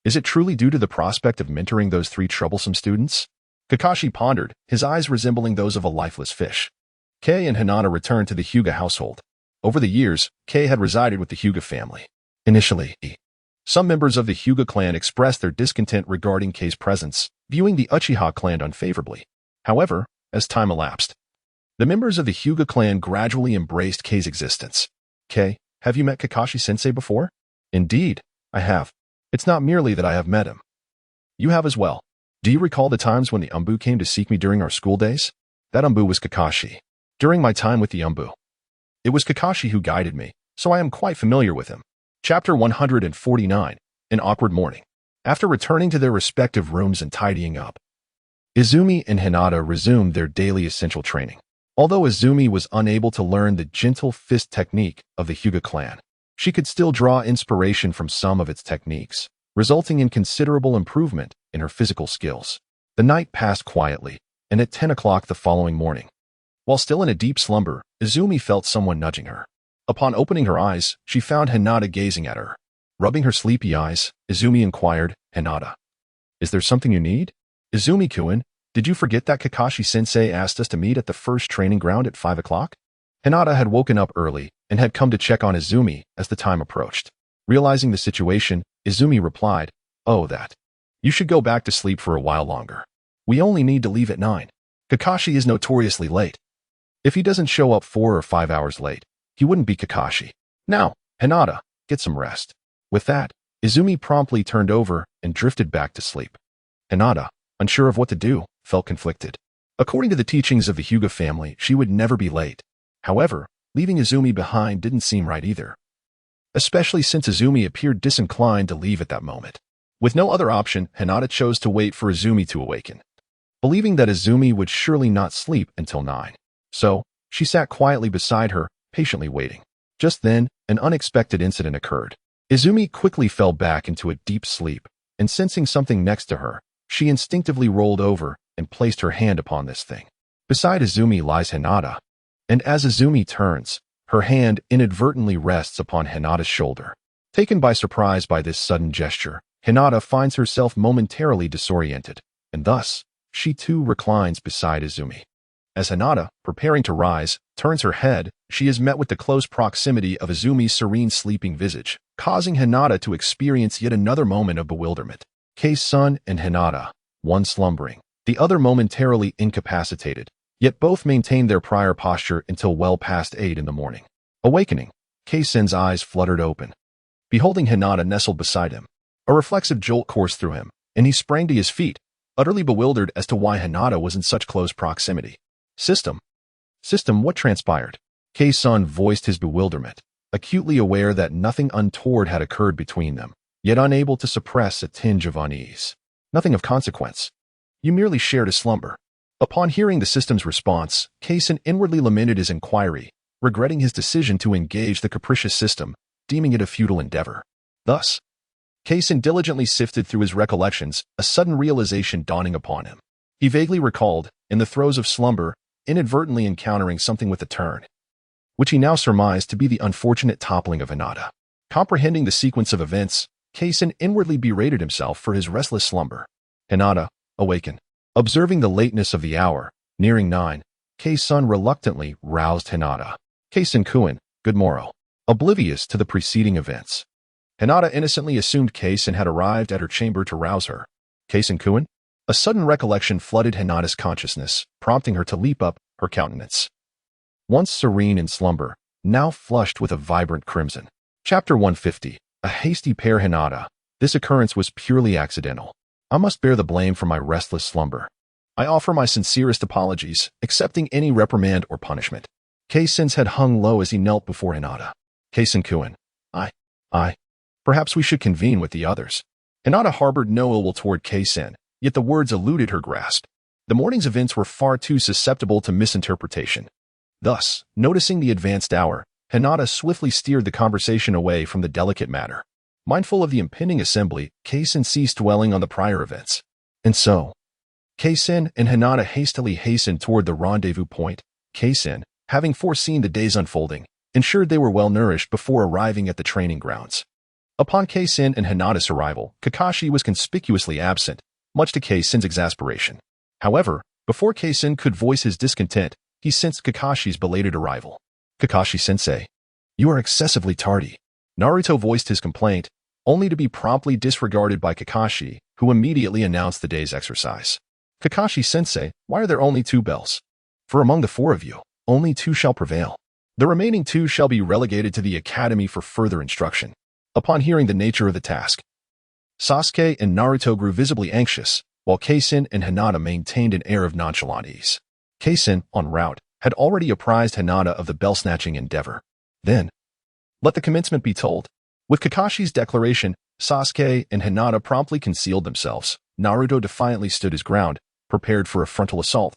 Is it truly due to the prospect of mentoring those three troublesome students? Kakashi pondered, his eyes resembling those of a lifeless fish. Kei and Hinata returned to the Hyuga household. Over the years, Kei had resided with the Hyuga family. Initially, some members of the Hyuga clan expressed their discontent regarding Kei's presence, viewing the Uchiha clan unfavorably. However, as time elapsed, the members of the Hyuga clan gradually embraced Kei's existence. Kei, have you met Kakashi-sensei before? Indeed, I have. It's not merely that I have met him. You have as well. Do you recall the times when the Umbu came to seek me during our school days? That Umbu was Kakashi. During my time with the Umbu, it was Kakashi who guided me, so I am quite familiar with him. Chapter 149, An Awkward Morning. After returning to their respective rooms and tidying up, Izumi and Hinata resumed their daily essential training. Although Izumi was unable to learn the gentle fist technique of the Hyuga clan, she could still draw inspiration from some of its techniques, resulting in considerable improvement in her physical skills. The night passed quietly, and at 10 o'clock the following morning, while still in a deep slumber, Izumi felt someone nudging her. Upon opening her eyes, she found Hinata gazing at her. Rubbing her sleepy eyes, Izumi inquired, Hinata, is there something you need? Izumi-kun, did you forget that Kakashi-sensei asked us to meet at the first training ground at 5 o'clock? Hinata had woken up early and had come to check on Izumi as the time approached. Realizing the situation, Izumi replied, oh, that. You should go back to sleep for a while longer. We only need to leave at 9. Kakashi is notoriously late. If he doesn't show up 4 or 5 hours late, he wouldn't be Kakashi. Now, Hinata, get some rest. With that, Izumi promptly turned over and drifted back to sleep. Hinata, unsure of what to do, felt conflicted. According to the teachings of the Hyuga family, she would never be late. However, leaving Izumi behind didn't seem right either, especially since Izumi appeared disinclined to leave at that moment. With no other option, Hinata chose to wait for Izumi to awaken, believing that Izumi would surely not sleep until 9. So, she sat quietly beside her, patiently waiting. Just then, an unexpected incident occurred. Izumi quickly fell back into a deep sleep, and sensing something next to her, she instinctively rolled over and placed her hand upon this thing. Beside Izumi lies Hinata, and as Izumi turns, her hand inadvertently rests upon Hinata's shoulder. Taken by surprise by this sudden gesture, Hinata finds herself momentarily disoriented, and thus, she too reclines beside Izumi. As Hinata, preparing to rise, turns her head, she is met with the close proximity of Izumi's serene sleeping visage, causing Hinata to experience yet another moment of bewilderment. Kei-san and Hinata, one slumbering, the other momentarily incapacitated, yet both maintained their prior posture until well past 8 in the morning. Awakening, Kei-san's eyes fluttered open, beholding Hinata nestled beside him. A reflexive jolt coursed through him, and he sprang to his feet, utterly bewildered as to why Hinata was in such close proximity. System, what transpired? Kei-san voiced his bewilderment, acutely aware that nothing untoward had occurred between them, yet unable to suppress a tinge of unease. Nothing of consequence. You merely shared a slumber. Upon hearing the system's response, Kei-san inwardly lamented his inquiry, regretting his decision to engage the capricious system, deeming it a futile endeavor. Thus, Kei-san diligently sifted through his recollections, a sudden realization dawning upon him. He vaguely recalled, in the throes of slumber, inadvertently encountering something with a turn, which he now surmised to be the unfortunate toppling of Hinata. Comprehending the sequence of events, Kei-san inwardly berated himself for his restless slumber. Hinata, awaken. Observing the lateness of the hour, nearing 9, Kei-sun reluctantly roused Hinata. Kei-sun-kun, good morrow. Oblivious to the preceding events. Hinata innocently assumed Kei-sun had arrived at her chamber to rouse her. Kei-sun-kun? A sudden recollection flooded Hinata's consciousness, prompting her to leap up, her countenance once serene in slumber, now flushed with a vibrant crimson. Chapter 150. A hasty pair. Hinata. This occurrence was purely accidental. I must bear the blame for my restless slumber. I offer my sincerest apologies, accepting any reprimand or punishment. Kei-sun's head hung low as he knelt before Hinata. Kei-sun-kun. Perhaps we should convene with the others. Hinata harbored no ill will toward Kei-sun, yet the words eluded her grasp. The morning's events were far too susceptible to misinterpretation. Thus, noticing the advanced hour, Hinata swiftly steered the conversation away from the delicate matter. Mindful of the impending assembly, Kei-sun ceased dwelling on the prior events. And so, Kei-sun and Hinata hastily hastened toward the rendezvous point. Kei-sun, having foreseen the day's unfolding, ensured they were well nourished before arriving at the training grounds. Upon Kei-sun and Hinata's arrival, Kakashi was conspicuously absent, much to Kei-sun's exasperation. However, before Kei-sun could voice his discontent, he sensed Kakashi's belated arrival. Kakashi-sensei, you are excessively tardy. Naruto voiced his complaint, only to be promptly disregarded by Kakashi, who immediately announced the day's exercise. Kakashi-sensei, why are there only 2 bells? For among the 4 of you, only 2 shall prevail. The remaining 2 shall be relegated to the academy for further instruction. Upon hearing the nature of the task, Sasuke and Naruto grew visibly anxious, while Kei-sun and Hinata maintained an air of nonchalant ease. Kei-sun, en route, had already apprised Hinata of the bell-snatching endeavor. Then, let the commencement be told. With Kakashi's declaration, Sasuke and Hinata promptly concealed themselves. Naruto defiantly stood his ground, prepared for a frontal assault,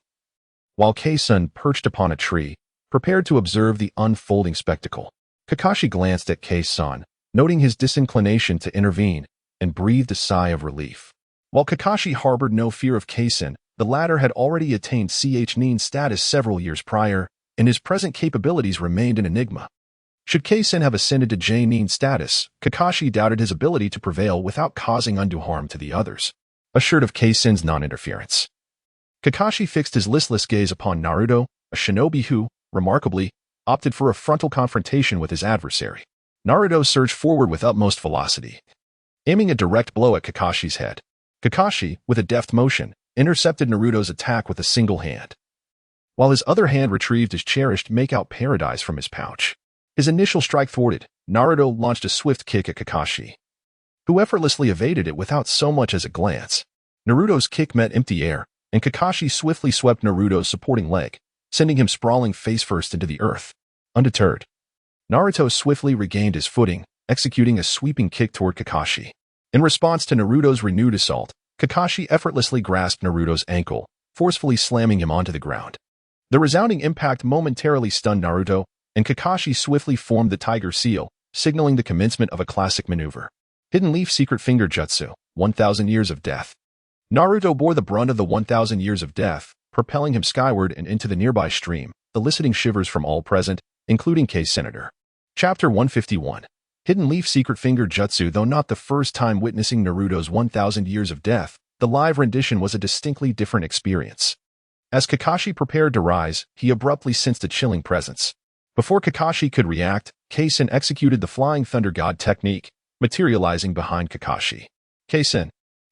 while Kei-sun perched upon a tree, prepared to observe the unfolding spectacle. Kakashi glanced at Kei-sun, noting his disinclination to intervene, and breathed a sigh of relief. While Kakashi harbored no fear of Kei-sun, the latter had already attained Nin status several years prior, and his present capabilities remained an enigma. Should Kei-sun have ascended to Nin status, Kakashi doubted his ability to prevail without causing undue harm to the others. Assured of Kei-sun's non-interference, Kakashi fixed his listless gaze upon Naruto, a shinobi who, remarkably, opted for a frontal confrontation with his adversary. Naruto surged forward with utmost velocity, aiming a direct blow at Kakashi's head. Kakashi, with a deft motion, intercepted Naruto's attack with a single hand, while his other hand retrieved his cherished make-out paradise from his pouch. His initial strike thwarted, Naruto launched a swift kick at Kakashi, who effortlessly evaded it without so much as a glance. Naruto's kick met empty air, and Kakashi swiftly swept Naruto's supporting leg, sending him sprawling face-first into the earth. Undeterred, Naruto swiftly regained his footing, executing a sweeping kick toward Kakashi. In response to Naruto's renewed assault, Kakashi effortlessly grasped Naruto's ankle, forcefully slamming him onto the ground. The resounding impact momentarily stunned Naruto, and Kakashi swiftly formed the Tiger Seal, signaling the commencement of a classic maneuver. Hidden Leaf Secret Finger Jutsu, 1,000 Years of Death. Naruto bore the brunt of the 1,000 Years of Death, propelling him skyward and into the nearby stream, eliciting shivers from all present, including K-Senator. Chapter 151. Hidden Leaf Secret Finger Jutsu. Though not the first time witnessing Naruto's 1,000 Years of Death, the live rendition was a distinctly different experience. As Kakashi prepared to rise, he abruptly sensed a chilling presence. Before Kakashi could react, Kei-sun executed the Flying Thunder God technique, materializing behind Kakashi. Kei-sun,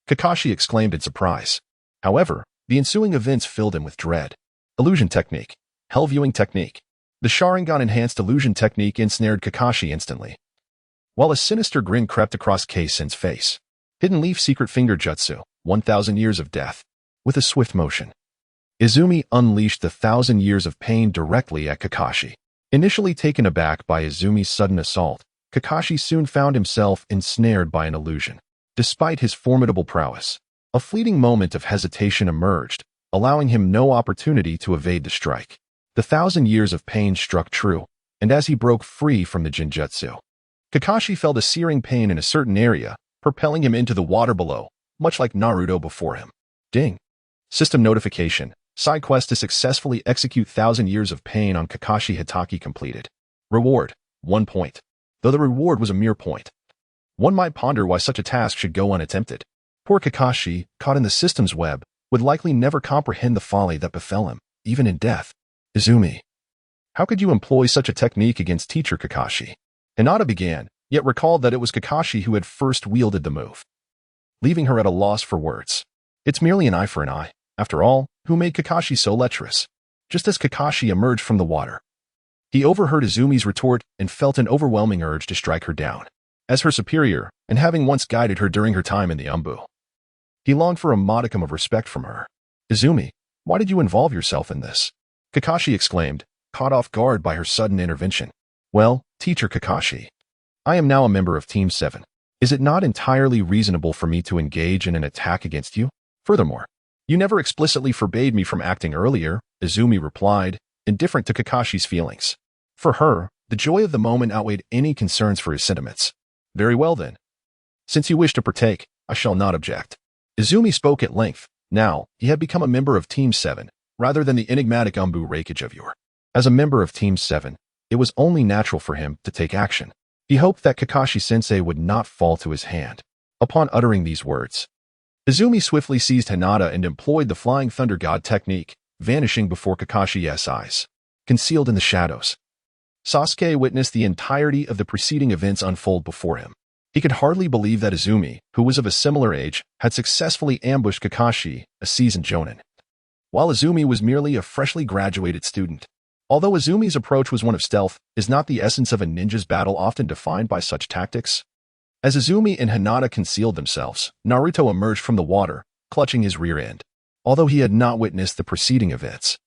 Kakashi exclaimed in surprise. However, the ensuing events filled him with dread. Illusion Technique. Hell Viewing Technique. The Sharingan-enhanced illusion technique ensnared Kakashi instantly, while a sinister grin crept across Kei-sun's face. Hidden Leaf Secret Finger Jutsu, 1,000 Years of Death. With a swift motion, Izumi unleashed the 1,000 years of pain directly at Kakashi. Initially taken aback by Izumi's sudden assault, Kakashi soon found himself ensnared by an illusion. Despite his formidable prowess, a fleeting moment of hesitation emerged, allowing him no opportunity to evade the strike. The 1,000 years of pain struck true, and as he broke free from the Jinjutsu, Kakashi felt a searing pain in a certain area, propelling him into the water below, much like Naruto before him. Ding! System notification. Side quest to successfully execute 1,000 years of pain on Kakashi Hitaki completed. Reward, 1 point. Though the reward was a mere point, one might ponder why such a task should go unattempted. Poor Kakashi, caught in the system's web, would likely never comprehend the folly that befell him, even in death. Izumi, how could you employ such a technique against teacher Kakashi? Hinata began, yet recalled that it was Kakashi who had first wielded the move, leaving her at a loss for words. It's merely an eye for an eye. After all, who made Kakashi so lecherous? Just as Kakashi emerged from the water, he overheard Izumi's retort and felt an overwhelming urge to strike her down. As her superior, and having once guided her during her time in the Umbu, he longed for a modicum of respect from her. Izumi, why did you involve yourself in this? Kakashi exclaimed, caught off guard by her sudden intervention. Well, teacher Kakashi, I am now a member of Team 7. Is it not entirely reasonable for me to engage in an attack against you? Furthermore, you never explicitly forbade me from acting earlier, Izumi replied, indifferent to Kakashi's feelings. For her, the joy of the moment outweighed any concerns for his sentiments. Very well then. Since you wish to partake, I shall not object. Izumi spoke at length. Now, he had become a member of Team 7, rather than the enigmatic Umbu rakage of yore. As a member of Team 7, it was only natural for him to take action. He hoped that Kakashi-sensei would not fall to his hand. Upon uttering these words, Izumi swiftly seized Hinata and employed the Flying Thunder God technique, vanishing before Kakashi's eyes, concealed in the shadows. Sasuke witnessed the entirety of the preceding events unfold before him. He could hardly believe that Izumi, who was of a similar age, had successfully ambushed Kakashi, a seasoned jonin, while Izumi was merely a freshly graduated student. Although Izumi's approach was one of stealth, is not the essence of a ninja's battle often defined by such tactics? As Izumi and Hinata concealed themselves, Naruto emerged from the water, clutching his rear end. Although he had not witnessed the preceding events,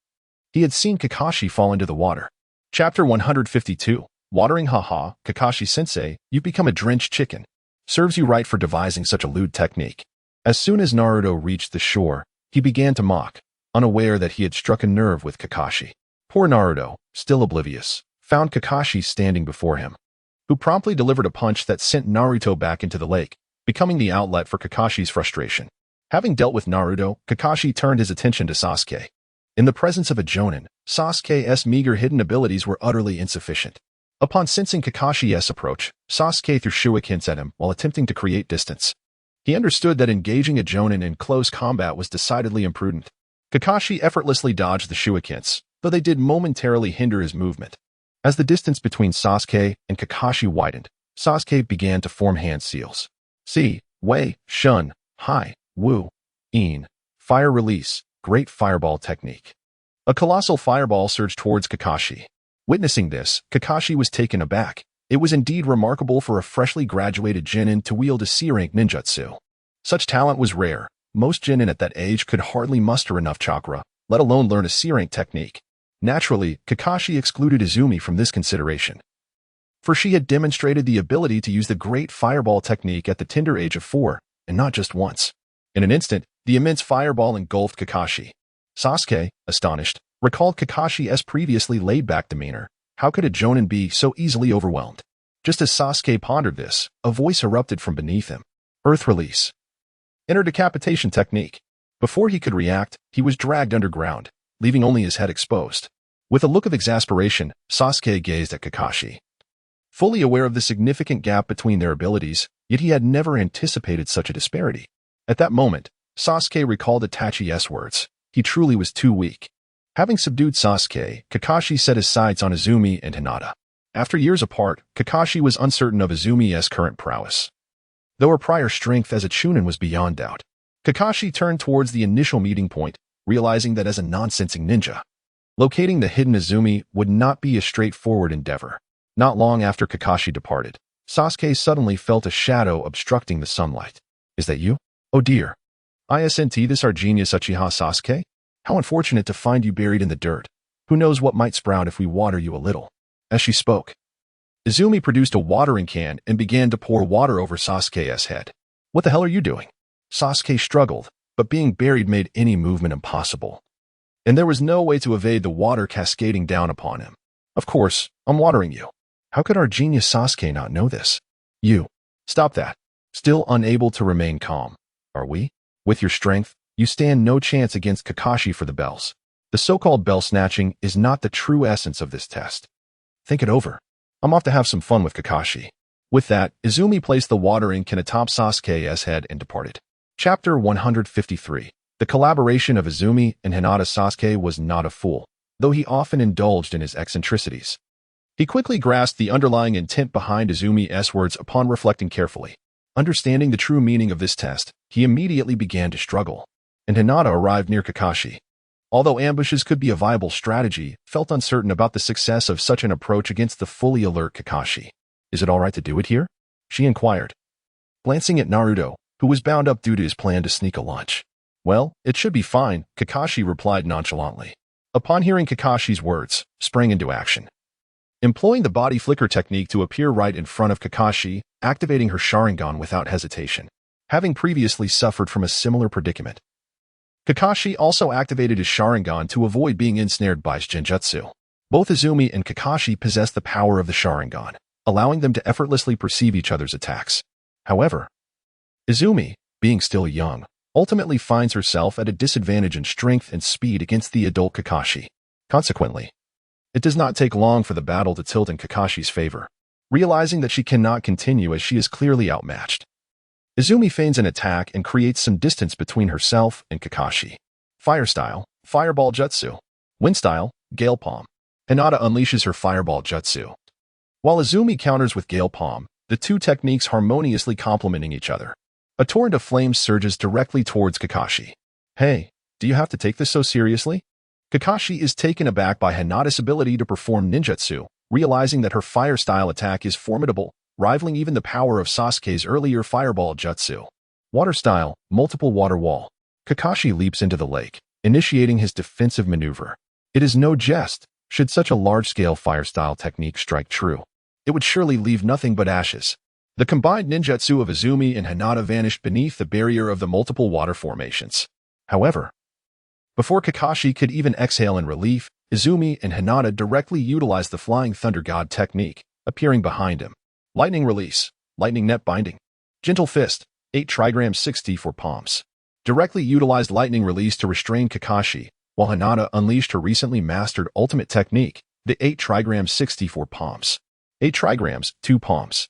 he had seen Kakashi fall into the water. Chapter 152, Watering Haha, Kakashi-sensei, you've become a drenched chicken. Serves you right for devising such a lewd technique. As soon as Naruto reached the shore, he began to mock, unaware that he had struck a nerve with Kakashi. Poor Naruto, still oblivious, found Kakashi standing before him, who promptly delivered a punch that sent Naruto back into the lake, becoming the outlet for Kakashi's frustration. Having dealt with Naruto, Kakashi turned his attention to Sasuke. In the presence of a jonin, Sasuke's meager hidden abilities were utterly insufficient. Upon sensing Kakashi's approach, Sasuke threw shurikens at him while attempting to create distance. He understood that engaging a jonin in close combat was decidedly imprudent. Kakashi effortlessly dodged the shurikens, though they did momentarily hinder his movement. As the distance between Sasuke and Kakashi widened, Sasuke began to form hand seals. Si, Wei, Shun, Hai, Wu, In, Fire Release, Great Fireball Technique. A colossal fireball surged towards Kakashi. Witnessing this, Kakashi was taken aback. It was indeed remarkable for a freshly graduated genin to wield a C-rank ninjutsu. Such talent was rare. Most genin at that age could hardly muster enough chakra, let alone learn a C-rank technique. Naturally, Kakashi excluded Izumi from this consideration, for she had demonstrated the ability to use the Great Fireball Technique at the tender age of 4, and not just once. In an instant, the immense fireball engulfed Kakashi. Sasuke, astonished, recalled Kakashi's previously laid-back demeanor. How could a jonin be so easily overwhelmed? Just as Sasuke pondered this, a voice erupted from beneath him. Earth Release. Inner Decapitation Technique. Before he could react, he was dragged underground, leaving only his head exposed. With a look of exasperation, Sasuke gazed at Kakashi. Fully aware of the significant gap between their abilities, yet he had never anticipated such a disparity. At that moment, Sasuke recalled Itachi's words. He truly was too weak. Having subdued Sasuke, Kakashi set his sights on Izumi and Hinata. After years apart, Kakashi was uncertain of Izumi's current prowess, though her prior strength as a chunin was beyond doubt. Kakashi turned towards the initial meeting point, realizing that as a non-sensing ninja, locating the hidden Izumi would not be a straightforward endeavor. Not long after Kakashi departed, Sasuke suddenly felt a shadow obstructing the sunlight. Is that you? Oh dear. Isn't this our genius Uchiha Sasuke? How unfortunate to find you buried in the dirt. Who knows what might sprout if we water you a little. As she spoke, Izumi produced a watering can and began to pour water over Sasuke's head. What the hell are you doing? Sasuke struggled, but being buried made any movement impossible, and there was no way to evade the water cascading down upon him. Of course, I'm watering you. How could our genius Sasuke not know this? You. Stop that. Still unable to remain calm. Are we? With your strength, you stand no chance against Kakashi for the bells. The so-called bell snatching is not the true essence of this test. Think it over. I'm off to have some fun with Kakashi. With that, Izumi placed the watering can atop Sasuke's head and departed. Chapter 153. The collaboration of Izumi and Hinata. Sasuke was not a fool. though he often indulged in his eccentricities. He quickly grasped the underlying intent behind Izumi's words upon reflecting carefully. Understanding the true meaning of this test, he immediately began to struggle, and Hinata arrived near Kakashi. Although ambushes could be a viable strategy, felt uncertain about the success of such an approach against the fully alert Kakashi. "Is it all right to do it here?" she inquired, glancing at Naruto, who was bound up due to his plan to sneak a lunch. "Well, it should be fine," Kakashi replied nonchalantly. Upon hearing Kakashi's words, sprang into action. Employing the body flicker technique to appear right in front of Kakashi, activating her Sharingan without hesitation, having previously suffered from a similar predicament. Kakashi also activated his Sharingan to avoid being ensnared by his Genjutsu. Both Izumi and Kakashi possess the power of the Sharingan, allowing them to effortlessly perceive each other's attacks. However, Izumi, being still young, ultimately finds herself at a disadvantage in strength and speed against the adult Kakashi. Consequently, it does not take long for the battle to tilt in Kakashi's favor, realizing that she cannot continue as she is clearly outmatched. Izumi feigns an attack and creates some distance between herself and Kakashi. Fire style, Fireball Jutsu. Wind style, Gale Palm. Hinata unleashes her Fireball Jutsu, while Izumi counters with Gale Palm, the two techniques harmoniously complementing each other. A torrent of flames surges directly towards Kakashi. "Hey, do you have to take this so seriously?" Kakashi is taken aback by Hinata's ability to perform ninjutsu, realizing that her fire-style attack is formidable, rivaling even the power of Sasuke's earlier Fireball Jutsu. Water-style, Multiple Water Wall. Kakashi leaps into the lake, initiating his defensive maneuver. It is no jest. Should such a large-scale fire-style technique strike true, it would surely leave nothing but ashes. The combined ninjutsu of Izumi and Hinata vanished beneath the barrier of the multiple water formations. However, before Kakashi could even exhale in relief, Izumi and Hinata directly utilized the Flying Thunder God technique, appearing behind him. Lightning Release, Lightning Net Binding. Gentle Fist, 8 trigrams 64 palms. Directly utilized Lightning Release to restrain Kakashi, while Hinata unleashed her recently mastered ultimate technique, the 8 trigrams 64 palms. 8 trigrams, 2 palms.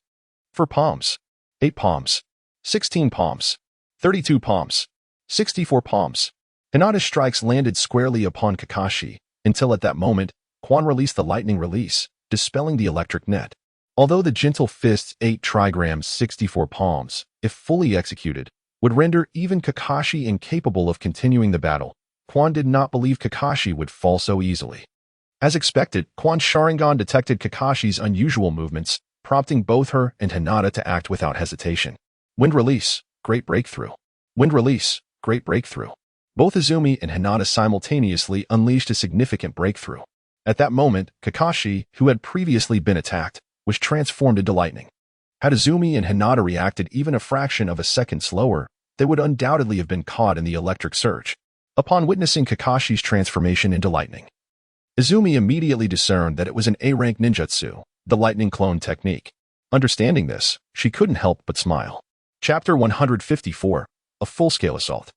4 palms. 8 palms. 16 palms. 32 palms. 64 palms. Hinata's strikes landed squarely upon Kakashi, until at that moment, Quan released the Lightning Release, dispelling the electric net. Although the Gentle Fist's 8 trigrams 64 palms, if fully executed, would render even Kakashi incapable of continuing the battle, Quan did not believe Kakashi would fall so easily. As expected, Quan's Sharingan detected Kakashi's unusual movements, prompting both her and Hinata to act without hesitation. Wind Release, Great Breakthrough. Wind Release, Great Breakthrough. Both Izumi and Hinata simultaneously unleashed a significant breakthrough. At that moment, Kakashi, who had previously been attacked, was transformed into lightning. Had Izumi and Hinata reacted even a fraction of a second slower, they would undoubtedly have been caught in the electric surge. Upon witnessing Kakashi's transformation into lightning, Izumi immediately discerned that it was an A-rank ninjutsu, the lightning clone technique. Understanding this, she couldn't help but smile. Chapter 154, A Full-Scale Assault.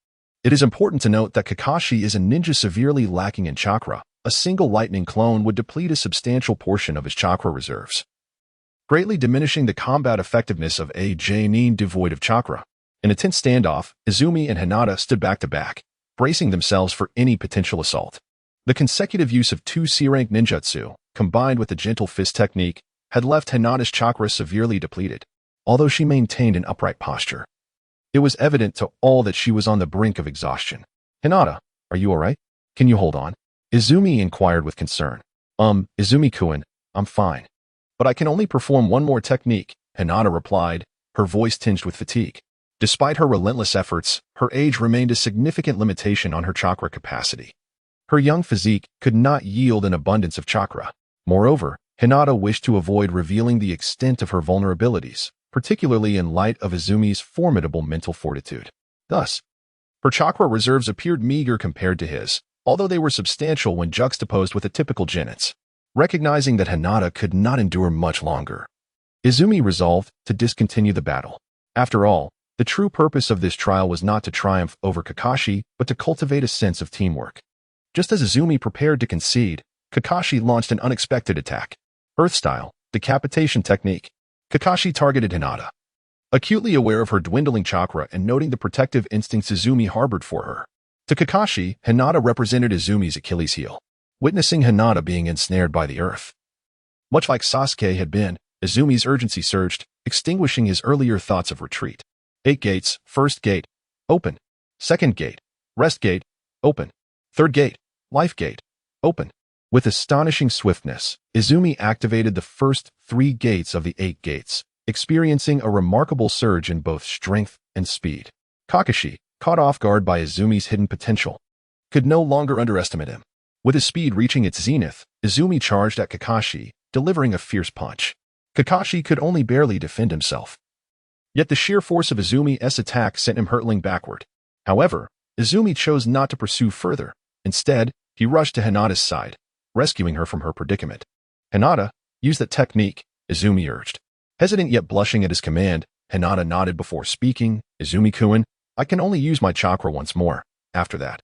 It is important to note that Kakashi is a ninja severely lacking in chakra. A single lightning clone would deplete a substantial portion of his chakra reserves, greatly diminishing the combat effectiveness of a Jonin devoid of chakra. In a tense standoff, Izumi and Hinata stood back to back, bracing themselves for any potential assault. The consecutive use of 2 C-rank ninjutsu, combined with the Gentle Fist technique, had left Hinata's chakra severely depleted, although she maintained an upright posture. It was evident to all that she was on the brink of exhaustion. "Hinata, are you alright? Can you hold on?" Izumi inquired with concern. Izumi-kun, I'm fine. But I can only perform one more technique," Hinata replied, her voice tinged with fatigue. Despite her relentless efforts, her age remained a significant limitation on her chakra capacity. Her young physique could not yield an abundance of chakra. Moreover, Hinata wished to avoid revealing the extent of her vulnerabilities, particularly in light of Izumi's formidable mental fortitude. Thus, her chakra reserves appeared meager compared to his, although they were substantial when juxtaposed with a typical Genitsu. Recognizing that Hinata could not endure much longer, Izumi resolved to discontinue the battle. After all, the true purpose of this trial was not to triumph over Kakashi, but to cultivate a sense of teamwork. Just as Izumi prepared to concede, Kakashi launched an unexpected attack. Earth-style, decapitation technique. Kakashi targeted Hinata. Acutely aware of her dwindling chakra and noting the protective instincts Izumi harbored for her. To Kakashi, Hinata represented Izumi's Achilles heel. witnessing Hinata being ensnared by the earth. Much like Sasuke had been, Izumi's urgency surged, extinguishing his earlier thoughts of retreat. 8 gates, first gate, open. Second gate, rest gate, open. Third gate, life gate, open. With astonishing swiftness, Izumi activated the first 3 gates of the 8 gates, experiencing a remarkable surge in both strength and speed. Kakashi, caught off guard by Izumi's hidden potential, could no longer underestimate him. With his speed reaching its zenith, Izumi charged at Kakashi, delivering a fierce punch. Kakashi could only barely defend himself. Yet the sheer force of Izumi's attack sent him hurtling backward. However, Izumi chose not to pursue further. Instead, he rushed to Hinata's side, rescuing her from her predicament. "Hinata, use that technique," Izumi urged. Hesitant yet blushing at his command, Hinata nodded before speaking. "Izumi-kun, I can only use my chakra once more. After that,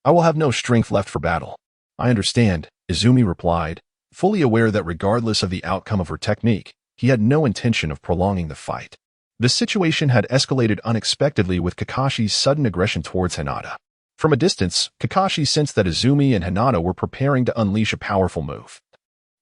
I will have no strength left for battle." "I understand," Izumi replied, fully aware that regardless of the outcome of her technique, he had no intention of prolonging the fight. The situation had escalated unexpectedly with Kakashi's sudden aggression towards Hinata. From a distance, Kakashi sensed that Izumi and Hinata were preparing to unleash a powerful move,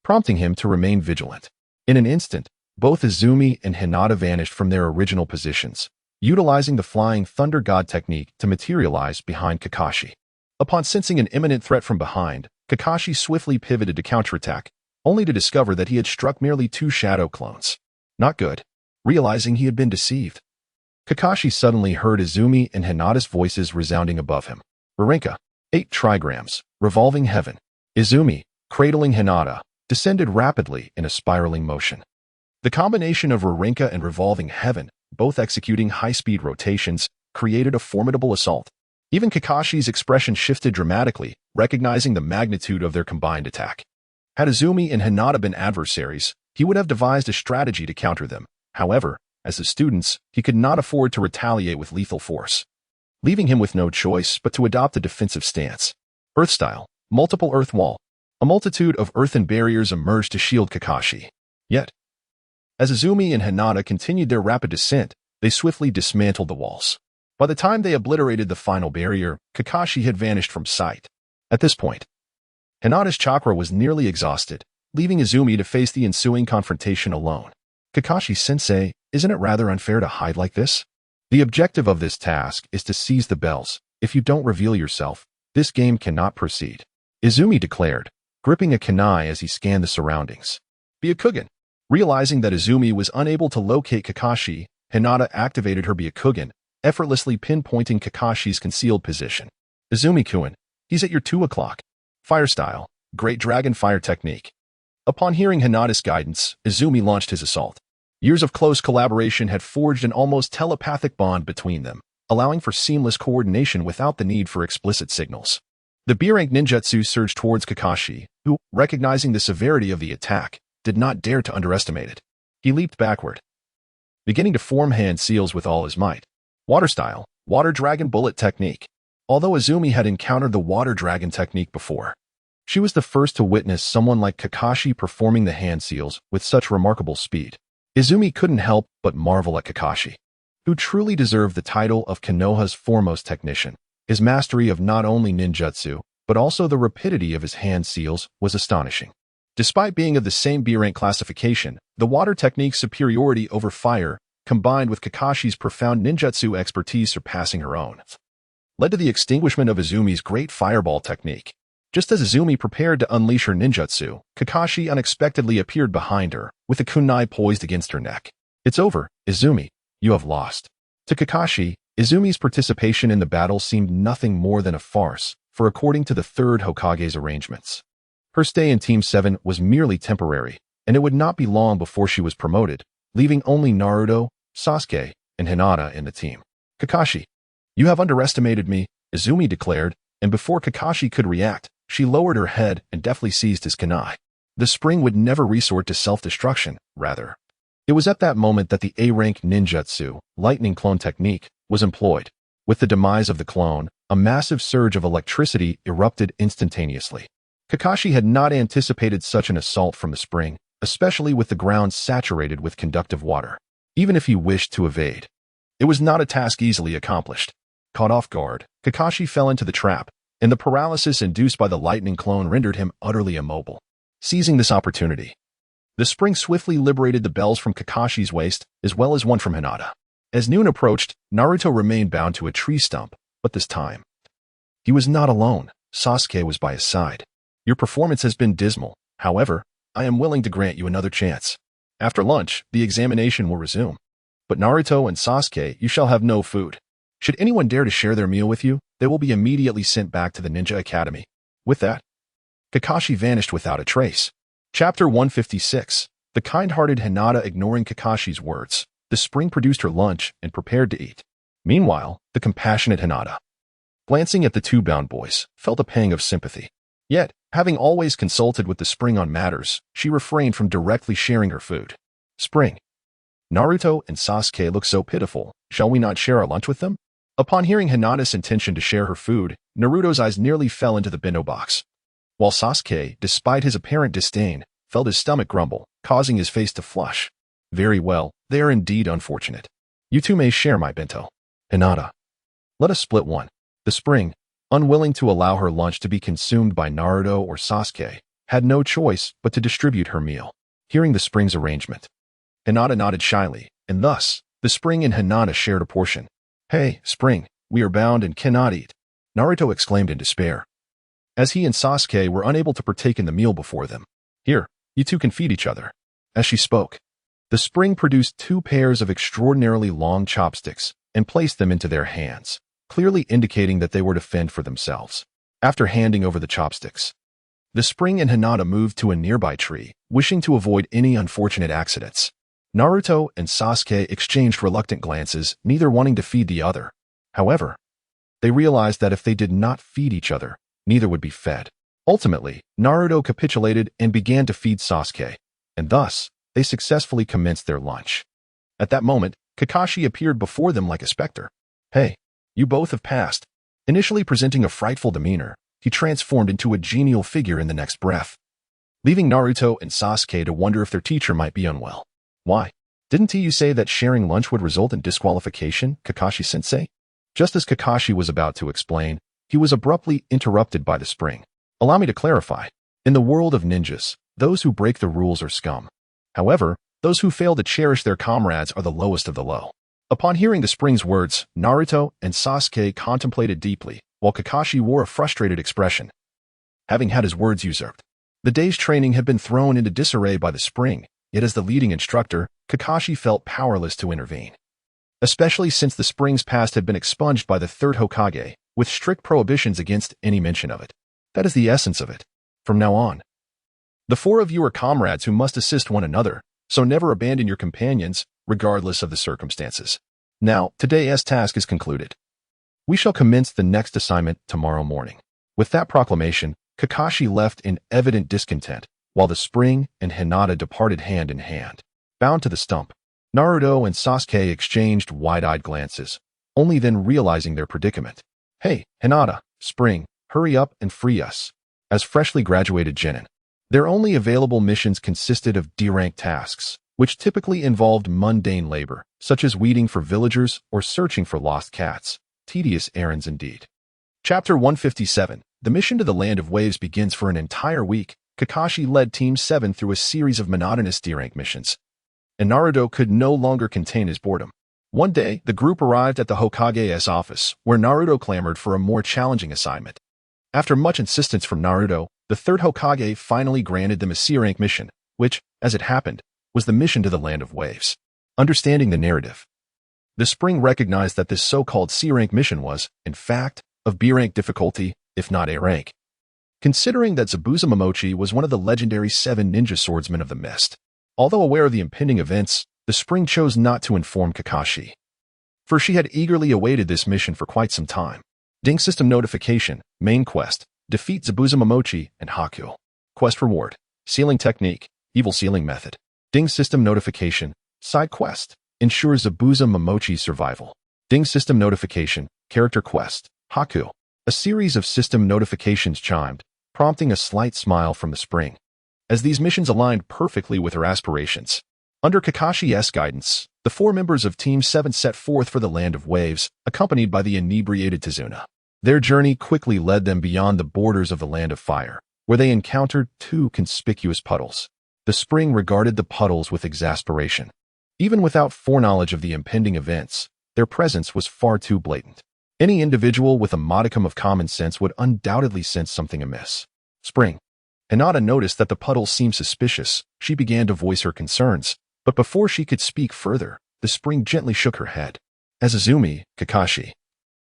prompting him to remain vigilant. In an instant, both Izumi and Hinata vanished from their original positions, utilizing the Flying Thunder God technique to materialize behind Kakashi. Upon sensing an imminent threat from behind, Kakashi swiftly pivoted to counterattack, only to discover that he had struck merely 2 shadow clones. Not good. Realizing he had been deceived, Kakashi suddenly heard Izumi and Hinata's voices resounding above him. "Rarenka, 8 trigrams, revolving heaven." Izumi, cradling Hinata, descended rapidly in a spiraling motion. The combination of Rarenka and revolving heaven, both executing high-speed rotations, created a formidable assault. Even Kakashi's expression shifted dramatically, recognizing the magnitude of their combined attack. Had Izumi and Hinata been adversaries, he would have devised a strategy to counter them. However, as the students, he could not afford to retaliate with lethal force, leaving him with no choice but to adopt a defensive stance. Earth style, multiple earth wall. A multitude of earthen barriers emerged to shield Kakashi. Yet, as Izumi and Hinata continued their rapid descent, they swiftly dismantled the walls. By the time they obliterated the final barrier, Kakashi had vanished from sight. At this point, Hinata's chakra was nearly exhausted, leaving Izumi to face the ensuing confrontation alone. "Kakashi-sensei, isn't it rather unfair to hide like this? The objective of this task is to seize the bells. If you don't reveal yourself, this game cannot proceed," Izumi declared, gripping a kunai as he scanned the surroundings. Byakugan. Realizing that Izumi was unable to locate Kakashi, Hinata activated her Byakugan, effortlessly pinpointing Kakashi's concealed position. "Izumi-kun, he's at your 2 o'clock. Fire style, Great Dragon Fire technique." Upon hearing Hinata's guidance, Izumi launched his assault. Years of close collaboration had forged an almost telepathic bond between them, allowing for seamless coordination without the need for explicit signals. The B-rank ninjutsu surged towards Kakashi, who, recognizing the severity of the attack, did not dare to underestimate it. He leaped backward, beginning to form hand seals with all his might. Water style, Water Dragon Bullet technique. Although Izumi had encountered the Water Dragon technique before, she was the first to witness someone like Kakashi performing the hand seals with such remarkable speed. Izumi couldn't help but marvel at Kakashi, who truly deserved the title of Konoha's foremost technician. His mastery of not only ninjutsu, but also the rapidity of his hand seals was astonishing. Despite being of the same B-rank classification, the water technique's superiority over fire, combined with Kakashi's profound ninjutsu expertise surpassing her own, led to the extinguishment of Izumi's great fireball technique. Just as Izumi prepared to unleash her ninjutsu, Kakashi unexpectedly appeared behind her, with a kunai poised against her neck. "It's over, Izumi. You have lost." To Kakashi, Izumi's participation in the battle seemed nothing more than a farce, for according to the Third Hokage's arrangements, her stay in Team 7 was merely temporary, and it would not be long before she was promoted, leaving only Naruto, Sasuke, and Hinata in the team. "Kakashi, you have underestimated me," Izumi declared, and before Kakashi could react, she lowered her head and deftly seized his kunai. The spring would never resort to self-destruction, rather. It was at that moment that the A-rank ninjutsu, lightning clone technique, was employed. With the demise of the clone, a massive surge of electricity erupted instantaneously. Kakashi had not anticipated such an assault from the spring, especially with the ground saturated with conductive water. Even if he wished to evade, it was not a task easily accomplished. Caught off guard, Kakashi fell into the trap, and the paralysis induced by the lightning clone rendered him utterly immobile. Seizing this opportunity, the spring swiftly liberated the bells from Kakashi's waist, as well as one from Hinata. As noon approached, Naruto remained bound to a tree stump, but this time, he was not alone. Sasuke was by his side. Your performance has been dismal. However, I am willing to grant you another chance. After lunch, the examination will resume. But Naruto and Sasuke, you shall have no food. Should anyone dare to share their meal with you, they will be immediately sent back to the Ninja Academy. With that, Kakashi vanished without a trace. Chapter 156. The kind-hearted Hinata ignoring Kakashi's words. The spring produced her lunch and prepared to eat. Meanwhile, the compassionate Hinata, glancing at the two bound boys, felt a pang of sympathy. Yet, having always consulted with the spring on matters, she refrained from directly sharing her food. Spring. Naruto and Sasuke look so pitiful. Shall we not share our lunch with them? Upon hearing Hinata's intention to share her food, Naruto's eyes nearly fell into the bento box, while Sasuke, despite his apparent disdain, felt his stomach grumble, causing his face to flush. Very well, they are indeed unfortunate. You two may share my bento. Hinata. Let us split one. The spring, unwilling to allow her lunch to be consumed by Naruto or Sasuke, had no choice but to distribute her meal. Hearing the spring's arrangement, Hinata nodded shyly, and thus, the spring and Hinata shared a portion. Hey, spring, we are bound and cannot eat, Naruto exclaimed in despair, as he and Sasuke were unable to partake in the meal before them. Here, you two can feed each other. As she spoke, the spring produced 2 pairs of extraordinarily long chopsticks and placed them into their hands, clearly indicating that they were to fend for themselves. After handing over the chopsticks, the spring and Hinata moved to a nearby tree, wishing to avoid any unfortunate accidents. Naruto and Sasuke exchanged reluctant glances, neither wanting to feed the other. However, they realized that if they did not feed each other, neither would be fed. Ultimately, Naruto capitulated and began to feed Sasuke, and thus, they successfully commenced their lunch. At that moment, Kakashi appeared before them like a specter. Hey, you both have passed. Initially presenting a frightful demeanor, he transformed into a genial figure in the next breath, leaving Naruto and Sasuke to wonder if their teacher might be unwell. Why? Didn't you say that sharing lunch would result in disqualification, Kakashi-sensei? Just as Kakashi was about to explain, he was abruptly interrupted by the spring. Allow me to clarify. In the world of ninjas, those who break the rules are scum. However, those who fail to cherish their comrades are the lowest of the low. Upon hearing the spring's words, Naruto and Sasuke contemplated deeply, while Kakashi wore a frustrated expression, having had his words usurped. The day's training had been thrown into disarray by the spring, yet as the leading instructor, Kakashi felt powerless to intervene, especially since the spring's past had been expunged by the Third Hokage, with strict prohibitions against any mention of it. That is the essence of it. From now on, the 4 of you are comrades who must assist one another, so never abandon your companions, regardless of the circumstances. Now, today's task is concluded. We shall commence the next assignment tomorrow morning. With that proclamation, Kakashi left in evident discontent, while the spring and Hinata departed hand in hand. Bound to the stump, Naruto and Sasuke exchanged wide-eyed glances, only then realizing their predicament. Hey, Hinata, spring, hurry up and free us. As freshly graduated genin, their only available missions consisted of D-rank tasks, which typically involved mundane labor, such as weeding for villagers or searching for lost cats. Tedious errands indeed. Chapter 157. The mission to the Land of Waves begins. For an entire week, Kakashi led Team 7 through a series of monotonous D-rank missions, and Naruto could no longer contain his boredom. One day, the group arrived at the Hokage's office, where Naruto clamored for a more challenging assignment. After much insistence from Naruto, the Third Hokage finally granted them a C-rank mission, which, as it happened, was the mission to the Land of Waves. Understanding the narrative, the spring recognized that this so-called C-rank mission was, in fact, of B-rank difficulty, if not A-rank. Considering that Zabuza Momochi was one of the legendary 7 ninja swordsmen of the mist, although aware of the impending events, the spring chose not to inform Kakashi, for she had eagerly awaited this mission for quite some time. Ding system notification, main quest, defeat Zabuza Momochi and Haku. Quest reward, sealing technique, evil sealing method. Ding system notification, side quest, ensure Zabuza Momochi's survival. Ding system notification, character quest, Haku. A series of system notifications chimed, prompting a slight smile from the spring, as these missions aligned perfectly with her aspirations. Under Kakashi's guidance, the 4 members of Team 7 set forth for the Land of Waves, accompanied by the inebriated Tazuna. Their journey quickly led them beyond the borders of the Land of Fire, where they encountered two conspicuous puddles. The spring regarded the puddles with exasperation. Even without foreknowledge of the impending events, their presence was far too blatant. Any individual with a modicum of common sense would undoubtedly sense something amiss. Spring. Hinata noticed that the puddles seemed suspicious. She began to voice her concerns, but before she could speak further, the spring gently shook her head. As Izumi, Kakashi,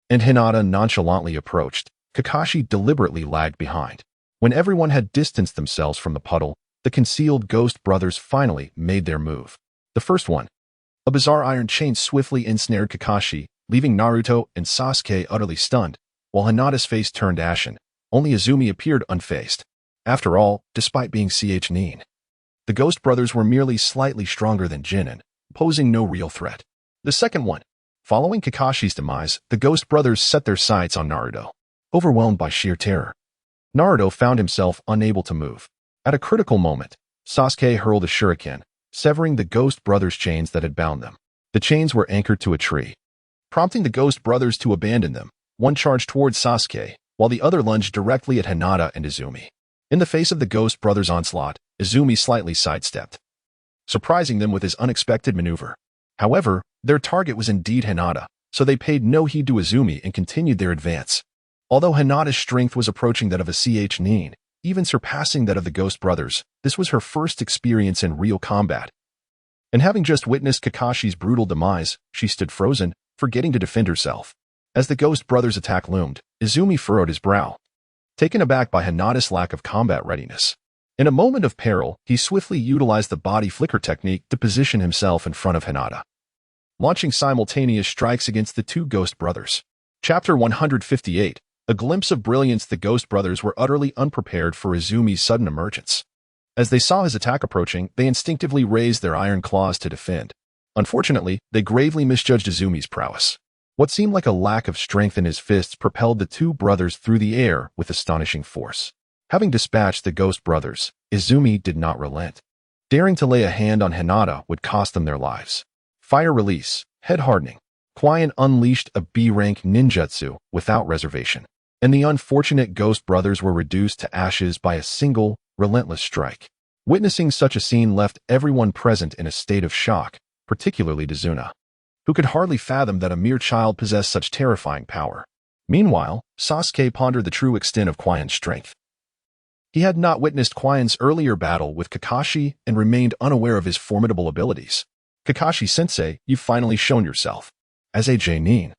and Hinata nonchalantly approached, Kakashi deliberately lagged behind. When everyone had distanced themselves from the puddle, the concealed ghost brothers finally made their move. The first one. A bizarre iron chain swiftly ensnared Kakashi, leaving Naruto and Sasuke utterly stunned, while Hinata's face turned ashen. Only Izumi appeared unfazed. After all, despite being Nin, the ghost brothers were merely slightly stronger than Jinin, posing no real threat. The second one. Following Kakashi's demise, the ghost brothers set their sights on Naruto. Overwhelmed by sheer terror, Naruto found himself unable to move. At a critical moment, Sasuke hurled a shuriken, severing the ghost brothers' chains that had bound them. The chains were anchored to a tree. Prompting the ghost brothers to abandon them, one charged towards Sasuke, while the other lunged directly at Hinata and Izumi. In the face of the ghost brothers' onslaught, Izumi slightly sidestepped, surprising them with his unexpected maneuver. However, their target was indeed Hinata, so they paid no heed to Izumi and continued their advance. Although Hinata's strength was approaching that of a Nin, even surpassing that of the ghost brothers, this was her first experience in real combat. And having just witnessed Kakashi's brutal demise, she stood frozen, forgetting to defend herself. As the ghost brothers' attack loomed, Izumi furrowed his brow, taken aback by Hinata's lack of combat readiness. In a moment of peril, he swiftly utilized the body flicker technique to position himself in front of Hinata, launching simultaneous strikes against the two ghost brothers. Chapter 158. A glimpse of brilliance. The ghost brothers were utterly unprepared for Izumi's sudden emergence. As they saw his attack approaching, they instinctively raised their iron claws to defend. Unfortunately, they gravely misjudged Izumi's prowess. What seemed like a lack of strength in his fists propelled the two brothers through the air with astonishing force. Having dispatched the ghost brothers, Izumi did not relent. Daring to lay a hand on Hinata would cost them their lives. Fire release, head hardening. Kwon unleashed a B-rank ninjutsu without reservation, and the unfortunate ghost brothers were reduced to ashes by a single, relentless strike. Witnessing such a scene left everyone present in a state of shock, particularly Dezuna, who could hardly fathom that a mere child possessed such terrifying power. Meanwhile, Sasuke pondered the true extent of Kwon's strength. He had not witnessed Kwon's earlier battle with Kakashi and remained unaware of his formidable abilities. Kakashi-sensei, you've finally shown yourself. As a Nin,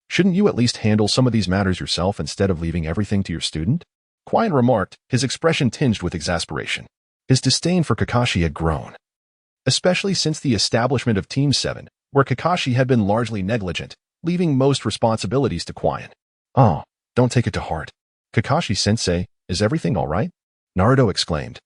shouldn't you at least handle some of these matters yourself instead of leaving everything to your student? Kwon remarked, his expression tinged with exasperation. His disdain for Kakashi had grown, especially since the establishment of Team 7, where Kakashi had been largely negligent, leaving most responsibilities to Kwon. Oh, don't take it to heart. Kakashi-sensei, is everything all right? Naruto exclaimed,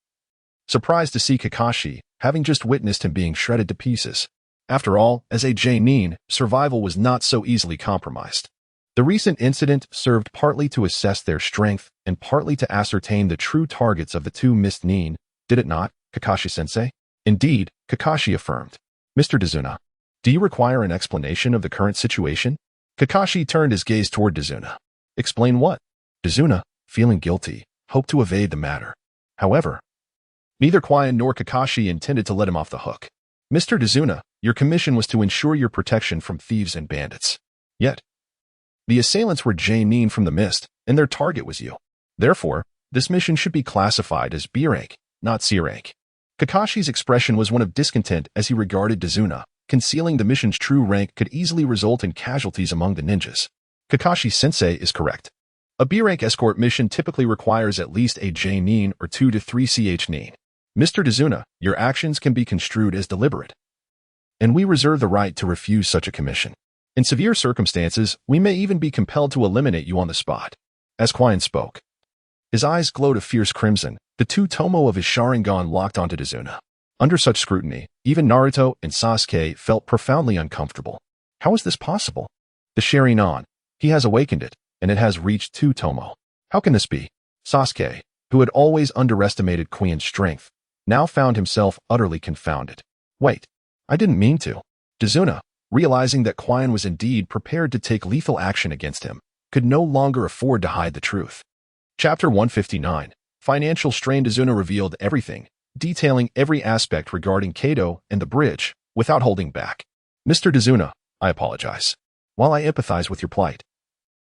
surprised to see Kakashi, having just witnessed him being shredded to pieces. After all, as a Nin, survival was not so easily compromised. The recent incident served partly to assess their strength and partly to ascertain the true targets of the two missed Nin, did it not, Kakashi-sensei? Indeed, Kakashi affirmed. Mr. Dezuna, do you require an explanation of the current situation? Kakashi turned his gaze toward Dezuna. Explain what? Dezuna, feeling guilty, hoped to evade the matter. However, neither Kwon nor Kakashi intended to let him off the hook. Mr. Dezuna, your commission was to ensure your protection from thieves and bandits. Yet, the assailants were Nin from the mist, and their target was you. Therefore, this mission should be classified as B rank, not C rank. Kakashi's expression was one of discontent as he regarded Dezuna. Concealing the mission's true rank could easily result in casualties among the ninjas. Kakashi-sensei is correct. A B-rank escort mission typically requires at least a Nin or 2 to 3 Nin. Mr. Dezuna, your actions can be construed as deliberate, and we reserve the right to refuse such a commission. In severe circumstances, we may even be compelled to eliminate you on the spot. As Kwon spoke, his eyes glowed a fierce crimson. The two tomo of his Sharingan locked onto Dezuna. Under such scrutiny, even Naruto and Sasuke felt profoundly uncomfortable. How is this possible? The Sharingan, he has awakened it, and it has reached 2 tomo. How can this be? Sasuke, who had always underestimated Kwon's strength, now found himself utterly confounded. Wait, I didn't mean to. Dezuna, realizing that Kwon was indeed prepared to take lethal action against him, could no longer afford to hide the truth. Chapter 159. Financial strain. Dizuna revealed everything, detailing every aspect regarding Kato and the bridge, without holding back. Mr. Dizuna, I apologize. While I empathize with your plight,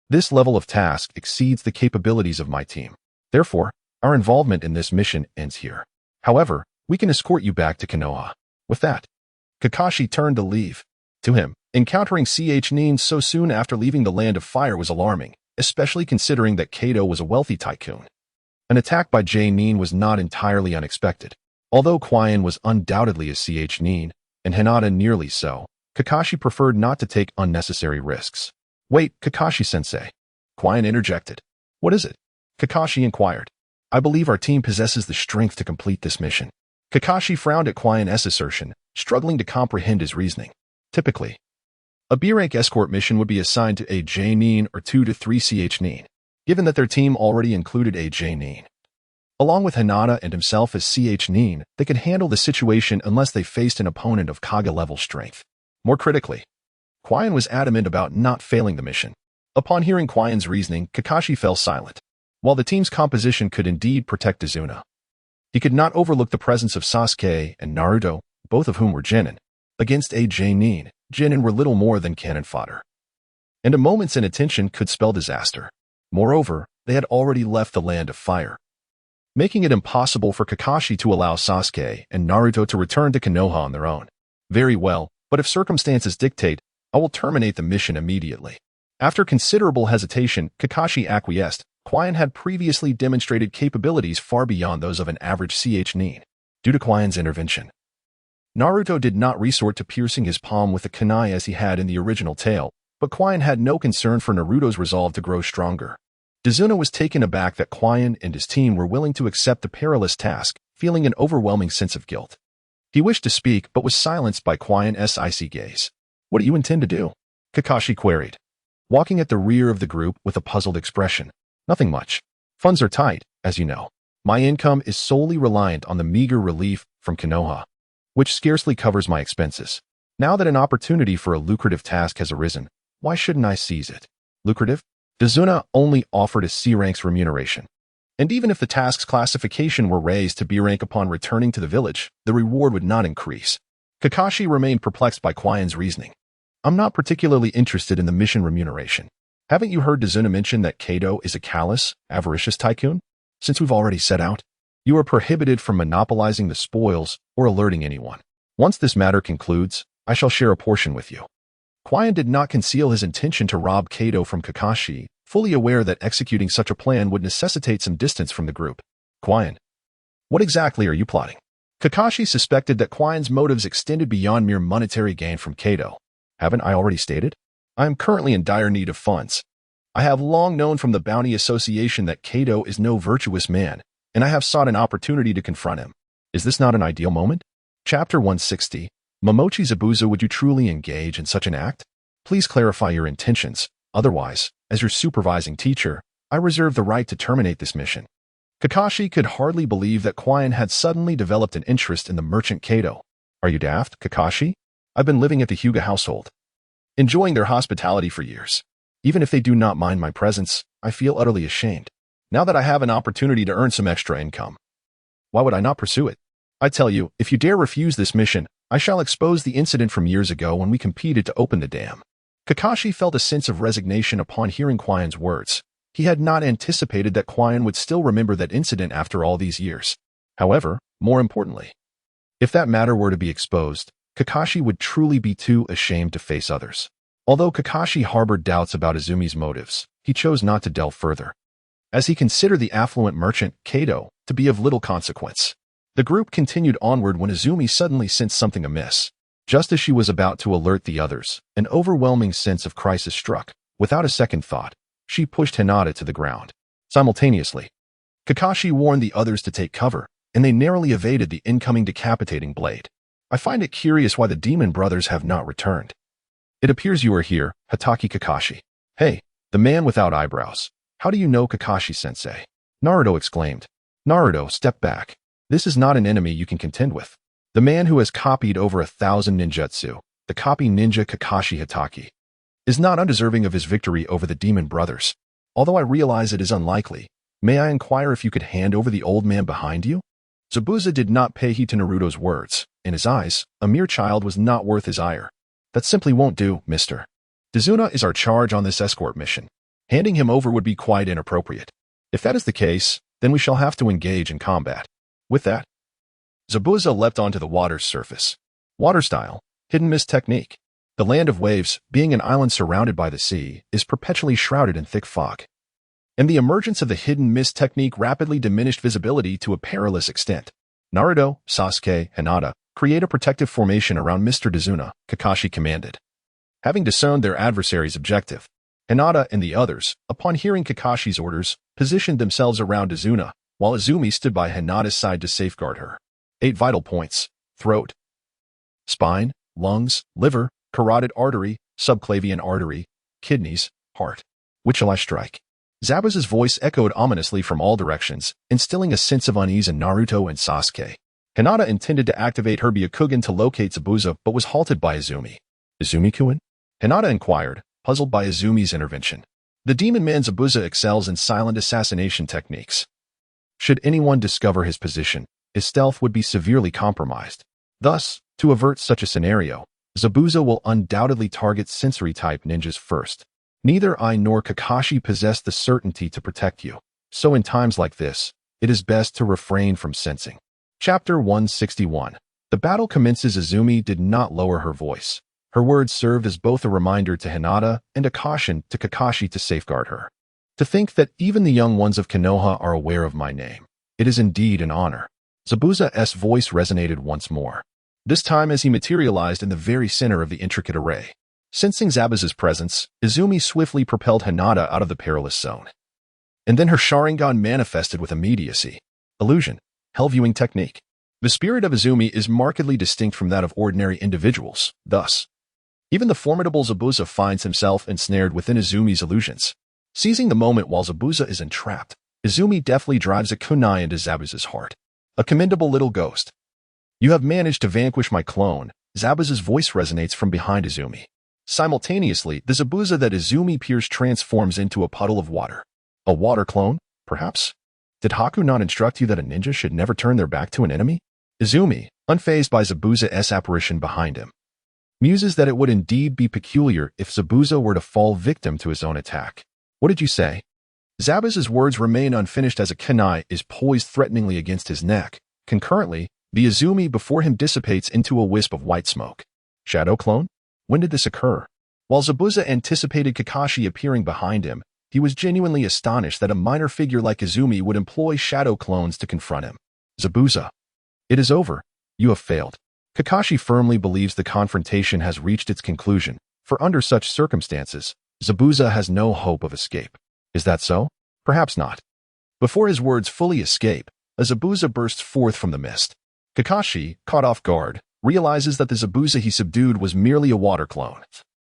this level of task exceeds the capabilities of my team. Therefore, our involvement in this mission ends here. However, we can escort you back to Konoha. With that, Kakashi turned to leave. To him, encountering Nin so soon after leaving the Land of Fire was alarming, especially considering that Kato was a wealthy tycoon. An attack by Nin was not entirely unexpected. Although Quian was undoubtedly a Nin, and Hinata nearly so, Kakashi preferred not to take unnecessary risks. Wait, Kakashi-sensei. Quian interjected. What is it? Kakashi inquired. I believe our team possesses the strength to complete this mission. Kakashi frowned at Quian's assertion, struggling to comprehend his reasoning. Typically, a B-rank escort mission would be assigned to a Nin or 2 to 3 Nin, given that their team already included a Nin. Along with Hinata and himself as Nin, they could handle the situation unless they faced an opponent of Kage-level strength. More critically, Quian was adamant about not failing the mission. Upon hearing Quian's reasoning, Kakashi fell silent. While the team's composition could indeed protect Dizuna, he could not overlook the presence of Sasuke and Naruto, both of whom were genin. Against a Nin, genin were little more than cannon fodder, and a moment's inattention could spell disaster. Moreover, they had already left the Land of Fire, making it impossible for Kakashi to allow Sasuke and Naruto to return to Konoha on their own. Very well, but if circumstances dictate, I will terminate the mission immediately. After considerable hesitation, Kakashi acquiesced. Quian had previously demonstrated capabilities far beyond those of an average Nin. Due to Quian's intervention, Naruto did not resort to piercing his palm with a kunai as he had in the original tale, but Quian had no concern for Naruto's resolve to grow stronger. Dizuna was taken aback that Quian and his team were willing to accept the perilous task, feeling an overwhelming sense of guilt. He wished to speak but was silenced by Quian's icy gaze. What do you intend to do? Kakashi queried, walking at the rear of the group with a puzzled expression. Nothing much. Funds are tight, as you know. My income is solely reliant on the meager relief from Konoha, which scarcely covers my expenses. Now that an opportunity for a lucrative task has arisen, why shouldn't I seize it? Lucrative? Dizuna only offered a C-rank's remuneration. And even if the task's classification were raised to B-rank upon returning to the village, the reward would not increase. Kakashi remained perplexed by Quian's reasoning. I'm not particularly interested in the mission remuneration. Haven't you heard Dizuna mention that Kato is a callous, avaricious tycoon? Since we've already set out, you are prohibited from monopolizing the spoils or alerting anyone. Once this matter concludes, I shall share a portion with you. Quian did not conceal his intention to rob Kato from Kakashi, fully aware that executing such a plan would necessitate some distance from the group. Quian, what exactly are you plotting? Kakashi suspected that Quian's motives extended beyond mere monetary gain from Kato. Haven't I already stated? I am currently in dire need of funds. I have long known from the Bounty Association that Kato is no virtuous man, and I have sought an opportunity to confront him. Is this not an ideal moment? Chapter 160. Momochi Zabuza, would you truly engage in such an act? Please clarify your intentions. Otherwise, as your supervising teacher, I reserve the right to terminate this mission. Kakashi could hardly believe that Quian had suddenly developed an interest in the merchant Kato. Are you daft, Kakashi? I've been living at the Hyuga household, enjoying their hospitality for years. Even if they do not mind my presence, I feel utterly ashamed. Now that I have an opportunity to earn some extra income, why would I not pursue it? I tell you, if you dare refuse this mission, I shall expose the incident from years ago when we competed to open the dam. Kakashi felt a sense of resignation upon hearing Quian's words. He had not anticipated that Quian would still remember that incident after all these years. However, more importantly, if that matter were to be exposed, Kakashi would truly be too ashamed to face others. Although Kakashi harbored doubts about Izumi's motives, he chose not to delve further, as he considered the affluent merchant, Kato, to be of little consequence. The group continued onward when Izumi suddenly sensed something amiss. Just as she was about to alert the others, an overwhelming sense of crisis struck. Without a second thought, she pushed Hinata to the ground. Simultaneously, Kakashi warned the others to take cover, and they narrowly evaded the incoming decapitating blade. I find it curious why the demon brothers have not returned. It appears you are here, Hatake Kakashi. Hey, the man without eyebrows. How do you know Kakashi-sensei? Naruto exclaimed. Naruto, step back. This is not an enemy you can contend with. The man who has copied over 1,000 ninjutsu, the copy ninja Kakashi Hatake. is not undeserving of his victory over the demon brothers. Although I realize it is unlikely, may I inquire if you could hand over the old man behind you? Zabuza did not pay heed to Naruto's words. In his eyes, a mere child was not worth his ire. That simply won't do, mister. Dazuna is our charge on this escort mission. Handing him over would be quite inappropriate. If that is the case, then we shall have to engage in combat. With that, Zabuza leapt onto the water's surface. Water style, hidden mist technique. The land of waves, being an island surrounded by the sea, is perpetually shrouded in thick fog. And the emergence of the hidden mist technique rapidly diminished visibility to a perilous extent. Naruto, Sasuke, Hinata create a protective formation around Mr. Dazuna, Kakashi commanded. Having discerned their adversary's objective, Hinata and the others, upon hearing Kakashi's orders, positioned themselves around Dazuna, while Izumi stood by Hinata's side to safeguard her. 8 vital points: throat, spine, lungs, liver, carotid artery, subclavian artery, kidneys, heart. Which shall I strike? Zabuza's voice echoed ominously from all directions, instilling a sense of unease in Naruto and Sasuke. Hinata intended to activate her Byakugan to locate Zabuza, but was halted by Izumi. Izumi-kun? Hinata inquired, puzzled by Izumi's intervention. The demon man Zabuza excels in silent assassination techniques. Should anyone discover his position, his stealth would be severely compromised. Thus, to avert such a scenario, Zabuza will undoubtedly target sensory-type ninjas first. Neither I nor Kakashi possess the certainty to protect you, so in times like this, it is best to refrain from sensing. Chapter 161. The battle commences. Izumi did not lower her voice. Her words served as both a reminder to Hinata and a caution to Kakashi to safeguard her. To think that even the young ones of Konoha are aware of my name. It is indeed an honor. Zabuza's voice resonated once more, this time as he materialized in the very center of the intricate array. Sensing Zabuza's presence, Izumi swiftly propelled Hinata out of the perilous zone. And then her Sharingan manifested with immediacy. Illusion, hell viewing technique. The spirit of Izumi is markedly distinct from that of ordinary individuals, thus, even the formidable Zabuza finds himself ensnared within Izumi's illusions. Seizing the moment while Zabuza is entrapped, Izumi deftly drives a kunai into Zabuza's heart. A commendable little ghost. You have managed to vanquish my clone. Zabuza's voice resonates from behind Izumi. Simultaneously, the Zabuza that Izumi pierced transforms into a puddle of water. A water clone, perhaps? Did Haku not instruct you that a ninja should never turn their back to an enemy? Izumi, unfazed by Zabuza's apparition behind him, muses that it would indeed be peculiar if Zabuza were to fall victim to his own attack. What did you say? Zabuza's words remain unfinished as a kunai is poised threateningly against his neck. Concurrently, the Izumi before him dissipates into a wisp of white smoke. Shadow clone? When did this occur? While Zabuza anticipated Kakashi appearing behind him, he was genuinely astonished that a minor figure like Izumi would employ shadow clones to confront him. Zabuza. It is over. You have failed. Kakashi firmly believes the confrontation has reached its conclusion, for under such circumstances, Zabuza has no hope of escape. Is that so? Perhaps not. Before his words fully escape, a Zabuza bursts forth from the mist. Kakashi, caught off guard, realizes that the Zabuza he subdued was merely a water clone,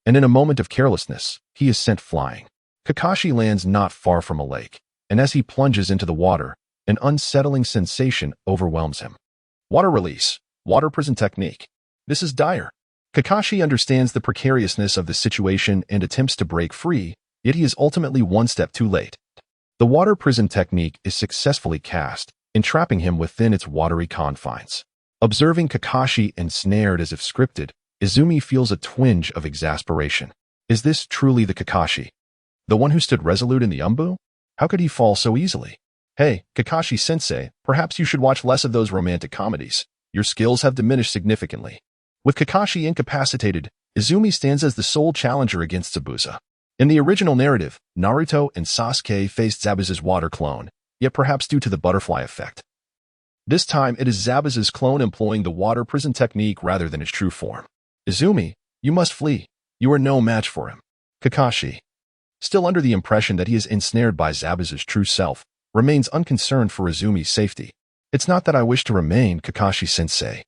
and in a moment of carelessness, he is sent flying. Kakashi lands not far from a lake, and as he plunges into the water, an unsettling sensation overwhelms him. Water release, water prison technique. This is dire. Kakashi understands the precariousness of the situation and attempts to break free, yet he is ultimately one step too late. The water prison technique is successfully cast, entrapping him within its watery confines. Observing Kakashi ensnared as if scripted, Izumi feels a twinge of exasperation. Is this truly the Kakashi? The one who stood resolute in the umbu? How could he fall so easily? Hey, Kakashi-sensei, perhaps you should watch less of those romantic comedies. Your skills have diminished significantly. With Kakashi incapacitated, Izumi stands as the sole challenger against Zabuza. In the original narrative, Naruto and Sasuke faced Zabuza's water clone, yet perhaps due to the butterfly effect. This time, it is Zabuza's clone employing the water prison technique rather than its true form. Izumi, you must flee. You are no match for him. Kakashi, still under the impression that he is ensnared by Zabuza's true self, remains unconcerned for Izumi's safety. It's not that I wish to remain, Kakashi-sensei.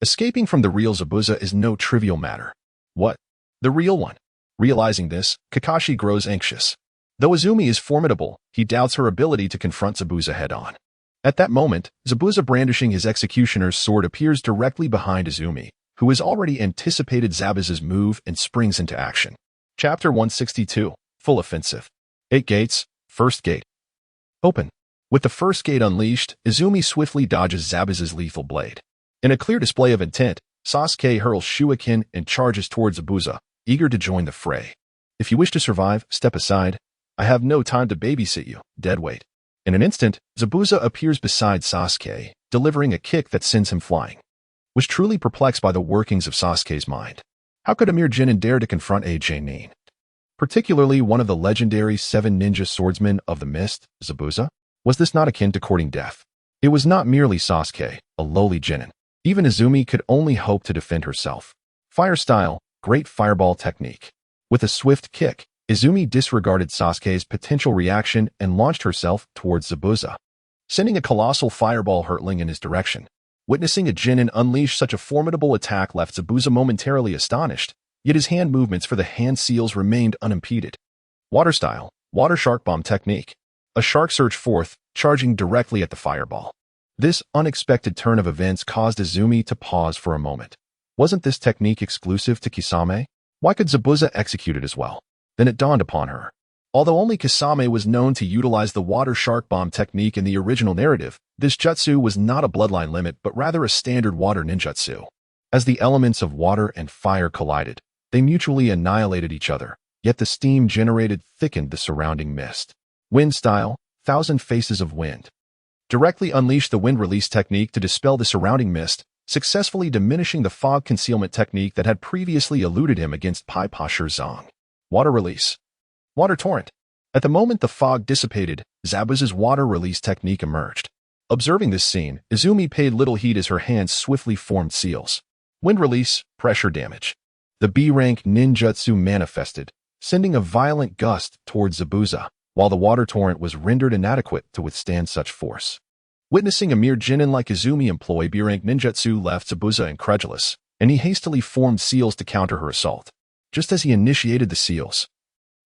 Escaping from the real Zabuza is no trivial matter. What? The real one? Realizing this, Kakashi grows anxious. Though Izumi is formidable, he doubts her ability to confront Zabuza head-on. At that moment, Zabuza brandishing his executioner's sword appears directly behind Izumi, who has already anticipated Zabuza's move and springs into action. Chapter 162. Full Offensive. 8 Gates. First Gate. Open. With the first gate unleashed, Izumi swiftly dodges Zabuza's lethal blade. In a clear display of intent, Sasuke hurls Shuiken and charges towards Zabuza, eager to join the fray. If you wish to survive, step aside. I have no time to babysit you, deadweight. In an instant, Zabuza appears beside Sasuke, delivering a kick that sends him flying. Was truly perplexed by the workings of Sasuke's mind. How could a mere Genin dare to confront a Genin? Particularly one of the legendary 7 ninja swordsmen of the mist, Zabuza? Was this not akin to courting death? It was not merely Sasuke, a lowly Genin. Even Izumi could only hope to defend herself. Fire style, great fireball technique. With a swift kick, Izumi disregarded Sasuke's potential reaction and launched herself towards Zabuza, sending a colossal fireball hurtling in his direction. Witnessing a Genin unleash such a formidable attack left Zabuza momentarily astonished, yet his hand movements for the hand seals remained unimpeded. Water style, water shark bomb technique. A shark surged forth, charging directly at the fireball. This unexpected turn of events caused Izumi to pause for a moment. Wasn't this technique exclusive to Kisame? Why could Zabuza execute it as well? Then it dawned upon her. Although only Kisame was known to utilize the water shark bomb technique in the original narrative, this jutsu was not a bloodline limit but rather a standard water ninjutsu. As the elements of water and fire collided, they mutually annihilated each other, yet the steam generated thickened the surrounding mist. Wind style, 1,000 faces of wind. Directly unleashed the wind release technique to dispel the surrounding mist, successfully diminishing the fog concealment technique that had previously eluded him against Pai Pashur Zong. Water release. Water torrent. At the moment the fog dissipated, Zabuza's water release technique emerged. Observing this scene, Izumi paid little heed as her hands swiftly formed seals. Wind release, pressure damage. The B-rank ninjutsu manifested, sending a violent gust towards Zabuza, while the water torrent was rendered inadequate to withstand such force. Witnessing a mere Genin like Izumi employ B-rank ninjutsu left Zabuza incredulous, and he hastily formed seals to counter her assault. Just as he initiated the seals,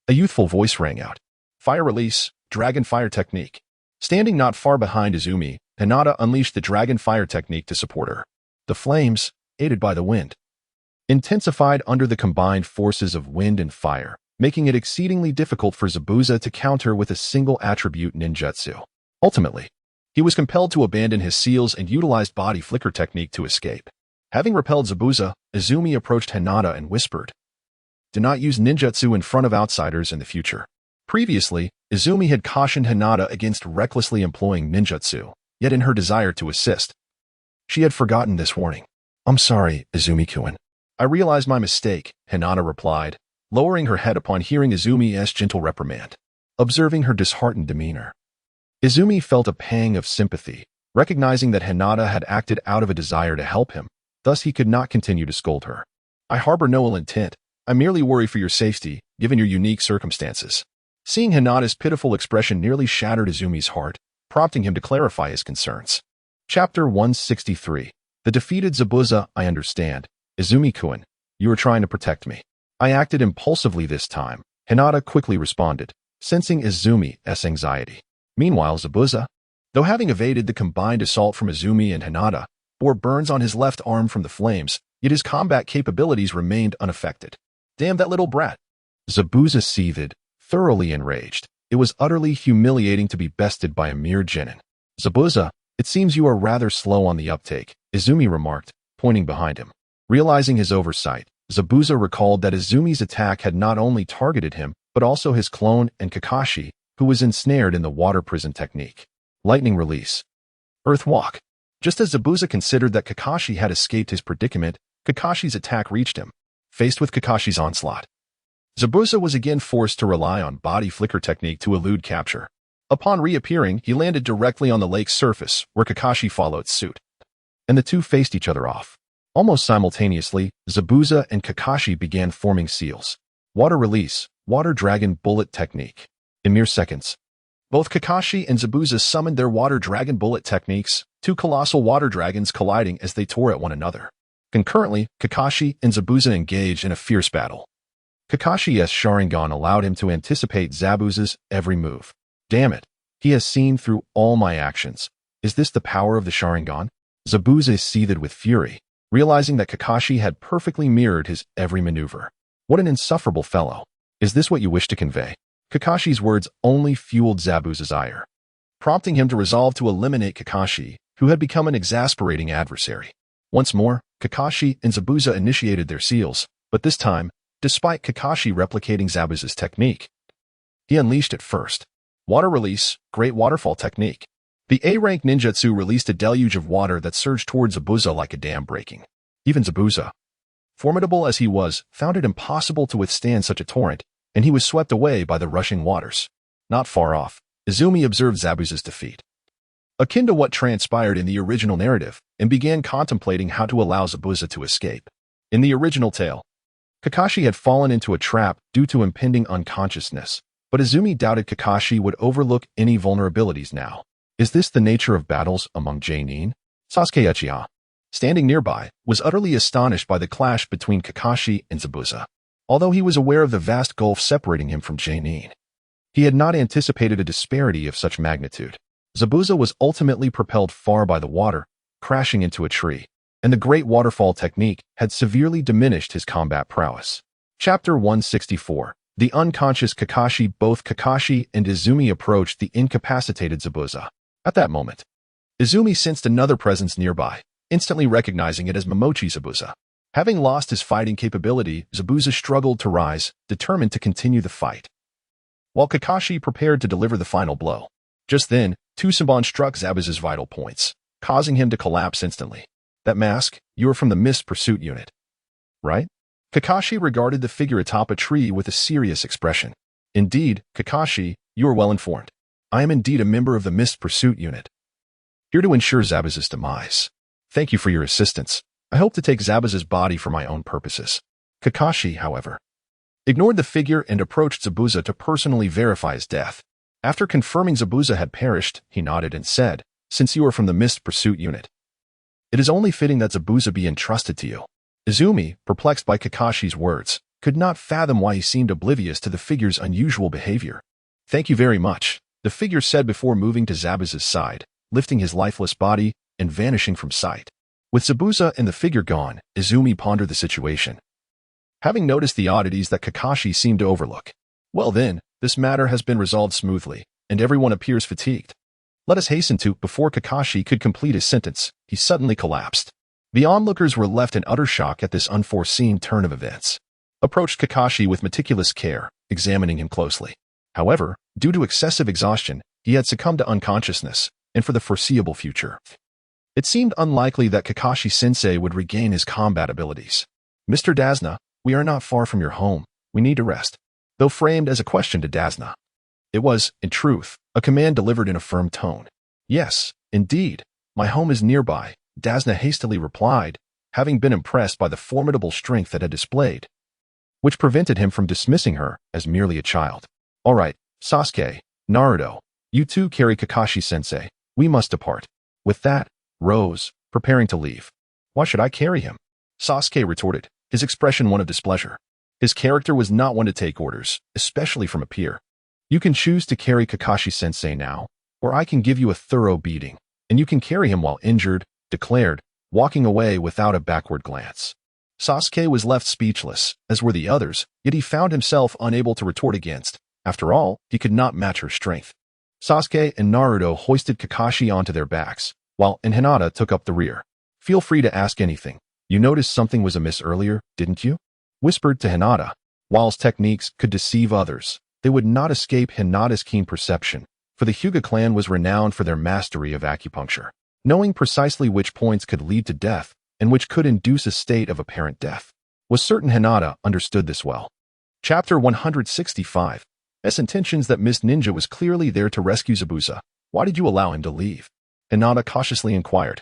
a youthful voice rang out. Fire release, dragon fire technique. Standing not far behind Izumi, Hinata unleashed the dragon fire technique to support her. The flames, aided by the wind, intensified under the combined forces of wind and fire, making it exceedingly difficult for Zabuza to counter with a single attribute ninjutsu. Ultimately, he was compelled to abandon his seals and utilized body flicker technique to escape. Having repelled Zabuza, Izumi approached Hinata and whispered, "Do not use ninjutsu in front of outsiders in the future." Previously, Izumi had cautioned Hinata against recklessly employing ninjutsu, yet in her desire to assist, she had forgotten this warning. "I'm sorry, Izumi-kun. I realized my mistake," Hinata replied, lowering her head upon hearing Izumi's gentle reprimand. Observing her disheartened demeanor, Izumi felt a pang of sympathy, recognizing that Hinata had acted out of a desire to help him, thus he could not continue to scold her. "I harbor no ill intent. I merely worry for your safety, given your unique circumstances." Seeing Hinata's pitiful expression nearly shattered Izumi's heart, prompting him to clarify his concerns. Chapter 163. The defeated Zabuza. I understand. Izumi-kun, you were trying to protect me. I acted impulsively this time, Hinata quickly responded, sensing Izumi's anxiety. Meanwhile, Zabuza, though having evaded the combined assault from Izumi and Hinata, bore burns on his left arm from the flames, yet his combat capabilities remained unaffected. "Damn that little brat." Zabuza seethed, thoroughly enraged. It was utterly humiliating to be bested by a mere Genin. "Zabuza, it seems you are rather slow on the uptake," Izumi remarked, pointing behind him. Realizing his oversight, Zabuza recalled that Izumi's attack had not only targeted him, but also his clone and Kakashi, who was ensnared in the water prison technique. Lightning release. Earth walk. Just as Zabuza considered that Kakashi had escaped his predicament, Kakashi's attack reached him. Faced with Kakashi's onslaught, Zabuza was again forced to rely on body flicker technique to elude capture. Upon reappearing, he landed directly on the lake's surface, where Kakashi followed suit, and the two faced each other off. Almost simultaneously, Zabuza and Kakashi began forming seals. Water release, water dragon bullet technique. In mere seconds, both Kakashi and Zabuza summoned their water dragon bullet techniques, two colossal water dragons colliding as they tore at one another. Concurrently, Kakashi and Zabuza engaged in a fierce battle. Kakashi's Sharingan allowed him to anticipate Zabuza's every move. "Damn it, he has seen through all my actions. Is this the power of the Sharingan?" Zabuza seethed with fury, realizing that Kakashi had perfectly mirrored his every maneuver. What an insufferable fellow. Is this what you wish to convey? Kakashi's words only fueled Zabuza's ire, prompting him to resolve to eliminate Kakashi, who had become an exasperating adversary. Once more, Kakashi and Zabuza initiated their seals, but this time, despite Kakashi replicating Zabuza's technique, he unleashed it first. Water release, great waterfall technique. The A-rank ninjutsu released a deluge of water that surged towards Zabuza like a dam breaking. Even Zabuza, formidable as he was, found it impossible to withstand such a torrent, and he was swept away by the rushing waters. Not far off, Izumi observed Zabuza's defeat, akin to what transpired in the original narrative, and began contemplating how to allow Zabuza to escape. In the original tale, Kakashi had fallen into a trap due to impending unconsciousness, but Izumi doubted Kakashi would overlook any vulnerabilities now. Is this the nature of battles among Jonin? Sasuke Uchiha, standing nearby, was utterly astonished by the clash between Kakashi and Zabuza. Although he was aware of the vast gulf separating him from Jonin, he had not anticipated a disparity of such magnitude. Zabuza was ultimately propelled far by the water, crashing into a tree, and the great waterfall technique had severely diminished his combat prowess. Chapter 164. The unconscious Kakashi. Both Kakashi and Izumi approached the incapacitated Zabuza. At that moment, Izumi sensed another presence nearby, instantly recognizing it as Momochi Zabuza. Having lost his fighting capability, Zabuza struggled to rise, determined to continue the fight, while Kakashi prepared to deliver the final blow. Just then, Tsuban struck Zabuza's vital points, causing him to collapse instantly. That mask, you are from the Mist Pursuit Unit, right? Kakashi regarded the figure atop a tree with a serious expression. Indeed, Kakashi, you are well informed. I am indeed a member of the Mist Pursuit Unit, here to ensure Zabuza's demise. Thank you for your assistance. I hope to take Zabuza's body for my own purposes. Kakashi, however, ignored the figure and approached Zabuza to personally verify his death. After confirming Zabuza had perished, he nodded and said, "Since you are from the Mist Pursuit Unit, it is only fitting that Zabuza be entrusted to you." Izumi, perplexed by Kakashi's words, could not fathom why he seemed oblivious to the figure's unusual behavior. "Thank you very much," the figure said before moving to Zabuza's side, lifting his lifeless body and vanishing from sight. With Zabuza and the figure gone, Izumi pondered the situation, having noticed the oddities that Kakashi seemed to overlook. Well then, this matter has been resolved smoothly, and everyone appears fatigued. Let us hasten to. Before Kakashi could complete his sentence, he suddenly collapsed. The onlookers were left in utter shock at this unforeseen turn of events. Approached Kakashi with meticulous care, examining him closely. However, due to excessive exhaustion, he had succumbed to unconsciousness, and for the foreseeable future, it seemed unlikely that Kakashi-sensei would regain his combat abilities. "Mr. Dazna, we are not far from your home. We need to rest." Though framed as a question to Dazna, it was, in truth, a command delivered in a firm tone. "Yes, indeed, my home is nearby," Dazna hastily replied, having been impressed by the formidable strength that had displayed, which prevented him from dismissing her as merely a child. "All right, Sasuke, Naruto, you two carry Kakashi-sensei. We must depart." With that, rose, preparing to leave. "Why should I carry him?" Sasuke retorted, his expression one of displeasure. His character was not one to take orders, especially from a peer. "You can choose to carry Kakashi-sensei now, or I can give you a thorough beating, and you can carry him while injured," declared, walking away without a backward glance. Sasuke was left speechless, as were the others, yet he found himself unable to retort against. After all, he could not match her strength. Sasuke and Naruto hoisted Kakashi onto their backs, while Hinata took up the rear. "Feel free to ask anything. You noticed something was amiss earlier, didn't you?" whispered to Hinata. Whilst techniques could deceive others, they would not escape Hinata's keen perception, for the Hyuga clan was renowned for their mastery of acupuncture, knowing precisely which points could lead to death and which could induce a state of apparent death. Was certain Hinata understood this well. Chapter 165. S intentions that Miss Ninja was clearly there to rescue Zabuza. Why did you allow him to leave? Hinata cautiously inquired,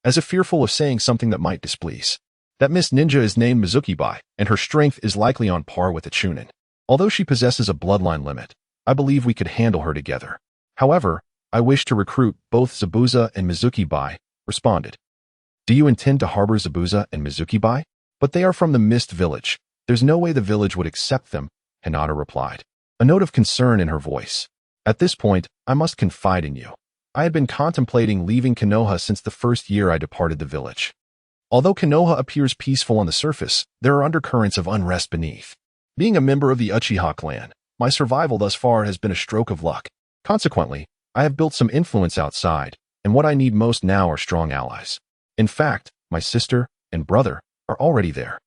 as if fearful of saying something that might displease. That Miss Ninja is named Mizuki-bai, and her strength is likely on par with a Chunin. Although she possesses a bloodline limit, I believe we could handle her together. However, I wish to recruit both Zabuza and Mizuki-bai, responded. Do you intend to harbor Zabuza and Mizuki-bai? But they are from the Mist Village. There's no way the village would accept them, Hinata replied, a note of concern in her voice. At this point, I must confide in you. I had been contemplating leaving Konoha since the first year I departed the village. Although Konoha appears peaceful on the surface, there are undercurrents of unrest beneath. Being a member of the Uchiha clan, my survival thus far has been a stroke of luck. Consequently, I have built some influence outside, and what I need most now are strong allies. In fact, my sister and brother are already there.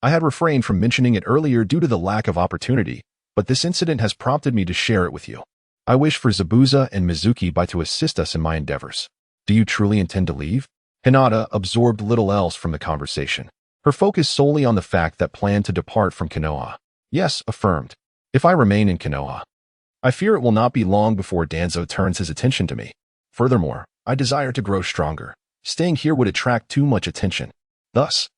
I had refrained from mentioning it earlier due to the lack of opportunity, but this incident has prompted me to share it with you. I wish for Zabuza and Mizuki to assist us in my endeavors. Do you truly intend to leave? Hinata absorbed little else from the conversation. Her focus solely on the fact that planned to depart from Konoha. Yes, affirmed. If I remain in Konoha, I fear it will not be long before Danzo turns his attention to me. Furthermore, I desire to grow stronger. Staying here would attract too much attention. Thus,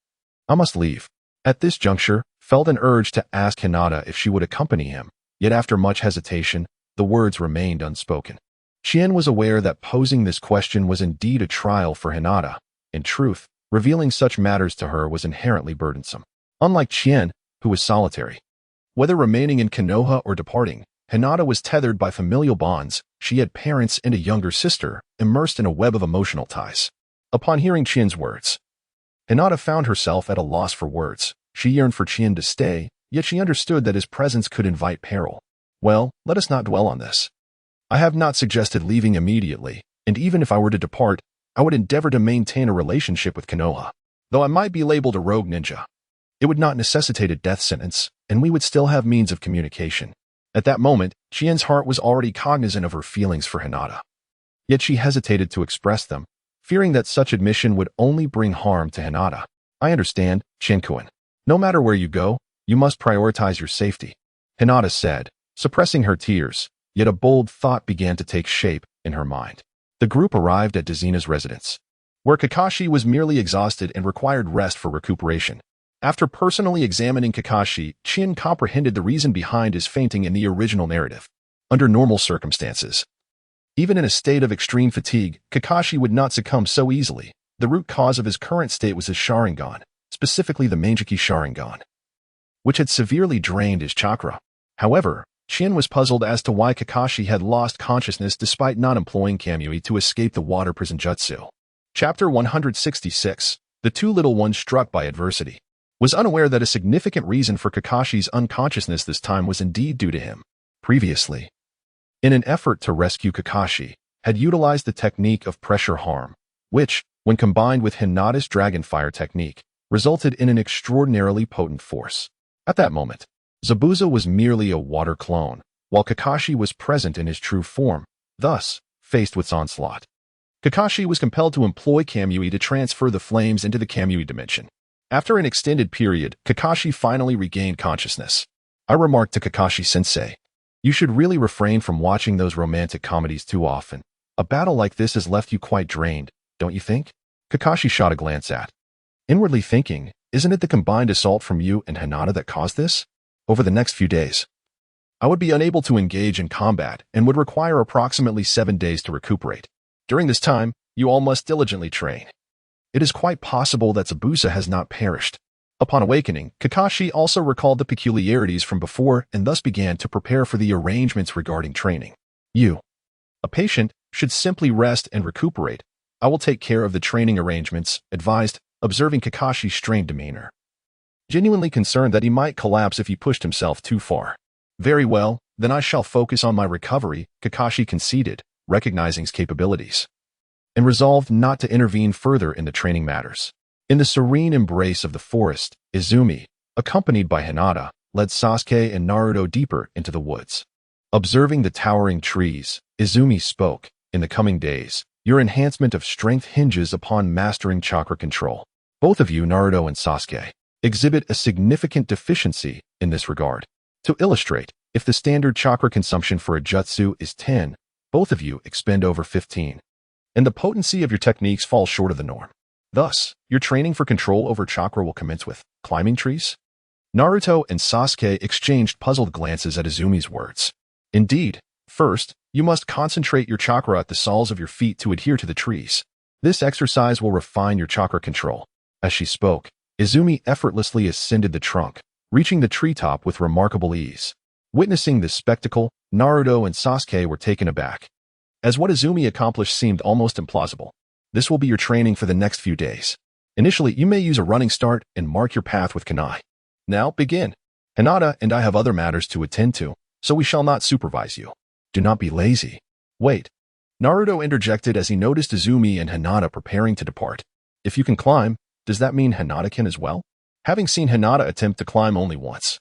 I must leave. At this juncture, felt an urge to ask Hinata if she would accompany him, yet after much hesitation, the words remained unspoken. Chien was aware that posing this question was indeed a trial for Hinata. In truth, revealing such matters to her was inherently burdensome. Unlike Chien, who was solitary. Whether remaining in Konoha or departing, Hinata was tethered by familial bonds. She had parents and a younger sister, immersed in a web of emotional ties. Upon hearing Chien's words, Hinata found herself at a loss for words. She yearned for Chien to stay, yet she understood that his presence could invite peril. Well, let us not dwell on this. I have not suggested leaving immediately, and even if I were to depart, I would endeavor to maintain a relationship with Konoha. Though I might be labeled a rogue ninja, it would not necessitate a death sentence, and we would still have means of communication. At that moment, Chien's heart was already cognizant of her feelings for Hinata. Yet she hesitated to express them, fearing that such admission would only bring harm to Hinata. I understand, Chien-kun. No matter where you go, you must prioritize your safety, Hinata said, suppressing her tears, yet a bold thought began to take shape in her mind. The group arrived at Dezina's residence, where Kakashi was merely exhausted and required rest for recuperation. After personally examining Kakashi, Chien comprehended the reason behind his fainting in the original narrative. Under normal circumstances, even in a state of extreme fatigue, Kakashi would not succumb so easily. The root cause of his current state was his Sharingan, specifically the Manjiki Sharingan, which had severely drained his chakra. However, Chien was puzzled as to why Kakashi had lost consciousness despite not employing Kamui to escape the water prison jutsu. Chapter 166, The Two Little Ones Struck by Adversity, was unaware that a significant reason for Kakashi's unconsciousness this time was indeed due to him. Previously, in an effort to rescue Kakashi, had utilized the technique of pressure harm, which, when combined with Hinata's Dragonfire technique, resulted in an extraordinarily potent force. At that moment, Zabuza was merely a water clone, while Kakashi was present in his true form. Thus, faced with onslaught, Kakashi was compelled to employ Kamui to transfer the flames into the Kamui dimension. After an extended period, Kakashi finally regained consciousness. I remarked to Kakashi-sensei, "You should really refrain from watching those romantic comedies too often. A battle like this has left you quite drained, don't you think?" Kakashi shot a glance at, inwardly thinking, "Isn't it the combined assault from you and Hinata that caused this? Over the next few days, I would be unable to engage in combat and would require approximately 7 days to recuperate. During this time, you all must diligently train. It is quite possible that Zabuza has not perished." Upon awakening, Kakashi also recalled the peculiarities from before and thus began to prepare for the arrangements regarding training. "You, a patient, should simply rest and recuperate. I will take care of the training arrangements," advised, observing Kakashi's strained demeanor, genuinely concerned that he might collapse if he pushed himself too far. "Very well, then I shall focus on my recovery," Kakashi conceded, recognizing his capabilities, and resolved not to intervene further in the training matters. In the serene embrace of the forest, Izumi, accompanied by Hinata, led Sasuke and Naruto deeper into the woods. Observing the towering trees, Izumi spoke, "In the coming days, your enhancement of strength hinges upon mastering chakra control. Both of you, Naruto and Sasuke, exhibit a significant deficiency in this regard. To illustrate, if the standard chakra consumption for a jutsu is 10, both of you expend over 15, and the potency of your techniques falls short of the norm. Thus, your training for control over chakra will commence with climbing trees." Naruto and Sasuke exchanged puzzled glances at Izumi's words. "Indeed, first, you must concentrate your chakra at the soles of your feet to adhere to the trees. This exercise will refine your chakra control." As she spoke, Izumi effortlessly ascended the trunk, reaching the treetop with remarkable ease. Witnessing this spectacle, Naruto and Sasuke were taken aback, as what Izumi accomplished seemed almost implausible. "This will be your training for the next few days. Initially, you may use a running start and mark your path with kunai. Now, begin." Hinata and I have other matters to attend to, so we shall not supervise you. Do not be lazy. Wait. Naruto interjected as he noticed Izumi and Hinata preparing to depart. If you can climb, does that mean Hinata can as well? Having seen Hinata attempt to climb only once,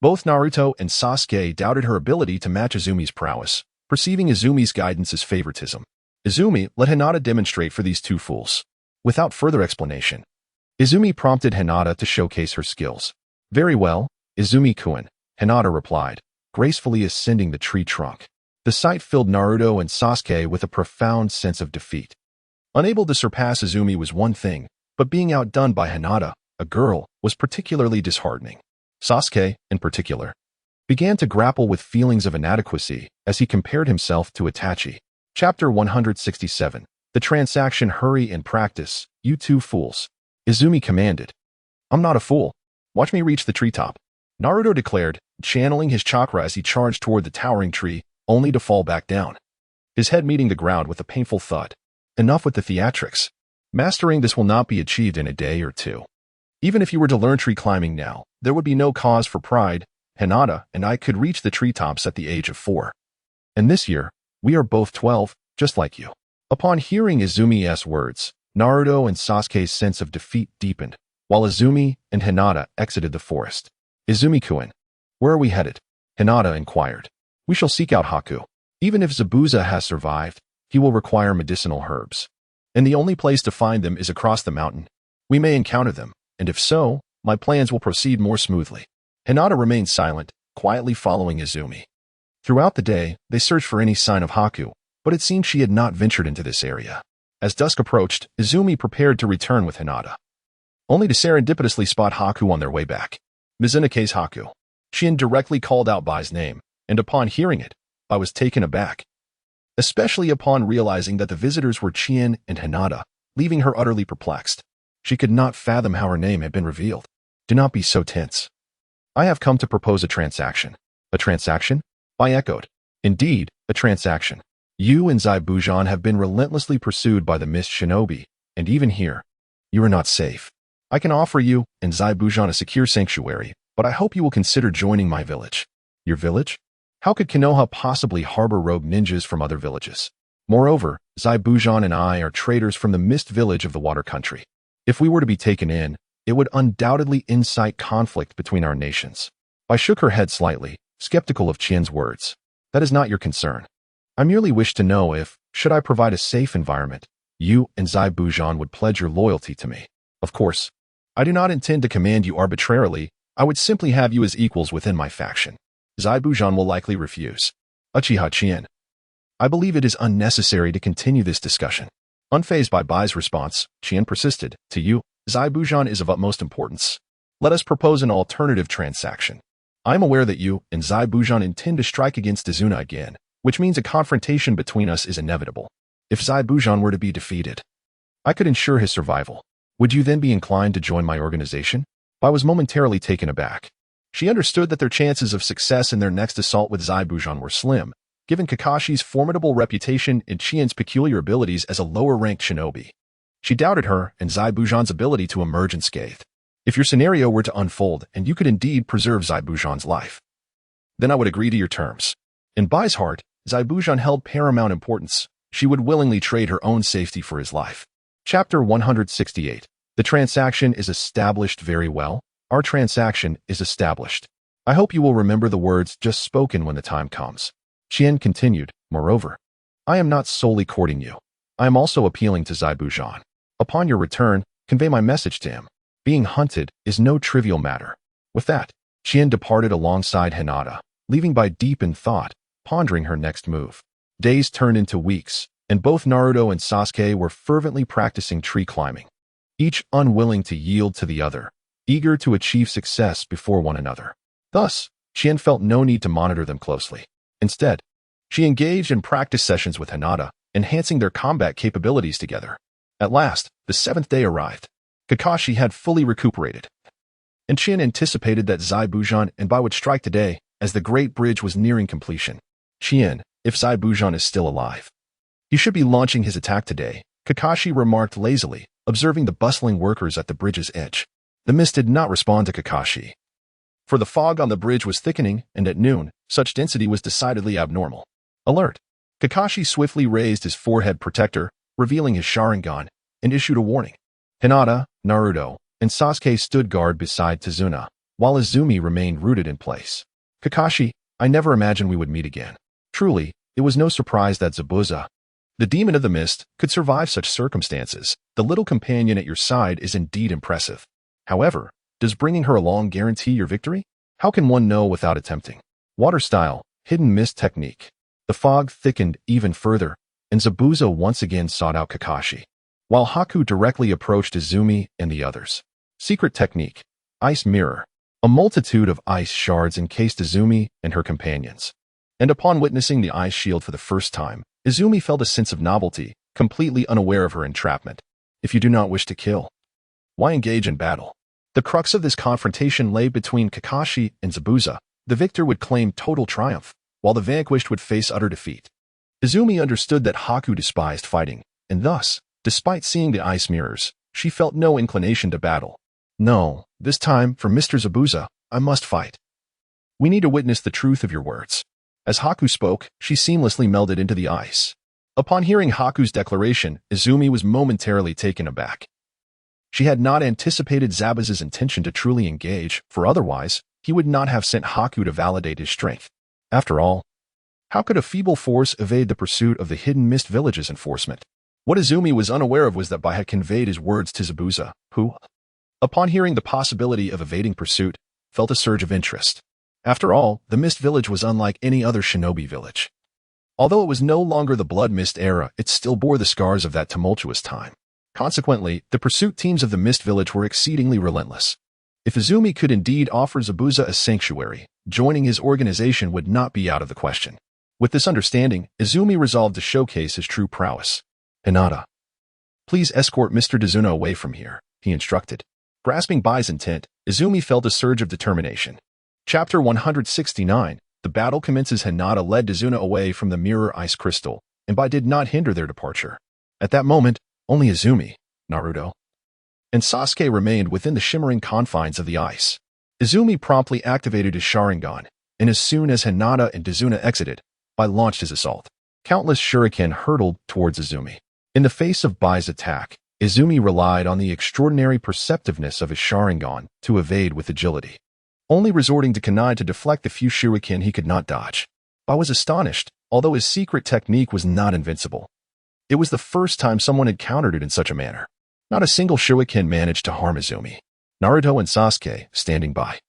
both Naruto and Sasuke doubted her ability to match Izumi's prowess, perceiving Izumi's guidance as favoritism. Izumi let Hinata demonstrate for these two fools. Without further explanation, Izumi prompted Hinata to showcase her skills. Very well, Izumi-kun, Hinata replied, gracefully ascending the tree trunk. The sight filled Naruto and Sasuke with a profound sense of defeat. Unable to surpass Izumi was one thing, but being outdone by Hinata, a girl, was particularly disheartening. Sasuke, in particular, began to grapple with feelings of inadequacy as he compared himself to Itachi. Chapter 167. The transaction. Hurry and practice, you two fools. Izumi commanded. I'm not a fool. Watch me reach the treetop. Naruto declared, channeling his chakra as he charged toward the towering tree, only to fall back down, his head meeting the ground with a painful thud. Enough with the theatrics. Mastering this will not be achieved in a day or two. Even if you were to learn tree climbing now, there would be no cause for pride. Hinata and I could reach the treetops at the age of 4. And this year, we are both 12, just like you. Upon hearing Izumi's words, Naruto and Sasuke's sense of defeat deepened, while Izumi and Hinata exited the forest. Izumi-kun, where are we headed? Hinata inquired. We shall seek out Haku. Even if Zabuza has survived, he will require medicinal herbs. And the only place to find them is across the mountain. We may encounter them, and if so, my plans will proceed more smoothly. Hinata remained silent, quietly following Izumi. Throughout the day, they searched for any sign of Haku, but it seemed she had not ventured into this area. As dusk approached, Izumi prepared to return with Hinata, only to serendipitously spot Haku on their way back. Mizunoke's Haku. She indirectly called out Bai's name, and upon hearing it, Bai was taken aback, especially upon realizing that the visitors were Chien and Hinata, leaving her utterly perplexed. She could not fathom how her name had been revealed. Do not be so tense. I have come to propose a transaction. A transaction? Bai echoed. Indeed, a transaction. You and Zaibujan have been relentlessly pursued by the Mist Shinobi, and even here, you are not safe. I can offer you and Zaibujan a secure sanctuary, but I hope you will consider joining my village. Your village? How could Konoha possibly harbor rogue ninjas from other villages? Moreover, Zaibujan and I are traders from the Mist Village of the Water Country. If we were to be taken in, it would undoubtedly incite conflict between our nations. Bai shook her head slightly, skeptical of Qian's words. That is not your concern. I merely wish to know if, should I provide a safe environment, you and Zaibujan would pledge your loyalty to me. Of course, I do not intend to command you arbitrarily. I would simply have you as equals within my faction. Zaibujan will likely refuse. Uchiha Qian. I believe it is unnecessary to continue this discussion. Unfazed by Bai's response, Qian persisted. To you, Zaibujan is of utmost importance. Let us propose an alternative transaction. I am aware that you and Zaibujan intend to strike against Izuna again, which means a confrontation between us is inevitable. If Zaibujan were to be defeated, I could ensure his survival. Would you then be inclined to join my organization? Bai was momentarily taken aback. She understood that their chances of success in their next assault with Zaibujan were slim, given Kakashi's formidable reputation and Qian's peculiar abilities as a lower-ranked shinobi. She doubted her and Zaibujan's ability to emerge unscathed. If your scenario were to unfold and you could indeed preserve Zaibujan's life, then I would agree to your terms. In Bai's heart, Zaibujan held paramount importance. She would willingly trade her own safety for his life. Chapter 168. The transaction is established. Very well. Our transaction is established. I hope you will remember the words just spoken when the time comes. Qian continued, moreover, I am not solely courting you. I am also appealing to Zaibujan. Upon your return, convey my message to him. Being hunted is no trivial matter. With that, Qian departed alongside Hinata, leaving Bai deep in thought, pondering her next move. Days turned into weeks, and both Naruto and Sasuke were fervently practicing tree climbing, each unwilling to yield to the other, eager to achieve success before one another. Thus, Qian felt no need to monitor them closely. Instead, she engaged in practice sessions with Hinata, enhancing their combat capabilities together. At last, the 7th day arrived. Kakashi had fully recuperated, and Qian anticipated that Zaibujan and Bai would strike today as the Great Bridge was nearing completion. Qian, if Zaibujan is still alive, he should be launching his attack today, Kakashi remarked lazily, observing the bustling workers at the bridge's edge. The mist did not respond to Kakashi. for the fog on the bridge was thickening, and at noon, such density was decidedly abnormal. Alert! Kakashi swiftly raised his forehead protector, revealing his Sharingan, and issued a warning. Hinata, Naruto, and Sasuke stood guard beside Tazuna, while Izumi remained rooted in place. Kakashi, I never imagined we would meet again. Truly, it was no surprise that Zabuza, the demon of the mist, could survive such circumstances. The little companion at your side is indeed impressive. However, does bringing her along guarantee your victory? How can one know without attempting? Water style, hidden mist technique. The fog thickened even further, and Zabuza once again sought out Kakashi, while Haku directly approached Izumi and the others. Secret technique, ice mirror. A multitude of ice shards encased Izumi and her companions. And upon witnessing the ice shield for the first time, Izumi felt a sense of novelty, completely unaware of her entrapment. If you do not wish to kill, why engage in battle? The crux of this confrontation lay between Kakashi and Zabuza. The victor would claim total triumph, while the vanquished would face utter defeat. Izumi understood that Haku despised fighting, and thus, despite seeing the ice mirrors, she felt no inclination to battle. No, this time, for Mr. Zabuza, I must fight. We need to witness the truth of your words. As Haku spoke, she seamlessly melded into the ice. Upon hearing Haku's declaration, Izumi was momentarily taken aback. She had not anticipated Zabuza's intention to truly engage, for otherwise, he would not have sent Haku to validate his strength. After all, how could a feeble force evade the pursuit of the hidden mist village's enforcement? What Izumi was unaware of was that Bai had conveyed his words to Zabuza, who, upon hearing the possibility of evading pursuit, felt a surge of interest. After all, the Mist Village was unlike any other shinobi village. Although it was no longer the Blood Mist era, it still bore the scars of that tumultuous time. Consequently, the pursuit teams of the Mist Village were exceedingly relentless. If Izumi could indeed offer Zabuza a sanctuary, joining his organization would not be out of the question. With this understanding, Izumi resolved to showcase his true prowess. Hinata, please escort Mr. Tazuna away from here, he instructed. Grasping Bai's intent, Izumi felt a surge of determination. Chapter 169, the battle commences. Hinata led Tazuna away from the mirror ice crystal, and Bai did not hinder their departure. At that moment, only Izumi, Naruto, and Sasuke remained within the shimmering confines of the ice. Izumi promptly activated his Sharingan, and as soon as Hinata and Tazuna exited, Bai launched his assault. Countless shuriken hurtled towards Izumi. In the face of Bai's attack, Izumi relied on the extraordinary perceptiveness of his Sharingan to evade with agility, only resorting to kunai to deflect the few shuriken he could not dodge. Bai was astonished, although his secret technique was not invincible. It was the first time someone had countered it in such a manner. Not a single shuriken managed to harm Izumi. Naruto and Sasuke, standing by,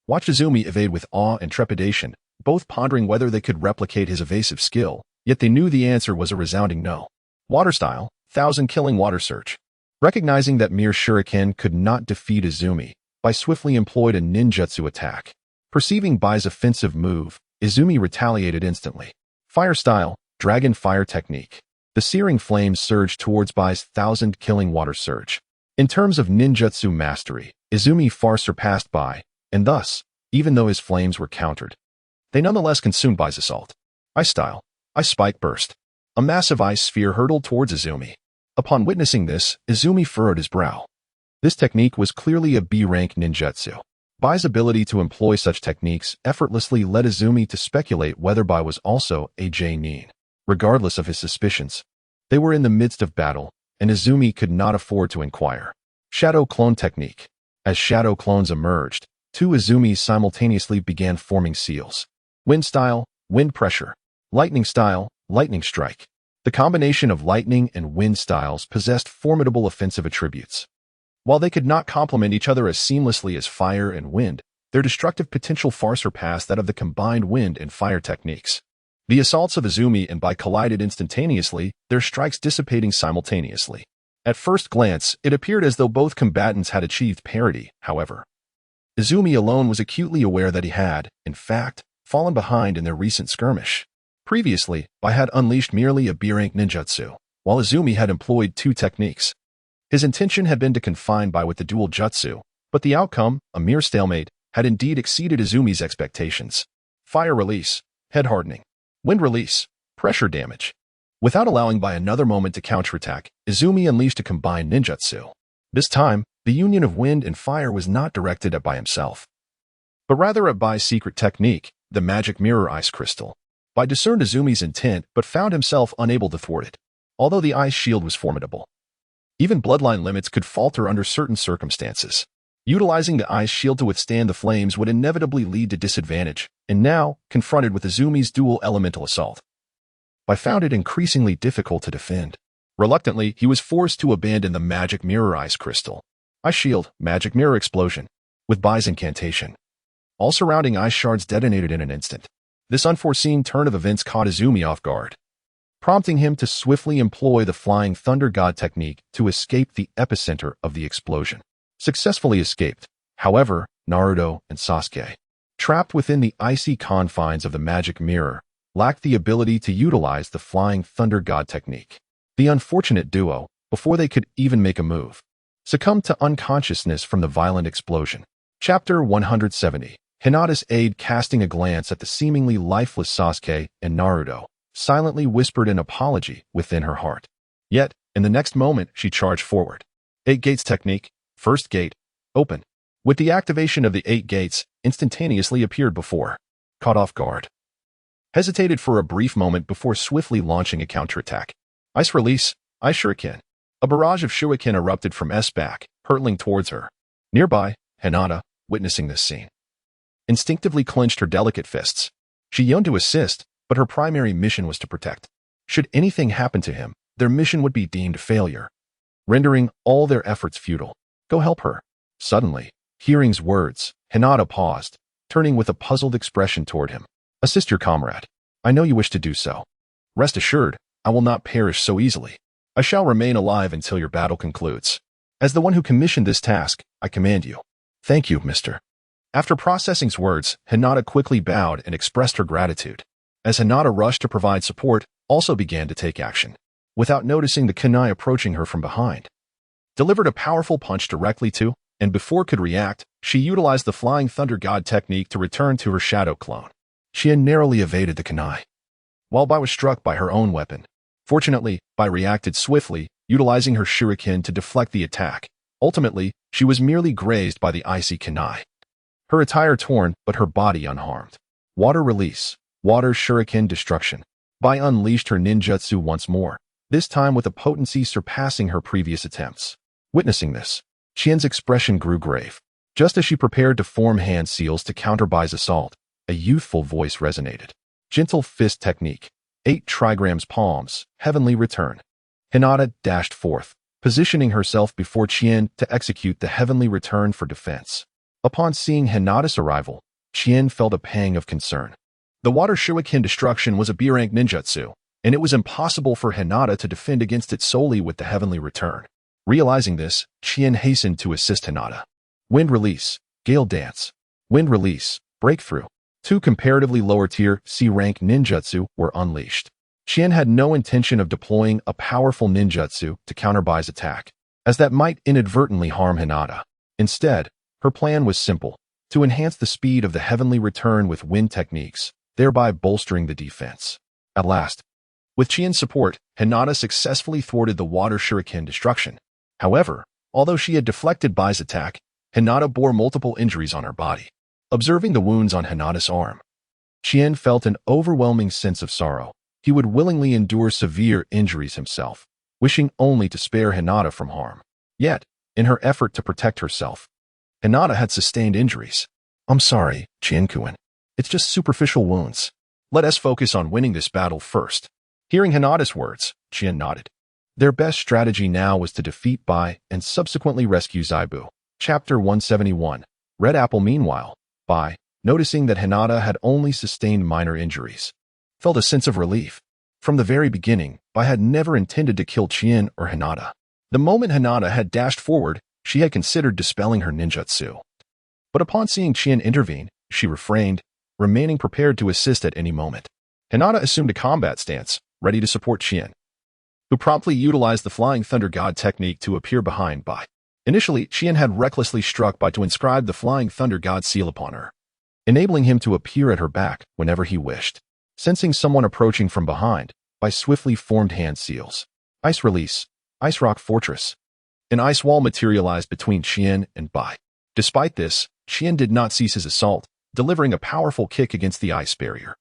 watched Izumi evade with awe and trepidation, both pondering whether they could replicate his evasive skill, yet they knew the answer was a resounding no. Water style, 1,000 killing water surge. Recognizing that mere shuriken could not defeat Izumi, Bai swiftly employed a ninjutsu attack. Perceiving Bai's offensive move, Izumi retaliated instantly. Fire style, dragon fire technique. The searing flames surged towards Bai's 1,000 killing water surge. In terms of ninjutsu mastery, Izumi far surpassed Bai, and thus, even though his flames were countered, they nonetheless consumed Bai's assault. Ice style, ice spike burst. A massive ice sphere hurtled towards Izumi. Upon witnessing this, Izumi furrowed his brow. This technique was clearly a B-rank ninjutsu. Bai's ability to employ such techniques effortlessly led Izumi to speculate whether Bai was also a J-nin. Regardless of his suspicions, they were in the midst of battle, and Izumi could not afford to inquire. Shadow clone technique. As shadow clones emerged, two Izumis simultaneously began forming seals. Wind style, wind pressure. Lightning style, lightning strike. The combination of lightning and wind styles possessed formidable offensive attributes. While they could not complement each other as seamlessly as fire and wind, their destructive potential far surpassed that of the combined wind and fire techniques. The assaults of Izumi and Bai collided instantaneously, their strikes dissipating simultaneously. At first glance, it appeared as though both combatants had achieved parity, however. Izumi alone was acutely aware that he had, in fact, fallen behind in their recent skirmish. Previously, Bai had unleashed merely a B-rank ninjutsu, while Izumi had employed two techniques. His intention had been to confine Bai with the dual jutsu, but the outcome, a mere stalemate, had indeed exceeded Izumi's expectations. Fire release, head hardening. Wind release, pressure damage. Without allowing Bai another moment to counterattack, Izumi unleashed a combined ninjutsu. This time, the union of wind and fire was not directed at Bai himself, but rather at Bai's secret technique, the magic mirror ice crystal. Bai discerned Azumi's intent but found himself unable to thwart it, although the ice shield was formidable. Even bloodline limits could falter under certain circumstances. Utilizing the ice shield to withstand the flames would inevitably lead to disadvantage, and now, confronted with Azumi's dual elemental assault, Bai found it increasingly difficult to defend. Reluctantly, he was forced to abandon the magic mirror ice crystal. Ice shield, magic mirror explosion, with Bai's incantation. All surrounding ice shards detonated in an instant. This unforeseen turn of events caught Azumi off guard, prompting him to swiftly employ the Flying Thunder God technique to escape the epicenter of the explosion. Successfully escaped, however, Naruto and Sasuke, trapped within the icy confines of the magic mirror, lacked the ability to utilize the Flying Thunder God technique. The unfortunate duo, before they could even make a move, succumbed to unconsciousness from the violent explosion. Chapter 170. Hinata's aide, casting a glance at the seemingly lifeless Sasuke and Naruto, silently whispered an apology within her heart. Yet, in the next moment, she charged forward. 8 gates technique. First gate, open. With the activation of the 8 gates, instantaneously appeared before. Caught off guard. Hesitated for a brief moment before swiftly launching a counterattack. Ice release, ice shuriken. A barrage of shuriken erupted from S back, hurtling towards her. Nearby, Hinata, witnessing this scene, instinctively clenched her delicate fists. She yearned to assist, but her primary mission was to protect. Should anything happen to him, their mission would be deemed failure, rendering all their efforts futile. Go help her. Suddenly, hearing's words, Hinata paused, turning with a puzzled expression toward him. Assist your comrade. I know you wish to do so. Rest assured, I will not perish so easily. I shall remain alive until your battle concludes. As the one who commissioned this task, I command you. Thank you, mister. After processing's words, Hinata quickly bowed and expressed her gratitude. As Hinata rushed to provide support, also began to take action, without noticing the kunai approaching her from behind. Delivered a powerful punch directly to, and before could react, she utilized the Flying Thunder God technique to return to her shadow clone. She had narrowly evaded the kunai, while Bai was struck by her own weapon. Fortunately, Bai reacted swiftly, utilizing her shuriken to deflect the attack. Ultimately, she was merely grazed by the icy kunai. Her attire torn, but her body unharmed. Water release. Water shuriken destruction. Bai unleashed her ninjutsu once more, this time with a potency surpassing her previous attempts. Witnessing this, Qian's expression grew grave. Just as she prepared to form hand seals to counter Bai's assault, a youthful voice resonated. Gentle fist technique. 8 trigrams palms, heavenly return. Hinata dashed forth, positioning herself before Qian to execute the heavenly return for defense. Upon seeing Hinata's arrival, Qian felt a pang of concern. The water shuriken destruction was a B-rank ninjutsu, and it was impossible for Hinata to defend against it solely with the heavenly return. Realizing this, Qian hastened to assist Hinata. Wind release, gale dance. Wind release, breakthrough. 2 comparatively lower-tier C-rank ninjutsu were unleashed. Qian had no intention of deploying a powerful ninjutsu to counter Bai's attack, as that might inadvertently harm Hinata. Instead, her plan was simple, to enhance the speed of the heavenly return with wind techniques, thereby bolstering the defense. At last, with Qian's support, Hinata successfully thwarted the water shuriken destruction. However, although she had deflected Bai's attack, Hinata bore multiple injuries on her body. Observing the wounds on Hinata's arm, Qian felt an overwhelming sense of sorrow. He would willingly endure severe injuries himself, wishing only to spare Hinata from harm. Yet, in her effort to protect herself, Hinata had sustained injuries. I'm sorry, Qian-kun. It's just superficial wounds. Let us focus on winning this battle first. Hearing Hinata's words, Qian nodded. Their best strategy now was to defeat Bai and subsequently rescue Zaibu. Chapter 171. Red Apple. Meanwhile, Bai, noticing that Hinata had only sustained minor injuries, felt a sense of relief. From the very beginning, Bai had never intended to kill Qian or Hinata. The moment Hinata had dashed forward, she had considered dispelling her ninjutsu. But upon seeing Qian intervene, she refrained, remaining prepared to assist at any moment. Hinata assumed a combat stance, ready to support Qian, who promptly utilized the Flying Thunder God technique to appear behind Bai. Initially, Qian had recklessly struck Bai to inscribe the Flying Thunder God seal upon her, enabling him to appear at her back whenever he wished. Sensing someone approaching from behind, Bai swiftly formed hand seals. Ice release, Ice Rock Fortress. An ice wall materialized between Qian and Bai. Despite this, Qian did not cease his assault, delivering a powerful kick against the ice barrier.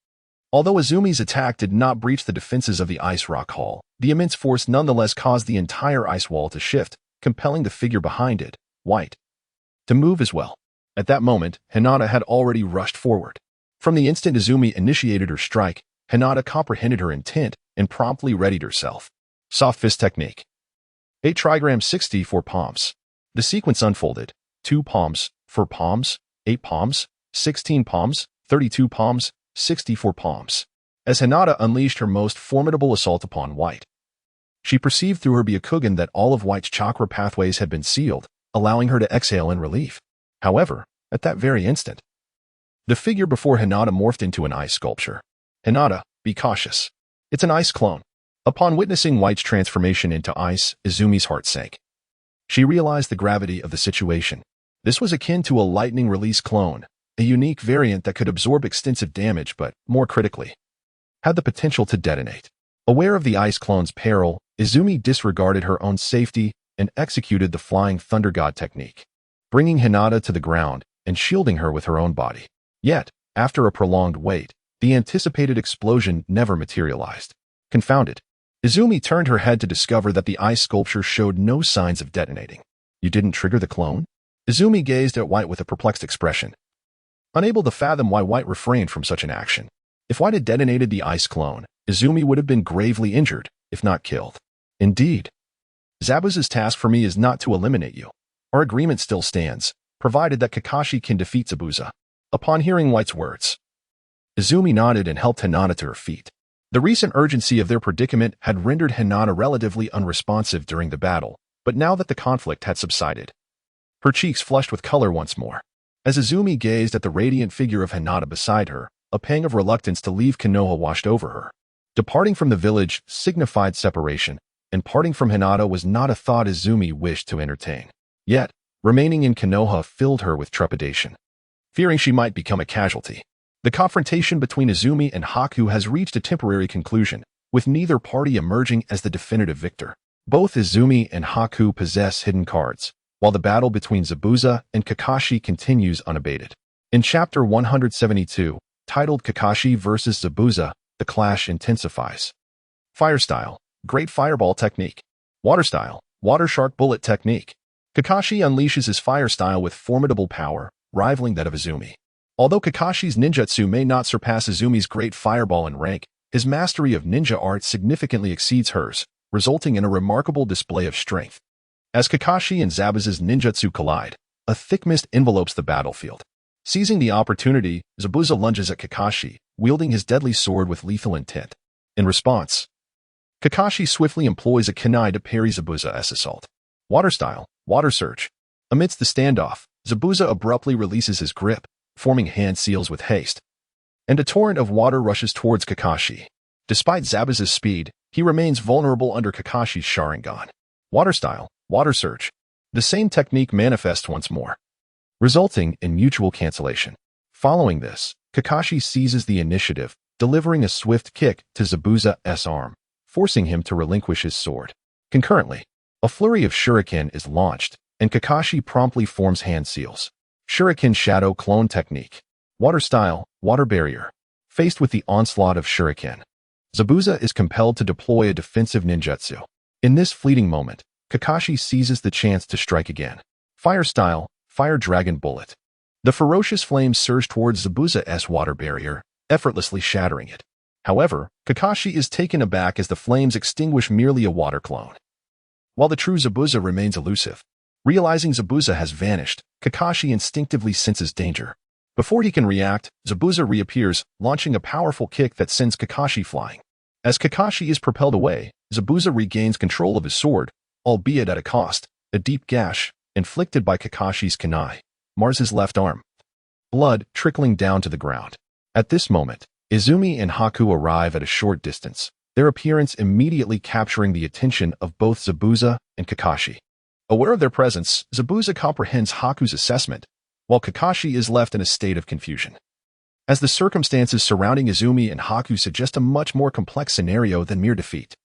Although Izumi's attack did not breach the defenses of the ice rock hall, the immense force nonetheless caused the entire ice wall to shift, compelling the figure behind it, White, to move as well. At that moment, Hinata had already rushed forward. From the instant Izumi initiated her strike, Hinata comprehended her intent and promptly readied herself. Soft fist technique. 8 trigrams 64 palms. The sequence unfolded. 2 palms, 4 palms, 8 palms, 16 palms, 32 palms, 64 palms. As Hinata unleashed her most formidable assault upon White. She perceived through her Byakugan that all of White's chakra pathways had been sealed, allowing her to exhale in relief. However, at that very instant, the figure before Hinata morphed into an ice sculpture. Hinata, be cautious. It's an ice clone. Upon witnessing White's transformation into ice, Izumi's heart sank. She realized the gravity of the situation. This was akin to a lightning release clone, a unique variant that could absorb extensive damage but, more critically, had the potential to detonate. Aware of the ice clone's peril, Izumi disregarded her own safety and executed the Flying Thunder God technique, bringing Hinata to the ground and shielding her with her own body. Yet, after a prolonged wait, the anticipated explosion never materialized. Confounded, Izumi turned her head to discover that the ice sculpture showed no signs of detonating. You didn't trigger the clone? Izumi gazed at White with a perplexed expression, unable to fathom why White refrained from such an action. If White had detonated the ice clone, Izumi would have been gravely injured, if not killed. Indeed. Zabuza's task for me is not to eliminate you. Our agreement still stands, provided that Kakashi can defeat Zabuza. Upon hearing White's words, Izumi nodded and helped Hinata to her feet. The recent urgency of their predicament had rendered Hinata relatively unresponsive during the battle, but now that the conflict had subsided, her cheeks flushed with color once more. As Izumi gazed at the radiant figure of Hinata beside her, a pang of reluctance to leave Konoha washed over her. Departing from the village signified separation, and parting from Hinata was not a thought Izumi wished to entertain. Yet, remaining in Konoha filled her with trepidation, fearing she might become a casualty. The confrontation between Izumi and Haku has reached a temporary conclusion, with neither party emerging as the definitive victor. Both Izumi and Haku possess hidden cards, while the battle between Zabuza and Kakashi continues unabated. In Chapter 172, titled Kakashi vs. Zabuza, the clash intensifies. Fire style, Great Fireball Technique. Water style, Water Shark Bullet Technique. Kakashi unleashes his fire style with formidable power, rivaling that of Izumi. Although Kakashi's ninjutsu may not surpass Izumi's Great Fireball in rank, his mastery of ninja art significantly exceeds hers, resulting in a remarkable display of strength. As Kakashi and Zabuza's ninjutsu collide, a thick mist envelopes the battlefield. Seizing the opportunity, Zabuza lunges at Kakashi, wielding his deadly sword with lethal intent. In response, Kakashi swiftly employs a kunai to parry Zabuza's assault. Water style, Water Surge. Amidst the standoff, Zabuza abruptly releases his grip, forming hand seals with haste, and a torrent of water rushes towards Kakashi. Despite Zabuza's speed, he remains vulnerable under Kakashi's Sharingan. Water style, Water Surge. The same technique manifests once more, resulting in mutual cancellation. Following this, Kakashi seizes the initiative, delivering a swift kick to Zabuza's arm, forcing him to relinquish his sword. Concurrently, a flurry of shuriken is launched, and Kakashi promptly forms hand seals. Shuriken Shadow Clone Technique. Water style, Water Barrier. Faced with the onslaught of shuriken, Zabuza is compelled to deploy a defensive ninjutsu. In this fleeting moment, Kakashi seizes the chance to strike again. Fire style, Fire Dragon Bullet. The ferocious flames surge towards Zabuza's water barrier, effortlessly shattering it. However, Kakashi is taken aback as the flames extinguish merely a water clone, while the true Zabuza remains elusive. Realizing Zabuza has vanished, Kakashi instinctively senses danger. Before he can react, Zabuza reappears, launching a powerful kick that sends Kakashi flying. As Kakashi is propelled away, Zabuza regains control of his sword, albeit at a cost. A deep gash, inflicted by Kakashi's kunai, mars his left arm, blood trickling down to the ground. At this moment, Izumi and Haku arrive at a short distance, their appearance immediately capturing the attention of both Zabuza and Kakashi. Aware of their presence, Zabuza comprehends Haku's assessment, while Kakashi is left in a state of confusion, as the circumstances surrounding Izumi and Haku suggest a much more complex scenario than mere defeat.